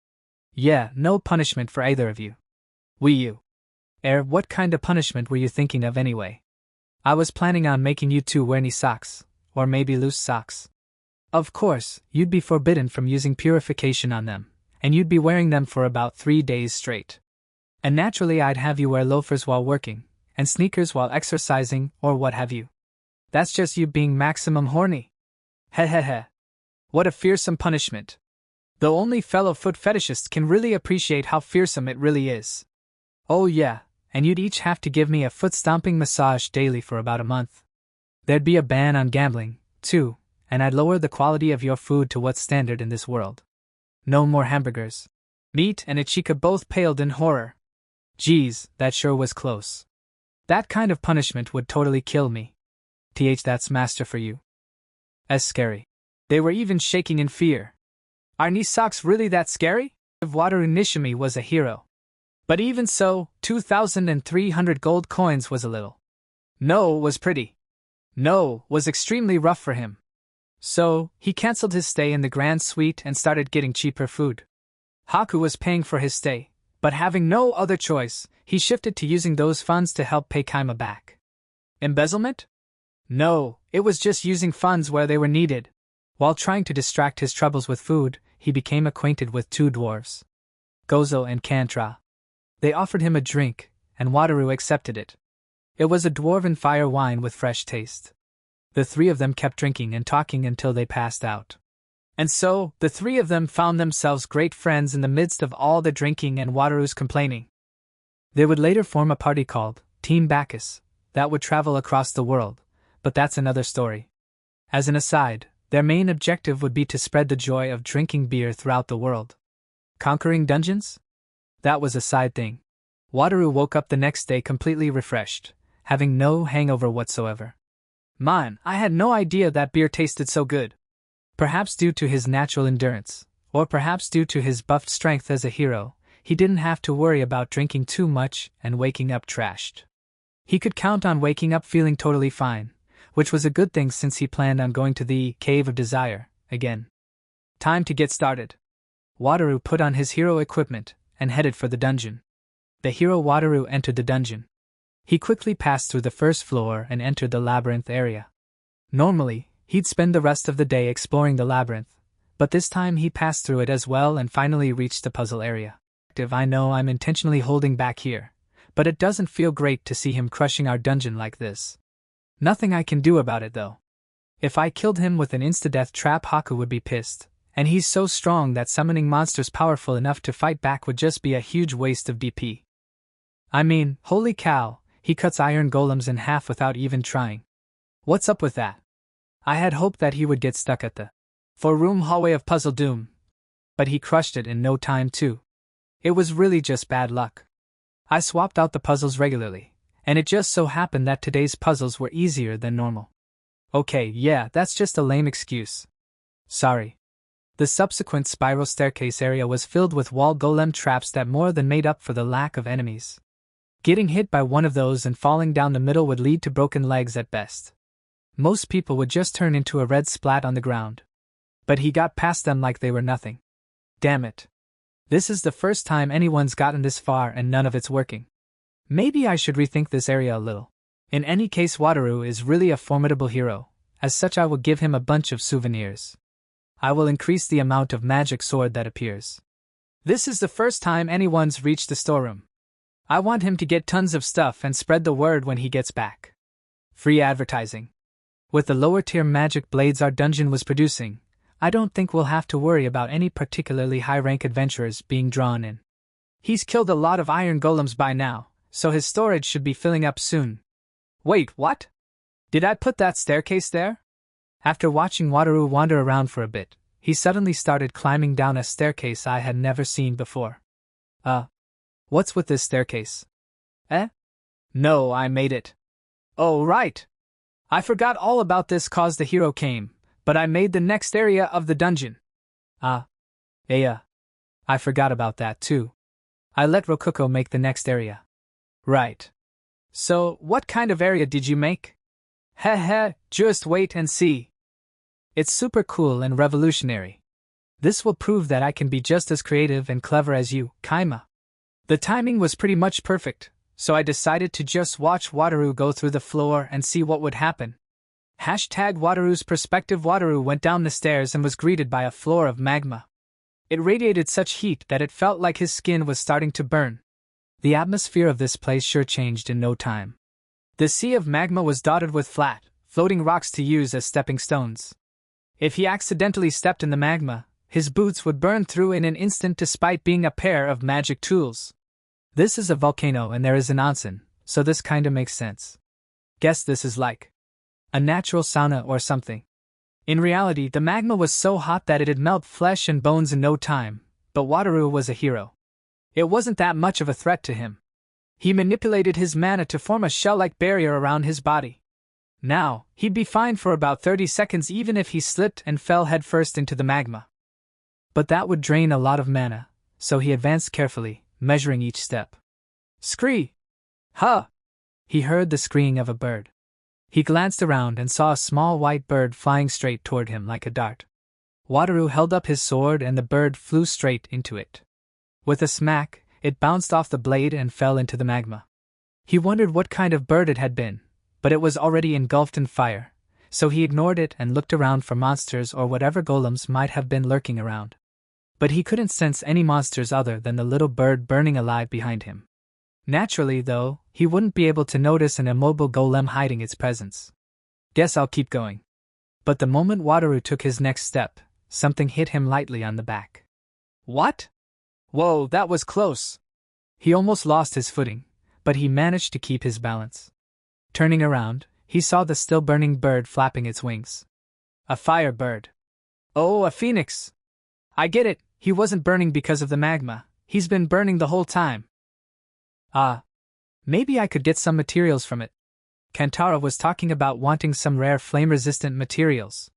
Yeah, no punishment for either of you. What kind of punishment were you thinking of anyway? I was planning on making you two wear knee socks, or maybe loose socks. Of course, you'd be forbidden from using purification on them, and you'd be wearing them for about 3 days straight. And naturally I'd have you wear loafers while working, and sneakers while exercising, or what have you. That's just you being maximum horny. Hehehe. What a fearsome punishment. Though only fellow foot fetishists can really appreciate how fearsome it really is. Oh yeah, and you'd each have to give me a foot-stomping massage daily for about a month. There'd be a ban on gambling, too, and I'd lower the quality of your food to what's standard in this world. No more hamburgers. Meat and Ichika both paled in horror. Geez, that sure was close. That kind of punishment would totally kill me. That's master for you. As scary. They were even shaking in fear. Are knee socks really that scary? Wataru Nishimi was a hero. But even so, 2,300 gold coins was a little. No was pretty. No was extremely rough for him. So, he cancelled his stay in the Grand Suite and started getting cheaper food. Haku was paying for his stay, but having no other choice, he shifted to using those funds to help pay Kaima back. Embezzlement? No, it was just using funds where they were needed. While trying to distract his troubles with food, he became acquainted with 2 dwarves. Gozo and Kantra. They offered him a drink, and Wataru accepted it. It was a dwarven fire wine with fresh taste. The 3 of them kept drinking and talking until they passed out. And so, the 3 of them found themselves great friends in the midst of all the drinking and Wataru's complaining. They would later form a party called Team Bacchus that would travel across the world, but that's another story. As an aside, their main objective would be to spread the joy of drinking beer throughout the world. Conquering dungeons? That was a side thing. Wataru woke up the next day completely refreshed, having no hangover whatsoever. Man, I had no idea that beer tasted so good. Perhaps due to his natural endurance, or perhaps due to his buffed strength as a hero, he didn't have to worry about drinking too much and waking up trashed. He could count on waking up feeling totally fine, which was a good thing since he planned on going to the Cave of Desire again. Time to get started. Wataru put on his hero equipment and headed for the dungeon. The hero Wataru entered the dungeon. He quickly passed through the first floor and entered the labyrinth area. Normally, he'd spend the rest of the day exploring the labyrinth, but this time he passed through it as well and finally reached the puzzle area. I know I'm intentionally holding back here, but it doesn't feel great to see him crushing our dungeon like this. Nothing I can do about it though. If I killed him with an insta-death trap, Haku would be pissed, and he's so strong that summoning monsters powerful enough to fight back would just be a huge waste of DP. I mean, holy cow, he cuts iron golems in half without even trying. What's up with that? I had hoped that he would get stuck at the 4-room hallway of Puzzle Doom, but he crushed it in no time too. It was really just bad luck. I swapped out the puzzles regularly, and it just so happened that today's puzzles were easier than normal. Okay, yeah, that's just a lame excuse. Sorry. The subsequent spiral staircase area was filled with wall golem traps that more than made up for the lack of enemies. Getting hit by one of those and falling down the middle would lead to broken legs at best. Most people would just turn into a red splat on the ground. But he got past them like they were nothing. Damn it. This is the first time anyone's gotten this far and none of it's working. Maybe I should rethink this area a little. In any case, Wataru is really a formidable hero. As such, I will give him a bunch of souvenirs. I will increase the amount of magic sword that appears. This is the first time anyone's reached the storeroom. I want him to get tons of stuff and spread the word when he gets back. Free advertising. With the lower tier magic blades our dungeon was producing, I don't think we'll have to worry about any particularly high rank adventurers being drawn in. He's killed a lot of iron golems by now, so his storage should be filling up soon. Wait, what? Did I put that staircase there? After watching Wataru wander around for a bit, he suddenly started climbing down a staircase I had never seen before. What's with this staircase? No, I made it. Oh, right. I forgot all about this cause the hero came, but I made the next area of the dungeon. I forgot about that too. I let Rokuko make the next area. Right. So, what kind of area did you make? Just wait and see. It's super cool and revolutionary. This will prove that I can be just as creative and clever as you, Kaima. The timing was pretty much perfect, so I decided to just watch Wataru go through the floor and see what would happen. #Wataru's perspective. Wataru went down the stairs and was greeted by a floor of magma. It radiated such heat that it felt like his skin was starting to burn. The atmosphere of this place sure changed in no time. The sea of magma was dotted with flat, floating rocks to use as stepping stones. If he accidentally stepped in the magma, his boots would burn through in an instant despite being a pair of magic tools. This is a volcano and there is an onsen, so this kinda makes sense. Guess this is like a natural sauna or something. In reality, the magma was so hot that it'd melt flesh and bones in no time, but Wataru was a hero. It wasn't that much of a threat to him. He manipulated his mana to form a shell-like barrier around his body. Now, he'd be fine for about 30 seconds even if he slipped and fell headfirst into the magma. But that would drain a lot of mana, so he advanced carefully, measuring each step. Scree! Huh! He heard the screeing of a bird. He glanced around and saw a small white bird flying straight toward him like a dart. Wataru held up his sword and the bird flew straight into it. With a smack, it bounced off the blade and fell into the magma. He wondered what kind of bird it had been, but it was already engulfed in fire, so he ignored it and looked around for monsters or whatever golems might have been lurking around. But he couldn't sense any monsters other than the little bird burning alive behind him. Naturally, though, he wouldn't be able to notice an immobile golem hiding its presence. Guess I'll keep going. But the moment Wataru took his next step, something hit him lightly on the back. What? Whoa, that was close. He almost lost his footing, but he managed to keep his balance. Turning around, he saw the still burning bird flapping its wings. A fire bird. Oh, a phoenix. I get it, he wasn't burning because of the magma, he's been burning the whole time. Maybe I could get some materials from it. Kantara was talking about wanting some rare flame-resistant materials.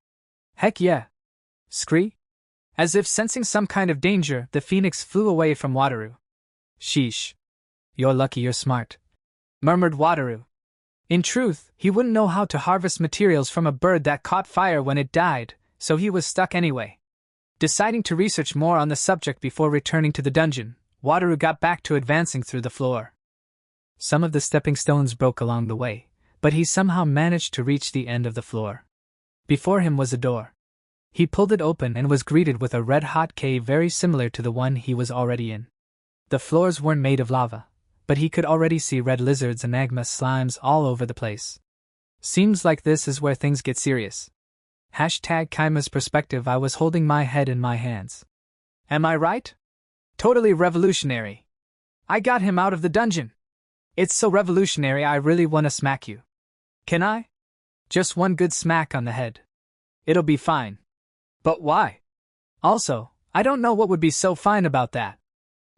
Heck yeah. Scree? As if sensing some kind of danger, the phoenix flew away from Wataru. Sheesh. You're lucky you're smart, murmured Wataru. In truth, he wouldn't know how to harvest materials from a bird that caught fire when it died, so he was stuck anyway. Deciding to research more on the subject before returning to the dungeon, Wataru got back to advancing through the floor. Some of the stepping stones broke along the way, but he somehow managed to reach the end of the floor. Before him was a door. He pulled it open and was greeted with a red-hot cave very similar to the one he was already in. The floors weren't made of lava, but he could already see red lizards and magma slimes all over the place. Seems like this is where things get serious. #Kaima's perspective. I was holding my head in my hands. Am I right? Totally revolutionary. I got him out of the dungeon. It's so revolutionary I really want to smack you. Can I? Just one good smack on the head. It'll be fine. But why? Also, I don't know what would be so fine about that.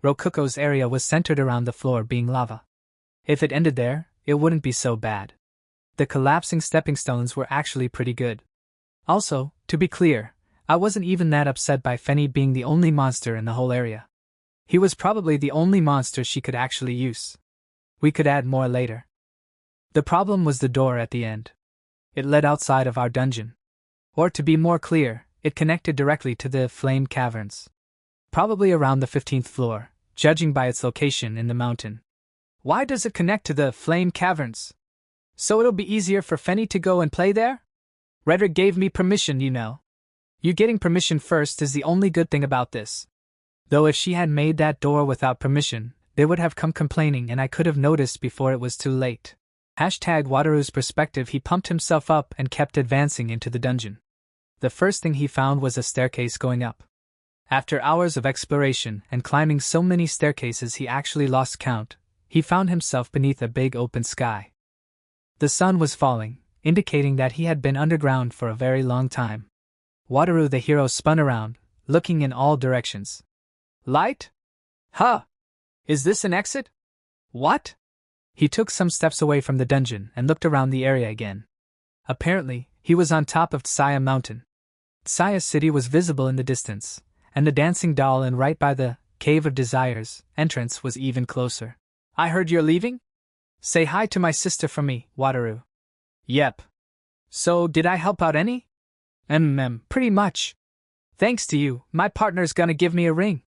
Rokuko's area was centered around the floor being lava. If it ended there, it wouldn't be so bad. The collapsing stepping stones were actually pretty good. Also, to be clear, I wasn't even that upset by Fenny being the only monster in the whole area. He was probably the only monster she could actually use. We could add more later. The problem was the door at the end. It led outside of our dungeon. Or to be more clear, it connected directly to the flame caverns. Probably around the 15th floor, judging by its location in the mountain. Why does it connect to the flame caverns? So it'll be easier for Fenny to go and play there? Redrick gave me permission, you know. You getting permission first is the only good thing about this. Though if she had made that door without permission, they would have come complaining and I could have noticed before it was too late. #Wataru's perspective. He pumped himself up and kept advancing into the dungeon. The first thing he found was a staircase going up. After hours of exploration and climbing so many staircases he actually lost count, he found himself beneath a big open sky. The sun was falling, indicating that he had been underground for a very long time. Wataru the hero spun around, looking in all directions. Light? Huh! Is this an exit? What? He took some steps away from the dungeon and looked around the area again. Apparently, he was on top of Tsaya Mountain. Tsaya City was visible in the distance, and the dancing doll and right by the Cave of Desires entrance was even closer. I heard you're leaving? Say hi to my sister from me, Wataru. Yep. So, did I help out any? Pretty much. Thanks to you, my partner's gonna give me a ring.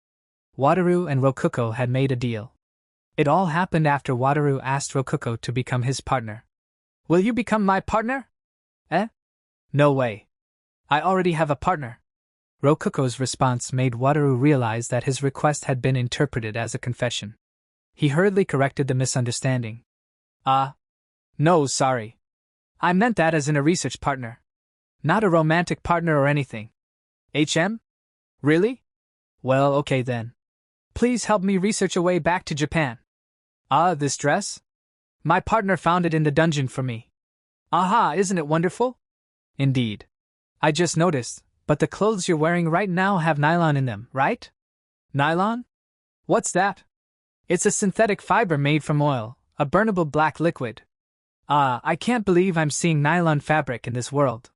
Wataru and Rokuko had made a deal. It all happened after Wataru asked Rokuko to become his partner. Will you become my partner? No way. I already have a partner. Rokuko's response made Wataru realize that his request had been interpreted as a confession. He hurriedly corrected the misunderstanding. No, sorry. I meant that as in a research partner. Not a romantic partner or anything. Really? Well, okay then. Please help me research a way back to Japan. This dress? My partner found it in the dungeon for me. Aha, isn't it wonderful? Indeed. I just noticed, but the clothes you're wearing right now have nylon in them, right? Nylon? What's that? It's a synthetic fiber made from oil, a burnable black liquid. I can't believe I'm seeing nylon fabric in this world.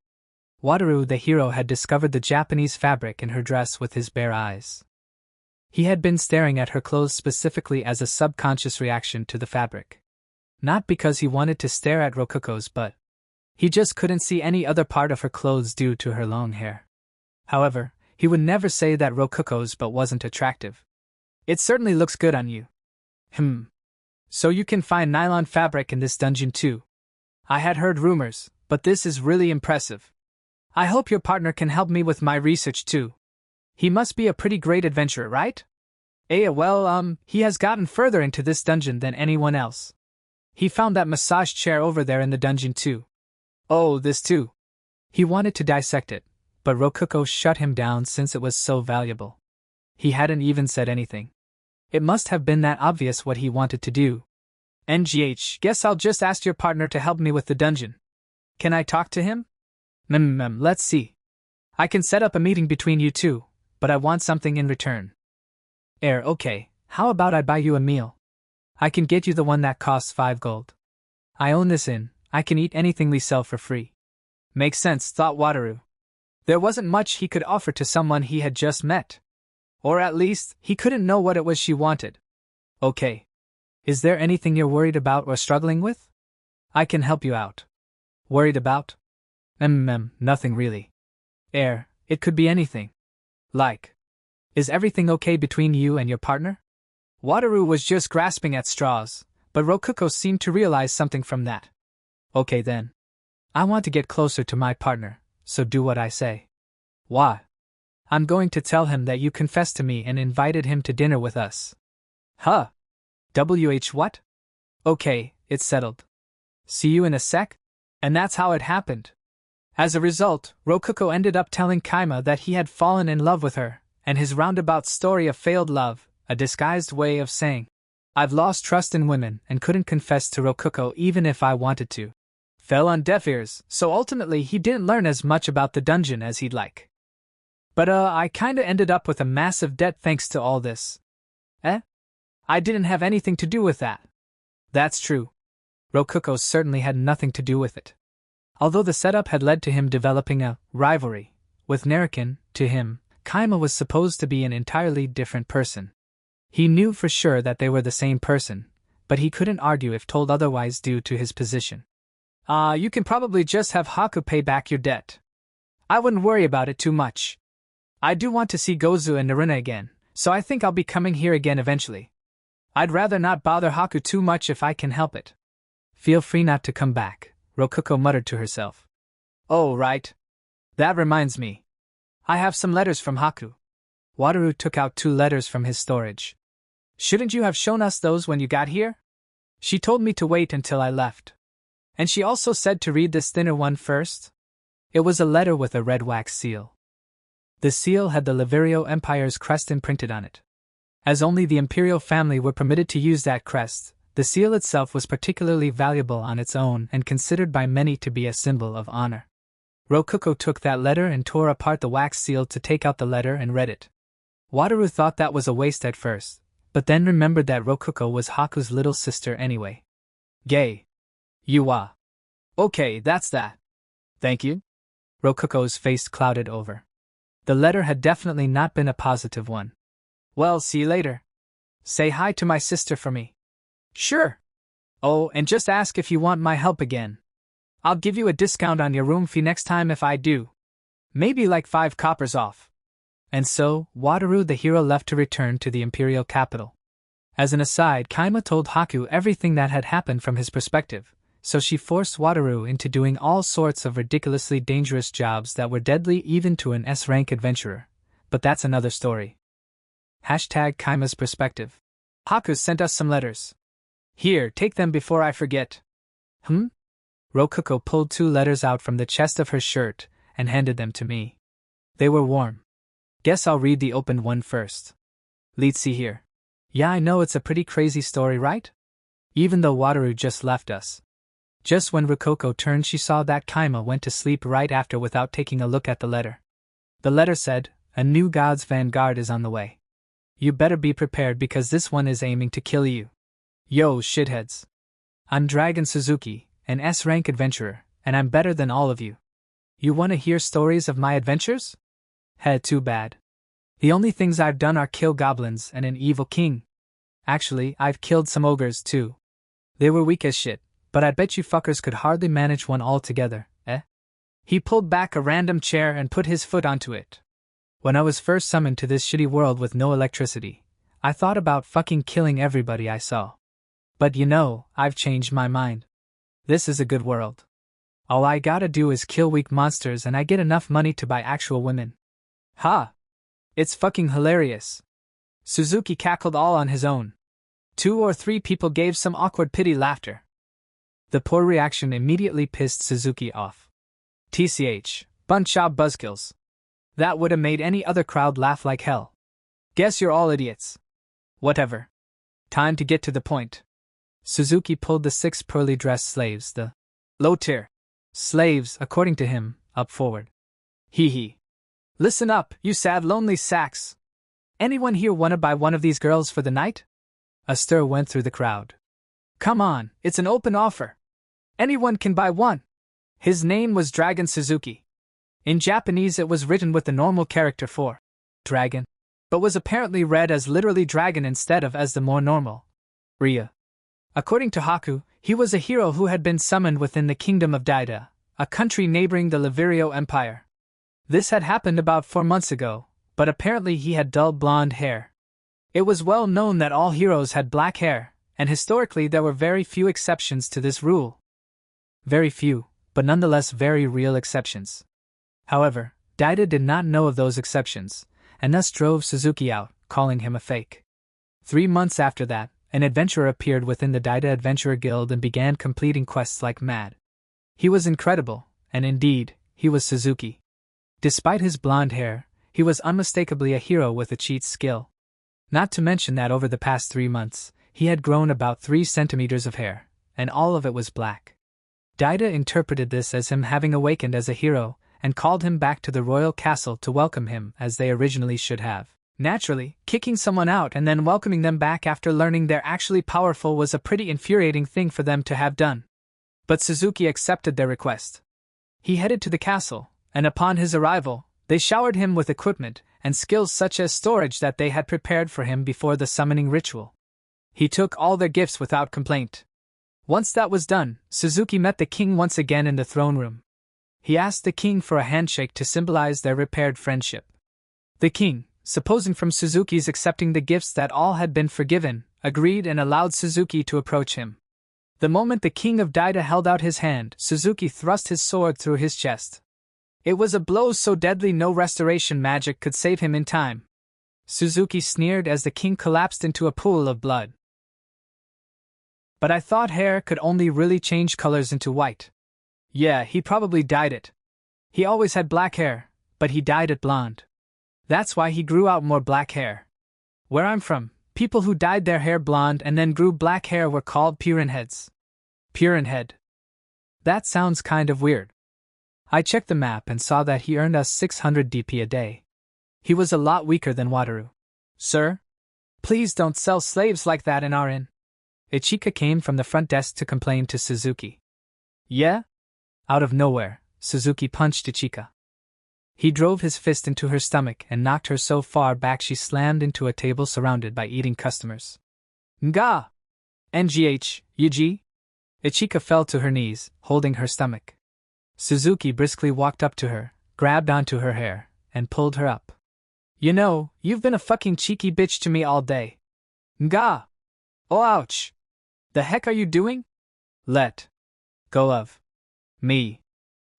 Wataru the hero had discovered the Japanese fabric in her dress with his bare eyes. He had been staring at her clothes specifically as a subconscious reaction to the fabric. Not because he wanted to stare at Rokuko's but he just couldn't see any other part of her clothes due to her long hair. However, he would never say that Rokuko's but wasn't attractive. It certainly looks good on you. So you can find nylon fabric in this dungeon too. I had heard rumors, but this is really impressive. I hope your partner can help me with my research too. He must be a pretty great adventurer, right? He has gotten further into this dungeon than anyone else. He found that massage chair over there in the dungeon too. Oh, this too. He wanted to dissect it, but Rokuko shut him down since it was so valuable. He hadn't even said anything. It must have been that obvious what he wanted to do. Guess I'll just ask your partner to help me with the dungeon. Can I talk to him? Let's see. I can set up a meeting between you two, but I want something in return. Okay, how about I buy you a meal? I can get you the one that costs 5 gold. I own this inn, I can eat anything we sell for free. Makes sense, thought Wataru. There wasn't much he could offer to someone he had just met. Or at least, he couldn't know what it was she wanted. Okay. Is there anything you're worried about or struggling with? I can help you out. Worried about? Nothing really. It could be anything. Like, is everything okay between you and your partner? Wataru was just grasping at straws, but Rokuko seemed to realize something from that. Okay then. I want to get closer to my partner, so do what I say. Why? I'm going to tell him that you confessed to me and invited him to dinner with us. Huh? What? Okay, it's settled. See you in a sec? And that's how it happened. As a result, Rokuko ended up telling Kaima that he had fallen in love with her, and his roundabout story of failed love, a disguised way of saying, I've lost trust in women and couldn't confess to Rokuko even if I wanted to, fell on deaf ears, so ultimately he didn't learn as much about the dungeon as he'd like. But I kinda ended up with a massive debt thanks to all this. I didn't have anything to do with that. That's true. Rokuko certainly had nothing to do with it. Although the setup had led to him developing a rivalry with Narakin, to him, Kaima was supposed to be an entirely different person. He knew for sure that they were the same person, but he couldn't argue if told otherwise due to his position. You can probably just have Haku pay back your debt. I wouldn't worry about it too much. I do want to see Gozu and Naruna again, so I think I'll be coming here again eventually. I'd rather not bother Haku too much if I can help it. Feel free not to come back, Rokuko muttered to herself. Oh, right. That reminds me. I have some letters from Haku. Wataru took out 2 letters from his storage. Shouldn't you have shown us those when you got here? She told me to wait until I left. And she also said to read this thinner one first. It was a letter with a red wax seal. The seal had the Liverio Empire's crest imprinted on it. As only the imperial family were permitted to use that crest, the seal itself was particularly valuable on its own and considered by many to be a symbol of honor. Rokuko took that letter and tore apart the wax seal to take out the letter and read it. Wataru thought that was a waste at first, but then remembered that Rokuko was Haku's little sister anyway. Gay. Okay, that's that. Thank you. Rokuko's face clouded over. The letter had definitely not been a positive one. Well, see you later. Say hi to my sister for me. Sure. Oh, and just ask if you want my help again. I'll give you a discount on your room fee next time if I do. Maybe like 5 coppers off. And so, Wataru the hero left to return to the imperial capital. As an aside, Kaima told Haku everything that had happened from his perspective, so she forced Wataru into doing all sorts of ridiculously dangerous jobs that were deadly even to an S-rank adventurer. But that's another story. #Kaima's perspective. Haku sent us some letters. Here, take them before I forget. Rokuko pulled 2 letters out from the chest of her shirt and handed them to me. They were warm. Guess I'll read the opened one first. Let's see here. Yeah, I know it's a pretty crazy story, right? Even though Wataru just left us. Just when Rokuko turned, she saw that Kaima went to sleep right after without taking a look at the letter. The letter said, "A new God's vanguard is on the way. You better be prepared because this one is aiming to kill you. Yo, shitheads. I'm Dragon Suzuki, an S-rank adventurer, and I'm better than all of you. You want to hear stories of my adventures? Too bad. The only things I've done are kill goblins and an evil king. Actually, I've killed some ogres too. They were weak as shit, but I bet you fuckers could hardly manage one altogether, eh?" He pulled back a random chair and put his foot onto it. When I was first summoned to this shitty world with no electricity, I thought about fucking killing everybody I saw. But you know, I've changed my mind. This is a good world. All I gotta do is kill weak monsters and I get enough money to buy actual women. Ha! It's fucking hilarious. Suzuki cackled all on his own. 2 or 3 people gave some awkward pity laughter. The poor reaction immediately pissed Suzuki off. TCH, bunch of buzzkills. That would have made any other crowd laugh like hell. Guess you're all idiots. Whatever. Time to get to the point. Suzuki pulled the 6 poorly dressed slaves, the low-tier slaves, according to him, up forward. Hee. Listen up, you sad lonely sacks. Anyone here wanna buy one of these girls for the night? A stir went through the crowd. Come on, it's an open offer. Anyone can buy one. His name was Dragon Suzuki. In Japanese it was written with the normal character for dragon, but was apparently read as literally dragon instead of as the more normal Rhea. According to Haku, he was a hero who had been summoned within the kingdom of Daida, a country neighboring the Livirio Empire. This had happened about 4 months ago, but apparently he had dull blonde hair. It was well known that all heroes had black hair, and historically there were very few exceptions to this rule. Very few, but nonetheless very real exceptions. However, Daida did not know of those exceptions, and thus drove Suzuki out, calling him a fake. 3 months after that, an adventurer appeared within the Daida Adventurer Guild and began completing quests like mad. He was incredible, and indeed, he was Suzuki. Despite his blonde hair, he was unmistakably a hero with a cheat skill. Not to mention that over the past 3 months, he had grown about 3 centimeters of hair, and all of it was black. Daida interpreted this as him having awakened as a hero, and called him back to the royal castle to welcome him as they originally should have. Naturally, kicking someone out and then welcoming them back after learning they're actually powerful was a pretty infuriating thing for them to have done. But Suzuki accepted their request. He headed to the castle, and upon his arrival, they showered him with equipment and skills such as storage that they had prepared for him before the summoning ritual. He took all their gifts without complaint. Once that was done, Suzuki met the king once again in the throne room. He asked the king for a handshake to symbolize their repaired friendship. The king, supposing from Suzuki's accepting the gifts that all had been forgiven, agreed and allowed Suzuki to approach him. The moment the king of Daida held out his hand, Suzuki thrust his sword through his chest. It was a blow so deadly no restoration magic could save him in time. Suzuki sneered as the king collapsed into a pool of blood. But I thought hair could only really change colors into white. Yeah, he probably dyed it. He always had black hair, but he dyed it blonde. That's why he grew out more black hair. Where I'm from, people who dyed their hair blonde and then grew black hair were called Purinheads. Purinhead. That sounds kind of weird. I checked the map and saw that he earned us 600 DP a day. He was a lot weaker than Wataru. Sir? Please don't sell slaves like that in our inn. Ichika came from the front desk to complain to Suzuki. Yeah? Out of nowhere, Suzuki punched Ichika. He drove his fist into her stomach and knocked her so far back she slammed into a table surrounded by eating customers. Nga! NGH, Yuji? Ichika fell to her knees, holding her stomach. Suzuki briskly walked up to her, grabbed onto her hair, and pulled her up. You know, you've been a fucking cheeky bitch to me all day. Nga! Oh ouch! The heck are you doing? Let go of me.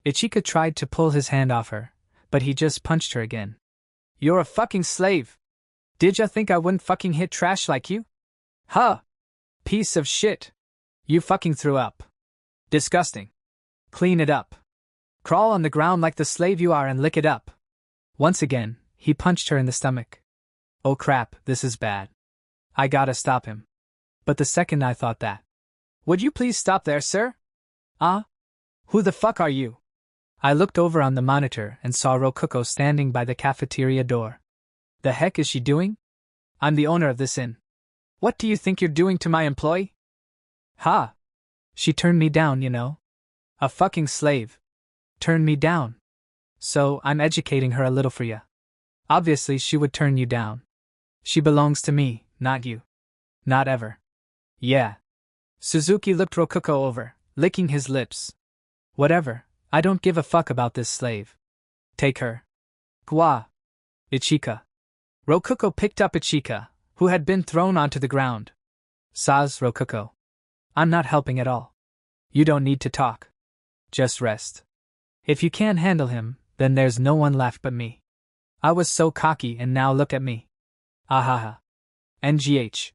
Ichika tried to pull his hand off her, but he just punched her again. You're a fucking slave. Did ya think I wouldn't fucking hit trash like you? Huh? Piece of shit. You fucking threw up. Disgusting. Clean it up. Crawl on the ground like the slave you are and lick it up. Once again, he punched her in the stomach. Oh crap, this is bad. I gotta stop him. But the second I thought that. Would you please stop there, sir? Who the fuck are you? I looked over on the monitor and saw Rokuko standing by the cafeteria door. The heck is she doing? I'm the owner of this inn. What do you think you're doing to my employee? Ha! She turned me down, you know. A fucking slave. Turned me down. So, I'm educating her a little for ya. Obviously she would turn you down. She belongs to me, not you. Not ever. Yeah. Suzuki looked Rokuko over, licking his lips. Whatever, I don't give a fuck about this slave. Take her. Gwa. Ichika. Rokuko picked up Ichika, who had been thrown onto the ground. Says Rokuko. I'm not helping at all. You don't need to talk. Just rest. If you can't handle him, then there's no one left but me. I was so cocky and now look at me. Ahaha. NGH.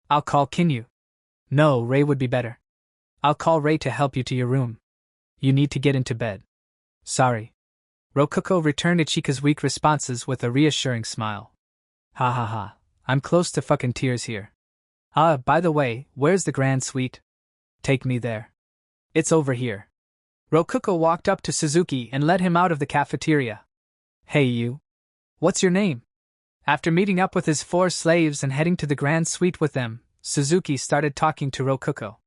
I'll call Kinyu. No, Ray would be better. I'll call Ray to help you to your room. You need to get into bed. Sorry. Rokuko returned Ichika's weak responses with a reassuring smile. Ha ha ha, I'm close to fucking tears here. By the way, where's the grand suite? Take me there. It's over here. Rokuko walked up to Suzuki and led him out of the cafeteria. Hey you. What's your name? After meeting up with his 4 slaves and heading to the grand suite with them, Suzuki started talking to Rokuko.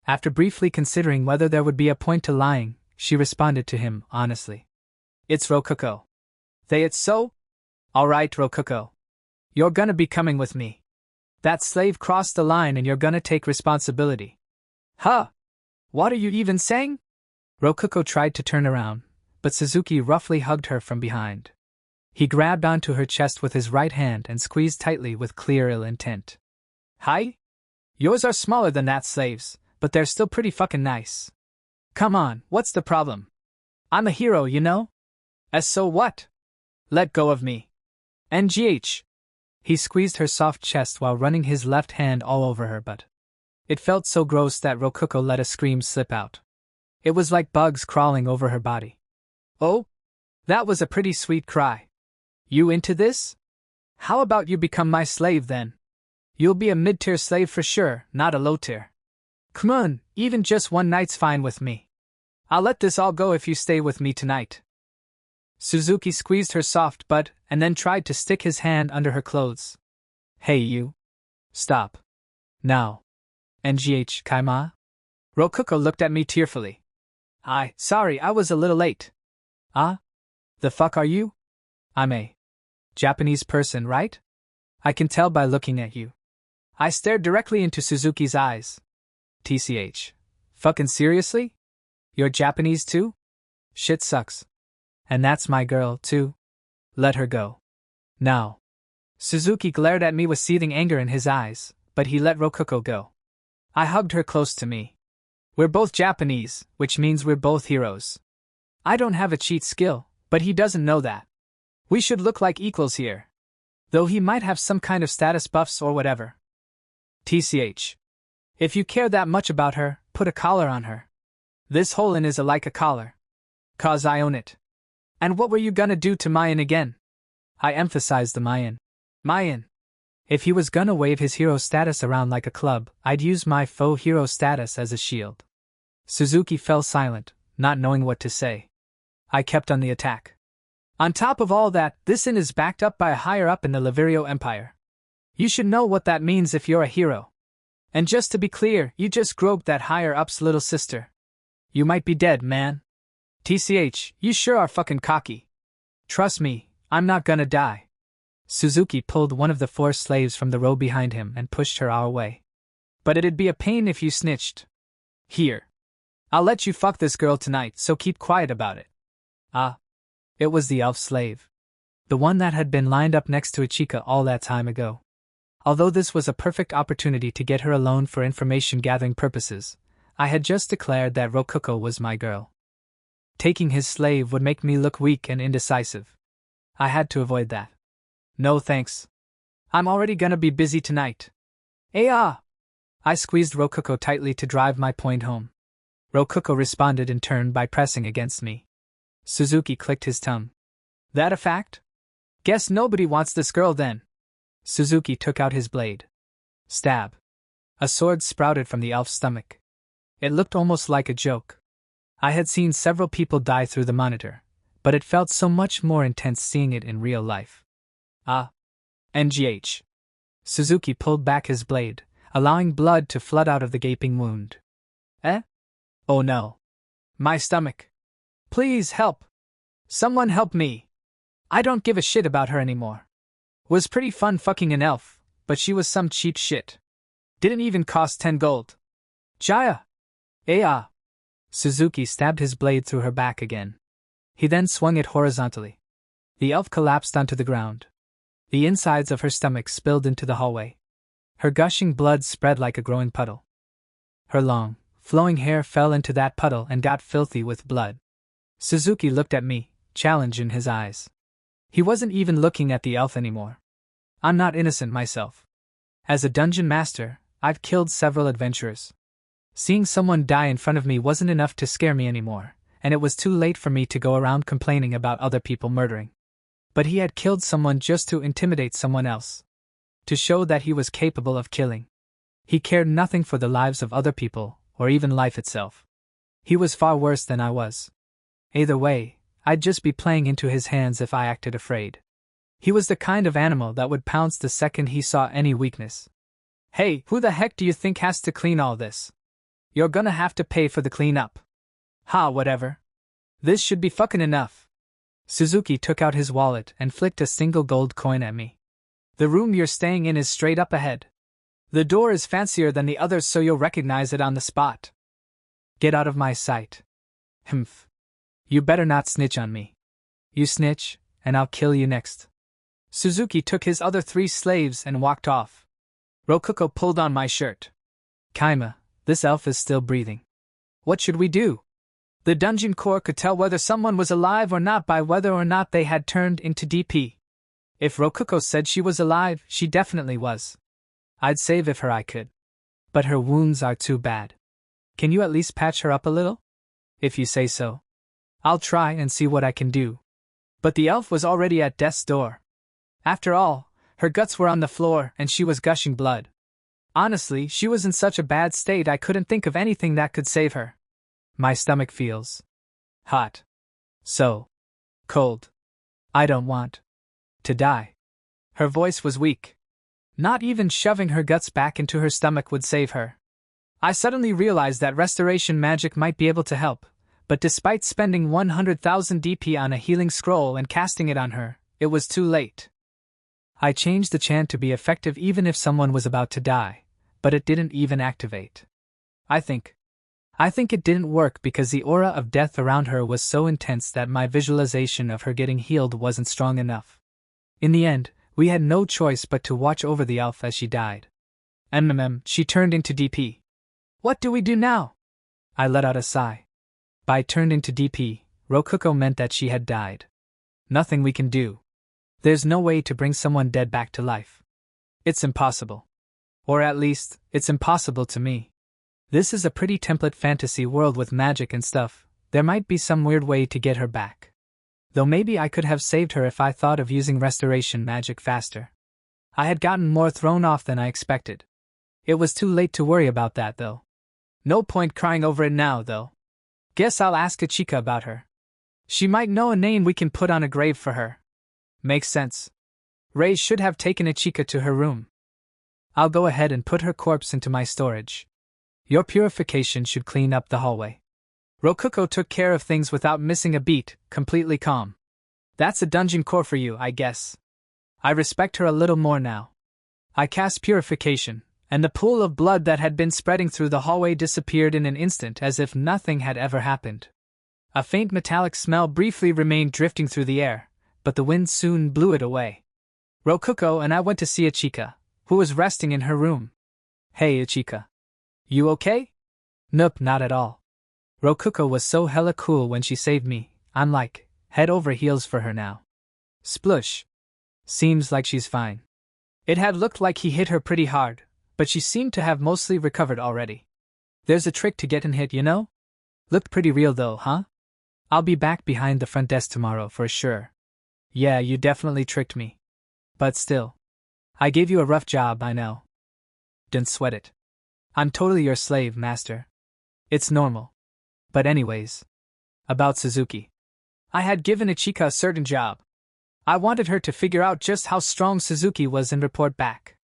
After briefly considering whether there would be a point to lying, she responded to him honestly. It's Rokuko. They it's so? Alright Rokuko. You're gonna be coming with me. That slave crossed the line and you're gonna take responsibility. Huh? What are you even saying? Rokuko tried to turn around, but Suzuki roughly hugged her from behind. He grabbed onto her chest with his right hand and squeezed tightly with clear ill intent. Hi? Yours are smaller than that, slaves, but they're still pretty fucking nice. Come on, what's the problem? I'm a hero, you know? So what? Let go of me. NGH. He squeezed her soft chest while running his left hand all over her butt. It felt so gross that Rokuko let a scream slip out. It was like bugs crawling over her body. Oh? That was a pretty sweet cry. You into this? How about you become my slave then? You'll be a mid-tier slave for sure, not a low-tier. Come on, even just one night's fine with me. I'll let this all go if you stay with me tonight. Suzuki squeezed her soft butt and then tried to stick his hand under her clothes. Hey you. Stop. Now. NGH, Kaima? Rokuko looked at me tearfully. Sorry, I was a little late. The fuck are you? I'm a Japanese person, right? I can tell by looking at you. I stared directly into Suzuki's eyes. TCH. Fucking seriously? You're Japanese too? Shit sucks. And that's my girl, too. Let her go. Now. Suzuki glared at me with seething anger in his eyes, but he let Rokuko go. I hugged her close to me. We're both Japanese, which means we're both heroes. I don't have a cheat skill, but he doesn't know that. We should look like equals here. Though he might have some kind of status buffs or whatever. TCH. If you care that much about her, put a collar on her. This Holin is like a collar. 'Cause I own it. And what were you gonna do to Mayan again? I emphasized the Mayan. Mayan. If he was gonna wave his hero status around like a club, I'd use my faux hero status as a shield. Suzuki fell silent, not knowing what to say. I kept on the attack. On top of all that, this inn is backed up by a higher-up in the Liverio Empire. You should know what that means if you're a hero. And just to be clear, you just groped that higher-up's little sister. You might be dead, man. TCH, you sure are fucking cocky. Trust me, I'm not gonna die. Suzuki pulled one of the 4 slaves from the row behind him and pushed her our way. But it'd be a pain if you snitched. Here. I'll let you fuck this girl tonight, so keep quiet about it. It was the elf slave. The one that had been lined up next to Ichika all that time ago. Although this was a perfect opportunity to get her alone for information-gathering purposes, I had just declared that Rokuko was my girl. Taking his slave would make me look weak and indecisive. I had to avoid that. No thanks. I'm already gonna be busy tonight. I squeezed Rokuko tightly to drive my point home. Rokuko responded in turn by pressing against me. Suzuki clicked his tongue. That a fact? Guess nobody wants this girl then. Suzuki took out his blade. Stab. A sword sprouted from the elf's stomach. It looked almost like a joke. I had seen several people die through the monitor, but it felt so much more intense seeing it in real life. NGH. Suzuki pulled back his blade, allowing blood to flood out of the gaping wound. Oh no. My stomach. Please help. Someone help me. I don't give a shit about her anymore. Was pretty fun fucking an elf, but she was some cheap shit. Didn't even cost 10 gold. Jaya. Suzuki stabbed his blade through her back again. He then swung it horizontally. The elf collapsed onto the ground. The insides of her stomach spilled into the hallway. Her gushing blood spread like a growing puddle. Her long, flowing hair fell into that puddle and got filthy with blood. Suzuki looked at me, challenge in his eyes. He wasn't even looking at the elf anymore. I'm not innocent myself. As a dungeon master, I've killed several adventurers. Seeing someone die in front of me wasn't enough to scare me anymore, and it was too late for me to go around complaining about other people murdering. But he had killed someone just to intimidate someone else. To show that he was capable of killing. He cared nothing for the lives of other people, or even life itself. He was far worse than I was. Either way, I'd just be playing into his hands if I acted afraid. He was the kind of animal that would pounce the second he saw any weakness. Hey, who the heck do you think has to clean all this? You're gonna have to pay for the cleanup. Whatever. This should be fucking enough. Suzuki took out his wallet and flicked a single gold coin at me. The room you're staying in is straight up ahead. The door is fancier than the others, so you'll recognize it on the spot. Get out of my sight. Humph. You better not snitch on me. You snitch, and I'll kill you next. Suzuki took his other 3 slaves and walked off. Rokuko pulled on my shirt. Kaima, this elf is still breathing. What should we do? The dungeon core could tell whether someone was alive or not by whether or not they had turned into DP. If Rokuko said she was alive, she definitely was. I'd save if I could. But her wounds are too bad. Can you at least patch her up a little? If you say so. I'll try and see what I can do. But the elf was already at death's door. After all, her guts were on the floor and she was gushing blood. Honestly, she was in such a bad state I couldn't think of anything that could save her. My stomach feels hot. So cold. I don't want to die. Her voice was weak. Not even shoving her guts back into her stomach would save her. I suddenly realized that restoration magic might be able to help, but despite spending 100,000 DP on a healing scroll and casting it on her, it was too late. I changed the chant to be effective even if someone was about to die, but it didn't even activate. I think it didn't work because the aura of death around her was so intense that my visualization of her getting healed wasn't strong enough. In the end, we had no choice but to watch over the elf as she died. She turned into DP. What do we do now? I let out a sigh. By turned into DP, Rokuko meant that she had died. Nothing we can do. There's no way to bring someone dead back to life. It's impossible. Or at least, it's impossible to me. This is a pretty template fantasy world with magic and stuff. There might be some weird way to get her back. Though maybe I could have saved her if I thought of using restoration magic faster. I had gotten more thrown off than I expected. It was too late to worry about that though. No point crying over it now though. Guess I'll ask Ichika about her. She might know a name we can put on a grave for her. Makes sense. Rei should have taken Ichika to her room. I'll go ahead and put her corpse into my storage. Your purification should clean up the hallway. Rokuko took care of things without missing a beat, completely calm. That's a dungeon core for you, I guess. I respect her a little more now. I cast purification, and the pool of blood that had been spreading through the hallway disappeared in an instant as if nothing had ever happened. A faint metallic smell briefly remained drifting through the air, but the wind soon blew it away. Rokuko and I went to see Ichika, who was resting in her room. Hey Ichika. You okay? Nope, not at all. Rokuko was so hella cool when she saved me, I'm like, head over heels for her now. Splush. Seems like she's fine. It had looked like he hit her pretty hard, but she seemed to have mostly recovered already. There's a trick to getting hit, you know? Looked pretty real though, huh? I'll be back behind the front desk tomorrow for sure. Yeah, you definitely tricked me. But still. I gave you a rough job, I know. Don't sweat it. I'm totally your slave, master. It's normal. But anyways. About Suzuki. I had given Ichika a certain job. I wanted her to figure out just how strong Suzuki was and report back.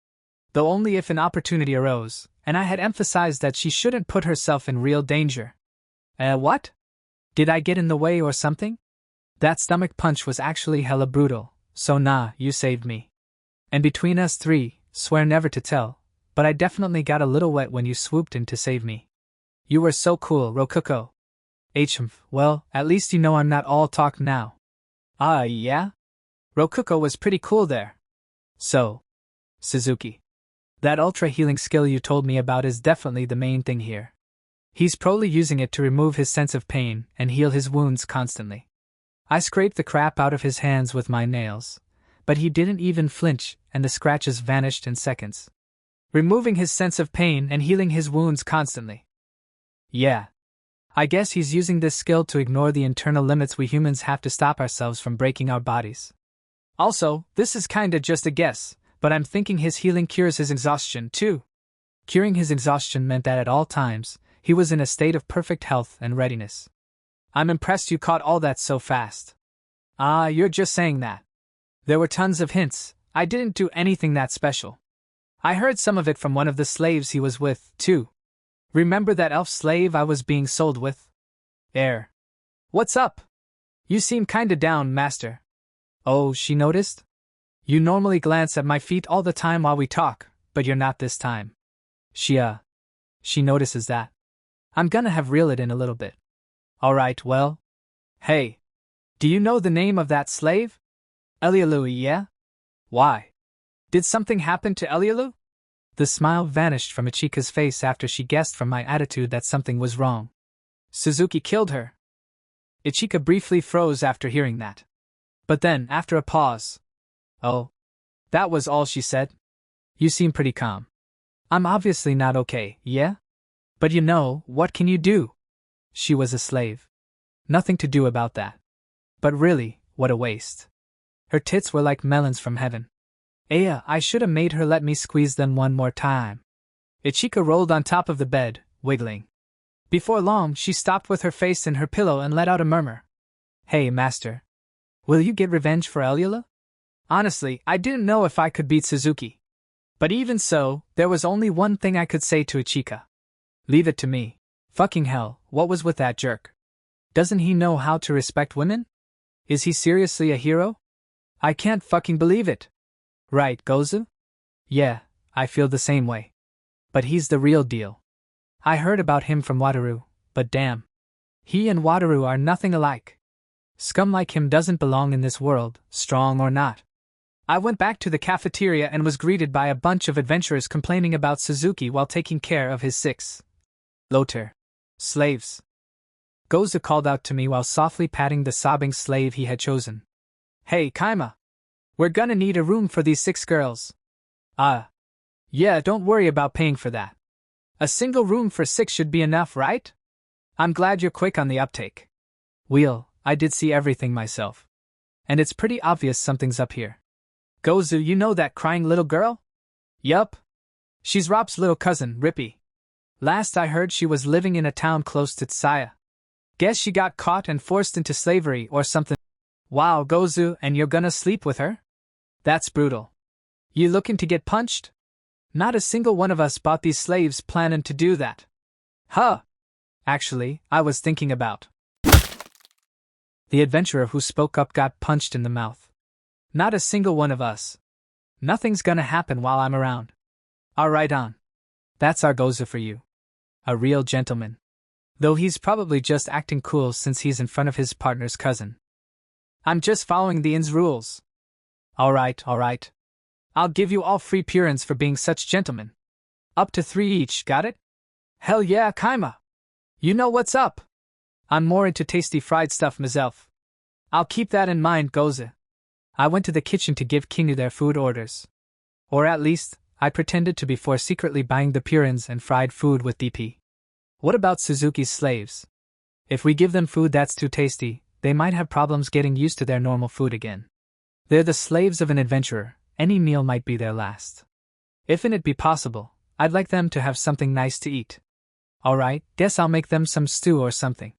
Though only if an opportunity arose, and I had emphasized that she shouldn't put herself in real danger. What? Did I get in the way or something? That stomach punch was actually hella brutal, so nah, you saved me. And between us 3, swear never to tell, but I definitely got a little wet when you swooped in to save me. You were so cool, Rokuko. Well, at least you know I'm not all talk now. Yeah? Rokuko was pretty cool there. So, Suzuki. That ultra healing skill you told me about is definitely the main thing here. He's probably using it to remove his sense of pain and heal his wounds constantly. I scraped the crap out of his hands with my nails, but he didn't even flinch and the scratches vanished in seconds. Removing his sense of pain and healing his wounds constantly. Yeah. I guess he's using this skill to ignore the internal limits we humans have to stop ourselves from breaking our bodies. Also, this is kinda just a guess, but I'm thinking his healing cures his exhaustion too. Curing his exhaustion meant that at all times, he was in a state of perfect health and readiness. I'm impressed you caught all that so fast. You're just saying that. There were tons of hints, I didn't do anything that special. I heard some of it from one of the slaves he was with, too. Remember that elf slave I was being sold with? What's up? You seem kinda down, master. Oh, she noticed? You normally glance at my feet all the time while we talk, but you're not this time. She notices that. I'm gonna have reel it in a little bit. Alright, well. Hey. Do you know the name of that slave? Elialu, yeah? Why? Did something happen to Elialu? The smile vanished from Ichika's face after she guessed from my attitude that something was wrong. Suzuki killed her. Ichika briefly froze after hearing that. But then, after a pause. Oh. That was all she said? You seem pretty calm. I'm obviously not okay, yeah? But you know, what can you do? She was a slave. Nothing to do about that. But really, what a waste. Her tits were like melons from heaven. I should have made her let me squeeze them one more time. Ichika rolled on top of the bed, wiggling. Before long, she stopped with her face in her pillow and let out a murmur. Hey, master. Will you get revenge for Elialu? Honestly, I didn't know if I could beat Suzuki. But even so, there was only one thing I could say to Ichika. Leave it to me. Fucking hell, what was with that jerk? Doesn't he know how to respect women? Is he seriously a hero? I can't fucking believe it. Right, Gozu? Yeah, I feel the same way. But he's the real deal. I heard about him from Wataru, but damn. He and Wataru are nothing alike. Scum like him doesn't belong in this world, strong or not. I went back to the cafeteria and was greeted by a bunch of adventurers complaining about Suzuki while taking care of his 6 loter slaves. Gozu called out to me while softly patting the sobbing slave he had chosen. Hey, Kaima. We're gonna need a room for these 6 girls. Yeah, don't worry about paying for that. A single room for 6 should be enough, right? I'm glad you're quick on the uptake. I did see everything myself. And it's pretty obvious something's up here. Gozu, you know that crying little girl? Yup. She's Rob's little cousin, Rippy. Last I heard she was living in a town close to Tsaya. Guess she got caught and forced into slavery or something. Wow, Gozu, and you're gonna sleep with her? That's brutal. You looking to get punched? Not a single one of us bought these slaves planning to do that. Huh. Actually, I was thinking about. The adventurer who spoke up got punched in the mouth. Not a single one of us. Nothing's gonna happen while I'm around. Alright on. That's our Gozu for you. A real gentleman. Though he's probably just acting cool since he's in front of his partner's cousin. I'm just following the inn's rules. Alright. I'll give you all free purins for being such gentlemen. Up to 3 each, got it? Hell yeah, Kaima. You know what's up. I'm more into tasty fried stuff myself. I'll keep that in mind, Gozu. I went to the kitchen to give Kingu their food orders. Or at least, I pretended to before secretly buying the purins and fried food with DP. What about Suzuki's slaves? If we give them food that's too tasty, they might have problems getting used to their normal food again. They're the slaves of an adventurer, any meal might be their last. If it be possible, I'd like them to have something nice to eat. Alright, guess I'll make them some stew or something.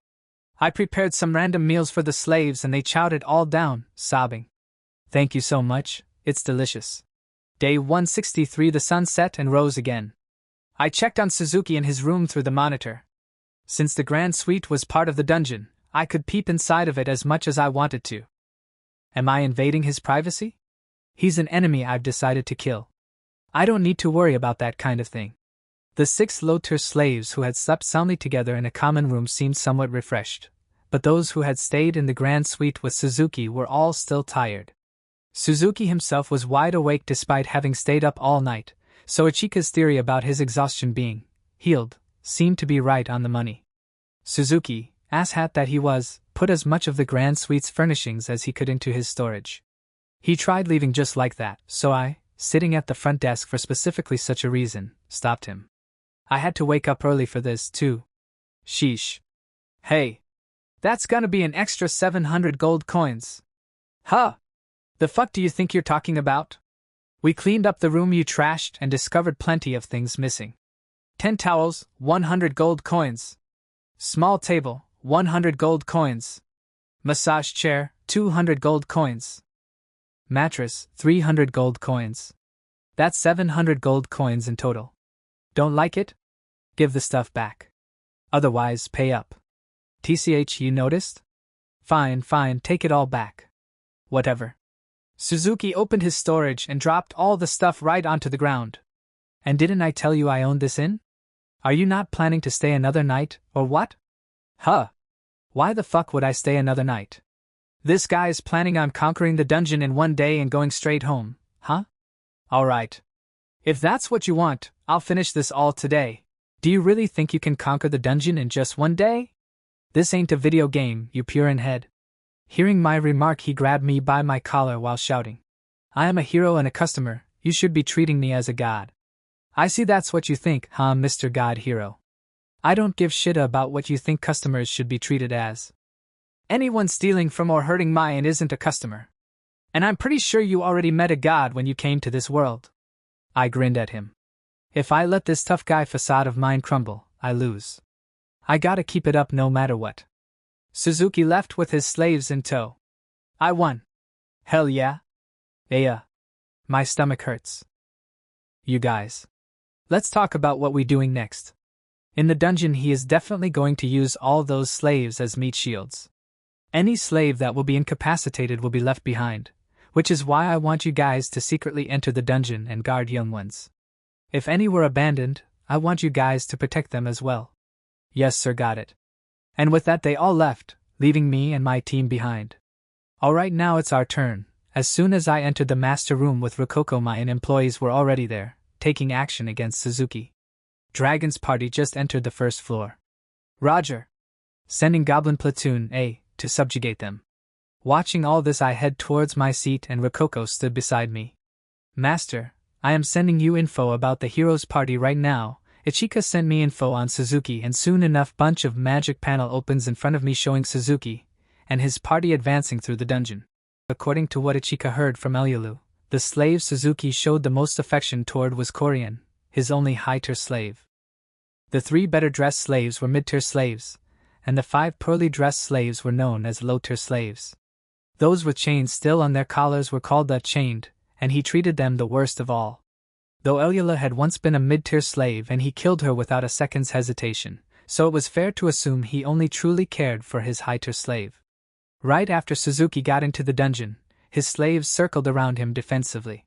I prepared some random meals for the slaves and they chowed it all down, sobbing. Thank you so much, it's delicious. Day 163. The sun set and rose again. I checked on Suzuki in his room through the monitor. Since the grand suite was part of the dungeon, I could peep inside of it as much as I wanted to. Am I invading his privacy? He's an enemy I've decided to kill. I don't need to worry about that kind of thing. The 6 low-tier slaves who had slept soundly together in a common room seemed somewhat refreshed, but those who had stayed in the grand suite with Suzuki were all still tired. Suzuki himself was wide awake despite having stayed up all night, so Ichika's theory about his exhaustion being healed seemed to be right on the money. Suzuki, asshat that he was, put as much of the grand suite's furnishings as he could into his storage. He tried leaving just like that, so I, sitting at the front desk for specifically such a reason, stopped him. I had to wake up early for this, too. Sheesh. Hey. That's gonna be an extra 700 gold coins. Huh. The fuck do you think you're talking about? We cleaned up the room you trashed and discovered plenty of things missing. 10 towels, 100 gold coins. Small table, 100 gold coins. Massage chair, 200 gold coins. Mattress, 300 gold coins. That's 700 gold coins in total. Don't like it? Give the stuff back. Otherwise, pay up. TCH, you noticed? Fine, take it all back. Whatever. Suzuki opened his storage and dropped all the stuff right onto the ground. And didn't I tell you I owned this inn? Are you not planning to stay another night, or what? Huh. Why the fuck would I stay another night? This guy is planning on conquering the dungeon in one day and going straight home, huh? Alright. If that's what you want, I'll finish this all today. Do you really think you can conquer the dungeon in just one day? This ain't a video game, you pure-in head. Hearing my remark, he grabbed me by my collar while shouting, I am a hero and a customer, you should be treating me as a god. I see that's what you think, huh, Mr. God Hero. I don't give shit about what you think customers should be treated as. Anyone stealing from or hurting mine isn't a customer. And I'm pretty sure you already met a god when you came to this world. I grinned at him. If I let this tough guy facade of mine crumble, I lose. I gotta keep it up no matter what. Suzuki left with his slaves in tow. I won. Hell yeah. My stomach hurts. You guys. Let's talk about what we're doing next. In the dungeon, he is definitely going to use all those slaves as meat shields. Any slave that will be incapacitated will be left behind, which is why I want you guys to secretly enter the dungeon and guard young ones. If any were abandoned, I want you guys to protect them as well. Yes, sir, got it. And with that, they all left, leaving me and my team behind. Alright, now it's our turn. As soon as I entered the master room with Rococo, my employees were already there, taking action against Suzuki. Dragon's party just entered the first floor. Roger. Sending Goblin Platoon A to subjugate them. Watching all this, I head towards my seat and Rococo stood beside me. Master, I am sending you info about the heroes party right now. Ichika sent me info on Suzuki, and soon enough bunch of magic panel opens in front of me showing Suzuki and his party advancing through the dungeon. According to what Ichika heard from Elyulu, the slave Suzuki showed the most affection toward was Korean, his only high-tier slave. The 3 better-dressed slaves were mid-tier slaves, and the 5 poorly-dressed slaves were known as low-tier slaves. Those with chains still on their collars were called the chained, and he treated them the worst of all. Though Elyulu had once been a mid-tier slave and he killed her without a second's hesitation, so it was fair to assume he only truly cared for his high-tier slave. Right after Suzuki got into the dungeon, his slaves circled around him defensively.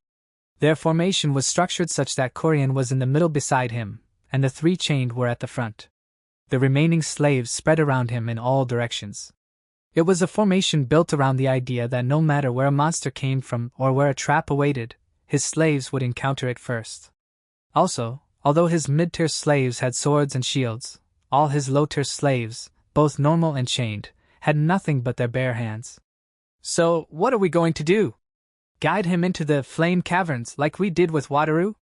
Their formation was structured such that Korean was in the middle beside him, and the 3 chained were at the front. The remaining slaves spread around him in all directions. It was a formation built around the idea that no matter where a monster came from or where a trap awaited, his slaves would encounter it first. Also, although his mid-tier slaves had swords and shields, all his low-tier slaves, both normal and chained, had nothing but their bare hands. So, what are we going to do? Guide him into the flame caverns like we did with Wataru?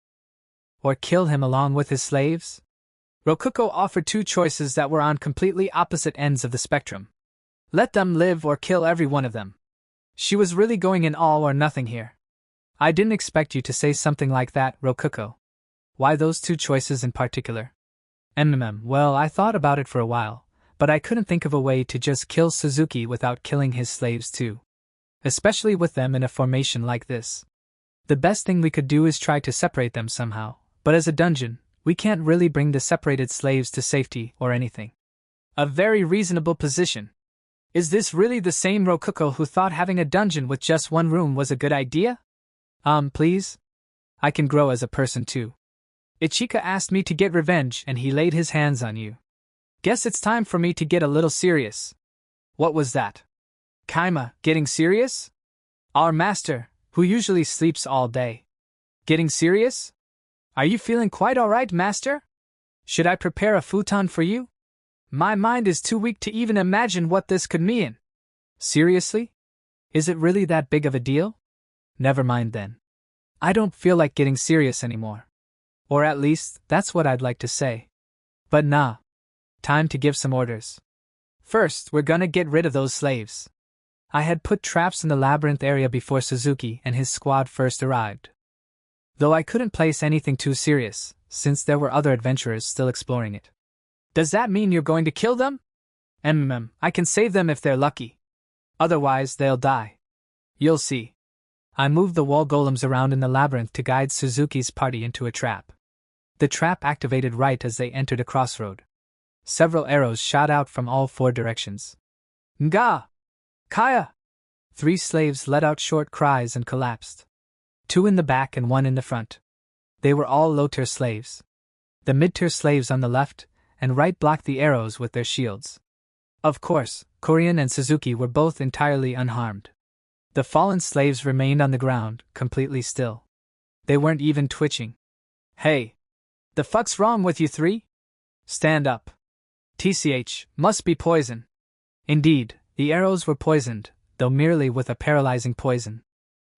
Or kill him along with his slaves? Rococo offered 2 choices that were on completely opposite ends of the spectrum. Let them live or kill every one of them. She was really going in all or nothing here. I didn't expect you to say something like that, Rococo. Why those 2 choices in particular? Well, I thought about it for a while, but I couldn't think of a way to just kill Suzuki without killing his slaves too. Especially with them in a formation like this. The best thing we could do is try to separate them somehow, but as a dungeon, we can't really bring the separated slaves to safety or anything. A very reasonable position. Is this really the same Rococo who thought having a dungeon with just 1 room was a good idea? Please? I can grow as a person too. Ichika asked me to get revenge and he laid his hands on you. Guess it's time for me to get a little serious. What was that? Kaima, getting serious? Our master, who usually sleeps all day. Getting serious? Are you feeling quite alright, master? Should I prepare a futon for you? My mind is too weak to even imagine what this could mean. Seriously? Is it really that big of a deal? Never mind then. I don't feel like getting serious anymore. Or at least, that's what I'd like to say. But nah. Time to give some orders. First, we're gonna get rid of those slaves. I had put traps in the labyrinth area before Suzuki and his squad first arrived. Though I couldn't place anything too serious, since there were other adventurers still exploring it. Does that mean you're going to kill them? I can save them if they're lucky. Otherwise, they'll die. You'll see. I moved the wall golems around in the labyrinth to guide Suzuki's party into a trap. The trap activated right as they entered a crossroad. Several arrows shot out from all 4 directions. Nga! Kaya! 3 slaves let out short cries and collapsed. 2 in the back and 1 in the front. They were all low-tier slaves. The mid-tier slaves on the left and right blocked the arrows with their shields. Of course, Korean and Suzuki were both entirely unharmed. The fallen slaves remained on the ground, completely still. They weren't even twitching. Hey! The fuck's wrong with you three? Stand up. TCH, must be poison. Indeed, the arrows were poisoned, though merely with a paralyzing poison.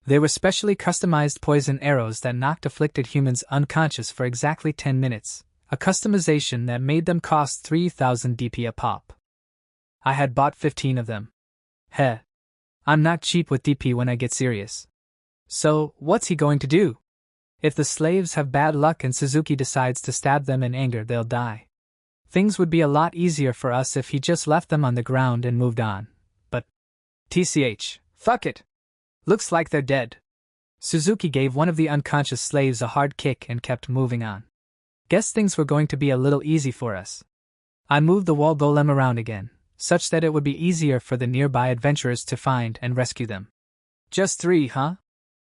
They were specially customized poison arrows that knocked afflicted humans unconscious for exactly 10 minutes, a customization that made them cost 3,000 DP a pop. I had bought 15 of them. Heh. I'm not cheap with DP when I get serious. So, what's he going to do? If the slaves have bad luck and Suzuki decides to stab them in anger, they'll die. Things would be a lot easier for us if he just left them on the ground and moved on. But TCH, fuck it. Looks like they're dead. Suzuki gave one of the unconscious slaves a hard kick and kept moving on. Guess things were going to be a little easy for us. I moved the wall golem around again, such that it would be easier for the nearby adventurers to find and rescue them. Just 3, huh?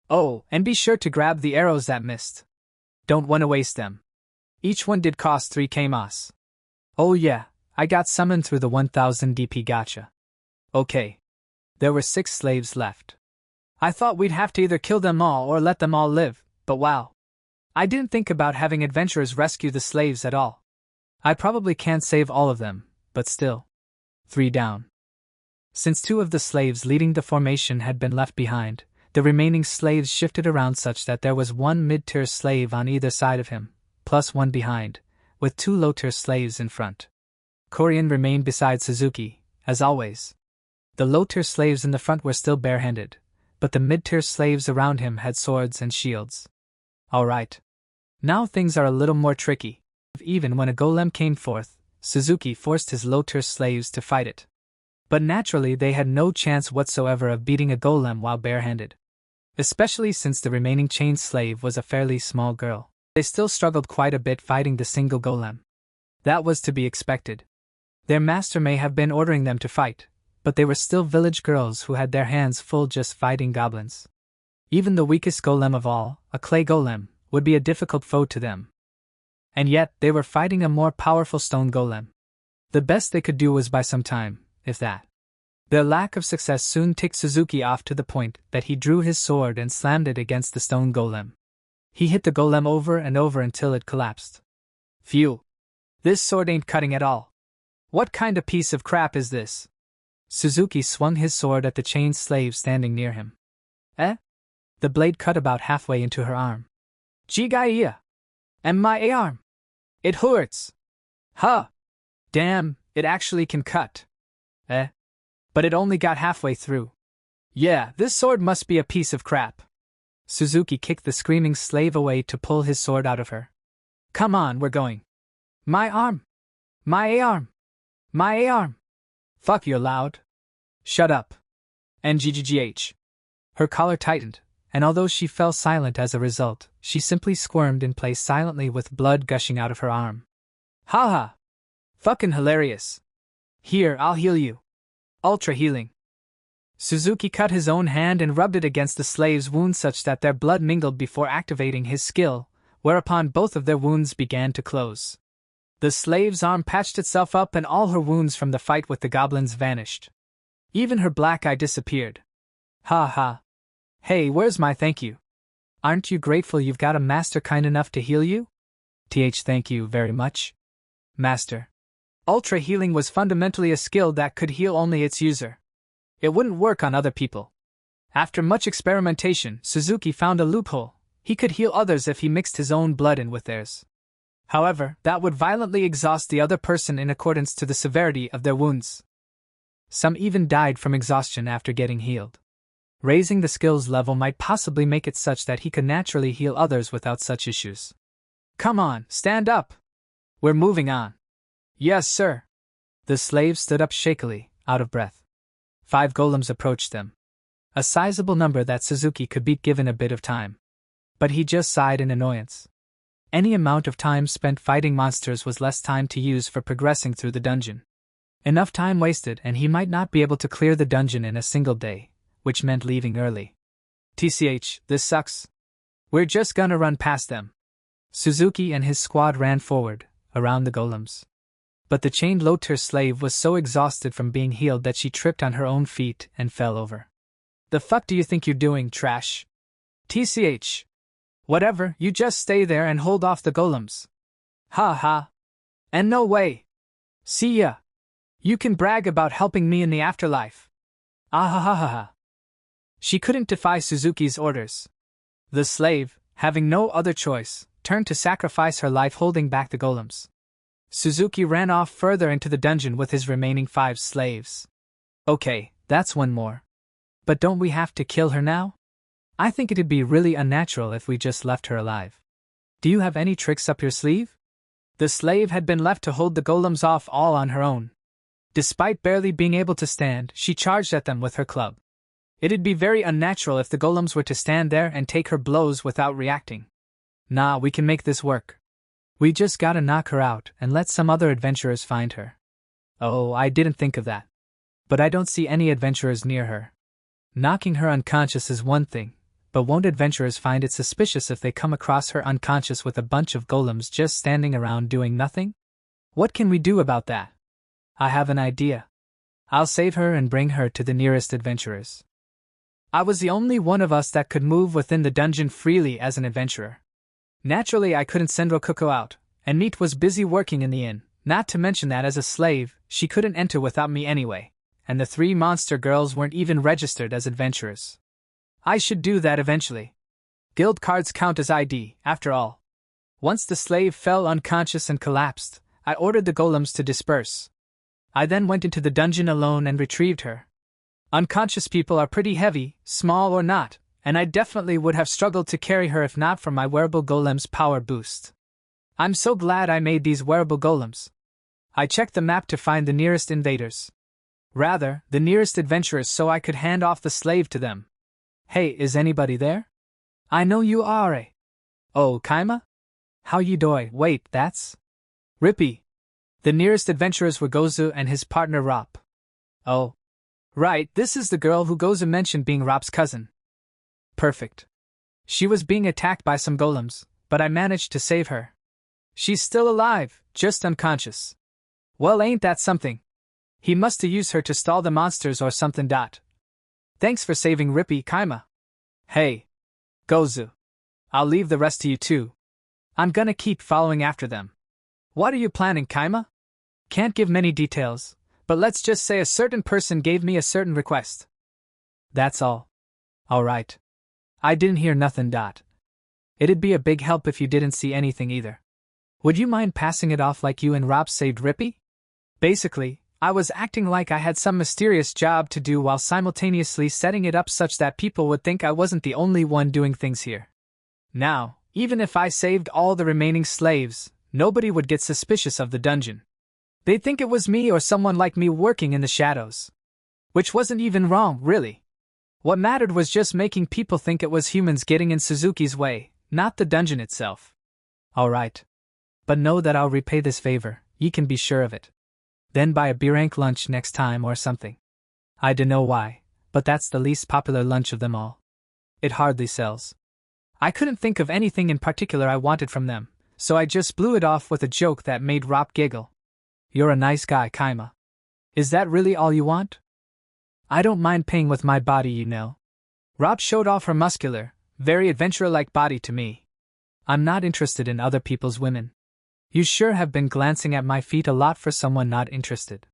Oh, and be sure to grab the arrows that missed. Don't want to waste them. Each one did cost 3k mas. Oh yeah, I got summoned through the 1000 DP gacha. Okay. There were 6 slaves left. I thought we'd have to either kill them all or let them all live, but wow. I didn't think about having adventurers rescue the slaves at all. I probably can't save all of them, but still. 3 down. Since 2 of the slaves leading the formation had been left behind, the remaining slaves shifted around such that there was 1 mid-tier slave on either side of him, plus 1 behind, with 2 low-tier slaves in front. Korean remained beside Suzuki, as always. The low-tier slaves in the front were still barehanded, but the mid-tier slaves around him had swords and shields. Alright. Now things are a little more tricky. Even when a golem came forth, Suzuki forced his low-tier slaves to fight it. But naturally they had no chance whatsoever of beating a golem while barehanded. Especially since the remaining chained slave was a fairly small girl. They still struggled quite a bit fighting the single golem. That was to be expected. Their master may have been ordering them to fight, but they were still village girls who had their hands full just fighting goblins. Even the weakest golem of all, a clay golem, would be a difficult foe to them. And yet, they were fighting a more powerful stone golem. The best they could do was buy some time, if that. Their lack of success soon ticked Suzuki off to the point that he drew his sword and slammed it against the stone golem. He hit the golem over and over until it collapsed. Phew. This sword ain't cutting at all. What kind of piece of crap is this? Suzuki swung his sword at the chained slave standing near him. Eh? The blade cut about halfway into her arm. Jigaiya! And my arm! It hurts! Huh! Damn, it actually can cut. Eh? But it only got halfway through. Yeah, this sword must be a piece of crap. Suzuki kicked the screaming slave away to pull his sword out of her. Come on, we're going. My arm! My arm! My arm! Fuck, you're loud. Shut up. NGGGH. Her collar tightened, and although she fell silent as a result, she simply squirmed in place silently with blood gushing out of her arm. Haha. Fucking hilarious. Here, I'll heal you. Ultra healing. Suzuki cut his own hand and rubbed it against the slave's wound such that their blood mingled before activating his skill, whereupon both of their wounds began to close. The slave's arm patched itself up and all her wounds from the fight with the goblins vanished. Even her black eye disappeared. Ha ha. Hey, where's my thank you? Aren't you grateful you've got a master kind enough to heal you? Thank you very much. Master. Ultra healing was fundamentally a skill that could heal only its user. It wouldn't work on other people. After much experimentation, Suzuki found a loophole. He could heal others if he mixed his own blood in with theirs. However, that would violently exhaust the other person in accordance to the severity of their wounds. Some even died from exhaustion after getting healed. Raising the skills level might possibly make it such that he could naturally heal others without such issues. Come on, stand up. We're moving on. Yes, sir. The slave stood up shakily, out of breath. 5 golems approached them. A sizable number that Suzuki could beat given a bit of time. But he just sighed in annoyance. Any amount of time spent fighting monsters was less time to use for progressing through the dungeon. Enough time wasted and he might not be able to clear the dungeon in a single day, which meant leaving early. TCH, this sucks. We're just gonna run past them. Suzuki and his squad ran forward, around the golems. But the chained low-tier slave was so exhausted from being healed that she tripped on her own feet and fell over. The fuck do you think you're doing, trash? TCH. Whatever, you just stay there and hold off the golems. Ha ha. And no way. See ya. You can brag about helping me in the afterlife. Ah ha ha ha ha. She couldn't defy Suzuki's orders. The slave, having no other choice, turned to sacrifice her life holding back the golems. Suzuki ran off further into the dungeon with his remaining 5 slaves. Okay, that's one more. But don't we have to kill her now? I think it'd be really unnatural if we just left her alive. Do you have any tricks up your sleeve? The slave had been left to hold the golems off all on her own. Despite barely being able to stand, she charged at them with her club. It'd be very unnatural if the golems were to stand there and take her blows without reacting. Nah, we can make this work. We just gotta knock her out and let some other adventurers find her. Oh, I didn't think of that. But I don't see any adventurers near her. Knocking her unconscious is one thing, but won't adventurers find it suspicious if they come across her unconscious with a bunch of golems just standing around doing nothing? What can we do about that? I have an idea. I'll save her and bring her to the nearest adventurers. I was the only one of us that could move within the dungeon freely as an adventurer. Naturally, I couldn't send Rokuko out, and Neat was busy working in the inn, not to mention that as a slave, she couldn't enter without me anyway, and the 3 monster girls weren't even registered as adventurers. I should do that eventually. Guild cards count as ID, after all. Once the slave fell unconscious and collapsed, I ordered the golems to disperse. I then went into the dungeon alone and retrieved her. Unconscious people are pretty heavy, small or not, and I definitely would have struggled to carry her if not for my wearable golem's power boost. I'm so glad I made these wearable golems. I checked the map to find the nearest invaders. Rather, the nearest adventurers so I could hand off the slave to them. Hey, is anybody there? I know you are. Oh, Kaima? How you doing? Wait, that's Rippy. The nearest adventurers were Gozu and his partner Rop. Oh. Right, this is the girl who Gozu mentioned being Rop's cousin. Perfect. She was being attacked by some golems, but I managed to save her. She's still alive, just unconscious. Well, ain't that something? He must have used her to stall the monsters or something. Thanks for saving Rippy, Kaima. Hey. Gozu. I'll leave the rest to you too. I'm gonna keep following after them. What are you planning, Kaima? Can't give many details, but let's just say a certain person gave me a certain request. That's all. Alright. I didn't hear nothing. It'd be a big help if you didn't see anything either. Would you mind passing it off like you and Rob saved Rippy? Basically, I was acting like I had some mysterious job to do while simultaneously setting it up such that people would think I wasn't the only one doing things here. Now, even if I saved all the remaining slaves, nobody would get suspicious of the dungeon. They'd think it was me or someone like me working in the shadows. Which wasn't even wrong, really. What mattered was just making people think it was humans getting in Suzuki's way, not the dungeon itself. Alright. But know that I'll repay this favor, ye can be sure of it. Then buy a B-rank lunch next time or something. I dunno why, but that's the least popular lunch of them all. It hardly sells. I couldn't think of anything in particular I wanted from them, so I just blew it off with a joke that made Rop giggle. You're a nice guy, Kaima. Is that really all you want? I don't mind paying with my body, you know. Rop showed off her muscular, very adventurer-like body to me. I'm not interested in other people's women. You sure have been glancing at my feet a lot for someone not interested.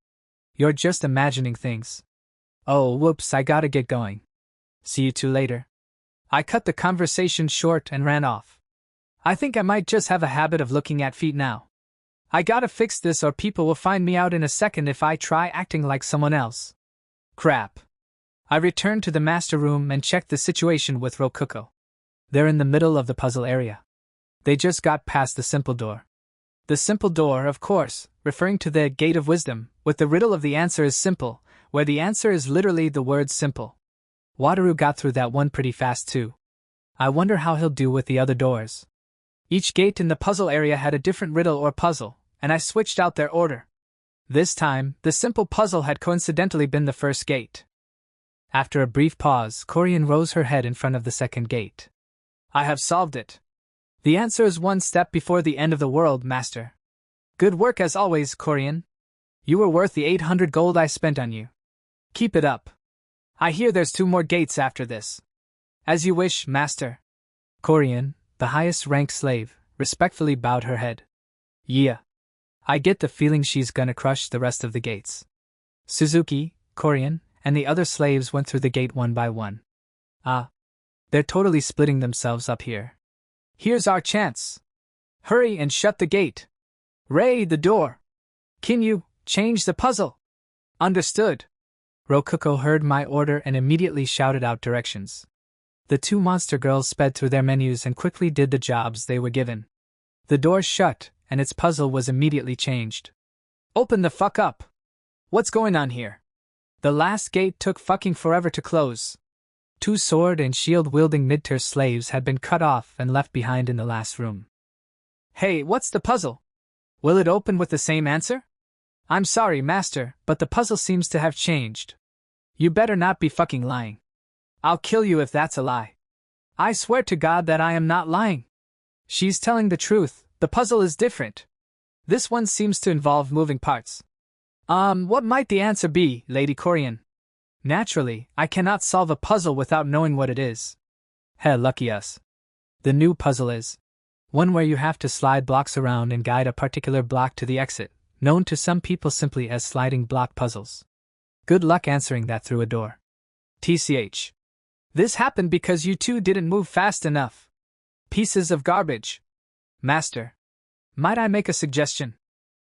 You're just imagining things. Oh, whoops, I gotta get going. See you two later. I cut the conversation short and ran off. I think I might just have a habit of looking at feet now. I gotta fix this or people will find me out in a second if I try acting like someone else. Crap. I returned to the master room and checked the situation with Rokuko. They're in the middle of the puzzle area. They just got past the simple door. The simple door, of course, referring to the gate of wisdom, with the riddle of the answer is simple, where the answer is literally the word simple. Wataru got through that one pretty fast too. I wonder how he'll do with the other doors. Each gate in the puzzle area had a different riddle or puzzle, and I switched out their order. This time, the simple puzzle had coincidentally been the first gate. After a brief pause, Corian rose her head in front of the second gate. I have solved it. The answer is one step before the end of the world, Master. Good work as always, Korean. You were worth the 800 gold I spent on you. Keep it up. I hear there's 2 more gates after this. As you wish, Master. Korean, the highest ranked slave, respectfully bowed her head. Yeah. I get the feeling she's gonna crush the rest of the gates. Suzuki, Korean, and the other slaves went through the gate one by one. They're totally splitting themselves up here. Here's our chance. Hurry and shut the gate. Ray, the door. Can you change the puzzle? Understood. Rokuko heard my order and immediately shouted out directions. The 2 monster girls sped through their menus and quickly did the jobs they were given. The door shut, and its puzzle was immediately changed. Open the fuck up! What's going on here? The last gate took fucking forever to close. 2 sword and shield-wielding mid-tier slaves had been cut off and left behind in the last room. Hey, what's the puzzle? Will it open with the same answer? I'm sorry, Master, but the puzzle seems to have changed. You better not be fucking lying. I'll kill you if that's a lie. I swear to God that I am not lying. She's telling the truth, the puzzle is different. This one seems to involve moving parts. What might the answer be, Lady Korean? Naturally, I cannot solve a puzzle without knowing what it is. Heh, lucky us. The new puzzle is one where you have to slide blocks around and guide a particular block to the exit, known to some people simply as sliding block puzzles. Good luck answering that through a door. TCH. This happened because you 2 didn't move fast enough. Pieces of garbage. Master. Might I make a suggestion?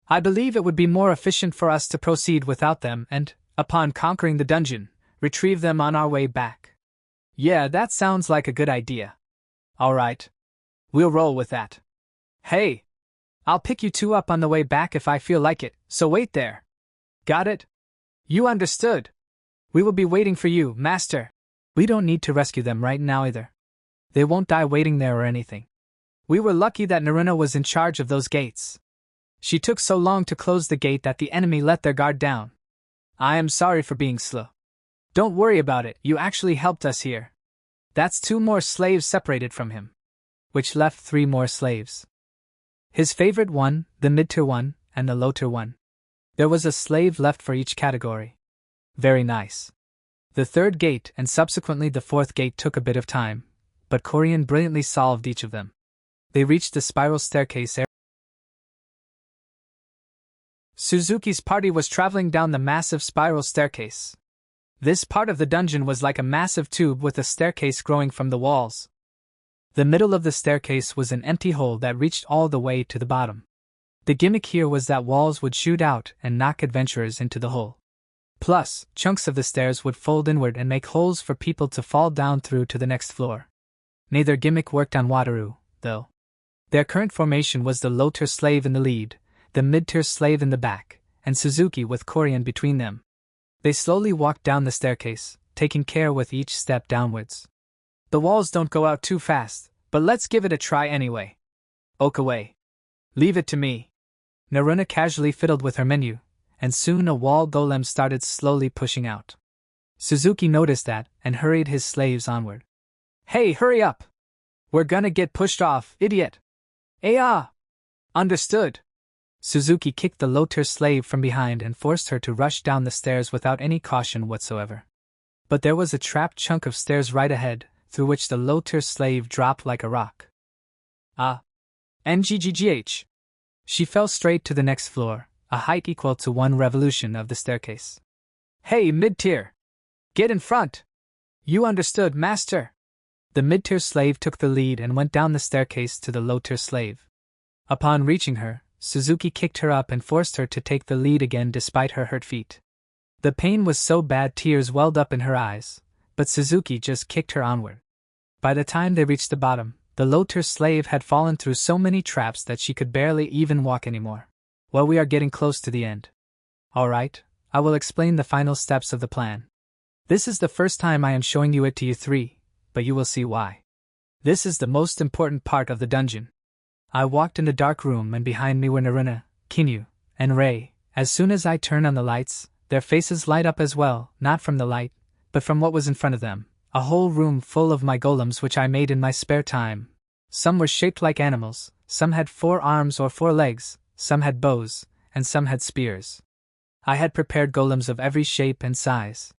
I believe it would be more efficient for us to proceed without them and, upon conquering the dungeon, retrieve them on our way back. Yeah, that sounds like a good idea. Alright. We'll roll with that. Hey! I'll pick you 2 up on the way back if I feel like it, so wait there. Got it? You understood. We will be waiting for you, Master. We don't need to rescue them right now either. They won't die waiting there or anything. We were lucky that Naruna was in charge of those gates. She took so long to close the gate that the enemy let their guard down. I am sorry for being slow. Don't worry about it, you actually helped us here. That's 2 more slaves separated from him. Which left 3 more slaves. His favorite one, the mid-tier one, and the low-tier one. There was a slave left for each category. Very nice. The 3rd gate and subsequently the 4th gate took a bit of time, but Korean brilliantly solved each of them. They reached the spiral staircase area. Suzuki's party was traveling down the massive spiral staircase. This part of the dungeon was like a massive tube with a staircase growing from the walls. The middle of the staircase was an empty hole that reached all the way to the bottom. The gimmick here was that walls would shoot out and knock adventurers into the hole. Plus, chunks of the stairs would fold inward and make holes for people to fall down through to the next floor. Neither gimmick worked on Wataru, though. Their current formation was the low-tier slave in the lead, the mid-tier slave in the back, and Suzuki with Korean between them. They slowly walked down the staircase, taking care with each step downwards. The walls don't go out too fast, but let's give it a try anyway. Okaway. Leave it to me. Naruna casually fiddled with her menu, and soon a wall golem started slowly pushing out. Suzuki noticed that and hurried his slaves onward. Hey, hurry up! We're gonna get pushed off, idiot! Understood. Suzuki kicked the low-tier slave from behind and forced her to rush down the stairs without any caution whatsoever. But there was a trapped chunk of stairs right ahead, through which the low-tier slave dropped like a rock. NGGGH. She fell straight to the next floor, a height equal to 1 revolution of the staircase. Hey, mid-tier! Get in front! You understood, Master! The mid-tier slave took the lead and went down the staircase to the low-tier slave. Upon reaching her, Suzuki kicked her up and forced her to take the lead again despite her hurt feet. The pain was so bad tears welled up in her eyes, but Suzuki just kicked her onward. By the time they reached the bottom, the low-tier slave had fallen through so many traps that she could barely even walk anymore. Well, we are getting close to the end. Alright, I will explain the final steps of the plan. This is the first time I am showing you it to you 3, but you will see why. This is the most important part of the dungeon. I walked in the dark room and behind me were Naruna, Kinyu, and Rei. As soon as I turn on the lights, their faces light up as well, not from the light, but from what was in front of them, a whole room full of my golems which I made in my spare time. Some were shaped like animals, some had 4 arms or 4 legs, some had bows, and some had spears. I had prepared golems of every shape and size.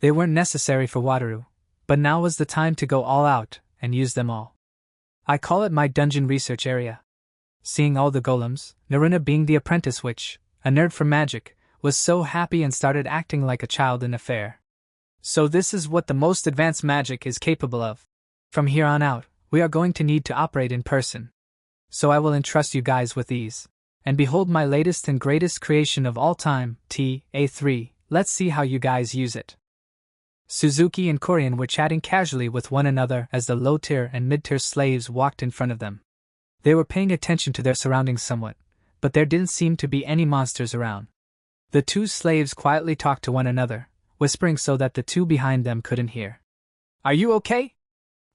They weren't necessary for Wataru, but now was the time to go all out and use them all. I call it my dungeon research area. Seeing all the golems, Naruna being the apprentice witch, a nerd for magic, was so happy and started acting like a child in a fair. So this is what the most advanced magic is capable of. From here on out, we are going to need to operate in person. So I will entrust you guys with these. And behold my latest and greatest creation of all time, TA3, let's see how you guys use it. Suzuki and Korean were chatting casually with one another as the low-tier and mid-tier slaves walked in front of them. They were paying attention to their surroundings somewhat, but there didn't seem to be any monsters around. The 2 slaves quietly talked to one another, whispering so that the 2 behind them couldn't hear. Are you okay?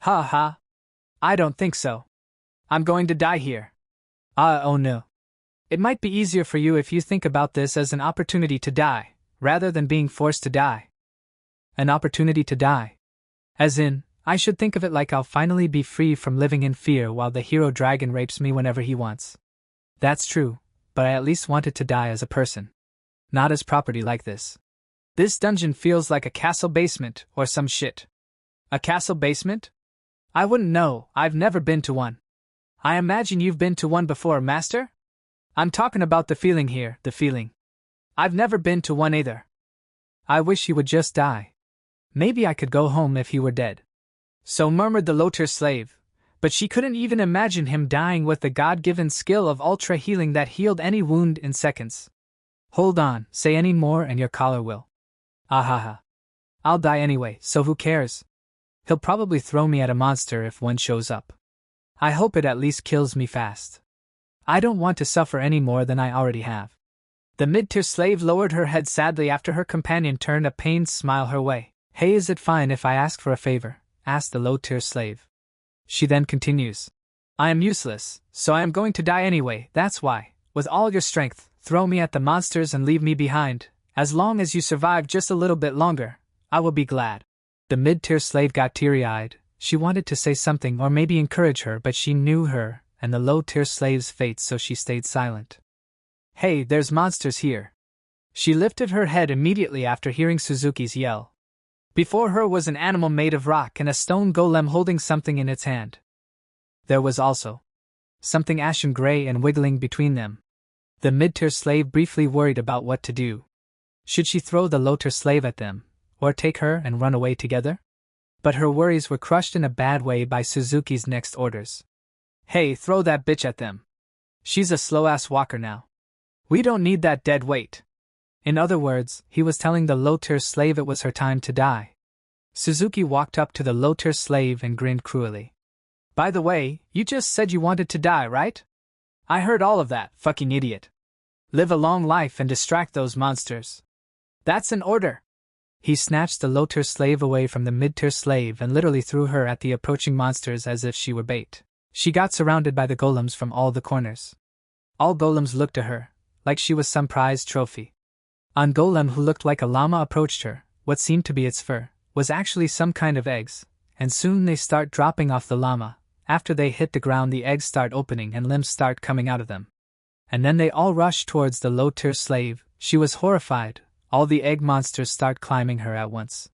Ha ha. I don't think so. I'm going to die here. Oh no. It might be easier for you if you think about this as an opportunity to die, rather than being forced to die. An opportunity to die. As in, I should think of it like I'll finally be free from living in fear while the hero dragon rapes me whenever he wants. That's true, but I at least wanted to die as a person. Not as property like this. This dungeon feels like a castle basement or some shit. A castle basement? I wouldn't know, I've never been to one. I imagine you've been to one before, master? I'm talking about the feeling here, the feeling. I've never been to one either. I wish he would just die. Maybe I could go home if he were dead. So murmured the low-tier slave, but she couldn't even imagine him dying with the God-given skill of ultra healing that healed any wound in seconds. Hold on, say any more and your collar will. Ahaha. I'll die anyway, so who cares? He'll probably throw me at a monster if one shows up. I hope it at least kills me fast. I don't want to suffer any more than I already have. The mid-tier slave lowered her head sadly after her companion turned a pained smile her way. Hey, is it fine if I ask for a favor? Asked the low-tier slave. She then continues. I am useless, so I am going to die anyway, that's why, with all your strength, throw me at the monsters and leave me behind. As long as you survive just a little bit longer, I will be glad. The mid-tier slave got teary-eyed. She wanted to say something or maybe encourage her, but she knew her and the low-tier slave's fate, so she stayed silent. Hey, there's monsters here. She lifted her head immediately after hearing Suzuki's yell. Before her was an animal made of rock and a stone golem holding something in its hand. There was also something ashen gray and wiggling between them. The mid-tier slave briefly worried about what to do. Should she throw the low-tier slave at them, or take her and run away together? But her worries were crushed in a bad way by Suzuki's next orders. Hey, throw that bitch at them. She's a slow-ass walker now. We don't need that dead weight. In other words, he was telling the low-tier slave it was her time to die. Suzuki walked up to the low-tier slave and grinned cruelly. By the way, you just said you wanted to die, right? I heard all of that, fucking idiot. Live a long life and distract those monsters. That's an order. He snatched the low-tier slave away from the mid-tier slave and literally threw her at the approaching monsters as if she were bait. She got surrounded by the golems from all the corners. All golems looked to her, like she was some prized trophy. An golem who looked like a llama approached her. What seemed to be its fur was actually some kind of eggs, and soon they start dropping off the llama. After they hit the ground, the eggs start opening and limbs start coming out of them. And then they all rush towards the low-tier slave. She was horrified. All the egg monsters start climbing her at once.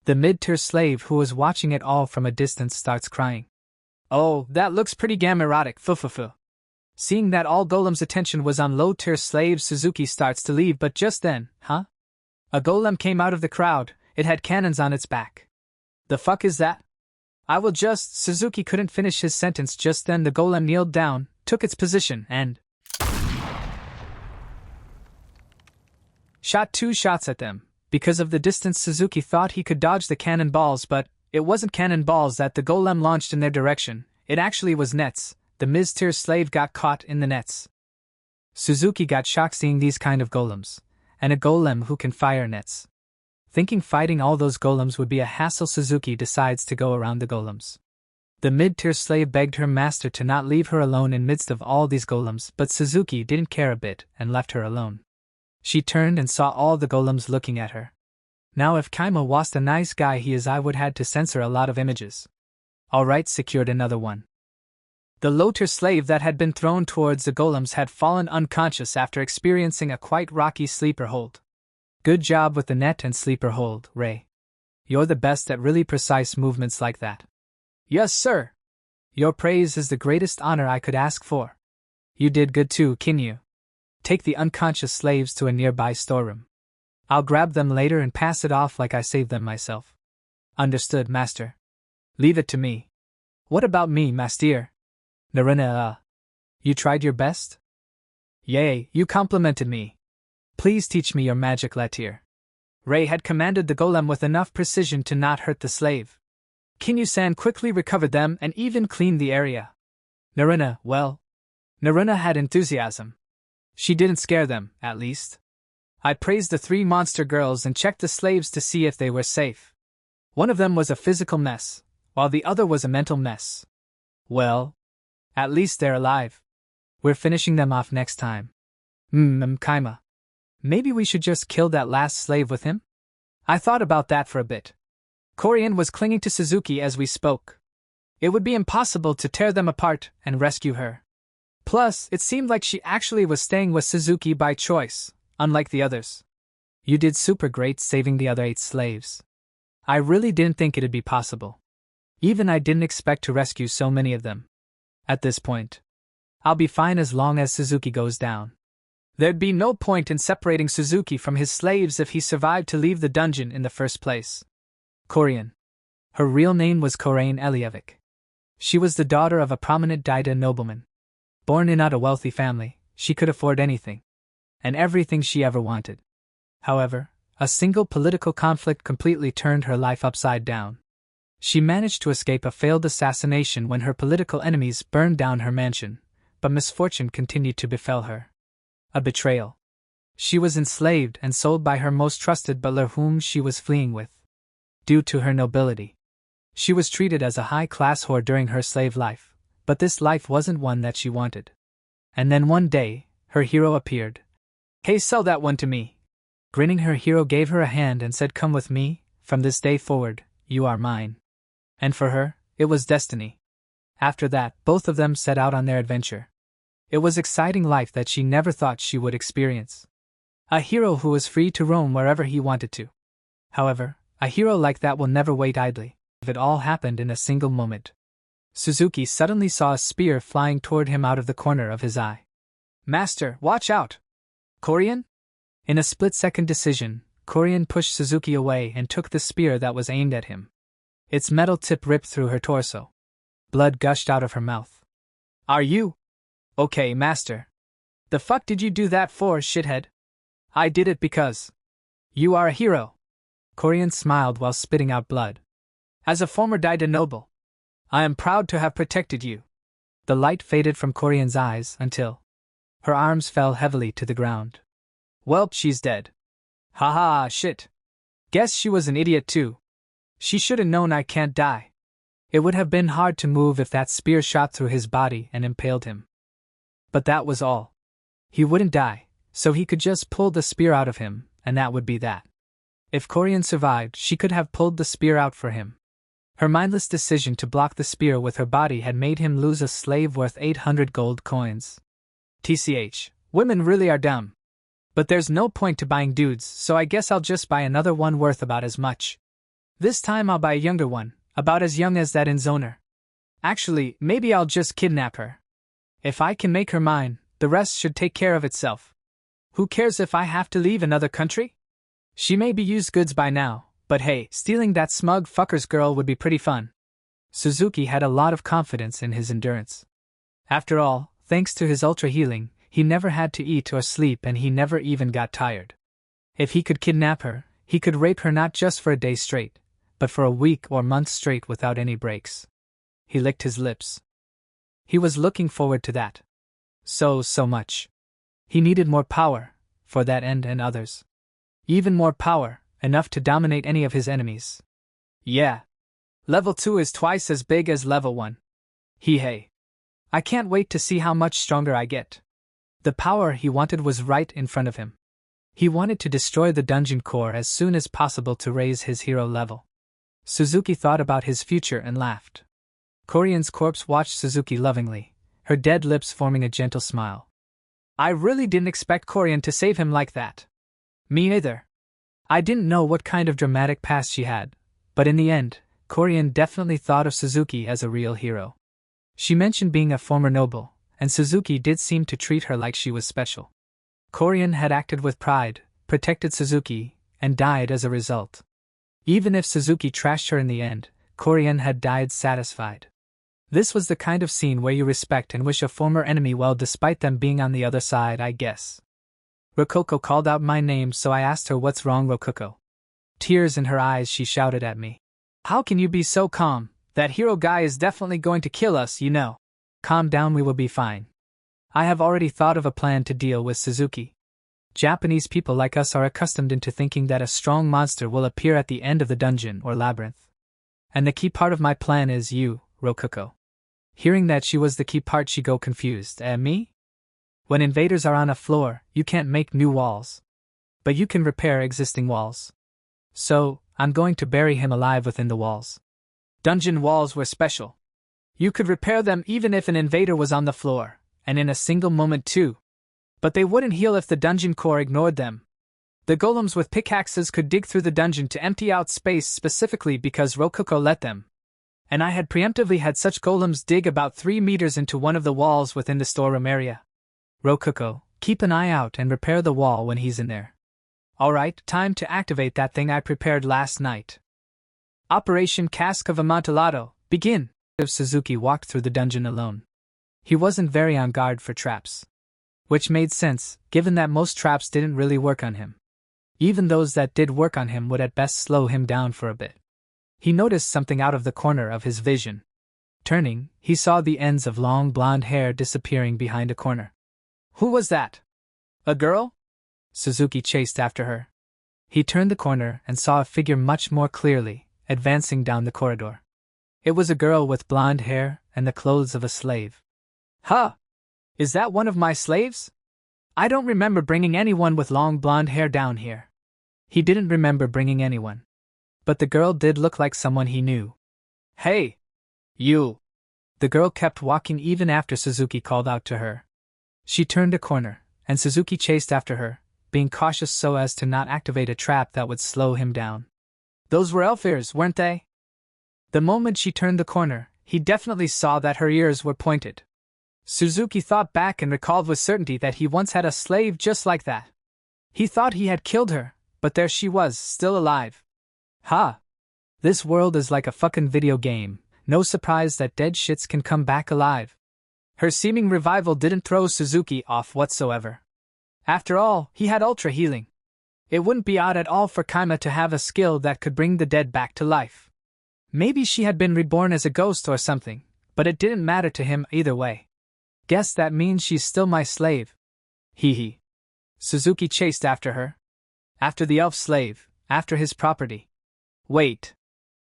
The mid-tier slave who was watching it all from a distance starts crying. Oh, that looks pretty damn erotic, fufufu. Seeing that all golem's attention was on low-tier slave, Suzuki starts to leave, but just then, a golem came out of the crowd. It had cannons on its back. The fuck is that? Suzuki couldn't finish his sentence. Just then the golem kneeled down, took its position, and shot 2 shots at them. Because of the distance, Suzuki thought he could dodge the cannonballs, but it wasn't cannonballs that the golem launched in their direction. It actually was nets. The mid-tier slave got caught in the nets. Suzuki got shocked seeing these kind of golems, and a golem who can fire nets. Thinking fighting all those golems would be a hassle, Suzuki decides to go around the golems. The mid-tier slave begged her master to not leave her alone in midst of all these golems, but Suzuki didn't care a bit and left her alone. She turned and saw all the golems looking at her. Now if Kaima was the nice guy he is, I would had to censor a lot of images. Alright, secured another one. The loader slave that had been thrown towards the golems had fallen unconscious after experiencing a quite rocky sleeper hold. Good job with the net and sleeper hold, Ray. You're the best at really precise movements like that. Yes, sir. Your praise is the greatest honor I could ask for. You did good too, Kinyu. Take the unconscious slaves to a nearby storeroom. I'll grab them later and pass it off like I saved them myself. Understood, master. Leave it to me. What about me, master? Naruna, you tried your best? Yay, you complimented me. Please teach me your magic letter. Ray had commanded the golem with enough precision to not hurt the slave. Kinyu-san quickly recovered them and even cleaned the area. Naruna, well. Naruna had enthusiasm. She didn't scare them, at least. I praised the 3 monster girls and checked the slaves to see if they were safe. One of them was a physical mess, while the other was a mental mess. Well, at least they're alive. We're finishing them off next time. Kaima. Maybe we should just kill that last slave with him? I thought about that for a bit. Korean was clinging to Suzuki as we spoke. It would be impossible to tear them apart and rescue her. Plus, it seemed like she actually was staying with Suzuki by choice, unlike the others. You did super great saving the other 8 slaves. I really didn't think it'd be possible. Even I didn't expect to rescue so many of them. At this point, I'll be fine as long as Suzuki goes down. There'd be no point in separating Suzuki from his slaves if he survived to leave the dungeon in the first place. Korean. Her real name was Korean Elievic. She was the daughter of a prominent Daida nobleman. Born in not a wealthy family, she could afford anything. And everything she ever wanted. However, a single political conflict completely turned her life upside down. She managed to escape a failed assassination when her political enemies burned down her mansion, but misfortune continued to befell her. A betrayal. She was enslaved and sold by her most trusted butler whom she was fleeing with. Due to her nobility. She was treated as a high-class whore during her slave life, but this life wasn't one that she wanted. And then one day, her hero appeared. Hey, sell that one to me. Grinning, her hero gave her a hand and said, come with me, from this day forward, you are mine. And for her, it was destiny. After that, both of them set out on their adventure. It was exciting life that she never thought she would experience. A hero who was free to roam wherever he wanted to. However, a hero like that will never wait idly. It all happened in a single moment. Suzuki suddenly saw a spear flying toward him out of the corner of his eye. Master, watch out! Korean? In a split-second decision, Korean pushed Suzuki away and took the spear that was aimed at him. Its metal tip ripped through her torso. Blood gushed out of her mouth. Are you? Okay, master. The fuck did you do that for, shithead? I did it because you are a hero. Korean smiled while spitting out blood. As a former Daida noble, I am proud to have protected you. The light faded from Korean's eyes until her arms fell heavily to the ground. Well, she's dead. Haha, shit. Guess she was an idiot too. She should've known I can't die. It would have been hard to move if that spear shot through his body and impaled him. But that was all. He wouldn't die, so he could just pull the spear out of him, and that would be that. If Korean survived, she could have pulled the spear out for him. Her mindless decision to block the spear with her body had made him lose a slave worth 800 gold coins. TCH, women really are dumb. But there's no point to buying dudes, so I guess I'll just buy another one worth about as much. This time I'll buy a younger one, about as young as that in Zoner. Actually, maybe I'll just kidnap her. If I can make her mine, the rest should take care of itself. Who cares if I have to leave another country? She may be used goods by now, but hey, stealing that smug fucker's girl would be pretty fun. Suzuki had a lot of confidence in his endurance. After all, thanks to his ultra healing, he never had to eat or sleep and he never even got tired. If he could kidnap her, he could rape her not just for a day straight, but for a week or month straight without any breaks. He licked his lips. He was looking forward to that. So much. He needed more power, for that end and others. Even more power, enough to dominate any of his enemies. Yeah. Level 2 is twice as big as level 1. Hey. I can't wait to see how much stronger I get. The power he wanted was right in front of him. He wanted to destroy the dungeon core as soon as possible to raise his hero level. Suzuki thought about his future and laughed. Korean's corpse watched Suzuki lovingly, her dead lips forming a gentle smile. I really didn't expect Korean to save him like that. Me either. I didn't know what kind of dramatic past she had, but in the end, Korean definitely thought of Suzuki as a real hero. She mentioned being a former noble, and Suzuki did seem to treat her like she was special. Korean had acted with pride, protected Suzuki, and died as a result. Even if Suzuki trashed her in the end, Korean had died satisfied. This was the kind of scene where you respect and wish a former enemy well despite them being on the other side, I guess. Rococo called out my name, so I asked her what's wrong, Rococo. Tears in her eyes, she shouted at me. How can you be so calm? That hero guy is definitely going to kill us, you know. Calm down, we will be fine. I have already thought of a plan to deal with Suzuki. Japanese people like us are accustomed into thinking that a strong monster will appear at the end of the dungeon or labyrinth. And the key part of my plan is you, Rococo. Hearing that she was the key part, she go confused. Me? When invaders are on a floor, you can't make new walls. But you can repair existing walls. So, I'm going to bury him alive within the walls. Dungeon walls were special. You could repair them even if an invader was on the floor, and in a single moment too. But they wouldn't heal if the dungeon core ignored them. The golems with pickaxes could dig through the dungeon to empty out space specifically because Rococo let them. And I had preemptively had such golems dig about 3 meters into one of the walls within the storeroom area. Rococo, keep an eye out and repair the wall when he's in there. Alright, time to activate that thing I prepared last night. Operation Cask of Amontillado, begin! Suzuki walked through the dungeon alone. He wasn't very on guard for traps. Which made sense, given that most traps didn't really work on him. Even those that did work on him would at best slow him down for a bit. He noticed something out of the corner of his vision. Turning, he saw the ends of long blonde hair disappearing behind a corner. Who was that? A girl? Suzuki chased after her. He turned the corner and saw a figure much more clearly, advancing down the corridor. It was a girl with blonde hair and the clothes of a slave. Huh! Is that one of my slaves? I don't remember bringing anyone with long blonde hair down here. He didn't remember bringing anyone. But the girl did look like someone he knew. Hey! You! The girl kept walking even after Suzuki called out to her. She turned a corner, and Suzuki chased after her, being cautious so as to not activate a trap that would slow him down. Those were elf ears, weren't they? The moment she turned the corner, he definitely saw that her ears were pointed. Suzuki thought back and recalled with certainty that he once had a slave just like that. He thought he had killed her, but there she was, still alive. Ha! This world is like a fucking video game, no surprise that dead shits can come back alive. Her seeming revival didn't throw Suzuki off whatsoever. After all, he had ultra healing. It wouldn't be odd at all for Kaima to have a skill that could bring the dead back to life. Maybe she had been reborn as a ghost or something, but it didn't matter to him either way. Guess that means she's still my slave. Hee hee. Suzuki chased after her. After the elf slave, after his property. Wait.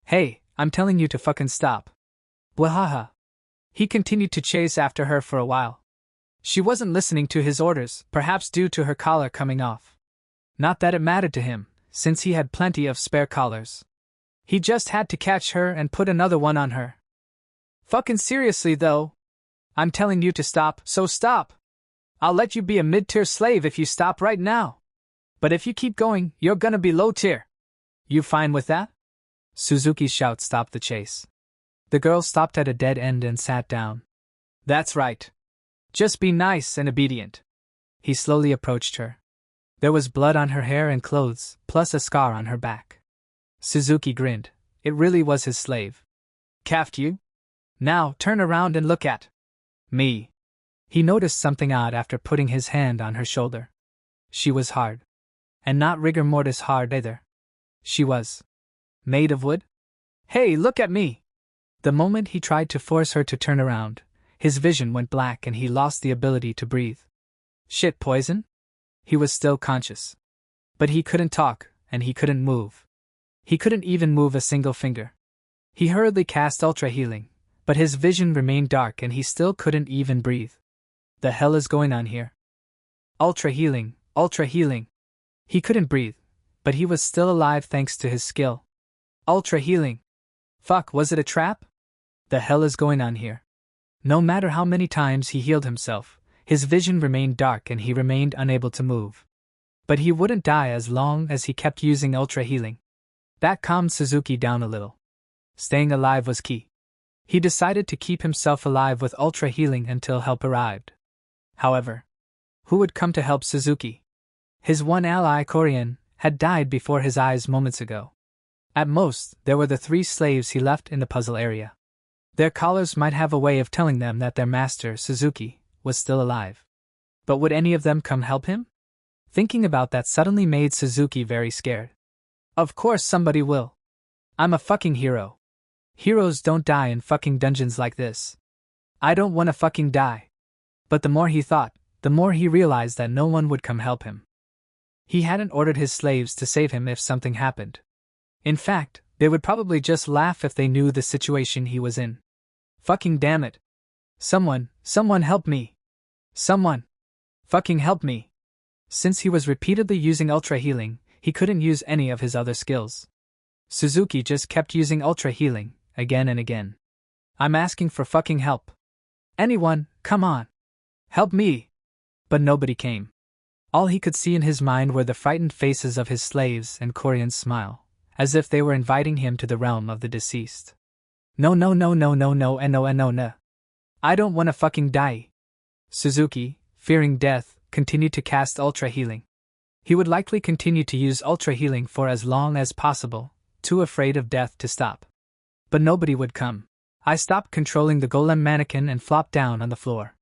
Hey, I'm telling you to fucking stop. Wahaha. He continued to chase after her for a while. She wasn't listening to his orders, perhaps due to her collar coming off. Not that it mattered to him, since he had plenty of spare collars. He just had to catch her and put another one on her. Fucking seriously though. I'm telling you to stop, so stop. I'll let you be a mid-tier slave if you stop right now. But if you keep going, you're gonna be low-tier. You fine with that? Suzuki's shout stopped the chase. The girl stopped at a dead end and sat down. That's right. Just be nice and obedient. He slowly approached her. There was blood on her hair and clothes, plus a scar on her back. Suzuki grinned. It really was his slave. Capped you? Now turn around and look at me. He noticed something odd after putting his hand on her shoulder. She was hard. And not rigor mortis hard either. She was made of wood? Hey, look at me! The moment he tried to force her to turn around, his vision went black and he lost the ability to breathe. Shit, poison? He was still conscious. But he couldn't talk, and he couldn't move. He couldn't even move a single finger. He hurriedly cast ultra healing, but his vision remained dark and he still couldn't even breathe. The hell is going on here? Ultra healing, ultra healing. He couldn't breathe, but he was still alive thanks to his skill. Ultra healing. Fuck, was it a trap? The hell is going on here? No matter how many times he healed himself, his vision remained dark and he remained unable to move. But he wouldn't die as long as he kept using ultra healing. That calmed Suzuki down a little. Staying alive was key. He decided to keep himself alive with ultra healing until help arrived. However, who would come to help Suzuki? His one ally, Korean, had died before his eyes moments ago. At most, there were the 3 slaves he left in the puzzle area. Their collars might have a way of telling them that their master, Suzuki, was still alive. But would any of them come help him? Thinking about that suddenly made Suzuki very scared. Of course somebody will. I'm a fucking hero. Heroes don't die in fucking dungeons like this. I don't wanna fucking die. But the more he thought, the more he realized that no one would come help him. He hadn't ordered his slaves to save him if something happened. In fact, they would probably just laugh if they knew the situation he was in. Fucking damn it. Someone help me. Someone. Fucking help me. Since he was repeatedly using ultra healing, he couldn't use any of his other skills. Suzuki just kept using ultra healing, again and again. I'm asking for fucking help. Anyone, come on. Help me. But nobody came. All he could see in his mind were the frightened faces of his slaves and Korean's smile, as if they were inviting him to the realm of the deceased. No. I don't wanna fucking die. Suzuki, fearing death, continued to cast ultra healing. He would likely continue to use ultra healing for as long as possible, too afraid of death to stop. But nobody would come. I stopped controlling the golem mannequin and flopped down on the floor.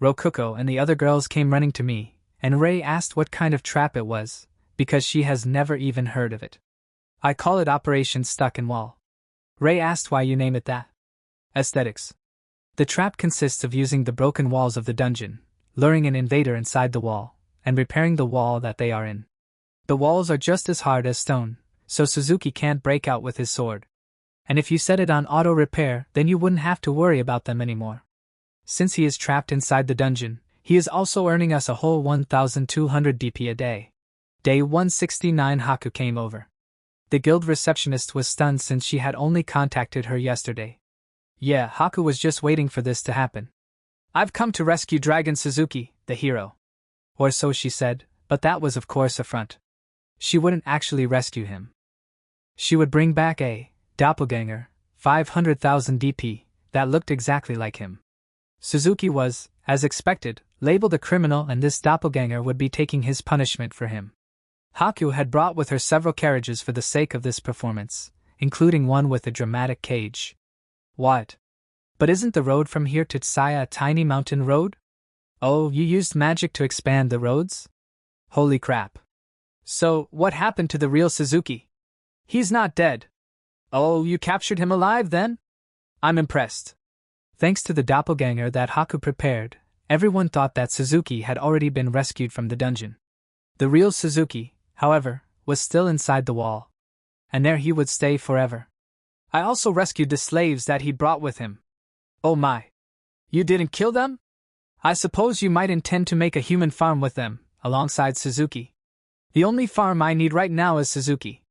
Rokuko and the other girls came running to me, and Rei asked what kind of trap it was, because she has never even heard of it. I call it Operation Stuck in Wall. Rei asked why you name it that. Aesthetics. The trap consists of using the broken walls of the dungeon, luring an invader inside the wall, and repairing the wall that they are in. The walls are just as hard as stone, so Suzuki can't break out with his sword. And if you set it on auto-repair, then you wouldn't have to worry about them anymore. Since he is trapped inside the dungeon, he is also earning us a whole 1,200 DP a day. Day 169 Haku came over. The guild receptionist was stunned since she had only contacted her yesterday. Yeah, Haku was just waiting for this to happen. I've come to rescue Dragon Suzuki, the hero. Or so she said, but that was of course a front. She wouldn't actually rescue him. She would bring back a doppelganger, 500,000 DP, that looked exactly like him. Suzuki was, as expected, labeled a criminal and this doppelganger would be taking his punishment for him. Haku had brought with her several carriages for the sake of this performance, including one with a dramatic cage. What? But isn't the road from here to Tsaya a tiny mountain road? Oh, you used magic to expand the roads? Holy crap. So, what happened to the real Suzuki? He's not dead. Oh, you captured him alive then? I'm impressed. Thanks to the doppelganger that Haku prepared, everyone thought that Suzuki had already been rescued from the dungeon. The real Suzuki, however, was still inside the wall. And there he would stay forever. I also rescued the slaves that he brought with him. Oh my. You didn't kill them? I suppose you might intend to make a human farm with them, alongside Suzuki. The only farm I need right now is Suzuki.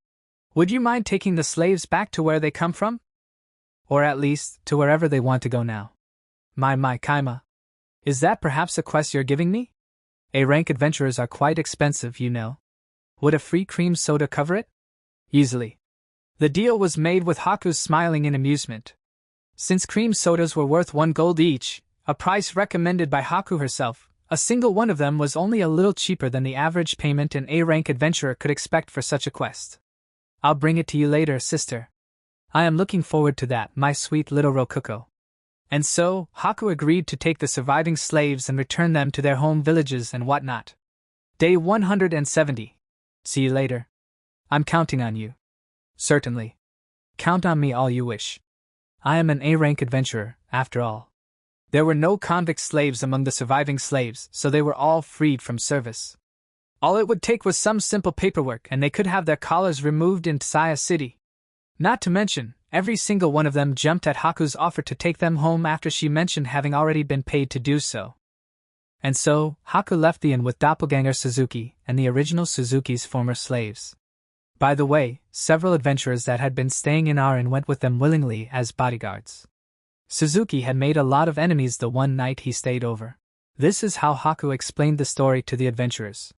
Would you mind taking the slaves back to where they come from? Or at least, to wherever they want to go now. My Kaima. Is that perhaps a quest you're giving me? A-rank adventurers are quite expensive, you know. Would a free cream soda cover it? Easily. The deal was made with Haku smiling in amusement. Since cream sodas were worth 1 gold each, a price recommended by Haku herself, a single one of them was only a little cheaper than the average payment an A-rank adventurer could expect for such a quest. I'll bring it to you later, sister. I am looking forward to that, my sweet little Rokuko. And so, Haku agreed to take the surviving slaves and return them to their home villages and whatnot. Day 170. See you later. I'm counting on you. Certainly. Count on me all you wish. I am an A-rank adventurer, after all. There were no convict slaves among the surviving slaves, so they were all freed from service. All it would take was some simple paperwork and they could have their collars removed in Tsaya City. Not to mention, every single one of them jumped at Haku's offer to take them home after she mentioned having already been paid to do so. And so, Haku left the inn with Doppelganger Suzuki and the original Suzuki's former slaves. By the way, several adventurers that had been staying in our inn went with them willingly as bodyguards. Suzuki had made a lot of enemies the one night he stayed over. This is how Haku explained the story to the adventurers.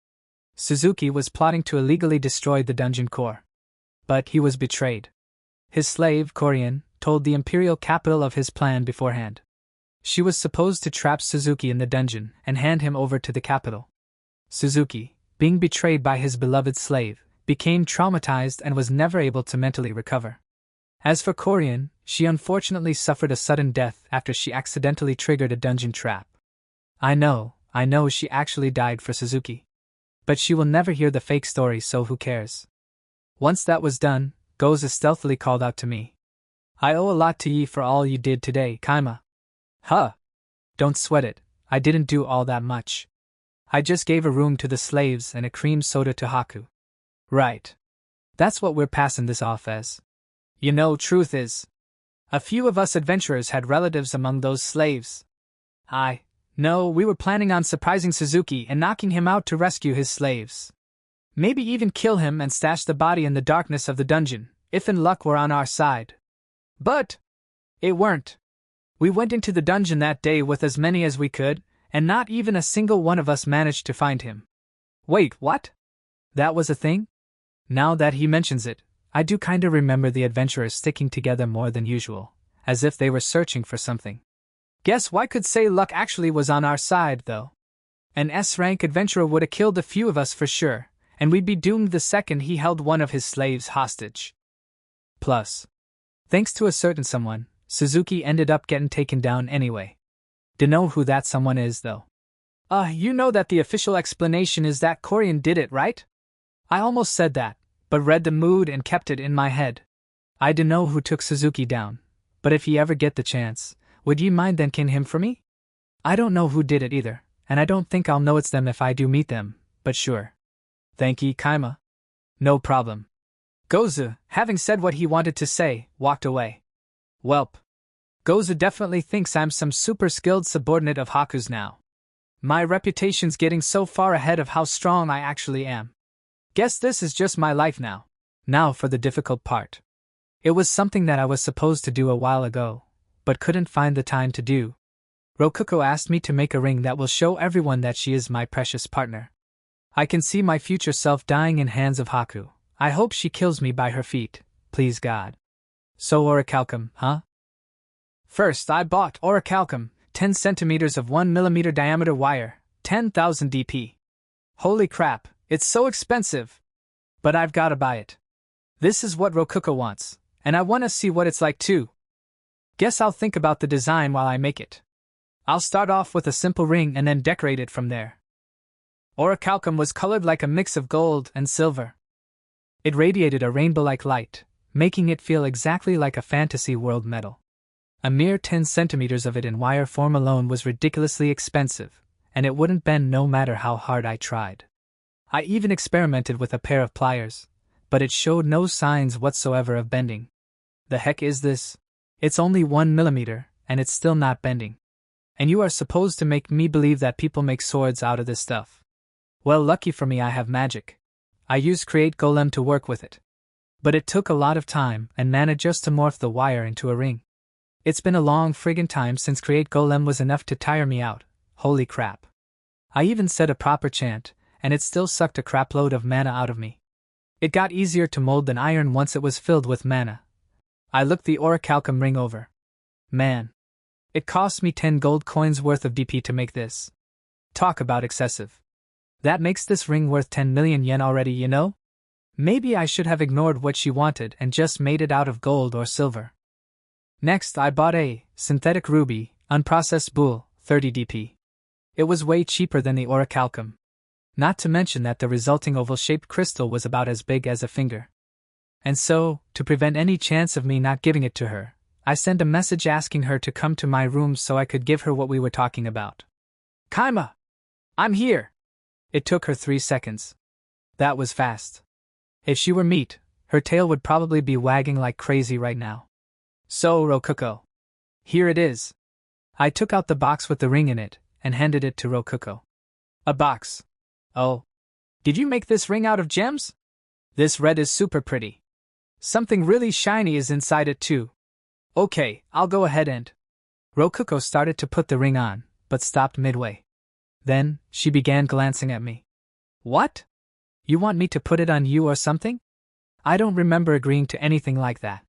Suzuki was plotting to illegally destroy the dungeon core. But he was betrayed. His slave, Korien, told the imperial capital of his plan beforehand. She was supposed to trap Suzuki in the dungeon and hand him over to the capital. Suzuki, being betrayed by his beloved slave, became traumatized and was never able to mentally recover. As for Korien, she unfortunately suffered a sudden death after she accidentally triggered a dungeon trap. I know she actually died for Suzuki. But she will never hear the fake story, so who cares? Once that was done, Goza stealthily called out to me. I owe a lot to ye for all you did today, Kaima. Huh. Don't sweat it, I didn't do all that much. I just gave a room to the slaves and a cream soda to Haku. Right. That's what we're passing this off as. You know, truth is, a few of us adventurers had relatives among those slaves. No, we were planning on surprising Suzuki and knocking him out to rescue his slaves. Maybe even kill him and stash the body in the darkness of the dungeon, if in luck were on our side. But it weren't. We went into the dungeon that day with as many as we could, and not even a single one of us managed to find him. Wait, what? That was a thing? Now that he mentions it, I do kinda remember the adventurers sticking together more than usual, as if they were searching for something. Guess why could say luck actually was on our side, though. An S-rank adventurer would have killed a few of us for sure, and we'd be doomed the second he held one of his slaves hostage. Plus, thanks to a certain someone, Suzuki ended up getting taken down anyway. Dunno who that someone is, though. You know that the official explanation is that Korien did it, right? I almost said that, but read the mood and kept it in my head. I dunno who took Suzuki down, but if ye ever get the chance, would ye mind thanking him for me? I don't know who did it either, and I don't think I'll know it's them if I do meet them, but sure. Thank ye, Kaima. No problem. Gozu, having said what he wanted to say, walked away. Welp. Gozu definitely thinks I'm some super skilled subordinate of Haku's now. My reputation's getting so far ahead of how strong I actually am. Guess this is just my life now. Now for the difficult part. It was something that I was supposed to do a while ago, but couldn't find the time to do. Rokuko asked me to make a ring that will show everyone that she is my precious partner. I can see my future self dying in hands of Haku. I hope she kills me by her feet, please God. So orichalcum, huh? First I bought orichalcum, 10 centimeters of 1 millimeter diameter wire, 10,000 DP. Holy crap, it's so expensive! But I've gotta buy it. This is what Rokuko wants, and I wanna see what it's like too. Guess I'll think about the design while I make it. I'll start off with a simple ring and then decorate it from there. Orichalcum was colored like a mix of gold and silver. It radiated a rainbow-like light, making it feel exactly like a fantasy world metal. A mere 10 centimeters of it in wire form alone was ridiculously expensive, and it wouldn't bend no matter how hard I tried. I even experimented with a pair of pliers, but it showed no signs whatsoever of bending. The heck is this? It's only 1 millimeter, and it's still not bending. And you are supposed to make me believe that people make swords out of this stuff. Well, lucky for me I have magic. I used Create Golem to work with it. But it took a lot of time and mana just to morph the wire into a ring. It's been a long friggin' time since Create Golem was enough to tire me out, holy crap. I even said a proper chant, and it still sucked a crapload of mana out of me. It got easier to mold than iron once it was filled with mana. I looked the orichalcum ring over. Man. It cost me 10 gold coins worth of DP to make this. Talk about excessive. That makes this ring worth 10 million yen already, you know? Maybe I should have ignored what she wanted and just made it out of gold or silver. Next I bought a synthetic ruby, unprocessed bull, 30 DP. It was way cheaper than the orichalcum. Not to mention that the resulting oval-shaped crystal was about as big as a finger. And so, to prevent any chance of me not giving it to her, I sent a message asking her to come to my room so I could give her what we were talking about. Kaima! I'm here! It took her 3 seconds. That was fast. If she were meat, her tail would probably be wagging like crazy right now. So, Rokuko. Here it is. I took out the box with the ring in it, and handed it to Rokuko. A box. Oh. Did you make this ring out of gems? This red is super pretty. Something really shiny is inside it too. Okay, I'll go ahead and... Rokuko started to put the ring on, but stopped midway. Then, she began glancing at me. What? You want me to put it on you or something? I don't remember agreeing to anything like that.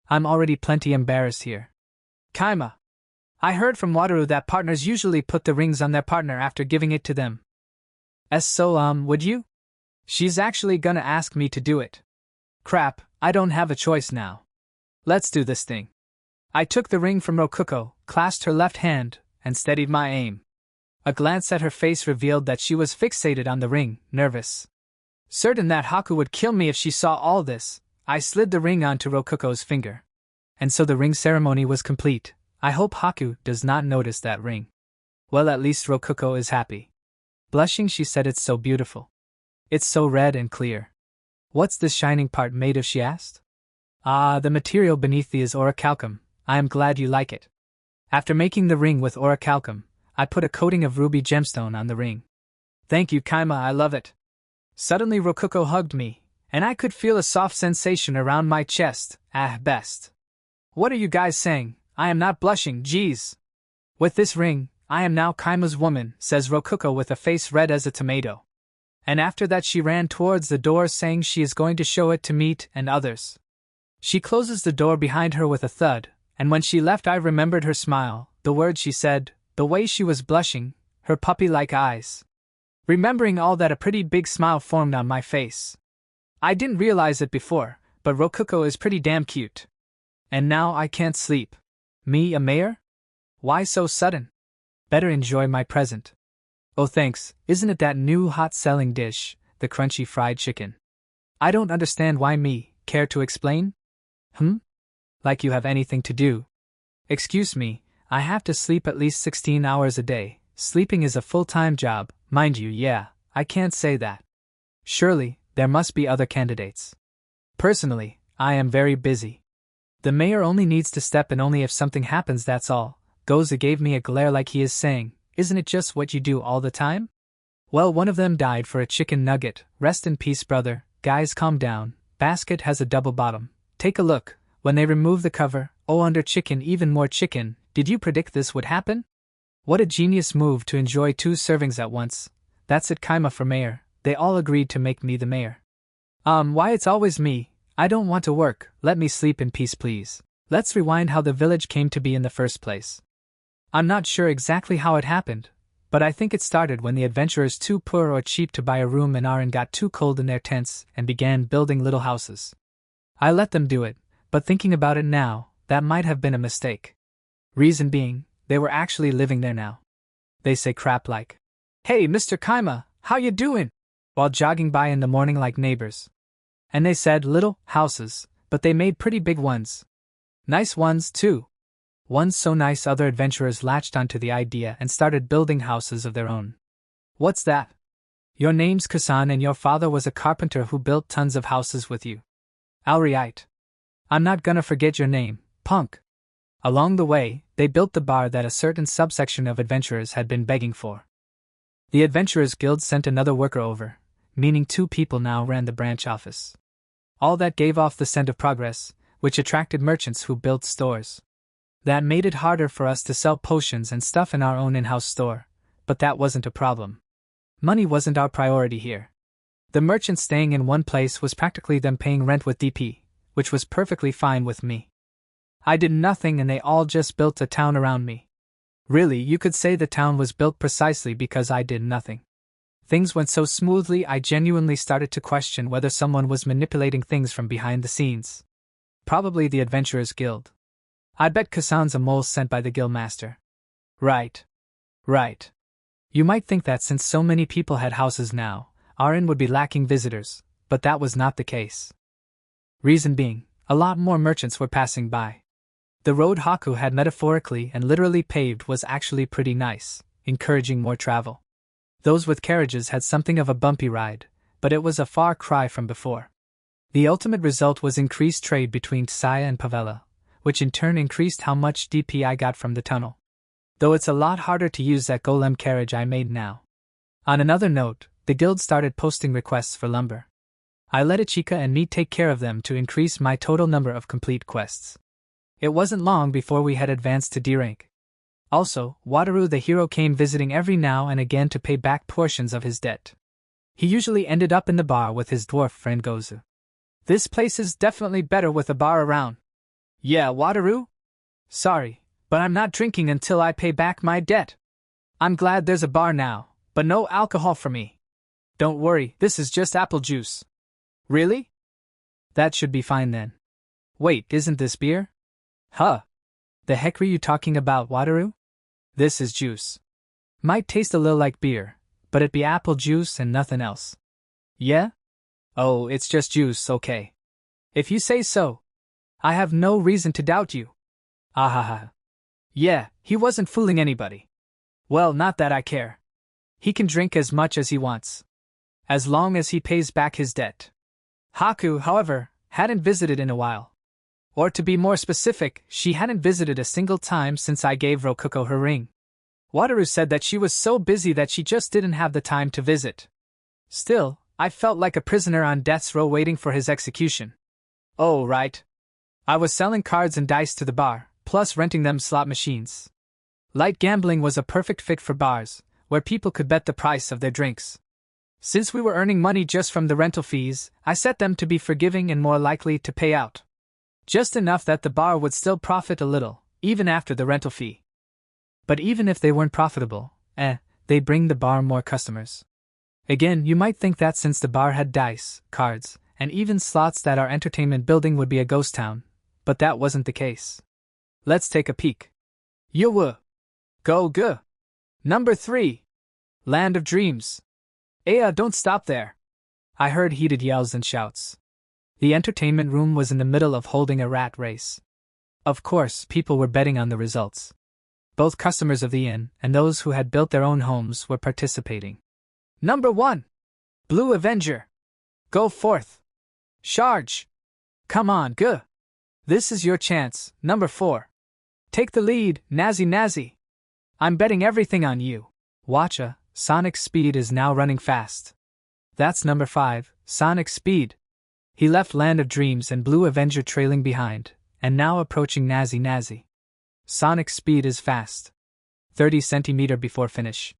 I'm already plenty embarrassed here. Kaima. I heard from Wataru that partners usually put the rings on their partner after giving it to them. Would you? She's actually gonna ask me to do it. Crap, I don't have a choice now. Let's do this thing. I took the ring from Rokuko, clasped her left hand, and steadied my aim. A glance at her face revealed that she was fixated on the ring, nervous. Certain that Haku would kill me if she saw all this, I slid the ring onto Rokuko's finger. And so the ring ceremony was complete. I hope Haku does not notice that ring. Well, at least Rokuko is happy. Blushing, she said, "It's so beautiful. It's so red and clear." "What's this shining part made of?" she asked. "Ah, the material beneath thee is orichalcum. I am glad you like it." After making the ring with orichalcum, I put a coating of ruby gemstone on the ring. "Thank you, Kaima, I love it." Suddenly Rokuko hugged me, and I could feel a soft sensation around my chest. Best. What are you guys saying? I am not blushing, geez. With this ring, I am now Kaima's woman, says Rokuko with a face red as a tomato. And after that she ran towards the door saying she is going to show it to Meat and others. She closes the door behind her with a thud, and when she left I remembered her smile, the words she said, the way she was blushing, her puppy-like eyes. Remembering all that, a pretty big smile formed on my face. I didn't realize it before, but Rokuko is pretty damn cute. And now I can't sleep. Me, a mayor? Why so sudden? Better enjoy my present. Oh thanks, isn't it that new hot-selling dish, the crunchy fried chicken? I don't understand why me, care to explain? Like you have anything to do. Excuse me, I have to sleep at least 16 hours a day. Sleeping is a full-time job, mind you. Yeah, I can't say that. Surely, there must be other candidates. Personally, I am very busy. The mayor only needs to step in only if something happens, that's all. Goza gave me a glare like he is saying, isn't it just what you do all the time? Well, one of them died for a chicken nugget. Rest in peace, brother. Guys, calm down. Basket has a double bottom. Take a look. When they remove the cover, under chicken, even more chicken. Did you predict this would happen? What a genius move to enjoy 2 servings at once. That's it, Kaima for mayor. They all agreed to make me the mayor. Why it's always me? I don't want to work. Let me sleep in peace, please. Let's rewind how the village came to be in the first place. I'm not sure exactly how it happened, but I think it started when the adventurers, too poor or cheap to buy a room in Aran, got too cold in their tents and began building little houses. I let them do it, but thinking about it now, that might have been a mistake. Reason being, they were actually living there now. They say crap like, "Hey, Mr. Kaima, how you doing?" while jogging by in the morning like neighbors. And they said little houses, but they made pretty big ones. Nice ones, too. Ones so nice other adventurers latched onto the idea and started building houses of their own. What's that? Your name's Kasan and your father was a carpenter who built tons of houses with you. Alright. I'm not gonna forget your name, punk. Along the way, they built the bar that a certain subsection of adventurers had been begging for. The Adventurers Guild sent another worker over, meaning 2 people now ran the branch office. All that gave off the scent of progress, which attracted merchants who built stores. That made it harder for us to sell potions and stuff in our own in-house store, but that wasn't a problem. Money wasn't our priority here. The merchants staying in one place was practically them paying rent with DP, which was perfectly fine with me. I did nothing and they all just built a town around me. Really, you could say the town was built precisely because I did nothing. Things went so smoothly I genuinely started to question whether someone was manipulating things from behind the scenes. Probably the Adventurers Guild. I bet Kasan's a mole sent by the guildmaster. Right. You might think that since so many people had houses now, our inn would be lacking visitors, but that was not the case. Reason being, a lot more merchants were passing by. The road Haku had metaphorically and literally paved was actually pretty nice, encouraging more travel. Those with carriages had something of a bumpy ride, but it was a far cry from before. The ultimate result was increased trade between Tsaya and Pavela, which in turn increased how much DP I got from the tunnel. Though it's a lot harder to use that golem carriage I made now. On another note, the guild started posting requests for lumber. I let Ichika and me take care of them to increase my total number of complete quests. It wasn't long before we had advanced to D rank, Also, Wataru the hero came visiting every now and again to pay back portions of his debt. He usually ended up in the bar with his dwarf friend Gozu. This place is definitely better with a bar around. Yeah, Wataru? Sorry, but I'm not drinking until I pay back my debt. I'm glad there's a bar now, but no alcohol for me. Don't worry, this is just apple juice. Really? That should be fine then. Wait, isn't this beer? Huh. The heck were you talking about, Wataru? This is juice. Might taste a little like beer, but it be apple juice and nothing else. Yeah? Oh, it's just juice, okay. If you say so. I have no reason to doubt you. Ahaha. Yeah, he wasn't fooling anybody. Well, not that I care. He can drink as much as he wants, as long as he pays back his debt. Haku, however, hadn't visited in a while. Or to be more specific, she hadn't visited a single time since I gave Rokuko her ring. Wataru said that she was so busy that she just didn't have the time to visit. Still, I felt like a prisoner on death's row waiting for his execution. Oh, right. I was selling cards and dice to the bar, plus renting them slot machines. Light gambling was a perfect fit for bars, where people could bet the price of their drinks. Since we were earning money just from the rental fees, I set them to be forgiving and more likely to pay out. Just enough that the bar would still profit a little, even after the rental fee. But even if they weren't profitable, they'd bring the bar more customers. Again, you might think that since the bar had dice, cards, and even slots that our entertainment building would be a ghost town, but that wasn't the case. Let's take a peek. Yo-wo! Go! Number 3. Land of Dreams. Don't stop there. I heard heated yells and shouts. The entertainment room was in the middle of holding a rat race. Of course, people were betting on the results. Both customers of the inn and those who had built their own homes were participating. Number 1. Blue Avenger. Go forth. Charge. Come on, go. This is your chance, number 4. Take the lead, Nazi. I'm betting everything on you. Watcha, Sonic Speed is now running fast. That's number 5, Sonic Speed. He left Land of Dreams and Blue Avenger trailing behind, and now approaching Nazi. Sonic Speed is fast. 30 centimeter before finish.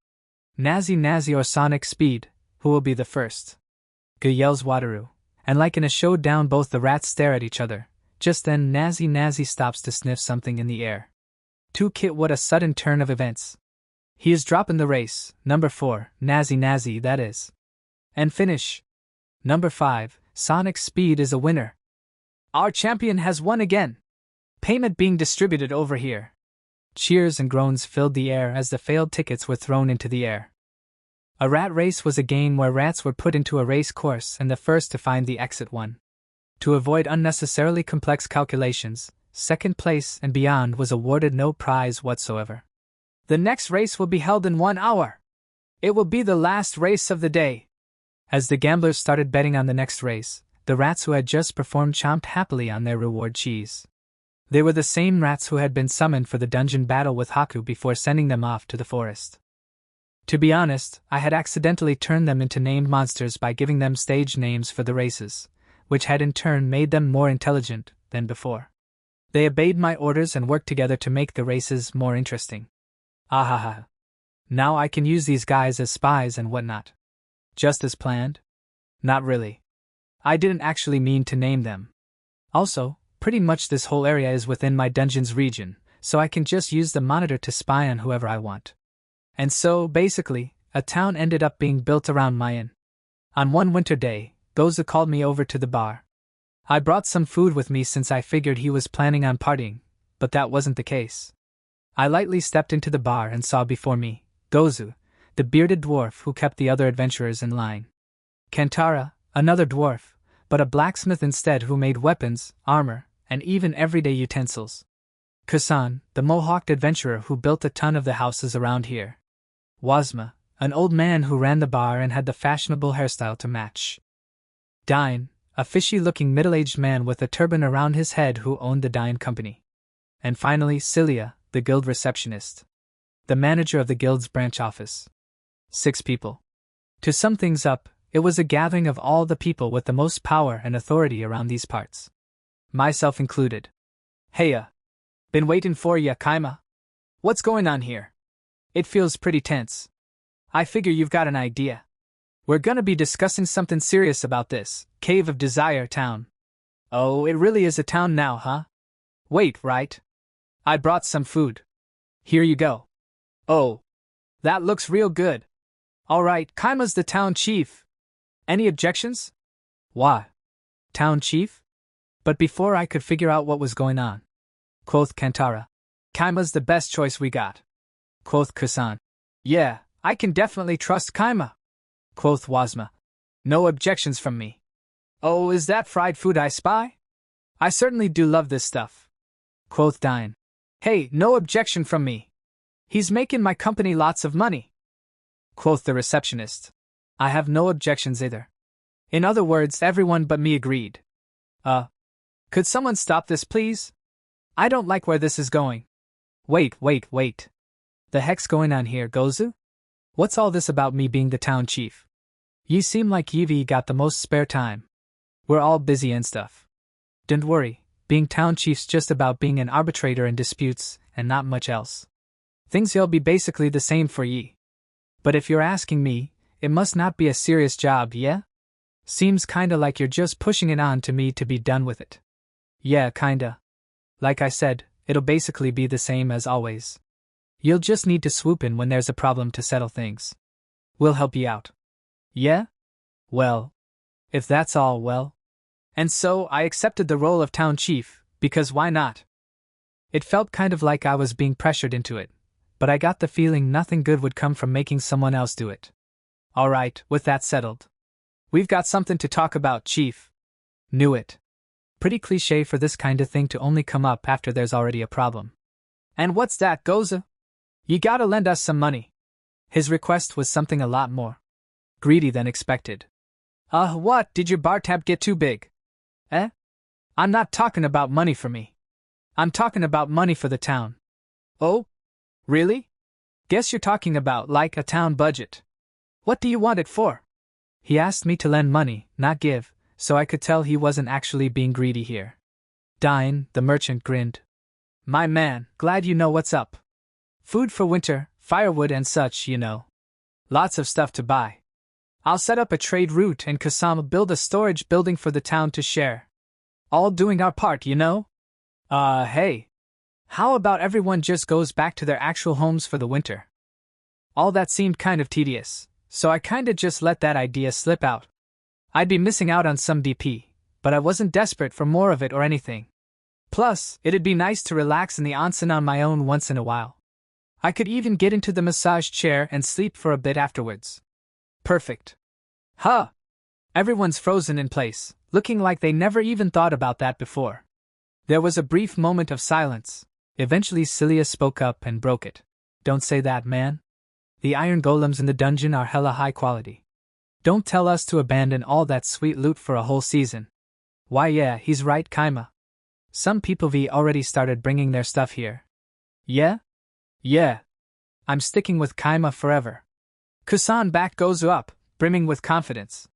Nazi or Sonic Speed, who will be the first? G yells Wataru, and like in a showdown both the rats stare at each other. Just then Nazi stops to sniff something in the air. To Kit, what a sudden turn of events. He is dropping the race, number 4, Nazi that is. And finish. Number 5, Sonic Speed is a winner. Our champion has won again. Payment being distributed over here. Cheers and groans filled the air as the failed tickets were thrown into the air. A rat race was a game where rats were put into a race course and the first to find the exit won. To avoid unnecessarily complex calculations, second place and beyond was awarded no prize whatsoever. The next race will be held in 1 hour. It will be the last race of the day. As the gamblers started betting on the next race, the rats who had just performed chomped happily on their reward cheese. They were the same rats who had been summoned for the dungeon battle with Haku before sending them off to the forest. To be honest, I had accidentally turned them into named monsters by giving them stage names for the races, which had in turn made them more intelligent than before. They obeyed my orders and worked together to make the races more interesting. Ahaha. Now I can use these guys as spies and whatnot. Just as planned? Not really. I didn't actually mean to name them. Also, pretty much this whole area is within my dungeon's region, so I can just use the monitor to spy on whoever I want. And so, basically, a town ended up being built around my inn. On one winter day, Gozu called me over to the bar. I brought some food with me since I figured he was planning on partying, but that wasn't the case. I lightly stepped into the bar and saw before me, Gozu, the bearded dwarf who kept the other adventurers in line. Kentara, another dwarf, but a blacksmith instead who made weapons, armor, and even everyday utensils. Kusan, the mohawked adventurer who built a ton of the houses around here. Wazma, an old man who ran the bar and had the fashionable hairstyle to match. Dine, a fishy-looking middle-aged man with a turban around his head who owned the Dine Company. And finally Cilia, the guild receptionist. The manager of the guild's branch office. 6 people. To sum things up, it was a gathering of all the people with the most power and authority around these parts. Myself included. Heya. Been waiting for ya, Kaima. What's going on here? It feels pretty tense. I figure you've got an idea. We're gonna be discussing something serious about this Cave of Desire town. Oh, it really is a town now, huh? Wait, right? I brought some food. Here you go. Oh, that looks real good. Alright, Kaima's the town chief. Any objections? Why? Town chief? But before I could figure out what was going on, quoth Kantara, Kaima's the best choice we got. Quoth Kusan. Yeah, I can definitely trust Kaima. Quoth Wazma. No objections from me. Oh, is that fried food I spy? I certainly do love this stuff. Quoth Dine. Hey, no objection from me. He's making my company lots of money. Quoth the receptionist. I have no objections either. In other words, everyone but me agreed. Could someone stop this, please? I don't like where this is going. Wait. The heck's going on here, Gozu? What's all this about me being the town chief? Ye seem like Yvi got the most spare time. We're all busy and stuff. Don't worry, being town chief's just about being an arbitrator in disputes and not much else. Things'll be basically the same for ye. But if you're asking me, it must not be a serious job, yeah? Seems kinda like you're just pushing it on to me to be done with it. Yeah, kinda. Like I said, it'll basically be the same as always. You'll just need to swoop in when there's a problem to settle things. We'll help you out. Yeah? Well, if that's all, well. And so I accepted the role of town chief, because why not? It felt kind of like I was being pressured into it, but I got the feeling nothing good would come from making someone else do it. Alright, with that settled. We've got something to talk about, Chief. Knew it. Pretty cliché for this kind of thing to only come up after there's already a problem. And what's that, Goza? You gotta lend us some money. His request was something a lot more greedy than expected. What, did your bar tab get too big? Eh? I'm not talking about money for me. I'm talking about money for the town. Oh? Really? Guess you're talking about, like, a town budget. What do you want it for? He asked me to lend money, not give, so I could tell he wasn't actually being greedy here. Dine, the merchant, grinned. My man, glad you know what's up. Food for winter, firewood and such, you know. Lots of stuff to buy. I'll set up a trade route and Kasama build a storage building for the town to share. All doing our part, you know? Hey. How about everyone just goes back to their actual homes for the winter? All that seemed kind of tedious, so I kinda just let that idea slip out. I'd be missing out on some DP, but I wasn't desperate for more of it or anything. Plus, it'd be nice to relax in the onsen on my own once in a while. I could even get into the massage chair and sleep for a bit afterwards. Perfect. Huh! Everyone's frozen in place, looking like they never even thought about that before. There was a brief moment of silence. Eventually Celia spoke up and broke it. Don't say that, man. The iron golems in the dungeon are hella high quality. Don't tell us to abandon all that sweet loot for a whole season. Why yeah, he's right, Kaima. Some people already started bringing their stuff here. Yeah? Yeah. I'm sticking with Kaima forever. Kusan back goes up, brimming with confidence.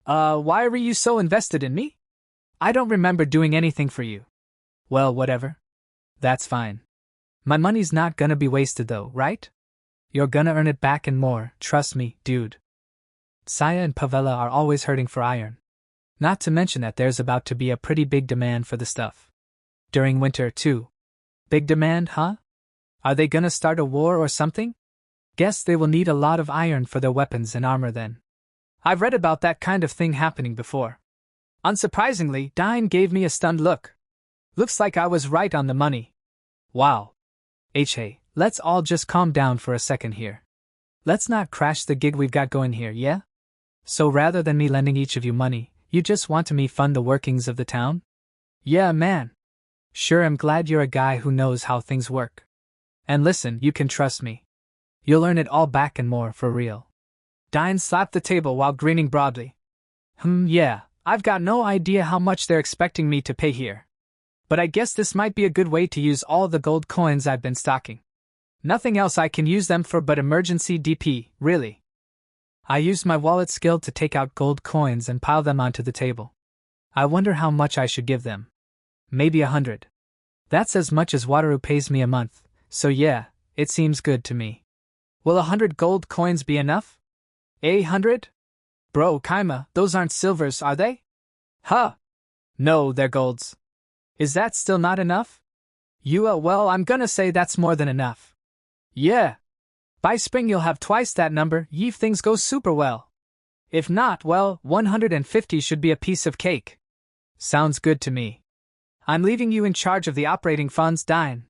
Why are you so invested in me? I don't remember doing anything for you. Well, whatever. That's fine. My money's not gonna be wasted though, right? You're gonna earn it back and more, trust me, dude. Saya and Pavella are always hurting for iron. Not to mention that there's about to be a pretty big demand for the stuff. During winter, too. Big demand, huh? Are they gonna start a war or something? Guess they will need a lot of iron for their weapons and armor then. I've read about that kind of thing happening before. Unsurprisingly, Dine gave me a stunned look. Looks like I was right on the money. Wow. Hey, let's all just calm down for a second here. Let's not crash the gig we've got going here, yeah? So rather than me lending each of you money, you just want to me fund the workings of the town? Yeah, man. Sure, I'm glad you're a guy who knows how things work. And listen, you can trust me. You'll earn it all back and more, for real. Dine slapped the table while grinning broadly. Yeah, I've got no idea how much they're expecting me to pay here. But I guess this might be a good way to use all the gold coins I've been stocking. Nothing else I can use them for but emergency DP, really. I used my wallet skill to take out gold coins and pile them onto the table. I wonder how much I should give them. Maybe 100. That's as much as Wataru pays me a month, so yeah, it seems good to me. Will 100 gold coins be enough? 100? Bro, Kaima, those aren't silvers, are they? Huh? No, they're golds. Is that still not enough? Well, I'm gonna say that's more than enough. Yeah. By spring you'll have twice that number, if things go super well. If not, well, 150 should be a piece of cake. Sounds good to me. I'm leaving you in charge of the operating funds, Dine.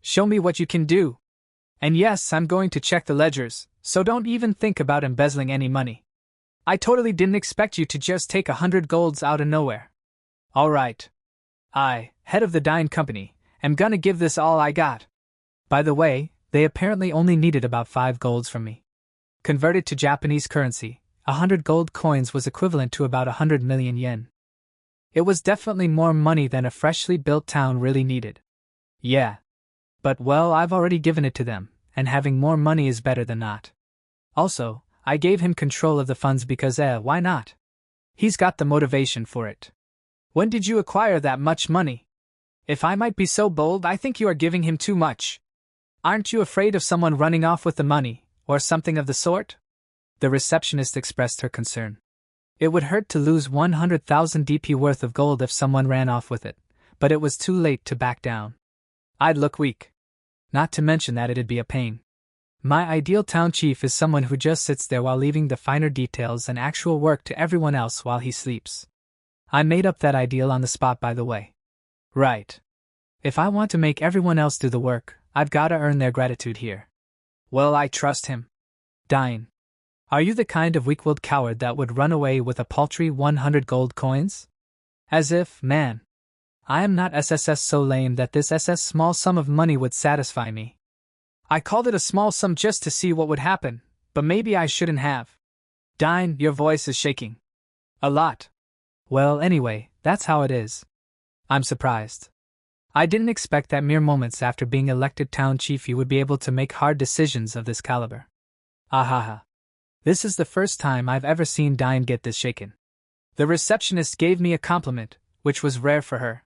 Show me what you can do. And yes, I'm going to check the ledgers, so don't even think about embezzling any money. I totally didn't expect you to just take 100 golds out of nowhere. Alright. I, head of the Dine company, am gonna give this all I got. By the way, they apparently only needed about 5 golds from me. Converted to Japanese currency, 100 gold coins was equivalent to about 100 million yen. It was definitely more money than a freshly built town really needed. Yeah. But well, I've already given it to them, and having more money is better than not. Also, I gave him control of the funds because why not? He's got the motivation for it. When did you acquire that much money? If I might be so bold, I think you are giving him too much. Aren't you afraid of someone running off with the money, or something of the sort? The receptionist expressed her concern. It would hurt to lose 100,000 DP worth of gold if someone ran off with it, but it was too late to back down. I'd look weak. Not to mention that it'd be a pain. My ideal town chief is someone who just sits there while leaving the finer details and actual work to everyone else while he sleeps. I made up that ideal on the spot, by the way. Right. If I want to make everyone else do the work, I've gotta earn their gratitude here. Well, I trust him. Dine. Are you the kind of weak-willed coward that would run away with a paltry 100 gold coins? As if, man. I am not SSS so lame that this SS small sum of money would satisfy me. I called it a small sum just to see what would happen, but maybe I shouldn't have. Dine, your voice is shaking. A lot. Well, anyway, that's how it is. I'm surprised. I didn't expect that mere moments after being elected town chief you would be able to make hard decisions of this caliber. Ahaha. This is the first time I've ever seen Dine get this shaken. The receptionist gave me a compliment, which was rare for her.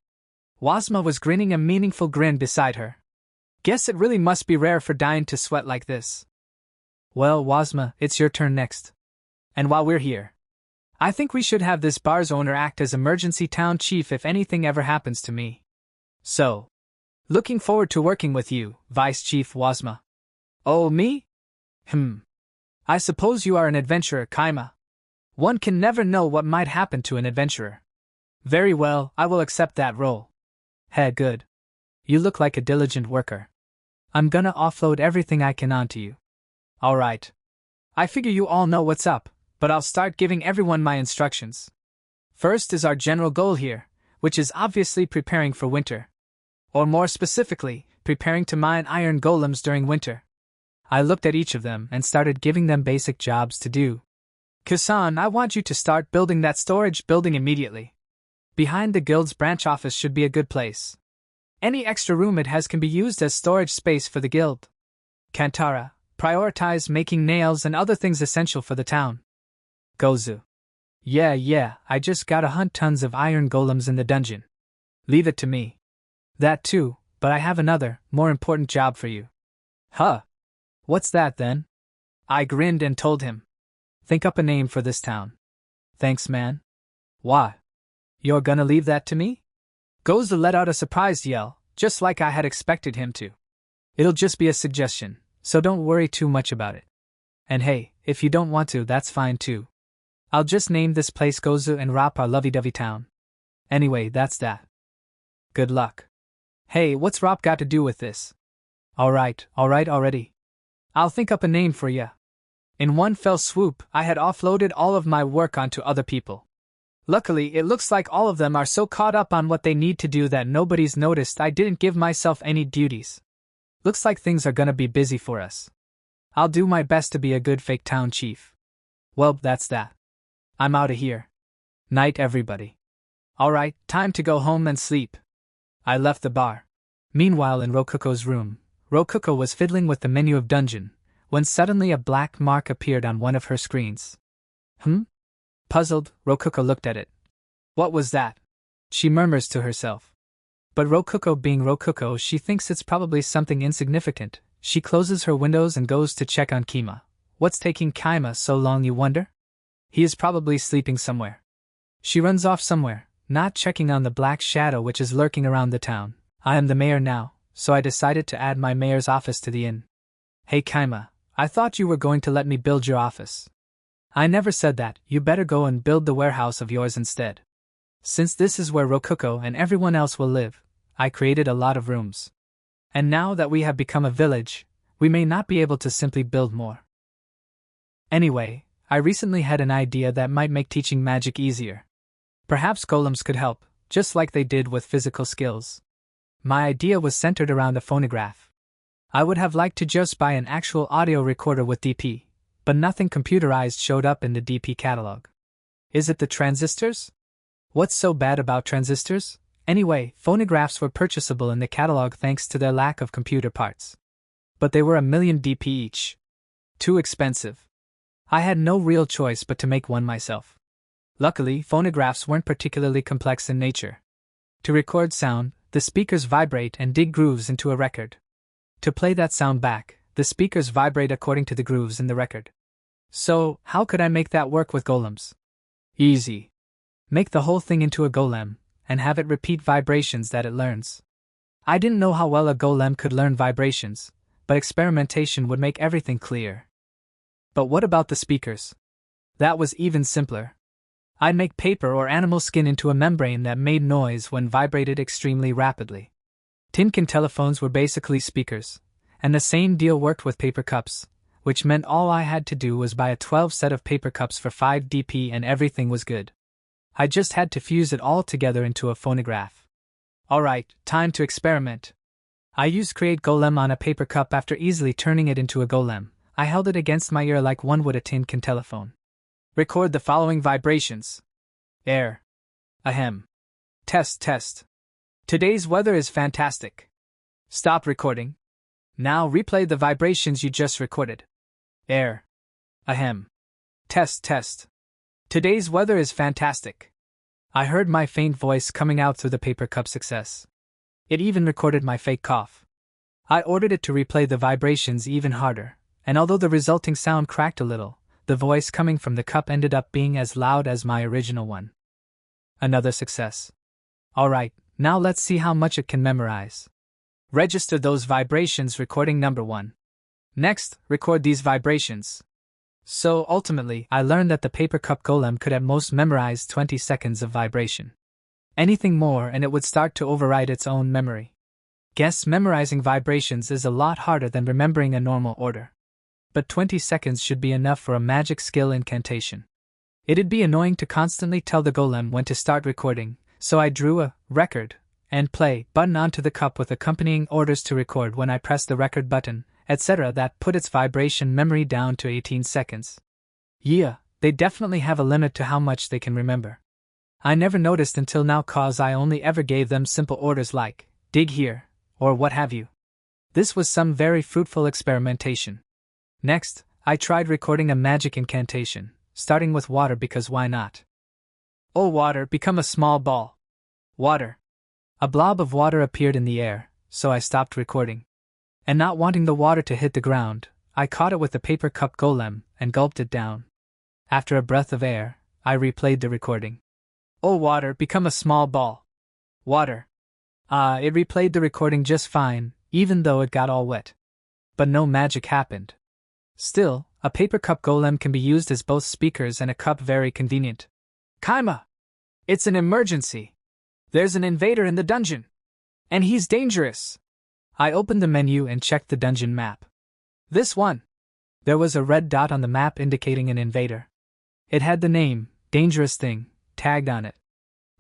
Wasma was grinning a meaningful grin beside her. Guess it really must be rare for Dine to sweat like this. Well, Wasma, it's your turn next. And while we're here, I think we should have this bar's owner act as emergency town chief if anything ever happens to me. So, looking forward to working with you, Vice Chief Wasma. Oh, me? I suppose you are an adventurer, Kaima. One can never know what might happen to an adventurer. Very well, I will accept that role. Hey, good. You look like a diligent worker. I'm gonna offload everything I can onto you. Alright. I figure you all know what's up, but I'll start giving everyone my instructions. First is our general goal here, which is obviously preparing for winter. Or more specifically, preparing to mine iron golems during winter. I looked at each of them and started giving them basic jobs to do. Kasan, I want you to start building that storage building immediately. Behind the guild's branch office should be a good place. Any extra room it has can be used as storage space for the guild. Kantara, prioritize making nails and other things essential for the town. Gozu. Yeah, I just gotta hunt tons of iron golems in the dungeon. Leave it to me. That too, but I have another, more important job for you. Huh? What's that then? I grinned and told him. Think up a name for this town. Thanks, man. Why? You're gonna leave that to me? Gozu let out a surprised yell, just like I had expected him to. It'll just be a suggestion, so don't worry too much about it. And hey, if you don't want to, that's fine too. I'll just name this place Gozu and Rop our lovey-dovey town. Anyway, that's that. Good luck. Hey, what's Rop got to do with this? Alright already. I'll think up a name for ya. In one fell swoop, I had offloaded all of my work onto other people. Luckily, it looks like all of them are so caught up on what they need to do that nobody's noticed I didn't give myself any duties. Looks like things are gonna be busy for us. I'll do my best to be a good fake town chief. Well, that's that. I'm outta here. Night, everybody. Alright, time to go home and sleep. I left the bar. Meanwhile, in Rokuko's room, Rokuko was fiddling with the menu of dungeon, when suddenly a black mark appeared on one of her screens. Puzzled, Rokuko looked at it. What was that? She murmurs to herself. But Rokuko being Rokuko, she thinks it's probably something insignificant, she closes her windows and goes to check on Kima. What's taking Kima so long, you wonder? He is probably sleeping somewhere. She runs off somewhere, not checking on the black shadow which is lurking around the town. I am the mayor now, so I decided to add my mayor's office to the inn. Hey Kima, I thought you were going to let me build your office. I never said that. You better go and build the warehouse of yours instead. Since this is where Rokuko and everyone else will live, I created a lot of rooms. And now that we have become a village, we may not be able to simply build more. Anyway, I recently had an idea that might make teaching magic easier. Perhaps golems could help, just like they did with physical skills. My idea was centered around a phonograph. I would have liked to just buy an actual audio recorder with DP, but nothing computerized showed up in the DP catalog. Is it the transistors? What's so bad about transistors? Anyway, phonographs were purchasable in the catalog thanks to their lack of computer parts. But they were 1,000,000 DP each. Too expensive. I had no real choice but to make one myself. Luckily, phonographs weren't particularly complex in nature. To record sound, the speakers vibrate and dig grooves into a record. To play that sound back, the speakers vibrate according to the grooves in the record. So, how could I make that work with golems? Easy. Make the whole thing into a golem, and have it repeat vibrations that it learns. I didn't know how well a golem could learn vibrations, but experimentation would make everything clear. But what about the speakers? That was even simpler. I'd make paper or animal skin into a membrane that made noise when vibrated extremely rapidly. Tin can telephones were basically speakers, and the same deal worked with paper cups, which meant all I had to do was buy a 12 set of paper cups for 5 DP and everything was good. I just had to fuse it all together into a phonograph. Alright, time to experiment. I used Create Golem on a paper cup. After easily turning it into a golem, I held it against my ear like one would a tin can telephone. Record the following vibrations. Air. Ahem. Test, test. Today's weather is fantastic. Stop recording. Now replay the vibrations you just recorded. Air. Ahem. Test, test. Today's weather is fantastic. I heard my faint voice coming out through the paper cup. Success. It even recorded my fake cough. I ordered it to replay the vibrations even harder, and although the resulting sound cracked a little, the voice coming from the cup ended up being as loud as my original one. Another success. Alright, now let's see how much it can memorize. Register those vibrations. Recording number 1. Next, record these vibrations. So ultimately, I learned that the paper cup golem could at most memorize 20 seconds of vibration. Anything more and it would start to override its own memory. Guess memorizing vibrations is a lot harder than remembering a normal order. But 20 seconds should be enough for a magic skill incantation. It'd be annoying to constantly tell the golem when to start recording, so I drew a record and play button onto the cup with accompanying orders to record when I press the record button, etc. That put its vibration memory down to 18 seconds. Yeah, they definitely have a limit to how much they can remember. I never noticed until now cause I only ever gave them simple orders like, dig here, or what have you. This was some very fruitful experimentation. Next, I tried recording a magic incantation, starting with water because why not? Oh water, become a small ball. Water. A blob of water appeared in the air, so I stopped recording. And not wanting the water to hit the ground, I caught it with the paper cup golem and gulped it down. After a breath of air, I replayed the recording. Oh water, become a small ball. Water. It replayed the recording just fine, even though it got all wet. But no magic happened. Still, a paper cup golem can be used as both speakers and a cup. Very convenient. Kima! It's an emergency. There's an invader in the dungeon. And he's dangerous. I opened the menu and checked the dungeon map. This one. There was a red dot on the map indicating an invader. It had the name, Dangerous Thing, tagged on it.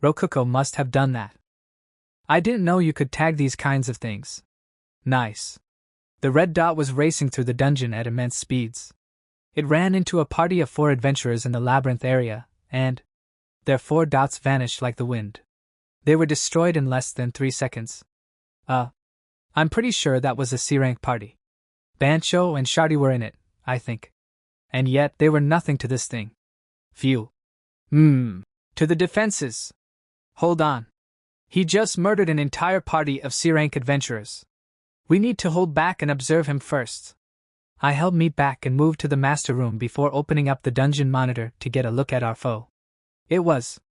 Rokuko must have done that. I didn't know you could tag these kinds of things. Nice. The red dot was racing through the dungeon at immense speeds. It ran into a party of 4 adventurers in the labyrinth area, and their 4 dots vanished like the wind. They were destroyed in less than 3 seconds. I'm pretty sure that was a C-rank party. Bancho and Shardy were in it, I think. And yet they were nothing to this thing. Phew. To the defenses. Hold on. He just murdered an entire party of C-rank adventurers. We need to hold back and observe him first. I held Meat back and moved to the master room before opening up the dungeon monitor to get a look at our foe. It was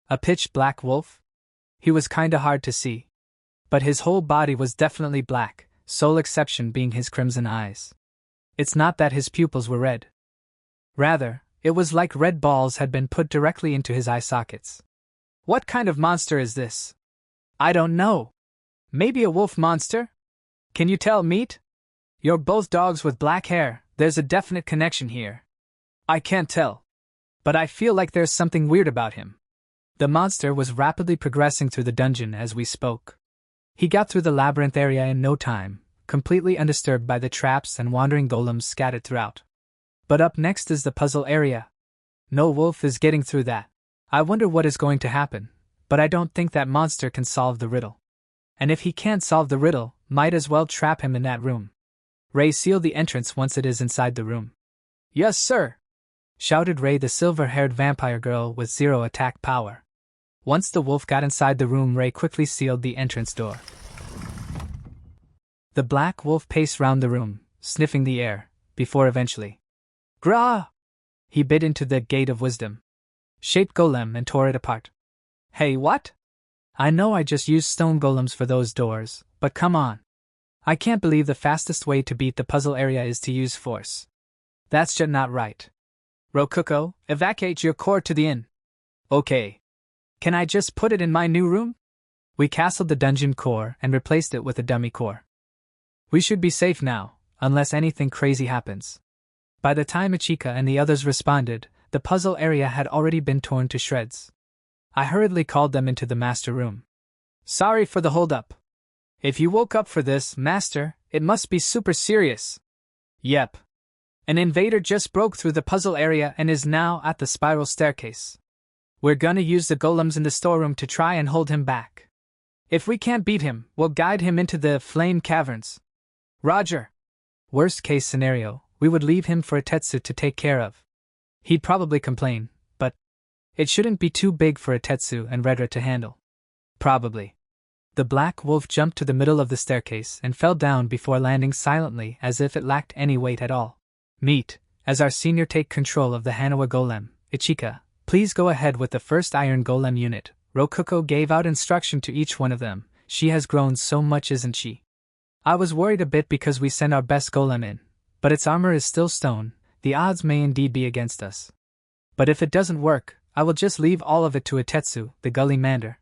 a pitch-black wolf. He was kinda hard to see, but his whole body was definitely black, sole exception being his crimson eyes. It's not that his pupils were red. Rather, it was like red balls had been put directly into his eye sockets. What kind of monster is this? I don't know. Maybe a wolf monster? Can you tell, Meat? You're both dogs with black hair, there's a definite connection here. I can't tell. But I feel like there's something weird about him. The monster was rapidly progressing through the dungeon as we spoke. He got through the labyrinth area in no time, completely undisturbed by the traps and wandering golems scattered throughout. But up next is the puzzle area. No wolf is getting through that. I wonder what is going to happen, but I don't think that monster can solve the riddle. And if he can't solve the riddle, might as well trap him in that room. Ray, seal the entrance once it is inside the room. Yes, sir, shouted Ray, the silver-haired vampire girl with 0 attack power. Once the wolf got inside the room, Ray quickly sealed the entrance door. The black wolf paced round the room, sniffing the air, before eventually, "Grah!" he bit into the Gate of Wisdom shaped golem and tore it apart. Hey, what? I know I just used stone golems for those doors, but come on. I can't believe the fastest way to beat the puzzle area is to use force. That's just not right. Rokuko, evacuate your core to the inn. Okay. Can I just put it in my new room? We castled the dungeon core and replaced it with a dummy core. We should be safe now, unless anything crazy happens. By the time Ichika and the others responded, the puzzle area had already been torn to shreds. I hurriedly called them into the master room. Sorry for the hold-up. If you woke up for this, Master, it must be super serious. Yep. An invader just broke through the puzzle area and is now at the spiral staircase. We're gonna use the golems in the storeroom to try and hold him back. If we can't beat him, we'll guide him into the flame caverns. Roger. Worst case scenario, we would leave him for Itetsu to take care of. He'd probably complain, but it shouldn't be too big for Itetsu and Redra to handle. Probably. The black wolf jumped to the middle of the staircase and fell down before landing silently as if it lacked any weight at all. Meat, as our senior, take control of the Manhwa golem. Ichika, please go ahead with the first iron golem unit. Rokuko gave out instruction to each one of them. She has grown so much, isn't she? I was worried a bit because we sent our best golem in, but its armor is still stone. The odds may indeed be against us. But if it doesn't work, I will just leave all of it to Itetsu, the gully mander.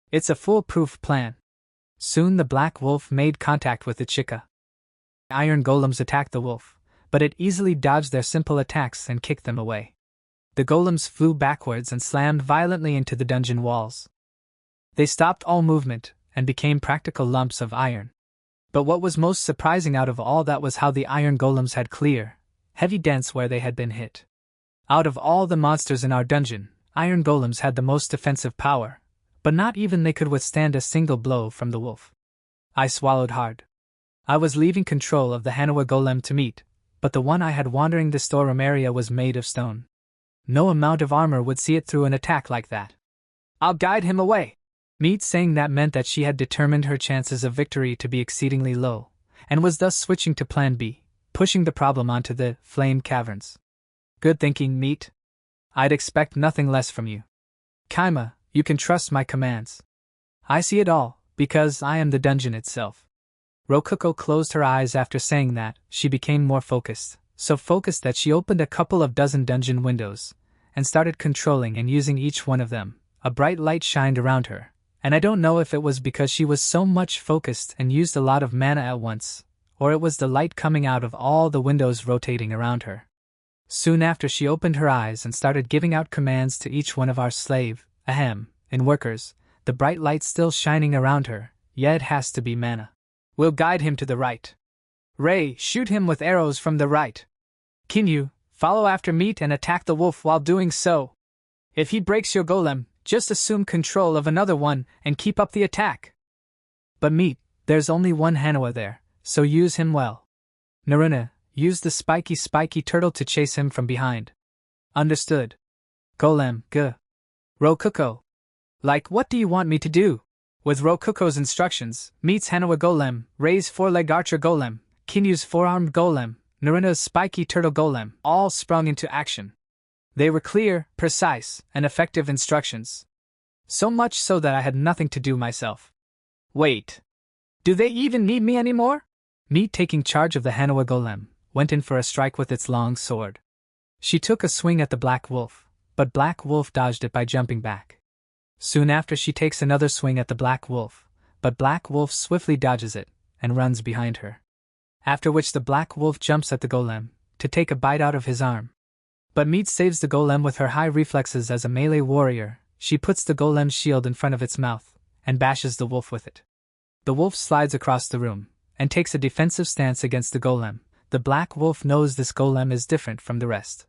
It's a foolproof plan. Soon the black wolf made contact with Ichika. Iron golems attacked the wolf, but it easily dodged their simple attacks and kicked them away. The golems flew backwards and slammed violently into the dungeon walls. They stopped all movement and became practical lumps of iron. But what was most surprising out of all that was how the iron golems had clear, heavy dents where they had been hit. Out of all the monsters in our dungeon, iron golems had the most defensive power, but not even they could withstand a single blow from the wolf. I swallowed hard. I was leaving control of the Manhwa golem to Meat, but the one I had wandering the storeroom area was made of stone. No amount of armor would see it through an attack like that. I'll guide him away. Meat saying that meant that she had determined her chances of victory to be exceedingly low, and was thus switching to Plan B, pushing the problem onto the flame caverns. Good thinking, Meat. I'd expect nothing less from you. Kaima, you can trust my commands. I see it all, because I am the dungeon itself. Rokuko closed her eyes after saying that. She became more focused, so focused that she opened a couple of dozen dungeon windows, and started controlling and using each one of them. A bright light shined around her, and I don't know if it was because she was so much focused and used a lot of mana at once, or it was the light coming out of all the windows rotating around her. Soon after, she opened her eyes and started giving out commands to each one of our and workers, the bright light still shining around her. Yeah, it has to be mana. We'll guide him to the right. Ray, shoot him with arrows from the right. Kinyu, follow after Meat and attack the wolf while doing so. If he breaks your golem, just assume control of another one and keep up the attack. But Meat, there's only one Manhwa there, so use him well. Naruna, use the spiky turtle to chase him from behind. Understood. Golem, Rokuko. Like, what do you want me to do? With Rokuko's instructions, Meet's Hanwha Golem, Rei's four-leg archer golem, Kinyu's four-armed golem, Narina's spiky turtle golem, all sprung into action. They were clear, precise, and effective instructions. So much so that I had nothing to do myself. Wait. Do they even need me anymore? Meet, taking charge of the Hanwha Golem, went in for a strike with its long sword. She took a swing at the Black Wolf, but Black Wolf dodged it by jumping back. Soon after, she takes another swing at the Black Wolf, but Black Wolf swiftly dodges it and runs behind her. After which the Black Wolf jumps at the Golem to take a bite out of his arm. But Meet saves the Golem with her high reflexes as a melee warrior. She puts the Golem's shield in front of its mouth and bashes the wolf with it. The wolf slides across the room and takes a defensive stance against the Golem. The Black Wolf knows this Golem is different from the rest.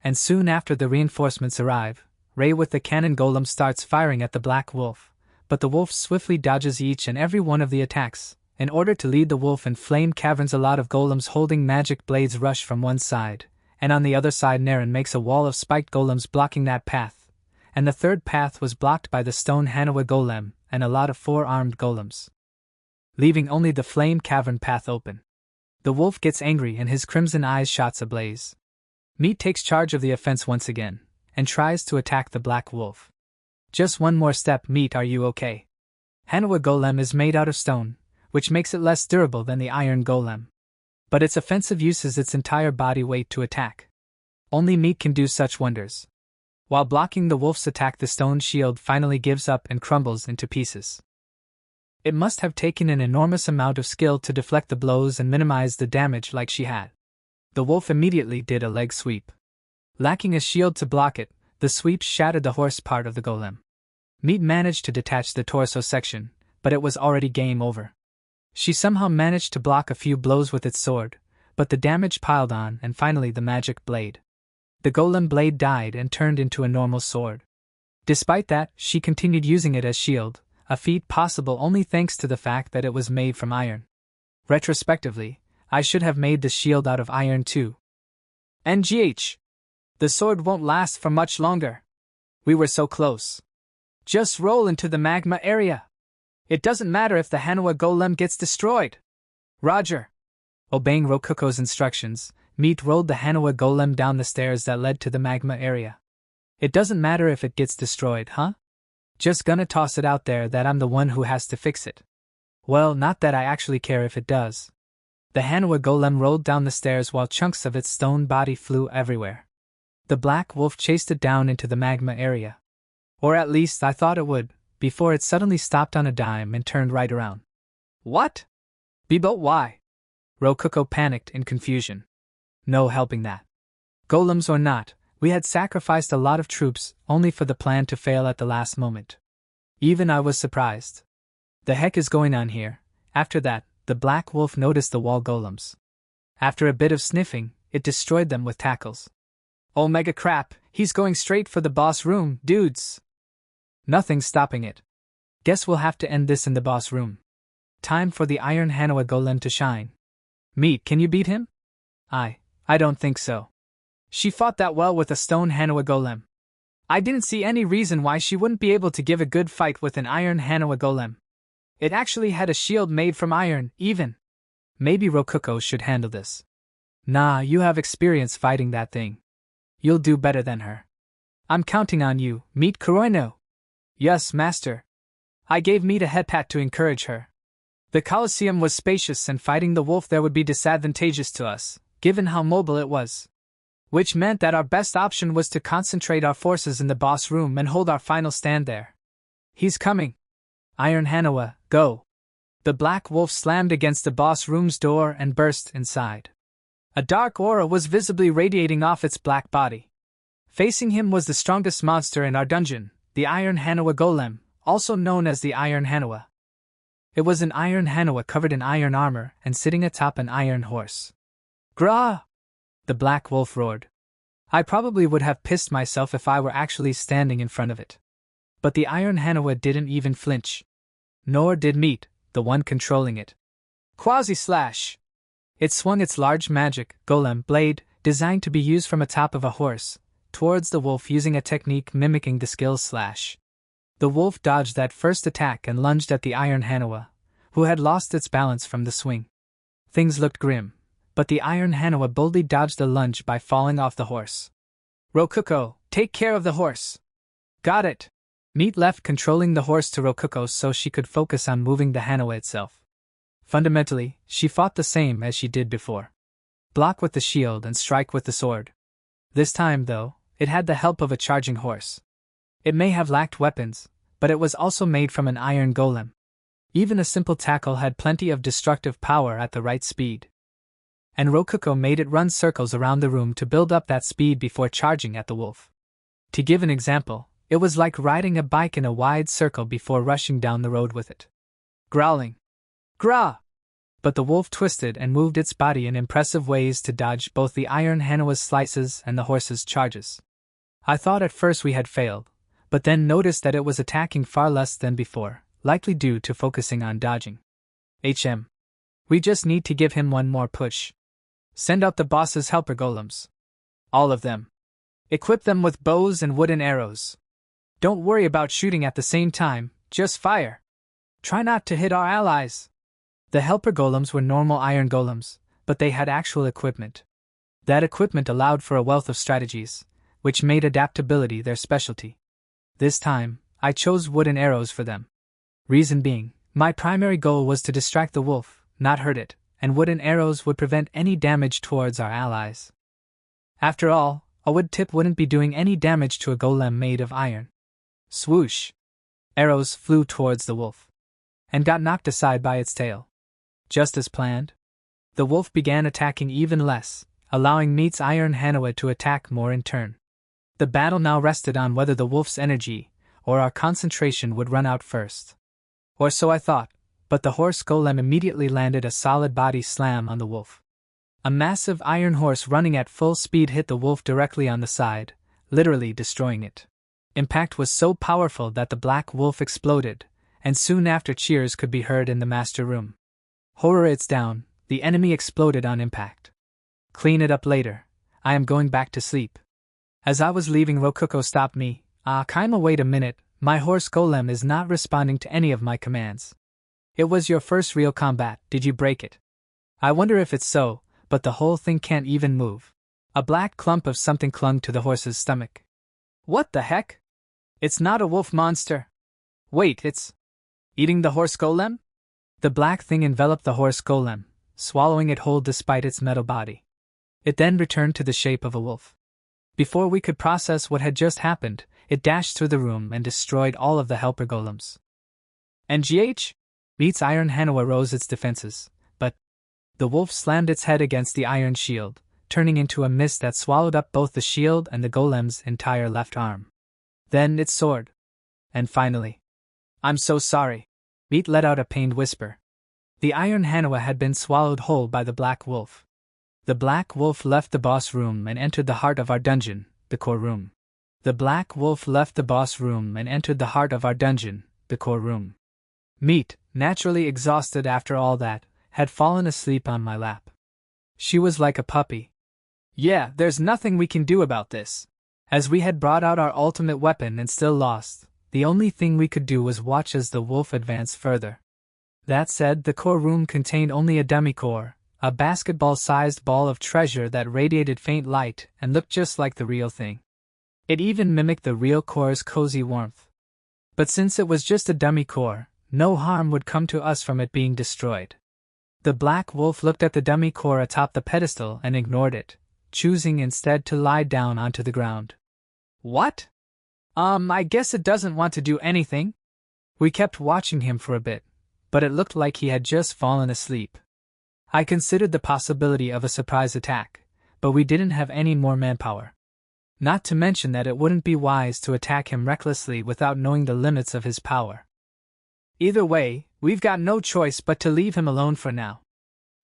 And soon after the reinforcements arrive, Rei with the cannon golem starts firing at the Black Wolf, but the wolf swiftly dodges each and every one of the attacks. In order to lead the wolf in flame caverns, a lot of golems holding magic blades rush from one side, and on the other side Naren makes a wall of spiked golems blocking that path, and the third path was blocked by the stone Hanwha golem and a lot of four-armed golems, leaving only the flame cavern path open. The wolf gets angry and his crimson eyes shots ablaze. Meet takes charge of the offense once again, and tries to attack the Black Wolf. Just one more step, Meet, are you okay? Hanwha golem is made out of stone, which makes it less durable than the iron golem. But its offensive uses its entire body weight to attack. Only Meet can do such wonders. While blocking the wolf's attack, the stone shield finally gives up and crumbles into pieces. It must have taken an enormous amount of skill to deflect the blows and minimize the damage like she had. The wolf immediately did a leg sweep. Lacking a shield to block it, the sweep shattered the horse part of the golem. Meet managed to detach the torso section, but it was already game over. She somehow managed to block a few blows with its sword, but the damage piled on, and finally the magic blade. The golem blade died and turned into a normal sword. Despite that, she continued using it as shield, a feat possible only thanks to the fact that it was made from iron. Retrospectively, I should have made the shield out of iron too. NGH. The sword won't last for much longer. We were so close. Just roll into the magma area. It doesn't matter if the Hanwha golem gets destroyed. Roger. Obeying Rokuko's instructions, Meet rolled the Hanwha golem down the stairs that led to the magma area. It doesn't matter if it gets destroyed, huh? Just gonna toss it out there that I'm the one who has to fix it. Well, not that I actually care if it does. The Hanwha golem rolled down the stairs while chunks of its stone body flew everywhere. The Black Wolf chased it down into the magma area. Or at least I thought it would, before it suddenly stopped on a dime and turned right around. What? But why? Rokuko panicked in confusion. No helping that. Golems or not, we had sacrificed a lot of troops only for the plan to fail at the last moment. Even I was surprised. The heck is going on here? After that, the Black Wolf noticed the wall golems. After a bit of sniffing, it destroyed them with tackles. Oh mega crap, he's going straight for the boss room, dudes. Nothing's stopping it. Guess we'll have to end this in the boss room. Time for the iron Hanwha golem to shine. Meet, can you beat him? I don't think so. She fought that well with a stone Hanwha golem. I didn't see any reason why she wouldn't be able to give a good fight with an iron Hanwha golem. It actually had a shield made from iron, even. Maybe Rokuko should handle this. Nah, you have experience fighting that thing. You'll do better than her. I'm counting on you, Meet Kuroino. Yes, master. I gave Meet a head pat to encourage her. The Colosseum was spacious and fighting the wolf there would be disadvantageous to us, given how mobile it was. Which meant that our best option was to concentrate our forces in the boss room and hold our final stand there. He's coming. Iron Hanwha, go. The Black Wolf slammed against the boss room's door and burst inside. A dark aura was visibly radiating off its black body. Facing him was the strongest monster in our dungeon, the Iron Hanwha Golem, also known as the Iron Hanwha. It was an Iron Hanwha covered in iron armor and sitting atop an iron horse. Grah! The Black Wolf roared. I probably would have pissed myself if I were actually standing in front of it. But the Iron Hanwha didn't even flinch. Nor did Meet, the one controlling it. Quasi-slash! It swung its large magic, golem, blade, designed to be used from atop of a horse, towards the wolf using a technique mimicking the skill slash. The wolf dodged that first attack and lunged at the iron Manhwa, who had lost its balance from the swing. Things looked grim, but the iron Manhwa boldly dodged the lunge by falling off the horse. Rokuko, take care of the horse. Got it. Meat left controlling the horse to Rokuko so she could focus on moving the Manhwa itself. Fundamentally, she fought the same as she did before. Block with the shield and strike with the sword. This time, though, it had the help of a charging horse. It may have lacked weapons, but it was also made from an iron golem. Even a simple tackle had plenty of destructive power at the right speed. And Rokuko made it run circles around the room to build up that speed before charging at the wolf. To give an example, it was like riding a bike in a wide circle before rushing down the road with it. Growling. Grah! But the wolf twisted and moved its body in impressive ways to dodge both the iron Manhwa's slices and the horse's charges. I thought at first we had failed, but then noticed that it was attacking far less than before, likely due to focusing on dodging. We just need to give him one more push. Send out the boss's helper golems. All of them. Equip them with bows and wooden arrows. Don't worry about shooting at the same time, just fire. Try not to hit our allies. The helper golems were normal iron golems, but they had actual equipment. That equipment allowed for a wealth of strategies, which made adaptability their specialty. This time, I chose wooden arrows for them. Reason being, my primary goal was to distract the wolf, not hurt it, and wooden arrows would prevent any damage towards our allies. After all, a wood tip wouldn't be doing any damage to a golem made of iron. Swoosh! Arrows flew towards the wolf, and got knocked aside by its tail. Just as planned, the wolf began attacking even less, allowing Meat's iron Manhwa to attack more in turn. The battle now rested on whether the wolf's energy, or our concentration would run out first. Or so I thought, but the horse golem immediately landed a solid body slam on the wolf. A massive iron horse running at full speed hit the wolf directly on the side, literally destroying it. Impact was so powerful that the black wolf exploded, and soon after cheers could be heard in the master room. Horror, it's down, the enemy exploded on impact. Clean it up later, I am going back to sleep. As I was leaving, Rokuko stopped me. Kaima, wait a minute, my horse golem is not responding to any of my commands. It was your first real combat, did you break it? I wonder if it's so, but the whole thing can't even move. A black clump of something clung to the horse's stomach. What the heck? It's not a wolf monster. Wait, it's eating the horse golem? The black thing enveloped the horse golem, swallowing it whole despite its metal body. It then returned to the shape of a wolf. Before we could process what had just happened, it dashed through the room and destroyed all of the helper golems. NGH? Meat's iron Manhwa rose its defenses, but the wolf slammed its head against the iron shield, turning into a mist that swallowed up both the shield and the golem's entire left arm. Then it soared. And finally, I'm so sorry. Meat let out a pained whisper. The iron Manhwa had been swallowed whole by the black wolf. The black wolf left the boss room and entered the heart of our dungeon, the core room. The black wolf left the boss room and entered the heart of our dungeon, the core room. Meat, naturally exhausted after all that, had fallen asleep on my lap. She was like a puppy. Yeah, there's nothing we can do about this. As we had brought out our ultimate weapon and still lost, the only thing we could do was watch as the wolf advanced further. That said, the core room contained only a demi-core, a basketball-sized ball of treasure that radiated faint light and looked just like the real thing. It even mimicked the real core's cozy warmth. But since it was just a dummy core, no harm would come to us from it being destroyed. The black wolf looked at the dummy core atop the pedestal and ignored it, choosing instead to lie down onto the ground. What? I guess it doesn't want to do anything? We kept watching him for a bit, but it looked like he had just fallen asleep. I considered the possibility of a surprise attack, but we didn't have any more manpower. Not to mention that it wouldn't be wise to attack him recklessly without knowing the limits of his power. Either way, we've got no choice but to leave him alone for now.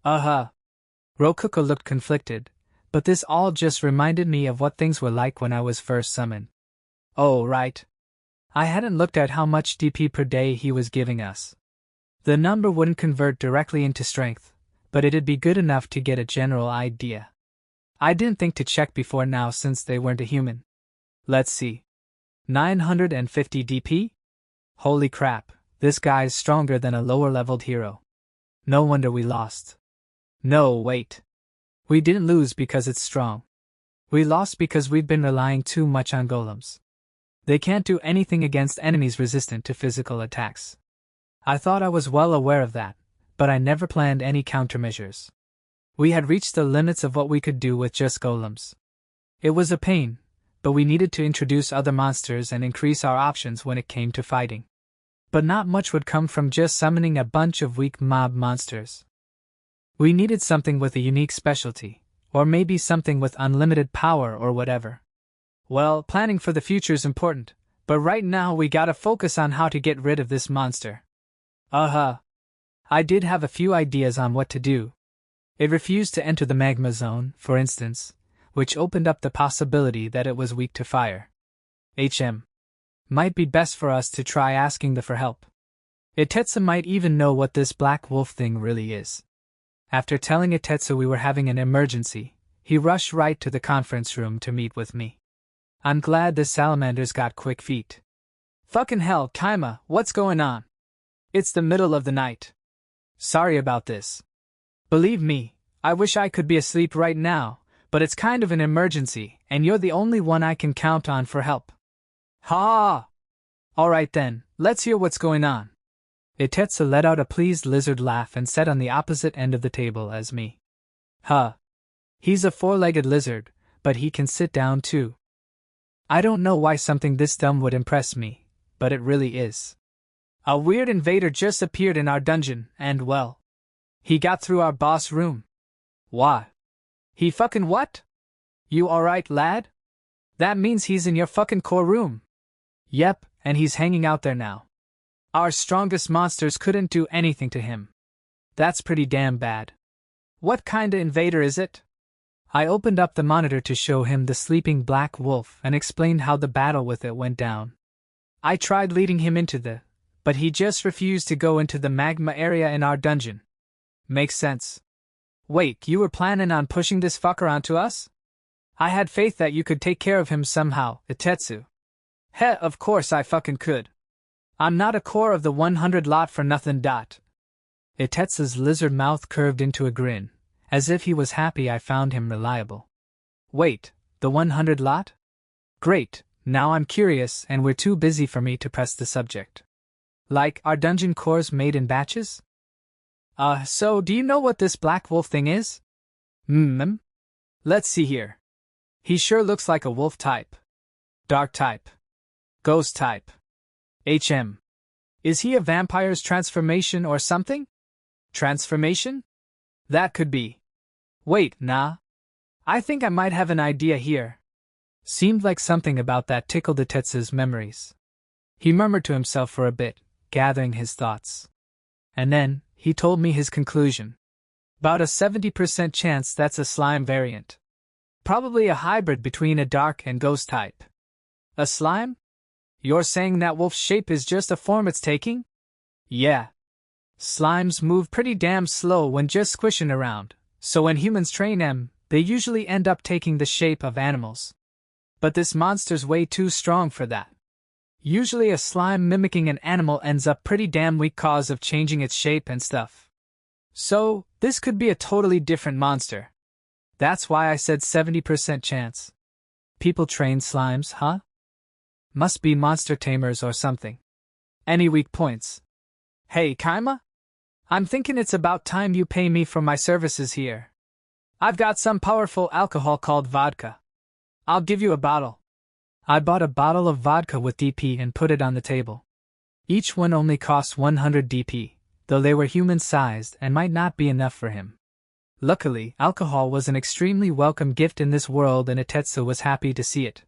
Rokuko looked conflicted, but this all just reminded me of what things were like when I was first summoned. Oh, right. I hadn't looked at how much DP per day he was giving us. The number wouldn't convert directly into strength, but it'd be good enough to get a general idea. I didn't think to check before now since they weren't a human. Let's see. 950 DP? Holy crap, this guy's stronger than a lower-leveled hero. No wonder we lost. No, wait. We didn't lose because it's strong. We lost because we've been relying too much on golems. They can't do anything against enemies resistant to physical attacks. I thought I was well aware of that, but I never planned any countermeasures. We had reached the limits of what we could do with just golems. It was a pain, but we needed to introduce other monsters and increase our options when it came to fighting. But not much would come from just summoning a bunch of weak mob monsters. We needed something with a unique specialty, or maybe something with unlimited power or whatever. Well, planning for the future's important, but right now we gotta focus on how to get rid of this monster. I did have a few ideas on what to do. It refused to enter the magma zone, for instance, which opened up the possibility that it was weak to fire. Might be best for us to try asking for help. Itetsu might even know what this black wolf thing really is. After telling Itetsu we were having an emergency, he rushed right to the conference room to meet with me. I'm glad this salamander's got quick feet. Fucking hell, Kaima, what's going on? It's the middle of the night. Sorry about this. Believe me, I wish I could be asleep right now, but it's kind of an emergency, and you're the only one I can count on for help. Ha! Alright then, let's hear what's going on. Itetsu let out a pleased lizard laugh and sat on the opposite end of the table as me. He's a four-legged lizard, but he can sit down too. I don't know why something this dumb would impress me, but it really is. A weird invader just appeared in our dungeon, and well, he got through our boss room. Why? He fucking what? You alright, lad? That means he's in your fucking core room. Yep, and he's hanging out there now. Our strongest monsters couldn't do anything to him. That's pretty damn bad. What kinda invader is it? I opened up the monitor to show him the sleeping black wolf and explained how the battle with it went down. I tried leading him but he just refused to go into the magma area in our dungeon. Makes sense. Wait, you were planning on pushing this fucker onto us? I had faith that you could take care of him somehow, Itetsu. Heh, of course I fucking could. I'm not a core of the 100 lot for nothing. Itetsu's lizard mouth curved into a grin, as if he was happy I found him reliable. Wait, the 100 lot? Great, now I'm curious and we're too busy for me to press the subject. Like, are dungeon cores made in batches? So do you know what this black wolf thing is? Let's see here. He sure looks like a wolf type. Dark type. Ghost type. Is he a vampire's transformation or something? Transformation? That could be. Wait, nah. I think I might have an idea here. Seemed like something about that tickled Itetsu's memories. He murmured to himself for a bit, gathering his thoughts. And then, he told me his conclusion. About a 70% chance that's a slime variant. Probably a hybrid between a dark and ghost type. A slime? You're saying that wolf's shape is just a form it's taking? Yeah. Slimes move pretty damn slow when just squishing around, so when humans train them, they usually end up taking the shape of animals. But this monster's way too strong for that. Usually a slime mimicking an animal ends up pretty damn weak cause of changing its shape and stuff. So, this could be a totally different monster. That's why I said 70% chance. People train slimes, huh? Must be monster tamers or something. Any weak points? Hey, Kaima? I'm thinking it's about time you pay me for my services here. I've got some powerful alcohol called vodka. I'll give you a bottle. I bought a bottle of vodka with DP and put it on the table. Each one only cost 100 DP, though they were human-sized and might not be enough for him. Luckily, alcohol was an extremely welcome gift in this world and Itetsu was happy to see it.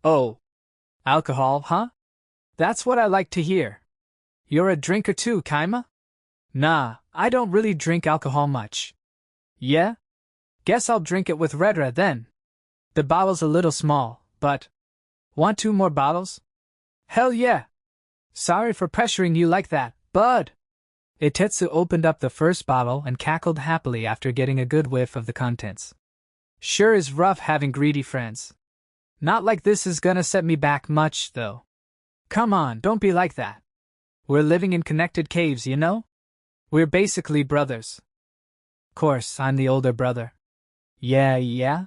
Oh. Alcohol, huh? That's what I like to hear. You're a drinker too, Kaima? Nah, I don't really drink alcohol much. Yeah? Guess I'll drink it with Redra then. The bottle's a little small, but... Want 2 more bottles? Hell yeah! Sorry for pressuring you like that, bud! Itetsu opened up the first bottle and cackled happily after getting a good whiff of the contents. Sure is rough having greedy friends. Not like this is gonna set me back much, though. Come on, don't be like that. We're living in connected caves, you know? We're basically brothers. Course, I'm the older brother. Yeah?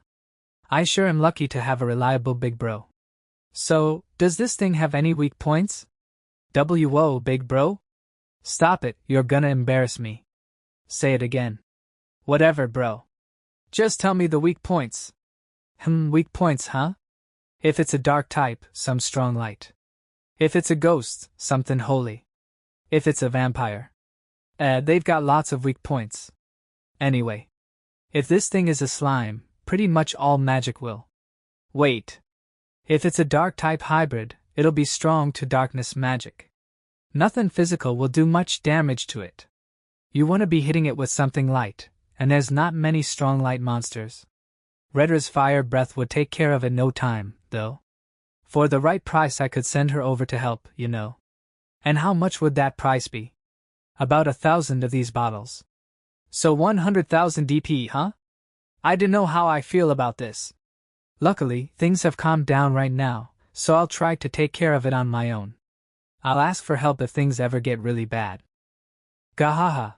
I sure am lucky to have a reliable big bro. So, does this thing have any weak points? Whoa, big bro? Stop it, you're gonna embarrass me. Say it again. Whatever, bro. Just tell me the weak points. Weak points, huh? If it's a dark type, some strong light. If it's a ghost, something holy. If it's a vampire. They've got lots of weak points. Anyway. If this thing is a slime, pretty much all magic will. Wait. If it's a dark type hybrid, it'll be strong to darkness magic. Nothing physical will do much damage to it. You want to be hitting it with something light, and there's not many strong light monsters. Redra's fire breath would take care of it no time, though. For the right price I could send her over to help, you know. And how much would that price be? About 1,000 of these bottles. So 100,000 DP, huh? I don't know how I feel about this. Luckily, things have calmed down right now, so I'll try to take care of it on my own. I'll ask for help if things ever get really bad. Gahaha.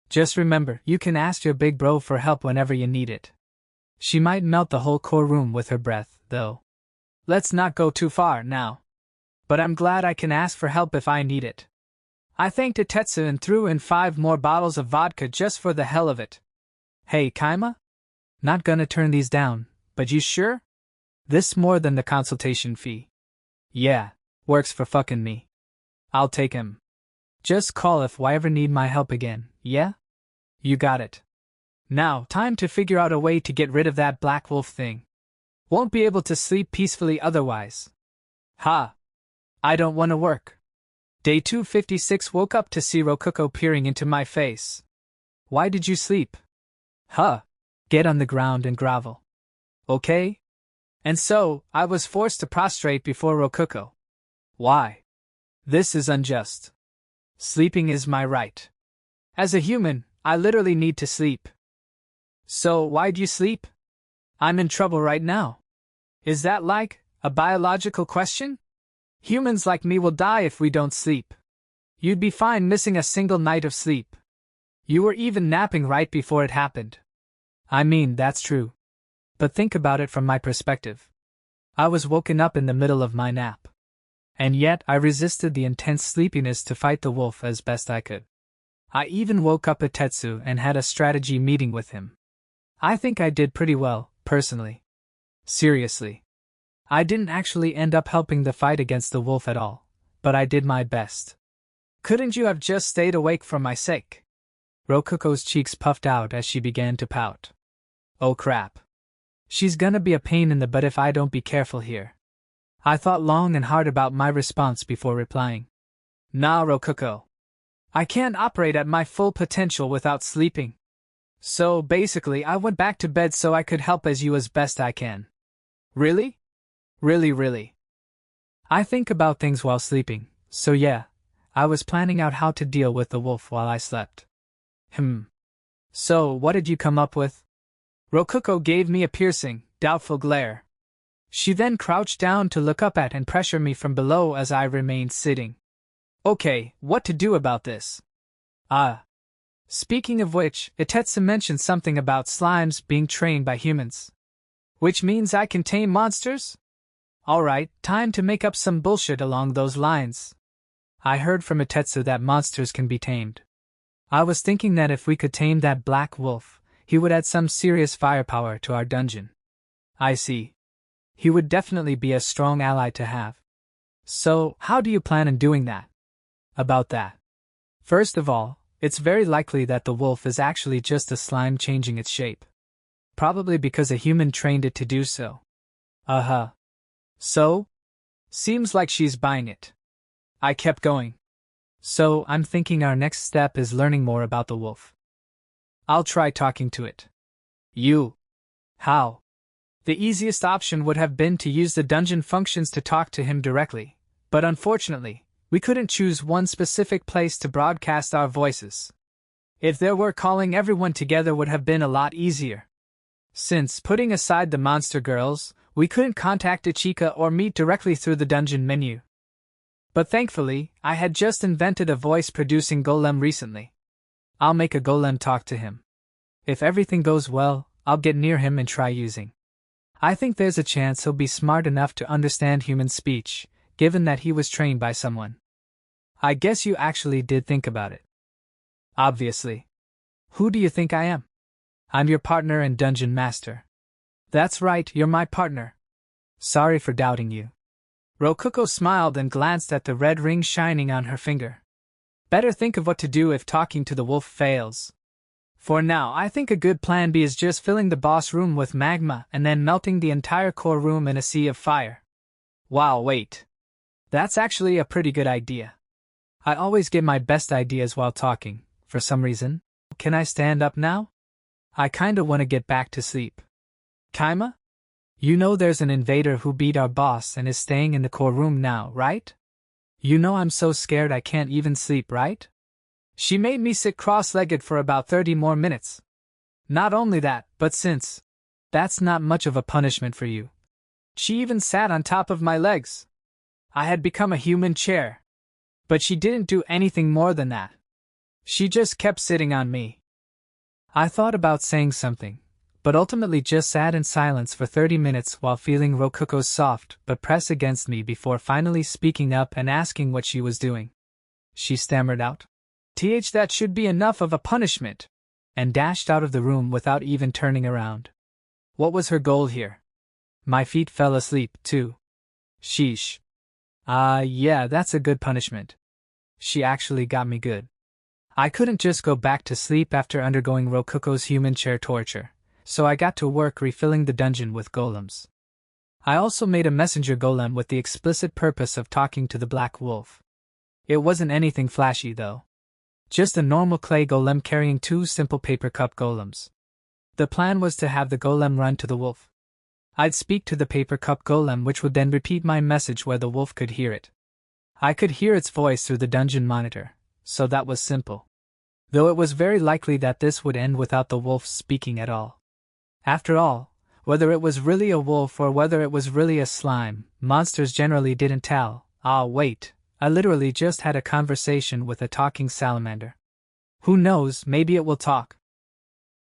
Just remember, you can ask your big bro for help whenever you need it. She might melt the whole core room with her breath, though. Let's not go too far now. But I'm glad I can ask for help if I need it. I thanked Itetsu and threw in 5 more bottles of vodka just for the hell of it. Hey, Kaima? Not gonna turn these down, but you sure? This more than the consultation fee. Yeah, works for fucking me. I'll take him. Just call if I ever need my help again, yeah? You got it. Now, time to figure out a way to get rid of that black wolf thing. Won't be able to sleep peacefully otherwise. Ha! I don't want to work. Day 256 woke up to see Rokuko peering into my face. Why did you sleep? Huh. Get on the ground and grovel. Okay? And so, I was forced to prostrate before Rokuko. Why? This is unjust. Sleeping is my right. As a human, I literally need to sleep. So, why'd you sleep? I'm in trouble right now. Is that like a biological question? Humans like me will die if we don't sleep. You'd be fine missing a single night of sleep. You were even napping right before it happened. I mean, that's true. But think about it from my perspective. I was woken up in the middle of my nap. And yet I resisted the intense sleepiness to fight the wolf as best I could. I even woke up Itetsu and had a strategy meeting with him. I think I did pretty well, personally. Seriously. I didn't actually end up helping the fight against the wolf at all, but I did my best. Couldn't you have just stayed awake for my sake? Rokuko's cheeks puffed out as she began to pout. Oh crap. She's gonna be a pain in the butt if I don't be careful here. I thought long and hard about my response before replying. Nah, Rokuko. I can't operate at my full potential without sleeping. So basically I went back to bed so I could help you as best I can. Really? Really? I think about things while sleeping, so yeah, I was planning out how to deal with the wolf while I slept. So what did you come up with? Rokuko gave me a piercing, doubtful glare. She then crouched down to look up at and pressure me from below as I remained sitting. Okay, what to do about this? Speaking of which, Itetsu mentioned something about slimes being trained by humans. Which means I can tame monsters? Alright, time to make up some bullshit along those lines. I heard from Itetsu that monsters can be tamed. I was thinking that if we could tame that black wolf, he would add some serious firepower to our dungeon. I see. He would definitely be a strong ally to have. So, how do you plan on doing that? About that. First of all, it's very likely that the wolf is actually just a slime changing its shape. Probably because a human trained it to do so. So? Seems like she's buying it. I kept going. So, I'm thinking our next step is learning more about the wolf. I'll try talking to it. You? How? The easiest option would have been to use the dungeon functions to talk to him directly, but unfortunately, we couldn't choose one specific place to broadcast our voices. If there were, calling everyone together would have been a lot easier. Since, putting aside the monster girls, we couldn't contact Ichika or meet directly through the dungeon menu. But thankfully, I had just invented a voice-producing golem recently. I'll make a golem talk to him. If everything goes well, I'll get near him and try using. I think there's a chance he'll be smart enough to understand human speech, given that he was trained by someone. I guess you actually did think about it. Obviously. Who do you think I am? I'm your partner and dungeon master. That's right, you're my partner. Sorry for doubting you. Rokuko smiled and glanced at the red ring shining on her finger. Better think of what to do if talking to the wolf fails. For now, I think a good plan B is just filling the boss room with magma and then melting the entire core room in a sea of fire. Wow, wait. That's actually a pretty good idea. I always get my best ideas while talking, for some reason. Can I stand up now? I kinda wanna get back to sleep. Kaima? You know there's an invader who beat our boss and is staying in the core room now, right? You know I'm so scared I can't even sleep, right? She made me sit cross-legged for about 30 more minutes. Not only that, but since that's not much of a punishment for you, she even sat on top of my legs. I had become a human chair. But she didn't do anything more than that. She just kept sitting on me. I thought about saying something, but ultimately just sat in silence for 30 minutes while feeling Rokuko's soft but press against me before finally speaking up and asking what she was doing. She stammered out, that should be enough of a punishment," and dashed out of the room without even turning around. What was her goal here? My feet fell asleep, too. Sheesh. Yeah, that's a good punishment. She actually got me good. I couldn't just go back to sleep after undergoing Rokuko's human chair torture, so I got to work refilling the dungeon with golems. I also made a messenger golem with the explicit purpose of talking to the Black Wolf. It wasn't anything flashy, though. Just a normal clay golem carrying 2 simple paper cup golems. The plan was to have the golem run to the wolf. I'd speak to the paper cup golem, which would then repeat my message where the wolf could hear it. I could hear its voice through the dungeon monitor, so that was simple. Though it was very likely that this would end without the wolf speaking at all. After all, whether it was really a wolf or whether it was really a slime, monsters generally didn't tell. Wait, I literally just had a conversation with a talking salamander. Who knows, maybe it will talk.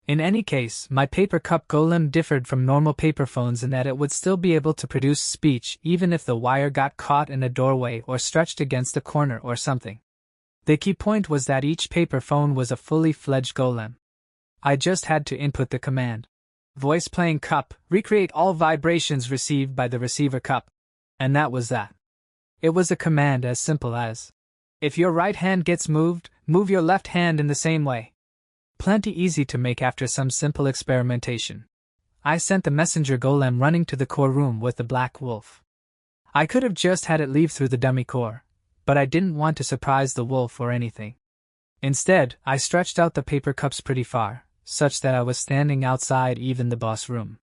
In any case, my paper cup golem differed from normal paper phones in that it would still be able to produce speech even if the wire got caught in a doorway or stretched against a corner or something. The key point was that each paper phone was a fully fledged golem. I just had to input the command. Voice playing cup, recreate all vibrations received by the receiver cup. And that was that. It was a command as simple as, if your right hand gets moved, move your left hand in the same way. Plenty easy to make after some simple experimentation. I sent the messenger golem running to the core room with the Black Wolf. I could have just had it leave through the dummy core, but I didn't want to surprise the wolf or anything. Instead, I stretched out the paper cups pretty far, such that I was standing outside even the boss room.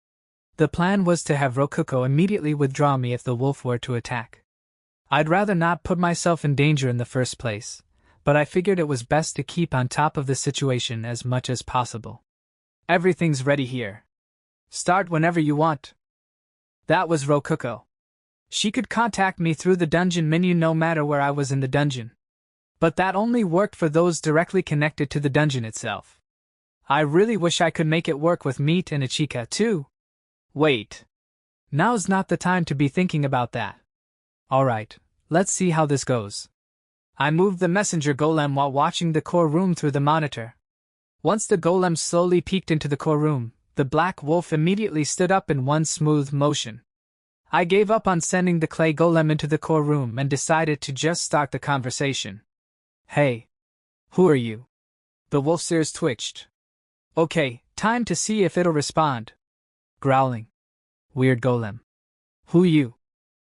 The plan was to have Rokuko immediately withdraw me if the wolf were to attack. I'd rather not put myself in danger in the first place, but I figured it was best to keep on top of the situation as much as possible. Everything's ready here. Start whenever you want. That was Rokuko. She could contact me through the dungeon menu no matter where I was in the dungeon. But that only worked for those directly connected to the dungeon itself. I really wish I could make it work with Meat and Ichika too. Wait. Now's not the time to be thinking about that. Alright, let's see how this goes. I moved the messenger golem while watching the core room through the monitor. Once the golem slowly peeked into the core room, the Black Wolf immediately stood up in one smooth motion. I gave up on sending the clay golem into the core room and decided to just start the conversation. Hey. Who are you? The wolf's ears twitched. Okay, time to see if it'll respond. Growling. Weird golem. Who you?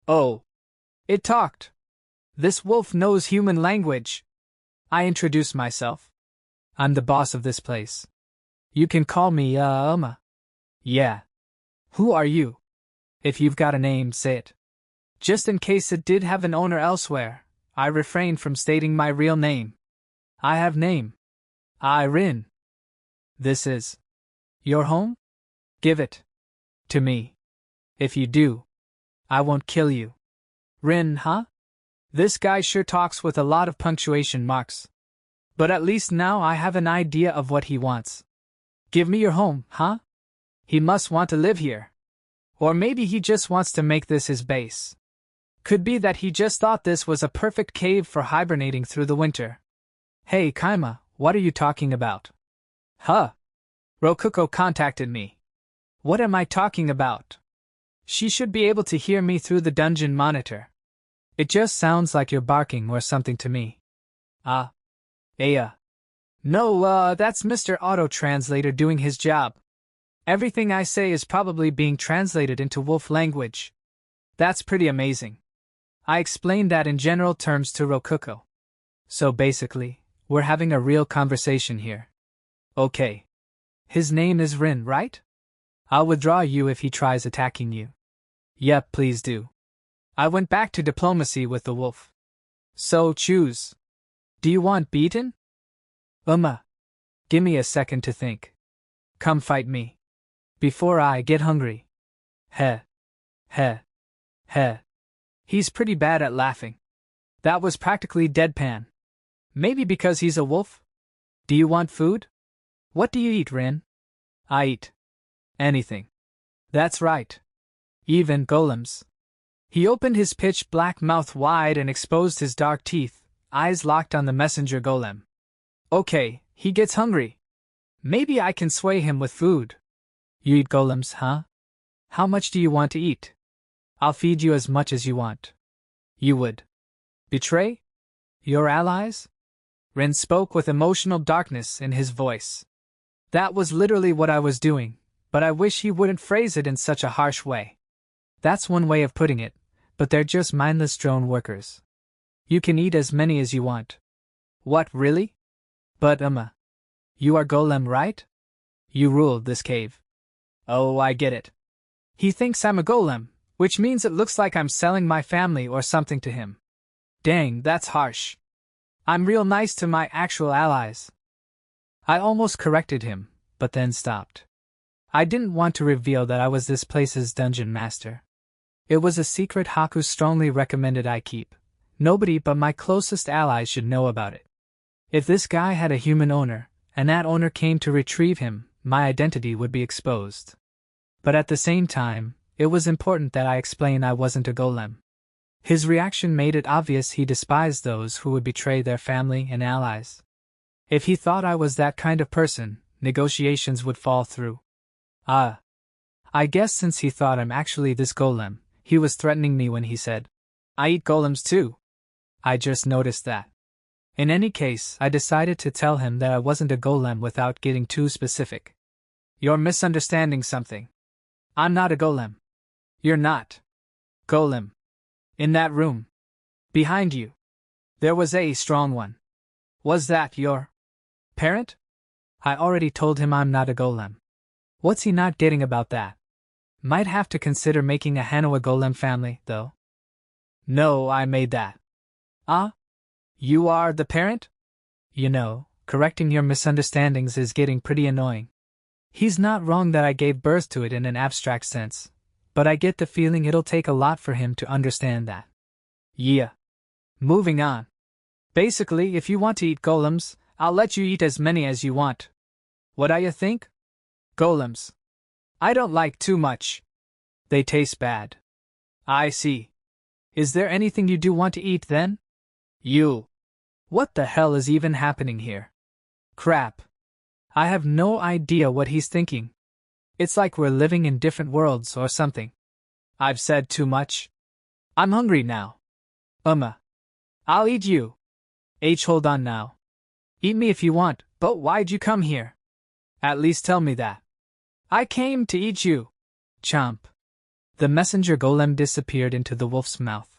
Oh. It talked. This wolf knows human language. I introduced myself. I'm the boss of this place. You can call me, Yeah. Who are you? If you've got a name, say it. Just in case it did have an owner elsewhere, I refrained from stating my real name. I have name. Rin. This is your home? Give it to me. If you do, I won't kill you. Rin, huh? This guy sure talks with a lot of punctuation marks. But at least now I have an idea of what he wants. Give me your home, huh? He must want to live here. Or maybe he just wants to make this his base. Could be that he just thought this was a perfect cave for hibernating through the winter. Hey Kaima, what are you talking about? Huh? Rokuko contacted me. What am I talking about? She should be able to hear me through the dungeon monitor. It just sounds like you're barking or something to me. No, that's Mr. Auto Translator doing his job. Everything I say is probably being translated into wolf language. That's pretty amazing. I explained that in general terms to Rokuko. So basically, we're having a real conversation here. Okay. His name is Rin, right? I'll withdraw you if he tries attacking you. Yep, please do. I went back to diplomacy with the wolf. So choose. Do you want beaten? Give me a second to think. Come fight me. Before I get hungry. Heh. He's pretty bad at laughing. That was practically deadpan. Maybe because he's a wolf? Do you want food? What do you eat, Rin? I eat anything. That's right. Even golems. He opened his pitch-black mouth wide and exposed his dark teeth, eyes locked on the messenger golem. Okay, he gets hungry. Maybe I can sway him with food. You eat golems, huh? How much do you want to eat? I'll feed you as much as you want. You would betray your allies? Rin spoke with emotional darkness in his voice. That was literally what I was doing, but I wish he wouldn't phrase it in such a harsh way. That's one way of putting it, but they're just mindless drone workers. You can eat as many as you want. What, really? But, you are golem, right? You ruled this cave. Oh, I get it. He thinks I'm a golem, which means it looks like I'm selling my family or something to him. Dang, that's harsh. I'm real nice to my actual allies. I almost corrected him, but then stopped. I didn't want to reveal that I was this place's dungeon master. It was a secret Haku strongly recommended I keep. Nobody but my closest allies should know about it. If this guy had a human owner, and that owner came to retrieve him, my identity would be exposed. But at the same time, it was important that I explain I wasn't a golem. His reaction made it obvious he despised those who would betray their family and allies. If he thought I was that kind of person, negotiations would fall through. I guess since he thought I'm actually this golem, he was threatening me when he said, I eat golems too. I just noticed that. In any case, I decided to tell him that I wasn't a golem without getting too specific. You're misunderstanding something. I'm not a golem. You're not. Golem. In that room. Behind you. There was a strong one. Was that your parent? I already told him I'm not a golem. What's he not getting about that? Might have to consider making a Manhwa golem family, though. No, I made that. You are the parent? You know, correcting your misunderstandings is getting pretty annoying. He's not wrong that I gave birth to it in an abstract sense, but I get the feeling it'll take a lot for him to understand that. Yeah. Moving on. Basically, if you want to eat golems, I'll let you eat as many as you want. What do you think? Golems. I don't like too much. They taste bad. I see. Is there anything you do want to eat then? What the hell is even happening here? Crap. I have no idea what he's thinking. It's like we're living in different worlds or something. I've said too much. I'm hungry now. I'll eat you. Hold on now. Eat me if you want, but why'd you come here? At least tell me that. I came to eat you. Chomp. The messenger golem disappeared into the wolf's mouth.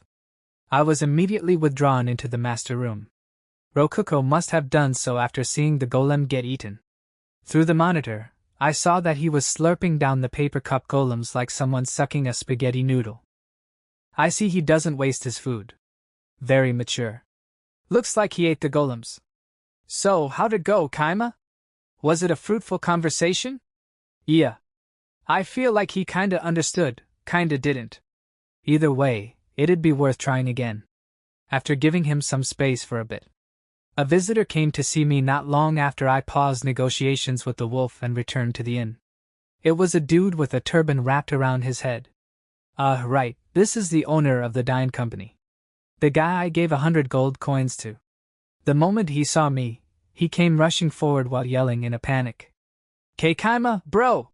I was immediately withdrawn into the master room. Rokuko must have done so after seeing the golem get eaten. Through the monitor, I saw that he was slurping down the paper cup golems like someone sucking a spaghetti noodle. I see he doesn't waste his food. Very mature. Looks like he ate the golems. So, how'd it go, Kaima? Was it a fruitful conversation? Yeah. I feel like he kinda understood, kinda didn't. Either way, it'd be worth trying again. after giving him some space for a bit. A visitor came to see me not long after I paused negotiations with the wolf and returned to the inn. It was a dude with a turban wrapped around his head. Right, this is the owner of the dine company. The guy I gave 100 gold coins to. The moment he saw me, he came rushing forward while yelling in a panic. "K Kaima, bro!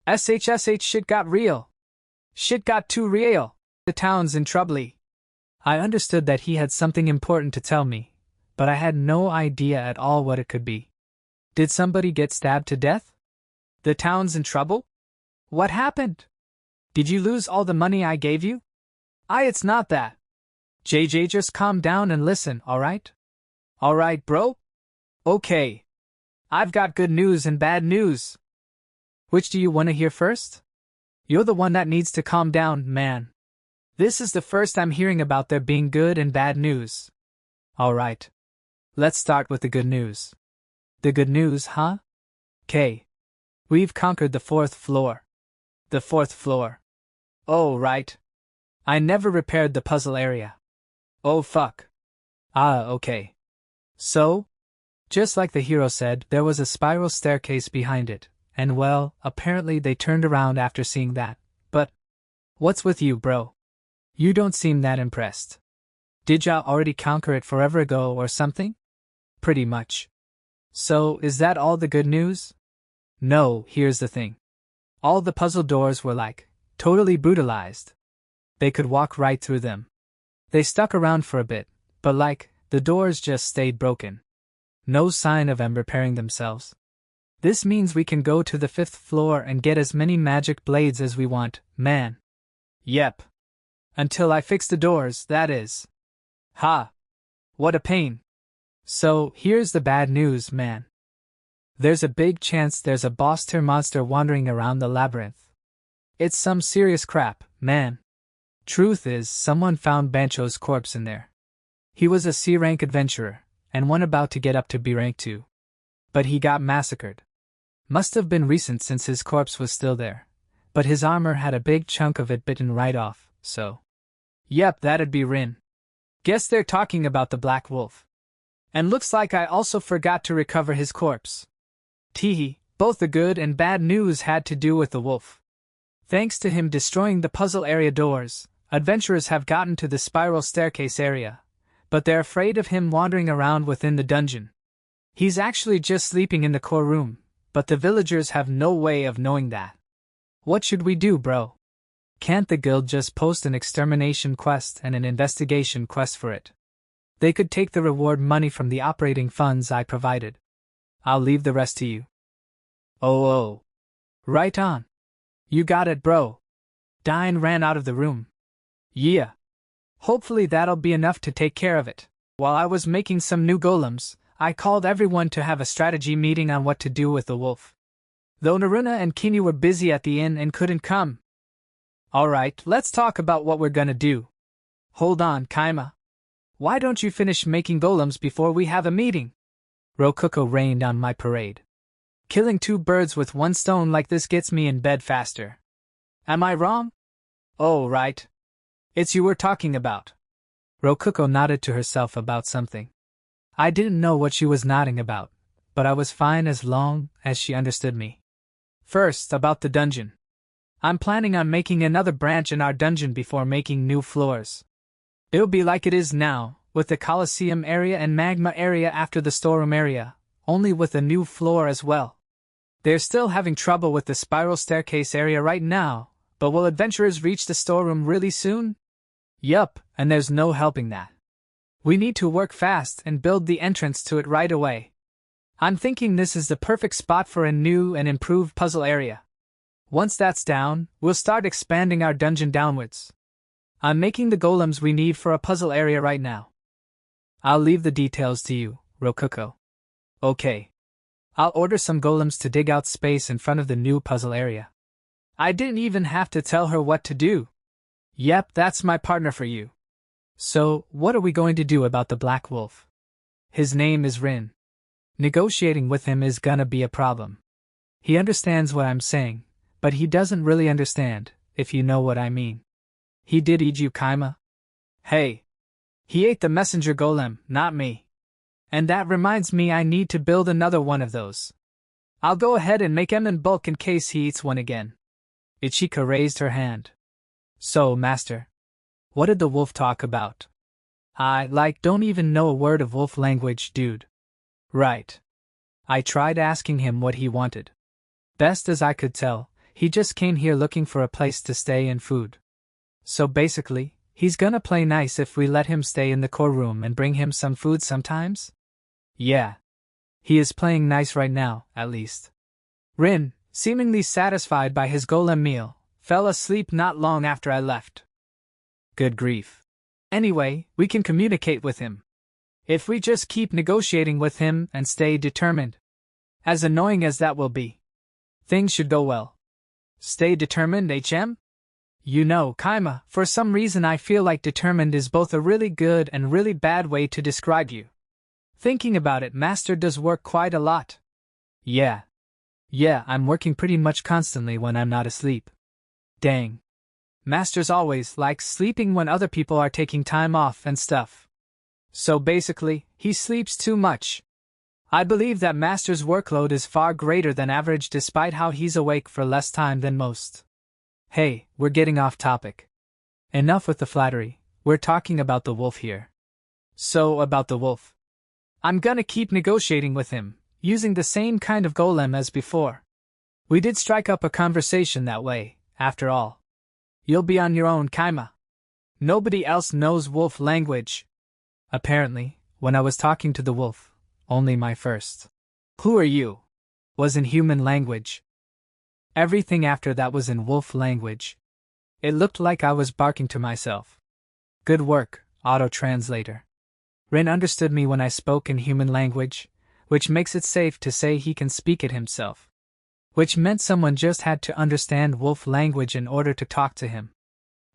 SHSH shit got real! Shit got too real! The town's in trouble!" I understood that he had something important to tell me, but I had no idea at all what it could be. Did somebody get stabbed to death? The town's in trouble? What happened? Did you lose all the money I gave you? It's not that. JJ, just calm down and listen, alright? Alright, bro? Okay. I've got good news and bad news. Which do you want to hear first? You're the one that needs to calm down, man. This is the first I'm hearing about there being good and bad news. Alright. Let's start with the good news. The good news, huh? K. We've conquered the 4th floor. The 4th floor. Oh, right. I never repaired the puzzle area. Oh, fuck. Okay. So? Just like the hero said, there was a spiral staircase behind it, and well, apparently they turned around after seeing that. But what's with you, bro? You don't seem that impressed. Did ya already conquer it forever ago or something? Pretty much. So, is that all the good news? No, here's the thing. All the puzzle doors were totally brutalized. They could walk right through them. They stuck around for a bit, but the doors just stayed broken. No sign of them repairing themselves. This means we can go to the 5th floor and get as many magic blades as we want, man. Yep. Until I fix the doors, that is. Ha! What a pain. So, here's the bad news, man. There's a big chance there's a boss-tier monster wandering around the labyrinth. It's some serious crap, man. Truth is, someone found Bancho's corpse in there. He was a C-rank adventurer, and one about to get up to B-rank too. But he got massacred. Must have been recent since his corpse was still there, but his armor had a big chunk of it bitten right off, so. Yep, that'd be Rin. Guess they're talking about the Black Wolf. And looks like I also forgot to recover his corpse. Teehee, both the good and bad news had to do with the wolf. Thanks to him destroying the puzzle area doors, adventurers have gotten to the spiral staircase area, but they're afraid of him wandering around within the dungeon. He's actually just sleeping in the core room, but the villagers have no way of knowing that. What should we do, bro? Can't the guild just post an extermination quest and an investigation quest for it? They could take the reward money from the operating funds I provided. I'll leave the rest to you. Oh. Right on. You got it, bro. Dine ran out of the room. Yeah. Hopefully that'll be enough to take care of it. While I was making some new golems, I called everyone to have a strategy meeting on what to do with the wolf. Though Naruna and Kini were busy at the inn and couldn't come. Alright, let's talk about what we're gonna do. Hold on, Kaima. Why don't you finish making golems before we have a meeting? Rokuko rained on my parade. Killing 2 birds with 1 stone like this gets me in bed faster. Am I wrong? Oh, right. It's you we're talking about. Rokuko nodded to herself about something. I didn't know what she was nodding about, but I was fine as long as she understood me. First, about the dungeon. I'm planning on making another branch in our dungeon before making new floors. It'll be like it is now, with the Colosseum area and Magma area after the storeroom area, only with a new floor as well. They're still having trouble with the spiral staircase area right now, but will adventurers reach the storeroom really soon? Yup, and there's no helping that. We need to work fast and build the entrance to it right away. I'm thinking this is the perfect spot for a new and improved puzzle area. Once that's down, we'll start expanding our dungeon downwards. I'm making the golems we need for a puzzle area right now. I'll leave the details to you, Rokuko. Okay. I'll order some golems to dig out space in front of the new puzzle area. I didn't even have to tell her what to do. Yep, that's my partner for you. So, what are we going to do about the Black Wolf? His name is Rin. Negotiating with him is gonna be a problem. He understands what I'm saying, but he doesn't really understand, if you know what I mean. He did eat you, Kaima? Hey. He ate the messenger golem, not me. And that reminds me I need to build another one of those. I'll go ahead and make him in bulk in case he eats one again. Ichika raised her hand. So, Master, what did the wolf talk about? I don't even know a word of wolf language, dude. Right. I tried asking him what he wanted. Best as I could tell, he just came here looking for a place to stay and food. So basically, he's gonna play nice if we let him stay in the core room and bring him some food sometimes? Yeah. He is playing nice right now, at least. Rin, seemingly satisfied by his golem meal, fell asleep not long after I left. Good grief. Anyway, we can communicate with him. If we just keep negotiating with him and stay determined. As annoying as that will be. Things should go well. Stay determined, HM? You know, Kaima, for some reason I feel like determined is both a really good and really bad way to describe you. Thinking about it, Master does work quite a lot. Yeah, I'm working pretty much constantly when I'm not asleep. Dang. Master's always likes sleeping when other people are taking time off and stuff. So basically, he sleeps too much. I believe that Master's workload is far greater than average despite how he's awake for less time than most. Hey, we're getting off topic. Enough with the flattery, we're talking about the wolf here. So about the wolf. I'm gonna keep negotiating with him, using the same kind of golem as before. We did strike up a conversation that way, after all. You'll be on your own, Kaima. Nobody else knows wolf language. Apparently, when I was talking to the wolf, only my first "Who are you?" was in human language. Everything after that was in wolf language. It looked like I was barking to myself. Good work, auto-translator. Rin understood me when I spoke in human language, which makes it safe to say he can speak it himself. Which meant someone just had to understand wolf language in order to talk to him.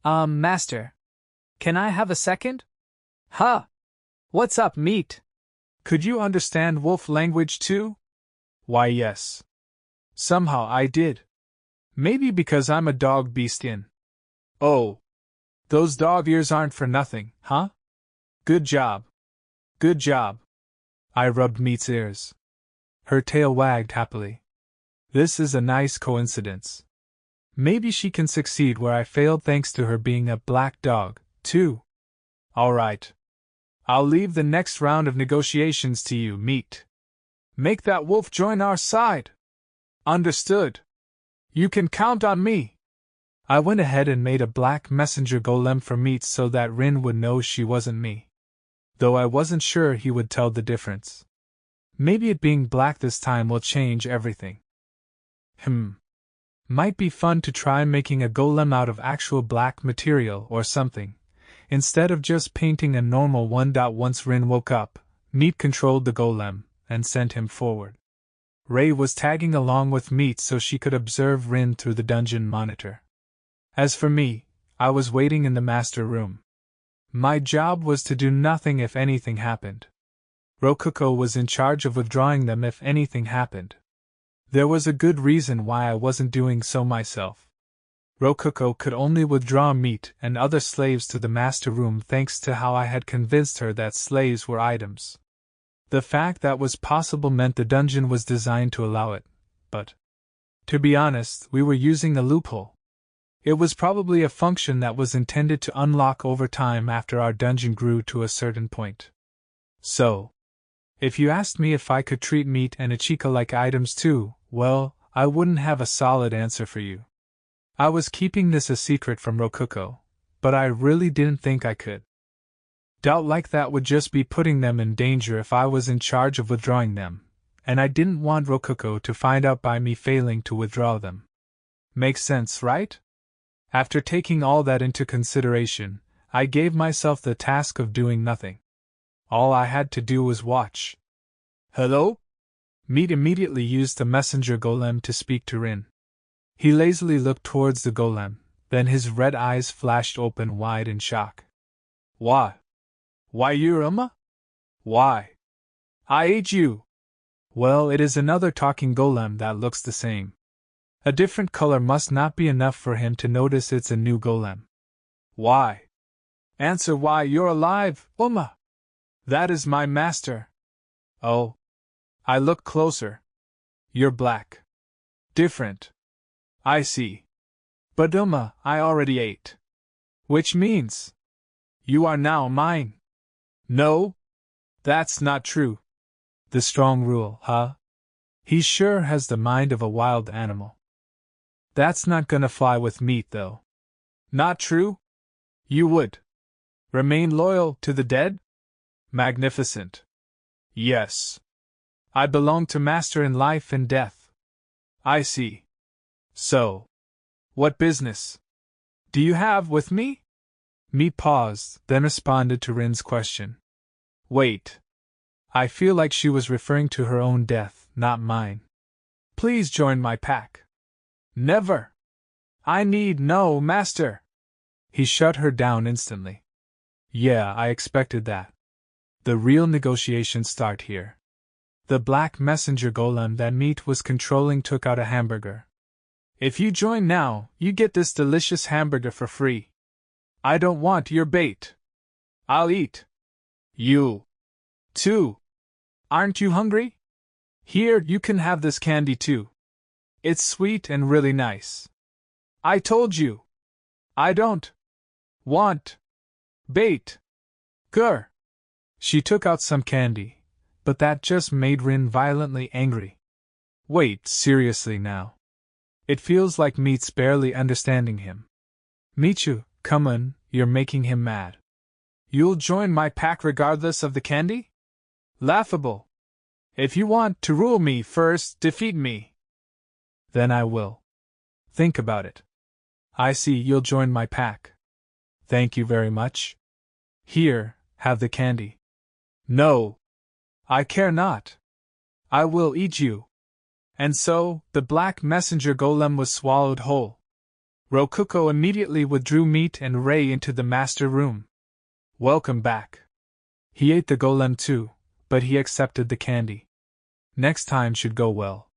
Master. Can I have a second? Huh? What's up, meat? Could you understand wolf language too? Why, yes. Somehow I did. Maybe because I'm a dog beastin. Oh. Those dog ears aren't for nothing, huh? Good job. Good job. I rubbed Meat's ears. Her tail wagged happily. This is a nice coincidence. Maybe she can succeed where I failed thanks to her being a black dog, too. All right. I'll leave the next round of negotiations to you, Meat. Make that wolf join our side. Understood. You can count on me. I went ahead and made a black messenger golem for Meat so that Rin would know she wasn't me. Though I wasn't sure he would tell the difference. Maybe it being black this time will change everything. Might be fun to try making a golem out of actual black material or something, instead of just painting a normal one. Once Rin woke up, Meat controlled the golem, and sent him forward. Ray was tagging along with Meat so she could observe Rin through the dungeon monitor. As for me, I was waiting in the master room. My job was to do nothing if anything happened. Rokuko was in charge of withdrawing them if anything happened. There was a good reason why I wasn't doing so myself. Rokuko could only withdraw Meat and other slaves to the master room thanks to how I had convinced her that slaves were items. The fact that was possible meant the dungeon was designed to allow it, but, to be honest, we were using a loophole. It was probably a function that was intended to unlock over time after our dungeon grew to a certain point. So, if you asked me if I could treat Meat and Ichika like items too, well, I wouldn't have a solid answer for you. I was keeping this a secret from Rokuko, but I really didn't think I could. Doubt like that would just be putting them in danger if I was in charge of withdrawing them, and I didn't want Rokuko to find out by me failing to withdraw them. Makes sense, right? After taking all that into consideration, I gave myself the task of doing nothing. All I had to do was watch. Hello? Meat immediately used the messenger golem to speak to Rin. He lazily looked towards the golem, then his red eyes flashed open wide in shock. Why? Why, Yuruma? Why? I ate you! Well, it is another talking golem that looks the same. A different color must not be enough for him to notice it's a new golem. Why? Answer why you're alive, Uma. That is my master. Oh. I look closer. You're black. Different. I see. But Uma, I already ate. Which means you are now mine. No? That's not true. The strong rule, huh? He sure has the mind of a wild animal. That's not gonna fly with meat, though. Not true? You would remain loyal to the dead? Magnificent. Yes. I belong to Master in life and death. I see. So, what business do you have with me? Meat paused, then responded to Rin's question. Wait. I feel like she was referring to her own death, not mine. Please join my pack. Never. I need no master. He shut her down instantly. Yeah, I expected that. The real negotiations start here. The black messenger golem that Meat was controlling took out a hamburger. If you join now, you get this delicious hamburger for free. I don't want your bait. I'll eat. You. Too. Aren't you hungry? Here, you can have this candy too. It's sweet and really nice. I told you. I don't want bait. Grr. She took out some candy, but that just made Rin violently angry. Wait, seriously now. It feels like Meat's barely understanding him. Michu, come on, you're making him mad. You'll join my pack regardless of the candy? Laughable. If you want to rule me first, defeat me. Then I will. Think about it. I see you'll join my pack. Thank you very much. Here, have the candy. No. I care not. I will eat you. And so, the black messenger golem was swallowed whole. Rokuko immediately withdrew Meat and Ray into the master room. Welcome back. He ate the golem too, but he accepted the candy. Next time should go well.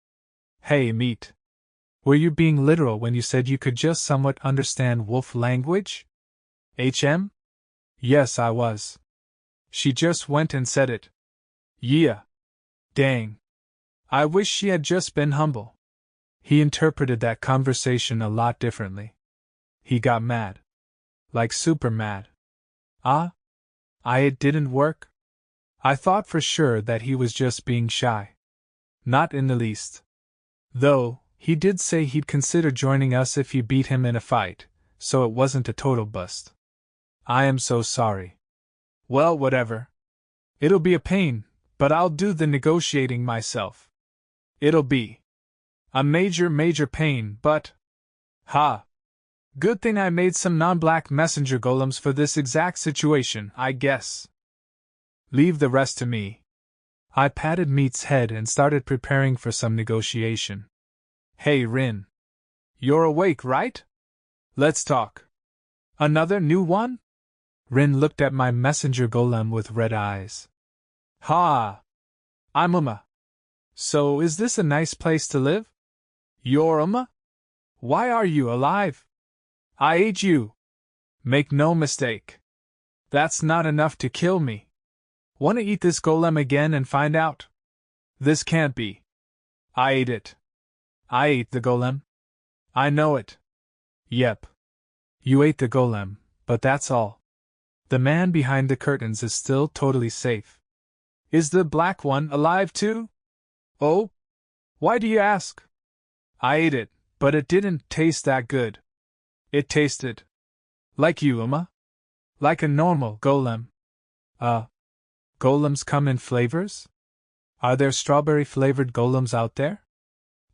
Hey, Meat. Were you being literal when you said you could just somewhat understand wolf language? HM? Yes, I was. She just went and said it. Yeah. Dang. I wish she had just been humble. He interpreted that conversation a lot differently. He got mad. Like super mad. Ah? It didn't work? I thought for sure that he was just being shy. Not in the least. Though, he did say he'd consider joining us if you beat him in a fight, so it wasn't a total bust. I am so sorry. Well, whatever. It'll be a pain, but I'll do the negotiating myself. It'll be a major pain, but... Ha! Good thing I made some non-black messenger golems for this exact situation, I guess. Leave the rest to me. I patted Meat's head and started preparing for some negotiation. Hey, Rin. You're awake, right? Let's talk. Another new one? Rin looked at my messenger golem with red eyes. Ha! I'm Uma. So is this a nice place to live? You're Uma? Why are you alive? I ate you. Make no mistake. That's not enough to kill me. Wanna eat this golem again and find out? This can't be. I ate it. I ate the golem. I know it. Yep. You ate the golem, but that's all. The man behind the curtains is still totally safe. Is the black one alive too? Oh? Why do you ask? I ate it, but it didn't taste that good. It tasted like you, Uma? Like a normal golem. Golems come in flavors? Are there strawberry-flavored golems out there?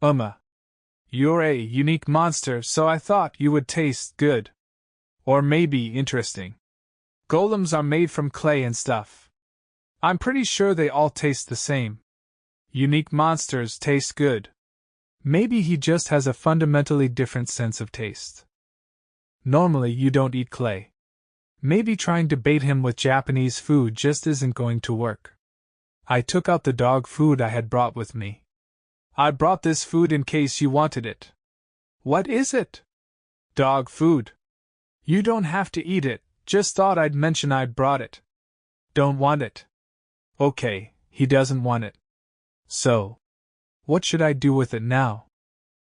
Uma. You're a unique monster, so I thought you would taste good. Or maybe interesting. Golems are made from clay and stuff. I'm pretty sure they all taste the same. Unique monsters taste good. Maybe he just has a fundamentally different sense of taste. Normally you don't eat clay. Maybe trying to bait him with Japanese food just isn't going to work. I took out the dog food I had brought with me. I brought this food in case you wanted it. What is it? Dog food. You don't have to eat it, Just thought I'd mention I'd brought it. Don't want it. Okay, he doesn't want it. So, what should I do with it now?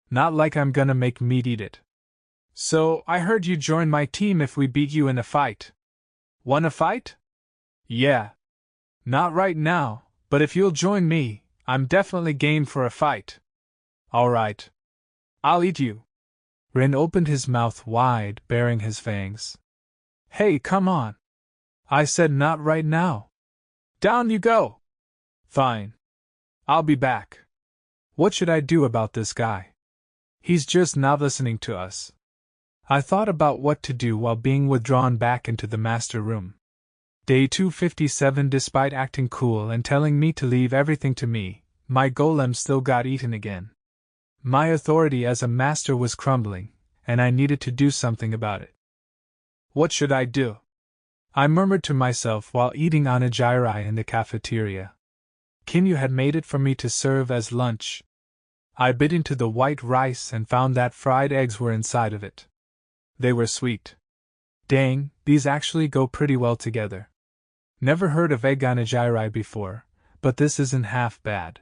Not like I'm gonna make meat eat it. So, I heard you join my team if we beat you in a fight. Wanna fight? Yeah. Not right now, but if you'll join me, I'm definitely game for a fight. Alright. I'll eat you. Rin opened his mouth wide, baring his fangs. Hey, come on. I said not right now. Down you go. Fine. I'll be back. What should I do about this guy? He's just not listening to us. I thought about what to do while being withdrawn back into the master room. Day 257. Despite acting cool and telling me to leave everything to me, my golem still got eaten again. My authority as a master was crumbling, and I needed to do something about it. What should I do? I murmured to myself while eating onigiri in the cafeteria. Kinyu had made it for me to serve as lunch. I bit into the white rice and found that fried eggs were inside of it. They were sweet. Dang, these actually go pretty well together. Never heard of egg onigiri before, but this isn't half bad.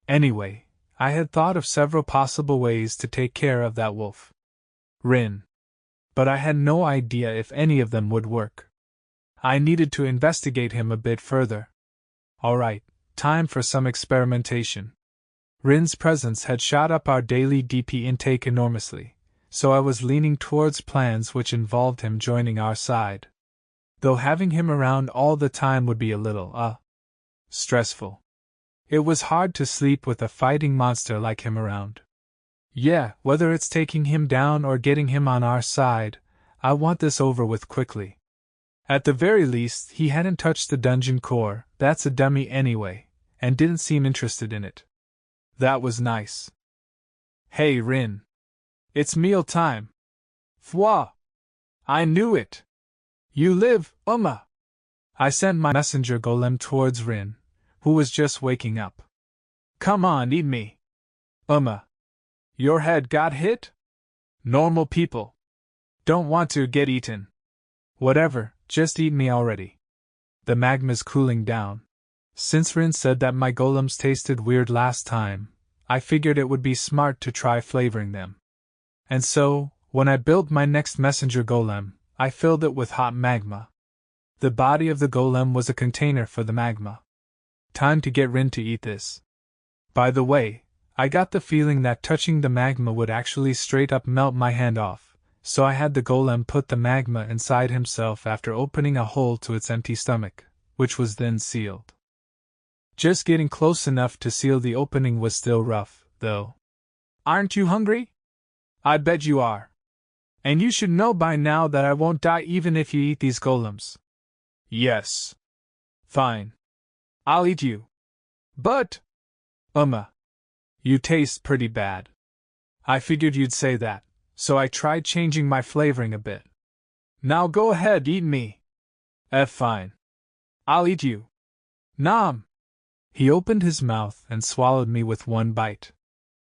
Anyway, I had thought of several possible ways to take care of that wolf. Rin. But I had no idea if any of them would work. I needed to investigate him a bit further. Alright, time for some experimentation. Rin's presence had shot up our daily DP intake enormously, so I was leaning towards plans which involved him joining our side. Though having him around all the time would be a little, stressful. It was hard to sleep with a fighting monster like him around. Yeah, whether it's taking him down or getting him on our side, I want this over with quickly. At the very least, he hadn't touched the dungeon core, that's a dummy anyway, and didn't seem interested in it. That was nice. Hey Rin. It's meal time. Fwa! I knew it! You live, Uma! I sent my messenger golem towards Rin, who was just waking up. Come on, eat me. Uma. Your head got hit? Normal people don't want to get eaten. Whatever, just eat me already. The magma's cooling down. Since Rin said that my golems tasted weird last time, I figured it would be smart to try flavoring them. And so, when I built my next messenger golem, I filled it with hot magma. The body of the golem was a container for the magma. Time to get Rin to eat this. By the way, I got the feeling that touching the magma would actually straight up melt my hand off, so I had the golem put the magma inside himself after opening a hole to its empty stomach, which was then sealed. Just getting close enough to seal the opening was still rough, though. Aren't you hungry? I bet you are. And you should know by now that I won't die even if you eat these golems. Yes. Fine. I'll eat you. But, you taste pretty bad. I figured you'd say that, so I tried changing my flavoring a bit. Now go ahead, eat me. Fine. I'll eat you. Nom. He opened his mouth and swallowed me with one bite.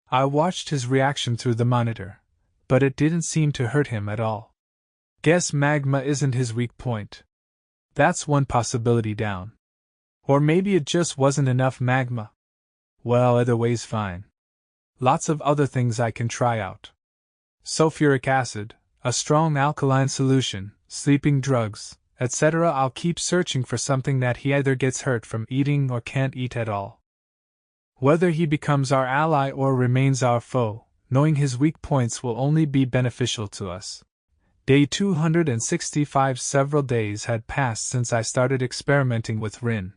I watched his reaction through the monitor, but it didn't seem to hurt him at all. Guess magma isn't his weak point. That's one possibility down. Or maybe it just wasn't enough magma. Well, either way's fine. Lots of other things I can try out. Sulfuric acid, a strong alkaline solution, sleeping drugs, etc. I'll keep searching for something that he either gets hurt from eating or can't eat at all. Whether he becomes our ally or remains our foe, knowing his weak points will only be beneficial to us. Day 265. Several days had passed since I started experimenting with Rin.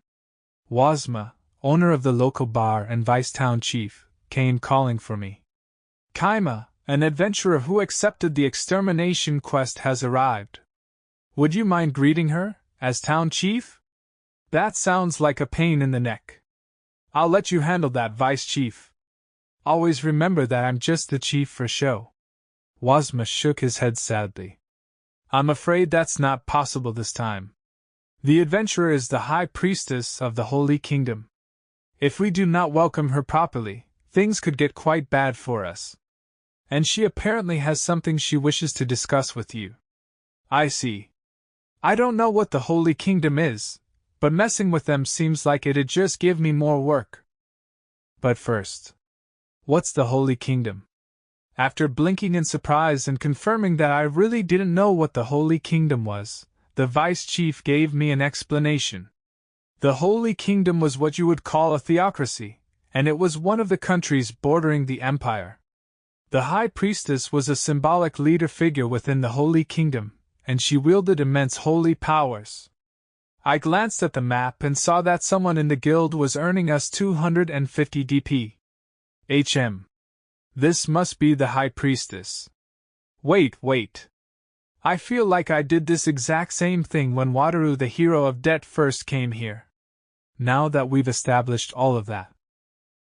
Wazma, owner of the local bar and vice-town chief, came calling for me. Kaima, an adventurer who accepted the extermination quest, has arrived. Would you mind greeting her, as town chief? That sounds like a pain in the neck. I'll let you handle that, vice chief. Always remember that I'm just the chief for show. Wazma shook his head sadly. I'm afraid that's not possible this time. The adventurer is the high priestess of the Holy Kingdom. If we do not welcome her properly, things could get quite bad for us. And she apparently has something she wishes to discuss with you. I see. I don't know what the Holy Kingdom is, but messing with them seems like it'd just give me more work. But first, what's the Holy Kingdom? After blinking in surprise and confirming that I really didn't know what the Holy Kingdom was, the Vice Chief gave me an explanation. The Holy Kingdom was what you would call a theocracy, and it was one of the countries bordering the Empire. The High Priestess was a symbolic leader figure within the Holy Kingdom, and she wielded immense holy powers. I glanced at the map and saw that someone in the guild was earning us 250 DP. This must be the High Priestess. Wait. I feel like I did this exact same thing when Wataru the hero of debt first came here. Now that we've established all of that,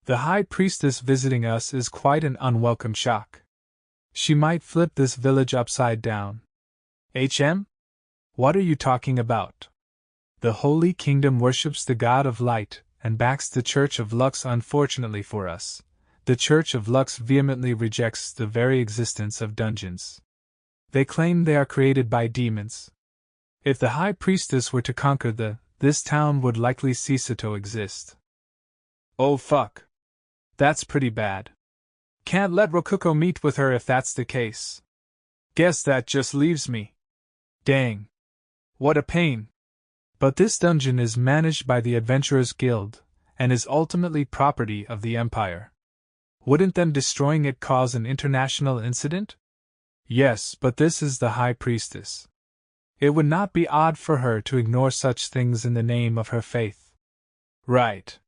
the High Priestess visiting us is quite an unwelcome shock. She might flip this village upside down. What are you talking about? The Holy Kingdom worships the God of Light and backs the Church of Lux. Unfortunately for us, the Church of Lux vehemently rejects the very existence of dungeons. They claim they are created by demons. If the High Priestess were to conquer this town would likely cease to exist. Oh fuck. That's pretty bad. Can't let Rokuko meet with her if that's the case. Guess that just leaves me. Dang. What a pain. But this dungeon is managed by the Adventurers Guild, and is ultimately property of the Empire. Wouldn't them destroying it cause an international incident? Yes, but this is the High Priestess. It would not be odd for her to ignore such things in the name of her faith. Right.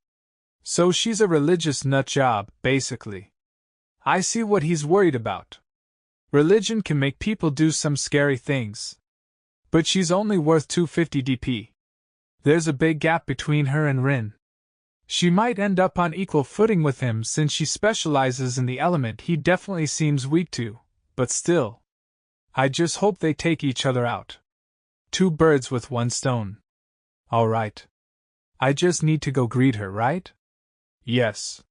So she's a religious nutjob, basically. I see what he's worried about. Religion can make people do some scary things. But she's only worth 250 DP. There's a big gap between her and Rin. She might end up on equal footing with him since she specializes in the element he definitely seems weak to, but still. I just hope they take each other out. 2 birds with 1 stone. Alright. I just need to go greet her, right? Yes.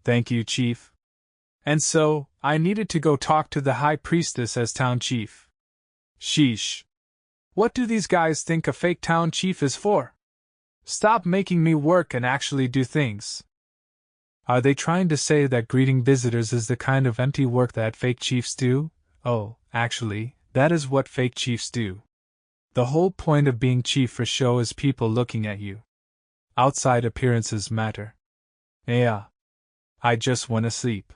Thank you, Chief. And so, I needed to go talk to the High Priestess as town chief. Sheesh. What do these guys think a fake town chief is for? Stop making me work and actually do things. Are they trying to say that greeting visitors is the kind of empty work that fake chiefs do? Oh, actually, that is what fake chiefs do. The whole point of being chief for show is people looking at you. Outside appearances matter. Yeah. I just wanna sleep.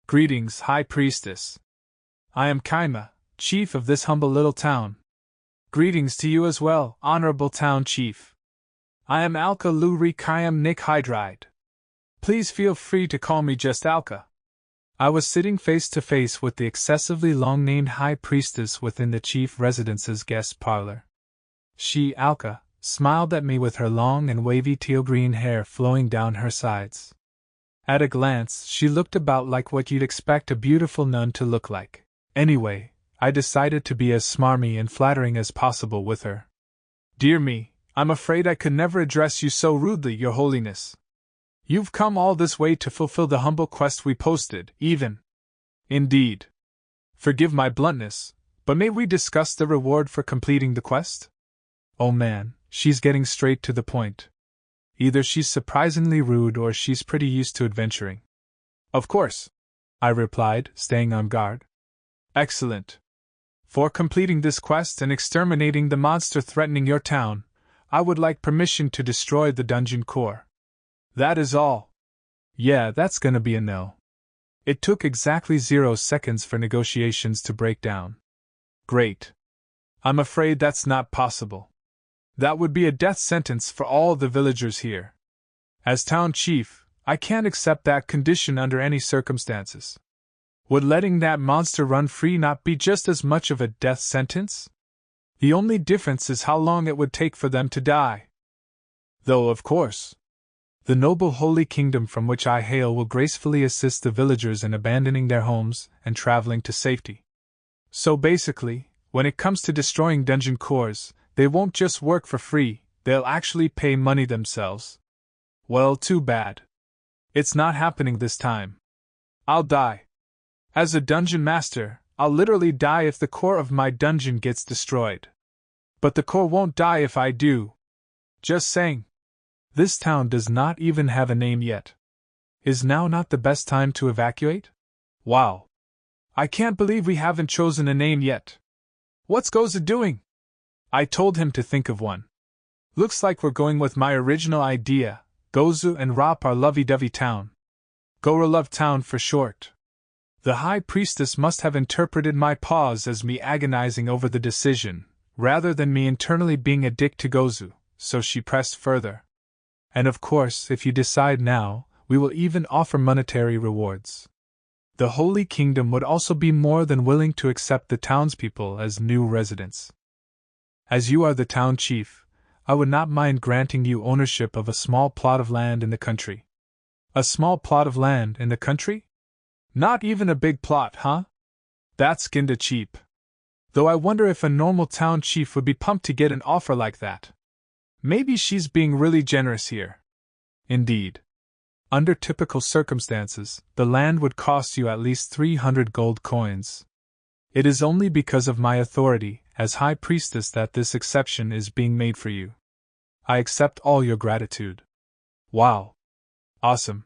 Greetings, High Priestess. I am Kaima, chief of this humble little town. Greetings to you as well, honorable town chief. I am Alka Luri Kayam Nick Hydride. Please feel free to call me just Alka. I was sitting face to face with the excessively long-named High Priestess within the chief residence's guest parlor. She, Alka, smiled at me with her long and wavy teal-green hair flowing down her sides. At a glance, she looked about like what you'd expect a beautiful nun to look like. Anyway, I decided to be as smarmy and flattering as possible with her. Dear me, I'm afraid I could never address you so rudely, Your Holiness. You've come all this way to fulfill the humble quest we posted, even. Indeed. Forgive my bluntness, but may we discuss the reward for completing the quest? Oh man, she's getting straight to the point. Either she's surprisingly rude or she's pretty used to adventuring. Of course, I replied, staying on guard. Excellent. For completing this quest and exterminating the monster threatening your town, I would like permission to destroy the dungeon core. That is all. Yeah, that's gonna be a no. It took exactly 0 seconds for negotiations to break down. Great. I'm afraid that's not possible. That would be a death sentence for all the villagers here. As town chief, I can't accept that condition under any circumstances. Would letting that monster run free not be just as much of a death sentence? The only difference is how long it would take for them to die. Though, of course, the noble Holy Kingdom from which I hail will gracefully assist the villagers in abandoning their homes and traveling to safety. So basically, when it comes to destroying dungeon cores, they won't just work for free, they'll actually pay money themselves. Well, too bad. It's not happening this time. I'll die. As a dungeon master, I'll literally die if the core of my dungeon gets destroyed. But the core won't die if I do. Just saying. This town does not even have a name yet. Is now not the best time to evacuate? Wow. I can't believe we haven't chosen a name yet. What's Goza doing? I told him to think of one. Looks like we're going with my original idea, Gozu and Rop our lovey-dovey town. Gora Love Town for short. The High Priestess must have interpreted my pause as me agonizing over the decision, rather than me internally being a dick to Gozu, so she pressed further. And of course, if you decide now, we will even offer monetary rewards. The Holy Kingdom would also be more than willing to accept the townspeople as new residents. As you are the town chief, I would not mind granting you ownership of a small plot of land in the country. A small plot of land in the country? Not even a big plot, huh? That's kinda cheap. Though I wonder if a normal town chief would be pumped to get an offer like that. Maybe she's being really generous here. Indeed. Under typical circumstances, the land would cost you at least 300 gold coins. It is only because of my authority as High Priestess that this exception is being made for you. I accept all your gratitude. Wow. Awesome.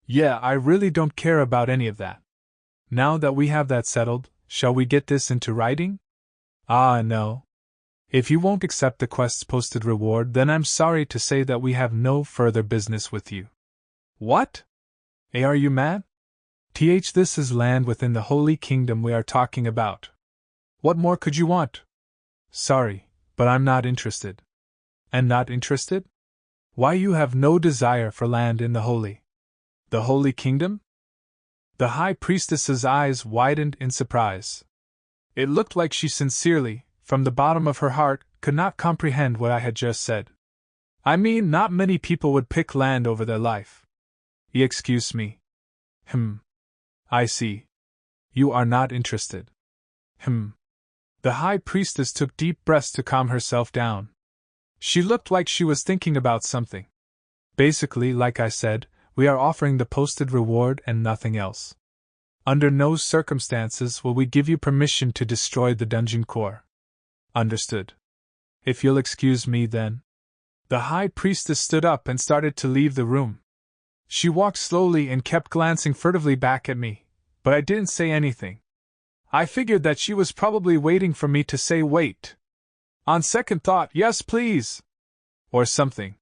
Yeah, I really don't care about any of that. Now that we have that settled, shall we get this into writing? Ah, no. If you won't accept the quest's posted reward, then I'm sorry to say that we have no further business with you. What? Are you mad? This is land within the Holy Kingdom we are talking about. What more could you want? Sorry, but I'm not interested. And not interested? Why, you have no desire for land in the Holy Kingdom? The High Priestess's eyes widened in surprise. It looked like she sincerely, from the bottom of her heart, could not comprehend what I had just said. I mean, not many people would pick land over their life. Excuse me. I see. You are not interested. The High Priestess took deep breaths to calm herself down. She looked like she was thinking about something. Basically, like I said, we are offering the posted reward and nothing else. Under no circumstances will we give you permission to destroy the dungeon core. Understood. If you'll excuse me, then. The High Priestess stood up and started to leave the room. She walked slowly and kept glancing furtively back at me, but I didn't say anything. I figured that she was probably waiting for me to say wait. On second thought, yes please. Or something.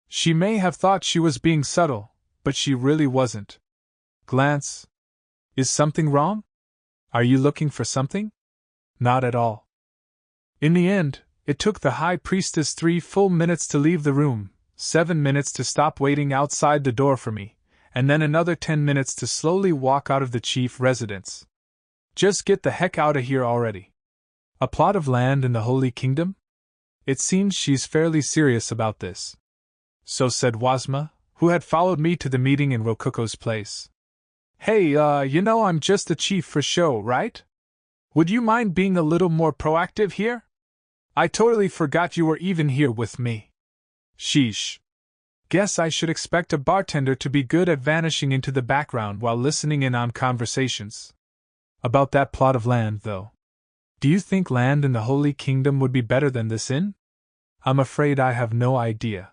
She may have thought she was being subtle, but she really wasn't. Glance. Is something wrong? Are you looking for something? Not at all. In the end, it took the High Priestess 3 full minutes to leave the room, 7 minutes to stop waiting outside the door for me, and then another 10 minutes to slowly walk out of the chief residence. Just get the heck out of here already. A plot of land in the Holy Kingdom? It seems she's fairly serious about this. So said Wazma, who had followed me to the meeting in Rokuko's place. Hey, I'm just a chief for show, right? Would you mind being a little more proactive here? I totally forgot you were even here with me. Sheesh. Guess I should expect a bartender to be good at vanishing into the background while listening in on conversations. About that plot of land, though. Do you think land in the Holy Kingdom would be better than this inn? I'm afraid I have no idea.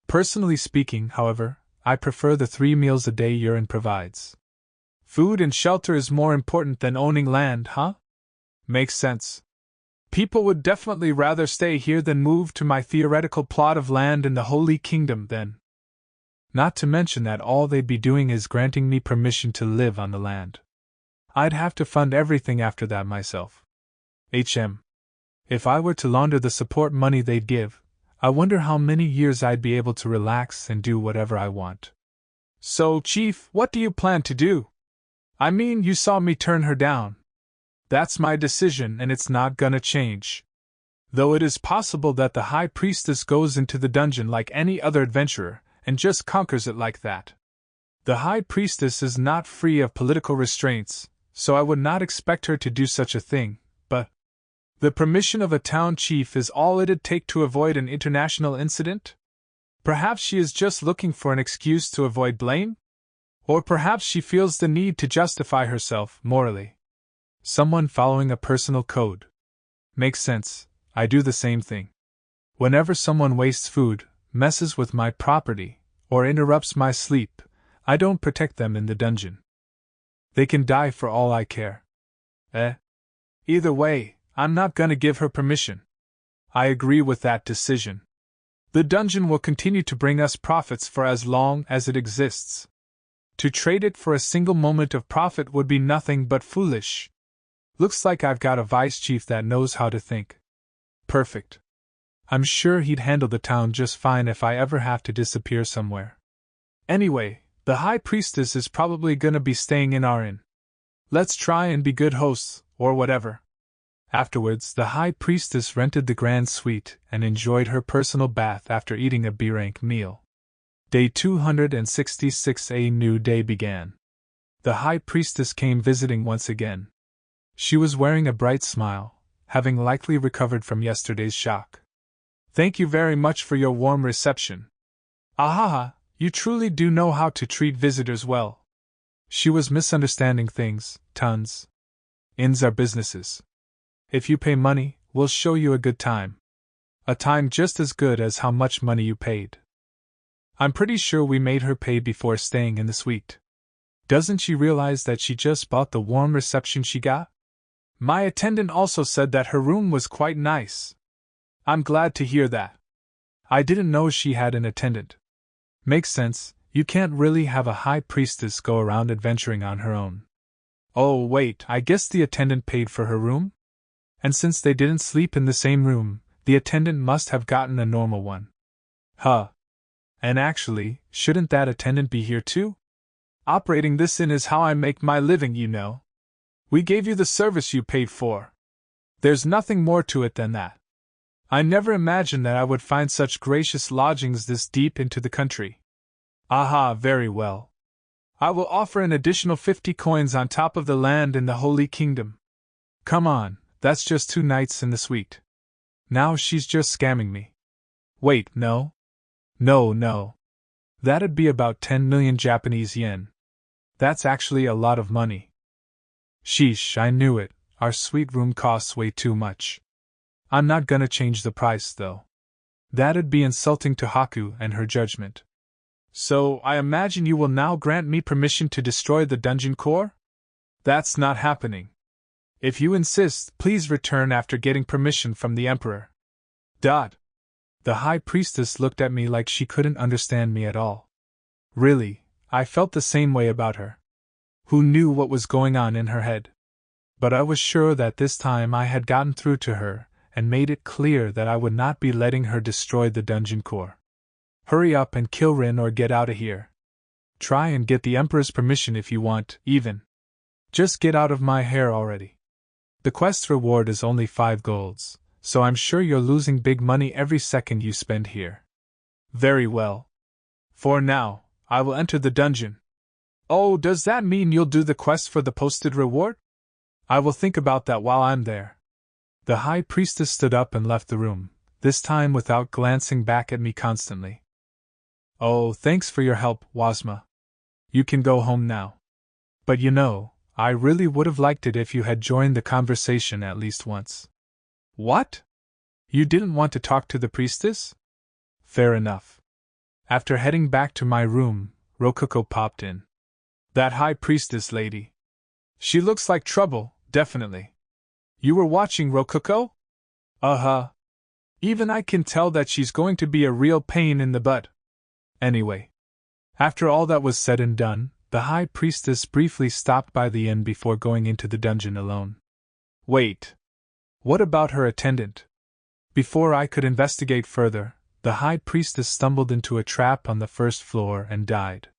Personally speaking, however, I prefer the 3 meals a day your inn provides. Food and shelter is more important than owning land, huh? Makes sense. People would definitely rather stay here than move to my theoretical plot of land in the Holy Kingdom then. Not to mention that all they'd be doing is granting me permission to live on the land. I'd have to fund everything after that myself. If I were to launder the support money they'd give, I wonder how many years I'd be able to relax and do whatever I want. So, Chief, what do you plan to do? I mean, you saw me turn her down. That's my decision and it's not gonna change. Though it is possible that the High Priestess goes into the dungeon like any other adventurer and just conquers it like that. The High Priestess is not free of political restraints, so I would not expect her to do such a thing, but the permission of a town chief is all it'd take to avoid an international incident? Perhaps she is just looking for an excuse to avoid blame? Or perhaps she feels the need to justify herself morally. Someone following a personal code. Makes sense, I do the same thing. Whenever someone wastes food, messes with my property, or interrupts my sleep, I don't protect them in the dungeon. They can die for all I care. Either way, I'm not gonna give her permission. I agree with that decision. The dungeon will continue to bring us profits for as long as it exists. To trade it for a single moment of profit would be nothing but foolish. Looks like I've got a vice chief that knows how to think. Perfect. I'm sure he'd handle the town just fine if I ever have to disappear somewhere. Anyway, the High Priestess is probably gonna be staying in our inn. Let's try and be good hosts, or whatever. Afterwards, the High Priestess rented the Grand Suite and enjoyed her personal bath after eating a B-rank meal. Day 266, a new day began. The High Priestess came visiting once again. She was wearing a bright smile, having likely recovered from yesterday's shock. Thank you very much for your warm reception. Ahaha, you truly do know how to treat visitors well. She was misunderstanding things, tons. Inns are businesses. If you pay money, we'll show you a good time. A time just as good as how much money you paid. I'm pretty sure we made her pay before staying in the suite. Doesn't she realize that she just bought the warm reception she got? My attendant also said that her room was quite nice. I'm glad to hear that. I didn't know she had an attendant. Makes sense, you can't really have a high priestess go around adventuring on her own. Oh wait, I guess the attendant paid for her room? And since they didn't sleep in the same room, the attendant must have gotten a normal one. Huh. And actually, shouldn't that attendant be here too? Operating this inn is how I make my living, you know. We gave you the service you paid for. There's nothing more to it than that. I never imagined that I would find such gracious lodgings this deep into the country. Aha, very well. I will offer an additional 50 coins on top of the land in the Holy Kingdom. Come on, that's just 2 nights in the suite. Now she's just scamming me. Wait, no? No. That'd be about 10 million Japanese yen. That's actually a lot of money. Sheesh, I knew it, our suite room costs way too much. I'm not gonna change the price, though. That'd be insulting to Haku and her judgment. So, I imagine you will now grant me permission to destroy the dungeon core? That's not happening. If you insist, please return after getting permission from the Emperor. The High Priestess looked at me like she couldn't understand me at all. Really, I felt the same way about her. Who knew what was going on in her head? But I was sure that this time I had gotten through to her, and made it clear that I would not be letting her destroy the dungeon core. Hurry up and kill Rin or get out of here. Try and get the Emperor's permission if you want, even. Just get out of my hair already. The quest's reward is only 5 golds, so I'm sure you're losing big money every second you spend here. Very well. For now, I will enter the dungeon. Oh, does that mean you'll do the quest for the posted reward? I will think about that while I'm there. The High Priestess stood up and left the room, this time without glancing back at me constantly. Oh, thanks for your help, Wazma. You can go home now. But you know, I really would have liked it if you had joined the conversation at least once. What? You didn't want to talk to the priestess? Fair enough. After heading back to my room, Rokuko popped in. That High Priestess lady. She looks like trouble, definitely. You were watching, Rokuko? Uh-huh. Even I can tell that she's going to be a real pain in the butt. Anyway. After all that was said and done, the High Priestess briefly stopped by the inn before going into the dungeon alone. Wait. What about her attendant? Before I could investigate further, the High Priestess stumbled into a trap on the first floor and died.